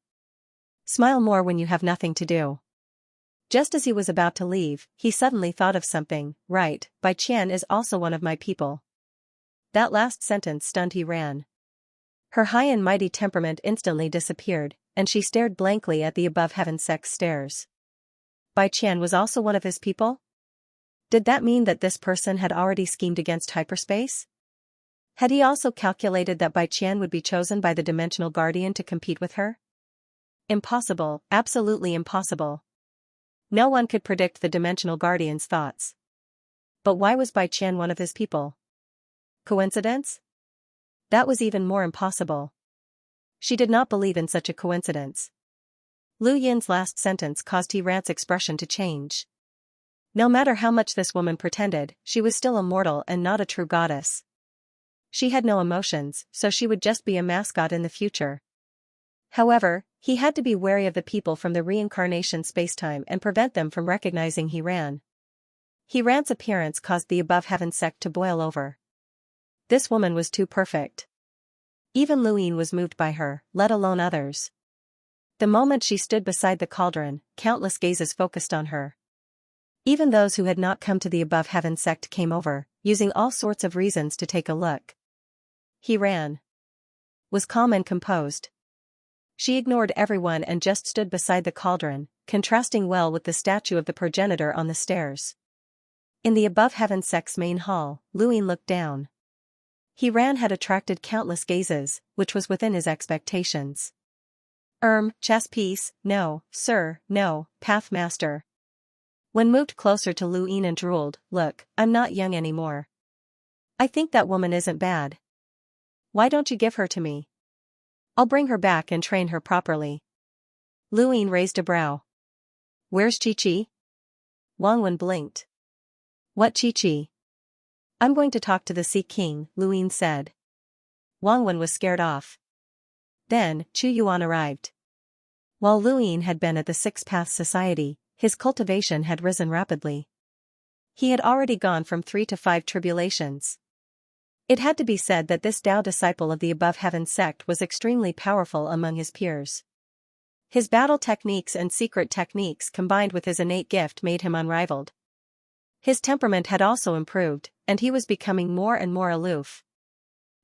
Smile more when you have nothing to do. Just as he was about to leave, he suddenly thought of something. Right, Bai Qian is also one of my people. That last sentence stunned He Ran. Her high and mighty temperament instantly disappeared, and she stared blankly at the Above Heaven sect's stairs. Bai Qian was also one of his people? Did that mean that this person had already schemed against hyperspace? Had he also calculated that Bai Qian would be chosen by the Dimensional Guardian to compete with her? Impossible, absolutely impossible. No one could predict the Dimensional Guardian's thoughts. But why was Bai Qian one of his people? Coincidence? That was even more impossible. She did not believe in such a coincidence. Lu Yin's last sentence caused He Ran's expression to change. No matter how much this woman pretended, she was still a mortal and not a true goddess. She had no emotions, so she would just be a mascot in the future. However, he had to be wary of the people from the reincarnation spacetime and prevent them from recognizing He Ran. He Ran's appearance caused the Above Heaven sect to boil over. This woman was too perfect. Even Lu Yin was moved by her, let alone others. The moment she stood beside the cauldron, countless gazes focused on her. Even those who had not come to the Above Heaven sect came over, using all sorts of reasons to take a look. He Ran was calm and composed. She ignored everyone and just stood beside the cauldron, contrasting well with the statue of the progenitor on the stairs. In the Above Heaven sect's main hall, Lu Yin looked down. He Ran had attracted countless gazes, which was within his expectations. Chess piece, no, sir, no, Path Master. When moved closer to Lu Yin and drooled, look, I'm not young anymore. I think that woman isn't bad. Why don't you give her to me? I'll bring her back and train her properly. Lu Yin raised a brow. Where's Chi-Chi? Wang Wen blinked. What Chi-Chi? I'm going to talk to the Sea King, Lu Yin said. Wang Wen was scared off. Then, Chu Yuan arrived. While Lu Yin had been at the Six Paths Society, his cultivation had risen rapidly. He had already gone from 3 to 5 tribulations. It had to be said that this Tao disciple of the Above Heaven sect was extremely powerful among his peers. His battle techniques and secret techniques combined with his innate gift made him unrivaled. His temperament had also improved, and he was becoming more and more aloof.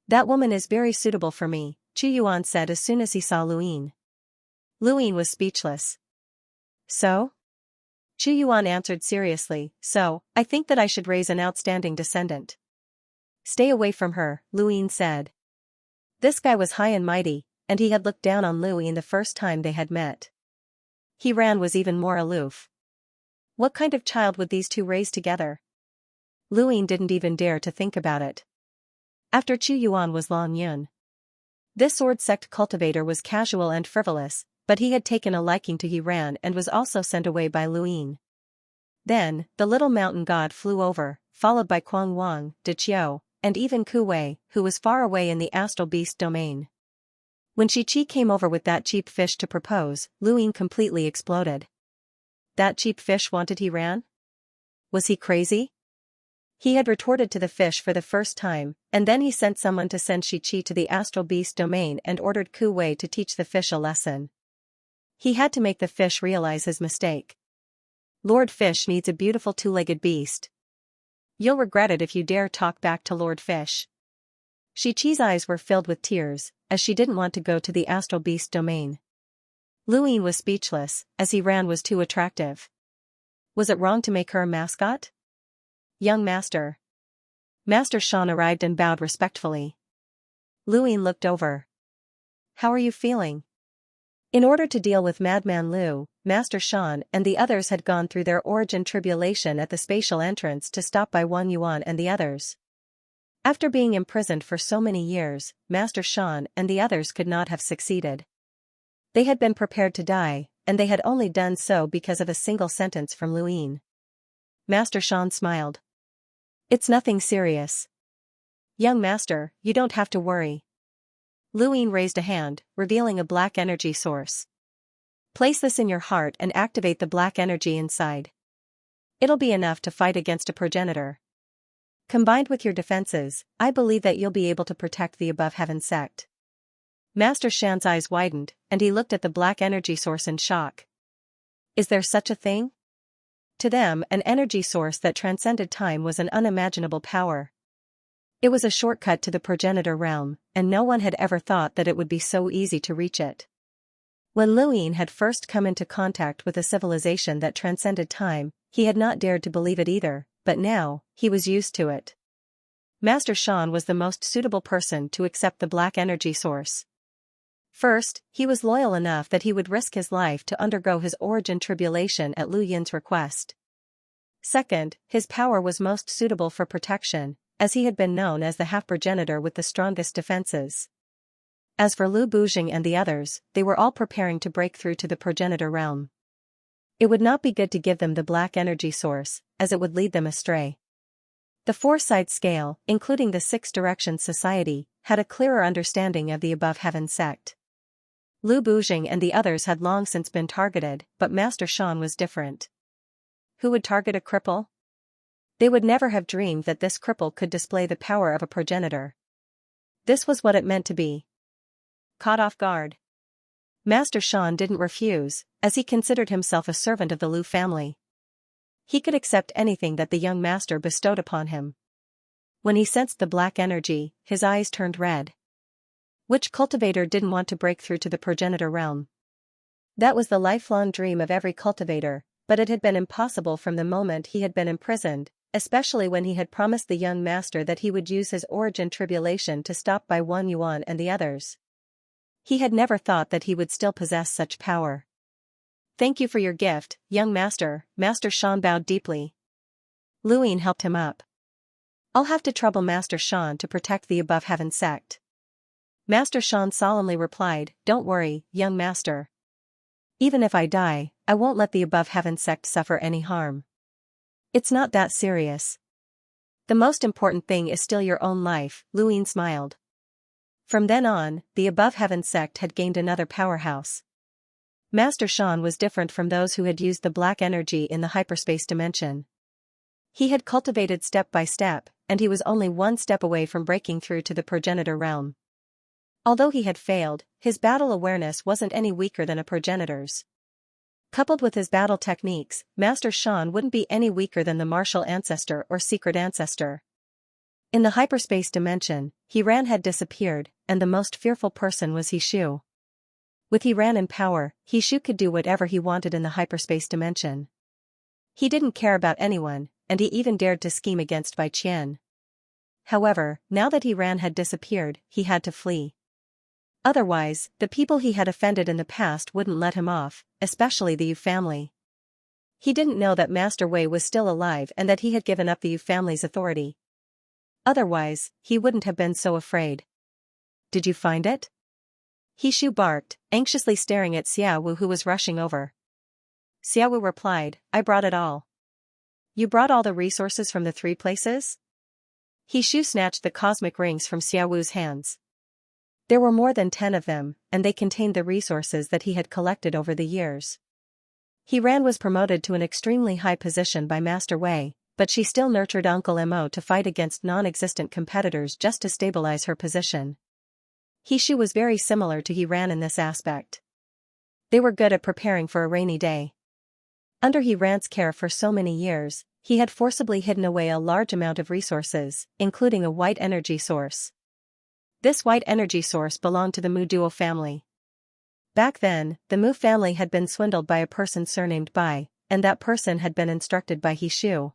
That woman is very suitable for me, Chu Yuan said as soon as he saw Lu Yin. Lu Yin was speechless. So? Chu Yuan answered seriously, so, I think that I should raise an outstanding descendant. Stay away from her, Lu Yin said. This guy was high and mighty, and he had looked down on Lu Yin the first time they had met. He Ran was even more aloof. What kind of child would these two raise together? Lu Yin didn't even dare to think about it. After Chu Yuan was Long Yun. This sword sect cultivator was casual and frivolous, but he had taken a liking to He Ran and was also sent away by Lu Yin. Then, the little mountain god flew over, followed by Kuang Wang, De Qiu, and even Ku Wei, who was far away in the astral beast domain. When Chi-Chi came over with that cheap fish to propose, Lu Yin completely exploded. That cheap fish wanted He Ran? Was he crazy? He had retorted to the fish for the first time, and then he sent someone to send Chi-Chi to the astral beast domain and ordered Ku Wei to teach the fish a lesson. He had to make the fish realize his mistake. Lord Fish needs a beautiful two-legged beast. You'll regret it if you dare talk back to Lord Fish. Chi-Chi's eyes were filled with tears, as she didn't want to go to the astral beast domain. Lu Yin was speechless, as He Ran was too attractive. Was it wrong to make her a mascot? Young Master. Master Shan arrived and bowed respectfully. Lu Yin looked over. How are you feeling? In order to deal with Madman Lu, Master Shan and the others had gone through their origin tribulation at the spatial entrance to stop by Wang Yuan and the others. After being imprisoned for so many years, Master Shan and the others could not have succeeded. They had been prepared to die, and they had only done so because of a single sentence from Lu Yin. Master Shan smiled. It's nothing serious. Young Master, you don't have to worry. Lu Yin raised a hand, revealing a black energy source. Place this in your heart and activate the black energy inside. It'll be enough to fight against a progenitor. Combined with your defenses, I believe that you'll be able to protect the above heaven sect. Master Shan's eyes widened, and he looked at the black energy source in shock. Is there such a thing? To them, an energy source that transcended time was an unimaginable power. It was a shortcut to the progenitor realm, and no one had ever thought that it would be so easy to reach it. When Luyin had first come into contact with a civilization that transcended time, he had not dared to believe it either, but now, he was used to it. Master Xian was the most suitable person to accept the black energy source. First, he was loyal enough that he would risk his life to undergo his origin tribulation at Lu Yin's request. Second, his power was most suitable for protection, as he had been known as the half-progenitor with the strongest defenses. As for Lu Bujing and the others, they were all preparing to break through to the progenitor realm. It would not be good to give them the black energy source, as it would lead them astray. The four-side scale, including the Six Directions Society, had a clearer understanding of the above heaven sect. Lu Bujing and the others had long since been targeted, but Master Xian was different. Who would target a cripple? They would never have dreamed that this cripple could display the power of a progenitor. This was what it meant to be caught off guard. Master Xian didn't refuse, as he considered himself a servant of the Lu family. He could accept anything that the young master bestowed upon him. When he sensed the black energy, his eyes turned red. Which cultivator didn't want to break through to the progenitor realm? That was the lifelong dream of every cultivator, but it had been impossible from the moment he had been imprisoned, especially when he had promised the young master that he would use his origin tribulation to stop Bai Wan Yuan and the others. He had never thought that he would still possess such power. Thank you for your gift, young master. Master Xian bowed deeply. Luyin helped him up. I'll have to trouble Master Xian to protect the above heaven sect. Master Xian solemnly replied, Don't worry, young master. Even if I die, I won't let the above heaven sect suffer any harm. It's not that serious. The most important thing is still your own life, Luyin smiled. From then on, the above heaven sect had gained another powerhouse. Master Xian was different from those who had used the black energy in the hyperspace dimension. He had cultivated step by step, and he was only one step away from breaking through to the progenitor realm. Although he had failed, his battle awareness wasn't any weaker than a progenitor's. Coupled with his battle techniques, Master Xian wouldn't be any weaker than the martial ancestor or secret ancestor. In the hyperspace dimension, He-Ran had disappeared, and the most fearful person was He-Shu. With He-Ran in power, He-Shu could do whatever he wanted in the hyperspace dimension. He didn't care about anyone, and he even dared to scheme against Bai Qian. However, now that He-Ran had disappeared, he had to flee. Otherwise, the people he had offended in the past wouldn't let him off, especially the Yu family. He didn't know that Master Wei was still alive and that he had given up the Yu family's authority. Otherwise, he wouldn't have been so afraid. Did you find it? He-Shu barked, anxiously staring at Xiao Wu who was rushing over. Xiao Wu replied, I brought it all. You brought all the resources from the three places? He-Shu snatched the cosmic rings from Xiao Wu's hands. There were more than 10 of them, and they contained the resources that he had collected over the years. He-Ran was promoted to an extremely high position by Master Wei, but she still nurtured Uncle Mo to fight against non-existent competitors just to stabilize her position. He-Shu was very similar to He-Ran in this aspect. They were good at preparing for a rainy day. Under He-Ran's care for so many years, he had forcibly hidden away a large amount of resources, including a white energy source. This white energy source belonged to the Mu Duo family. Back then, the Mu family had been swindled by a person surnamed Bai, and that person had been instructed by He-Shu.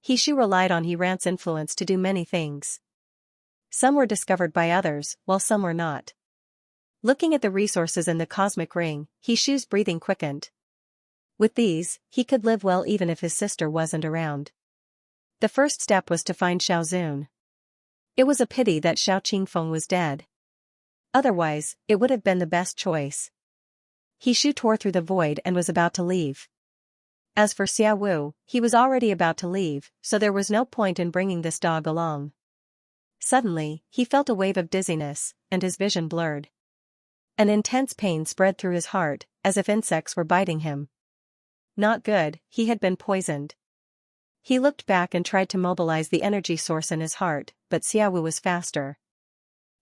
He-Shu relied on He-Ran's influence to do many things. Some were discovered by others, while some were not. Looking at the resources in the cosmic ring, He-Shu's breathing quickened. With these, he could live well even if his sister wasn't around. The first step was to find Xiao Zun. It was a pity that Xiao Qingfeng was dead. Otherwise, it would have been the best choice. He-Shu tore through the void and was about to leave. As for Xiao Wu, he was already about to leave, so there was no point in bringing this dog along. Suddenly, he felt a wave of dizziness, and his vision blurred. An intense pain spread through his heart, as if insects were biting him. Not good, he had been poisoned. He looked back and tried to mobilize the energy source in his heart, but Xiaowu was faster.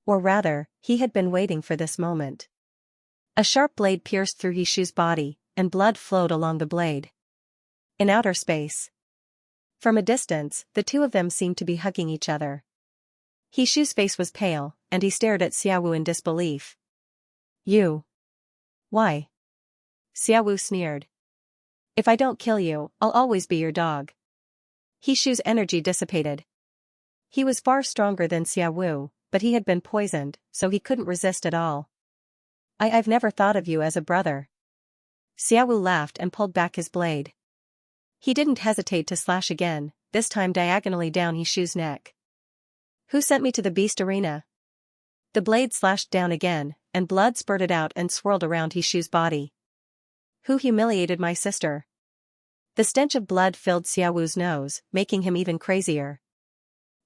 Or rather, he had been waiting for this moment. A sharp blade pierced through Yishu's body, and blood flowed along the blade. In outer space. From a distance, the two of them seemed to be hugging each other. Yishu's face was pale, and he stared at Xiaowu in disbelief. You. Why? Xiaowu sneered. If I don't kill you, I'll always be your dog. Yishu's energy dissipated. He was far stronger than Xiaowu, but he had been poisoned, so he couldn't resist at all. I've never thought of you as a brother. Xiaowu laughed and pulled back his blade. He didn't hesitate to slash again, this time diagonally down Yishu's neck. Who sent me to the beast arena? The blade slashed down again, and blood spurted out and swirled around Yishu's body. Who humiliated my sister? The stench of blood filled Xiaowu's nose, making him even crazier.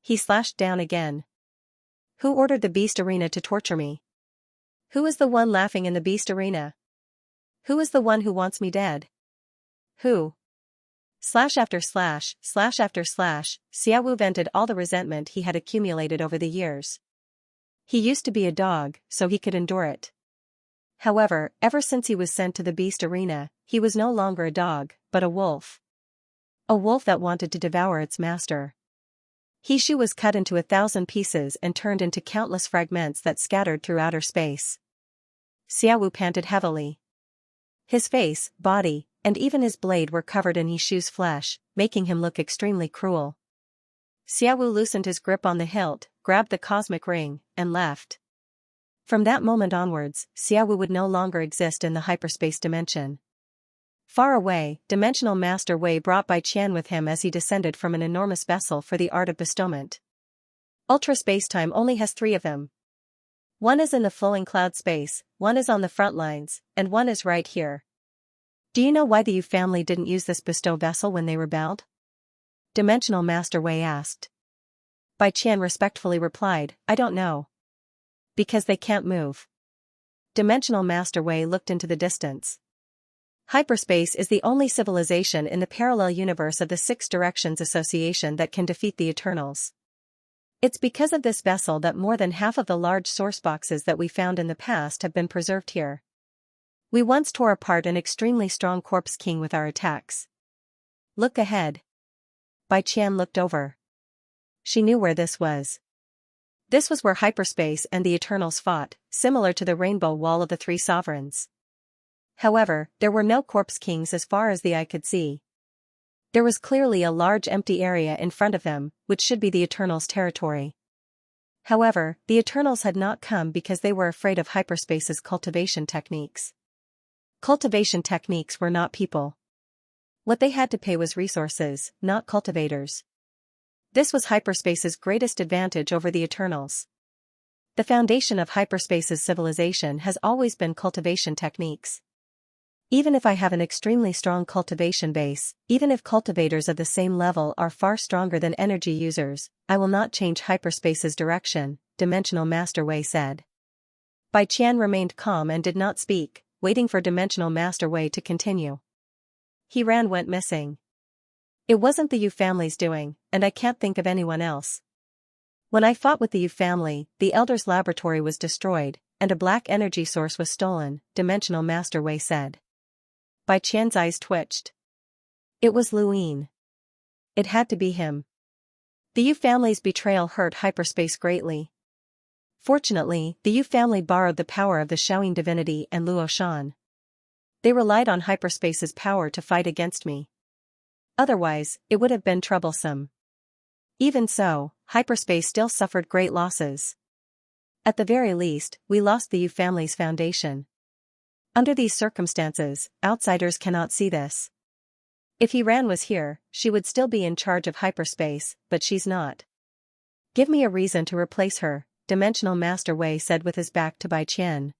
He slashed down again. Who ordered the beast arena to torture me? Who is the one laughing in the beast arena? Who is the one who wants me dead? Who? Slash after slash, Xiaowu vented all the resentment he had accumulated over the years. He used to be a dog, so he could endure it. However, ever since he was sent to the beast arena, he was no longer a dog, but a wolf. A wolf that wanted to devour its master. Yishu was cut into 1,000 pieces and turned into countless fragments that scattered through outer space. Xiaowu panted heavily. His face, body, and even his blade were covered in Yishu's flesh, making him look extremely cruel. Xiaowu loosened his grip on the hilt, grabbed the cosmic ring, and left. From that moment onwards, Xiaowu would no longer exist in the hyperspace dimension. Far away, Dimensional Master Wei brought Bai Qian with him as he descended from an enormous vessel for the art of bestowment. Ultra Spacetime only has 3 of them. One is in the flowing cloud space, one is on the front lines, and one is right here. Do you know why the Yu family didn't use this bestow vessel when they rebelled? Dimensional Master Wei asked. Bai Qian respectfully replied, I don't know. Because they can't move. Dimensional Master Wei looked into the distance. Hyperspace is the only civilization in the parallel universe of the Six Directions Association that can defeat the Eternals. It's because of this vessel that more than half of the large source boxes that we found in the past have been preserved here. We once tore apart an extremely strong Corpse King with our attacks. Look ahead. Bai Qian looked over. She knew where this was. This was where hyperspace and the Eternals fought, similar to the Rainbow Wall of the Three Sovereigns. However, there were no Corpse Kings as far as the eye could see. There was clearly a large empty area in front of them, which should be the Eternals' territory. However, the Eternals had not come because they were afraid of hyperspace's cultivation techniques. Cultivation techniques were not people. What they had to pay was resources, not cultivators. This was hyperspace's greatest advantage over the Eternals. The foundation of hyperspace's civilization has always been cultivation techniques. Even if I have an extremely strong cultivation base, even if cultivators of the same level are far stronger than energy users, I will not change hyperspace's direction, Dimensional Master Wei said. Bai Qian remained calm and did not speak, waiting for Dimensional Master Wei to continue. Went missing. It wasn't the Yu family's doing, and I can't think of anyone else. When I fought with the Yu family, the Elder's laboratory was destroyed, and a black energy source was stolen, Dimensional Master Wei said. Bai Qian's eyes twitched. It was Luin. It had to be him. The Yu family's betrayal hurt hyperspace greatly. Fortunately, the Yu family borrowed the power of the Shaoyin divinity and Luo Shan. They relied on hyperspace's power to fight against me. Otherwise, it would have been troublesome. Even so, hyperspace still suffered great losses. At the very least, we lost the Yu family's foundation. Under these circumstances, outsiders cannot see this. If was here, she would still be in charge of hyperspace, but she's not. Give me a reason to replace her, Dimensional Master Wei said with his back to Bai Qian.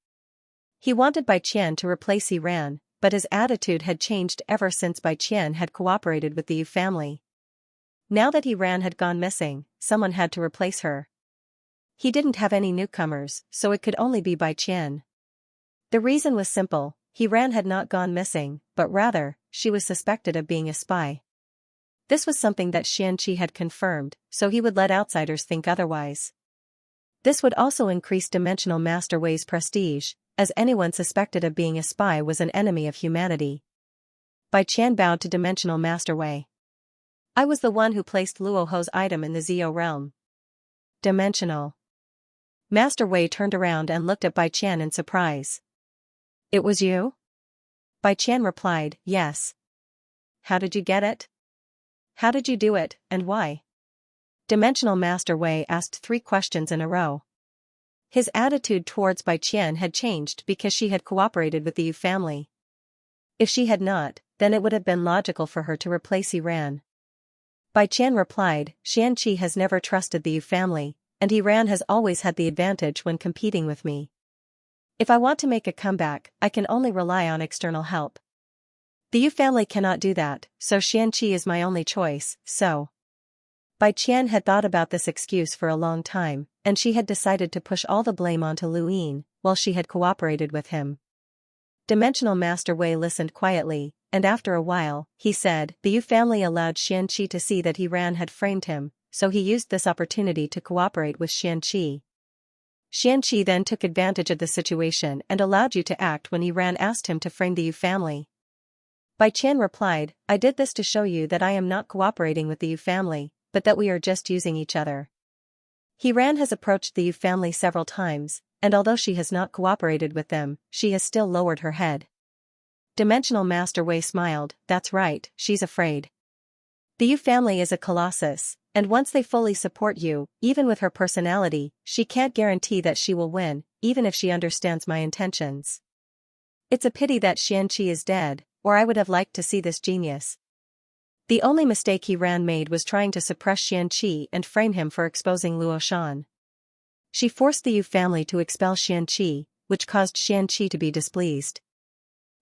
He wanted Bai Qian to replace Ran, but his attitude had changed ever since Bai Qian had cooperated with the Yu family. Now that Ran had gone missing, someone had to replace her. He didn't have any newcomers, so it could only be Bai Qian. The reason was simple, Ran had not gone missing, but rather, she was suspected of being a spy. This was something that Xianxia had confirmed, so he would let outsiders think otherwise. This would also increase Dimensional Master Wei's prestige, as anyone suspected of being a spy was an enemy of humanity. Bai Qian bowed to Dimensional Master Wei. I was the one who placed Luo Ho's item in the Zio realm. Dimensional Master Wei turned around and looked at Bai Qian in surprise. It was you? Bai Qian replied, yes. How did you get it? How did you do it, and why? Dimensional Master Wei asked 3 questions in a row. His attitude towards Bai Qian had changed because she had cooperated with the Yu family. If she had not, then it would have been logical for her to replace Iran. Bai Qian replied, Xianxia has never trusted the Yu family, and Iran has always had the advantage when competing with me. If I want to make a comeback, I can only rely on external help. The Yu family cannot do that, so Xianxia is my only choice, so. Bai Qian had thought about this excuse for a long time, and she had decided to push all the blame onto Lu Yin, while she had cooperated with him. Dimensional Master Wei listened quietly, and after a while, he said, the Yu family allowed Xianxia to see that Iran had framed him, so he used this opportunity to cooperate with Xianxia. Xianxia then took advantage of the situation and allowed you to act when Iran asked him to frame the Yu family. Bai Qian replied, I did this to show you that I am not cooperating with the Yu family, but that we are just using each other. Iran has approached the Yu family several times, and although she has not cooperated with them, she has still lowered her head. Dimensional Master Wei smiled, that's right, she's afraid. The Yu family is a colossus, and once they fully support you, even with her personality, she can't guarantee that she will win, even if she understands my intentions. It's a pity that Xianxia is dead, or I would have liked to see this genius. The only mistake Iran made was trying to suppress Xianxia and frame him for exposing Luo Shan. She forced the Yu family to expel Xianxia, which caused Xianxia to be displeased.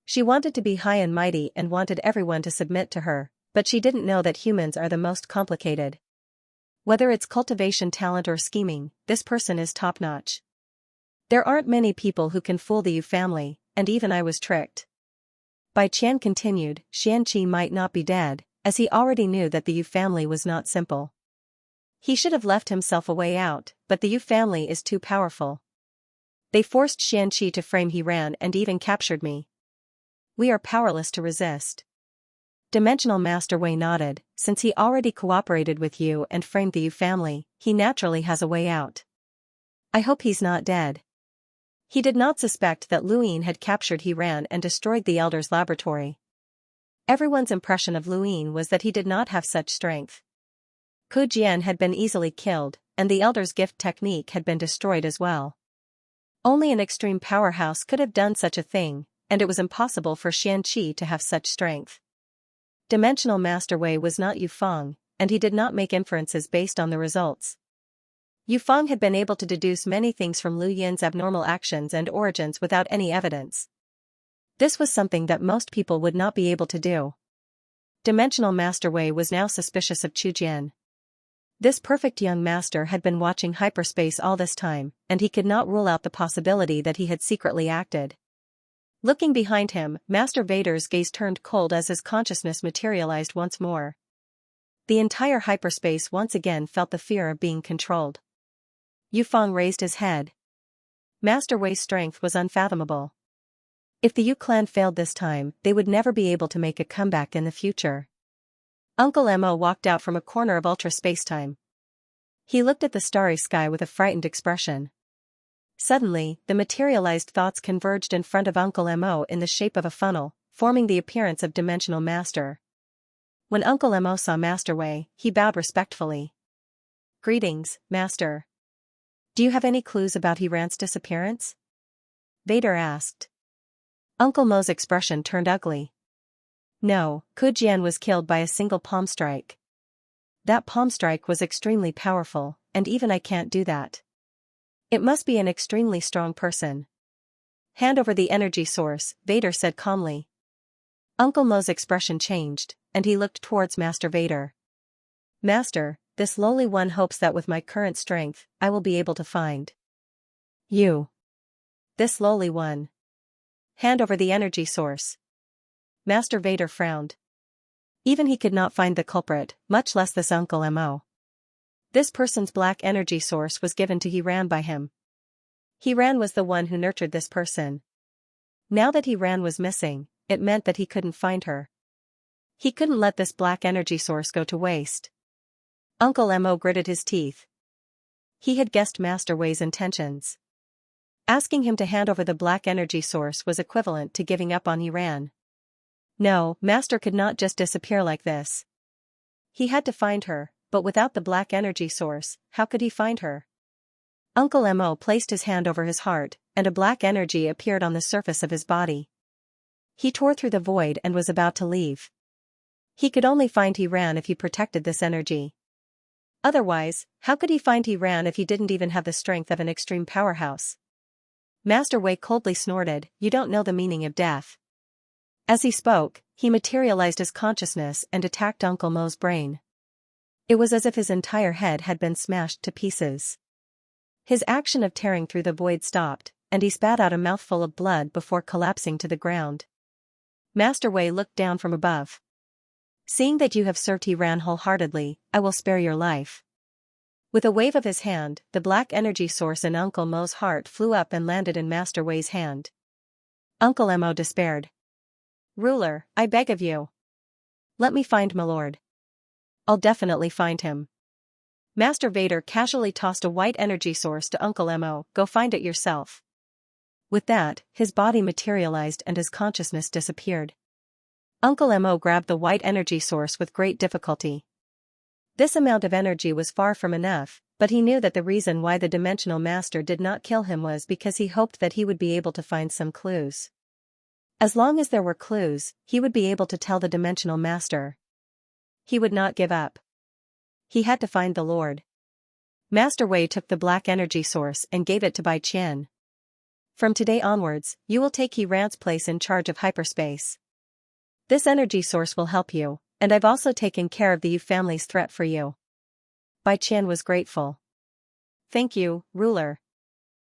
She wanted to be high and mighty and wanted everyone to submit to her, but she didn't know that humans are the most complicated. Whether it's cultivation talent or scheming, this person is top-notch. There aren't many people who can fool the Yu family, and even I was tricked. Bai Qian continued, Xianxia might not be dead, as he already knew that the Yu family was not simple. He should have left himself a way out, but the Yu family is too powerful. They forced Xianxia to frame Iran and even captured me. We are powerless to resist. Dimensional Master Wei nodded, since he already cooperated with you and framed the Yu family, he naturally has a way out. I hope he's not dead. He did not suspect that Lu Yin had captured Iran and destroyed the Elder's laboratory. Everyone's impression of Lu Yin was that he did not have such strength. Ku Jian had been easily killed, and the Elder's gift technique had been destroyed as well. Only an extreme powerhouse could have done such a thing, and it was impossible for Xianxia to have such strength. Dimensional Master Wei was not Yu Feng, and he did not make inferences based on the results. Yu Feng had been able to deduce many things from Lu Yin's abnormal actions and origins without any evidence. This was something that most people would not be able to do. Dimensional Master Wei was now suspicious of Chu Jian. This perfect young master had been watching hyperspace all this time, and he could not rule out the possibility that he had secretly acted. Looking behind him, Master Vader's gaze turned cold as his consciousness materialized once more. The entire hyperspace once again felt the fear of being controlled. Yu Feng raised his head. Master Wei's strength was unfathomable. If the Yu clan failed this time, they would never be able to make a comeback in the future. Uncle Mo walked out from a corner of ultra spacetime. He looked at the starry sky with a frightened expression. Suddenly, the materialized thoughts converged in front of Uncle Mo in the shape of a funnel, forming the appearance of Dimensional Master. When Uncle Mo saw Master Wei, he bowed respectfully. Greetings, Master. Do you have any clues about Iran's disappearance? Vader asked. Uncle Mo's expression turned ugly. No, Ku Jian was killed by a single palm strike. That palm strike was extremely powerful, and even I can't do that. It must be an extremely strong person. Hand over the energy source, Vader said calmly. Uncle Mo's expression changed, and he looked towards Master Vader. Master, this lowly one hopes that with my current strength, I will be able to find you. This lowly one. Hand over the energy source. Master Vader frowned. Even he could not find the culprit, much less this Uncle Mo. This person's black energy source was given to Hiran by him. Hiran was the one who nurtured this person. Now that Hiran was missing, it meant that he couldn't find her. He couldn't let this black energy source go to waste. Uncle Mo gritted his teeth. He had guessed Master Wei's intentions. Asking him to hand over the black energy source was equivalent to giving up on Hiran. No, Master could not just disappear like this. He had to find her, but without the black energy source, how could he find her? Uncle Mo placed his hand over his heart, and a black energy appeared on the surface of his body. He tore through the void and was about to leave. He could only find Hiran if he protected this energy. Otherwise, how could he find Hiran if he didn't even have the strength of an extreme powerhouse? Master Wei coldly snorted, "You don't know the meaning of death." As he spoke, he materialized his consciousness and attacked Uncle Mo's brain. It was as if his entire head had been smashed to pieces. His action of tearing through the void stopped, and he spat out a mouthful of blood before collapsing to the ground. Master Wei looked down from above. "Seeing that you have served Hiran wholeheartedly, I will spare your life." With a wave of his hand, the black energy source in Uncle Mo's heart flew up and landed in Master Wei's hand. Uncle Mo despaired. "Ruler, I beg of you. Let me find my lord." "I'll definitely find him." Master Vader casually tossed a white energy source to Uncle Mo, "Go find it yourself." With that, his body materialized and his consciousness disappeared. Uncle Mo grabbed the white energy source with great difficulty. This amount of energy was far from enough, but he knew that the reason why the Dimensional Master did not kill him was because he hoped that he would be able to find some clues. As long as there were clues, he would be able to tell the Dimensional Master. He would not give up. He had to find the Lord. Master Wei took the black energy source and gave it to Bai Qian. "From today onwards, you will take Hiran's place in charge of hyperspace. This energy source will help you, and I've also taken care of the Yu family's threat for you." Bai Qian was grateful. "Thank you, ruler."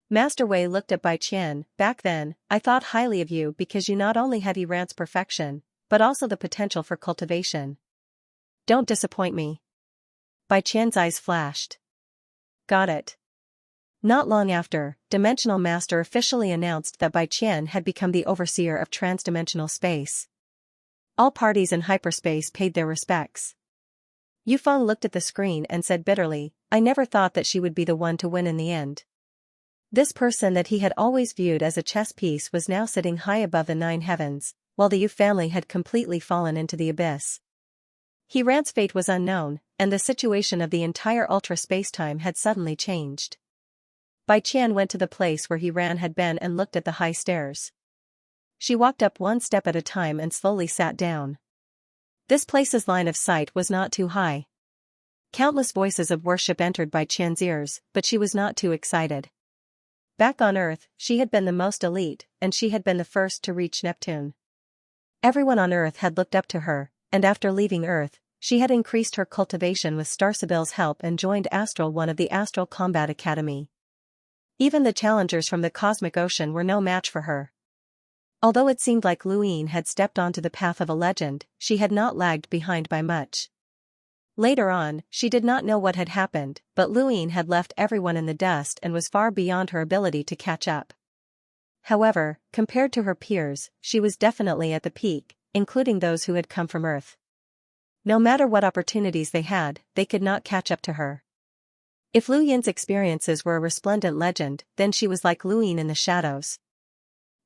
Master Wei looked at Bai Qian. "Back then, I thought highly of you because you not only had Hiran's perfection, but also the potential for cultivation. Don't disappoint me." Bai Qian's eyes flashed. "Got it." Not long after, Dimensional Master officially announced that Bai Qian had become the overseer of transdimensional space. All parties in hyperspace paid their respects. Yufeng looked at the screen and said bitterly, "I never thought that she would be the one to win in the end." This person that he had always viewed as a chess piece was now sitting high above the 9 heavens, while the Yu family had completely fallen into the abyss. Hiran's fate was unknown, and the situation of the entire ultra spacetime had suddenly changed. Bai Qian went to the place where Hiran had been and looked at the high stairs. She walked up one step at a time and slowly sat down. This place's line of sight was not too high. Countless voices of worship entered Bai Qian's ears, but she was not too excited. Back on Earth, she had been the most elite, and she had been the first to reach Neptune. Everyone on Earth had looked up to her, and after leaving Earth, she had increased her cultivation with Starsabil's help and joined Astral One of the Astral Combat Academy. Even the challengers from the cosmic ocean were no match for her. Although it seemed like Luyin had stepped onto the path of a legend, she had not lagged behind by much. Later on, she did not know what had happened, but Luyin had left everyone in the dust and was far beyond her ability to catch up. However, compared to her peers, she was definitely at the peak, including those who had come from Earth. No matter what opportunities they had, they could not catch up to her. If Luyin's experiences were a resplendent legend, then she was like Luyin in the shadows.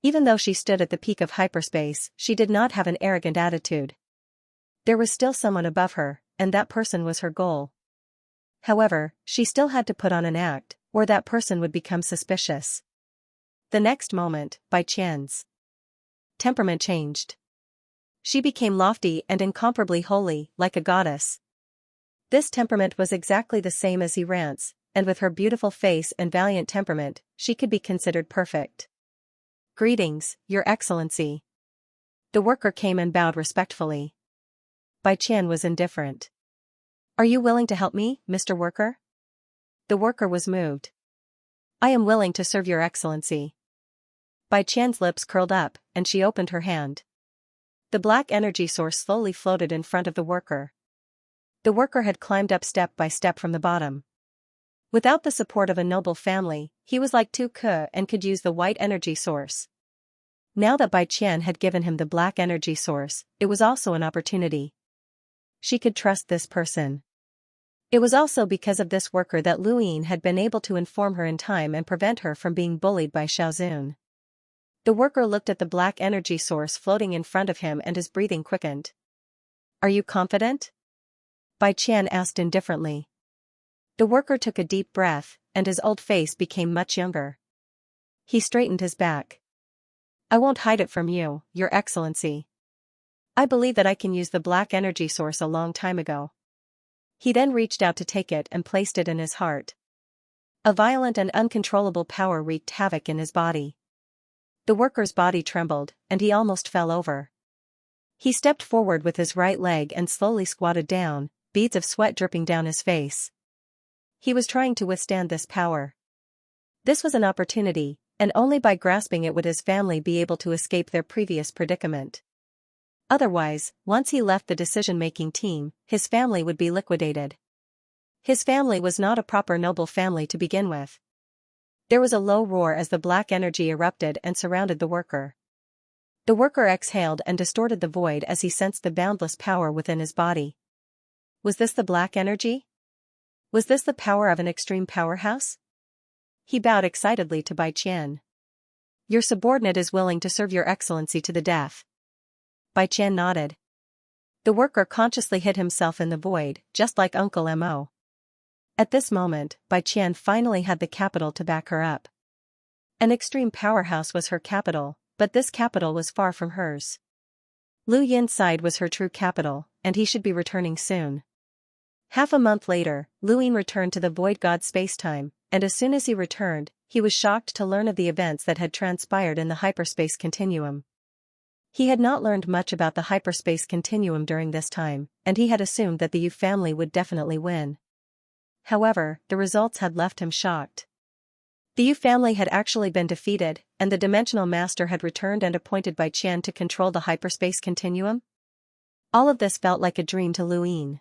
Even though she stood at the peak of hyperspace, she did not have an arrogant attitude. There was still someone above her, and that person was her goal. However, she still had to put on an act, or that person would become suspicious. The next moment, Bai Qian's temperament changed. She became lofty and incomparably holy, like a goddess. This temperament was exactly the same as Hiran's, and with her beautiful face and valiant temperament, she could be considered perfect. "Greetings, Your Excellency." The worker came and bowed respectfully. Bai Qian was indifferent. "Are you willing to help me, Mr. Worker?" The worker was moved. "I am willing to serve Your Excellency." Bai Qian's lips curled up, and she opened her hand. The black energy source slowly floated in front of the worker. The worker had climbed up step by step from the bottom. Without the support of a noble family, he was like Tu Ke and could use the white energy source. Now that Bai Qian had given him the black energy source, it was also an opportunity. She could trust this person. It was also because of this worker that Lu Yin had been able to inform her in time and prevent her from being bullied by Xiaozun. The worker looked at the black energy source floating in front of him and his breathing quickened. "Are you confident?" Bai Qian asked indifferently. The worker took a deep breath, and his old face became much younger. He straightened his back. "I won't hide it from you, Your Excellency. I believe that I can use the black energy source a long time ago." He then reached out to take it and placed it in his heart. A violent and uncontrollable power wreaked havoc in his body. The worker's body trembled, and he almost fell over. He stepped forward with his right leg and slowly squatted down, beads of sweat dripping down his face. He was trying to withstand this power. This was an opportunity, and only by grasping it would his family be able to escape their previous predicament. Otherwise, once he left the decision-making team, his family would be liquidated. His family was not a proper noble family to begin with. There was a low roar as the black energy erupted and surrounded the worker. The worker exhaled and distorted the void as he sensed the boundless power within his body. Was this the black energy? Was this the power of an extreme powerhouse? He bowed excitedly to Bai Qian. "Your subordinate is willing to serve Your Excellency to the death." Bai Qian nodded. The worker consciously hid himself in the void, just like Uncle Mo. At this moment, Bai Qian finally had the capital to back her up. An extreme powerhouse was her capital, but this capital was far from hers. Lu Yin's side was her true capital, and he should be returning soon. Half a month later, Lu Yin returned to the Void God spacetime, and as soon as he returned, he was shocked to learn of the events that had transpired in the hyperspace continuum. He had not learned much about the hyperspace continuum during this time, and he had assumed that the Yu family would definitely win. However, the results had left him shocked. The Yu family had actually been defeated, and the Dimensional Master had returned and appointed Bai Qian to control the hyperspace continuum. All of this felt like a dream to Lu Yin.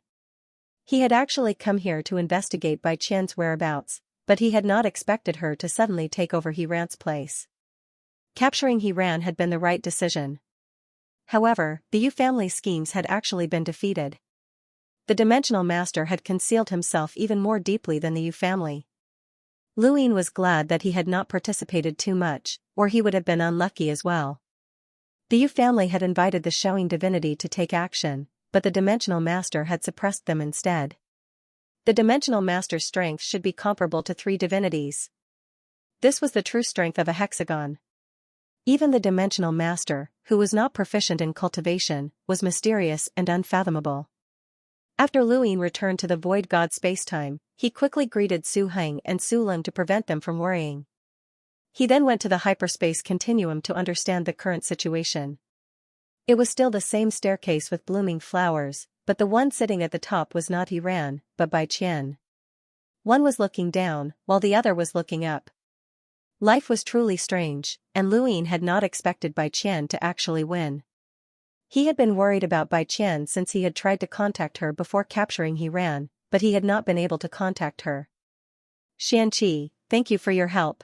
He had actually come here to investigate Bai Qian's whereabouts, but he had not expected her to suddenly take over He Ran's place. Capturing He Ran had been the right decision. However, the Yu family's schemes had actually been defeated. The Dimensional Master had concealed himself even more deeply than the Yu family. Lu Yin was glad that he had not participated too much, or he would have been unlucky as well. The Yu family had invited the Showing Divinity to take action, but the Dimensional Master had suppressed them instead. The Dimensional Master's strength should be comparable to 3 divinities. This was the true strength of a hexagon. Even the Dimensional Master, who was not proficient in cultivation, was mysterious and unfathomable. After Lu Yin returned to the Void God spacetime, he quickly greeted Su Heng and Su Lim to prevent them from worrying. He then went to the hyperspace continuum to understand the current situation. It was still the same staircase with blooming flowers, but the one sitting at the top was not He Ran, but Bai Qian. One was looking down, while the other was looking up. Life was truly strange, and Lu Yin had not expected Bai Qian to actually win. He had been worried about Bai Qian since he had tried to contact her before capturing He Ran, but he had not been able to contact her. "Xianxia, thank you for your help.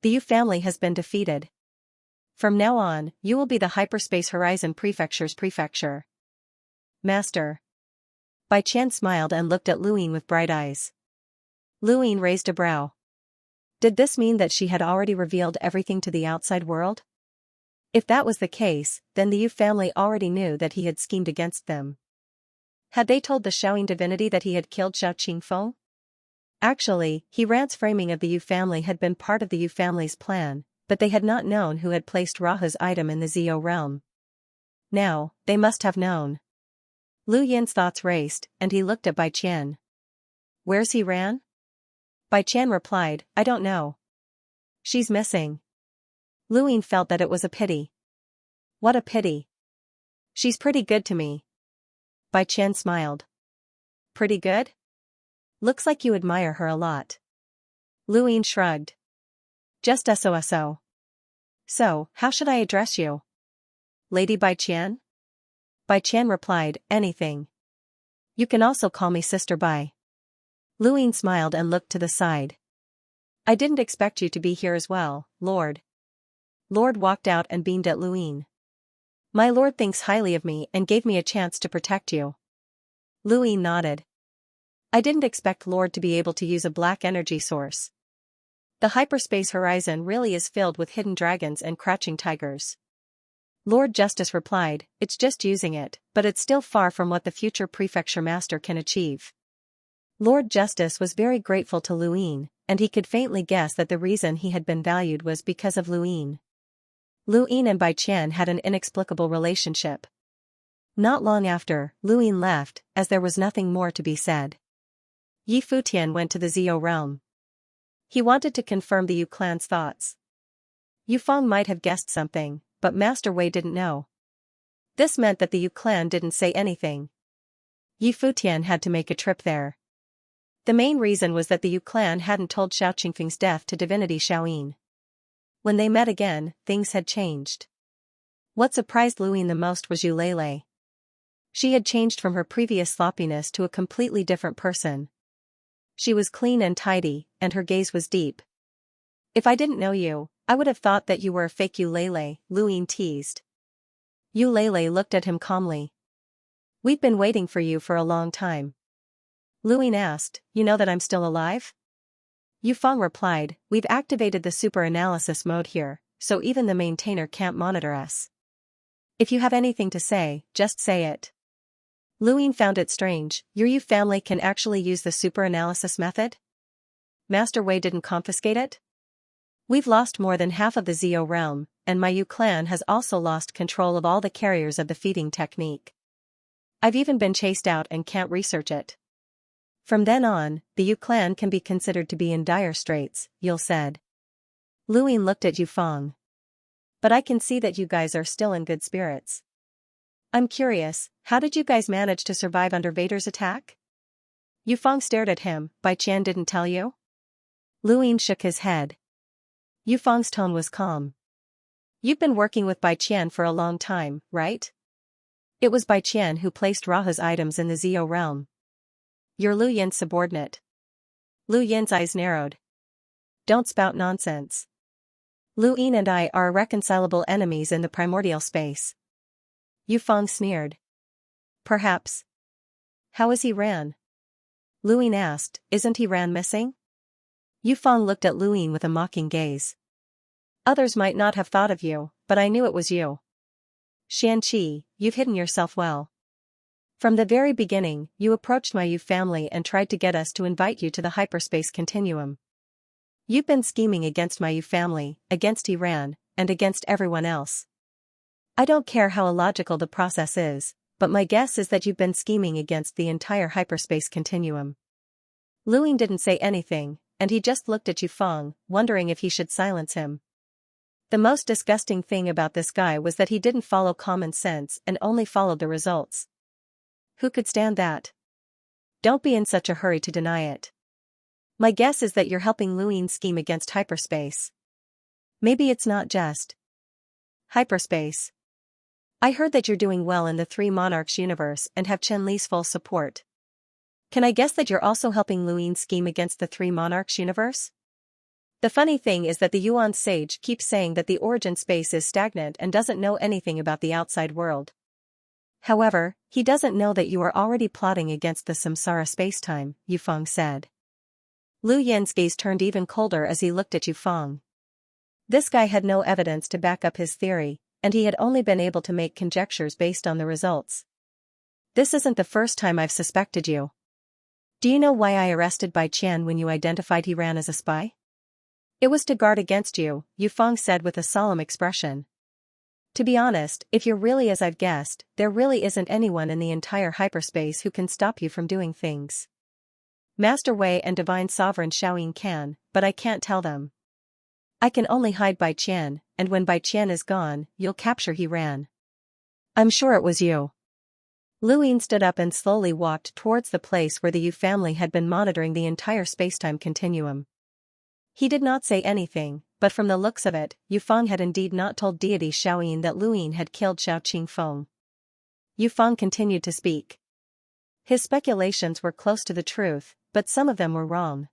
The Yu family has been defeated. From now on, you will be the Hyperspace Horizon Prefecture's prefecture." "Master." Bai Qian smiled and looked at Lu Yin with bright eyes. Lu Yin raised a brow. Did this mean that she had already revealed everything to the outside world? If that was the case, then the Yu family already knew that he had schemed against them. Had they told the Showing Divinity that he had killed Xiao Qingfeng? Actually, He Ran's framing of the Yu family had been part of the Yu family's plan, but they had not known who had placed Rahu's item in the Zio realm. Now, they must have known. Lu Yin's thoughts raced, and he looked at Bai Qian. "Where's He Ran?" Bai Qian replied, "I don't know. She's missing." Lu Yin felt that it was a pity. "What a pity. She's pretty good to me." Bai Qian smiled. "Pretty good? Looks like you admire her a lot." Lu Yin shrugged. "Just so. So, how should I address you? Lady Bai Qian?" Bai Qian replied, anything. You can also call me Sister Bai. Lu Ying smiled and looked to the side. I didn't expect you to be here as well, Lord. Lord walked out and beamed at Lu Ying. My lord thinks highly of me and gave me a chance to protect you. Lu Ying nodded. I didn't expect Lord to be able to use a black energy source. The hyperspace horizon really is filled with hidden dragons and crouching tigers. Lord Justice replied, it's just using it, but it's still far from what the future prefecture master can achieve. Lord Justice was very grateful to Lu Ying, and he could faintly guess that the reason he had been valued was because of Lu Ying. Lu Ying and Bai Qian had an inexplicable relationship. Not long after, Lu Ying left, as there was nothing more to be said. Yi Futian went to the Zio realm. He wanted to confirm the Yu clan's thoughts. Yu Feng might have guessed something, but Master Wei didn't know. This meant that the Yu clan didn't say anything. Yi Futian had to make a trip there. The main reason was that the Yu clan hadn't told Xiao Qingfeng's death to divinity Xiaoyin. When they met again, things had changed. What surprised Lu Ying the most was Yu Lei. She had changed from her previous sloppiness to a completely different person. She was clean and tidy, and her gaze was deep. If I didn't know you, I would have thought that you were a fake Yu Lei, Lu Ying teased. Yu Lei looked at him calmly. We've been waiting for you for a long time. Lu Ying asked, you know that I'm still alive? Yu Feng replied, we've activated the super analysis mode here, so even the maintainer can't monitor us. If you have anything to say, just say it. Lu Ying found it strange, your Yu family can actually use the super analysis method? Master Wei didn't confiscate it? We've lost more than half of the Zio realm, and my Yu clan has also lost control of all the carriers of the feeding technique. I've even been chased out and can't research it. From then on, the Yu clan can be considered to be in dire straits, Yul said. Lu Ying looked at Yu Feng. But I can see that you guys are still in good spirits. I'm curious, how did you guys manage to survive under Vader's attack? Yu Feng stared at him, Bai Qian didn't tell you? Lu Ying shook his head. Yu Feng's tone was calm. You've been working with Bai Qian for a long time, right? It was Bai Qian who placed Raha's items in the Zio realm. You're Lu Yin's subordinate. Lu Yin's eyes narrowed. Don't spout nonsense. Lu Ying and I are irreconcilable enemies in the primordial space. Yu Feng sneered. Perhaps. How is he Ran? Lu Ying asked, isn't he Ran missing? Yu Feng looked at Lu Ying with a mocking gaze. Others might not have thought of you, but I knew it was you. Xianxia, you've hidden yourself well. From the very beginning, you approached my Yu family and tried to get us to invite you to the hyperspace continuum. You've been scheming against my Yu family, against Iran, and against everyone else. I don't care how illogical the process is, but my guess is that you've been scheming against the entire hyperspace continuum. Lu Ying didn't say anything, and he just looked at Yu Feng, wondering if he should silence him. The most disgusting thing about this guy was that he didn't follow common sense and only followed the results. Who could stand that? Don't be in such a hurry to deny it. My guess is that you're helping Lu Ying scheme against hyperspace. Maybe it's not just hyperspace. I heard that you're doing well in the Three Monarchs universe and have Chen Li's full support. Can I guess that you're also helping Lu Ying scheme against the Three Monarchs universe? The funny thing is that the Yuan sage keeps saying that the origin space is stagnant and doesn't know anything about the outside world. However, he doesn't know that you are already plotting against the samsara spacetime, Yu Feng said. Lu Yin's gaze turned even colder as he looked at Yu Feng. This guy had no evidence to back up his theory, and he had only been able to make conjectures based on the results. This isn't the first time I've suspected you. Do you know why I arrested Bai Qian when you identified he ran as a spy? It was to guard against you, Yu Feng said with a solemn expression. To be honest, if you're really as I've guessed, there really isn't anyone in the entire hyperspace who can stop you from doing things. Master Wei and Divine Sovereign Xiaoyin can, but I can't tell them. I can only hide Bai Qian, and when Bai Qian is gone, you'll capture he ran. I'm sure it was you. Lu Ying stood up and slowly walked towards the place where the Yu family had been monitoring the entire spacetime continuum. He did not say anything, but from the looks of it, Yu Feng had indeed not told deity Xiaoyin that Lu Ying had killed Xiao Qingfeng. Yufeng continued to speak. His speculations were close to the truth, but some of them were wrong.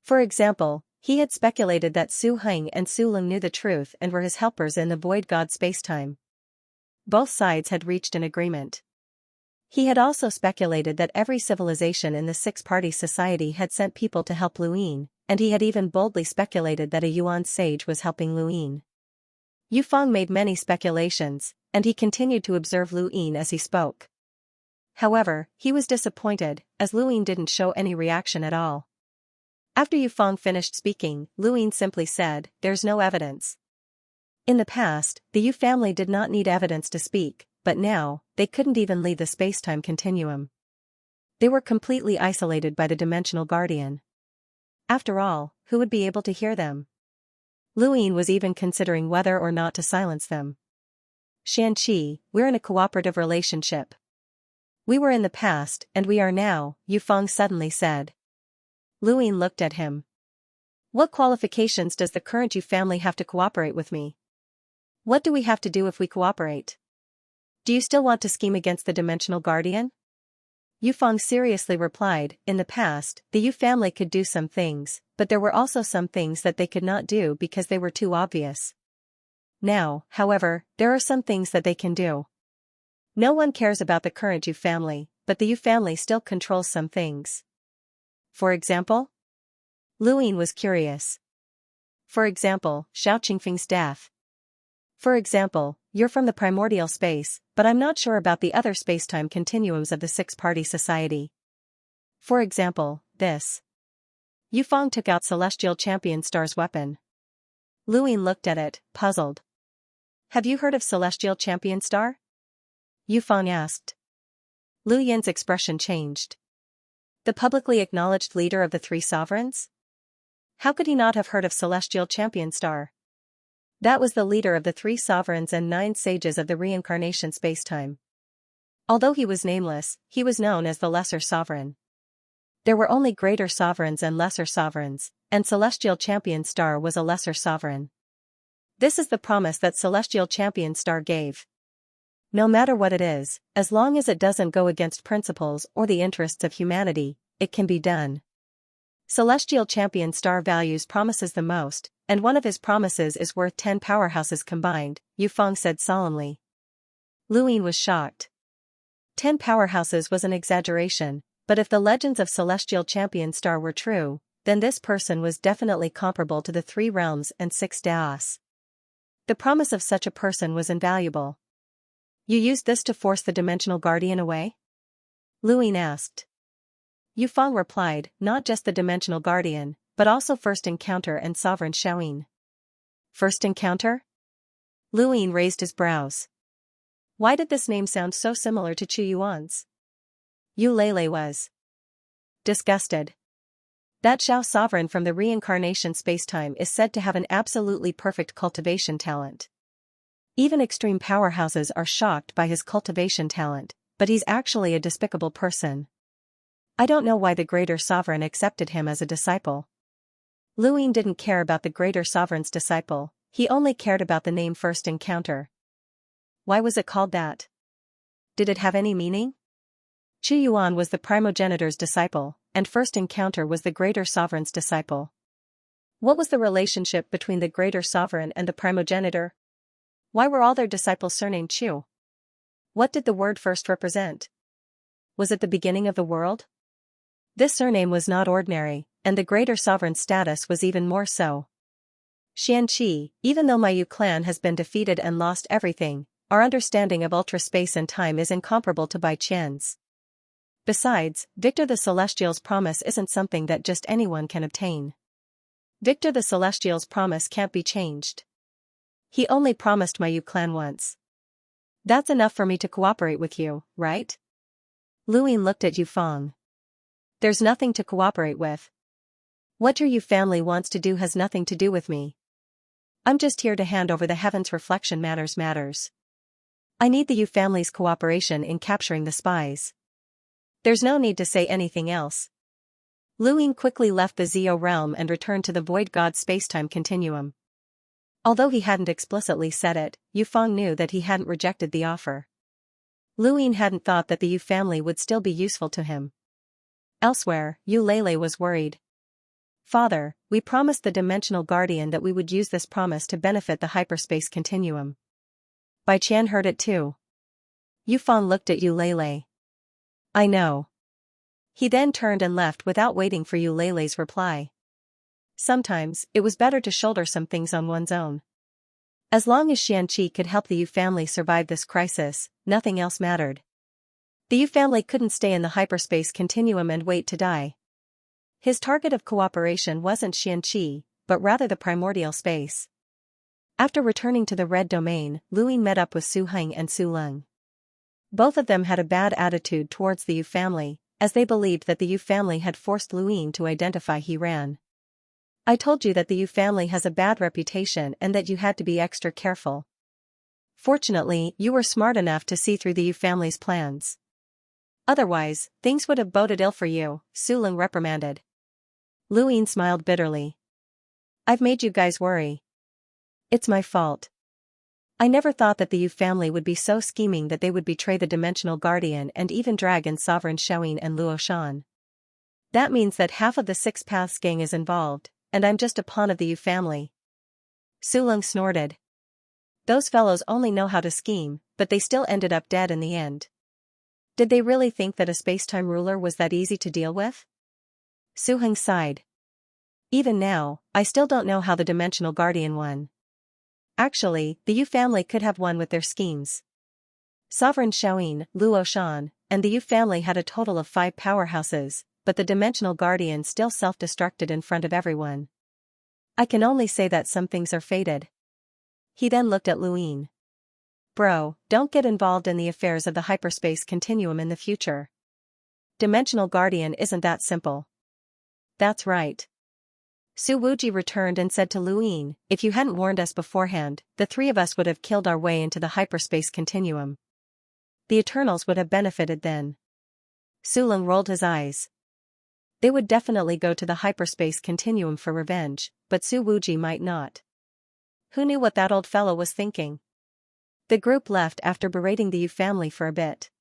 For example, he had speculated that Su Heng and Su Lung knew the truth and were his helpers in the void god spacetime. Both sides had reached an agreement. He had also speculated that every civilization in the six-party society had sent people to help Luin, and he had even boldly speculated that a Yuan sage was helping Luin. Yufeng made many speculations, and he continued to observe Luin as he spoke. However, he was disappointed, as Luin didn't show any reaction at all. After Yufeng finished speaking, Luin simply said, "There's no evidence." In the past, the Yu family did not need evidence to speak, but now, they couldn't even leave the spacetime continuum. They were completely isolated by the dimensional guardian. After all, who would be able to hear them? Luin was even considering whether or not to silence them. "Xianxia, we're in a cooperative relationship. We were in the past, and we are now," Yufeng suddenly said. Luin looked at him. "What qualifications does the current Yu family have to cooperate with me? What do we have to do if we cooperate? Do you still want to scheme against the dimensional guardian?" Yufeng seriously replied, "In the past, the Yu family could do some things, but there were also some things that they could not do because they were too obvious. Now, however, there are some things that they can do. No one cares about the current Yu family, but the Yu family still controls some things." "For example?" Luin was curious. "For example, Xiao Qingfeng's death. For example, you're from the primordial space, but I'm not sure about the other spacetime continuums of the six-party society. For example, this." Yufeng took out Celestial Champion Star's weapon. Luin looked at it, puzzled. "Have you heard of Celestial Champion Star?" Yufeng asked. Lu Yin's expression changed. The publicly acknowledged leader of the three sovereigns? How could he not have heard of Celestial Champion Star? That was the leader of the three sovereigns and 9 sages of the reincarnation spacetime. Although he was nameless, he was known as the Lesser Sovereign. There were only greater sovereigns and lesser sovereigns, and Celestial Champion Star was a lesser sovereign. This is the promise that Celestial Champion Star gave. No matter what it is, as long as it doesn't go against principles or the interests of humanity, it can be done. Celestial Champion Star values promises the most, and one of his promises is worth 10 powerhouses combined, Yufeng said solemnly. Luin was shocked. 10 powerhouses was an exaggeration, but if the legends of Celestial Champion Star were true, then this person was definitely comparable to the 3 realms and 6 daos. The promise of such a person was invaluable. "You used this to force the dimensional guardian away?" Luin asked. Yufeng replied, "Not just the dimensional guardian, but also First Encounter and Sovereign Xiaoyin." "First Encounter?" Luin raised his brows. Why did this name sound so similar to Chu Yuan's? Yu Lele was disgusted. That Xiao sovereign from the reincarnation spacetime is said to have an absolutely perfect cultivation talent. Even extreme powerhouses are shocked by his cultivation talent, but he's actually a despicable person. I don't know why the greater sovereign accepted him as a disciple. Luin didn't care about the greater sovereign's disciple, he only cared about the name First Encounter. Why was it called that? Did it have any meaning? Chu Yuan was the primogenitor's disciple, and First Encounter was the greater sovereign's disciple. What was the relationship between the greater sovereign and the primogenitor? Why were all their disciples surnamed Chu? What did the word first represent? Was it the beginning of the world? This surname was not ordinary, and the greater sovereign's status was even more so. Xianxia, even though my Yu clan has been defeated and lost everything, our understanding of ultra space and time is incomparable to Bai Qian's. Besides, Victor the Celestial's promise isn't something that just anyone can obtain. Victor the Celestial's promise can't be changed. He only promised my Yu clan once. That's enough for me to cooperate with you, right? Luin looked at Yufeng. There's nothing to cooperate with. What your Yu family wants to do has nothing to do with me. I'm just here to hand over the heavens reflection matters. I need the Yu family's cooperation in capturing the spies. There's no need to say anything else. Luin quickly left the Zio realm and returned to the Void God spacetime continuum. Although he hadn't explicitly said it, Yufeng knew that he hadn't rejected the offer. Luin hadn't thought that the Yu family would still be useful to him. Elsewhere, Eulele was worried. Father, we promised the Dimensional Guardian that we would use this promise to benefit the hyperspace continuum. Bai Qian heard it too. Yufan looked at Eulele. I know. He then turned and left without waiting for Eulele's reply. Sometimes, it was better to shoulder some things on one's own. As long as Xianxia could help the Yu family survive this crisis, nothing else mattered. The Yu family couldn't stay in the hyperspace continuum and wait to die. His target of cooperation wasn't Xianxia, but rather the primordial space. After returning to the Red Domain, Luin met up with Su Heng and Su Leng. Both of them had a bad attitude towards the Yu family, as they believed that the Yu family had forced Luin to identify he ran. I told you that the Yu family has a bad reputation and that you had to be extra careful. Fortunately, you were smart enough to see through the Yu family's plans. Otherwise, things would have boded ill for you, Su Leng reprimanded. Luin smiled bitterly. I've made you guys worry. It's my fault. I never thought that the Yu family would be so scheming that they would betray the Dimensional Guardian and even Dragon Sovereign Xiaoyin and Luo Shan. That means that half of the Six Paths gang is involved, and I'm just a pawn of the Yu family. Su Leng snorted. Those fellows only know how to scheme, but they still ended up dead in the end. Did they really think that a space-time ruler was that easy to deal with? Su Heng sighed. Even now, I still don't know how the Dimensional Guardian won. Actually, the Yu family could have won with their schemes. Sovereign Xiaoyin, Luo Shan, and the Yu family had a total of 5 powerhouses, but the Dimensional Guardian still self-destructed in front of everyone. I can only say that some things are fated. He then looked at Luin. Bro, don't get involved in the affairs of the hyperspace continuum in the future. Dimensional Guardian isn't that simple. That's right. Su Wuji returned and said to Luin, if you hadn't warned us beforehand, the 3 of us would have killed our way into the hyperspace continuum. The Eternals would have benefited then. Su Leng rolled his eyes. They would definitely go to the hyperspace continuum for revenge, but Su Wuji might not. Who knew what that old fellow was thinking? The group left after berating the Yu family for a bit.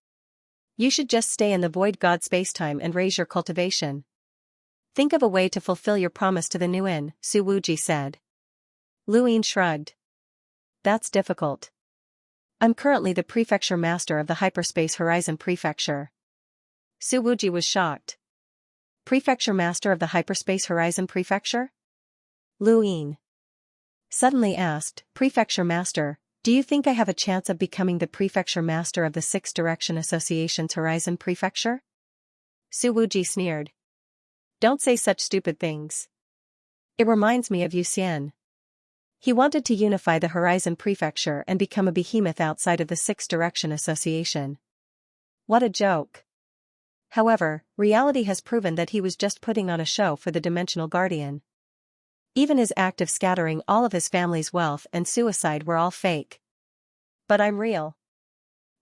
You should just stay in the Void God spacetime and raise your cultivation. Think of a way to fulfill your promise to the Nuin, Su Wuji said. Luin shrugged. That's difficult. I'm currently the prefecture master of the Hyperspace Horizon Prefecture. Su Wuji was shocked. Prefecture master of the Hyperspace Horizon Prefecture? Luin suddenly asked, Prefecture master, do you think I have a chance of becoming the prefecture master of the Six Direction Association's Horizon Prefecture? Su Wuji sneered. Don't say such stupid things. It reminds me of Yu Xian. He wanted to unify the Horizon Prefecture and become a behemoth outside of the Six Direction Association. What a joke. However, reality has proven that he was just putting on a show for the Dimensional Guardian. Even his act of scattering all of his family's wealth and suicide were all fake. But I'm real.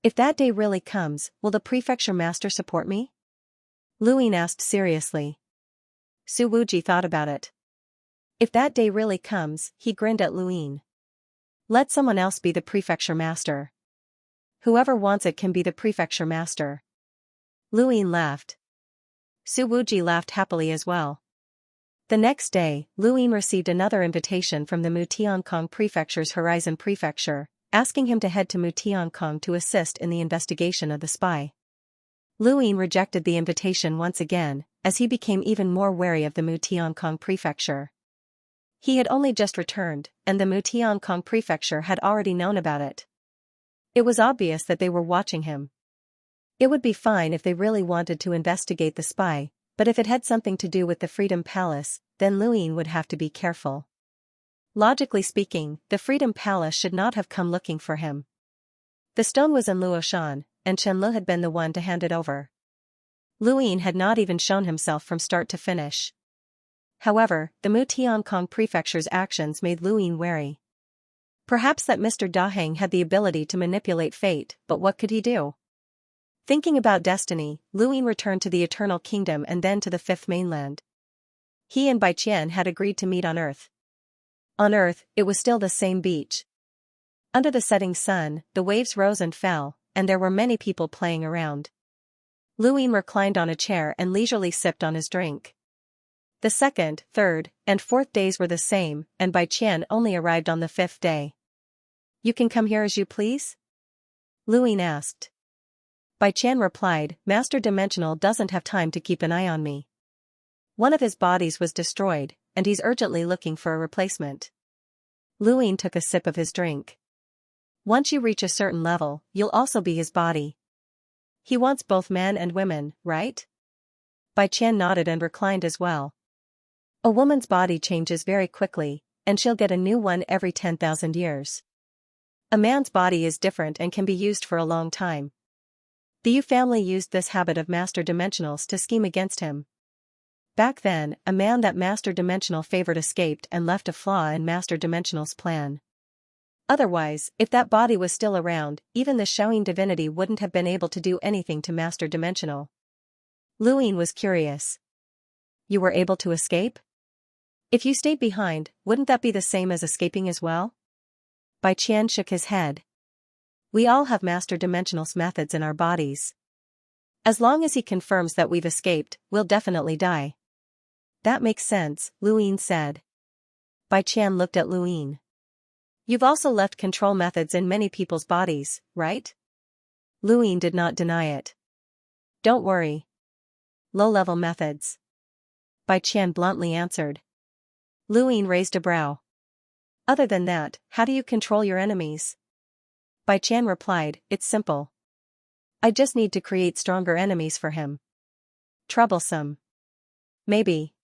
If that day really comes, will the prefecture master support me? Luin asked seriously. Su Wuji thought about it. If that day really comes, he grinned at Luin. Let someone else be the prefecture master. Whoever wants it can be the prefecture master. Luin laughed. Su Wuji laughed happily as well. The next day, Luin received another invitation from the Mutiankong Prefecture's Horizon Prefecture, asking him to head to Mutiankong to assist in the investigation of the spy. Luin rejected the invitation once again, as he became even more wary of the Mutiankong Prefecture. He had only just returned, and the Mutiankong Prefecture had already known about it. It was obvious that they were watching him. It would be fine if they really wanted to investigate the spy, but if it had something to do with the Freedom Palace, then Luin would have to be careful. Logically speaking, the Freedom Palace should not have come looking for him. The stone was in Luo Shan, and Chen Lu had been the one to hand it over. Luin had not even shown himself from start to finish. However, the Mutiankong Prefecture's actions made Luin wary. Perhaps that Mr. Daheng had the ability to manipulate fate, but what could he do? Thinking about destiny, Luin returned to the Eternal Kingdom and then to the Fifth Mainland. He and Bai Qian had agreed to meet on Earth. On Earth, it was still the same beach. Under the setting sun, the waves rose and fell, and there were many people playing around. Luin reclined on a chair and leisurely sipped on his drink. The second, third, and fourth days were the same, and Bai Qian only arrived on the fifth day. "You can come here as you please?" Luin asked. Bai Qian replied, "Master Dimensional doesn't have time to keep an eye on me. One of his bodies was destroyed, and he's urgently looking for a replacement." Luin took a sip of his drink. "Once you reach a certain level, you'll also be his body. He wants both men and women, right?" Bai Qian nodded and reclined as well. "A woman's body changes very quickly, and she'll get a new one every 10,000 years. A man's body is different and can be used for a long time. The Yu family used this habit of Master Dimensional's to scheme against him. Back then, a man that Master Dimensional favored escaped and left a flaw in Master Dimensional's plan. Otherwise, if that body was still around, even the Shaoyin divinity wouldn't have been able to do anything to Master Dimensional." Luin was curious. "You were able to escape? If you stayed behind, wouldn't that be the same as escaping as well?" Bai Qian shook his head. "We all have Master Dimensional's methods in our bodies. As long as he confirms that we've escaped, we'll definitely die." "That makes sense," Luin said. Bai Qian looked at Luin. "You've also left control methods in many people's bodies, right?" Luin did not deny it. "Don't worry. Low-level methods," Bai Qian bluntly answered. Luin raised a brow. "Other than that, how do you control your enemies?" Bai Qian replied, "It's simple. I just need to create stronger enemies for him." "Troublesome. Maybe."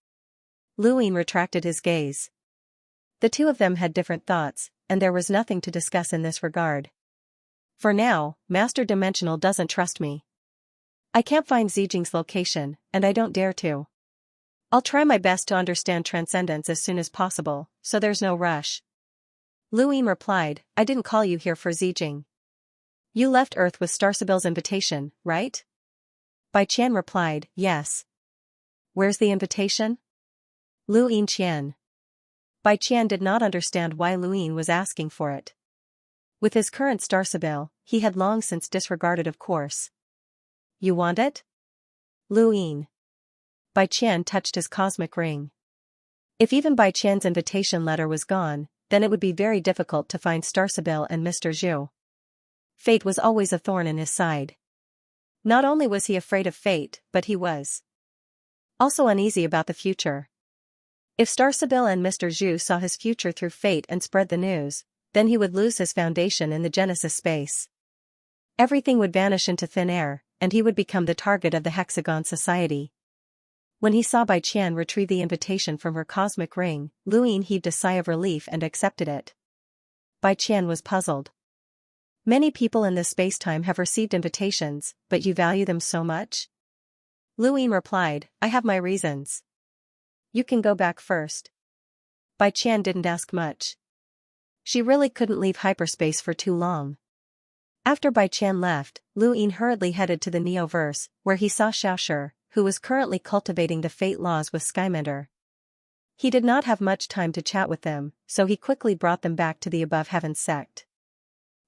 Luin retracted his gaze. The two of them had different thoughts, and there was nothing to discuss in this regard. "For now, Master Dimensional doesn't trust me. I can't find Zijing's location, and I don't dare to. I'll try my best to understand Transcendence as soon as possible, so there's no rush." Luin replied, "I didn't call you here for Zijing. You left Earth with Starsibyl's invitation, right?" Bai Qian replied, "Yes." "Where's the invitation?" Luin Qian. Bai Qian did not understand why Luin was asking for it. With his current Starsibyl, he had long since disregarded of course. "You want it?" Luin. Bai Qian touched his cosmic ring. If even Bai Qian's invitation letter was gone, then it would be very difficult to find Starsibyl and Mr. Zhu. Fate was always a thorn in his side. Not only was he afraid of fate, but he was also uneasy about the future. If Starsibyl and Mr. Zhu saw his future through fate and spread the news, then he would lose his foundation in the Genesis space. Everything would vanish into thin air, and he would become the target of the Hexagon Society. When he saw Bai Qian retrieve the invitation from her cosmic ring, Luin heaved a sigh of relief and accepted it. Bai Qian was puzzled. "Many people in this space-time have received invitations, but you value them so much?" Luin replied, "I have my reasons. You can go back first." Bai Qian didn't ask much. She really couldn't leave hyperspace for too long. After Bai Qian left, Luin hurriedly headed to the Neoverse, where he saw Xianxia, who was currently cultivating the fate laws with Skymender. He did not have much time to chat with them, so he quickly brought them back to the Above Heavens sect.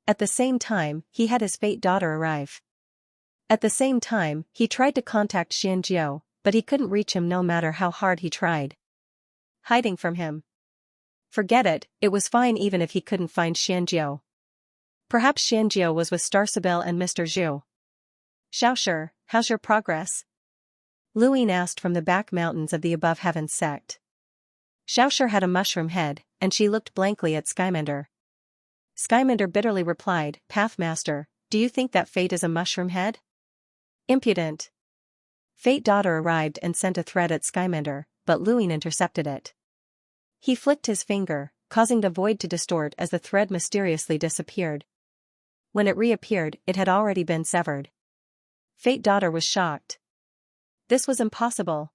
At the same time, he had his fate daughter arrive. At the same time, he tried to contact Xianxia, but he couldn't reach him no matter how hard he tried. Hiding from him. Forget it, it was fine even if he couldn't find Xianxia. Perhaps Xianxia was with Starsibyl and Mr. Zhu. "Xiaoshi, how's your progress?" Luin asked from the back mountains of the Above Heavens sect. Xiaoshi had a mushroom head, and she looked blankly at Skymender. Skymender bitterly replied, "Pathmaster, do you think that fate is a mushroom head? Impudent." Fate daughter arrived and sent a thread at Skymender, but Luin intercepted it. He flicked his finger, causing the void to distort as the thread mysteriously disappeared. When it reappeared, it had already been severed. Fate daughter was shocked. This was impossible.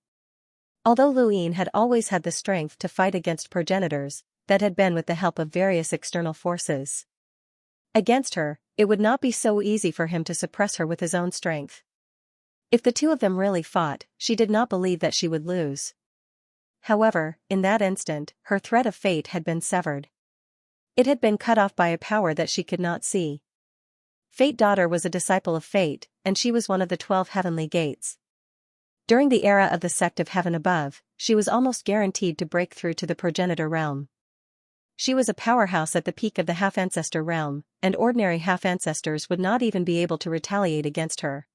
Although Luin had always had the strength to fight against progenitors, that had been with the help of various external forces. Against her, it would not be so easy for him to suppress her with his own strength. If the two of them really fought, she did not believe that she would lose. However, in that instant, her thread of fate had been severed. It had been cut off by a power that she could not see. Fate Daughter was a disciple of Fate, and she was one of the 12 heavenly gates. During the era of the sect of Heaven Above, she was almost guaranteed to break through to the progenitor realm. She was a powerhouse at the peak of the half-ancestor realm, and ordinary half-ancestors would not even be able to retaliate against her.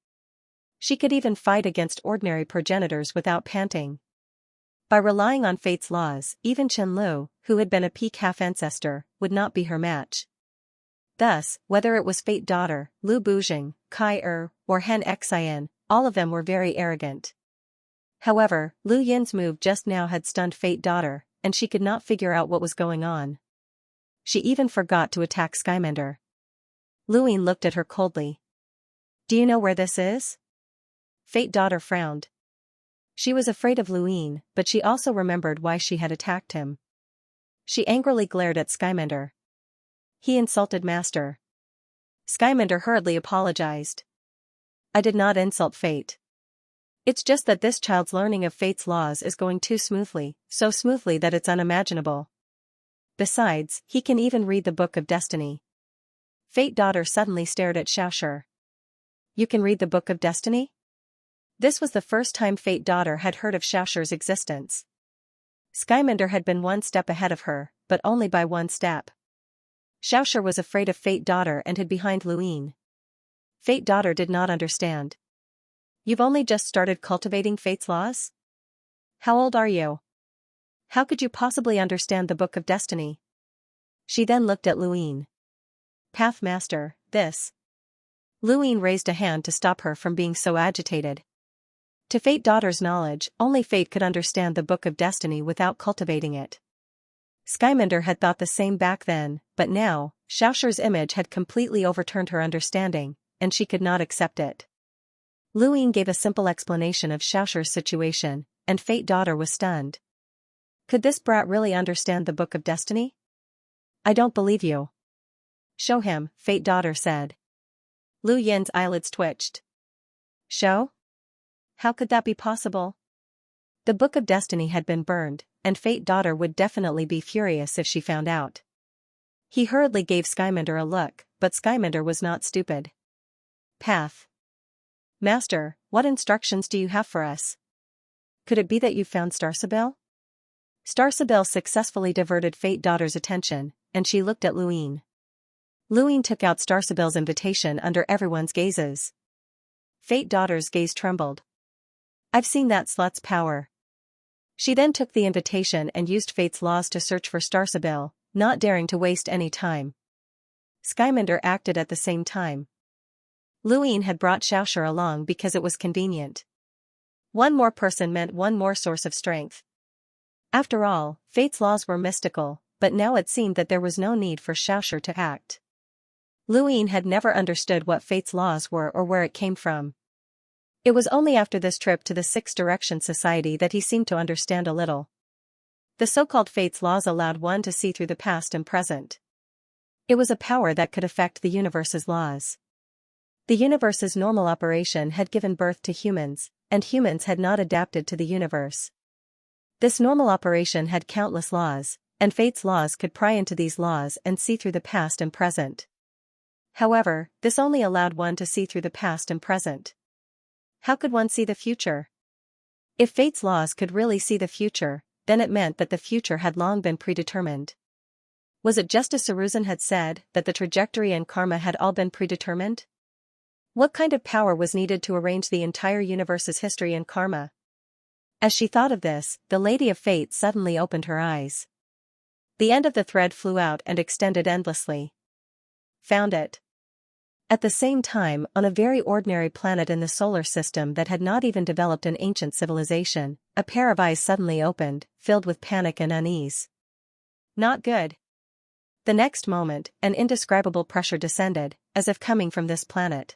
She could even fight against ordinary progenitors without panting. By relying on Fate's laws, even Qianlu, who had been a peak half-ancestor, would not be her match. Thus, whether it was Fate Daughter, Lu Bujing, Kai or Han Xian, all of them were very arrogant. However, Lu Yin's move just now had stunned Fate Daughter, and she could not figure out what was going on. She even forgot to attack Skymender. Lu Yin looked at her coldly. "Do you know where this is?" Fate Daughter frowned. She was afraid of Lu Yin, but she also remembered why she had attacked him. She angrily glared at Skymender. "He insulted Master." Skymender hurriedly apologized. "I did not insult Fate. It's just that this child's learning of Fate's laws is going too smoothly, so smoothly that it's unimaginable. Besides, he can even read the Book of Destiny." Fate Daughter suddenly stared at Xianxia. "You can read the Book of Destiny?" This was the first time Fate Daughter had heard of Xiaoxia's existence. Skymender had been one step ahead of her, but only by one step. Xiaoxia was afraid of Fate Daughter and hid behind Lu Yin. Fate Daughter did not understand. "You've only just started cultivating Fate's laws? How old are you? How could you possibly understand the Book of Destiny?" She then looked at Lu Yin. "Path Master, this." Lu Yin raised a hand to stop her from being so agitated. To Fate Daughter's knowledge, only Fate could understand the Book of Destiny without cultivating it. Skymender had thought the same back then, but now, Xiaoxia's image had completely overturned her understanding, and she could not accept it. Lu Yin gave a simple explanation of Xiaoxia's situation, and Fate Daughter was stunned. Could this brat really understand the Book of Destiny? "I don't believe you." "Show him," Fate Daughter said. Lu Yin's eyelids twitched. "Show? How could that be possible?" The Book of Destiny had been burned, and Fate Daughter would definitely be furious if she found out. He hurriedly gave Skymender a look, but Skymender was not stupid. "Path. Master, what instructions do you have for us? Could it be that you found Starsibel?" Starsibel successfully diverted Fate Daughter's attention, and she looked at Lu Yin. Lu Yin took out Starsibel's invitation under everyone's gazes. Fate Daughter's gaze trembled. "I've seen that slut's power." She then took the invitation and used Fate's laws to search for Starsibel, not daring to waste any time. Skymender acted at the same time. Lu Yin had brought Xiaoxia along because it was convenient. One more person meant one more source of strength. After all, Fate's laws were mystical, but now it seemed that there was no need for Xiaoxia to act. Lu Yin had never understood what Fate's laws were or where it came from. It was only after this trip to the Six Direction Society that he seemed to understand a little. The so-called Fate's laws allowed one to see through the past and present. It was a power that could affect the universe's laws. The universe's normal operation had given birth to humans, and humans had not adapted to the universe. This normal operation had countless laws, and Fate's laws could pry into these laws and see through the past and present. However, this only allowed one to see through the past and present. How could one see the future? If Fate's laws could really see the future, then it meant that the future had long been predetermined. Was it just as Saruzin had said, that the trajectory and karma had all been predetermined? What kind of power was needed to arrange the entire universe's history and karma? As she thought of this, the Lady of Fate suddenly opened her eyes. The end of the thread flew out and extended endlessly. Found it. At the same time, on a very ordinary planet in the solar system that had not even developed an ancient civilization, a pair of eyes suddenly opened, filled with panic and unease. Not good. The next moment, an indescribable pressure descended, as if coming from this planet.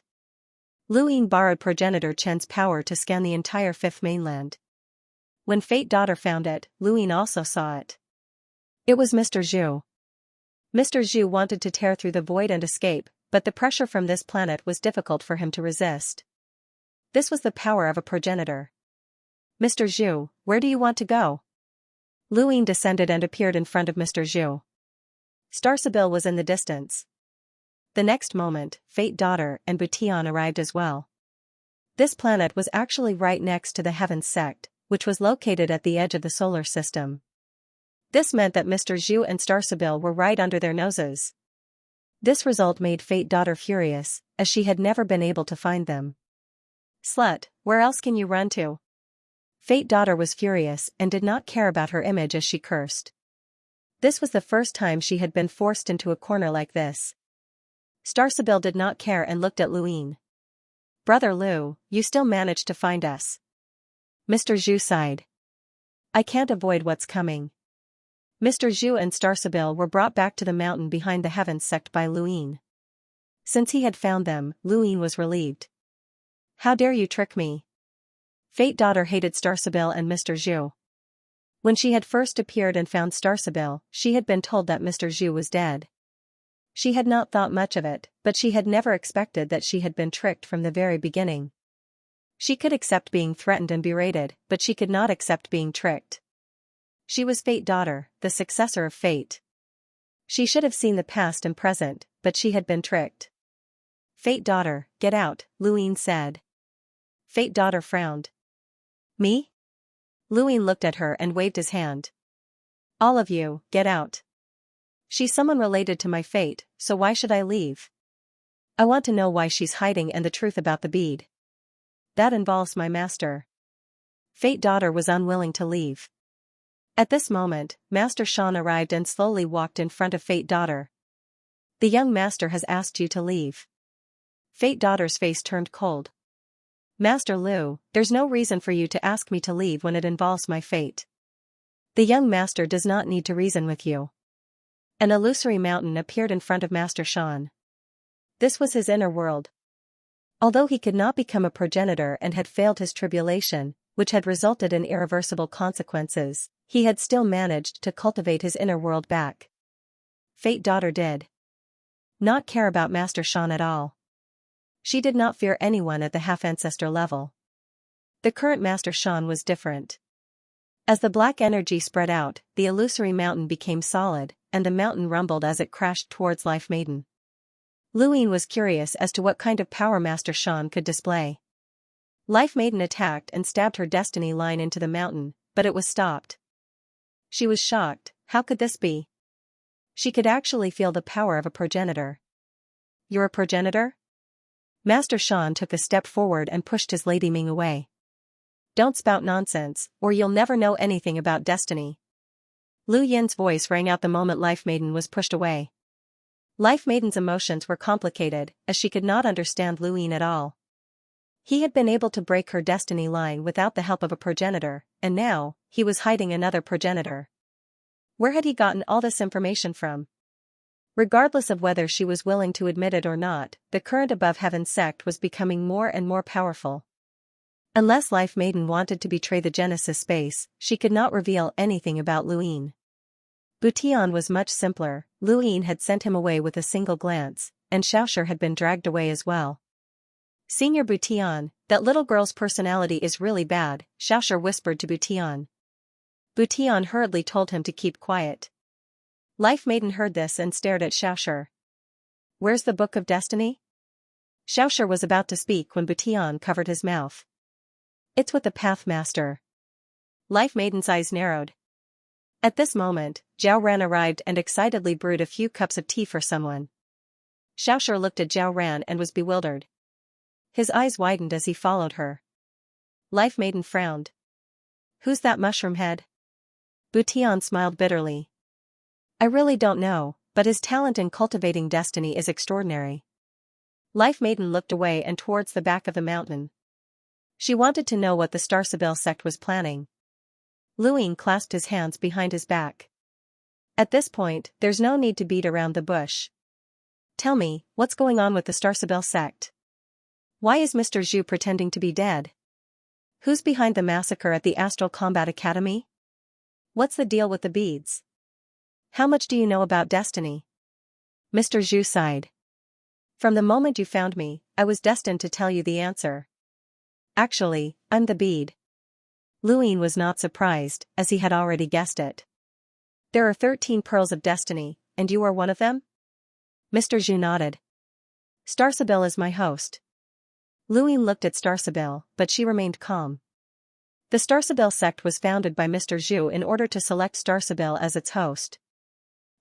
Lu Yin borrowed progenitor Chen's power to scan the entire fifth mainland. When Fate Daughter found it, Lu Yin also saw it. It was Mr. Zhu. Mr. Zhu wanted to tear through the void and escape, but the pressure from this planet was difficult for him to resist. This was the power of a progenitor. "Mr. Zhu, where do you want to go?" Lu Yin descended and appeared in front of Mr. Zhu. Starsibel was in the distance. The next moment, Fate Daughter and Butian arrived as well. This planet was actually right next to the Heavens sect, which was located at the edge of the solar system. This meant that Mr. Zhu and Starsabil were right under their noses. This result made Fate Daughter furious, as she had never been able to find them. "Slut, where else can you run to?" Fate Daughter was furious and did not care about her image as she cursed. This was the first time she had been forced into a corner like this. Starsabil did not care and looked at Luin. "Brother Lu, you still managed to find us." Mr. Zhu sighed. "I can't avoid what's coming." Mr. Zhu and Starsabil were brought back to the mountain behind the Heavens sect by Luin. Since he had found them, Luin was relieved. "How dare you trick me?" Fate Daughter hated Starsabil and Mr. Zhu. When she had first appeared and found Starsabil, she had been told that Mr. Zhu was dead. She had not thought much of it, but she had never expected that she had been tricked from the very beginning. She could accept being threatened and berated, but she could not accept being tricked. She was Fate Daughter, the successor of Fate. She should have seen the past and present, but she had been tricked. "Fate Daughter, get out," Luin said. Fate Daughter frowned. "Me?" Luin looked at her and waved his hand. "All of you, get out. She's someone related to my fate, so why should I leave? I want to know why she's hiding and the truth about the bead. That involves my master." Fate Daughter was unwilling to leave. At this moment, Master Shan arrived and slowly walked in front of Fate Daughter. "The young master has asked you to leave." Fate Daughter's face turned cold. "Master Lu, there's no reason for you to ask me to leave when it involves my fate. The young master does not need to reason with you." An illusory mountain appeared in front of Master Shan. This was his inner world. Although he could not become a progenitor and had failed his tribulation, which had resulted in irreversible consequences, he had still managed to cultivate his inner world back. Fate Daughter did not care about Master Shan at all. She did not fear anyone at the half-ancestor level. The current Master Shan was different. As the black energy spread out, the illusory mountain became solid, and the mountain rumbled as it crashed towards Life Maiden. Luin was curious as to what kind of power Master Shan could display. Life Maiden attacked and stabbed her destiny line into the mountain, but it was stopped. She was shocked. How could this be? She could actually feel the power of a progenitor. "You're a progenitor?" Master Shan took a step forward and pushed his Lady Ming away. "Don't spout nonsense, or you'll never know anything about destiny." Lu Yin's voice rang out the moment Life Maiden was pushed away. Life Maiden's emotions were complicated, as she could not understand Luin at all. He had been able to break her destiny line without the help of a progenitor, and now, he was hiding another progenitor. Where had he gotten all this information from? Regardless of whether she was willing to admit it or not, the current above heaven sect was becoming more and more powerful. Unless Life Maiden wanted to betray the Genesis space, she could not reveal anything about Luin. Butian was much simpler. Luin had sent him away with a single glance, and Xiaoxia had been dragged away as well. "Senior Butian, that little girl's personality is really bad," Xiaoxia whispered to Butian. Butian hurriedly told him to keep quiet. Life Maiden heard this and stared at Xiaoxia. "Where's the Book of Destiny?" Xiaoxia was about to speak when Butian covered his mouth. "It's with the Pathmaster." Life Maiden's eyes narrowed. At this moment, Zhao Ran arrived and excitedly brewed a few cups of tea for someone. Xiaoxia looked at Zhao Ran and was bewildered. His eyes widened as he followed her. Life Maiden frowned. "Who's that mushroom head?" Butian smiled bitterly. "I really don't know, but his talent in cultivating destiny is extraordinary." Life Maiden looked away and towards the back of the mountain. She wanted to know what the Starsabil sect was planning. Luin clasped his hands behind his back. "At this point, there's no need to beat around the bush. Tell me, what's going on with the Starsabil sect? Why is Mr. Zhu pretending to be dead? Who's behind the massacre at the Astral Combat Academy? What's the deal with the beads? How much do you know about destiny?" Mr. Zhu sighed. "From the moment you found me, I was destined to tell you the answer. Actually, I'm the bead." Luin was not surprised, as he had already guessed it. "There are 13 pearls of destiny, and you are one of them?" Mr. Zhu nodded. Starsabil is my host. Luine looked at Starsabil, but she remained calm. The Starsabil sect was founded by Mr. Zhu in order to select Starsabil as its host.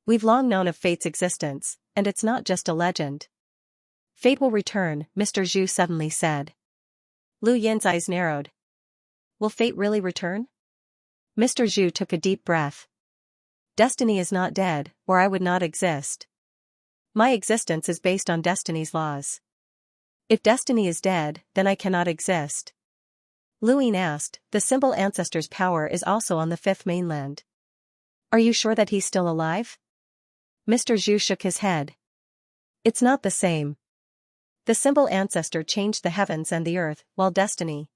We've long known of fate's existence, and it's not just a legend. Fate will return, Mr. Zhu suddenly said. Lu Yin's eyes narrowed. Will fate really return? Mr. Zhu took a deep breath. Destiny is not dead, or I would not exist. My existence is based on destiny's laws. If destiny is dead, then I cannot exist. Luine asked, the symbol ancestor's power is also on the fifth mainland. Are you sure that he's still alive? Mr. Zhu shook his head. It's not the same. The symbol ancestor changed the heavens and the earth, while destiny.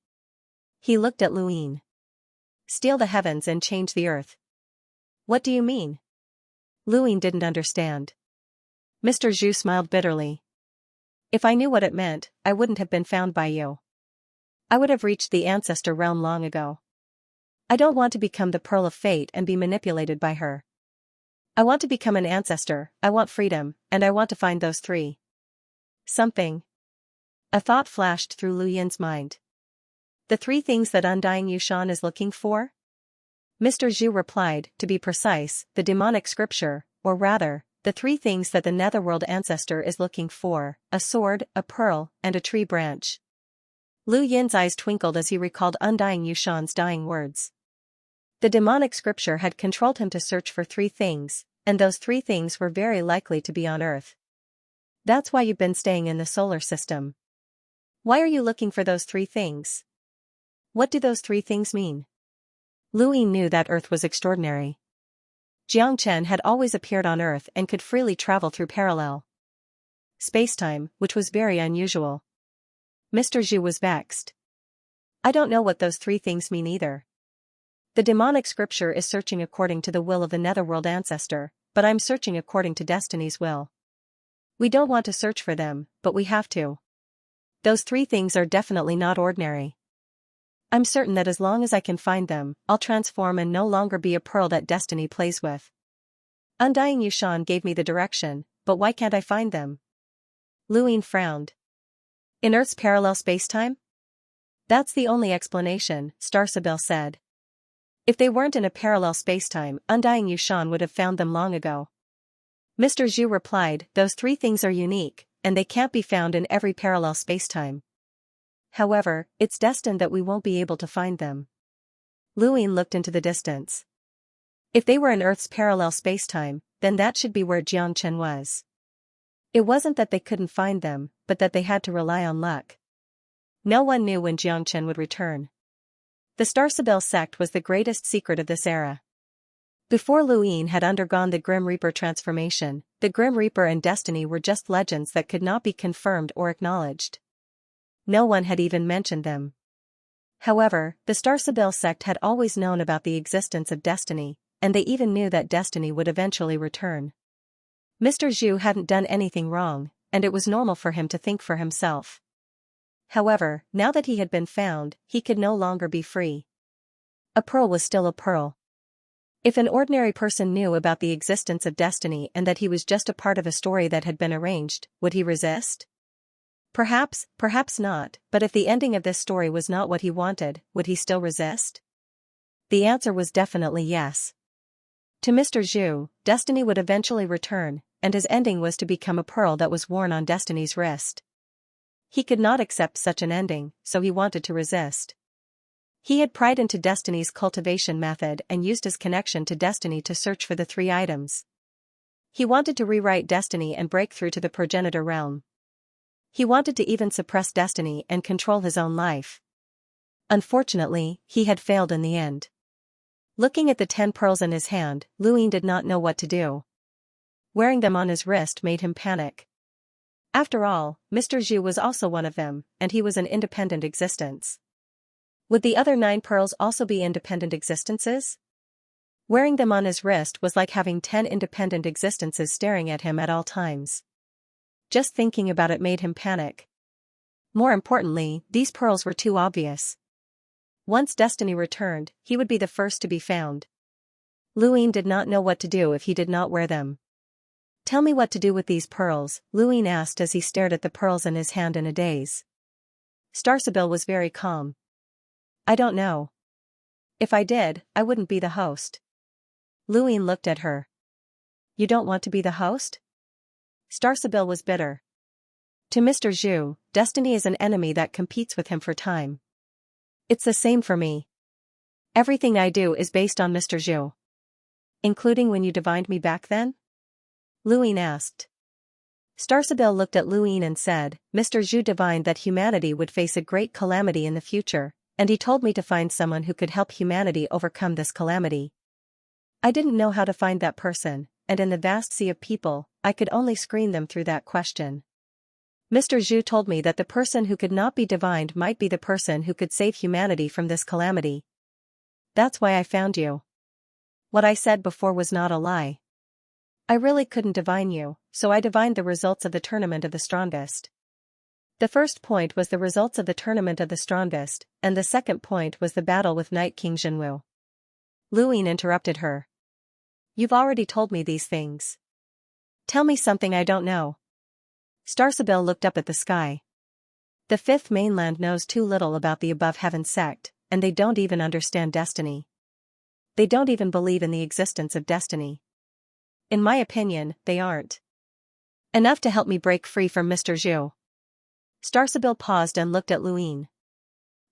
He looked at Luine. Steal the heavens and change the earth. What do you mean? Luine didn't understand. Mr. Zhu smiled bitterly. If I knew what it meant, I wouldn't have been found by you. I would have reached the ancestor realm long ago. I don't want to become the pearl of fate and be manipulated by her. I want to become an ancestor, I want freedom, and I want to find those three. Something. A thought flashed through Lu Yin's mind. The three things that Undying Yushan is looking for? Mr. Zhu replied, to be precise, the demonic scripture, or rather, the three things that the netherworld ancestor is looking for, a sword, a pearl, and a tree branch. Lu Yin's eyes twinkled as he recalled Undying Yushan's dying words. The demonic scripture had controlled him to search for three things, and those three things were very likely to be on Earth. That's why you've been staying in the solar system. Why are you looking for those three things? What do those three things mean? Luine knew that Earth was extraordinary. Xianxia had always appeared on Earth and could freely travel through parallel spacetime, which was very unusual. Mr. Zhu was vexed. I don't know what those three things mean either. The demonic scripture is searching according to the will of the netherworld ancestor, but I'm searching according to destiny's will. We don't want to search for them, but we have to. Those three things are definitely not ordinary. I'm certain that as long as I can find them, I'll transform and no longer be a pearl that destiny plays with. Undying Yushan gave me the direction, but why can't I find them? Luine frowned. In Earth's parallel spacetime? That's the only explanation, Starsabil said. If they weren't in a parallel spacetime, Undying Yushan would have found them long ago. Mr. Zhu replied, those three things are unique, and they can't be found in every parallel spacetime. However, it's destined that we won't be able to find them. Luine looked into the distance. If they were in Earth's parallel spacetime, then that should be where Xianxia was. It wasn't that they couldn't find them, but that they had to rely on luck. No one knew when Xianxia would return. The Starsabil sect was the greatest secret of this era. Before Luine had undergone the Grim Reaper transformation, the Grim Reaper and Destiny were just legends that could not be confirmed or acknowledged. No one had even mentioned them. However, the Starsabil sect had always known about the existence of Destiny, and they even knew that Destiny would eventually return. Mr. Zhu hadn't done anything wrong, and it was normal for him to think for himself. However, now that he had been found, he could no longer be free. A pearl was still a pearl. If an ordinary person knew about the existence of Destiny and that he was just a part of a story that had been arranged, would he resist? Perhaps, perhaps not, but if the ending of this story was not what he wanted, would he still resist? The answer was definitely yes. To Mr. Zhu, Destiny would eventually return, and his ending was to become a pearl that was worn on Destiny's wrist. He could not accept such an ending, so he wanted to resist. He had pried into Destiny's cultivation method and used his connection to Destiny to search for the three items. He wanted to rewrite Destiny and break through to the progenitor realm. He wanted to even suppress Destiny and control his own life. Unfortunately, he had failed in the end. Looking at the 10 pearls in his hand, Luine did not know what to do. Wearing them on his wrist made him panic. After all, Mr. Zhu was also one of them, and he was an independent existence. Would the other 9 pearls also be independent existences? Wearing them on his wrist was like having 10 independent existences staring at him at all times. Just thinking about it made him panic. More importantly, these pearls were too obvious. Once Destiny returned, he would be the first to be found. Luine did not know what to do if he did not wear them. Tell me what to do with these pearls, Luin asked as he stared at the pearls in his hand in a daze. Starsabil was very calm. I don't know. If I did, I wouldn't be the host. Luin looked at her. You don't want to be the host? Starsabil was bitter. To Mr. Zhu, destiny is an enemy that competes with him for time. It's the same for me. Everything I do is based on Mr. Zhu. Including when you divined me back then? Luin asked. Starsabil looked at Luin and said, Mr. Zhu divined that humanity would face a great calamity in the future, and he told me to find someone who could help humanity overcome this calamity. I didn't know how to find that person, and in the vast sea of people, I could only screen them through that question. Mr. Zhu told me that the person who could not be divined might be the person who could save humanity from this calamity. That's why I found you. What I said before was not a lie. I really couldn't divine you, so I divined the results of the tournament of the strongest. The first point was the results of the tournament of the strongest, and the second point was the battle with Night King Jinwu. Luin interrupted her. You've already told me these things. Tell me something I don't know. Starsabil looked up at the sky. The Fifth Mainland knows too little about the Above Heaven sect, and they don't even understand destiny. They don't even believe in the existence of destiny. In my opinion, they aren't enough to help me break free from Mr. Zhu. Starsabil paused and looked at Luin.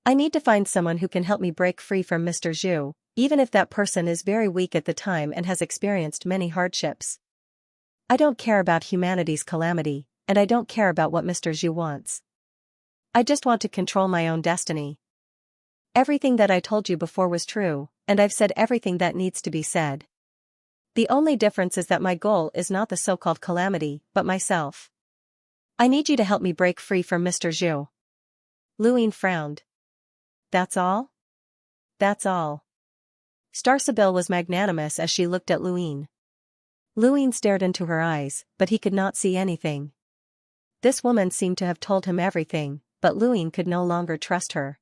I need to find someone who can help me break free from Mr. Zhu, even if that person is very weak at the time and has experienced many hardships. I don't care about humanity's calamity, and I don't care about what Mr. Zhu wants. I just want to control my own destiny. Everything that I told you before was true, and I've said everything that needs to be said. The only difference is that my goal is not the so-called calamity, but myself. I need you to help me break free from Mr. Zhu. Luin frowned. That's all? That's all. Starsabil was magnanimous as she looked at Luin. Luin stared into her eyes, but he could not see anything. This woman seemed to have told him everything, but Luin could no longer trust her.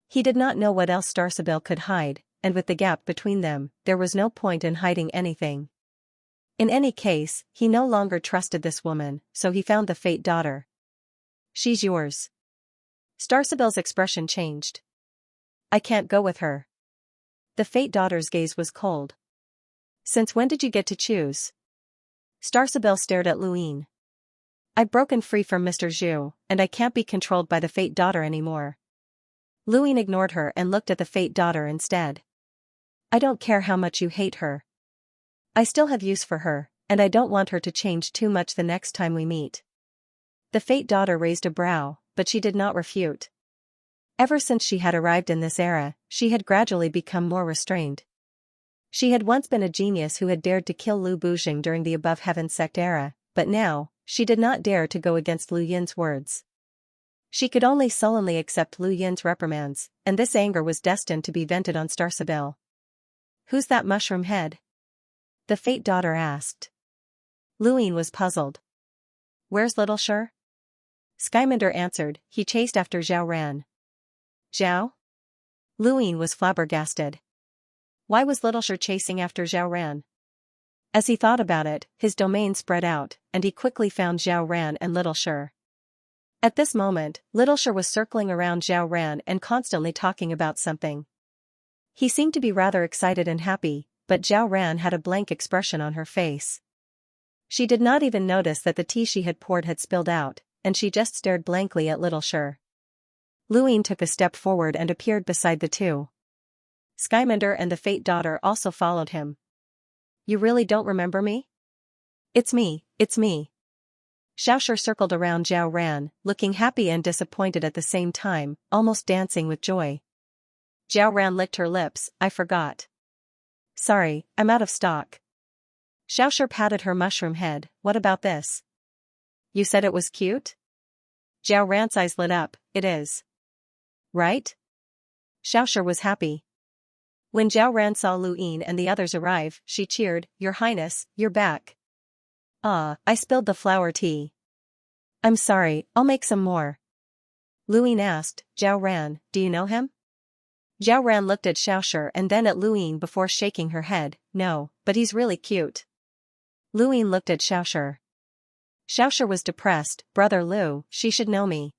He did not know what else Starsabil could hide, and with the gap between them, there was no point in hiding anything. In any case, he no longer trusted this woman, so he found the Fate Daughter. She's yours. Starsabil's expression changed. I can't go with her. The Fate Daughter's gaze was cold. Since when did you get to choose? Starsabil stared at Luin. I've broken free from Mr. Zhu, and I can't be controlled by the Fate Daughter anymore. Luin ignored her and looked at the Fate Daughter instead. I don't care how much you hate her. I still have use for her, and I don't want her to change too much the next time we meet. The Fate Daughter raised a brow, but she did not refute. Ever since she had arrived in this era, she had gradually become more restrained. She had once been a genius who had dared to kill Lu Bujing during the Above Heaven sect era, but now, she did not dare to go against Lu Yin's words. She could only sullenly accept Lu Yin's reprimands, and this anger was destined to be vented on Starsabil. Who's that mushroom head? The Fate Daughter asked. Luin was puzzled. Where's Little Shur? Skyminder answered, he chased after Zhao Ran. Zhao? Luin was flabbergasted. Why was Little Shur chasing after Zhao Ran? As he thought about it, his domain spread out, and he quickly found Zhao Ran and Little Shur. At this moment, Little Shur was circling around Zhao Ran and constantly talking about something. He seemed to be rather excited and happy, but Zhao Ran had a blank expression on her face. She did not even notice that the tea she had poured had spilled out, and she just stared blankly at Little Shur. Luin took a step forward and appeared beside the two. Skyminder and the Fate Daughter also followed him. You really don't remember me? It's me, it's me. Xiaoshur circled around Zhao Ran, looking happy and disappointed at the same time, almost dancing with joy. Zhao Ran licked her lips, I forgot. Sorry, I'm out of stock. Xiaoshur patted her mushroom head, what about this? You said it was cute? Zhao Ran's eyes lit up, it is. Right? Xiaoshur was happy. When Zhao Ran saw Luin and the others arrive, she cheered, Your Highness, you're back. Ah, I spilled the flower tea. I'm sorry, I'll make some more. Luin asked, Zhao Ran, do you know him? Zhao Ran looked at Xiaoshur and then at Luin before shaking her head, no, but he's really cute. Luin looked at Xiaoxia. Xiaoxia was depressed. Brother Lu, she should know me.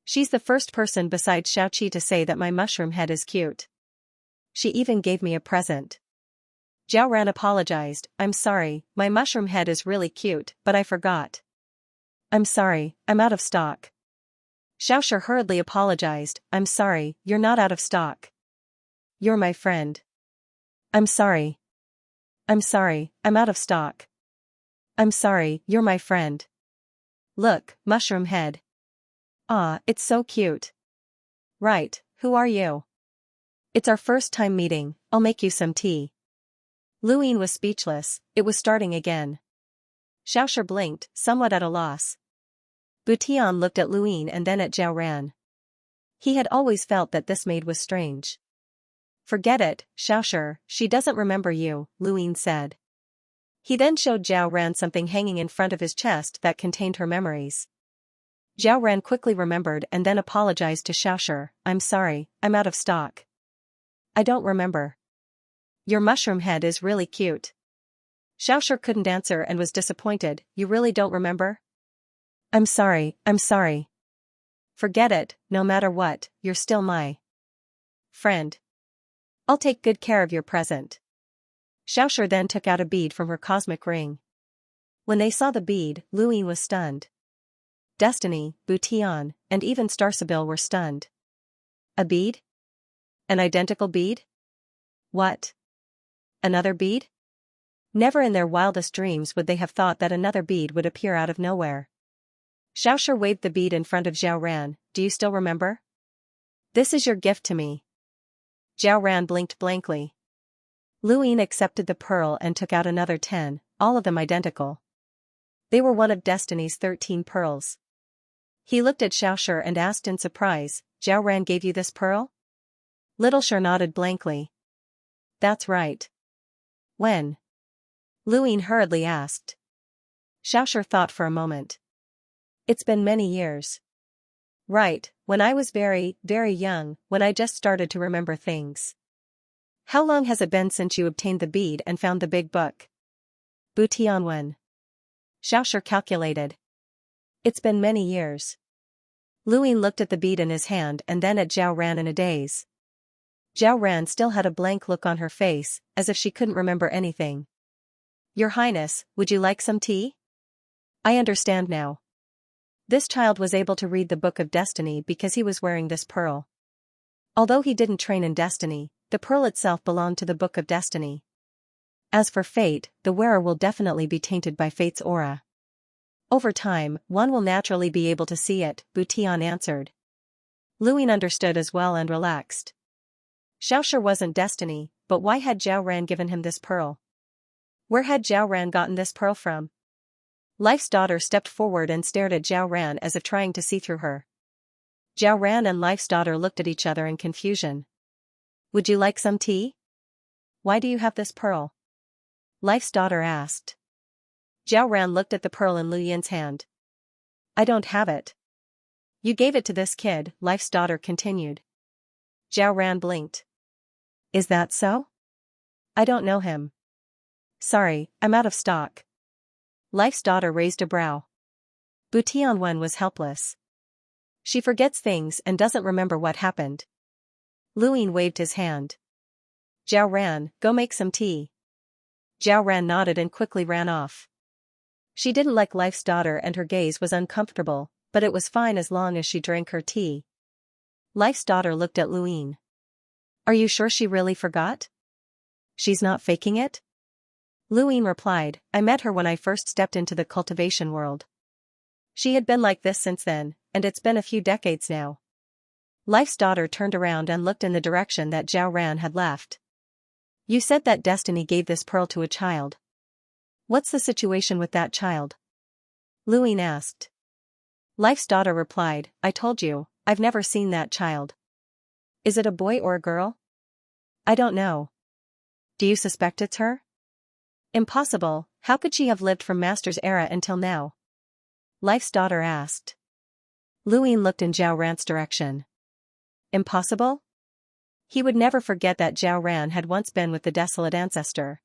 She's the first person besides Xiaoqi to say that my mushroom head is cute. She even gave me a present. Zhao Ran apologized. I'm sorry, my mushroom head is really cute, but I forgot. I'm sorry, I'm out of stock. Xiaoxia hurriedly apologized. I'm sorry, you're not out of stock. You're my friend. I'm sorry. I'm sorry, I'm out of stock. I'm sorry, you're my friend. Look, mushroom head. Ah, it's so cute. Right, who are you? It's our first time meeting, I'll make you some tea. Luin was speechless, it was starting again. Xiaoxia blinked, somewhat at a loss. Butian looked at Luin and then at Zhao Ran. He had always felt that this maid was strange. Forget it, Xiaoxia, she doesn't remember you, Luin said. He then showed Zhao Ran something hanging in front of his chest that contained her memories. Zhao Ran quickly remembered and then apologized to Xiaoxia. I'm sorry, I'm out of stock. I don't remember. Your mushroom head is really cute. Xiaoxia couldn't answer and was disappointed. You really don't remember? I'm sorry, I'm sorry. Forget it, no matter what, you're still my friend. I'll take good care of your present. Xiaoxia then took out a bead from her cosmic ring. When they saw the bead, Luin was stunned. Destiny, Butian, and even Starsabil were stunned. A bead? An identical bead? What? Another bead? Never in their wildest dreams would they have thought that another bead would appear out of nowhere. Xiaoxia waved the bead in front of Zhao Ran. Do you still remember? This is your gift to me. Zhao Ran blinked blankly. Luin accepted the pearl and took out another 10, all of them identical. They were one of Destiny's 13 pearls. He looked at Xiaoxia and asked in surprise, Zhao Ran gave you this pearl? Little Xiao nodded blankly. That's right. When? Luin hurriedly asked. Xiaoxia thought for a moment. It's been many years. Right, when I was very, very young, when I just started to remember things. How long has it been since you obtained the bead and found the big book? Butian when? Xiaoxia calculated. It's been many years. Luin looked at the bead in his hand and then at Zhao Ran in a daze. Zhao Ran still had a blank look on her face, as if she couldn't remember anything. Your Highness, would you like some tea? I understand now. This child was able to read the Book of Destiny because he was wearing this pearl. Although he didn't train in Destiny, the pearl itself belonged to the Book of Destiny. As for fate, the wearer will definitely be tainted by fate's aura. Over time, one will naturally be able to see it, Butian answered. Luin understood as well and relaxed. Xiaoxia wasn't Destiny, but why had Zhao Ran given him this pearl? Where had Zhao Ran gotten this pearl from? Life's daughter stepped forward and stared at Zhao Ran as if trying to see through her. Zhao Ran and Life's daughter looked at each other in confusion. Would you like some tea? Why do you have this pearl? Life's daughter asked. Zhao Ran looked at the pearl in Lu Yin's hand. I don't have it. You gave it to this kid, Life's daughter continued. Zhao Ran blinked. Is that so? I don't know him. Sorry, I'm out of stock. Life's daughter raised a brow. Butian Wen was helpless. She forgets things and doesn't remember what happened. Luin waved his hand. Zhao Ran, go make some tea. Zhao Ran nodded and quickly ran off. She didn't like Life's daughter and her gaze was uncomfortable, but it was fine as long as she drank her tea. Life's daughter looked at Luin. Are you sure she really forgot? She's not faking it? Luin replied, I met her when I first stepped into the cultivation world. She had been like this since then, and it's been a few decades now. Life's daughter turned around and looked in the direction that Zhao Ran had left. You said that Destiny gave this pearl to a child. What's the situation with that child? Luin asked. Life's daughter replied, I told you, I've never seen that child. Is it a boy or a girl? I don't know. Do you suspect it's her? Impossible, how could she have lived from Master's era until now? Life's daughter asked. Luin looked in Zhao Ran's direction. Impossible? He would never forget that Zhao Ran had once been with the desolate ancestor.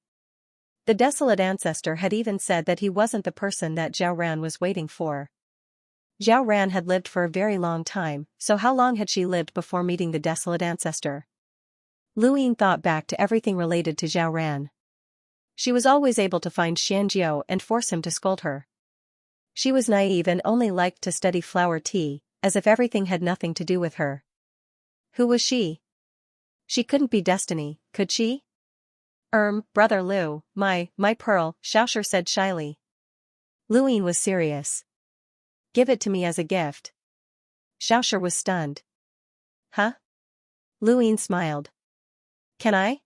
The desolate ancestor had even said that he wasn't the person that Zhao Ran was waiting for. Zhao Ran had lived for a very long time, so how long had she lived before meeting the desolate ancestor? Lu Ying thought back to everything related to Zhao Ran. She was always able to find Xianxia and force him to scold her. She was naive and only liked to study flower tea, as if everything had nothing to do with her. Who was she? She couldn't be Destiny, could she? Brother Lu, my pearl, Xiaoshi said shyly. Lu Ying was serious. Give it to me as a gift. Xiaoshi was stunned. Huh? Lu Ying smiled. Can I?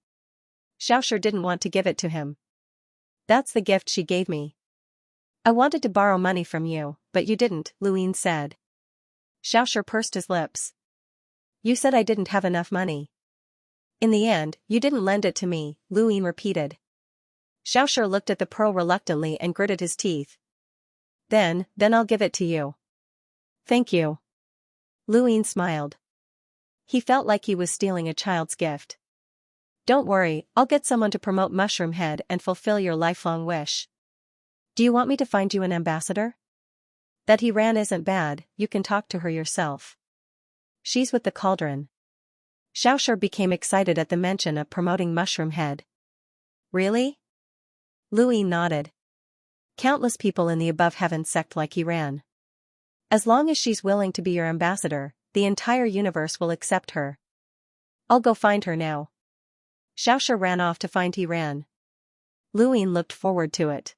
Xiaoshi didn't want to give it to him. That's the gift she gave me. I wanted to borrow money from you, but you didn't, Lu Ying said. Xiaoshi pursed his lips. You said I didn't have enough money. In the end, you didn't lend it to me, Lu Ying repeated. Xiaoshi looked at the pearl reluctantly and gritted his teeth. Then I'll give it to you. Thank you. Lu Ying smiled. He felt like he was stealing a child's gift. Don't worry, I'll get someone to promote Mushroom Head and fulfill your lifelong wish. Do you want me to find you an ambassador? That he ran isn't bad, you can talk to her yourself. She's with the cauldron. Xiaoshi became excited at the mention of promoting Mushroom Head. Really? Lu Ying nodded. Countless people in the above heaven sect like he ran. As long as she's willing to be your ambassador, the entire universe will accept her. I'll go find her now. Xiaoshi ran off to find he ran. Lu Ying looked forward to it.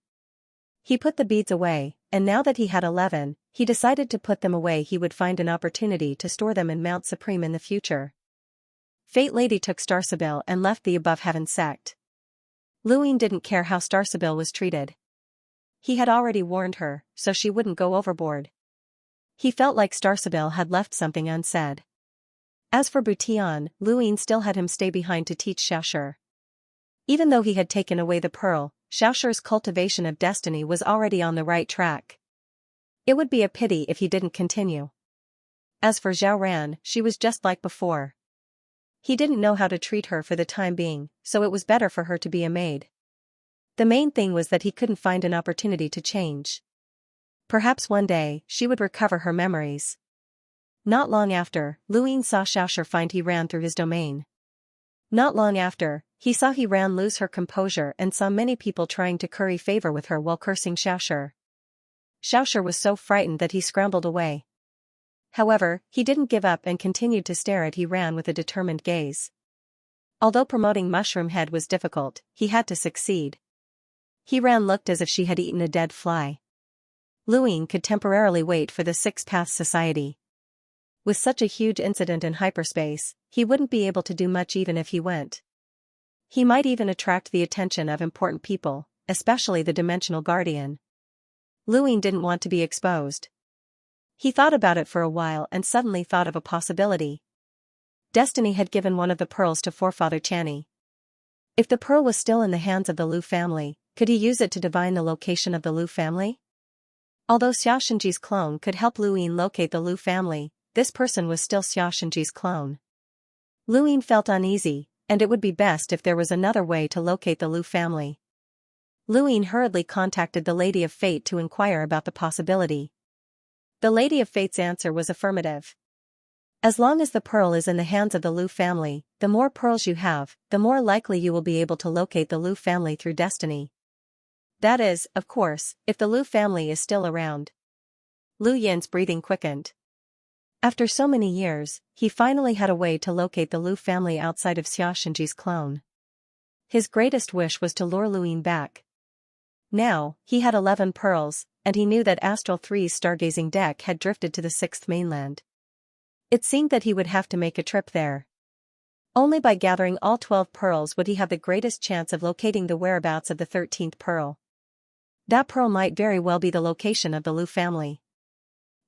He put the beads away, and now that he had 11, he decided to put them away. He would find an opportunity to store them in Mount Supreme in the future. Fate Lady took Starsabil and left the above heaven sect. Lu Ying didn't care how Starsabil was treated. He had already warned her, so she wouldn't go overboard. He felt like Starsabil had left something unsaid. As for Butian, Lu Ying still had him stay behind to teach Xiaoshi. Even though he had taken away the pearl, Xiaoshi's cultivation of destiny was already on the right track. It would be a pity if he didn't continue. As for Zhao Ran, she was just like before. He didn't know how to treat her for the time being, so it was better for her to be a maid. The main thing was that he couldn't find an opportunity to change. Perhaps one day, she would recover her memories. Not long after, Lu Ying saw Xiaoshi find he ran through his domain. Not long after, he saw he ran lose her composure and saw many people trying to curry favor with her while cursing Xiaoshi. Xiaoshi was so frightened that he scrambled away. However, he didn't give up and continued to stare at he ran with a determined gaze. Although promoting Mushroom Head was difficult, he had to succeed. He ran looked as if she had eaten a dead fly. Lu Ying could temporarily wait for the Six Paths Society. With such a huge incident in hyperspace, he wouldn't be able to do much even if he went. He might even attract the attention of important people, especially the Dimensional Guardian. Lu Ying didn't want to be exposed. He thought about it for a while and suddenly thought of a possibility. Destiny had given one of the pearls to forefather Channy. If the pearl was still in the hands of the Lu family, could he use it to divine the location of the Lu family? Although Xiaoxinji's clone could help Lu Ying locate the Lu family, this person was still Xiaoxinji's clone. Lu Ying felt uneasy, and it would be best if there was another way to locate the Lu family. Lu Ying hurriedly contacted the Lady of Fate to inquire about the possibility. The Lady of Fate's answer was affirmative. As long as the pearl is in the hands of the Lu family, the more pearls you have, the more likely you will be able to locate the Lu family through destiny. That is, of course, if the Lu family is still around. Lu Yin's breathing quickened. After so many years, he finally had a way to locate the Lu family outside of Xiaoxinji's clone. His greatest wish was to lure Lu Ying back. Now, he had 11 pearls, and he knew that Astral 3's stargazing deck had drifted to the 6th mainland. It seemed that he would have to make a trip there. Only by gathering all 12 pearls would he have the greatest chance of locating the whereabouts of the 13th pearl. That pearl might very well be the location of the Lu family.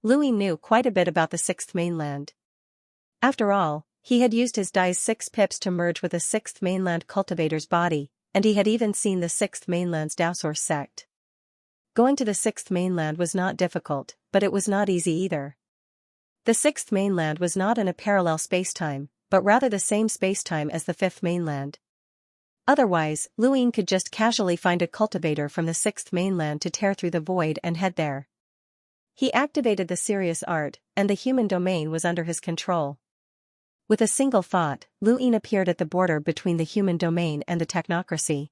Lu Ying knew quite a bit about the 6th mainland. After all, he had used his Dai's 6 pips to merge with a 6th mainland cultivator's body, and he had even seen the 6th mainland's Daosaur sect. Going to the 6th mainland was not difficult, but it was not easy either. The 6th mainland was not in a parallel spacetime, but rather the same spacetime as the 5th mainland. Otherwise, Lu Ying could just casually find a cultivator from the sixth mainland to tear through the void and head there. He activated the serious art, and the human domain was under his control. With a single thought, Lu Ying appeared at the border between the human domain and the technocracy.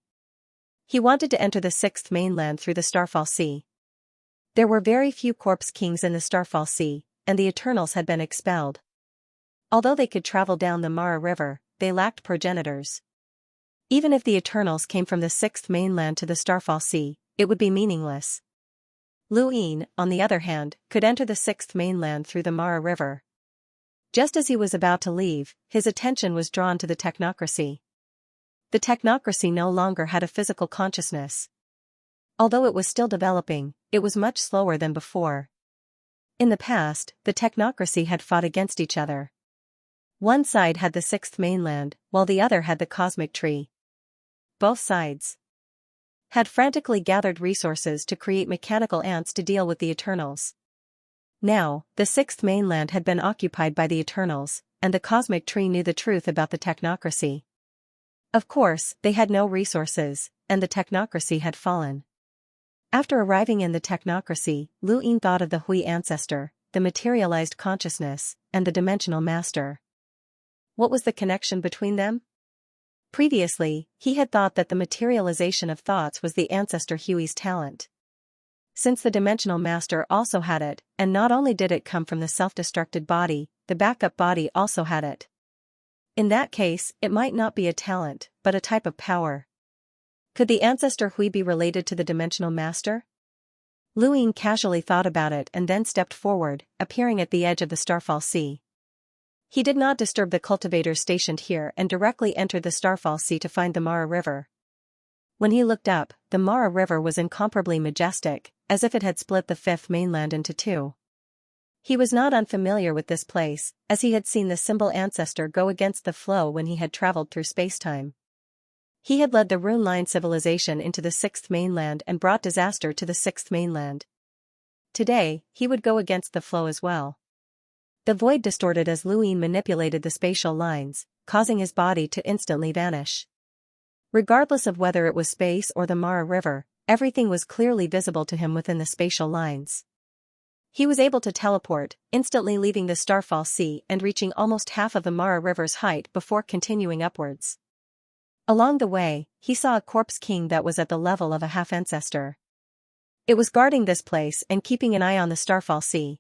He wanted to enter the sixth mainland through the Starfall Sea. There were very few corpse kings in the Starfall Sea, and the Eternals had been expelled. Although they could travel down the Mara River, they lacked progenitors. Even if the Eternals came from the sixth mainland to the Starfall Sea, it would be meaningless. Lu Ying, on the other hand, could enter the sixth mainland through the Mara River. Just as he was about to leave, his attention was drawn to the technocracy. The technocracy no longer had a physical consciousness. Although it was still developing, it was much slower than before. In the past, the technocracy had fought against each other. One side had the sixth mainland, while the other had the cosmic tree. Both sides had frantically gathered resources to create mechanical ants to deal with the Eternals. Now, the sixth mainland had been occupied by the Eternals, and the cosmic tree knew the truth about the technocracy. Of course, they had no resources, and the technocracy had fallen. After arriving in the technocracy, Lu Ying thought of the Hui ancestor, the materialized consciousness, and the dimensional master. What was the connection between them? Previously, he had thought that the materialization of thoughts was the ancestor Hui's talent. Since the dimensional master also had it, and not only did it come from the self-destructed body, the backup body also had it. In that case, it might not be a talent, but a type of power. Could the ancestor Hui be related to the dimensional master? Lu Ying casually thought about it and then stepped forward, appearing at the edge of the Starfall Sea. He did not disturb the cultivators stationed here and directly entered the Starfall Sea to find the Mara River. When he looked up, the Mara River was incomparably majestic, as if it had split the fifth mainland into two. He was not unfamiliar with this place, as he had seen the symbol ancestor go against the flow when he had traveled through spacetime. He had led the Rune Line civilization into the sixth mainland and brought disaster to the sixth mainland. Today, he would go against the flow as well. The void distorted as Lu Ying manipulated the spatial lines, causing his body to instantly vanish. Regardless of whether it was space or the Mara River, everything was clearly visible to him within the spatial lines. He was able to teleport, instantly leaving the Starfall Sea and reaching almost half of the Mara River's height before continuing upwards. Along the way, he saw a corpse king that was at the level of a half-ancestor. It was guarding this place and keeping an eye on the Starfall Sea.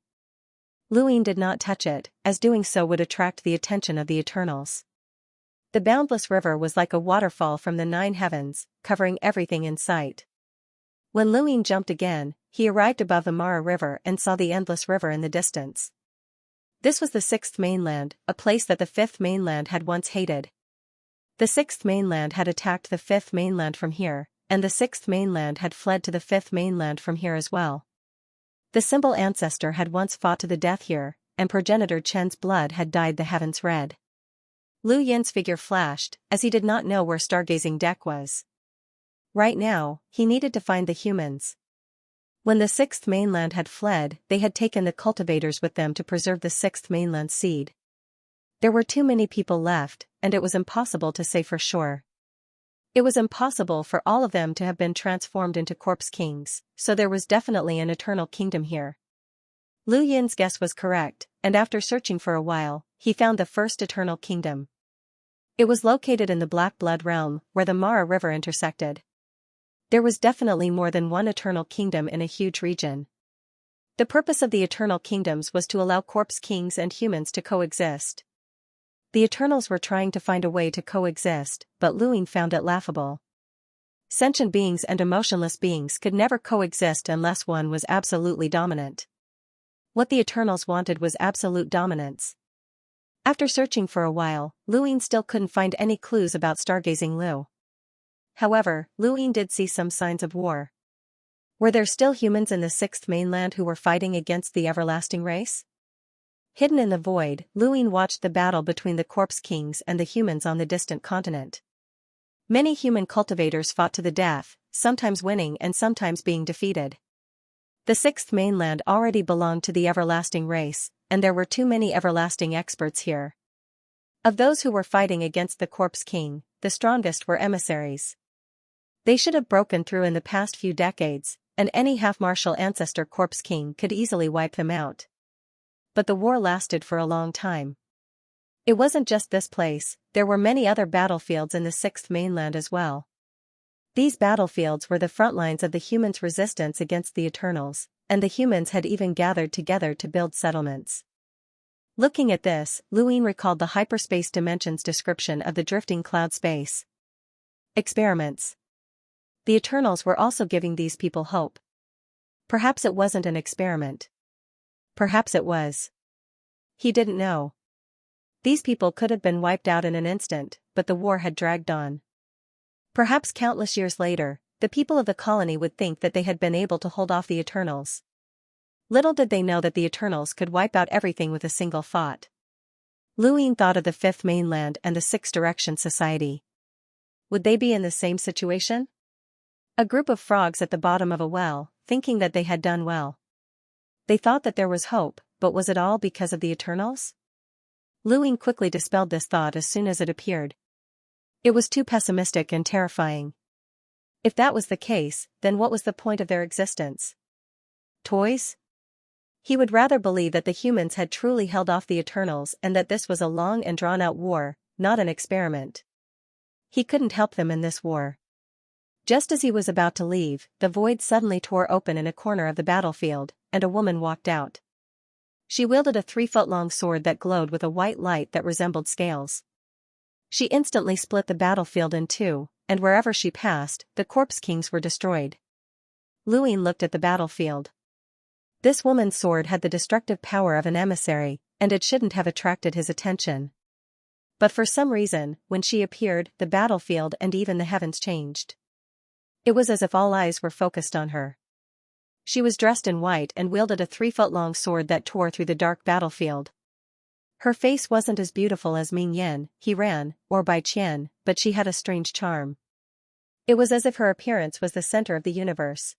Lu Ying did not touch it, as doing so would attract the attention of the Eternals. The boundless river was like a waterfall from the 9 heavens, covering everything in sight. When Lu Ying jumped again, he arrived above the Mara River and saw the endless river in the distance. This was the sixth mainland, a place that the fifth mainland had once hated. The sixth mainland had attacked the fifth mainland from here, and the sixth mainland had fled to the fifth mainland from here as well. The symbol ancestor had once fought to the death here, and progenitor Chen's blood had dyed the heavens red. Lu Yin's figure flashed, as he did not know where Stargazing Deck was. Right now, he needed to find the humans. When the sixth mainland had fled, they had taken the cultivators with them to preserve the sixth mainland seed. There were too many people left, and it was impossible to say for sure. It was impossible for all of them to have been transformed into corpse kings, so there was definitely an eternal kingdom here. Lu Yin's guess was correct, and after searching for a while, he found the first eternal kingdom. It was located in the Black Blood realm, where the Mara River intersected. There was definitely more than one eternal kingdom in a huge region. The purpose of the eternal kingdoms was to allow corpse kings and humans to coexist. The Eternals were trying to find a way to coexist, but Lu Ying found it laughable. Sentient beings and emotionless beings could never coexist unless one was absolutely dominant. What the Eternals wanted was absolute dominance. After searching for a while, Lu Ying still couldn't find any clues about Stargazing Lu. However, Lu Ying did see some signs of war. Were there still humans in the sixth mainland who were fighting against the everlasting race? Hidden in the void, Lu Ying watched the battle between the corpse kings and the humans on the distant continent. Many human cultivators fought to the death, sometimes winning and sometimes being defeated. The sixth mainland already belonged to the everlasting race, and there were too many everlasting experts here. Of those who were fighting against the corpse king, the strongest were emissaries. They should have broken through in the past few decades, and any half-martial ancestor corpse king could easily wipe them out. But the war lasted for a long time. It wasn't just this place, there were many other battlefields in the Sixth Mainland as well. These battlefields were the front lines of the humans' resistance against the Eternals, and the humans had even gathered together to build settlements. Looking at this, Luin recalled the hyperspace dimension's description of the drifting cloud space. Experiments. The Eternals were also giving these people hope. Perhaps it wasn't an experiment. Perhaps it was. He didn't know. These people could have been wiped out in an instant, but the war had dragged on. Perhaps countless years later, the people of the colony would think that they had been able to hold off the Eternals. Little did they know that the Eternals could wipe out everything with a single thought. Luin thought of the Fifth Mainland and the Sixth Direction Society. Would they be in the same situation? A group of frogs at the bottom of a well, thinking that they had done well. They thought that there was hope, but was it all because of the Eternals? Luin quickly dispelled this thought as soon as it appeared. It was too pessimistic and terrifying. If that was the case, then what was the point of their existence? Toys? He would rather believe that the humans had truly held off the Eternals and that this was a long and drawn-out war, not an experiment. He couldn't help them in this war. Just as he was about to leave, the void suddenly tore open in a corner of the battlefield, and a woman walked out. She wielded a 3-foot-long sword that glowed with a white light that resembled scales. She instantly split the battlefield in two, and wherever she passed, the corpse kings were destroyed. Luin looked at the battlefield. This woman's sword had the destructive power of an emissary, and it shouldn't have attracted his attention. But for some reason, when she appeared, the battlefield and even the heavens changed. It was as if all eyes were focused on her. She was dressed in white and wielded a 3-foot-long sword that tore through the dark battlefield. Her face wasn't as beautiful as Ming Yen, He Ran, or Bai Qian, but she had a strange charm. It was as if her appearance was the center of the universe.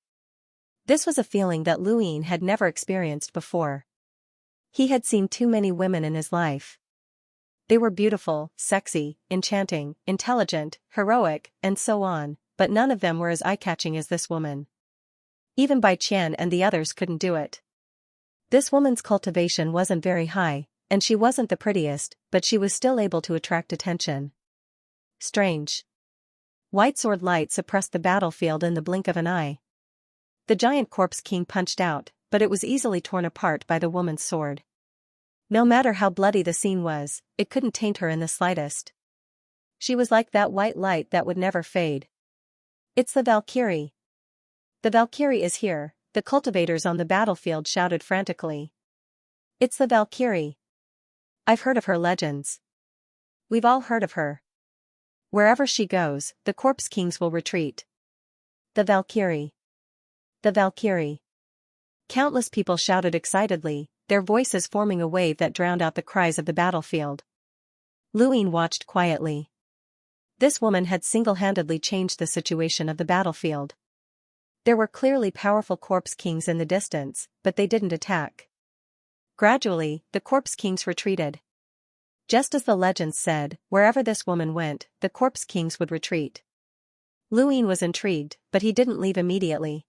This was a feeling that Luin had never experienced before. He had seen too many women in his life. They were beautiful, sexy, enchanting, intelligent, heroic, and so on, but none of them were as eye-catching as this woman. Even Bai Qian and the others couldn't do it. This woman's cultivation wasn't very high, and she wasn't the prettiest, but she was still able to attract attention. Strange. White sword light suppressed the battlefield in the blink of an eye. The giant corpse king punched out, but it was easily torn apart by the woman's sword. No matter how bloody the scene was, it couldn't taint her in the slightest. She was like that white light that would never fade. It's the Valkyrie. The Valkyrie is here, the cultivators on the battlefield shouted frantically. It's the Valkyrie. I've heard of her legends. We've all heard of her. Wherever she goes, the corpse kings will retreat. The Valkyrie. The Valkyrie. Countless people shouted excitedly, their voices forming a wave that drowned out the cries of the battlefield. Luin watched quietly. This woman had single-handedly changed the situation of the battlefield. There were clearly powerful corpse kings in the distance, but they didn't attack. Gradually, the corpse kings retreated. Just as the legends said, wherever this woman went, the corpse kings would retreat. Luin was intrigued, but he didn't leave immediately.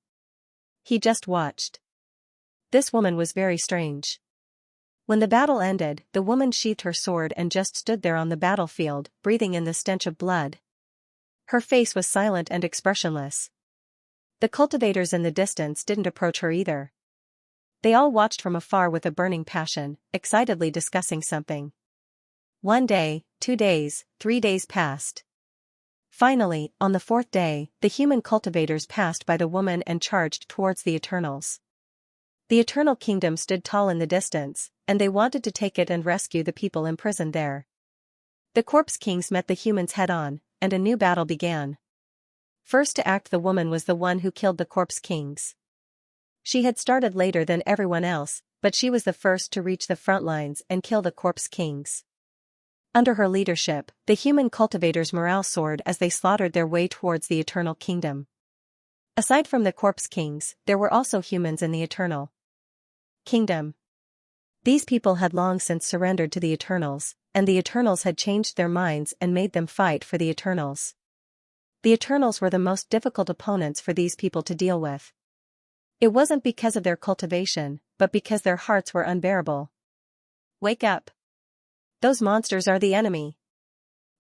He just watched. This woman was very strange. When the battle ended, the woman sheathed her sword and just stood there on the battlefield, breathing in the stench of blood. Her face was silent and expressionless. The cultivators in the distance didn't approach her either. They all watched from afar with a burning passion, excitedly discussing something. 1 day, 2 days, 3 days passed. Finally, on the 4th day, the human cultivators passed by the woman and charged towards the Eternals. The Eternal Kingdom stood tall in the distance, and they wanted to take it and rescue the people imprisoned there. The corpse kings met the humans head-on, and a new battle began. First to act, the woman was the one who killed the corpse kings. She had started later than everyone else, but she was the first to reach the front lines and kill the corpse kings. Under her leadership, the human cultivators' morale soared as they slaughtered their way towards the Eternal Kingdom. Aside from the corpse kings, there were also humans in the Eternal Kingdom. These people had long since surrendered to the Eternals, and the Eternals had changed their minds and made them fight for the Eternals. The Eternals were the most difficult opponents for these people to deal with. It wasn't because of their cultivation, but because their hearts were unbearable. Wake up! Those monsters are the enemy.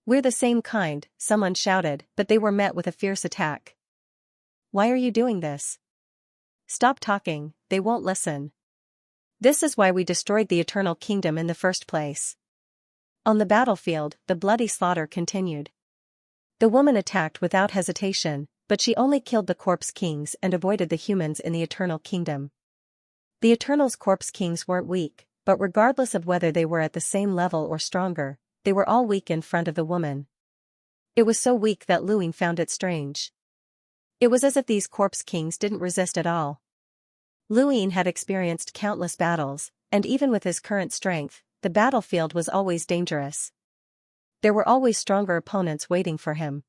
We're the same kind, someone shouted, but they were met with a fierce attack. Why are you doing this? Stop talking, they won't listen. This is why we destroyed the Eternal Kingdom in the first place. On the battlefield, the bloody slaughter continued. The woman attacked without hesitation, but she only killed the Corpse Kings and avoided the humans in the Eternal Kingdom. The Eternals' Corpse Kings weren't weak, but regardless of whether they were at the same level or stronger, they were all weak in front of the woman. It was so weak that Luing found it strange. It was as if these Corpse Kings didn't resist at all. Luing had experienced countless battles, and even with his current strength, the battlefield was always dangerous. There were always stronger opponents waiting for him.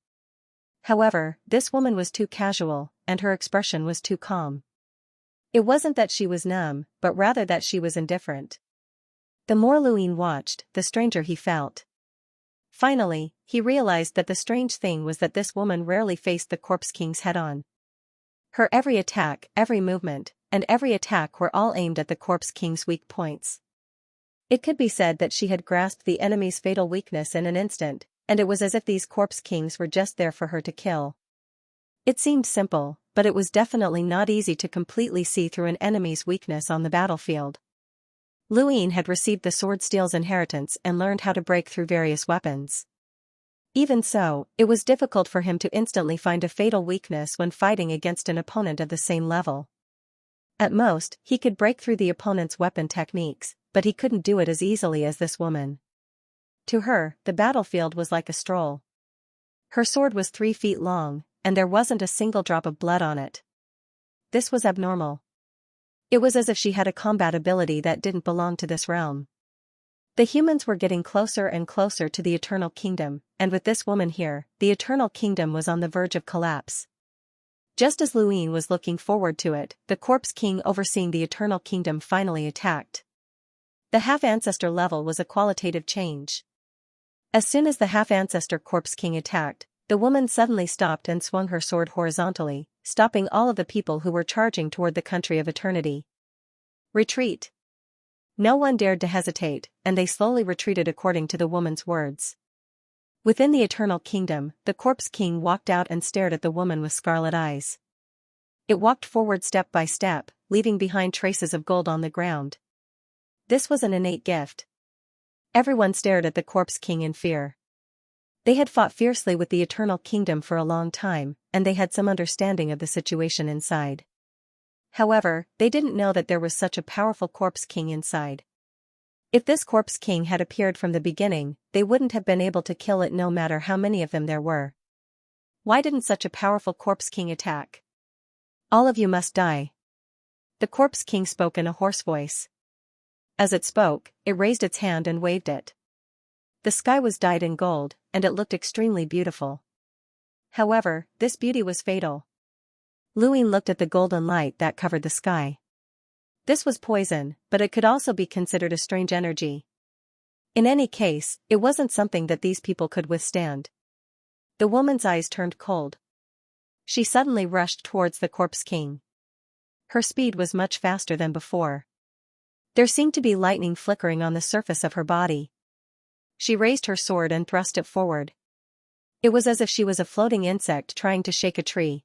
However, this woman was too casual, and her expression was too calm. It wasn't that she was numb, but rather that she was indifferent. The more Luing watched, the stranger he felt. Finally, he realized that the strange thing was that this woman rarely faced the Corpse Kings head-on. Her every attack, every movement, and every attack were all aimed at the Corpse King's weak points. It could be said that she had grasped the enemy's fatal weakness in an instant, and it was as if these Corpse Kings were just there for her to kill. It seemed simple, but it was definitely not easy to completely see through an enemy's weakness on the battlefield. Luing had received the Sword Steel's inheritance and learned how to break through various weapons. Even so, it was difficult for him to instantly find a fatal weakness when fighting against an opponent of the same level. At most, he could break through the opponent's weapon techniques, but he couldn't do it as easily as this woman. To her, the battlefield was like a stroll. Her sword was 3 feet long, and there wasn't a single drop of blood on it. This was abnormal. It was as if she had a combat ability that didn't belong to this realm. The humans were getting closer and closer to the Eternal Kingdom, and with this woman here, the Eternal Kingdom was on the verge of collapse. Just as Luing was looking forward to it, the Corpse King overseeing the Eternal Kingdom finally attacked. The Half-Ancestor level was a qualitative change. As soon as the Half-Ancestor Corpse King attacked, the woman suddenly stopped and swung her sword horizontally, stopping all of the people who were charging toward the country of eternity. Retreat! No one dared to hesitate, and they slowly retreated according to the woman's words. Within the Eternal Kingdom, the Corpse King walked out and stared at the woman with scarlet eyes. It walked forward step by step, leaving behind traces of gold on the ground. This was an innate gift. Everyone stared at the Corpse King in fear. They had fought fiercely with the Eternal Kingdom for a long time, and they had some understanding of the situation inside. However, they didn't know that there was such a powerful Corpse King inside. If this Corpse King had appeared from the beginning, they wouldn't have been able to kill it no matter how many of them there were. Why didn't such a powerful Corpse King attack? All of you must die. The Corpse King spoke in a hoarse voice. As it spoke, it raised its hand and waved it. The sky was dyed in gold, and it looked extremely beautiful. However, this beauty was fatal. Luing looked at the golden light that covered the sky. This was poison, but it could also be considered a strange energy. In any case, it wasn't something that these people could withstand. The woman's eyes turned cold. She suddenly rushed towards the Corpse King. Her speed was much faster than before. There seemed to be lightning flickering on the surface of her body. She raised her sword and thrust it forward. It was as if she was a floating insect trying to shake a tree.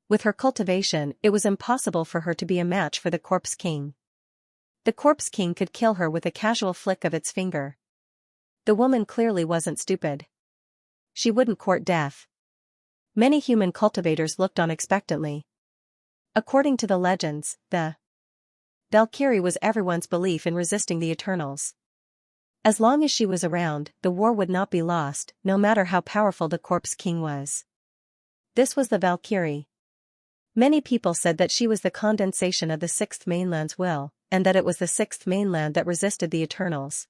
With her cultivation, it was impossible for her to be a match for the Corpse King. The Corpse King could kill her with a casual flick of its finger. The woman clearly wasn't stupid. She wouldn't court death. Many human cultivators looked on expectantly. According to the legends, the Valkyrie was everyone's belief in resisting the Eternals. As long as she was around, the war would not be lost, no matter how powerful the Corpse King was. This was the Valkyrie. Many people said that she was the condensation of the Sixth Mainland's will, and that it was the Sixth Mainland that resisted the Eternals.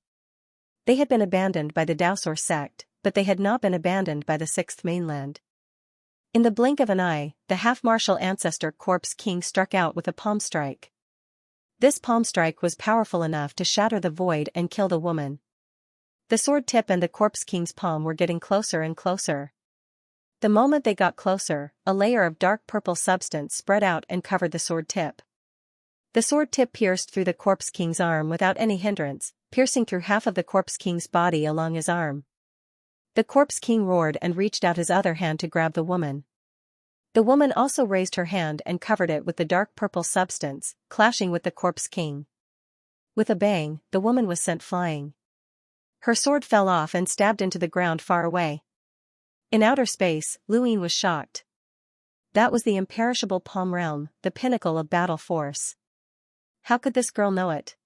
They had been abandoned by the Dowsor sect, but they had not been abandoned by the Sixth Mainland. In the blink of an eye, the half-martial ancestor Corpse King struck out with a palm strike. This palm strike was powerful enough to shatter the void and kill the woman. The sword tip and the corpse king's palm were getting closer and closer. The moment they got closer, a layer of dark purple substance spread out and covered the sword tip. The sword tip pierced through the corpse king's arm without any hindrance, piercing through half of the corpse king's body along his arm. The corpse king roared and reached out his other hand to grab the woman. The woman also raised her hand and covered it with the dark purple substance, clashing with the corpse king. With a bang, the woman was sent flying. Her sword fell off and stabbed into the ground far away. In outer space, Luin was shocked. That was the imperishable Palm Realm, the pinnacle of battle force. How could this girl know it?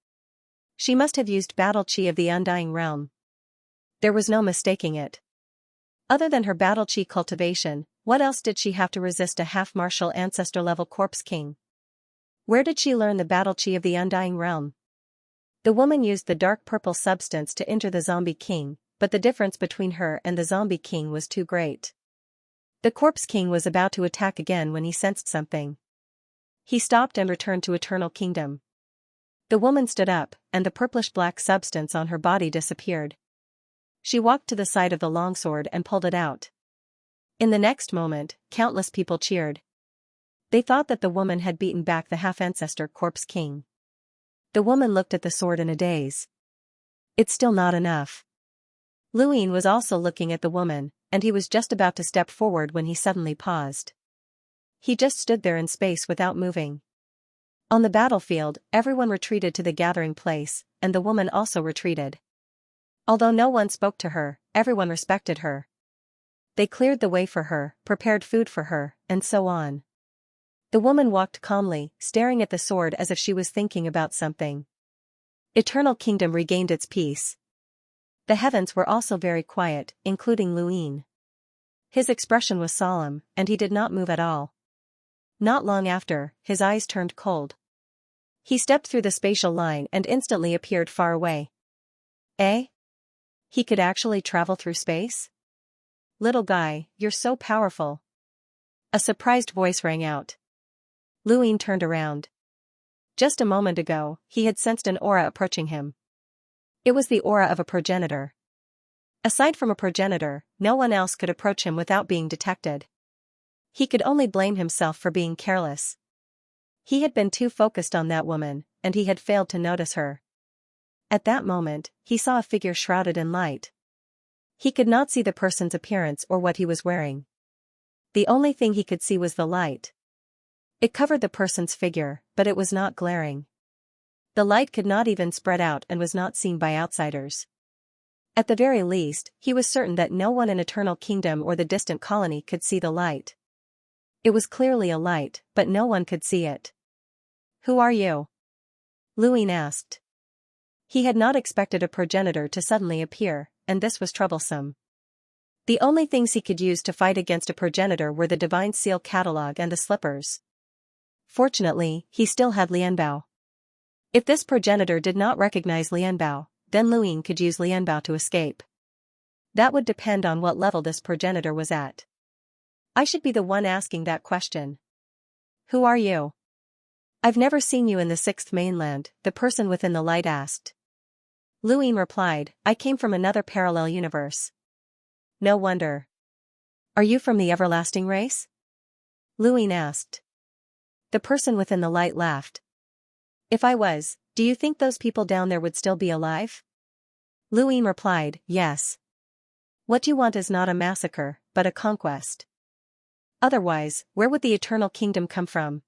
She must have used battle chi of the Undying Realm. There was no mistaking it. Other than her battle chi cultivation, what else did she have to resist a half-martial ancestor-level corpse king? Where did she learn the battle chi of the Undying Realm? The woman used the dark purple substance to injure the zombie king, but the difference between her and the zombie king was too great. The corpse king was about to attack again when he sensed something. He stopped and returned to Eternal Kingdom. The woman stood up, and the purplish-black substance on her body disappeared. She walked to the side of the longsword and pulled it out. In the next moment, countless people cheered. They thought that the woman had beaten back the half-ancestor corpse king. The woman looked at the sword in a daze. It's still not enough. Luin was also looking at the woman, and he was just about to step forward when he suddenly paused. He just stood there in space without moving. On the battlefield, everyone retreated to the gathering place, and the woman also retreated. Although no one spoke to her, everyone respected her. They cleared the way for her, prepared food for her, and so on. The woman walked calmly, staring at the sword as if she was thinking about something. Eternal Kingdom regained its peace. The heavens were also very quiet, including Luin. His expression was solemn, and he did not move at all. Not long after, his eyes turned cold. He stepped through the spatial line and instantly appeared far away. Eh? He could actually travel through space? Little guy, you're so powerful. A surprised voice rang out. Luin turned around. Just a moment ago, he had sensed an aura approaching him. It was the aura of a progenitor. Aside from a progenitor, no one else could approach him without being detected. He could only blame himself for being careless. He had been too focused on that woman, and he had failed to notice her. At that moment, he saw a figure shrouded in light. He could not see the person's appearance or what he was wearing. The only thing he could see was the light. It covered the person's figure, but it was not glaring. The light could not even spread out and was not seen by outsiders. At the very least, he was certain that no one in Eternal Kingdom or the distant colony could see the light. It was clearly a light, but no one could see it. Who are you? Luin asked. He had not expected a progenitor to suddenly appear, and this was troublesome. The only things he could use to fight against a progenitor were the Divine Seal Catalog and the slippers. Fortunately, he still had Lianbao. If this progenitor did not recognize Lianbao, then Luin could use Lianbao to escape. That would depend on what level this progenitor was at. I should be the one asking that question. Who are you? I've never seen you in the Sixth Mainland, the person within the light asked. Luin replied, I came from another parallel universe. No wonder. Are you from the everlasting race? Luin asked. The person within the light laughed. If I was, do you think those people down there would still be alive? Luin replied, yes. What you want is not a massacre, but a conquest. Otherwise, where would the Eternal Kingdom come from?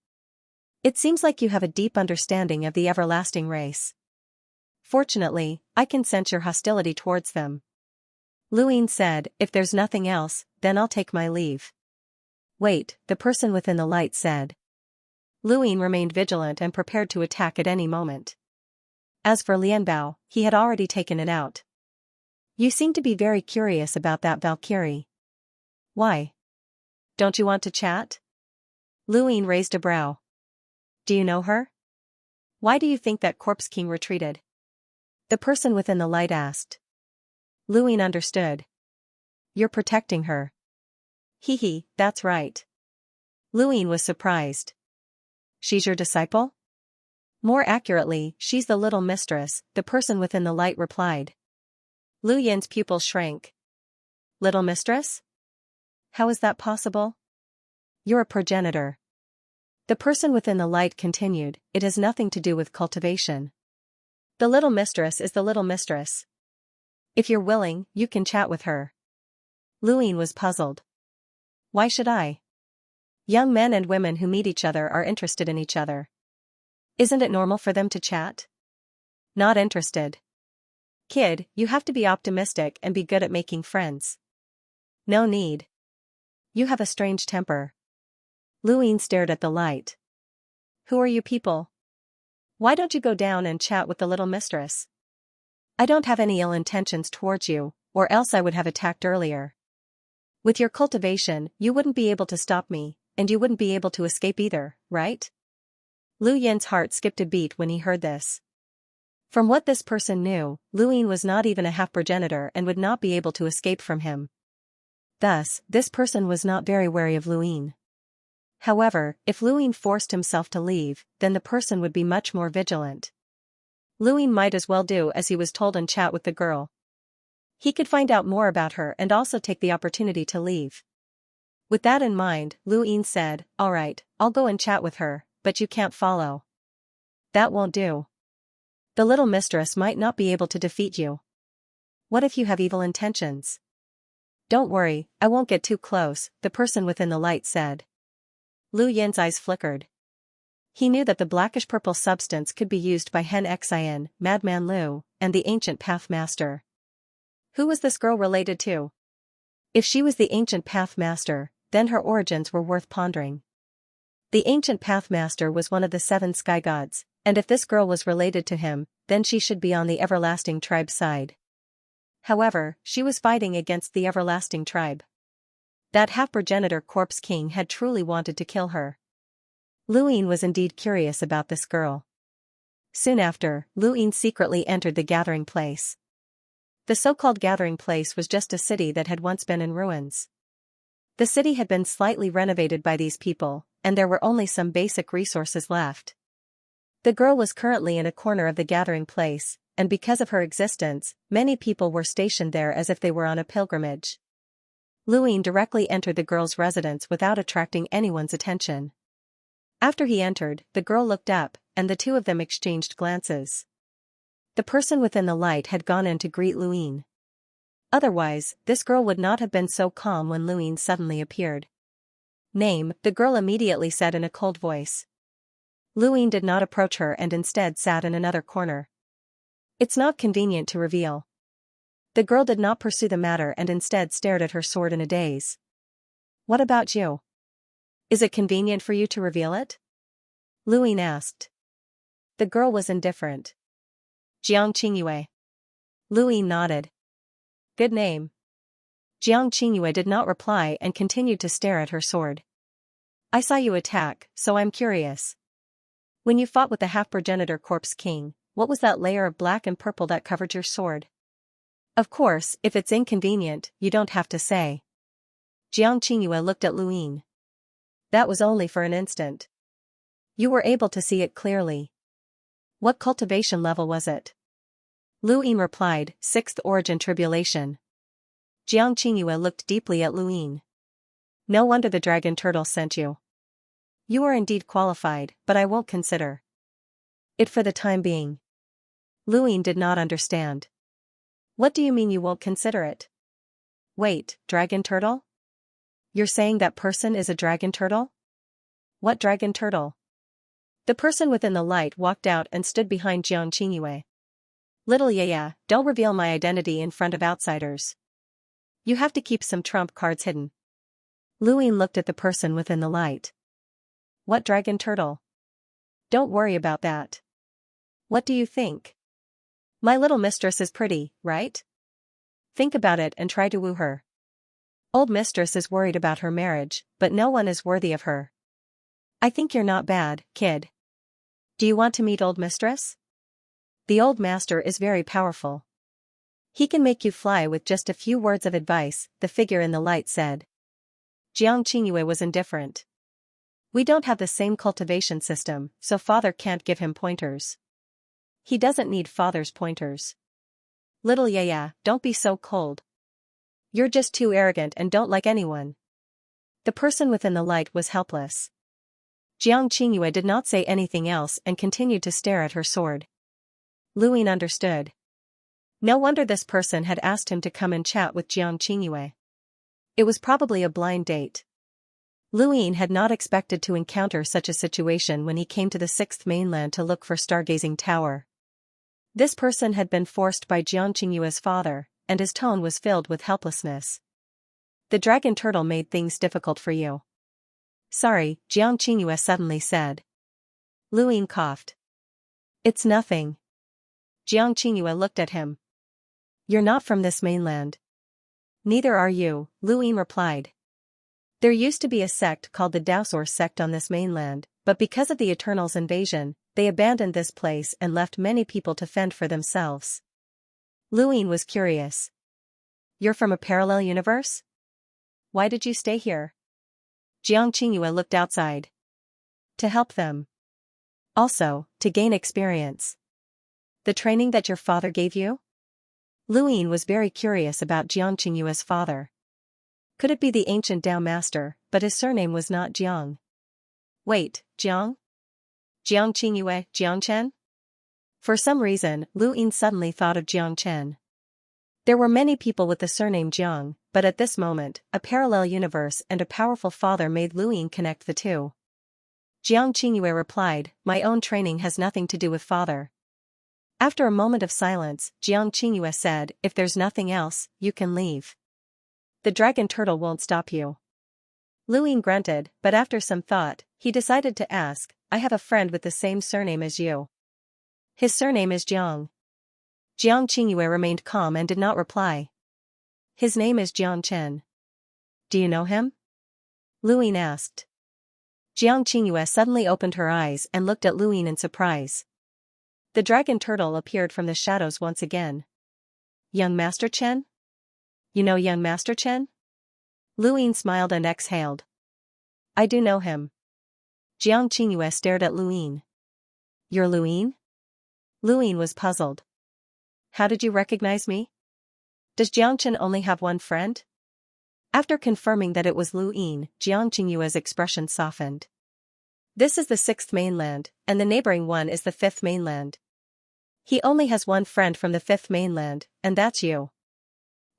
It seems like you have a deep understanding of the everlasting race. Fortunately, I can sense your hostility towards them. Luin said, if there's nothing else, then I'll take my leave. Wait, the person within the light said. Luin remained vigilant and prepared to attack at any moment. As for Lianbao, he had already taken it out. You seem to be very curious about that Valkyrie. Why? Don't you want to chat? Luin raised a brow. Do you know her? Why do you think that Corpse King retreated? The person within the light asked. Luin understood. You're protecting her. Hee, that's right. Luin was surprised. She's your disciple? More accurately, she's the little mistress, the person within the light replied. Lu Yin's pupils shrank. Little mistress? How is that possible? You're a progenitor. The person within the light continued, it has nothing to do with cultivation. The little mistress is the little mistress. If you're willing, you can chat with her. Lu Yin was puzzled. Why should I? Young men and women who meet each other are interested in each other. Isn't it normal for them to chat? Not interested. Kid, you have to be optimistic and be good at making friends. No need. You have a strange temper. Lu Yin stared at the light. Who are you people? Why don't you go down and chat with the little mistress? I don't have any ill intentions towards you, or else I would have attacked earlier. With your cultivation, you wouldn't be able to stop me, and you wouldn't be able to escape either, right? Lu Yin's heart skipped a beat when he heard this. From what this person knew, Lu Yin was not even a half-progenitor and would not be able to escape from him. Thus, this person was not very wary of Lu Yin. However, if Lu Yin forced himself to leave, then the person would be much more vigilant. Lu Yin might as well do as he was told and chat with the girl. He could find out more about her and also take the opportunity to leave. With that in mind, Lu Yin said, alright, I'll go and chat with her, but you can't follow. That won't do. The little mistress might not be able to defeat you. What if you have evil intentions? Don't worry, I won't get too close, the person within the light said. Lu Yin's eyes flickered. He knew that the blackish-purple substance could be used by Xianxia, Madman Lu, and the ancient Pathmaster. Who was this girl related to? If she was the ancient Pathmaster, then her origins were worth pondering. The ancient Pathmaster was one of the 7 sky gods, and if this girl was related to him, then she should be on the everlasting tribe side. However, she was fighting against the everlasting tribe. That half-progenitor corpse king had truly wanted to kill her. Lu Yin was indeed curious about this girl. Soon after, Lu Yin secretly entered the gathering place. The so-called gathering place was just a city that had once been in ruins. The city had been slightly renovated by these people, and there were only some basic resources left. The girl was currently in a corner of the gathering place, and because of her existence, many people were stationed there as if they were on a pilgrimage. Lu Yin directly entered the girl's residence without attracting anyone's attention. After he entered, the girl looked up, and the two of them exchanged glances. The person within the light had gone in to greet Lu Yin. Otherwise, this girl would not have been so calm when Lu Yin suddenly appeared. Name, the girl immediately said in a cold voice. Lu Yin did not approach her and instead sat in another corner. It's not convenient to reveal. The girl did not pursue the matter and instead stared at her sword in a daze. What about you? Is it convenient for you to reveal it? Lu Yin asked. The girl was indifferent. Xianxia. Lu Yin nodded. Good name. Xianxia did not reply and continued to stare at her sword. I saw you attack, so I'm curious. When you fought with the half-progenitor corpse king, what was that layer of black and purple that covered your sword? Of course, if it's inconvenient, you don't have to say. Xianxia looked at Lu Yin. That was only for an instant. You were able to see it clearly. What cultivation level was it? Lu Yin replied, 6th origin tribulation. Xianxia looked deeply at Lu Yin. No wonder the dragon turtle sent you. You are indeed qualified, but I won't consider it for the time being. Lu Yin did not understand. What do you mean you won't consider it? Wait, dragon turtle? You're saying that person is a dragon turtle? What dragon turtle? The person within the light walked out and stood behind Xianxia. Little Yaya, don't reveal my identity in front of outsiders. You have to keep some trump cards hidden. Lu Yin looked at the person within the light. What dragon turtle? Don't worry about that. What do you think? My little mistress is pretty, right? Think about it and try to woo her. Old mistress is worried about her marriage, but no one is worthy of her. I think you're not bad, kid. Do you want to meet old mistress? The old master is very powerful. He can make you fly with just a few words of advice, the figure in the light said. Xianxia was indifferent. We don't have the same cultivation system, so father can't give him pointers. He doesn't need father's pointers. Little Yaya, don't be so cold. You're just too arrogant and don't like anyone. The person within the light was helpless. Jiang Qingyue did not say anything else and continued to stare at her sword. Luyin understood. No wonder this person had asked him to come and chat with Jiang Qingyue. It was probably a blind date. Luyin had not expected to encounter such a situation when he came to the 6th mainland to look for Stargazing Tower. This person had been forced by Jiang Qingyue's father, and his tone was filled with helplessness. The dragon turtle made things difficult for you. Sorry, Jiang Qingyue suddenly said. Luyin coughed. It's nothing. Jiang Qingyue looked at him. You're not from this mainland. Neither are you, Luyin replied. There used to be a sect called the Daosor sect on this mainland, but because of the Eternals' invasion, they abandoned this place and left many people to fend for themselves. Luyin was curious. You're from a parallel universe? Why did you stay here? Jiang Qingyue looked outside. To help them. Also, to gain experience. The training that your father gave you? Luyin was very curious about Jiang Qingyue's father. Could it be the ancient Dao master, but his surname was not Jiang. Wait, Jiang? Jiang Qingyue, Jiang Chen? For some reason, Luyin suddenly thought of Jiang Chen. There were many people with the surname Jiang, but at this moment, a parallel universe and a powerful father made Luyin connect the two. Jiang Qingyue replied, my own training has nothing to do with father. After a moment of silence, Jiang Qingyue said, if there's nothing else, you can leave. The dragon turtle won't stop you. Luyin grunted, but after some thought, he decided to ask, I have a friend with the same surname as you. His surname is Jiang. Jiang Qingyue remained calm and did not reply. His name is Jiang Chen. Do you know him? Luyin asked. Jiang Qingyue suddenly opened her eyes and looked at Luyin in surprise. The dragon turtle appeared from the shadows once again. Young Master Chen? You know young Master Chen? Luyin smiled and exhaled. I do know him. Jiang Qingyue stared at Luyin. You're Luyin? Luyin was puzzled. How did you recognize me? Does Jiang Chen only have one friend? After confirming that it was Luyin, Jiang Qingyue's expression softened. This is the 6th mainland, and the neighboring one is the 5th mainland. He only has one friend from the 5th mainland, and that's you.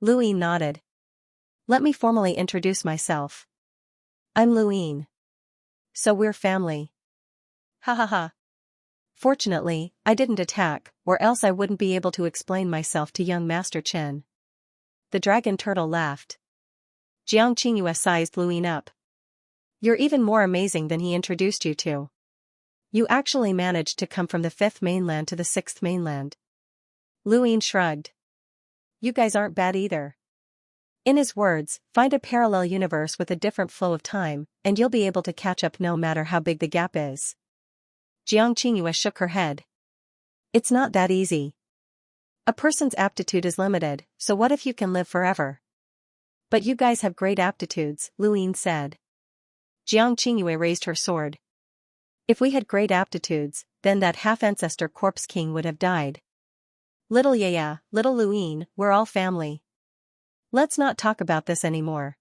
Luyin nodded. Let me formally introduce myself. I'm Luyin. So we're family. Ha ha ha. Fortunately, I didn't attack, or else I wouldn't be able to explain myself to young Master Chen. The dragon turtle laughed. Jiang Qingyue sized Luyin up. You're even more amazing than he introduced you to. You actually managed to come from the 5th mainland to the 6th mainland. Luyin shrugged. You guys aren't bad either. In his words, find a parallel universe with a different flow of time, and you'll be able to catch up no matter how big the gap is. Jiang Qingyue shook her head. It's not that easy. A person's aptitude is limited, so what if you can live forever? But you guys have great aptitudes, Luyin said. Jiang Qingyue raised her sword. If we had great aptitudes, then that half-ancestor corpse king would have died. Little Yaya, little Luyin, we're all family. Let's not talk about this anymore.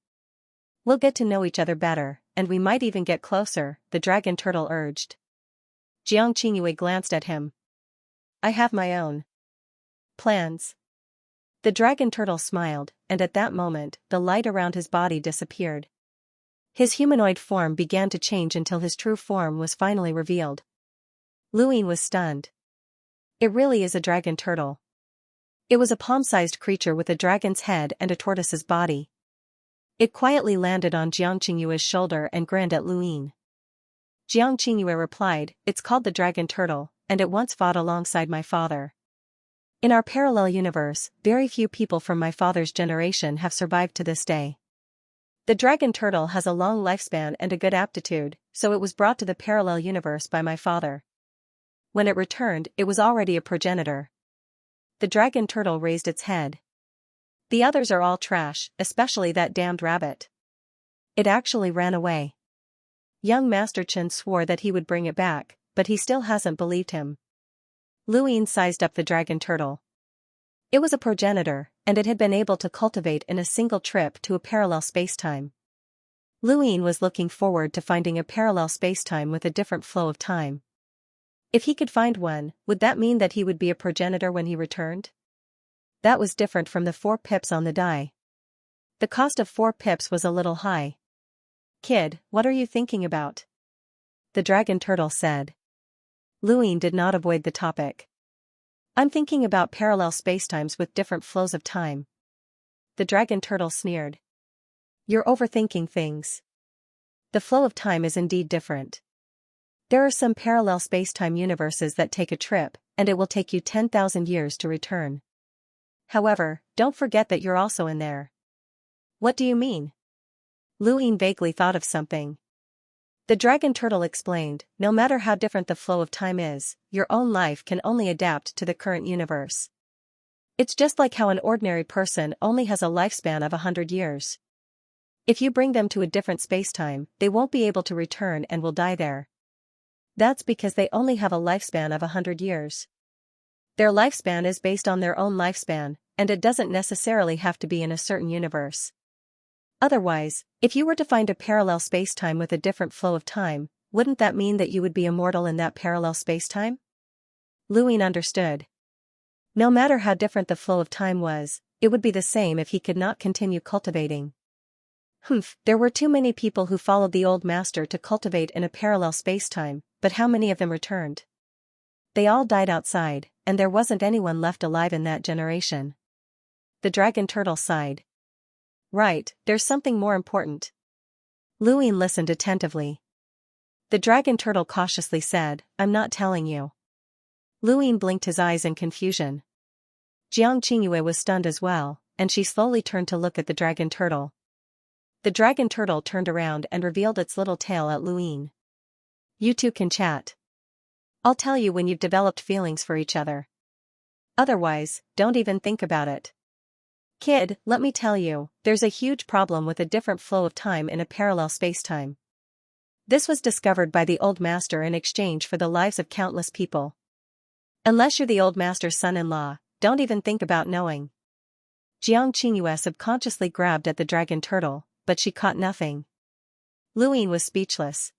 We'll get to know each other better, and we might even get closer, the dragon turtle urged. Jiang Qingyue glanced at him. I have my own plans. The dragon turtle smiled, and at that moment, the light around his body disappeared. His humanoid form began to change until his true form was finally revealed. Luyin was stunned. It really is a dragon turtle. It was a palm-sized creature with a dragon's head and a tortoise's body. It quietly landed on Jiang Qingyue's shoulder and grinned at Luyin. Jiang Qingyue replied, it's called the dragon turtle, and it once fought alongside my father. In our parallel universe, very few people from my father's generation have survived to this day. The dragon turtle has a long lifespan and a good aptitude, so it was brought to the parallel universe by my father. When it returned, it was already a progenitor. The dragon turtle raised its head. The others are all trash, especially that damned rabbit. It actually ran away. Young Master Chen swore that he would bring it back, but he still hasn't believed him. Luyin sized up the dragon turtle. It was a progenitor, and it had been able to cultivate in a single trip to a parallel spacetime. Luin was looking forward to finding a parallel spacetime with a different flow of time. If he could find one, would that mean that he would be a progenitor when he returned? That was different from the 4 pips on the die. The cost of 4 pips was a little high. Kid, what are you thinking about? The dragon turtle said. Luin did not avoid the topic. I'm thinking about parallel spacetimes with different flows of time. The dragon turtle sneered. You're overthinking things. The flow of time is indeed different. There are some parallel spacetime universes that take a trip, and it will take you 10,000 years to return. However, don't forget that you're also in there. What do you mean? Luin vaguely thought of something. The dragon turtle explained, no matter how different the flow of time is, your own life can only adapt to the current universe. It's just like how an ordinary person only has a lifespan of 100 years. If you bring them to a different spacetime, they won't be able to return and will die there. That's because they only have a lifespan of 100 years. Their lifespan is based on their own lifespan, and it doesn't necessarily have to be in a certain universe. Otherwise, if you were to find a parallel spacetime with a different flow of time, wouldn't that mean that you would be immortal in that parallel spacetime? Luin understood. No matter how different the flow of time was, it would be the same if he could not continue cultivating. There were too many people who followed the old master to cultivate in a parallel spacetime, but how many of them returned? They all died outside, and there wasn't anyone left alive in that generation. The dragon turtle sighed. Right, there's something more important. Luin listened attentively. The dragon turtle cautiously said, I'm not telling you. Luin blinked his eyes in confusion. Xianxia was stunned as well, and she slowly turned to look at the dragon turtle. The dragon turtle turned around and revealed its little tail at Luin. You two can chat. I'll tell you when you've developed feelings for each other. Otherwise, don't even think about it. Kid, let me tell you, there's a huge problem with a different flow of time in a parallel spacetime. This was discovered by the old master in exchange for the lives of countless people. Unless you're the old master's son-in-law, don't even think about knowing. Xianxia subconsciously grabbed at the dragon turtle, but she caught nothing. Luin was speechless.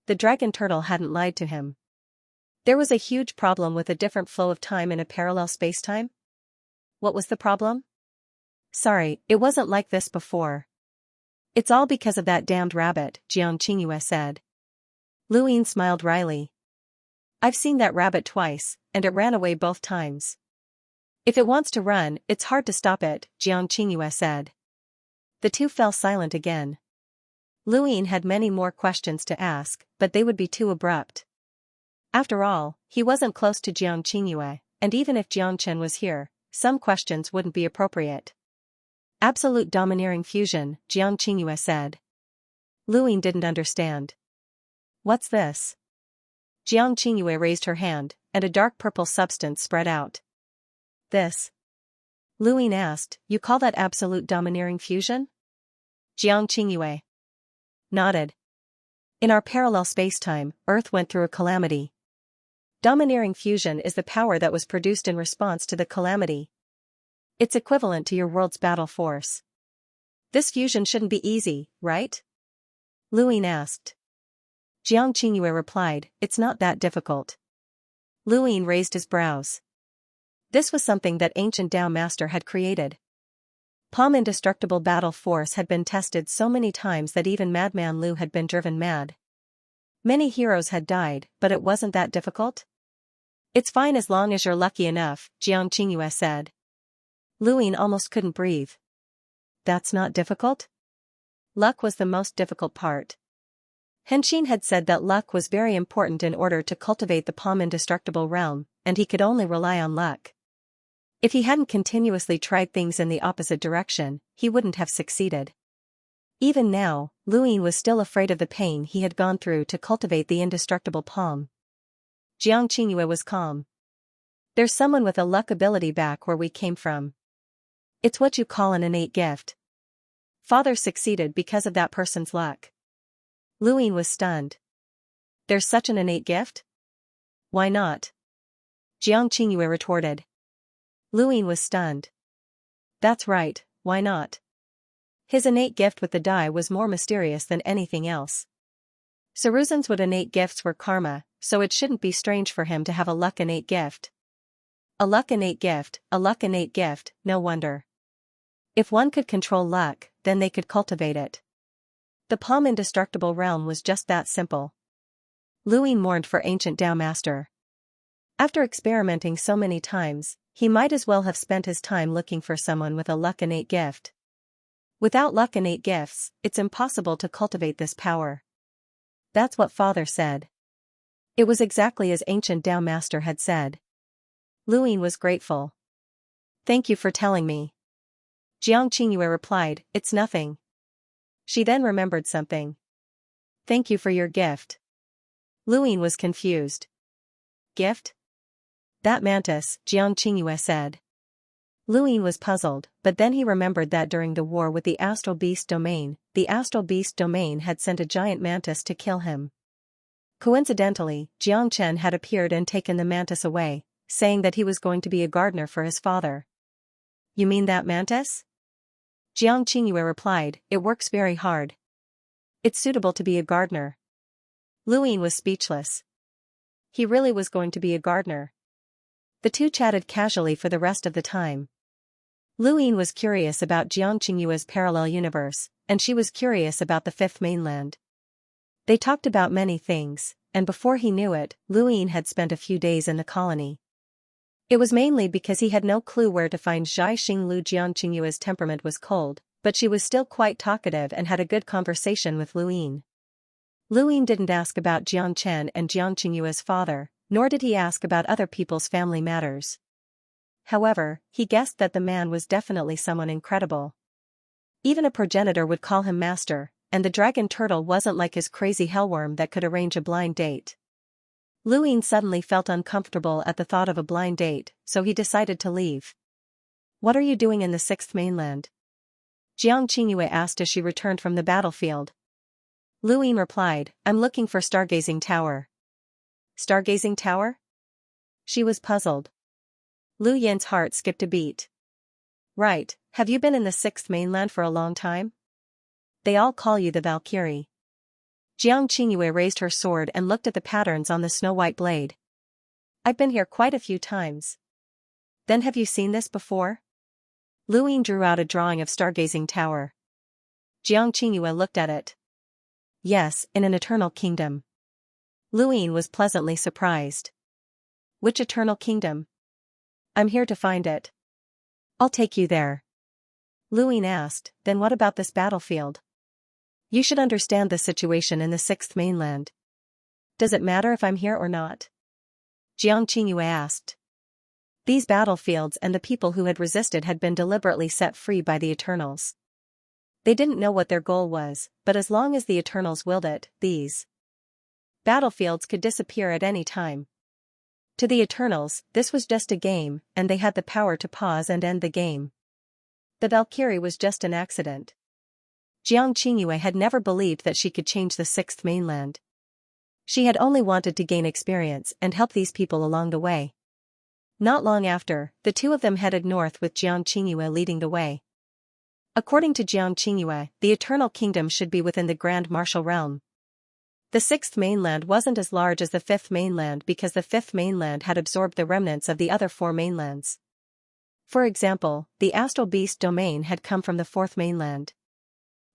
The dragon turtle hadn't lied to him. There was a huge problem with a different flow of time in a parallel spacetime? What was the problem? Sorry, it wasn't like this before. It's all because of that damned rabbit, Xianxia said. Luin smiled wryly. I've seen that rabbit twice, and it ran away both times. If it wants to run, it's hard to stop it, Xianxia said. The two fell silent again. Luin had many more questions to ask, but they would be too abrupt. After all, he wasn't close to Xianxia, and even if Jiangchen was here, some questions wouldn't be appropriate. Absolute domineering fusion, Xianxia said. Luin didn't understand. What's this? Xianxia raised her hand, and a dark purple substance spread out. This? Luin asked, you call that absolute domineering fusion? Xianxia nodded. In our parallel spacetime, Earth went through a calamity. Domineering fusion is the power that was produced in response to the calamity. It's equivalent to your world's battle force. This fusion shouldn't be easy, right? Luin asked. Xianxia replied, it's not that difficult. Luin raised his brows. This was something that ancient Tao master had created. Palm indestructible battle force had been tested so many times that even Madman Lu had been driven mad. Many heroes had died, but it wasn't that difficult? It's fine as long as you're lucky enough, Xianxia said. Luin almost couldn't breathe. That's not difficult? Luck was the most difficult part. Henshin had said that luck was very important in order to cultivate the Palm indestructible realm, and he could only rely on luck. If he hadn't continuously tried things in the opposite direction, he wouldn't have succeeded. Even now, Luin was still afraid of the pain he had gone through to cultivate the indestructible palm. Xianxia was calm. There's someone with a luck ability back where we came from. It's what you call an innate gift. Father succeeded because of that person's luck. Luin was stunned. There's such an innate gift? Why not? Xianxia retorted. Luin was stunned. That's right, why not? His innate gift with the die was more mysterious than anything else. Saruzan's innate gifts were karma, so it shouldn't be strange for him to have a luck innate gift. A luck innate gift, no wonder. If one could control luck, then they could cultivate it. The palm indestructible realm was just that simple. Luin mourned for ancient Tao master. After experimenting so many times, he might as well have spent his time looking for someone with a luck innate gift. Without luck innate gifts, it's impossible to cultivate this power. That's what father said. It was exactly as ancient Tao master had said. Luin was grateful. Thank you for telling me. Xianxia replied, it's nothing. She then remembered something. Thank you for your gift. Luin was confused. Gift? That mantis, Xianxia said. Luin was puzzled, but then he remembered that during the war with the Astral Beast Domain, the Astral Beast Domain had sent a giant mantis to kill him. Coincidentally, Jiangchen had appeared and taken the mantis away, saying that he was going to be a gardener for his father. You mean that mantis? Xianxia replied, it works very hard. It's suitable to be a gardener. Luin was speechless. He really was going to be a gardener. The two chatted casually for the rest of the time. Luin was curious about Xianxia's parallel universe, and she was curious about the fifth mainland. They talked about many things, and before he knew it, Luin had spent a few days in the colony. It was mainly because he had no clue where to find Zhai Xinglu. Xianxia's temperament was cold, but she was still quite talkative and had a good conversation with Luin. Luin didn't ask about Jiangchen and Xianxia's father, nor did he ask about other people's family matters. However, he guessed that the man was definitely someone incredible. Even a progenitor would call him master, and the dragon turtle wasn't like his crazy hellworm that could arrange a blind date. Luin suddenly felt uncomfortable at the thought of a blind date, so he decided to leave. What are you doing in the sixth mainland? Xianxia asked as she returned from the battlefield. Luin replied, I'm looking for Stargazing Tower. Stargazing Tower? She was puzzled. Lu Yin's heart skipped a beat. Right, have you been in the sixth mainland for a long time? They all call you the Valkyrie. Xianxia raised her sword and looked at the patterns on the snow-white blade. I've been here quite a few times. Then have you seen this before? Luin drew out a drawing of Stargazing Tower. Xianxia looked at it. Yes, in an eternal kingdom. Luin was pleasantly surprised. Which eternal kingdom? I'm here to find it. I'll take you there. Luin asked, then what about this battlefield? You should understand the situation in the sixth mainland. Does it matter if I'm here or not? Xianxia asked. These battlefields and the people who had resisted had been deliberately set free by the Eternals. They didn't know what their goal was, but as long as the Eternals willed it, these battlefields could disappear at any time. To the Eternals, this was just a game, and they had the power to pause and end the game. The Valkyrie was just an accident. Xianxia had never believed that she could change the sixth mainland. She had only wanted to gain experience and help these people along the way. Not long after, the two of them headed north with Xianxia leading the way. According to Xianxia, the Eternal Kingdom should be within the Grand Martial Realm. The sixth mainland wasn't as large as the fifth mainland because the fifth mainland had absorbed the remnants of the other four mainlands. For example, the Astral Beast Domain had come from the fourth mainland.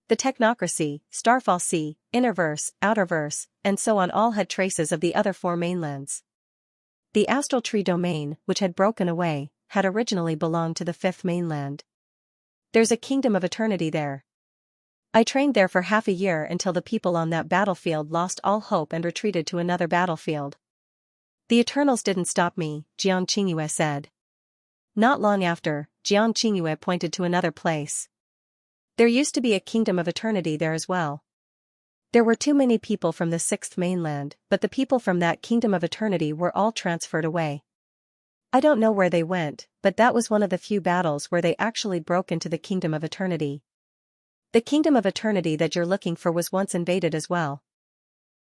The Technocracy, Starfall Sea, Innerverse, Outerverse, and so on all had traces of the other four mainlands. The Astral Tree Domain, which had broken away, had originally belonged to the fifth mainland. There's a kingdom of eternity there. I trained there for half a year until the people on that battlefield lost all hope and retreated to another battlefield. The Eternals didn't stop me, Xianxia said. Not long after, Xianxia pointed to another place. There used to be a kingdom of eternity there as well. There were too many people from the sixth mainland, but the people from that kingdom of eternity were all transferred away. I don't know where they went, but that was one of the few battles where they actually broke into the kingdom of eternity. The kingdom of eternity that you're looking for was once invaded as well.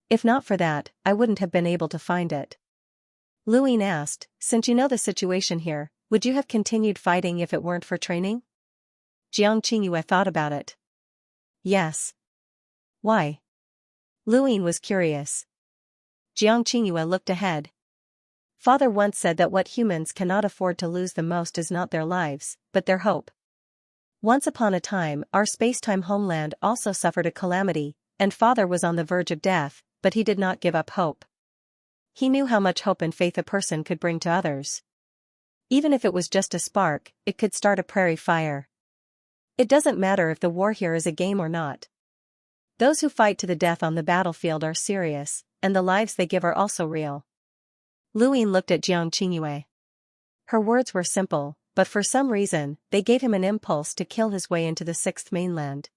If not for that, I wouldn't have been able to find it. Luin asked, since you know the situation here, Would you have continued fighting if it weren't for training? Xianxia thought about it. Yes. Why? Luyin was curious. Xianxia looked ahead. Father once said that what humans cannot afford to lose the most is not their lives, but their hope. Once upon a time, our space-time homeland also suffered a calamity, and Father was on the verge of death, but he did not give up hope. He knew how much hope and faith a person could bring to others. Even if it was just a spark, it could start a prairie fire. It doesn't matter if the war here is a game or not. Those who fight to the death on the battlefield are serious, and the lives they give are also real. Luyin looked at Xianxia. Her words were simple, but for some reason, they gave him an impulse to kill his way into the sixth mainland.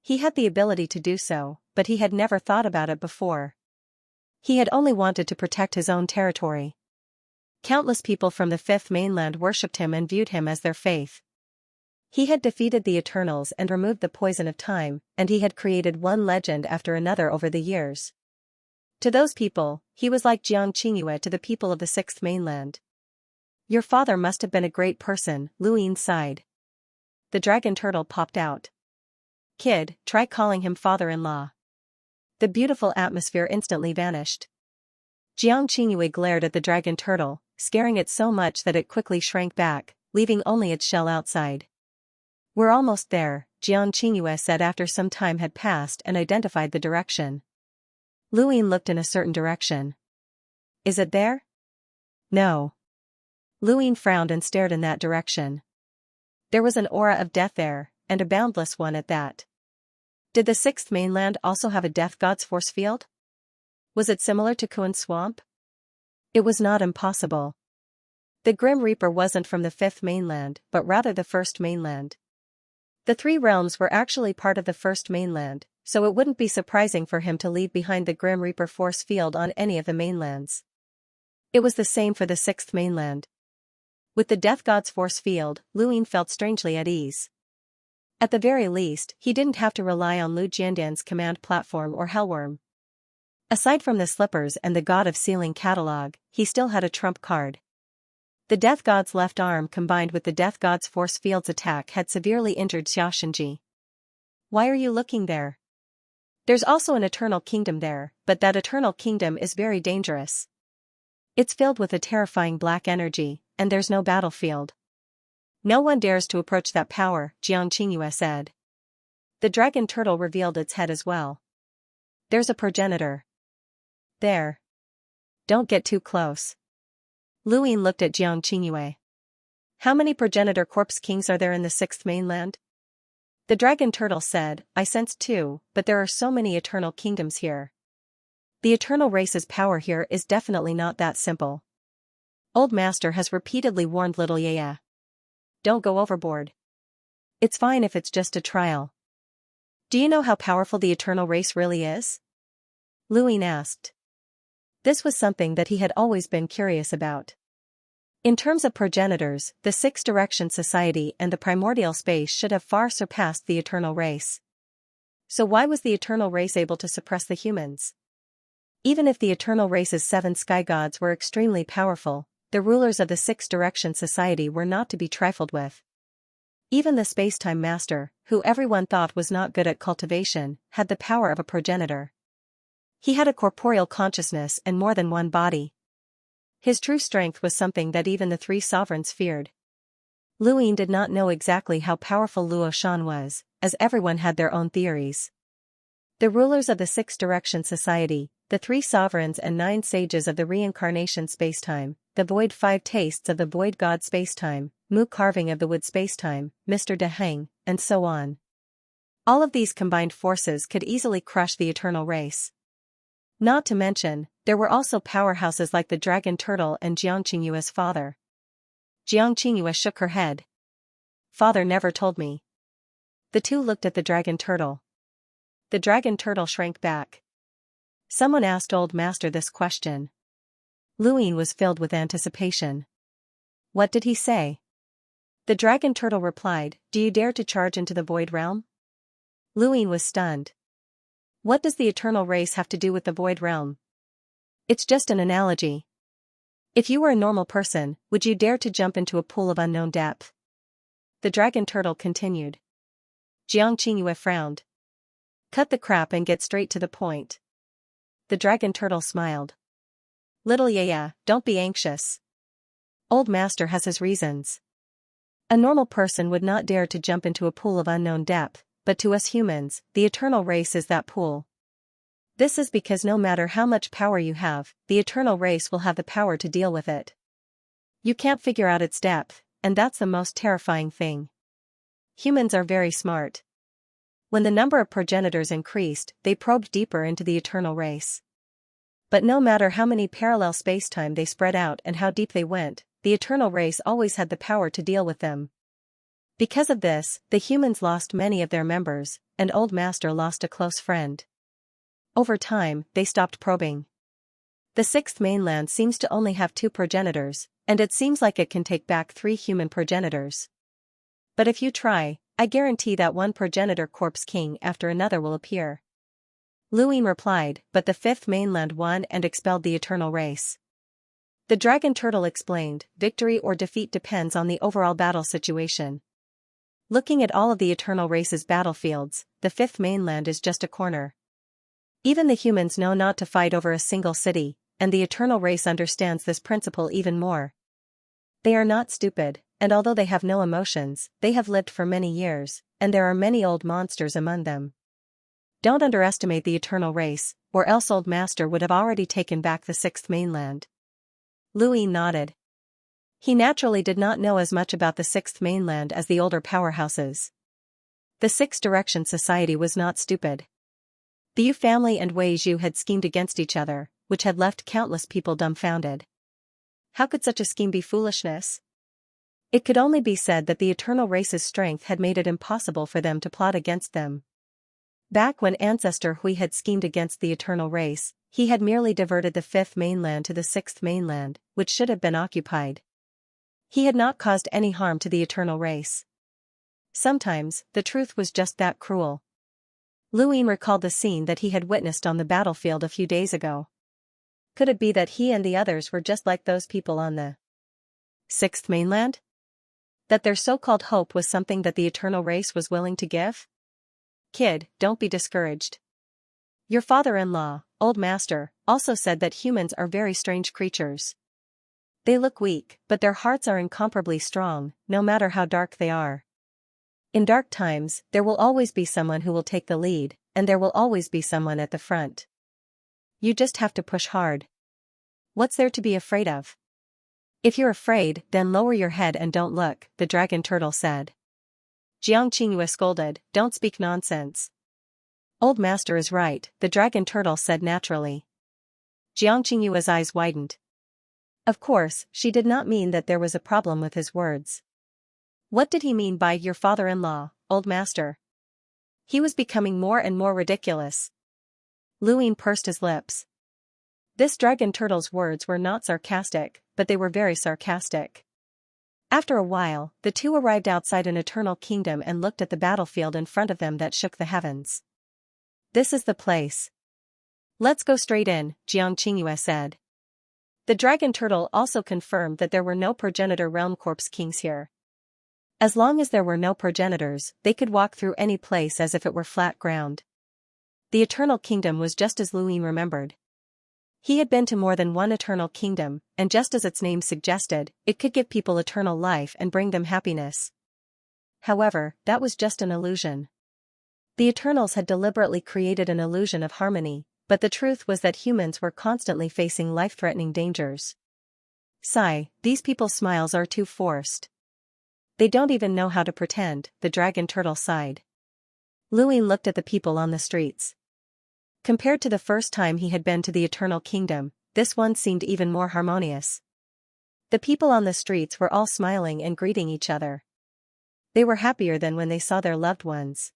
He had the ability to do so, but he had never thought about it before. He had only wanted to protect his own territory. Countless people from the fifth mainland worshipped him and viewed him as their faith. He had defeated the Eternals and removed the poison of time, and he had created one legend after another over the years. To those people, he was like Xianxia to the people of the sixth mainland. Your father must have been a great person, Luyin sighed. The dragon turtle popped out. Kid, try calling him father-in-law. The beautiful atmosphere instantly vanished. Xianxia glared at the dragon turtle, scaring it so much that it quickly shrank back, leaving only its shell outside. We're almost there, Xianxia said after some time had passed and identified the direction. Luyin looked in a certain direction. Is it there? No. Luyin frowned and stared in that direction. There was an aura of death there, and a boundless one at that. Did the sixth mainland also have a death god's force field? Was it similar to Kuan's swamp? It was not impossible. The Grim Reaper wasn't from the fifth mainland, but rather the first mainland. The three realms were actually part of the first mainland, so it wouldn't be surprising for him to leave behind the Grim Reaper force field on any of the mainlands. It was the same for the sixth mainland. With the Death God's force field, Luyin felt strangely at ease. At the very least, he didn't have to rely on Lu Jiandan's command platform or Hellworm. Aside from the slippers and the God of Sealing catalog, he still had a trump card. The Death God's left arm combined with the Death God's force field's attack had severely injured Xianxia. Why are you looking there? There's also an eternal kingdom there, but that eternal kingdom is very dangerous. It's filled with a terrifying black energy, and there's no battlefield. No one dares to approach that power, Xianxia said. The dragon turtle revealed its head as well. There's a progenitor. There. Don't get too close. Luyin looked at Xianxia. How many progenitor corpse kings are there in the sixth mainland? The dragon turtle said, I sense 2, but there are so many eternal kingdoms here. The eternal race's power here is definitely not that simple. Old Master has repeatedly warned little Yaya. Don't go overboard. It's fine if it's just a trial. Do you know how powerful the eternal race really is? Luyin asked. This was something that he had always been curious about. In terms of progenitors, the Six Direction Society and the primordial space should have far surpassed the eternal race. So why was the eternal race able to suppress the humans? Even if the eternal race's 7 sky gods were extremely powerful, the rulers of the Six Direction Society were not to be trifled with. Even the Space-Time Master, who everyone thought was not good at cultivation, had the power of a progenitor. He had a corporeal consciousness and more than one body. His true strength was something that even the 3 sovereigns feared. Luyin did not know exactly how powerful Luo Shan was, as everyone had their own theories. The rulers of the Six Direction Society, the 3 sovereigns and 9 sages of the reincarnation spacetime, the void 5 tastes of the void god spacetime, Mu carving of the wood spacetime, Mr. De Heng, and so on. All of these combined forces could easily crush the eternal race. Not to mention, there were also powerhouses like the dragon turtle and Xianxia's father. Xianxia shook her head. Father never told me. The two looked at the dragon turtle. The dragon turtle shrank back. Someone asked Old Master this question. Luyin was filled with anticipation. What did he say? The dragon turtle replied, Do you dare to charge into the void realm? Luyin was stunned. What does the eternal race have to do with the void realm? It's just an analogy. If you were a normal person, would you dare to jump into a pool of unknown depth? The dragon turtle continued. Xianxia frowned. Cut the crap and get straight to the point. The dragon turtle smiled. Little Yaya, don't be anxious. Old Master has his reasons. A normal person would not dare to jump into a pool of unknown depth, but to us humans, the eternal race is that pool. This is because no matter how much power you have, the eternal race will have the power to deal with it. You can't figure out its depth, and that's the most terrifying thing. Humans are very smart. When the number of progenitors increased, they probed deeper into the eternal race. But no matter how many parallel spacetime they spread out and how deep they went, the eternal race always had the power to deal with them. Because of this, the humans lost many of their members, and Old Master lost a close friend. Over time, they stopped probing. The sixth mainland seems to only have 2 progenitors, and it seems like it can take back 3 human progenitors. But if you try, I guarantee that one progenitor corpse king after another will appear. Luin replied, but the 5th mainland won and expelled the eternal race. The dragon turtle explained, victory or defeat depends on the overall battle situation. Looking at all of the eternal race's battlefields, the 5th mainland is just a corner. Even the humans know not to fight over a single city, and the eternal race understands this principle even more. They are not stupid, and although they have no emotions, they have lived for many years, and there are many old monsters among them. Don't underestimate the eternal race, or else Old Master would have already taken back the 6th mainland. Louis nodded. He naturally did not know as much about the 6th mainland as the older powerhouses. The Six Direction Society was not stupid. The Yu family and Wei Zhu had schemed against each other, which had left countless people dumbfounded. How could such a scheme be foolishness? It could only be said that the eternal race's strength had made it impossible for them to plot against them. Back when Ancestor Hui had schemed against the eternal race, he had merely diverted the 5th mainland to the 6th mainland, which should have been occupied. He had not caused any harm to the eternal race. Sometimes, the truth was just that cruel. Luin recalled the scene that he had witnessed on the battlefield a few days ago. Could it be that he and the others were just like those people on the 6th mainland? That their so-called hope was something that the eternal race was willing to give? Kid, don't be discouraged. Your father-in-law, Old Master, also said that humans are very strange creatures. They look weak, but their hearts are incomparably strong, no matter how dark they are. In dark times, there will always be someone who will take the lead, and there will always be someone at the front. You just have to push hard. What's there to be afraid of? If you're afraid, then lower your head and don't look, the dragon turtle said. Xianxia scolded, don't speak nonsense. Old Master is right, the dragon turtle said naturally. Xianxia's eyes widened. Of course, she did not mean that there was a problem with his words. What did he mean by your father-in-law, Old Master? He was becoming more and more ridiculous. Luin pursed his lips. This dragon turtle's words were not sarcastic, but they were very sarcastic. After a while, the two arrived outside an eternal kingdom and looked at the battlefield in front of them that shook the heavens. This is the place. Let's go straight in, Xianxia said. The dragon turtle also confirmed that there were no progenitor realm corpse kings here. As long as there were no progenitors, they could walk through any place as if it were flat ground. The eternal kingdom was just as Luin remembered. He had been to more than one eternal kingdom, and just as its name suggested, it could give people eternal life and bring them happiness. However, that was just an illusion. The Eternals had deliberately created an illusion of harmony, but the truth was that humans were constantly facing life-threatening dangers. Sigh, these people's smiles are too forced. They don't even know how to pretend, the dragon turtle sighed. Luin looked at the people on the streets. Compared to the first time he had been to the Eternal Kingdom, this one seemed even more harmonious. The people on the streets were all smiling and greeting each other. They were happier than when they saw their loved ones.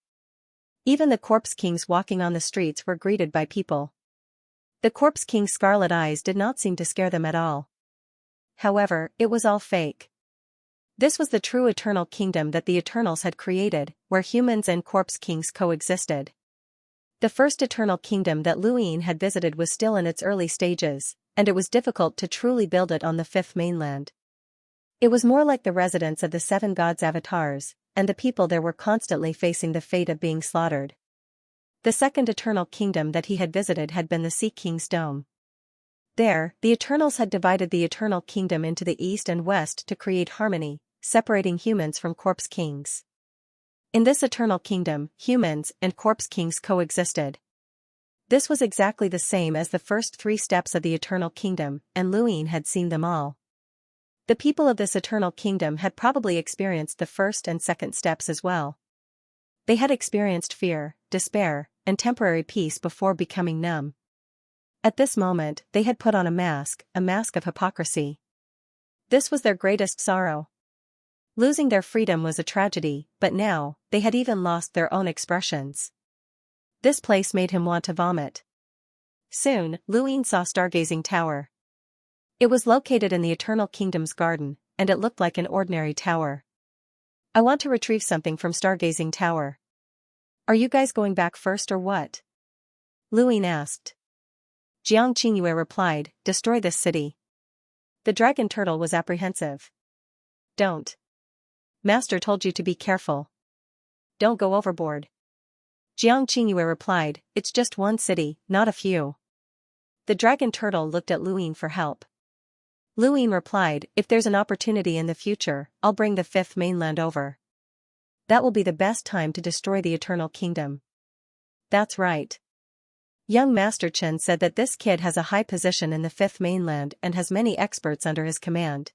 Even the Corpse Kings walking on the streets were greeted by people. The Corpse King's scarlet eyes did not seem to scare them at all. However, it was all fake. This was the true Eternal Kingdom that the Eternals had created, where humans and Corpse Kings coexisted. The first Eternal Kingdom that Luin had visited was still in its early stages, and it was difficult to truly build it on the fifth mainland. It was more like the residence of the seven gods' avatars, and the people there were constantly facing the fate of being slaughtered. The second eternal kingdom that he had visited had been the Sea King's Dome. There, the Eternals had divided the Eternal Kingdom into the east and west to create harmony, separating humans from corpse kings. In this Eternal Kingdom, humans and corpse kings coexisted. This was exactly the same as the first 3 steps of the Eternal Kingdom, and Luin had seen them all. The people of this Eternal Kingdom had probably experienced the first and second steps as well. They had experienced fear, despair, and temporary peace before becoming numb. At this moment, they had put on a mask of hypocrisy. This was their greatest sorrow. Losing their freedom was a tragedy, but now, they had even lost their own expressions. This place made him want to vomit. Soon, Luin saw Stargazing Tower. It was located in the Eternal Kingdom's garden, and it looked like an ordinary tower. I want to retrieve something from Stargazing Tower. Are you guys going back first or what? Luin asked. Xianxia replied, destroy this city. The dragon turtle was apprehensive. Don't. Master told you to be careful. Don't go overboard. Xianxia replied, it's just one city, not a few. The dragon turtle looked at Luin for help. Luin replied, if there's an opportunity in the future, I'll bring the fifth mainland over. That will be the best time to destroy the Eternal Kingdom. That's right. Young Master Chen said that this kid has a high position in the fifth mainland and has many experts under his command.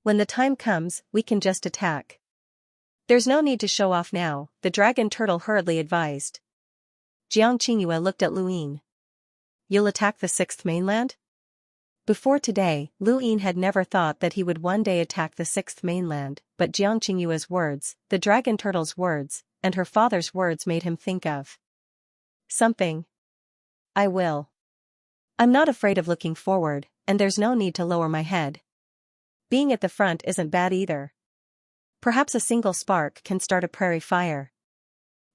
When the time comes, we can just attack. There's no need to show off now, the dragon turtle hurriedly advised. Xianxia looked at Luin. You'll attack the sixth mainland? Before today, Luin had never thought that he would one day attack the sixth mainland, but Xianxia's words, the dragon turtle's words, and her father's words made him think of something. I will. I'm not afraid of looking forward, and there's no need to lower my head. Being at the front isn't bad either. Perhaps a single spark can start a prairie fire.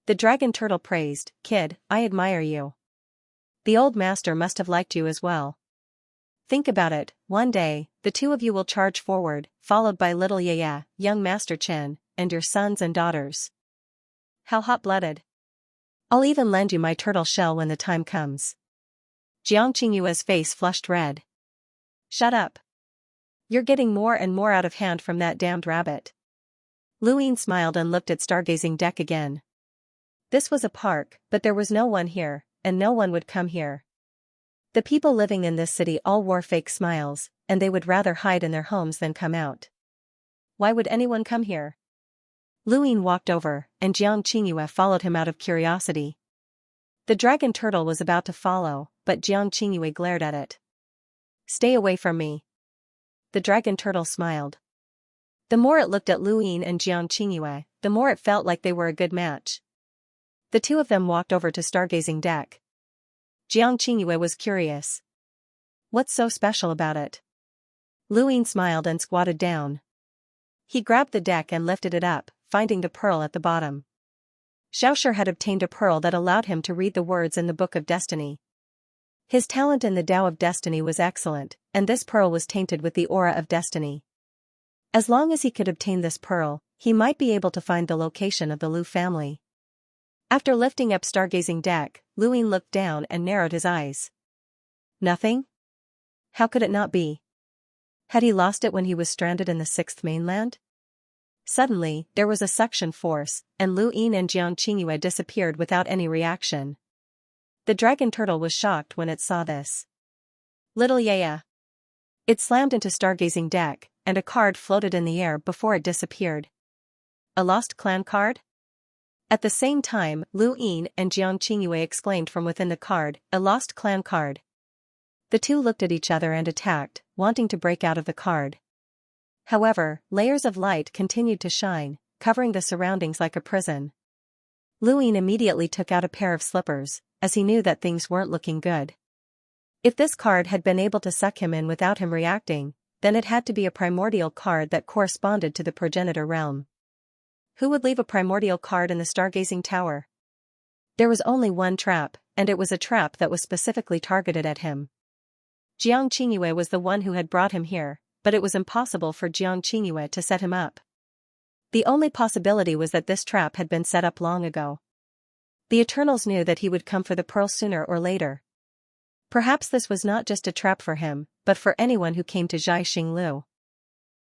The dragon turtle praised, kid, I admire you. The old master must have liked you as well. Think about it, one day, the two of you will charge forward, followed by little Yaya, young Master Chen, and your sons and daughters. How hot-blooded. I'll even lend you my turtle shell when the time comes. Xianxia's face flushed red. Shut up. You're getting more and more out of hand from that damned rabbit. Luin smiled and looked at Stargazing Deck again. This was a park, but there was no one here, and no one would come here. The people living in this city all wore fake smiles, and they would rather hide in their homes than come out. Why would anyone come here? Luin walked over, and Xianxia followed him out of curiosity. The dragon turtle was about to follow, but Xianxia glared at it. Stay away from me. The dragon turtle smiled. The more it looked at Luin and Xianxia, the more it felt like they were a good match. The two of them walked over to Stargazing Deck. Xianxia was curious. What's so special about it? Luin smiled and squatted down. He grabbed the deck and lifted it up, finding the pearl at the bottom. Xiaoxia had obtained a pearl that allowed him to read the words in the Book of Destiny. His talent in the Tao of Destiny was excellent, and this pearl was tainted with the aura of destiny. As long as he could obtain this pearl, he might be able to find the location of the Lu family. After lifting up Stargazing Deck, Luin looked down and narrowed his eyes. Nothing? How could it not be? Had he lost it when he was stranded in the sixth mainland? Suddenly, there was a suction force, and Luin and Xianxia disappeared without any reaction. The dragon turtle was shocked when it saw this. Little Yaya. It slammed into Stargazing Deck, and a card floated in the air before it disappeared. A lost clan card? At the same time, Luin and Xianxia exclaimed from within the card, a lost clan card. The two looked at each other and attacked, wanting to break out of the card. However, layers of light continued to shine, covering the surroundings like a prison. Luin immediately took out a pair of slippers, as he knew that things weren't looking good. If this card had been able to suck him in without him reacting, then it had to be a primordial card that corresponded to the progenitor realm. Who would leave a primordial card in the Stargazing Tower? There was only one trap, and it was a trap that was specifically targeted at him. Jiang Qingyue was the one who had brought him here, but it was impossible for Jiang Qingyue to set him up. The only possibility was that this trap had been set up long ago. The Eternals knew that he would come for the pearl sooner or later. Perhaps this was not just a trap for him, but for anyone who came to Zhai Xinglu.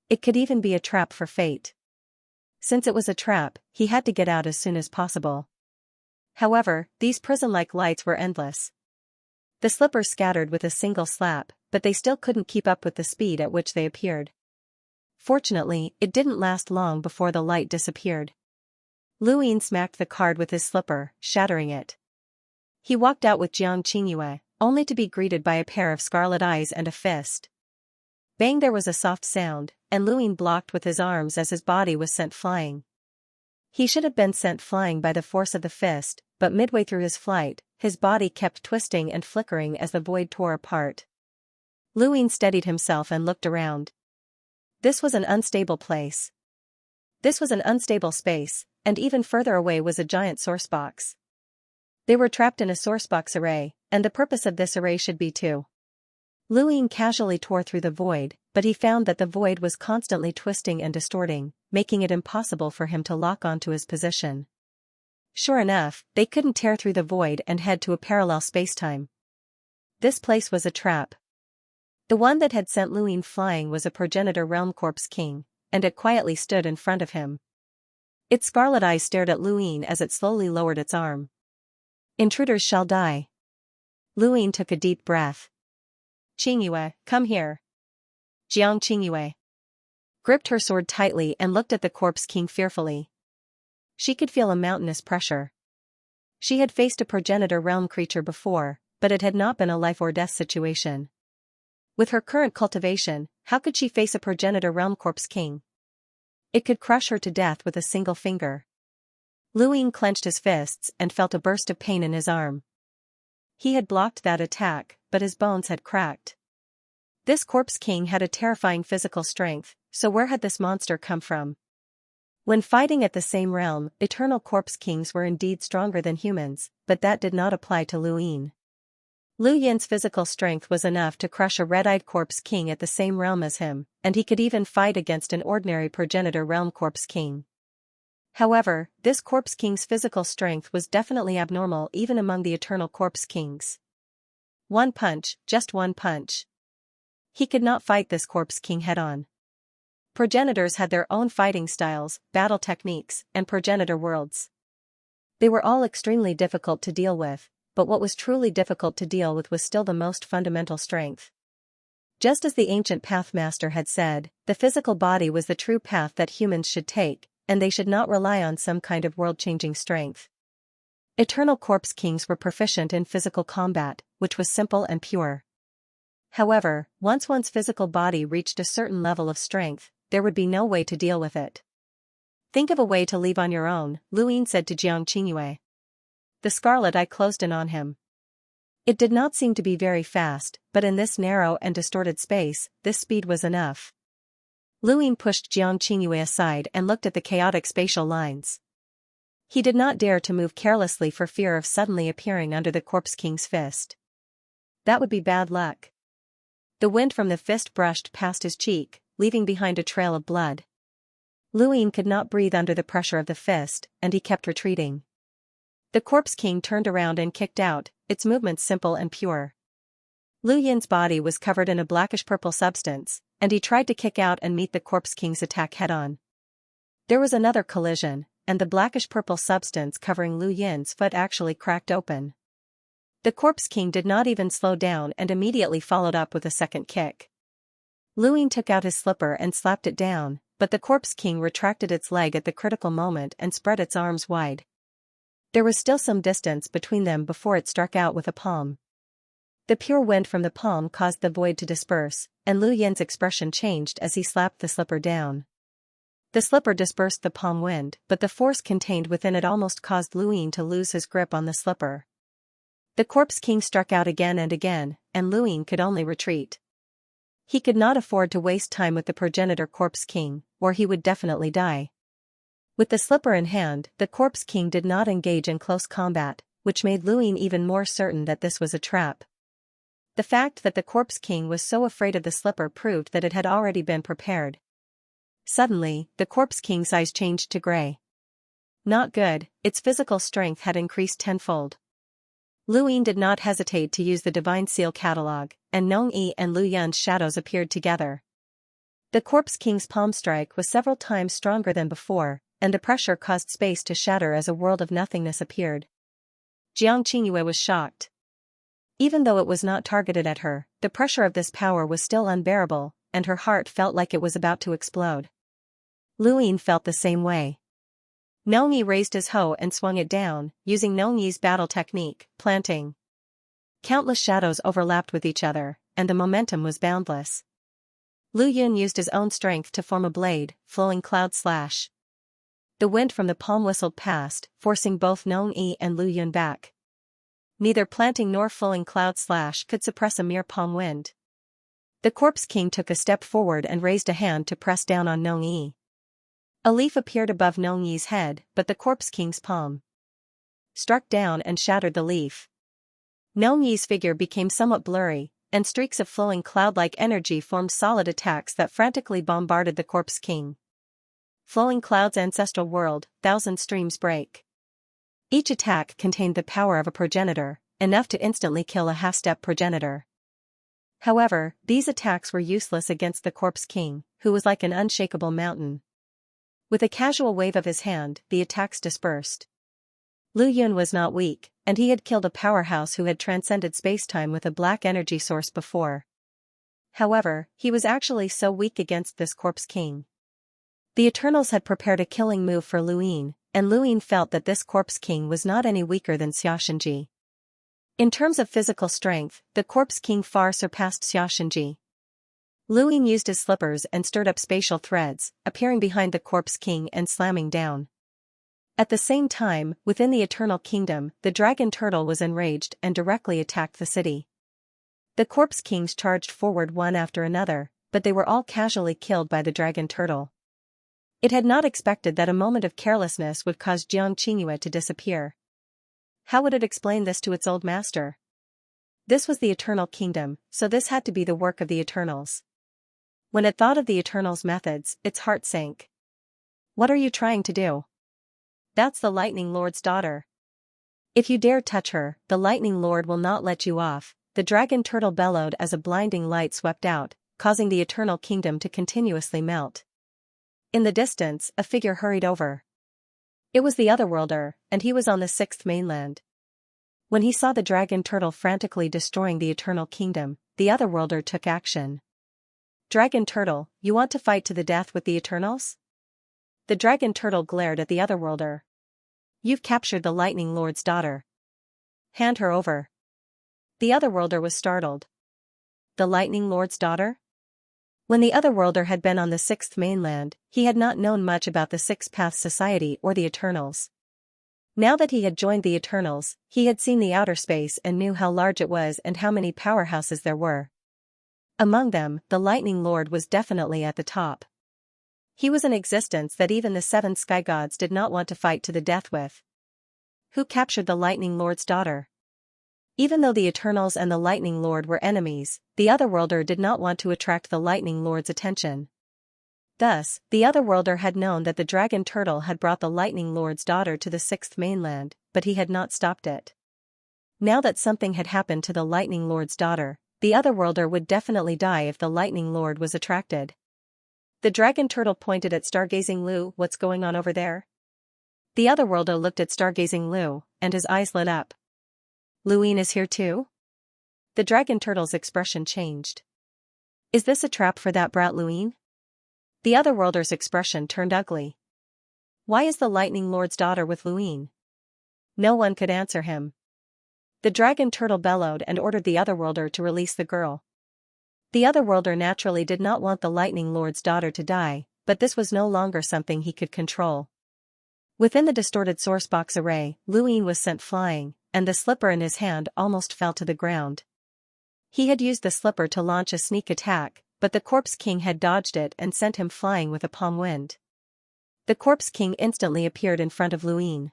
It could even be a trap for fate. Since it was a trap, he had to get out as soon as possible. However, these prison-like lights were endless. The slippers scattered with a single slap, but they still couldn't keep up with the speed at which they appeared. Fortunately, it didn't last long before the light disappeared. Lu Yin smacked the card with his slipper, shattering it. He walked out with Jiang Qingyue, only to be greeted by a pair of scarlet eyes and a fist. Bang! There was a soft sound, and Lu Yin blocked with his arms as his body was sent flying. He should have been sent flying by the force of the fist, but midway through his flight, his body kept twisting and flickering as the void tore apart. Lu Yin steadied himself and looked around. This was an unstable place. This was an unstable space, and even further away was a giant sourcebox. They were trapped in a sourcebox array, and the purpose of this array should be to. Lu Yin casually tore through the void, but he found that the void was constantly twisting and distorting, making it impossible for him to lock onto his position. Sure enough, they couldn't tear through the void and head to a parallel spacetime. This place was a trap. The one that had sent Lu Yin flying was a progenitor realm corpse king, and it quietly stood in front of him. Its scarlet eyes stared at Lu Yin as it slowly lowered its arm. Intruders shall die. Lu Yin took a deep breath. Qingyue, come here. Jiang Qingyue gripped her sword tightly and looked at the corpse king fearfully. She could feel a mountainous pressure. She had faced a progenitor realm creature before, but it had not been a life or death situation. With her current cultivation, how could she face a progenitor realm corpse king? It could crush her to death with a single finger. Lu Yin clenched his fists and felt a burst of pain in his arm. He had blocked that attack, but his bones had cracked. This corpse king had a terrifying physical strength, so where had this monster come from? When fighting at the same realm, eternal corpse kings were indeed stronger than humans, but that did not apply to Lu Yin. Lu Yin's physical strength was enough to crush a red-eyed corpse king at the same realm as him, and he could even fight against an ordinary progenitor realm corpse king. However, this corpse king's physical strength was definitely abnormal even among the eternal corpse kings. One punch, just one punch. He could not fight this corpse king head-on. Progenitors had their own fighting styles, battle techniques, and progenitor worlds. They were all extremely difficult to deal with, but what was truly difficult to deal with was still the most fundamental strength. Just as the ancient Pathmaster had said, the physical body was the true path that humans should take, and they should not rely on some kind of world-changing strength. Eternal corpse kings were proficient in physical combat, which was simple and pure. However, once one's physical body reached a certain level of strength, there would be no way to deal with it. Think of a way to leave on your own, Lu Yin said to Jiang Qingyue. The scarlet eye closed in on him. It did not seem to be very fast, but in this narrow and distorted space, this speed was enough. Lu Yin pushed Jiang Qingyue aside and looked at the chaotic spatial lines. He did not dare to move carelessly for fear of suddenly appearing under the corpse king's fist. That would be bad luck. The wind from the fist brushed past his cheek, leaving behind a trail of blood. Lu Yin could not breathe under the pressure of the fist, and he kept retreating. The corpse king turned around and kicked out, its movements simple and pure. Lu Yin's body was covered in a blackish-purple substance, and he tried to kick out and meet the corpse king's attack head-on. There was another collision, and the blackish-purple substance covering Lu Yin's foot actually cracked open. The corpse king did not even slow down and immediately followed up with a second kick. Lu Yin took out his slipper and slapped it down, but the corpse king retracted its leg at the critical moment and spread its arms wide. There was still some distance between them before it struck out with a palm. The pure wind from the palm caused the void to disperse, and Lu Yin's expression changed as he slapped the slipper down. The slipper dispersed the palm wind, but the force contained within it almost caused Lu Yin to lose his grip on the slipper. The corpse king struck out again and again, and Lu Yin could only retreat. He could not afford to waste time with the progenitor corpse king, or he would definitely die. With the slipper in hand, the corpse king did not engage in close combat, which made Lu Yin even more certain that this was a trap. The fact that the Corpse King was so afraid of the slipper proved that it had already been prepared. Suddenly, the Corpse King's eyes changed to gray. Not good, its physical strength had increased tenfold. Lu Yin did not hesitate to use the Divine Seal Catalog, and Nong Yi and Lu Yun's shadows appeared together. The Corpse King's palm strike was several times stronger than before, and the pressure caused space to shatter as a world of nothingness appeared. Xianxia was shocked. Even though it was not targeted at her, the pressure of this power was still unbearable, and her heart felt like it was about to explode. Lu Yin felt the same way. Nong Yi raised his hoe and swung it down, using Nong Yi's battle technique, planting. Countless shadows overlapped with each other, and the momentum was boundless. Lu Yun used his own strength to form a blade, flowing cloud slash. The wind from the palm whistled past, forcing both Nong Yi and Lu Yun back. Neither planting nor flowing cloud slash could suppress a mere palm wind. The Corpse King took a step forward and raised a hand to press down on Nong Yi. A leaf appeared above Nong Yi's head, but the Corpse King's palm struck down and shattered the leaf. Nong Yi's figure became somewhat blurry, and streaks of flowing cloud-like energy formed solid attacks that frantically bombarded the Corpse King. Flowing Cloud's ancestral world, thousand streams break. Each attack contained the power of a progenitor, enough to instantly kill a half-step progenitor. However, these attacks were useless against the Corpse King, who was like an unshakable mountain. With a casual wave of his hand, the attacks dispersed. Lu Yun was not weak, and he had killed a powerhouse who had transcended spacetime with a black energy source before. However, he was actually so weak against this Corpse King. The Eternals had prepared a killing move for Lu Yin, and Lu Yin felt that this Corpse King was not any weaker than Xianxia. In terms of physical strength, the Corpse King far surpassed Xianxia. Lu Yin used his slippers and stirred up spatial threads, appearing behind the Corpse King and slamming down. At the same time, within the Eternal Kingdom, the Dragon Turtle was enraged and directly attacked the city. The Corpse Kings charged forward one after another, but they were all casually killed by the Dragon Turtle. It had not expected that a moment of carelessness would cause Xianxia to disappear. How would it explain this to its old master? This was the Eternal Kingdom, so this had to be the work of the Eternals. When it thought of the Eternals' methods, its heart sank. What are you trying to do? That's the Lightning Lord's daughter. If you dare touch her, the Lightning Lord will not let you off, the Dragon Turtle bellowed as a blinding light swept out, causing the Eternal Kingdom to continuously melt. In the distance, a figure hurried over. It was the Otherworlder, and he was on the 6th mainland. When he saw the Dragon Turtle frantically destroying the Eternal Kingdom, the Otherworlder took action. Dragon Turtle, you want to fight to the death with the Eternals? The Dragon Turtle glared at the Otherworlder. You've captured the Lightning Lord's daughter. Hand her over. The Otherworlder was startled. The Lightning Lord's daughter? When the Otherworlder had been on the 6th mainland, he had not known much about the Six Paths Society or the Eternals. Now that he had joined the Eternals, he had seen the outer space and knew how large it was and how many powerhouses there were. Among them, the Lightning Lord was definitely at the top. He was an existence that even the 7 sky gods did not want to fight to the death with. Who captured the Lightning Lord's daughter? Even though the Eternals and the Lightning Lord were enemies, the Otherworlder did not want to attract the Lightning Lord's attention. Thus, the Otherworlder had known that the Dragon Turtle had brought the Lightning Lord's daughter to the 6th mainland, but he had not stopped it. Now that something had happened to the Lightning Lord's daughter, the Otherworlder would definitely die if the Lightning Lord was attracted. The Dragon Turtle pointed at Stargazing Lu. What's going on over there? The Otherworlder looked at Stargazing Lu, and his eyes lit up. Lu Yin is here too? The Dragon Turtle's expression changed. Is this a trap for that brat Lu Yin? The Otherworlder's expression turned ugly. Why is the Lightning Lord's daughter with Lu Yin? No one could answer him. The Dragon Turtle bellowed and ordered the Otherworlder to release the girl. The Otherworlder naturally did not want the Lightning Lord's daughter to die, but this was no longer something he could control. Within the distorted sourcebox array, Lu Yin was sent flying, and the slipper in his hand almost fell to the ground. He had used the slipper to launch a sneak attack, but the Corpse King had dodged it and sent him flying with a palm wind. The Corpse King instantly appeared in front of Lu Yin.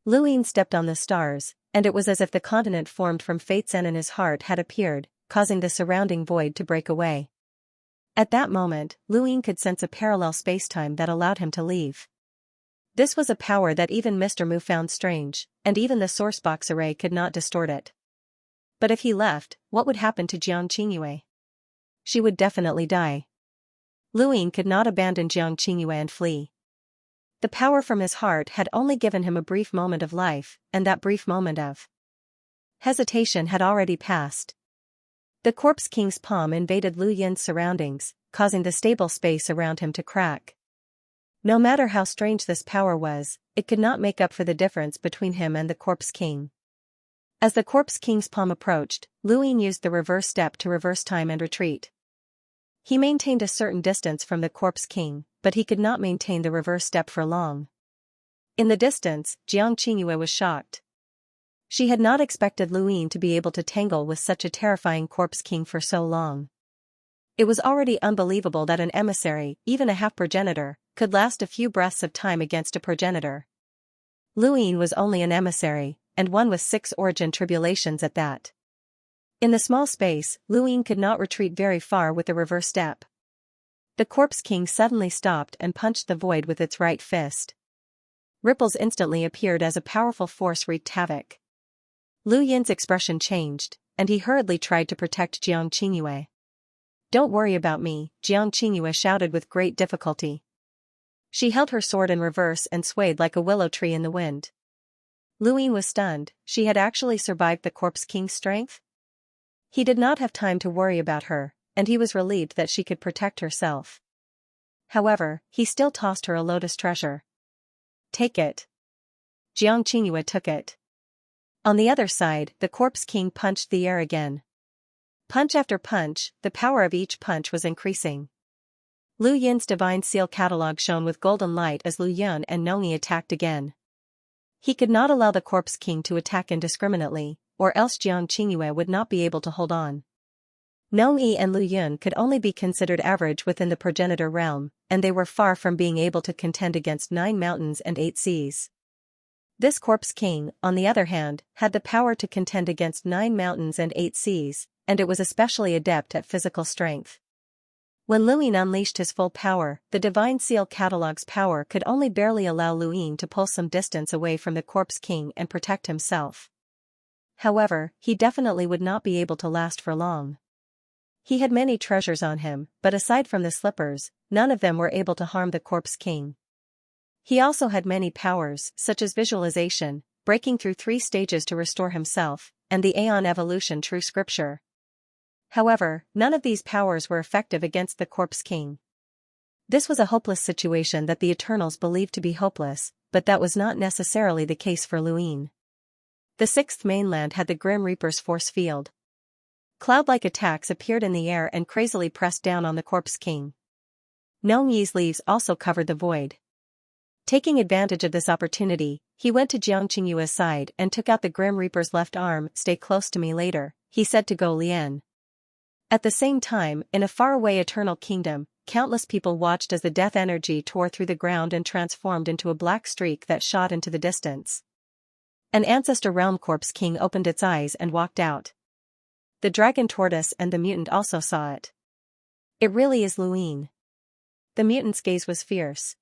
Lu Yin stepped on the stars, and it was as if the continent formed from fate's end in his heart had appeared, causing the surrounding void to break away. At that moment, Luin could sense a parallel spacetime that allowed him to leave. This was a power that even Mr. Mu found strange, and even the sourcebox array could not distort it. But if he left, what would happen to Xianxia? She would definitely die. Luin could not abandon Xianxia and flee. The power from his heart had only given him a brief moment of life, and that brief moment of hesitation had already passed. The Corpse King's palm invaded Lu Yin's surroundings, causing the stable space around him to crack. No matter how strange this power was, it could not make up for the difference between him and the Corpse King. As the Corpse King's palm approached, Luin used the reverse step to reverse time and retreat. He maintained a certain distance from the Corpse King, but he could not maintain the reverse step for long. In the distance, Xianxia was shocked. She had not expected Luin to be able to tangle with such a terrifying Corpse King for so long. It was already unbelievable that an emissary, even a half-progenitor, could last a few breaths of time against a progenitor. Luin was only an emissary, and one with 6 origin tribulations at that. In the small space, Luin could not retreat very far with the reverse step. The Corpse King suddenly stopped and punched the void with its right fist. Ripples instantly appeared as a powerful force wreaked havoc. Lu Yin's expression changed, and he hurriedly tried to protect Xianxia. "Don't worry about me," Xianxia shouted with great difficulty. She held her sword in reverse and swayed like a willow tree in the wind. Luin was stunned. She had actually survived the Corpse King's strength? He did not have time to worry about her, and he was relieved that she could protect herself. However, he still tossed her a lotus treasure. "Take it." Xianxia took it. On the other side, the Corpse King punched the air again. Punch after punch, the power of each punch was increasing. Lu Yin's divine seal catalog shone with golden light as Lu Yun and Nongyi attacked again. He could not allow the Corpse King to attack indiscriminately, or else Xianxia would not be able to hold on. Nongyi and Lu Yun could only be considered average within the progenitor realm, and they were far from being able to contend against 9 mountains and 8 seas. This Corpse King, on the other hand, had the power to contend against 9 mountains and 8 seas, and it was especially adept at physical strength. When Luin unleashed his full power, the Divine Seal Catalog's power could only barely allow Luin to pull some distance away from the Corpse King and protect himself. However, he definitely would not be able to last for long. He had many treasures on him, but aside from the slippers, none of them were able to harm the Corpse King. He also had many powers, such as visualization, breaking through 3 stages to restore himself, and the Aeon Evolution True Scripture. However, none of these powers were effective against the Corpse King. This was a hopeless situation that the Eternals believed to be hopeless, but that was not necessarily the case for Luin. The 6th mainland had the Grim Reaper's force field. Cloud-like attacks appeared in the air and crazily pressed down on the Corpse King. Nongyi's leaves also covered the void. Taking advantage of this opportunity, he went to Xianxingyue's side and took out the Grim Reaper's left arm. "Stay close to me later," he said to Go Lian. At the same time, in a faraway eternal kingdom, countless people watched as the death energy tore through the ground and transformed into a black streak that shot into the distance. An ancestor realm Corpse King opened its eyes and walked out. The dragon tortoise and the mutant also saw it. "It really is Luin." The mutant's gaze was fierce.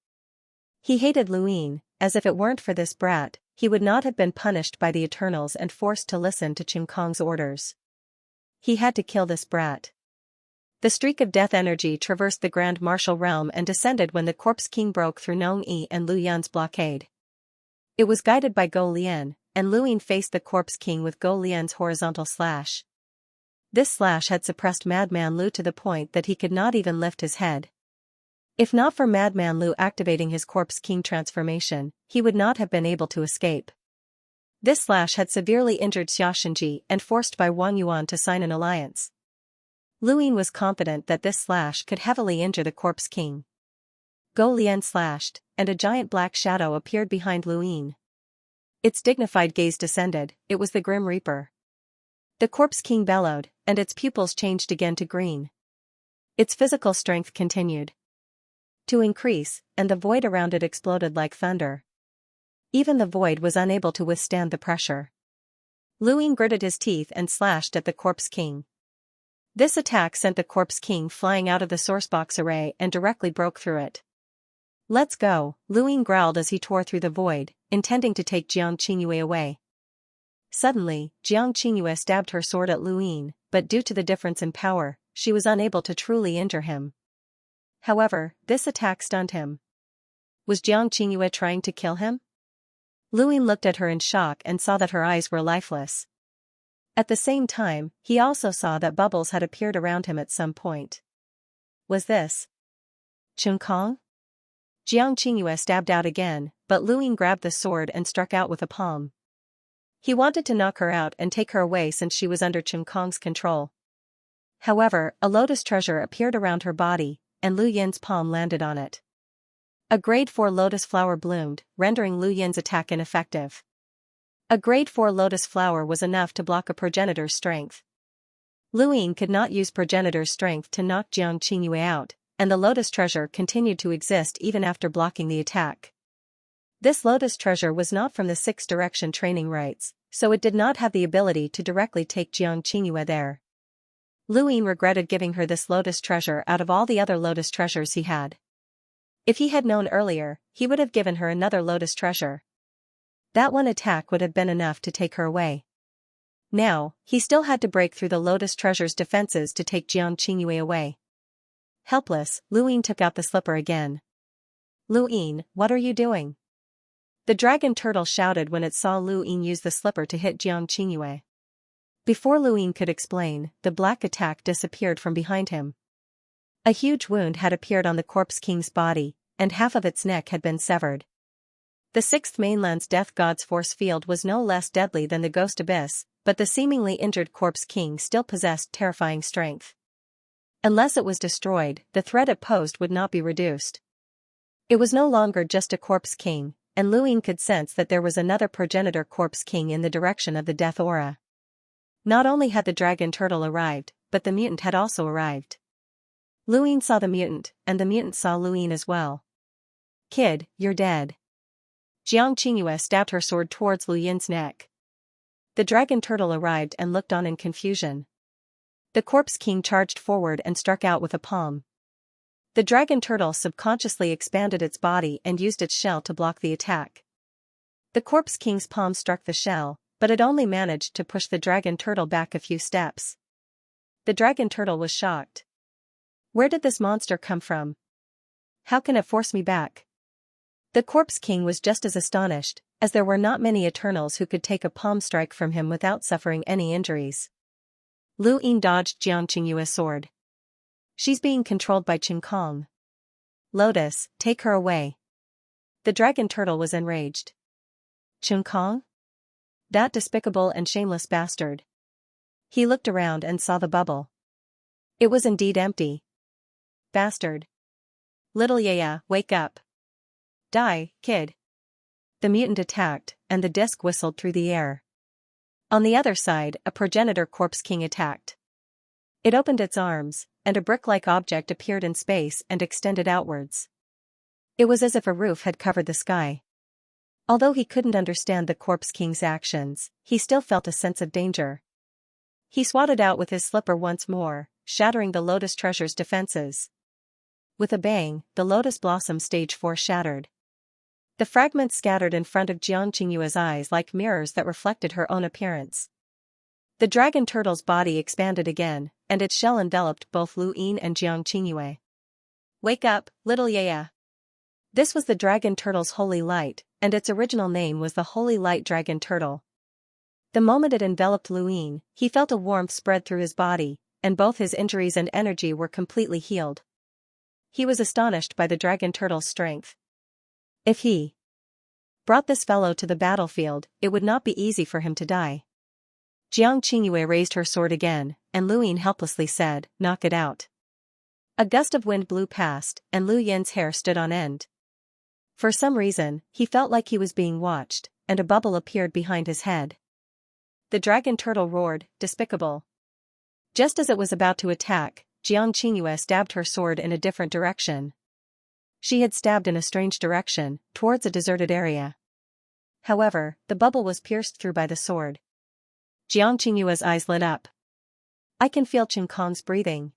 He hated Luin, as if it weren't for this brat, he would not have been punished by the Eternals and forced to listen to Qin Kong's orders. He had to kill this brat. The streak of death energy traversed the Grand Martial Realm and descended when the Corpse King broke through Nongyi and Lu Yun's blockade. It was guided by Go Lian, and Luin faced the Corpse King with Go Lian's horizontal slash. This slash had suppressed Madman Lu to the point that he could not even lift his head. If not for Madman Lu activating his Corpse King transformation, he would not have been able to escape. This slash had severely injured Xiaxinji and forced Bai Wangyuan to sign an alliance. Luin was confident that this slash could heavily injure the Corpse King. Go Lian slashed, and a giant black shadow appeared behind Luin. Its dignified gaze descended. It was the Grim Reaper. The Corpse King bellowed, and its pupils changed again to green. Its physical strength continued to increase, and the void around it exploded like thunder. Even the void was unable to withstand the pressure. Lu Ying gritted his teeth and slashed at the Corpse King. This attack sent the Corpse King flying out of the sourcebox array and directly broke through it. "Let's go," Lu Ying growled as he tore through the void, intending to take Jiang Qingyue away. Suddenly, Jiang Qingyue stabbed her sword at Lu Ying, but due to the difference in power, she was unable to truly injure him. However, this attack stunned him. Was Jiang Qingyue trying to kill him? Lu Ying looked at her in shock and saw that her eyes were lifeless. At the same time, he also saw that bubbles had appeared around him at some point. Was this Chun Kong? Jiang Qingyue stabbed out again, but Lu Ying grabbed the sword and struck out with a palm. He wanted to knock her out and take her away since she was under Chun Kong's control. However, a lotus treasure appeared around her body, and Lu Yin's palm landed on it. A grade 4 lotus flower bloomed, rendering Lu Yin's attack ineffective. A grade 4 lotus flower was enough to block a progenitor's strength. Lu Ying could not use progenitor's strength to knock Jiang Qingyue out, and the lotus treasure continued to exist even after blocking the attack. This lotus treasure was not from the 6 direction training rites, so it did not have the ability to directly take Jiang Qingyue there. Lu Ying regretted giving her this lotus treasure out of all the other lotus treasures he had. If he had known earlier, he would have given her another lotus treasure. That one attack would have been enough to take her away. Now, he still had to break through the lotus treasure's defenses to take Jiang Qingyue away. Helpless, Lu Ying took out the slipper again. "Lu Ying, what are you doing?" The dragon turtle shouted when it saw Lu Ying use the slipper to hit Jiang Qingyue. Before Lu Ying could explain, the black attack disappeared from behind him. A huge wound had appeared on the Corpse King's body, and half of its neck had been severed. The 6th mainland's death god's force field was no less deadly than the Ghost Abyss, but the seemingly injured Corpse King still possessed terrifying strength. Unless it was destroyed, the threat it posed would not be reduced. It was no longer just a Corpse King, and Lu Ying could sense that there was another progenitor Corpse King in the direction of the death aura. Not only had the dragon turtle arrived, but the mutant had also arrived. Lu Ying saw the mutant, and the mutant saw Lu Ying as well. "Kid, you're dead." Jiang Qingyue stabbed her sword towards Lu Yin's neck. The dragon turtle arrived and looked on in confusion. The Corpse King charged forward and struck out with a palm. The dragon turtle subconsciously expanded its body and used its shell to block the attack. The Corpse King's palm struck the shell, but it only managed to push the dragon turtle back a few steps. The dragon turtle was shocked. "Where did this monster come from? How can it force me back?" The Corpse King was just as astonished, as there were not many Eternals who could take a palm strike from him without suffering any injuries. Lu Ying dodged Jiang Qingyue's sword. "She's being controlled by Chun Kong. Lotus, take her away." The dragon turtle was enraged. "Chun Kong? That despicable and shameless bastard." He looked around and saw the bubble. It was indeed empty. "Bastard. Little Yaya, wake up. Die, kid." The mutant attacked, and the disc whistled through the air. On the other side, a progenitor Corpse King attacked. It opened its arms, and a brick-like object appeared in space and extended outwards. It was as if a roof had covered the sky. Although he couldn't understand the Corpse King's actions, he still felt a sense of danger. He swatted out with his slipper once more, shattering the lotus treasure's defenses. With a bang, the lotus blossom stage 4 shattered. The fragments scattered in front of Jiang Qingyue's eyes like mirrors that reflected her own appearance. The dragon turtle's body expanded again, and its shell enveloped both Lu Ying and Jiang Qingyue. "Wake up, little Yaya." This was the dragon turtle's holy light, and its original name was the Holy Light Dragon Turtle. The moment it enveloped Lu Ying, he felt a warmth spread through his body, and both his injuries and energy were completely healed. He was astonished by the dragon turtle's strength. If he brought this fellow to the battlefield, it would not be easy for him to die. Jiang Qingyue raised her sword again, and Lu Ying helplessly said, "Knock it out." A gust of wind blew past, and Lu Yin's hair stood on end. For some reason, he felt like he was being watched, and a bubble appeared behind his head. The dragon turtle roared, "Despicable." Just as it was about to attack, Jiang Qingyue stabbed her sword in a different direction. She had stabbed in a strange direction, towards a deserted area. However, the bubble was pierced through by the sword. Jiang Qingyue's eyes lit up. I can feel Chen Kong's breathing.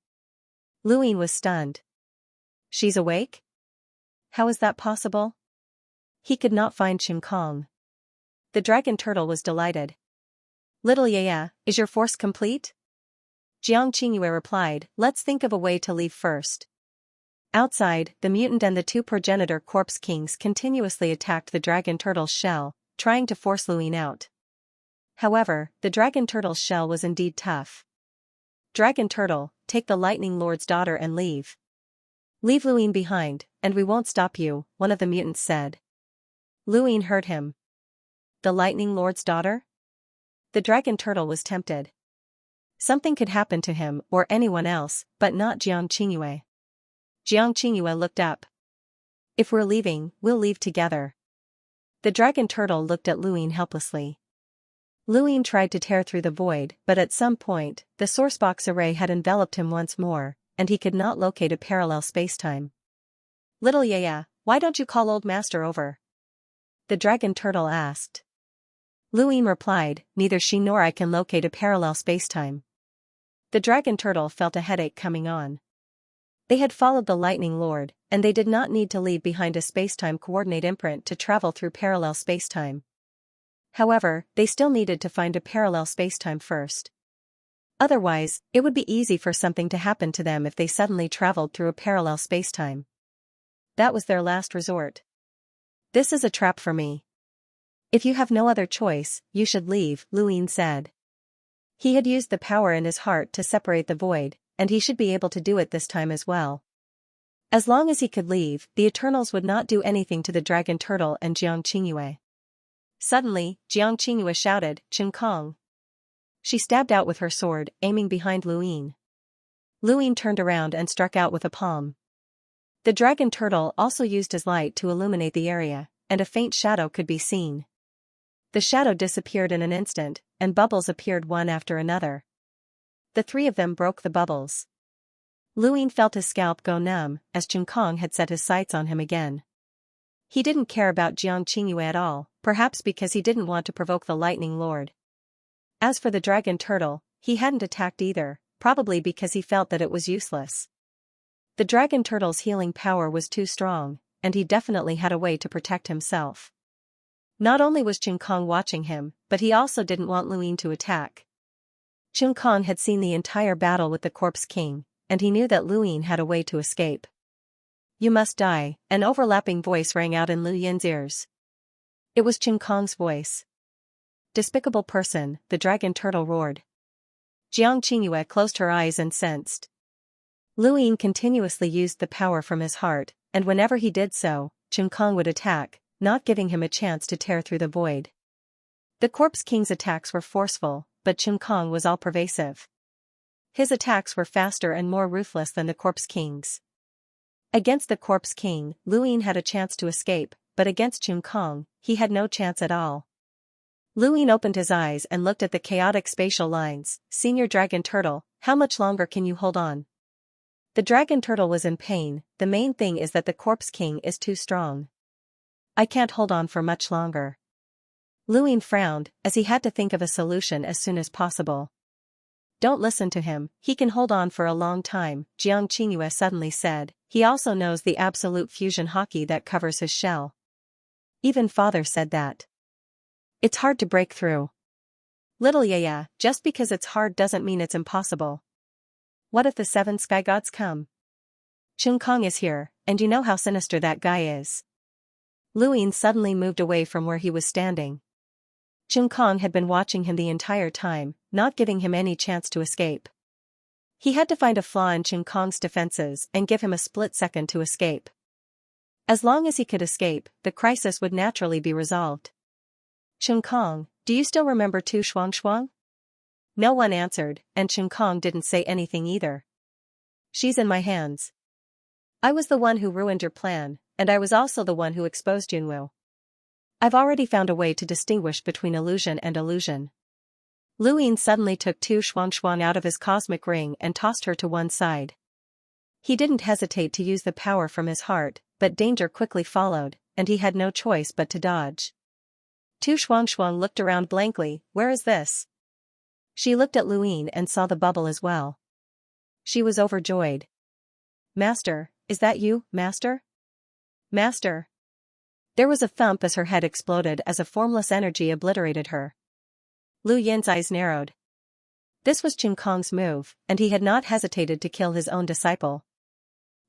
Lu Yin was stunned. She's awake? How is that possible? He could not find Chen Kong. The dragon turtle was delighted. Little Yaya, is your force complete? Jiang Qingyue replied, let's think of a way to leave first. Outside, the mutant and the two progenitor corpse kings continuously attacked the dragon turtle's shell, trying to force Lu Yin out. However, the dragon turtle's shell was indeed tough. Dragon turtle, take the lightning lord's daughter and leave. Leave Lu Yin behind, and we won't stop you, one of the mutants said. Lu Yin heard him. The lightning lord's daughter? The dragon turtle was tempted. Something could happen to him or anyone else, but not Jiang Qingyue. Jiang Qingyue looked up. If we're leaving, we'll leave together. The dragon turtle looked at Lu Yin helplessly. Lu Yin tried to tear through the void, but at some point, the sourcebox array had enveloped him once more, and he could not locate a parallel spacetime. Little Yaya, why don't you call old master over? The dragon turtle asked. Lu Yin replied, neither she nor I can locate a parallel spacetime. The dragon turtle felt a headache coming on. They had followed the lightning lord, and they did not need to leave behind a spacetime coordinate imprint to travel through parallel spacetime. However, they still needed to find a parallel spacetime first. Otherwise, it would be easy for something to happen to them if they suddenly traveled through a parallel spacetime. That was their last resort. This is a trap for me. If you have no other choice, you should leave, Lu Yin said. He had used the power in his heart to separate the void, and he should be able to do it this time as well. As long as he could leave, the Eternals would not do anything to the dragon turtle and Jiang Qingyue. Suddenly, Jiang Qingyue shouted, Chen Kong. She stabbed out with her sword, aiming behind Lu Yin. Lu Yin turned around and struck out with a palm. The dragon turtle also used his light to illuminate the area, and a faint shadow could be seen. The shadow disappeared in an instant, and bubbles appeared one after another. The three of them broke the bubbles. Lu Yin felt his scalp go numb, as Chen Kong had set his sights on him again. He didn't care about Jiang Qingyue at all, perhaps because he didn't want to provoke the lightning lord. As for the dragon turtle, he hadn't attacked either, probably because he felt that it was useless. The dragon turtle's healing power was too strong, and he definitely had a way to protect himself. Not only was Chen Kong watching him, but he also didn't want Lu Yin to attack. Chen Kong had seen the entire battle with the Corpse King, and he knew that Lu Yin had a way to escape. You must die, an overlapping voice rang out in Lu Yin's ears. It was Chen Kong's voice. Despicable person, the dragon turtle roared. Jiang Qingyue closed her eyes and sensed. Lu Yin continuously used the power from his heart, and whenever he did so, Chen Kong would attack, not giving him a chance to tear through the void. The Corpse King's attacks were forceful, but Chen Kong was all-pervasive. His attacks were faster and more ruthless than the Corpse King's. Against the Corpse King, Lu Yin had a chance to escape, but against Chen Kong, he had no chance at all. Lu Yin opened his eyes and looked at the chaotic spatial lines. Senior Dragon Turtle, how much longer can you hold on? The Dragon Turtle was in pain. The main thing is that the Corpse King is too strong. I can't hold on for much longer. Lu Yin frowned, as he had to think of a solution as soon as possible. Don't listen to him, he can hold on for a long time, Jiang Qingyue suddenly said. He also knows the absolute fusion hockey that covers his shell. Even father said that. It's hard to break through. Little Yaya, just because it's hard doesn't mean it's impossible. What if the 7 sky gods come? Chen Kong is here, and you know how sinister that guy is. Lu Yin suddenly moved away from where he was standing. Chen Kong had been watching him the entire time, not giving him any chance to escape. He had to find a flaw in Chen Kong's defenses and give him a split second to escape. As long as he could escape, the crisis would naturally be resolved. Chen Kong, do you still remember Tu Shuang? No one answered, and Chen Kong didn't say anything either. She's in my hands. I was the one who ruined your plan, and I was also the one who exposed Yunwu. I've already found a way to distinguish between illusion and illusion. Lu Yin suddenly took Tu Shuang out of his cosmic ring and tossed her to one side. He didn't hesitate to use the power from his heart, but danger quickly followed, and he had no choice but to dodge. Tu Shuang looked around blankly. Where is this? She looked at Luin and saw the bubble as well. She was overjoyed. "Master, is that you, Master? Master?" There was a thump as her head exploded as a formless energy obliterated her. Lu Yin's eyes narrowed. This was Qin Kong's move, and he had not hesitated to kill his own disciple.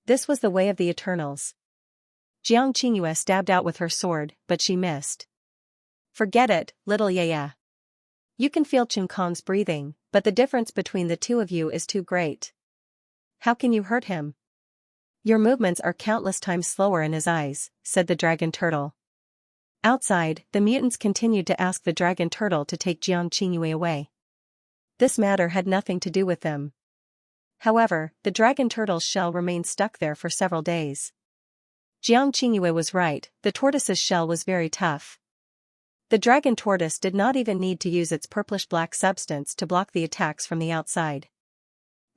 This was the way of the Eternals. Jiang Qingyue stabbed out with her sword, but she missed. "Forget it, little Yaya. You can feel Qin Kong's breathing, but the difference between the two of you is too great. How can you hurt him? Your movements are countless times slower in his eyes," said the dragon turtle. Outside, the mutants continued to ask the dragon turtle to take Jiang Qingyue away. This matter had nothing to do with them. However, the dragon turtle's shell remained stuck there for several days. Jiang Qingyue was right, the tortoise's shell was very tough. The dragon tortoise did not even need to use its purplish-black substance to block the attacks from the outside.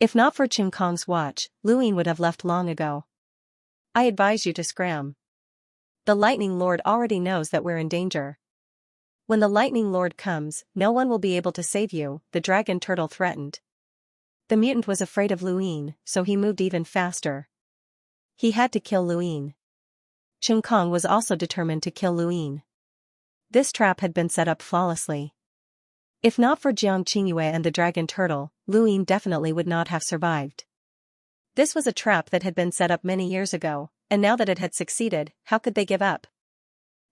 If not for Qin Kong's watch, Luin would have left long ago. "I advise you to scram. The Lightning Lord already knows that we're in danger. When the Lightning Lord comes, no one will be able to save you," the dragon turtle threatened. The mutant was afraid of Luin, so he moved even faster. He had to kill Luin. Qin Kong was also determined to kill Luin. This trap had been set up flawlessly. If not for Jiang Qingyue and the dragon turtle, Luin definitely would not have survived. This was a trap that had been set up many years ago, and now that it had succeeded, how could they give up?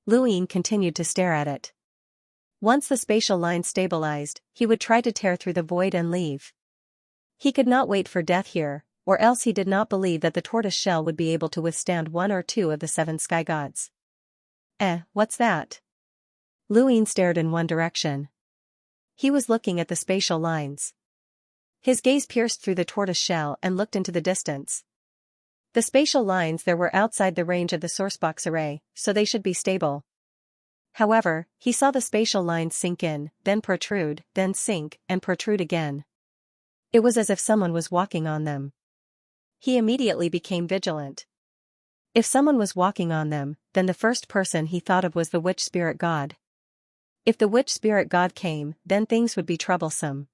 Luin continued to stare at it. Once the spatial line stabilized, he would try to tear through the void and leave. He could not wait for death here, or else he did not believe that the tortoise shell would be able to withstand one or two of the 7 sky gods. What's that? Luin stared in one direction. He was looking at the spatial lines. His gaze pierced through the tortoise shell and looked into the distance. The spatial lines there were outside the range of the sourcebox array, so they should be stable. However, he saw the spatial lines sink in, then protrude, then sink, and protrude again. It was as if someone was walking on them. He immediately became vigilant. If someone was walking on them, then the first person he thought of was the witch spirit god. If the witch spirit god came, then things would be troublesome.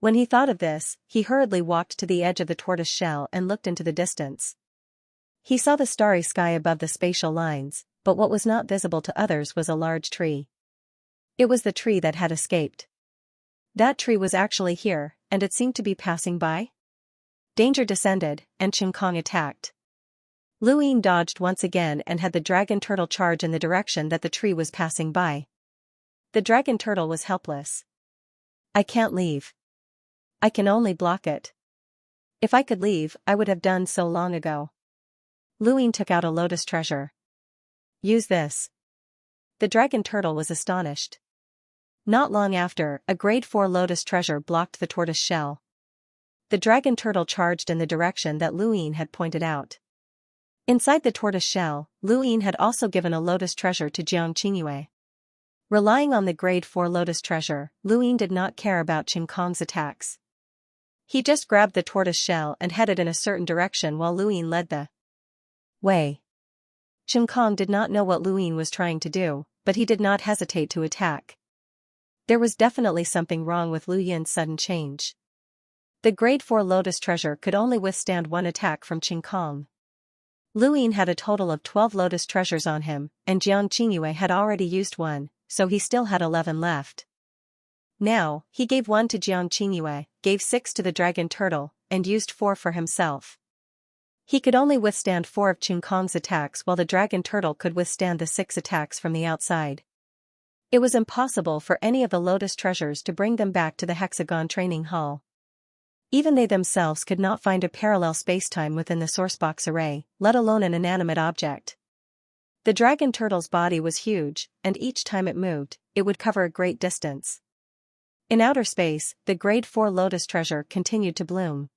When he thought of this, he hurriedly walked to the edge of the tortoise shell and looked into the distance. He saw the starry sky above the spatial lines, but what was not visible to others was a large tree. It was the tree that had escaped. That tree was actually here, and it seemed to be passing by. Danger descended, and Qin Kong attacked. Luin dodged once again and had the dragon turtle charge in the direction that the tree was passing by. The dragon turtle was helpless. "I can't leave. I can only block it. If I could leave, I would have done so long ago." Luin took out a lotus treasure. "Use this." The dragon turtle was astonished. Not long after, a grade 4 lotus treasure blocked the tortoise shell. The dragon turtle charged in the direction that Luin had pointed out. Inside the tortoise shell, Luin had also given a lotus treasure to Jiang Qingyue. Relying on the grade 4 lotus treasure, Luin did not care about Qin Kong's attacks. He just grabbed the tortoise shell and headed in a certain direction while Luin led the way. Qin Kong did not know what Luin was trying to do, but he did not hesitate to attack. There was definitely something wrong with Lu Yin's sudden change. The grade 4 lotus treasure could only withstand one attack from Qin Kong. Luin had a total of 12 lotus treasures on him, and Jiang Qingyue had already used one, so he still had 11 left. Now, he gave 1 to Jiang Qingyue, gave 6 to the dragon turtle, and used 4 for himself. He could only withstand 4 of Qin Kong's attacks while the dragon turtle could withstand the 6 attacks from the outside. It was impossible for any of the lotus treasures to bring them back to the hexagon training hall. Even they themselves could not find a parallel spacetime within the sourcebox array, let alone an inanimate object. The dragon turtle's body was huge, and each time it moved, it would cover a great distance. In outer space, the grade 4 lotus treasure continued to bloom.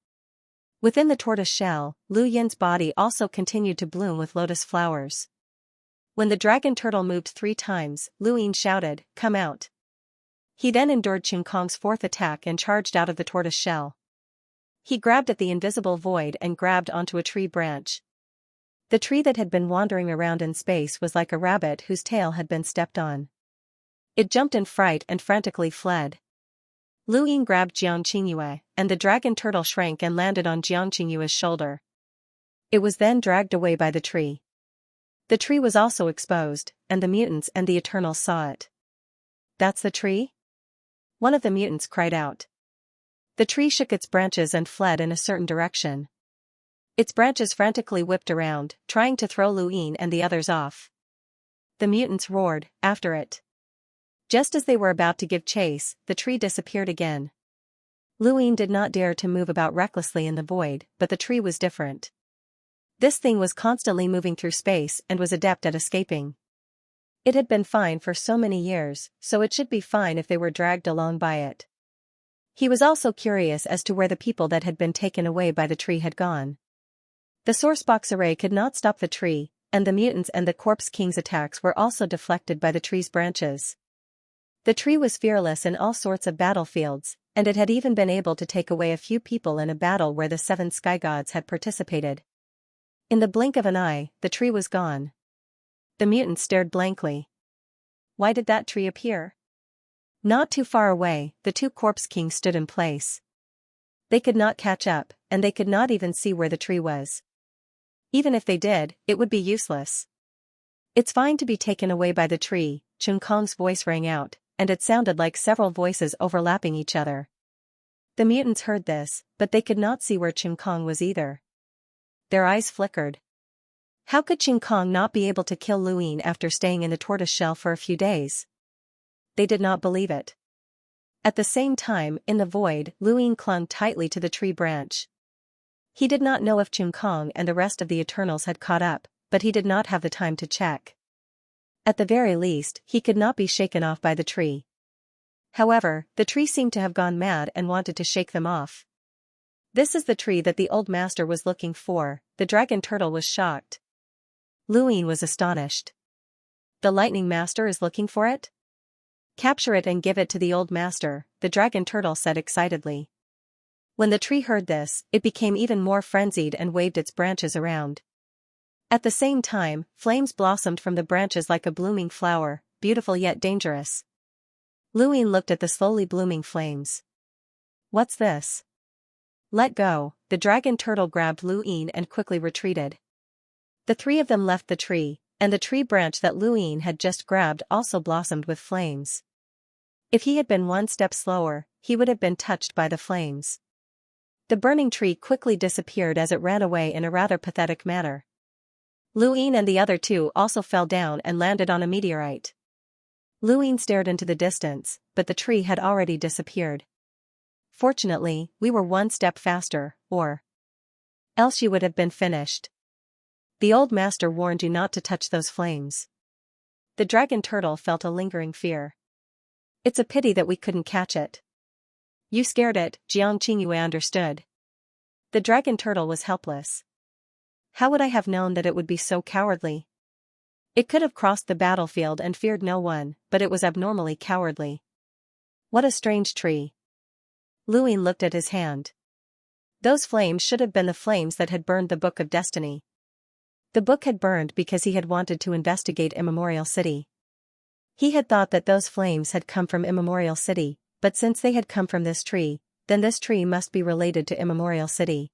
Within the tortoise shell, Lu Yin's body also continued to bloom with lotus flowers. When the dragon turtle moved 3 times, Luin shouted, "Come out." He then endured Qin Kong's 4th attack and charged out of the tortoise shell. He grabbed at the invisible void and grabbed onto a tree branch. The tree that had been wandering around in space was like a rabbit whose tail had been stepped on. It jumped in fright and frantically fled. Lu Ying grabbed Xianxia, and the dragon turtle shrank and landed on Xianxia's shoulder. It was then dragged away by the tree. The tree was also exposed, and the mutants and the Eternals saw it. "That's the tree?" one of the mutants cried out. The tree shook its branches and fled in a certain direction. Its branches frantically whipped around, trying to throw Lu Ying and the others off. The mutants roared after it. Just as they were about to give chase, the tree disappeared again. Lu Ying did not dare to move about recklessly in the void, but the tree was different. This thing was constantly moving through space and was adept at escaping. It had been fine for so many years, so it should be fine if they were dragged along by it. He was also curious as to where the people that had been taken away by the tree had gone. The sourcebox array could not stop the tree, and the mutants and the Corpse King's attacks were also deflected by the tree's branches. The tree was fearless in all sorts of battlefields, and it had even been able to take away a few people in a battle where the 7 sky gods had participated. In the blink of an eye, the tree was gone. The mutants stared blankly. Why did that tree appear? Not too far away, the 2 Corpse Kings stood in place. They could not catch up, and they could not even see where the tree was. Even if they did, it would be useless. "It's fine to be taken away by the tree," Chun Kong's voice rang out, and it sounded like several voices overlapping each other. The mutants heard this, but they could not see where Chun Kong was either. Their eyes flickered. How could Chun Kong not be able to kill Lu Ying after staying in the tortoise shell for a few days? They did not believe it. At the same time, in the void, Lu Ying clung tightly to the tree branch. He did not know if Chun Kong and the rest of the Eternals had caught up, but he did not have the time to check. At the very least, he could not be shaken off by the tree. However, the tree seemed to have gone mad and wanted to shake them off. "This is the tree that the old master was looking for," the dragon turtle was shocked. Lu Ying was astonished. "The lightning master is looking for it? Capture it and give it to the old master," the dragon turtle said excitedly. When the tree heard this, it became even more frenzied and waved its branches around. At the same time, flames blossomed from the branches like a blooming flower, beautiful yet dangerous. Lu Ying looked at the slowly blooming flames. "What's this?" "Let go," the dragon turtle grabbed Lu Ying and quickly retreated. The 3 of them left the tree, and the tree branch that Lu Ying had just grabbed also blossomed with flames. If he had been one step slower, he would have been touched by the flames. The burning tree quickly disappeared as it ran away in a rather pathetic manner. Lu Ying and the other 2 also fell down and landed on a meteorite. Lu Ying stared into the distance, but the tree had already disappeared. "Fortunately, we were one step faster, or else you would have been finished. The old master warned you not to touch those flames." The dragon turtle felt a lingering fear. "It's a pity that we couldn't catch it." "You scared it," Jiang Qingyue understood. The dragon turtle was helpless. "How would I have known that it would be so cowardly? It could have crossed the battlefield and feared no one, but it was abnormally cowardly." "What a strange tree." Lu Ying looked at his hand. Those flames should have been the flames that had burned the Book of Destiny. The book had burned because he had wanted to investigate Immemorial City. He had thought that those flames had come from Immemorial City, but since they had come from this tree, then this tree must be related to Immemorial City.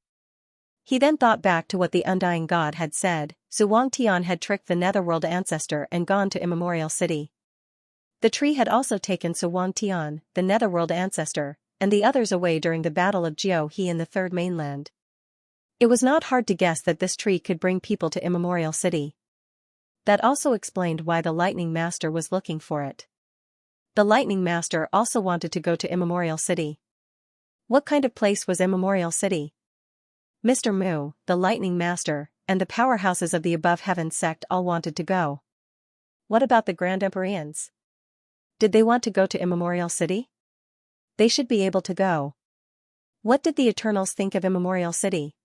He then thought back to what the Undying God had said. Zhuang Tian had tricked the Netherworld ancestor and gone to Immemorial City. The tree had also taken Zhuang Tian, the Netherworld ancestor, and the others away during the Battle of Jiao He in the Third Mainland. It was not hard to guess that this tree could bring people to Immemorial City. That also explained why the Lightning Master was looking for it. The Lightning Master also wanted to go to Immemorial City. What kind of place was Immemorial City? Mr. Mu, the Lightning Master, and the powerhouses of the Above Heavens sect all wanted to go. What about the Grand Empyreans? Did they want to go to Immemorial City? They should be able to go. What did the Eternals think of Immemorial City?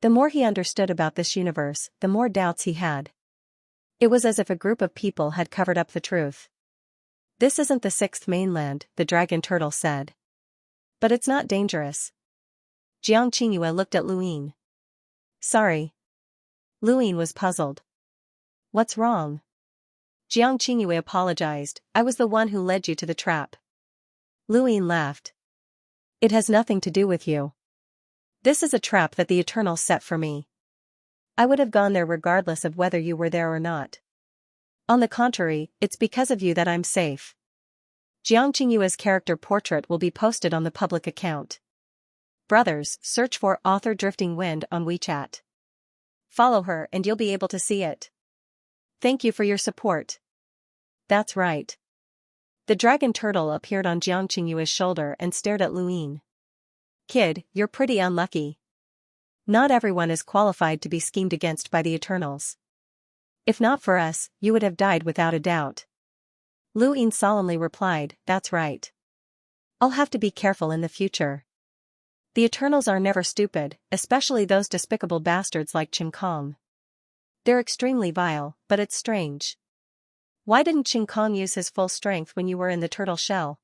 The more he understood about this universe, the more doubts he had. It was as if a group of people had covered up the truth. "This isn't the 6th mainland," the dragon turtle said. "But it's not dangerous." Jiang Qingyue looked at Lu Ying. "Sorry." Lu Ying was puzzled. "What's wrong?" Jiang Qingyue apologized. "I was the one who led you to the trap." Lu Ying laughed. It has nothing to do with you. This is a trap that the Eternals set for me. I would have gone there regardless of whether you were there or not. On the contrary, it's because of you that I'm safe. Xianxia's character portrait will be posted on the public account. Brothers, search for author Drifting Wind on WeChat. Follow her and you'll be able to see it. Thank you for your support. That's right. The dragon turtle appeared on Xianxia's shoulder and stared at Luin. Kid, you're pretty unlucky. Not everyone is qualified to be schemed against by the Eternals. If not for us, you would have died without a doubt. Luin solemnly replied, that's right. I'll have to be careful in the future. The Eternals are never stupid, especially those despicable bastards like Xianxia. They're extremely vile, but it's strange. Why didn't Xianxia use his full strength when you were in the turtle shell?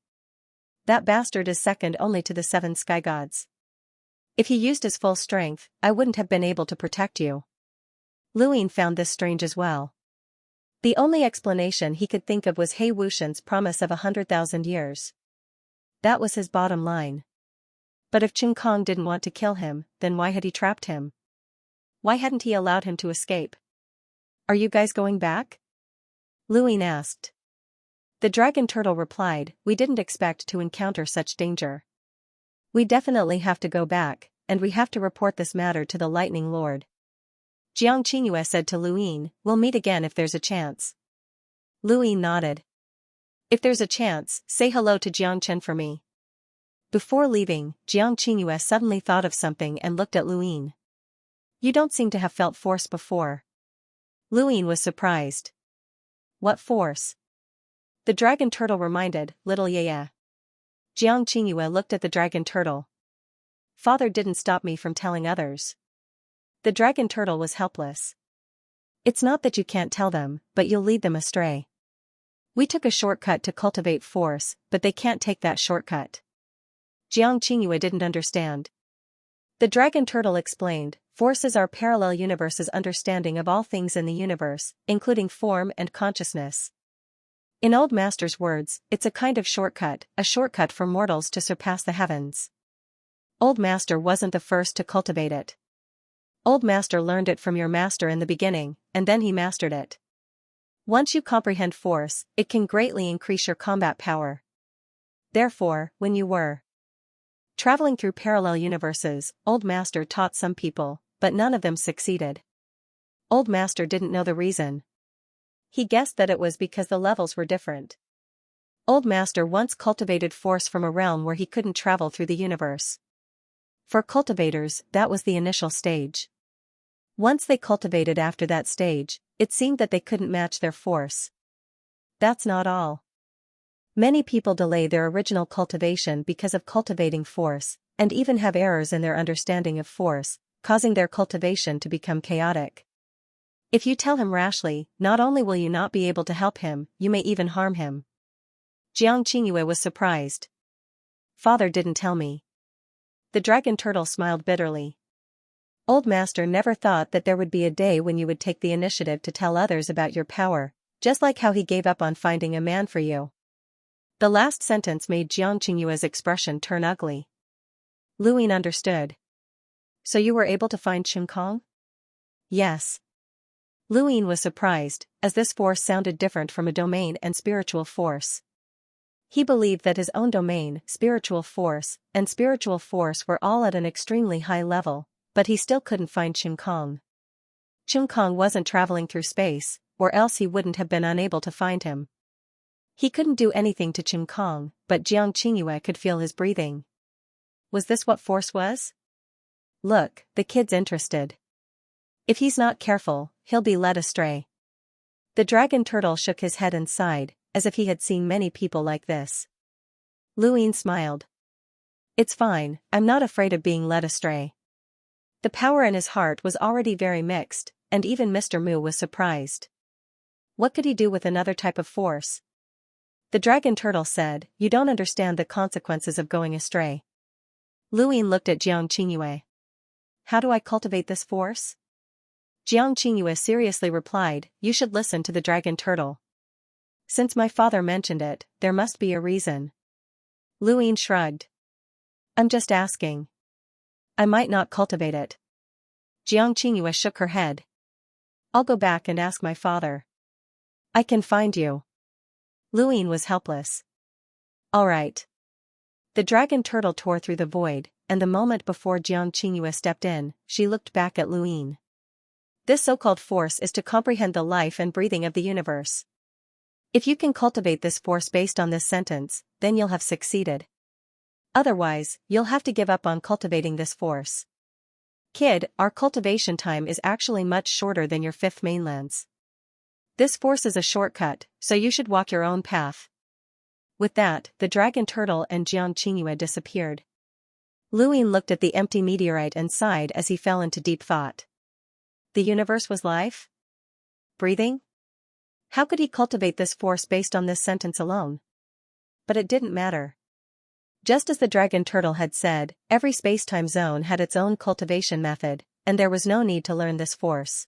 That bastard is second only to the 7 sky gods. If he used his full strength, I wouldn't have been able to protect you. Luin found this strange as well. The only explanation he could think of was He Wuxian's promise of 100,000 years. That was his bottom line. But if Xianxia didn't want to kill him, then why had he trapped him? Why hadn't he allowed him to escape? Are you guys going back? Luin asked. The dragon turtle replied, we didn't expect to encounter such danger. We definitely have to go back, and we have to report this matter to the Lightning Lord. Xianxia said to Luin, we'll meet again if there's a chance. Luin nodded. If there's a chance, say hello to Jiangchen for me. Before leaving, Xianxia suddenly thought of something and looked at Luin. You don't seem to have felt force before. Luin was surprised. What force? The dragon turtle reminded, little Yaya. Xianxia looked at the dragon turtle. Father didn't stop me from telling others. The dragon turtle was helpless. It's not that you can't tell them, but you'll lead them astray. We took a shortcut to cultivate force, but they can't take that shortcut. Xianxia didn't understand. The dragon turtle explained, force is our parallel universe's understanding of all things in the universe, including form and consciousness. In Old Master's words, it's a kind of shortcut, a shortcut for mortals to surpass the heavens. Old Master wasn't the first to cultivate it. Old Master learned it from your master in the beginning, and then he mastered it. Once you comprehend force, it can greatly increase your combat power. Therefore, when you were traveling through parallel universes, Old Master taught some people, but none of them succeeded. Old Master didn't know the reason. He guessed that it was because the levels were different. Old Master once cultivated force from a realm where he couldn't travel through the universe. For cultivators, that was the initial stage. Once they cultivated after that stage, it seemed that they couldn't match their force. That's not all. Many people delay their original cultivation because of cultivating force, and even have errors in their understanding of force, causing their cultivation to become chaotic. If you tell him rashly, not only will you not be able to help him, you may even harm him. Xianxia was surprised. Father didn't tell me. The dragon turtle smiled bitterly. Old Master never thought that there would be a day when you would take the initiative to tell others about your power, just like how he gave up on finding a man for you. The last sentence made Xianxia's expression turn ugly. Luin understood. So you were able to find Xianxia? Yes. Luin was surprised, as this force sounded different from a domain and spiritual force. He believed that his own domain, spiritual force, and spiritual force were all at an extremely high level, but he still couldn't find Xianxia. Xianxia wasn't traveling through space, or else he wouldn't have been unable to find him. He couldn't do anything to Xianxia, but Xianxia could feel his breathing. Was this what force was? Look, the kid's interested. If he's not careful, he'll be led astray. The dragon turtle shook his head and sighed, as if he had seen many people like this. Luin smiled. It's fine, I'm not afraid of being led astray. The power in his heart was already very mixed, and even Mr. Mu was surprised. What could he do with another type of force? The dragon turtle said, you don't understand the consequences of going astray. Luin looked at Xianxia. How do I cultivate this force? Xianxia seriously replied, you should listen to the dragon turtle. Since my father mentioned it, there must be a reason. Luin shrugged. I'm just asking. I might not cultivate it. Xianxia shook her head. I'll go back and ask my father. I can find you. Luine was helpless. All right. The dragon turtle tore through the void, and the moment before Xianxia stepped in, she looked back at Luine. This so-called force is to comprehend the life and breathing of the universe. If you can cultivate this force based on this sentence, then you'll have succeeded. Otherwise, you'll have to give up on cultivating this force. Kid, our cultivation time is actually much shorter than your fifth mainland's. This force is a shortcut, so you should walk your own path. With that, the dragon turtle and Xianxia disappeared. Luine looked at the empty meteorite and sighed as he fell into deep thought. The universe was life? Breathing? How could he cultivate this force based on this sentence alone? But it didn't matter. Just as the dragon turtle had said, every space-time zone had its own cultivation method, and there was no need to learn this force.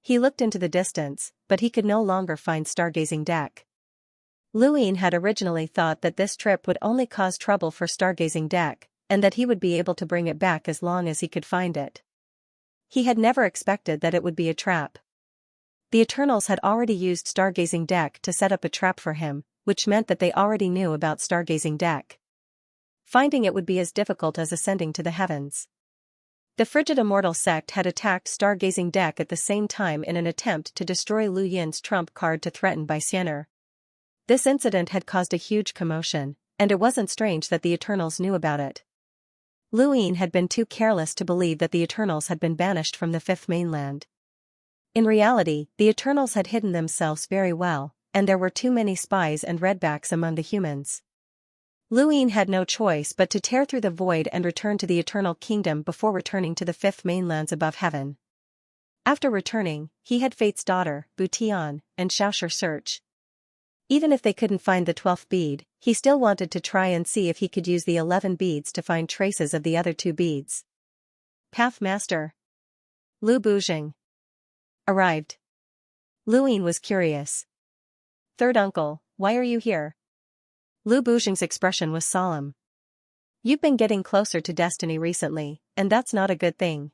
He looked into the distance, but he could no longer find Stargazing Deck. Luine had originally thought that this trip would only cause trouble for Stargazing Deck, and that he would be able to bring it back as long as he could find it. He had never expected that it would be a trap. The Eternals had already used Stargazing Deck to set up a trap for him, which meant that they already knew about Stargazing Deck. Finding it would be as difficult as ascending to the heavens. The frigid immortal sect had attacked Stargazing Deck at the same time in an attempt to destroy Lu Yin's trump card to threaten by Xianxia. This incident had caused a huge commotion, and it wasn't strange that the Eternals knew about it. Luine had been too careless to believe that the Eternals had been banished from the fifth mainland. In reality, the Eternals had hidden themselves very well, and there were too many spies and redbacks among the humans. Luine had no choice but to tear through the void and return to the Eternal Kingdom before returning to the fifth mainlands above heaven. After returning, he had Fate's daughter, Butian, and Xiaoxia search. Even if they couldn't find the 12th bead, he still wanted to try and see if he could use the 11 beads to find traces of the other 2 beads. Path Master Lu Bujing arrived. Luine was curious. Third uncle, why are you here? Lu Bujing's expression was solemn. You've been getting closer to destiny recently, and that's not a good thing.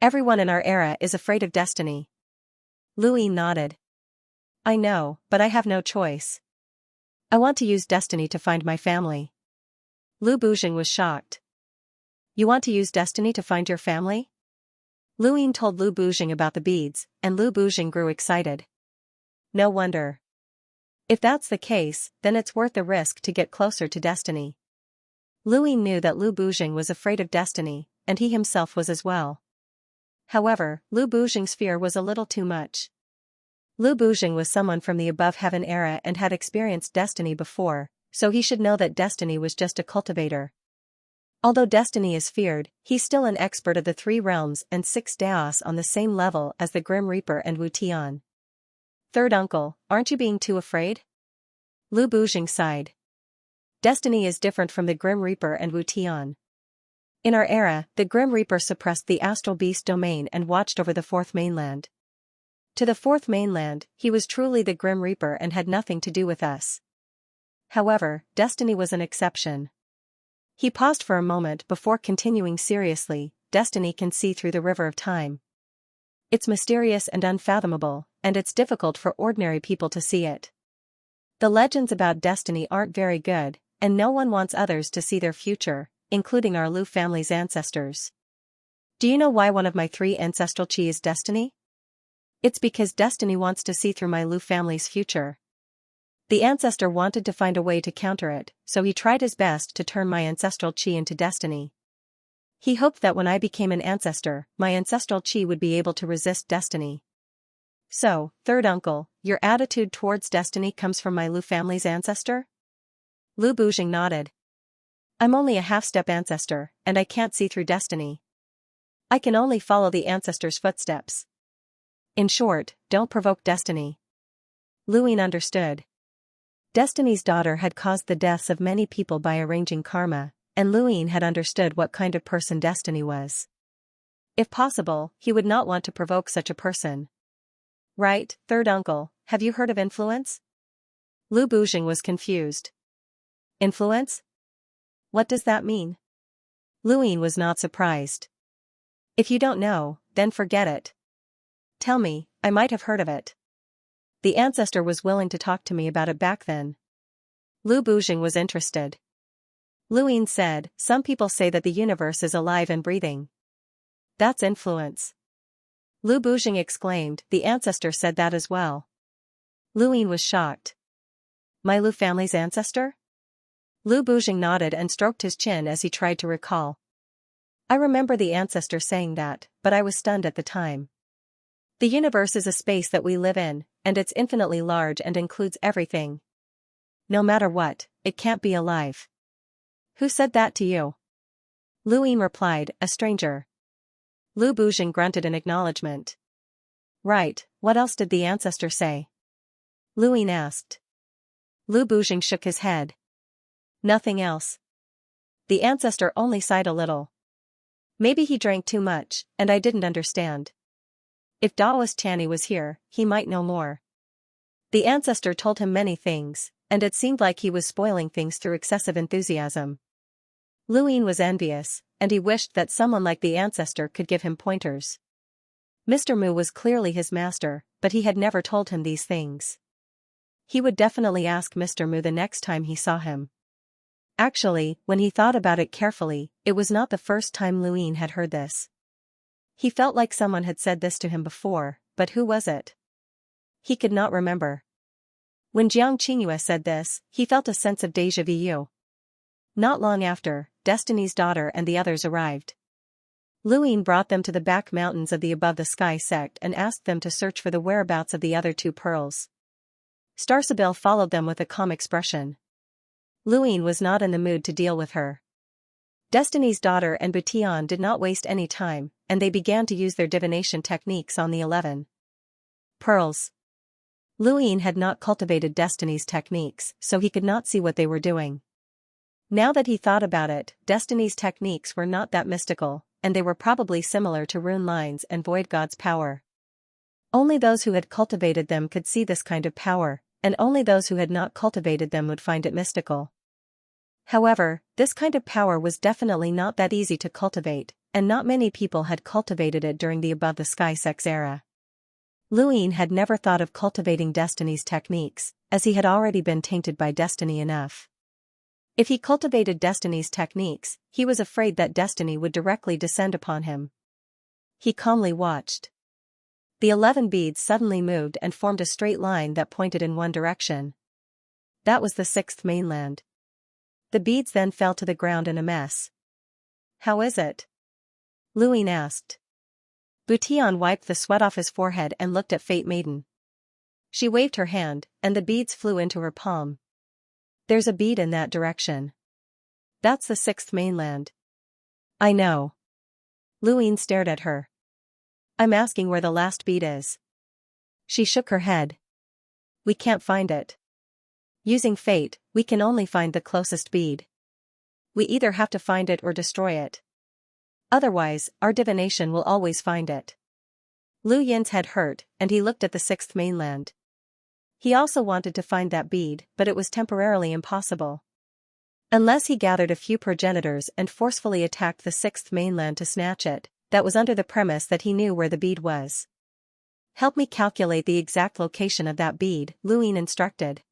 Everyone in our era is afraid of destiny. Luine nodded. I know, but I have no choice. I want to use destiny to find my family. Lu Bujing was shocked. You want to use destiny to find your family? Luine told Lu Bujing about the beads, and Lu Bujing grew excited. No wonder. If that's the case, then it's worth the risk to get closer to destiny. Luine knew that Lu Bujing was afraid of destiny, and he himself was as well. However, Lu Bujing's fear was a little too much. Lu Bujing was someone from the above heaven era and had experienced destiny before, so he should know that destiny was just a cultivator. Although destiny is feared, he's still an expert of the 3 realms and 6 daos on the same level as the Grim Reaper and Wu Tian. Third uncle, aren't you being too afraid? Lu Bujing sighed. Destiny is different from the Grim Reaper and Wu Tian. In our era, the Grim Reaper suppressed the astral beast domain and watched over the 4th mainland. To the 4th mainland, he was truly the Grim Reaper and had nothing to do with us. However, destiny was an exception. He paused for a moment before continuing seriously, destiny can see through the river of time. It's mysterious and unfathomable, and it's difficult for ordinary people to see it. The legends about destiny aren't very good, and no one wants others to see their future, including our Lu family's ancestors. Do you know why one of my 3 ancestral chi is destiny? It's because destiny wants to see through my Lu family's future. The ancestor wanted to find a way to counter it, so he tried his best to turn my ancestral chi into destiny. He hoped that when I became an ancestor, my ancestral chi would be able to resist destiny. So, third uncle, your attitude towards destiny comes from my Lu family's ancestor? Lu Bujing nodded. I'm only a half-step ancestor, and I can't see through destiny. I can only follow the ancestor's footsteps. In short, don't provoke destiny. Luine understood. Destiny's daughter had caused the deaths of many people by arranging karma, and Luine had understood what kind of person Destiny was. If possible, he would not want to provoke such a person. Right, third uncle, have you heard of influence? Lu Bujing was confused. Influence? What does that mean? Luin was not surprised. If you don't know, then forget it. Tell me, I might have heard of it. The ancestor was willing to talk to me about it back then. Lu Bujing was interested. Luin said, some people say that the universe is alive and breathing. That's influence. Lu Bujing exclaimed, the ancestor said that as well. Luin was shocked. My Lu family's ancestor? Lu Bujing nodded and stroked his chin as he tried to recall. I remember the ancestor saying that, but I was stunned at the time. The universe is a space that we live in, and it's infinitely large and includes everything. No matter what, it can't be alive. Who said that to you? Luin replied, a stranger. Lu Bujing grunted in acknowledgement. Right, what else did the ancestor say? Luin asked. Lu Bujing shook his head. Nothing else. The ancestor only sighed a little. Maybe he drank too much, and I didn't understand. If Daoist Channy was here, he might know more. The ancestor told him many things, and it seemed like he was spoiling things through excessive enthusiasm. Luin was envious, and he wished that someone like the ancestor could give him pointers. Mr. Mu was clearly his master, but he had never told him these things. He would definitely ask Mr. Mu the next time he saw him. Actually, when he thought about it carefully, it was not the first time Luin had heard this. He felt like someone had said this to him before, but who was it? He could not remember. When Xianxia said this, he felt a sense of déjà vu. Not long after, Destiny's daughter and the others arrived. Luin brought them to the back mountains of the Above the Sky sect and asked them to search for the whereabouts of the other two pearls. Starsabil followed them with a calm expression. Luin was not in the mood to deal with her. Destiny's daughter and Butian did not waste any time, and they began to use their divination techniques on the 11 pearls. Luin had not cultivated Destiny's techniques, so he could not see what they were doing. Now that he thought about it, Destiny's techniques were not that mystical, and they were probably similar to rune lines and Void God's power. Only those who had cultivated them could see this kind of power, and only those who had not cultivated them would find it mystical. However, this kind of power was definitely not that easy to cultivate, and not many people had cultivated it during the Above the Sky Sex era. Luin had never thought of cultivating Destiny's techniques, as he had already been tainted by Destiny enough. If he cultivated Destiny's techniques, he was afraid that Destiny would directly descend upon him. He calmly watched. The 11 beads suddenly moved and formed a straight line that pointed in one direction. That was the 6th mainland. The beads then fell to the ground in a mess. How is it? Luin asked. Butian wiped the sweat off his forehead and looked at Fate Maiden. She waved her hand, and the beads flew into her palm. There's a bead in that direction. That's the 6th mainland. I know. Luin stared at her. I'm asking where the last bead is. She shook her head. We can't find it. Using fate, we can only find the closest bead. We either have to find it or destroy it. Otherwise, our divination will always find it. Lu Yin's head hurt, and he looked at the 6th mainland. He also wanted to find that bead, but it was temporarily impossible. Unless he gathered a few progenitors and forcefully attacked the 6th mainland to snatch it, that was under the premise that he knew where the bead was. Help me calculate the exact location of that bead, Luin instructed.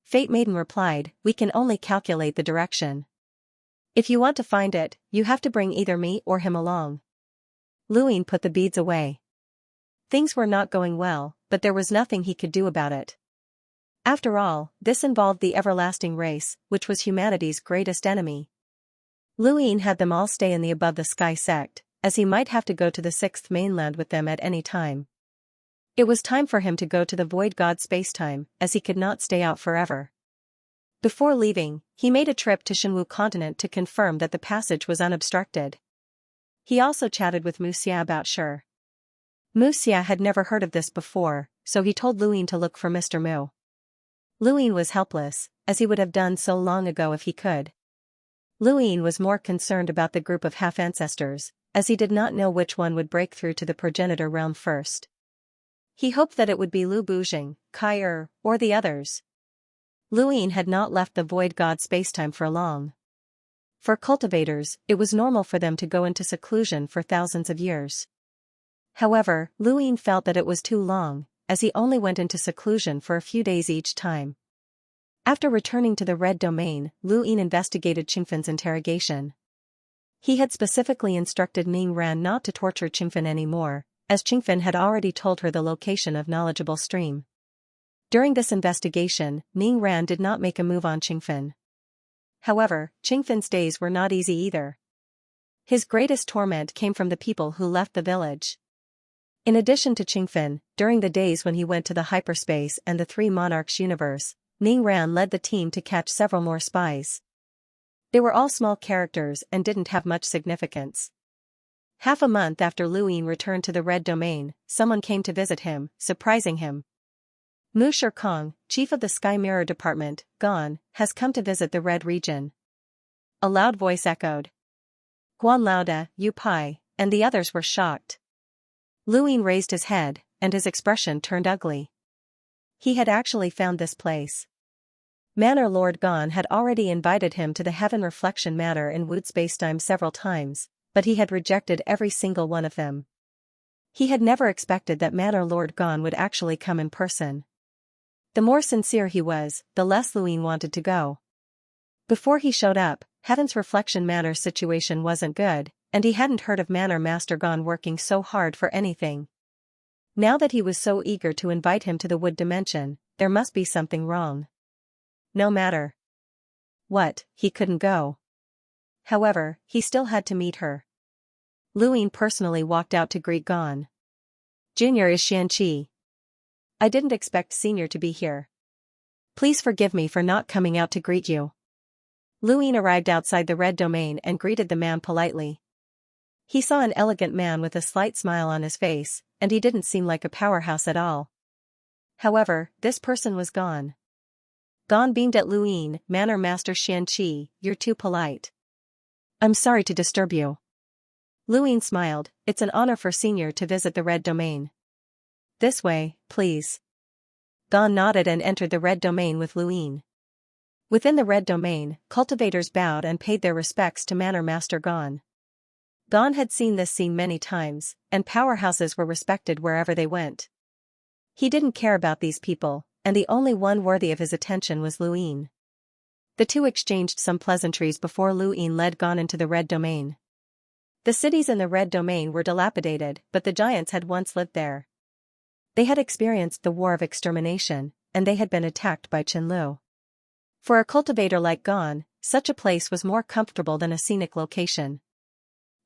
Fate Maiden replied, we can only calculate the direction. If you want to find it, you have to bring either me or him along. Luin put the beads away. Things were not going well, but there was nothing he could do about it. After all, this involved the everlasting race, which was humanity's greatest enemy. Luin had them all stay in the Above the Sky sect, as he might have to go to the 6th mainland with them at any time. It was time for him to go to the Void God spacetime, as he could not stay out forever. Before leaving, he made a trip to Shenwu continent to confirm that the passage was unobstructed. He also chatted with Xia about Shi. Xia had never heard of this before, so he told Luin to look for Mr. Mu. Luin was helpless, as he would have done so long ago if he could. Luin was more concerned about the group of half-ancestors, as he did not know which one would break through to the progenitor realm first. He hoped that it would be Lu Bujing, Kai or the others. Luin had not left the Void God spacetime for long. For cultivators, it was normal for them to go into seclusion for thousands of years. However, Lu Yin felt that it was too long, as he only went into seclusion for a few days each time. After returning to the Red Domain, Lu Yin investigated Qingfan's interrogation. He had specifically instructed Ming Ran not to torture Qingfan anymore, as Qingfan had already told her the location of knowledgeable stream. During this investigation, Ming Ran did not make a move on Qingfan. However, Qingfan's days were not easy either. His greatest torment came from the people who left the village. In addition to Qingfan, during the days when he went to the hyperspace and the Three Monarchs universe, Ming Ran led the team to catch several more spies. They were all small characters and didn't have much significance. Half a month after Lu Yin returned to the Red Domain, someone came to visit him, surprising him. Mu Shikong, chief of the Sky Mirror Department, gone, has come to visit the Red region. A loud voice echoed. Guan Lauda, Yu Pai, and the others were shocked. Lu Yin raised his head, and his expression turned ugly. He had actually found this place. Manor Lord Gon had already invited him to the Heaven Reflection Manor in Wood Spacetime several times, but he had rejected every single one of them. He had never expected that Manor Lord Gon would actually come in person. The more sincere he was, the less Lu Yin wanted to go. Before he showed up, Heaven's Reflection Manor's situation wasn't good, and he hadn't heard of Manor Master Gon working so hard for anything. Now that he was so eager to invite him to the Wood Dimension, there must be something wrong. No matter what, he couldn't go. However, he still had to meet her. Lu Yin personally walked out to greet Gon. Junior is Xianxia. I didn't expect Senior to be here. Please forgive me for not coming out to greet you. Lu Yin arrived outside the Red Domain and greeted the man politely. He saw an elegant man with a slight smile on his face, and he didn't seem like a powerhouse at all. However, this person was Gon. Gon beamed at Lu Yin. Manor Master Xianxia, you're too polite. I'm sorry to disturb you. Lu Yin smiled. It's an honor for Senior to visit the Red Domain. This way, please. Gon nodded and entered the Red Domain with Lu Yin. Within the Red Domain, cultivators bowed and paid their respects to Manor Master Gon. Gon had seen this scene many times, and powerhouses were respected wherever they went. He didn't care about these people, and the only one worthy of his attention was Lu Yin. The two exchanged some pleasantries before Lu Yin led Gon into the Red Domain. The cities in the Red Domain were dilapidated, but the giants had once lived there. They had experienced the War of Extermination, and they had been attacked by Qinlu. For a cultivator like Gon, such a place was more comfortable than a scenic location.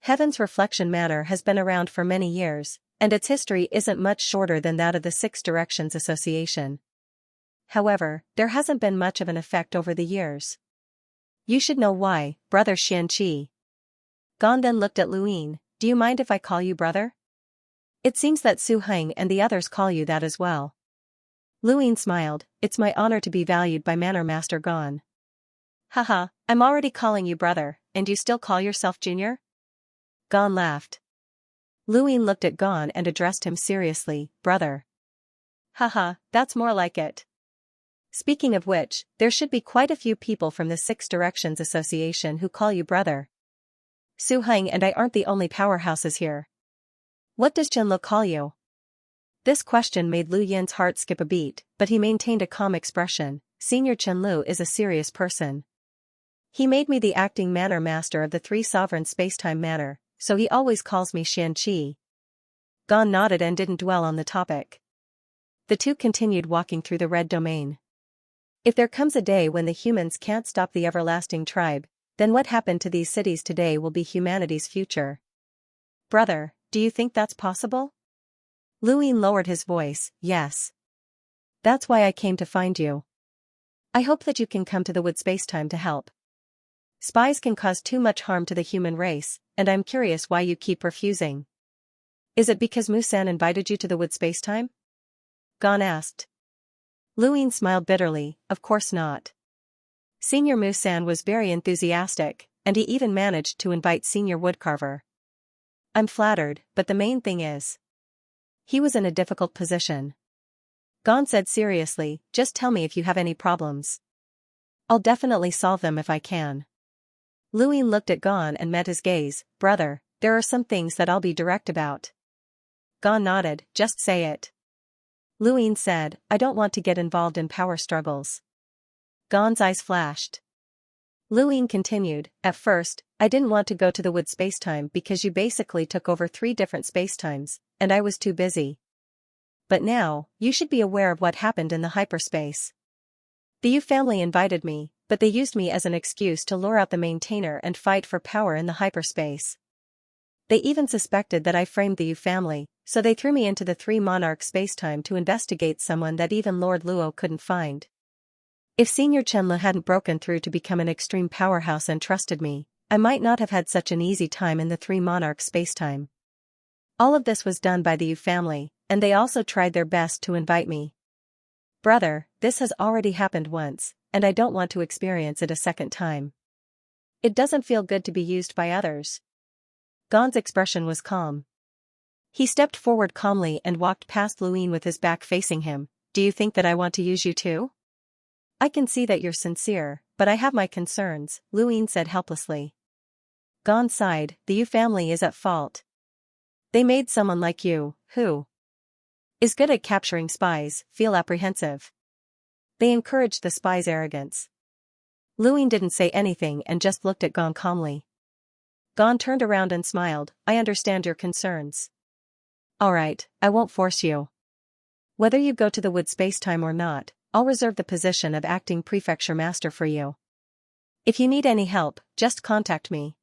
Heaven's Reflection Manor has been around for many years, and its history isn't much shorter than that of the Six Directions Association. However, there hasn't been much of an effect over the years. You should know why, brother Xianxia. Gon then looked at Lu Yin. Do you mind if I call you brother? It seems that Su Heng and the others call you that as well. Lu Yin smiled. It's my honor to be valued by Manor Master Gon. Haha, I'm already calling you brother, and you still call yourself junior? Gon laughed. Lu Yin looked at Gon and addressed him seriously, brother. Haha, that's more like it. Speaking of which, there should be quite a few people from the Six Directions Association who call you brother. Su Heng and I aren't the only powerhouses here. What does Qinlu call you? This question made Lu Yin's heart skip a beat, but he maintained a calm expression. Senior Qinlu is a serious person. He made me the acting manor master of the Three Sovereign Spacetime Manor, so he always calls me Xianxia. Gon nodded and didn't dwell on the topic. The two continued walking through the Red Domain. If there comes a day when the humans can't stop the everlasting tribe, then what happened to these cities today will be humanity's future. Brother, do you think that's possible? Lu Yin lowered his voice. Yes. That's why I came to find you. I hope that you can come to the Wood Spacetime to help. Spies can cause too much harm to the human race, and I'm curious why you keep refusing. Is it because Musan invited you to the Wood Spacetime? Gon asked. Lu Yin smiled bitterly. Of course not. Senior Musan was very enthusiastic, and he even managed to invite Senior Woodcarver. I'm flattered, but the main thing is, he was in a difficult position. Gon said seriously, just tell me if you have any problems. I'll definitely solve them if I can. Luin looked at Gon and met his gaze. Brother, there are some things that I'll be direct about. Gon nodded. Just say it. Luin said, I don't want to get involved in power struggles. Gon's eyes flashed. Luin continued, at first, I didn't want to go to the wood spacetime because you basically took over 3 different spacetimes, and I was too busy. But now, you should be aware of what happened in the hyperspace. The Yu family invited me, but they used me as an excuse to lure out the maintainer and fight for power in the hyperspace. They even suspected that I framed the Yu family, so they threw me into the 3 monarch spacetime to investigate someone that even Lord Luo couldn't find. If Senior Qianlu hadn't broken through to become an extreme powerhouse and trusted me, I might not have had such an easy time in the 3 monarch spacetime. All of this was done by the Yu family, and they also tried their best to invite me. Brother, this has already happened once, and I don't want to experience it a second time. It doesn't feel good to be used by others. Gon's expression was calm. He stepped forward calmly and walked past Luin with his back facing him. Do you think that I want to use you too? I can see that you're sincere, but I have my concerns, Luin said helplessly. Gon sighed. The Yu family is at fault. They made someone like you, who is good at capturing spies, feel apprehensive. They encouraged the spies' arrogance. Luin didn't say anything and just looked at Gon calmly. Gon turned around and smiled. I understand your concerns. Alright, I won't force you. Whether you go to the wood spacetime or not, I'll reserve the position of acting prefecture master for you. If you need any help, just contact me.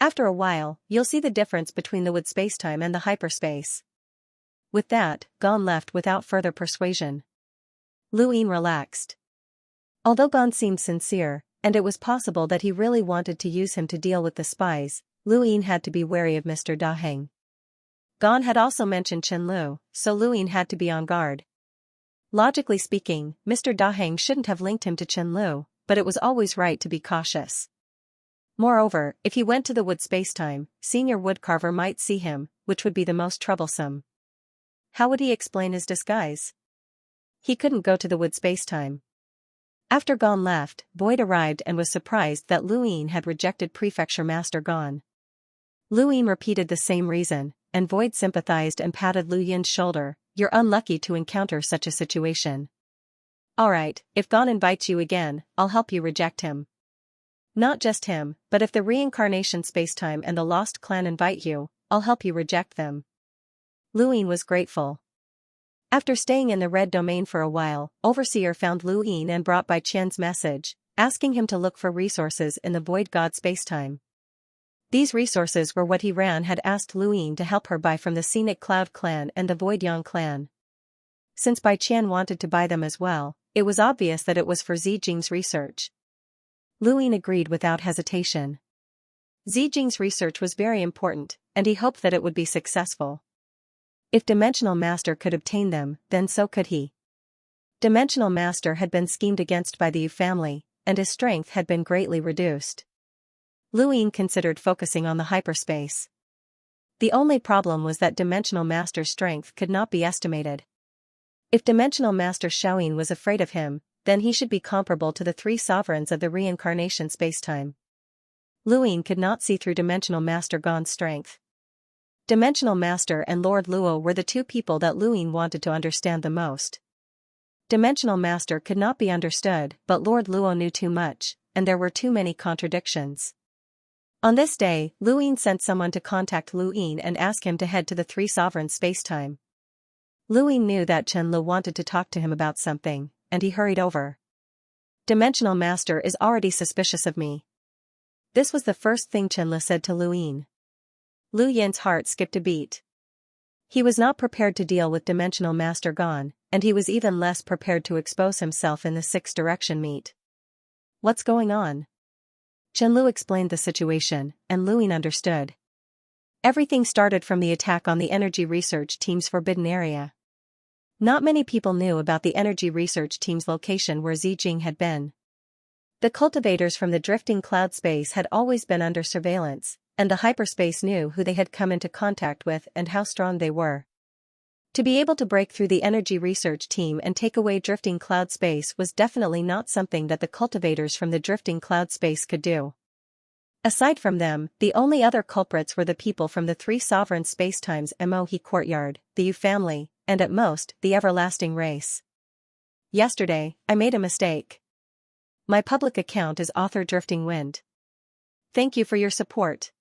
After a while, you'll see the difference between the wood spacetime and the hyperspace. With that, Gon left without further persuasion. Luin relaxed. Although Gon seemed sincere, and it was possible that he really wanted to use him to deal with the spies, Luin had to be wary of Mr. Daheng. Gon had also mentioned Qianlu, so Luin had to be on guard. Logically speaking, Mr. Daheng shouldn't have linked him to Qianlu, but it was always right to be cautious. Moreover, if he went to the wood spacetime, Senior Woodcarver might see him, which would be the most troublesome. How would he explain his disguise? He couldn't go to the wood spacetime. After Gon left, Boyd arrived and was surprised that Luin had rejected Prefecture Master Gon. Luin repeated the same reason, and Boyd sympathized and patted Lu Yin's shoulder. You're unlucky to encounter such a situation. Alright, if Gon invites you again, I'll help you reject him. Not just him, but if the reincarnation spacetime and the Lost Clan invite you, I'll help you reject them. Luin was grateful. After staying in the Red Domain for a while, Overseer found Luin and brought Bai Qian's message, asking him to look for resources in the Void God spacetime. These resources were what Ran had asked Luin to help her buy from the Scenic Cloud clan and the Void Yang clan. Since Bai Qian wanted to buy them as well, it was obvious that it was for Zijing's research. Luin agreed without hesitation. Zijing's research was very important, and he hoped that it would be successful. If Dimensional Master could obtain them, then so could he. Dimensional Master had been schemed against by the Yu family, and his strength had been greatly reduced. Luin considered focusing on the hyperspace. The only problem was that Dimensional Master's strength could not be estimated. If Dimensional Master Xiaoyin was afraid of him, then he should be comparable to the 3 sovereigns of the reincarnation spacetime. Luin could not see through Dimensional Master Gon's strength. Dimensional Master and Lord Luo were the 2 people that Luin wanted to understand the most. Dimensional Master could not be understood, but Lord Luo knew too much, and there were too many contradictions. On this day, Luin sent someone to contact Luin and ask him to head to the 3 sovereigns spacetime. Luin knew that Qianlu wanted to talk to him about something, and he hurried over. Dimensional Master is already suspicious of me. This was the first thing Qianlu said to Luin. Lu Yin's heart skipped a beat. He was not prepared to deal with Dimensional Master Gon, and he was even less prepared to expose himself in the 6 direction meet. What's going on? Qianlu explained the situation, and Luin understood. Everything started from the attack on the Energy Research Team's forbidden area. Not many people knew about the Energy Research Team's location where Zijing had been. The cultivators from the drifting cloud space had always been under surveillance, and the hyperspace knew who they had come into contact with and how strong they were. To be able to break through the Energy Research Team and take away drifting cloud space was definitely not something that the cultivators from the drifting cloud space could do. Aside from them, the only other culprits were the people from the three sovereign spacetimes Mohe Courtyard, the Yu family, and at most, the everlasting race. Yesterday, I made a mistake. My public account is author Drifting Wind. Thank you for your support.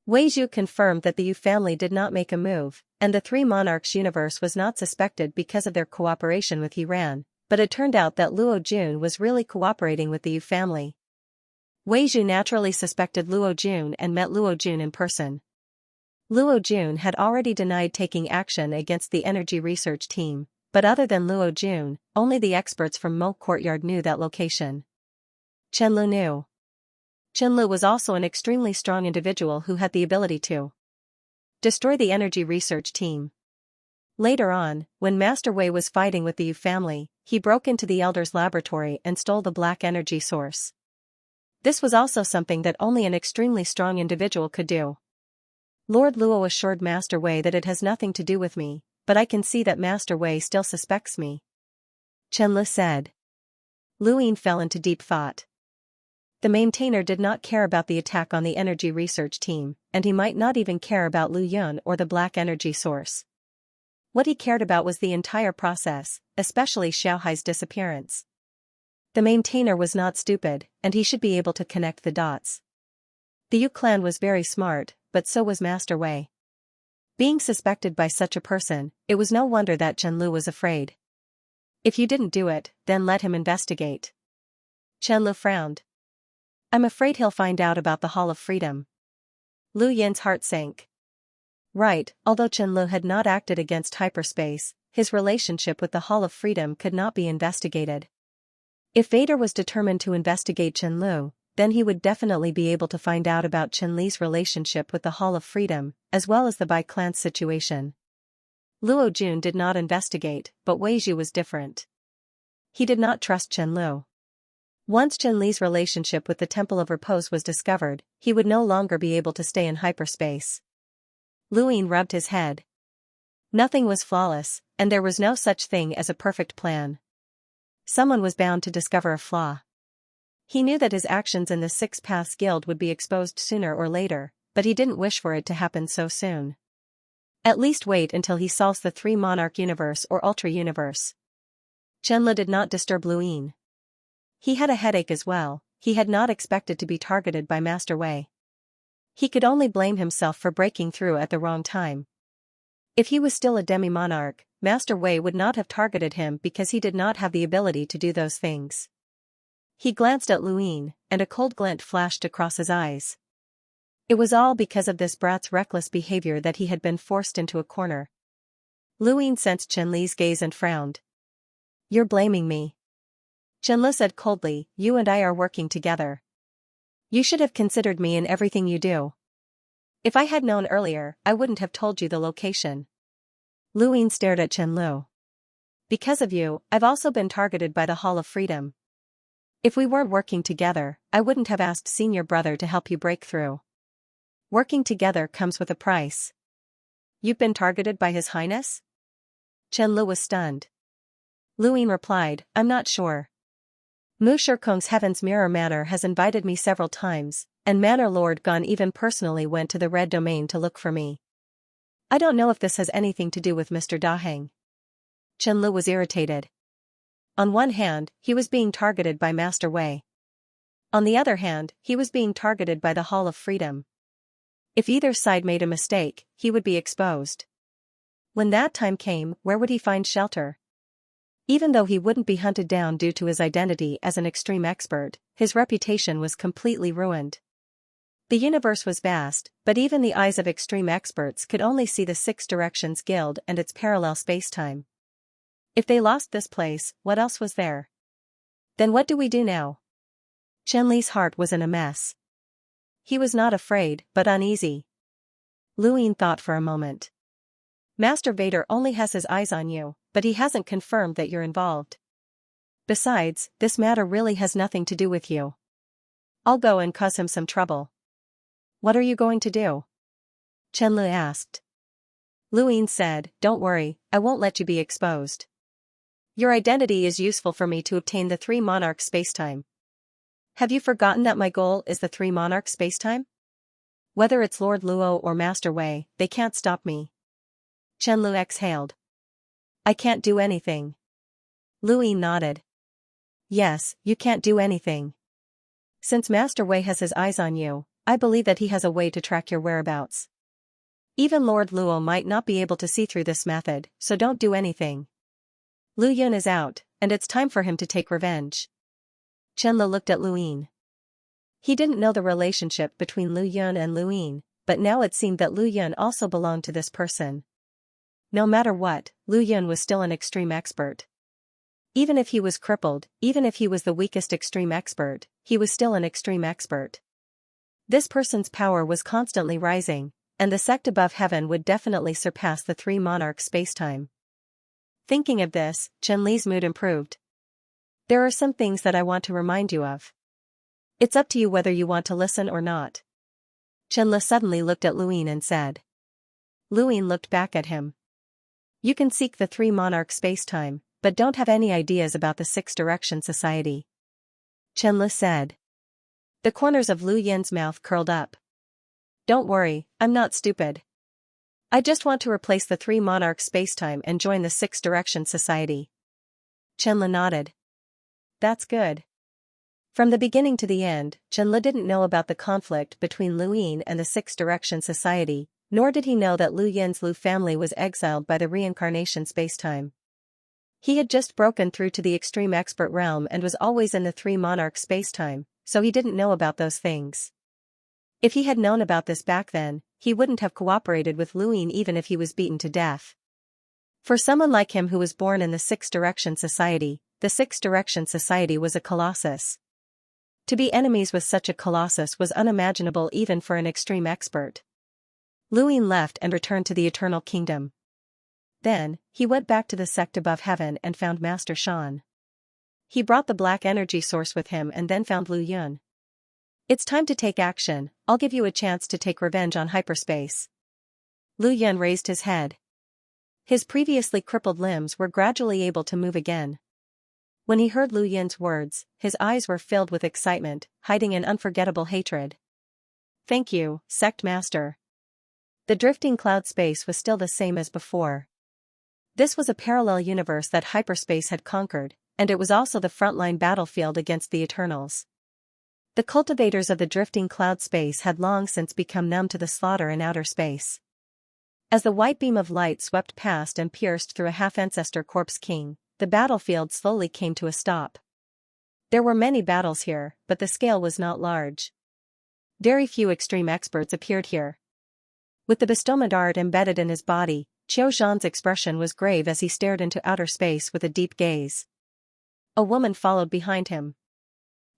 Wei Zhu confirmed that the Yu family did not make a move, and the Three Monarchs universe was not suspected because of their cooperation with Iran, but it turned out that Luo Jun was really cooperating with the Yu family. Wei Zhu naturally suspected Luo Jun and met Luo Jun in person. Luo Jun had already denied taking action against the energy research team, but other than Luo Jun, only the experts from Mo Courtyard knew that location. Chen Lu knew. Chen Lu was also an extremely strong individual who had the ability to destroy the energy research team. Later on, when Master Wei was fighting with the Yu family, he broke into the Elder's laboratory and stole the black energy source. This was also something that only an extremely strong individual could do. Lord Luo assured Master Wei that it has nothing to do with me, but I can see that Master Wei still suspects me. Chen Lu said. Lu Yin fell into deep thought. The maintainer did not care about the attack on the energy research team, and he might not even care about Lu Yun or the black energy source. What he cared about was the entire process, especially Xiaohai's disappearance. The maintainer was not stupid, and he should be able to connect the dots. The Yu clan was very smart, but so was Master Wei. Being suspected by such a person, it was no wonder that Chen Lu was afraid. If you didn't do it, then let him investigate. Chen Lu frowned. I'm afraid he'll find out about the Hall of Freedom. Lu Yin's heart sank. Right, although Chen Lu had not acted against hyperspace, his relationship with the Hall of Freedom could not be investigated. If Vader was determined to investigate Chen Lu, then he would definitely be able to find out about Chen Li's relationship with the Hall of Freedom, as well as the Bai clan's situation. Luo Jun did not investigate, but Wei Zhu was different. He did not trust Chen Lu. Once Chen Li's relationship with the Temple of Repose was discovered, he would no longer be able to stay in hyperspace. Lu Yin rubbed his head. Nothing was flawless, and there was no such thing as a perfect plan. Someone was bound to discover a flaw. He knew that his actions in the Six Paths Guild would be exposed sooner or later, but he didn't wish for it to happen so soon. At least wait until he solves the Three Monarch universe or Ultra universe. Chen Lu did not disturb Lu Yin. He had a headache as well. He had not expected to be targeted by Master Wei. He could only blame himself for breaking through at the wrong time. If he was still a demi-monarch, Master Wei would not have targeted him because he did not have the ability to do those things. He glanced at Lu Yin, and a cold glint flashed across his eyes. It was all because of this brat's reckless behavior that he had been forced into a corner. Lu Yin sensed Chen Li's gaze and frowned. You're blaming me. Chen Lu said coldly, you and I are working together. You should have considered me in everything you do. If I had known earlier, I wouldn't have told you the location. Lu Yin stared at Chen Lu. Because of you, I've also been targeted by the Hall of Freedom. If we weren't working together, I wouldn't have asked senior brother to help you break through. Working together comes with a price. You've been targeted by His Highness? Chen Lu was stunned. Lu Yin replied, I'm not sure. Mu Shikong's Heaven's Mirror Manor has invited me several times, and Manor Lord Gon even personally went to the Red Domain to look for me. I don't know if this has anything to do with Mr. Daheng. Chen Lu was irritated. On one hand, he was being targeted by Master Wei. On the other hand, he was being targeted by the Hall of Freedom. If either side made a mistake, he would be exposed. When that time came, where would he find shelter? Even though he wouldn't be hunted down due to his identity as an extreme expert, his reputation was completely ruined. The universe was vast, but even the eyes of extreme experts could only see the Six Directions Guild and its parallel spacetime. If they lost this place, what else was there? Then what do we do now? Chen Li's heart was in a mess. He was not afraid, but uneasy. Lu Yin thought for a moment. Master Vader only has his eyes on you, but he hasn't confirmed that you're involved. Besides, this matter really has nothing to do with you. I'll go and cause him some trouble. What are you going to do? Chen Lu asked. Lu Yin said, don't worry, I won't let you be exposed. Your identity is useful for me to obtain the Three Monarchs spacetime. Have you forgotten that my goal is the three monarchs spacetime? Whether it's Lord Luo or Master Wei, they can't stop me. Chen Lu exhaled. I can't do anything. Lu Yi nodded. Yes, you can't do anything. Since Master Wei has his eyes on you, I believe that he has a way to track your whereabouts. Even Lord Luo might not be able to see through this method, so don't do anything. Lu Yun is out, and it's time for him to take revenge. Chen Lu looked at Lu Yin. He didn't know the relationship between Lu Yun and Lu Yin, but now it seemed that Lu Yun also belonged to this person. No matter what, Lu Yun was still an extreme expert. Even if he was crippled, even if he was the weakest extreme expert, he was still an extreme expert. This person's power was constantly rising, and the sect above heaven would definitely surpass the three monarchs spacetime. Thinking of this, Chen Li's mood improved. There are some things that I want to remind you of. It's up to you whether you want to listen or not. Chen Li suddenly looked at Lu Yin and said. Lu Yin looked back at him. You can seek the three monarchs spacetime, but don't have any ideas about the Six Direction Society. Chen Li said. The corners of Lu Yin's mouth curled up. Don't worry, I'm not stupid. I just want to replace the three monarchs spacetime and join the Six Direction Society. Chen Li nodded. That's good. From the beginning to the end, Chen Li didn't know about the conflict between Lu Yin and the Six Direction Society, nor did he know that Lu Yin's Lu family was exiled by the reincarnation spacetime. He had just broken through to the extreme expert realm and was always in the three monarchs spacetime, so he didn't know about those things. If he had known about this back then, he wouldn't have cooperated with Lu Yin even if he was beaten to death. For someone like him who was born in the Six Direction Society, the Six Direction Society was a colossus. To be enemies with such a colossus was unimaginable even for an extreme expert. Lu Yin left and returned to the Eternal Kingdom. Then, he went back to the sect above heaven and found Master Shan. He brought the black energy source with him and then found Lu Yun. It's time to take action, I'll give you a chance to take revenge on hyperspace. Lu Yun raised his head. His previously crippled limbs were gradually able to move again. When he heard Lu Yun's words, his eyes were filled with excitement, hiding an unforgettable hatred. Thank you, Sect Master. The drifting cloud space was still the same as before. This was a parallel universe that hyperspace had conquered, and it was also the frontline battlefield against the Eternals. The cultivators of the drifting cloud space had long since become numb to the slaughter in outer space. As the white beam of light swept past and pierced through a half-ancestor corpse king, the battlefield slowly came to a stop. There were many battles here, but the scale was not large. Very few extreme experts appeared here. With the bestowment art embedded in his body, Qiu Zhan's expression was grave as he stared into outer space with a deep gaze. A woman followed behind him.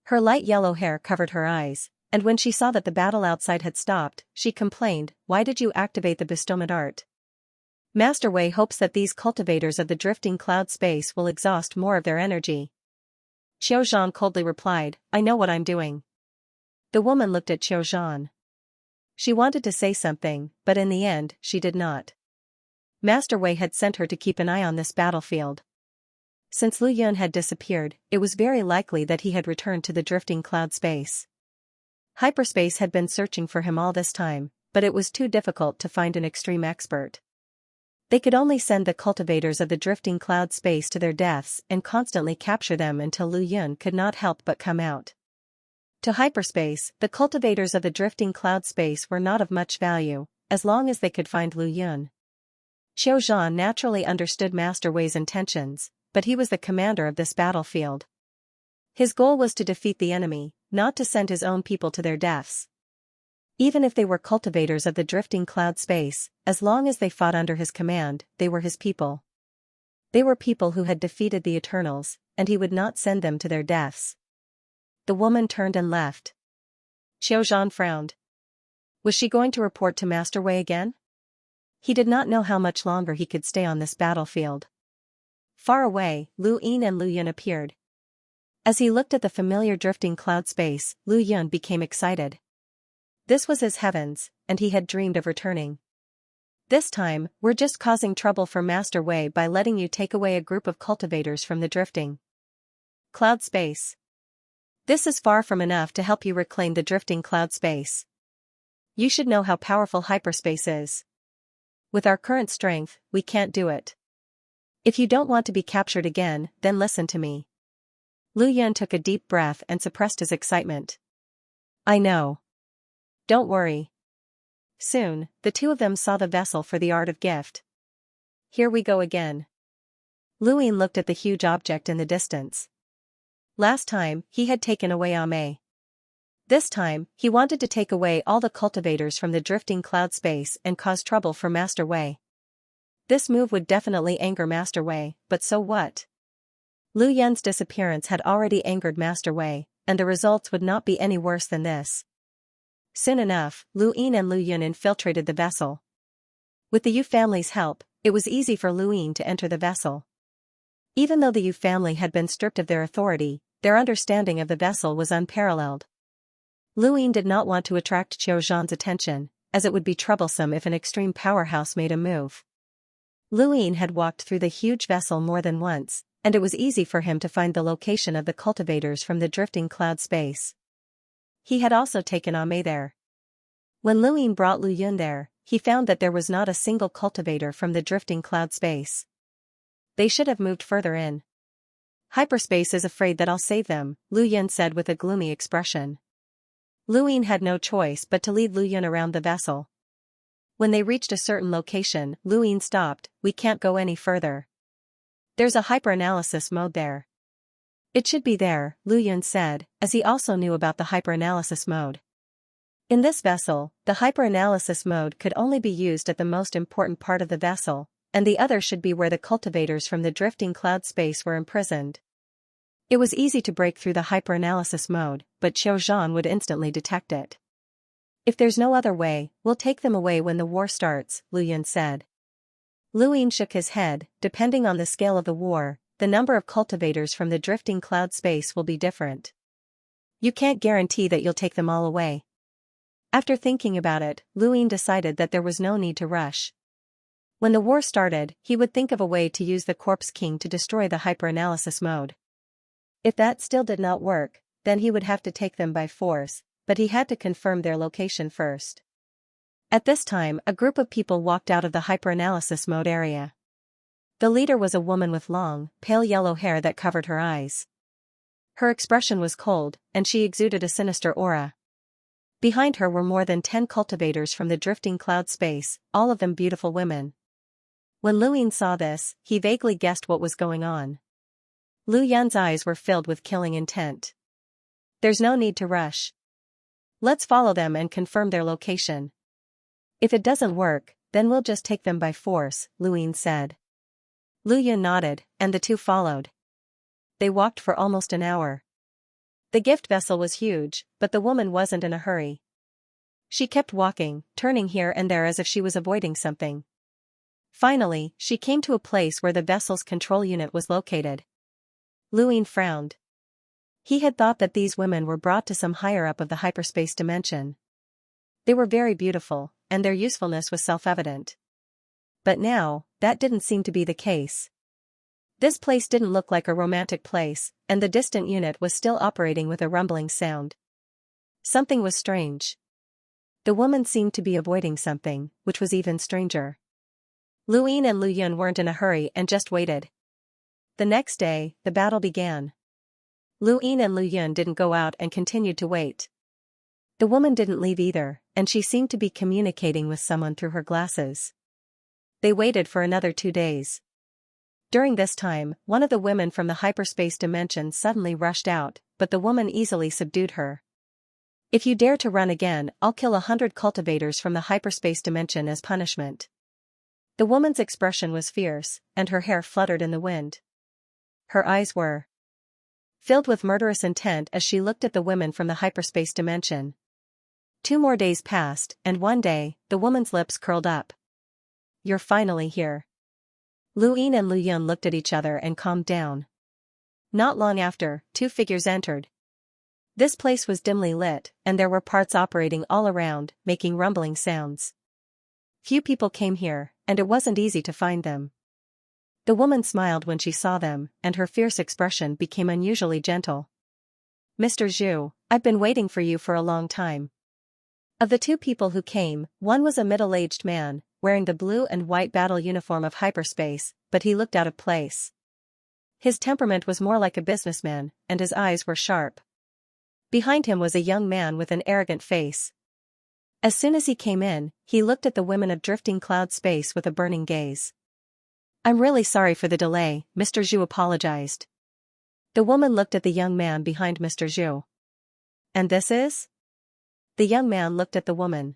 Her light yellow hair covered her eyes, and when she saw that the battle outside had stopped, she complained, "Why did you activate the bestowment art?" Master Wei hopes that these cultivators of the drifting cloud space will exhaust more of their energy. Qiu Zhan coldly replied, "I know what I'm doing." The woman looked at Qiu Zhan. She wanted to say something, but in the end, she did not. Master Wei had sent her to keep an eye on this battlefield. Since Lu Yun had disappeared, it was very likely that he had returned to the drifting cloud space. Hyperspace had been searching for him all this time, but it was too difficult to find an extreme expert. They could only send the cultivators of the drifting cloud space to their deaths and constantly capture them until Lu Yun could not help but come out. To hyperspace, the cultivators of the drifting cloud space were not of much value, as long as they could find Lu Yun. Qiu Zhan naturally understood Master Wei's intentions, but he was the commander of this battlefield. His goal was to defeat the enemy, not to send his own people to their deaths. Even if they were cultivators of the drifting cloud space, as long as they fought under his command, they were his people. They were people who had defeated the Eternals, and he would not send them to their deaths. The woman turned and left. Qiu Zhan frowned. Was she going to report to Master Wei again? He did not know how much longer he could stay on this battlefield. Far away, Lu Yin and Lu Yun appeared. As he looked at the familiar drifting cloud space, Lu Yun became excited. This was his heavens, and he had dreamed of returning. This time, we're just causing trouble for Master Wei by letting you take away a group of cultivators from the drifting cloud space. This is far from enough to help you reclaim the drifting cloud space. You should know how powerful hyperspace is. With our current strength, we can't do it. If you don't want to be captured again, then listen to me. Lu Yun took a deep breath and suppressed his excitement. I know. Don't worry. Soon, the two of them saw the vessel for the art of gift. Here we go again. Lu Yun looked at the huge object in the distance. Last time, he had taken away Ame. This time, he wanted to take away all the cultivators from the drifting cloud space and cause trouble for Master Wei. This move would definitely anger Master Wei, but so what? Lu Yun's disappearance had already angered Master Wei, and the results would not be any worse than this. Soon enough, Lu Yun and Lu Yun infiltrated the vessel. With the Yu family's help, it was easy for Lu Yun to enter the vessel. Even though the Yu family had been stripped of their authority, their understanding of the vessel was unparalleled. Lu Yun did not want to attract Qiu Zhan's attention, as it would be troublesome if an extreme powerhouse made a move. Lu Yun had walked through the huge vessel more than once, and it was easy for him to find the location of the cultivators from the drifting cloud space. He had also taken Ame there. When Lu Yun brought Lu Yun there, he found that there was not a single cultivator from the drifting cloud space. They should have moved further in. Hyperspace is afraid that I'll save them, Lu Yun said with a gloomy expression. Lu Yun had no choice but to lead Lu Yun around the vessel. When they reached a certain location, Lu Yun stopped. We can't go any further. There's a hyperanalysis mode there. It should be there, Lu Yun said, as he also knew about the hyperanalysis mode. In this vessel, the hyperanalysis mode could only be used at the most important part of the vessel, and the other should be where the cultivators from the drifting cloud space were imprisoned. It was easy to break through the hyperanalysis mode, but Qiu Zhan would instantly detect it. If there's no other way, we'll take them away when the war starts, Lu Yun said. Lu Yun shook his head. Depending on the scale of the war, the number of cultivators from the drifting cloud space will be different. You can't guarantee that you'll take them all away. After thinking about it, Lu Yun decided that there was no need to rush. When the war started, he would think of a way to use the Corpse King to destroy the hyperanalysis mode. If that still did not work, then he would have to take them by force, but he had to confirm their location first. At this time, a group of people walked out of the hyperanalysis mode area. The leader was a woman with long, pale yellow hair that covered her eyes. Her expression was cold, and she exuded a sinister aura. Behind her were more than 10 cultivators from the drifting cloud space, all of them beautiful women. When Lu Yun saw this, he vaguely guessed what was going on. Lu Yun's eyes were filled with killing intent. There's no need to rush. Let's follow them and confirm their location. If it doesn't work, then we'll just take them by force, Lu Yun said. Lu Yun nodded, and the two followed. They walked for almost an hour. The gift vessel was huge, but the woman wasn't in a hurry. She kept walking, turning here and there as if she was avoiding something. Finally, she came to a place where the vessel's control unit was located. Lu Yun frowned. He had thought that these women were brought to some higher up of the hyperspace dimension. They were very beautiful, and their usefulness was self-evident. But now, that didn't seem to be the case. This place didn't look like a romantic place, and the distant unit was still operating with a rumbling sound. Something was strange. The woman seemed to be avoiding something, which was even stranger. Lu Yun and Lu Yun weren't in a hurry and just waited. The next day, the battle began. Lu Yun and Lu Yun didn't go out and continued to wait. The woman didn't leave either, and she seemed to be communicating with someone through her glasses. They waited for another 2 days. During this time, one of the women from the hyperspace dimension suddenly rushed out, but the woman easily subdued her. If you dare to run again, I'll kill 100 cultivators from the hyperspace dimension as punishment. The woman's expression was fierce, and her hair fluttered in the wind. Her eyes were filled with murderous intent as she looked at the women from the hyperspace dimension. 2 more days passed, and one day, the woman's lips curled up. You're finally here. Lu Yun and Lu Yun looked at each other and calmed down. Not long after, 2 figures entered. This place was dimly lit, and there were parts operating all around, making rumbling sounds. Few people came here, and it wasn't easy to find them. The woman smiled when she saw them, and her fierce expression became unusually gentle. Mr. Zhu, I've been waiting for you for a long time. Of the two people who came, one was a middle-aged man, wearing the blue and white battle uniform of hyperspace, but he looked out of place. His temperament was more like a businessman, and his eyes were sharp. Behind him was a young man with an arrogant face. As soon as he came in, he looked at the women of drifting cloud space with a burning gaze. I'm really sorry for the delay, Mr. Zhu apologized. The woman looked at the young man behind Mr. Zhu. And this is? The young man looked at the woman.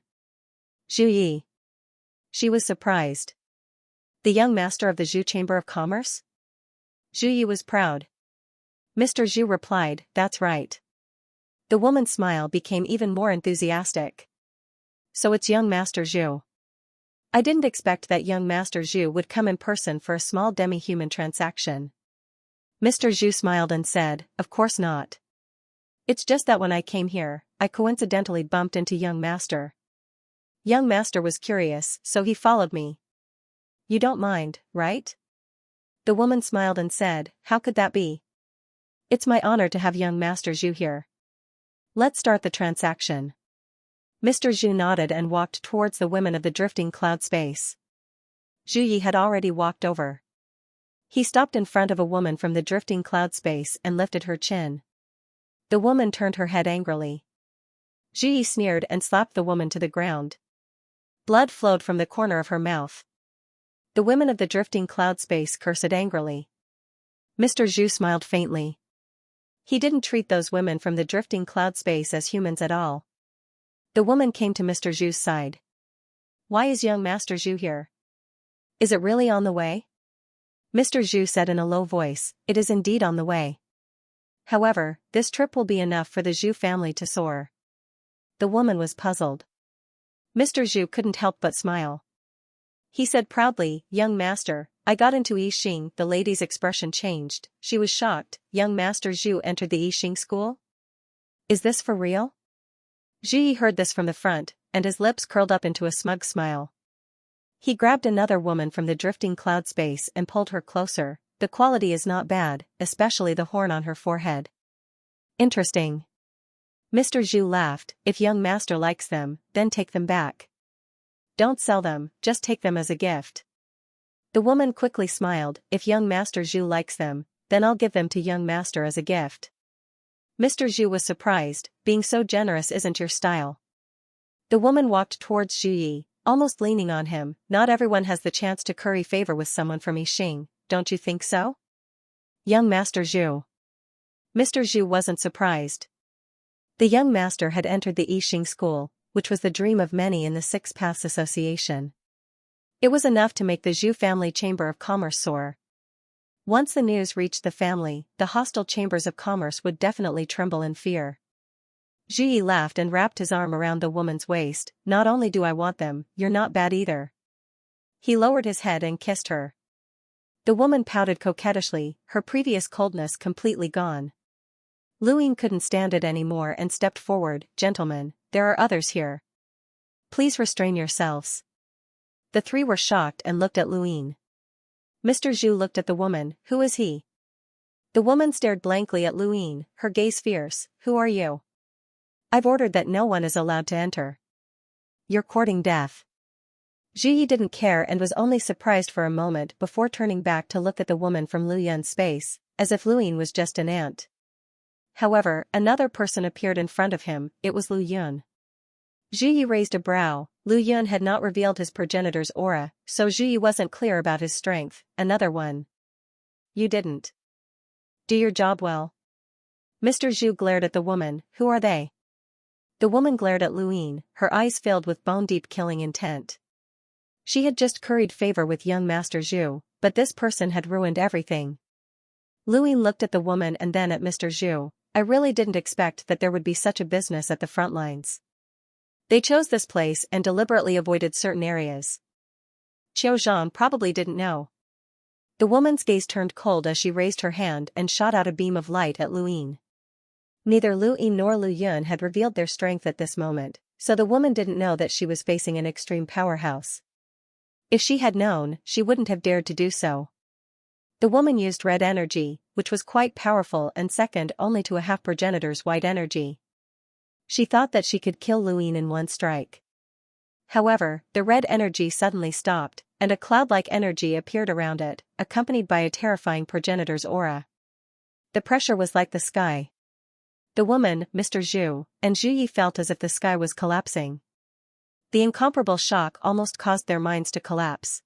Zhu Yi. She was surprised. The young master of the Zhu Chamber of Commerce? Zhu Yi was proud. Mr. Zhu replied, that's right. The woman's smile became even more enthusiastic. So it's young Master Zhu. I didn't expect that young Master Zhu would come in person for a small demi-human transaction. Mr. Zhu smiled and said, of course not. It's just that when I came here, I coincidentally bumped into young Master. Young Master was curious, so he followed me. You don't mind, right? The woman smiled and said, how could that be? It's my honor to have young Master Zhu here. Let's start the transaction. Mr. Zhu nodded and walked towards the women of the drifting cloud space. Zhu Yi had already walked over. He stopped in front of a woman from the drifting cloud space and lifted her chin. The woman turned her head angrily. Zhu Yi sneered and slapped the woman to the ground. Blood flowed from the corner of her mouth. The women of the drifting cloud space cursed angrily. Mr. Zhu smiled faintly. He didn't treat those women from the drifting cloud space as humans at all. The woman came to Mr. Zhu's side. Why is young Master Zhu here? Is it really on the way? Mr. Zhu said in a low voice, it is indeed on the way. However, this trip will be enough for the Zhu family to soar. The woman was puzzled. Mr. Zhu couldn't help but smile. He said proudly, young master, I got into Yixing. The lady's expression changed. She was shocked. Young Master Zhu entered the Yixing school? Is this for real? Zhu Yi heard this from the front, and his lips curled up into a smug smile. He grabbed another woman from the drifting cloud space and pulled her closer. The quality is not bad, especially the horn on her forehead. Interesting. Mr. Zhu laughed, if young master likes them, then take them back. Don't sell them, just take them as a gift. The woman quickly smiled, if young Master Zhu likes them, then I'll give them to young master as a gift. Mr. Zhu was surprised, being so generous isn't your style. The woman walked towards Zhu Yi, almost leaning on him. Not everyone has the chance to curry favor with someone from Yixing, don't you think so? Young Master Zhu. Mr. Zhu wasn't surprised. The young master had entered the Yixing school, which was the dream of many in the Six Paths Association. It was enough to make the Zhu family Chamber of Commerce soar. Once the news reached the family, the hostile chambers of commerce would definitely tremble in fear. Zhu Yi laughed and wrapped his arm around the woman's waist. Not only do I want them, you're not bad either. He lowered his head and kissed her. The woman pouted coquettishly, her previous coldness completely gone. Luyin couldn't stand it anymore and stepped forward. Gentlemen, there are others here. Please restrain yourselves. The three were shocked and looked at Luyin. Mr. Zhu looked at the woman. Who is he? The woman stared blankly at Luyin, her gaze fierce. Who are you? I've ordered that no one is allowed to enter. You're courting death. Zhu Yi didn't care and was only surprised for a moment before turning back to look at the woman from Luyun's space, as if Luyin was just an ant. However, another person appeared in front of him. It was Luyun. Zhu Yi raised a brow. Luyun had not revealed his progenitor's aura, so Zhu Yi wasn't clear about his strength. Another one. You didn't do your job well. Mr. Zhu glared at the woman. Who are they? The woman glared at Luyin, her eyes filled with bone-deep killing intent. She had just curried favor with young Master Zhu, but this person had ruined everything. Luyin looked at the woman and then at Mr. Zhu. I really didn't expect that there would be such a business at the front lines. They chose this place and deliberately avoided certain areas. Qiu Zhang probably didn't know. The woman's gaze turned cold as she raised her hand and shot out a beam of light at Luyin. Neither Luyin nor Luyun had revealed their strength at this moment, so the woman didn't know that she was facing an extreme powerhouse. If she had known, she wouldn't have dared to do so. The woman used red energy, which was quite powerful and second only to a half-progenitor's white energy. She thought that she could kill Luin in one strike. However, the red energy suddenly stopped, and a cloud-like energy appeared around it, accompanied by a terrifying progenitor's aura. The pressure was like the sky. The woman, Mr. Zhu, and Zhu Yi felt as if the sky was collapsing. The incomparable shock almost caused their minds to collapse.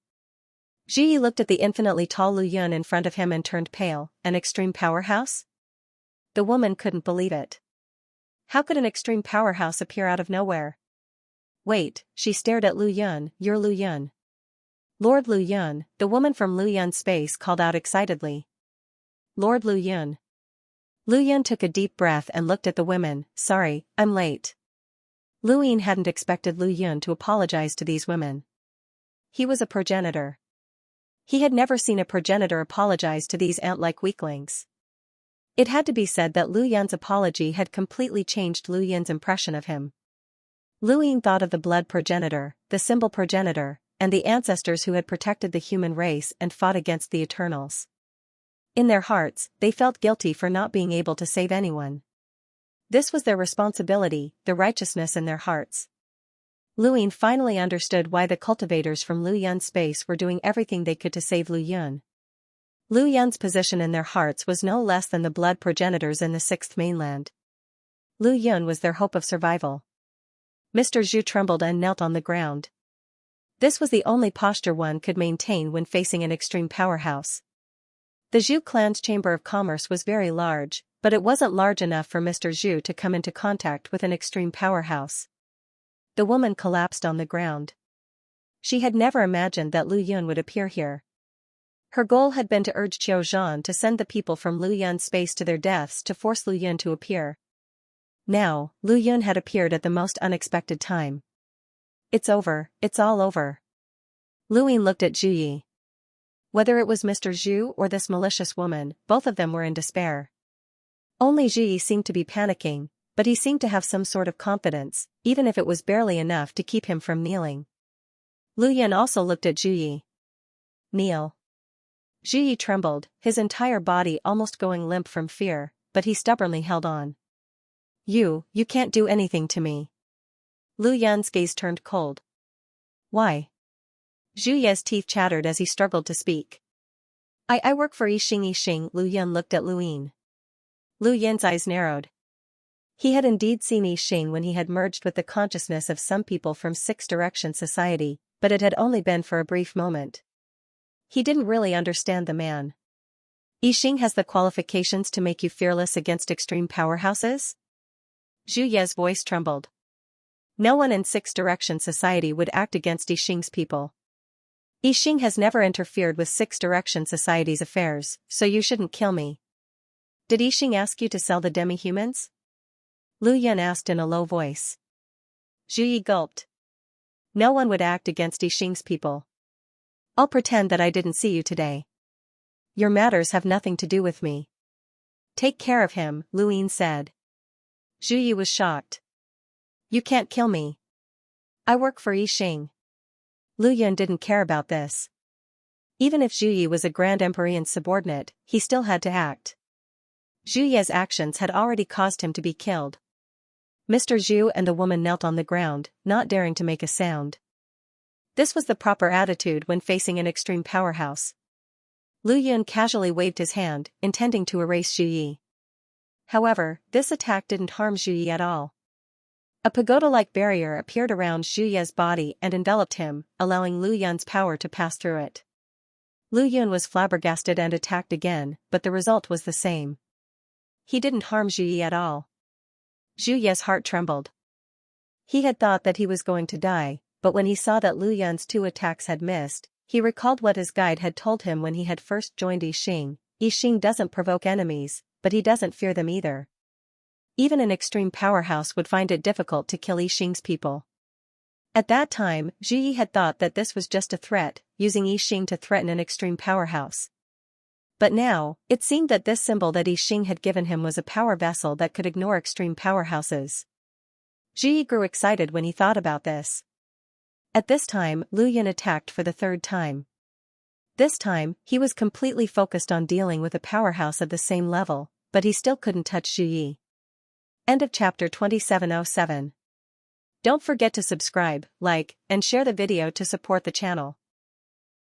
Zhu Yi looked at the infinitely tall Lu Yun in front of him and turned pale. An extreme powerhouse? The woman couldn't believe it. How could an extreme powerhouse appear out of nowhere? Wait, she stared at Lu Yun. You're Lu Yun. Lord Lu Yun, the woman from Lu Yun's space called out excitedly. Lord Lu Yun. Lu Yun took a deep breath and looked at the women. Sorry, I'm late. Lu Yun hadn't expected Lu Yun to apologize to these women. He was a progenitor. He had never seen a progenitor apologize to these ant-like weaklings. It had to be said that Lu Yun's apology had completely changed Lu Yun's impression of him. Lu Yun thought of the blood progenitor, the symbol progenitor, and the ancestors who had protected the human race and fought against the Eternals. In their hearts, they felt guilty for not being able to save anyone. This was their responsibility, the righteousness in their hearts. Lu Yun finally understood why the cultivators from Lu Yun's space were doing everything they could to save Lu Yun. Lu Yun's position in their hearts was no less than the blood progenitors in the sixth mainland. Lu Yun was their hope of survival. Mr. Zhu trembled and knelt on the ground. This was the only posture one could maintain when facing an extreme powerhouse. The Zhu clan's chamber of commerce was very large, but it wasn't large enough for Mr. Zhu to come into contact with an extreme powerhouse. The woman collapsed on the ground. She had never imagined that Lu Yun would appear here. Her goal had been to urge Qiu Zhan to send the people from Lu Yun's space to their deaths to force Lu Yun to appear. Now, Lu Yun had appeared at the most unexpected time. It's over, it's all over. Lu Yun looked at Zhu Yi. Whether it was Mr. Zhu or this malicious woman, both of them were in despair. Only Zhu Yi seemed to be panicking, but he seemed to have some sort of confidence, even if it was barely enough to keep him from kneeling. Lu Yun also looked at Zhu Yi. Kneel. Zhu Yi trembled, his entire body almost going limp from fear, but he stubbornly held on. You can't do anything to me. Lu Yun's gaze turned cold. Why? Zhu Ye's teeth chattered as he struggled to speak. I work for Yixing. Lu Yun looked at Lu Yun. Lu Yun's eyes narrowed. He had indeed seen Yixing when he had merged with the consciousness of some people from Six Direction Society, but it had only been for a brief moment. He didn't really understand the man. Yixing has the qualifications to make you fearless against extreme powerhouses? Zhu Ye's voice trembled. No one in Six Direction Society would act against Yixing's people. Yixing has never interfered with Six Direction Society's affairs, so you shouldn't kill me. Did Yixing ask you to sell the demi-humans? Lu Yun asked in a low voice. Zhu Yi gulped. No one would act against Yixing's people. I'll pretend that I didn't see you today. Your matters have nothing to do with me. Take care of him, Lu Yun said. Zhu Yi was shocked. You can't kill me. I work for Yixing. Lu Yun didn't care about this. Even if Zhu Yi was a Grand Emperor's subordinate, he still had to act. Zhu Yi's actions had already caused him to be killed. Mr. Zhu and the woman knelt on the ground, not daring to make a sound. This was the proper attitude when facing an extreme powerhouse. Lu Yun casually waved his hand, intending to erase Zhu Yi. However, this attack didn't harm Zhu Yi at all. A pagoda-like barrier appeared around Zhu Yi's body and enveloped him, allowing Lu Yun's power to pass through it. Lu Yun was flabbergasted and attacked again, but the result was the same. He didn't harm Zhu Yi at all. Zhu Yi's heart trembled. He had thought that he was going to die, but when he saw that Lu Yun's 2 attacks had missed, he recalled what his guide had told him when he had first joined Yixing. Yixing doesn't provoke enemies, but he doesn't fear them either. Even an extreme powerhouse would find it difficult to kill Yixing's people. At that time, Zhu Yi had thought that this was just a threat, using Yixing to threaten an extreme powerhouse. But now, it seemed that this symbol that Yixing had given him was a power vessel that could ignore extreme powerhouses. Zhu Yi grew excited when he thought about this. At this time, Lu Yun attacked for the 3rd time. This time, he was completely focused on dealing with a powerhouse of the same level, but he still couldn't touch Zhu Yi. End of chapter 2707. Don't forget to subscribe, like, and share the video to support the channel.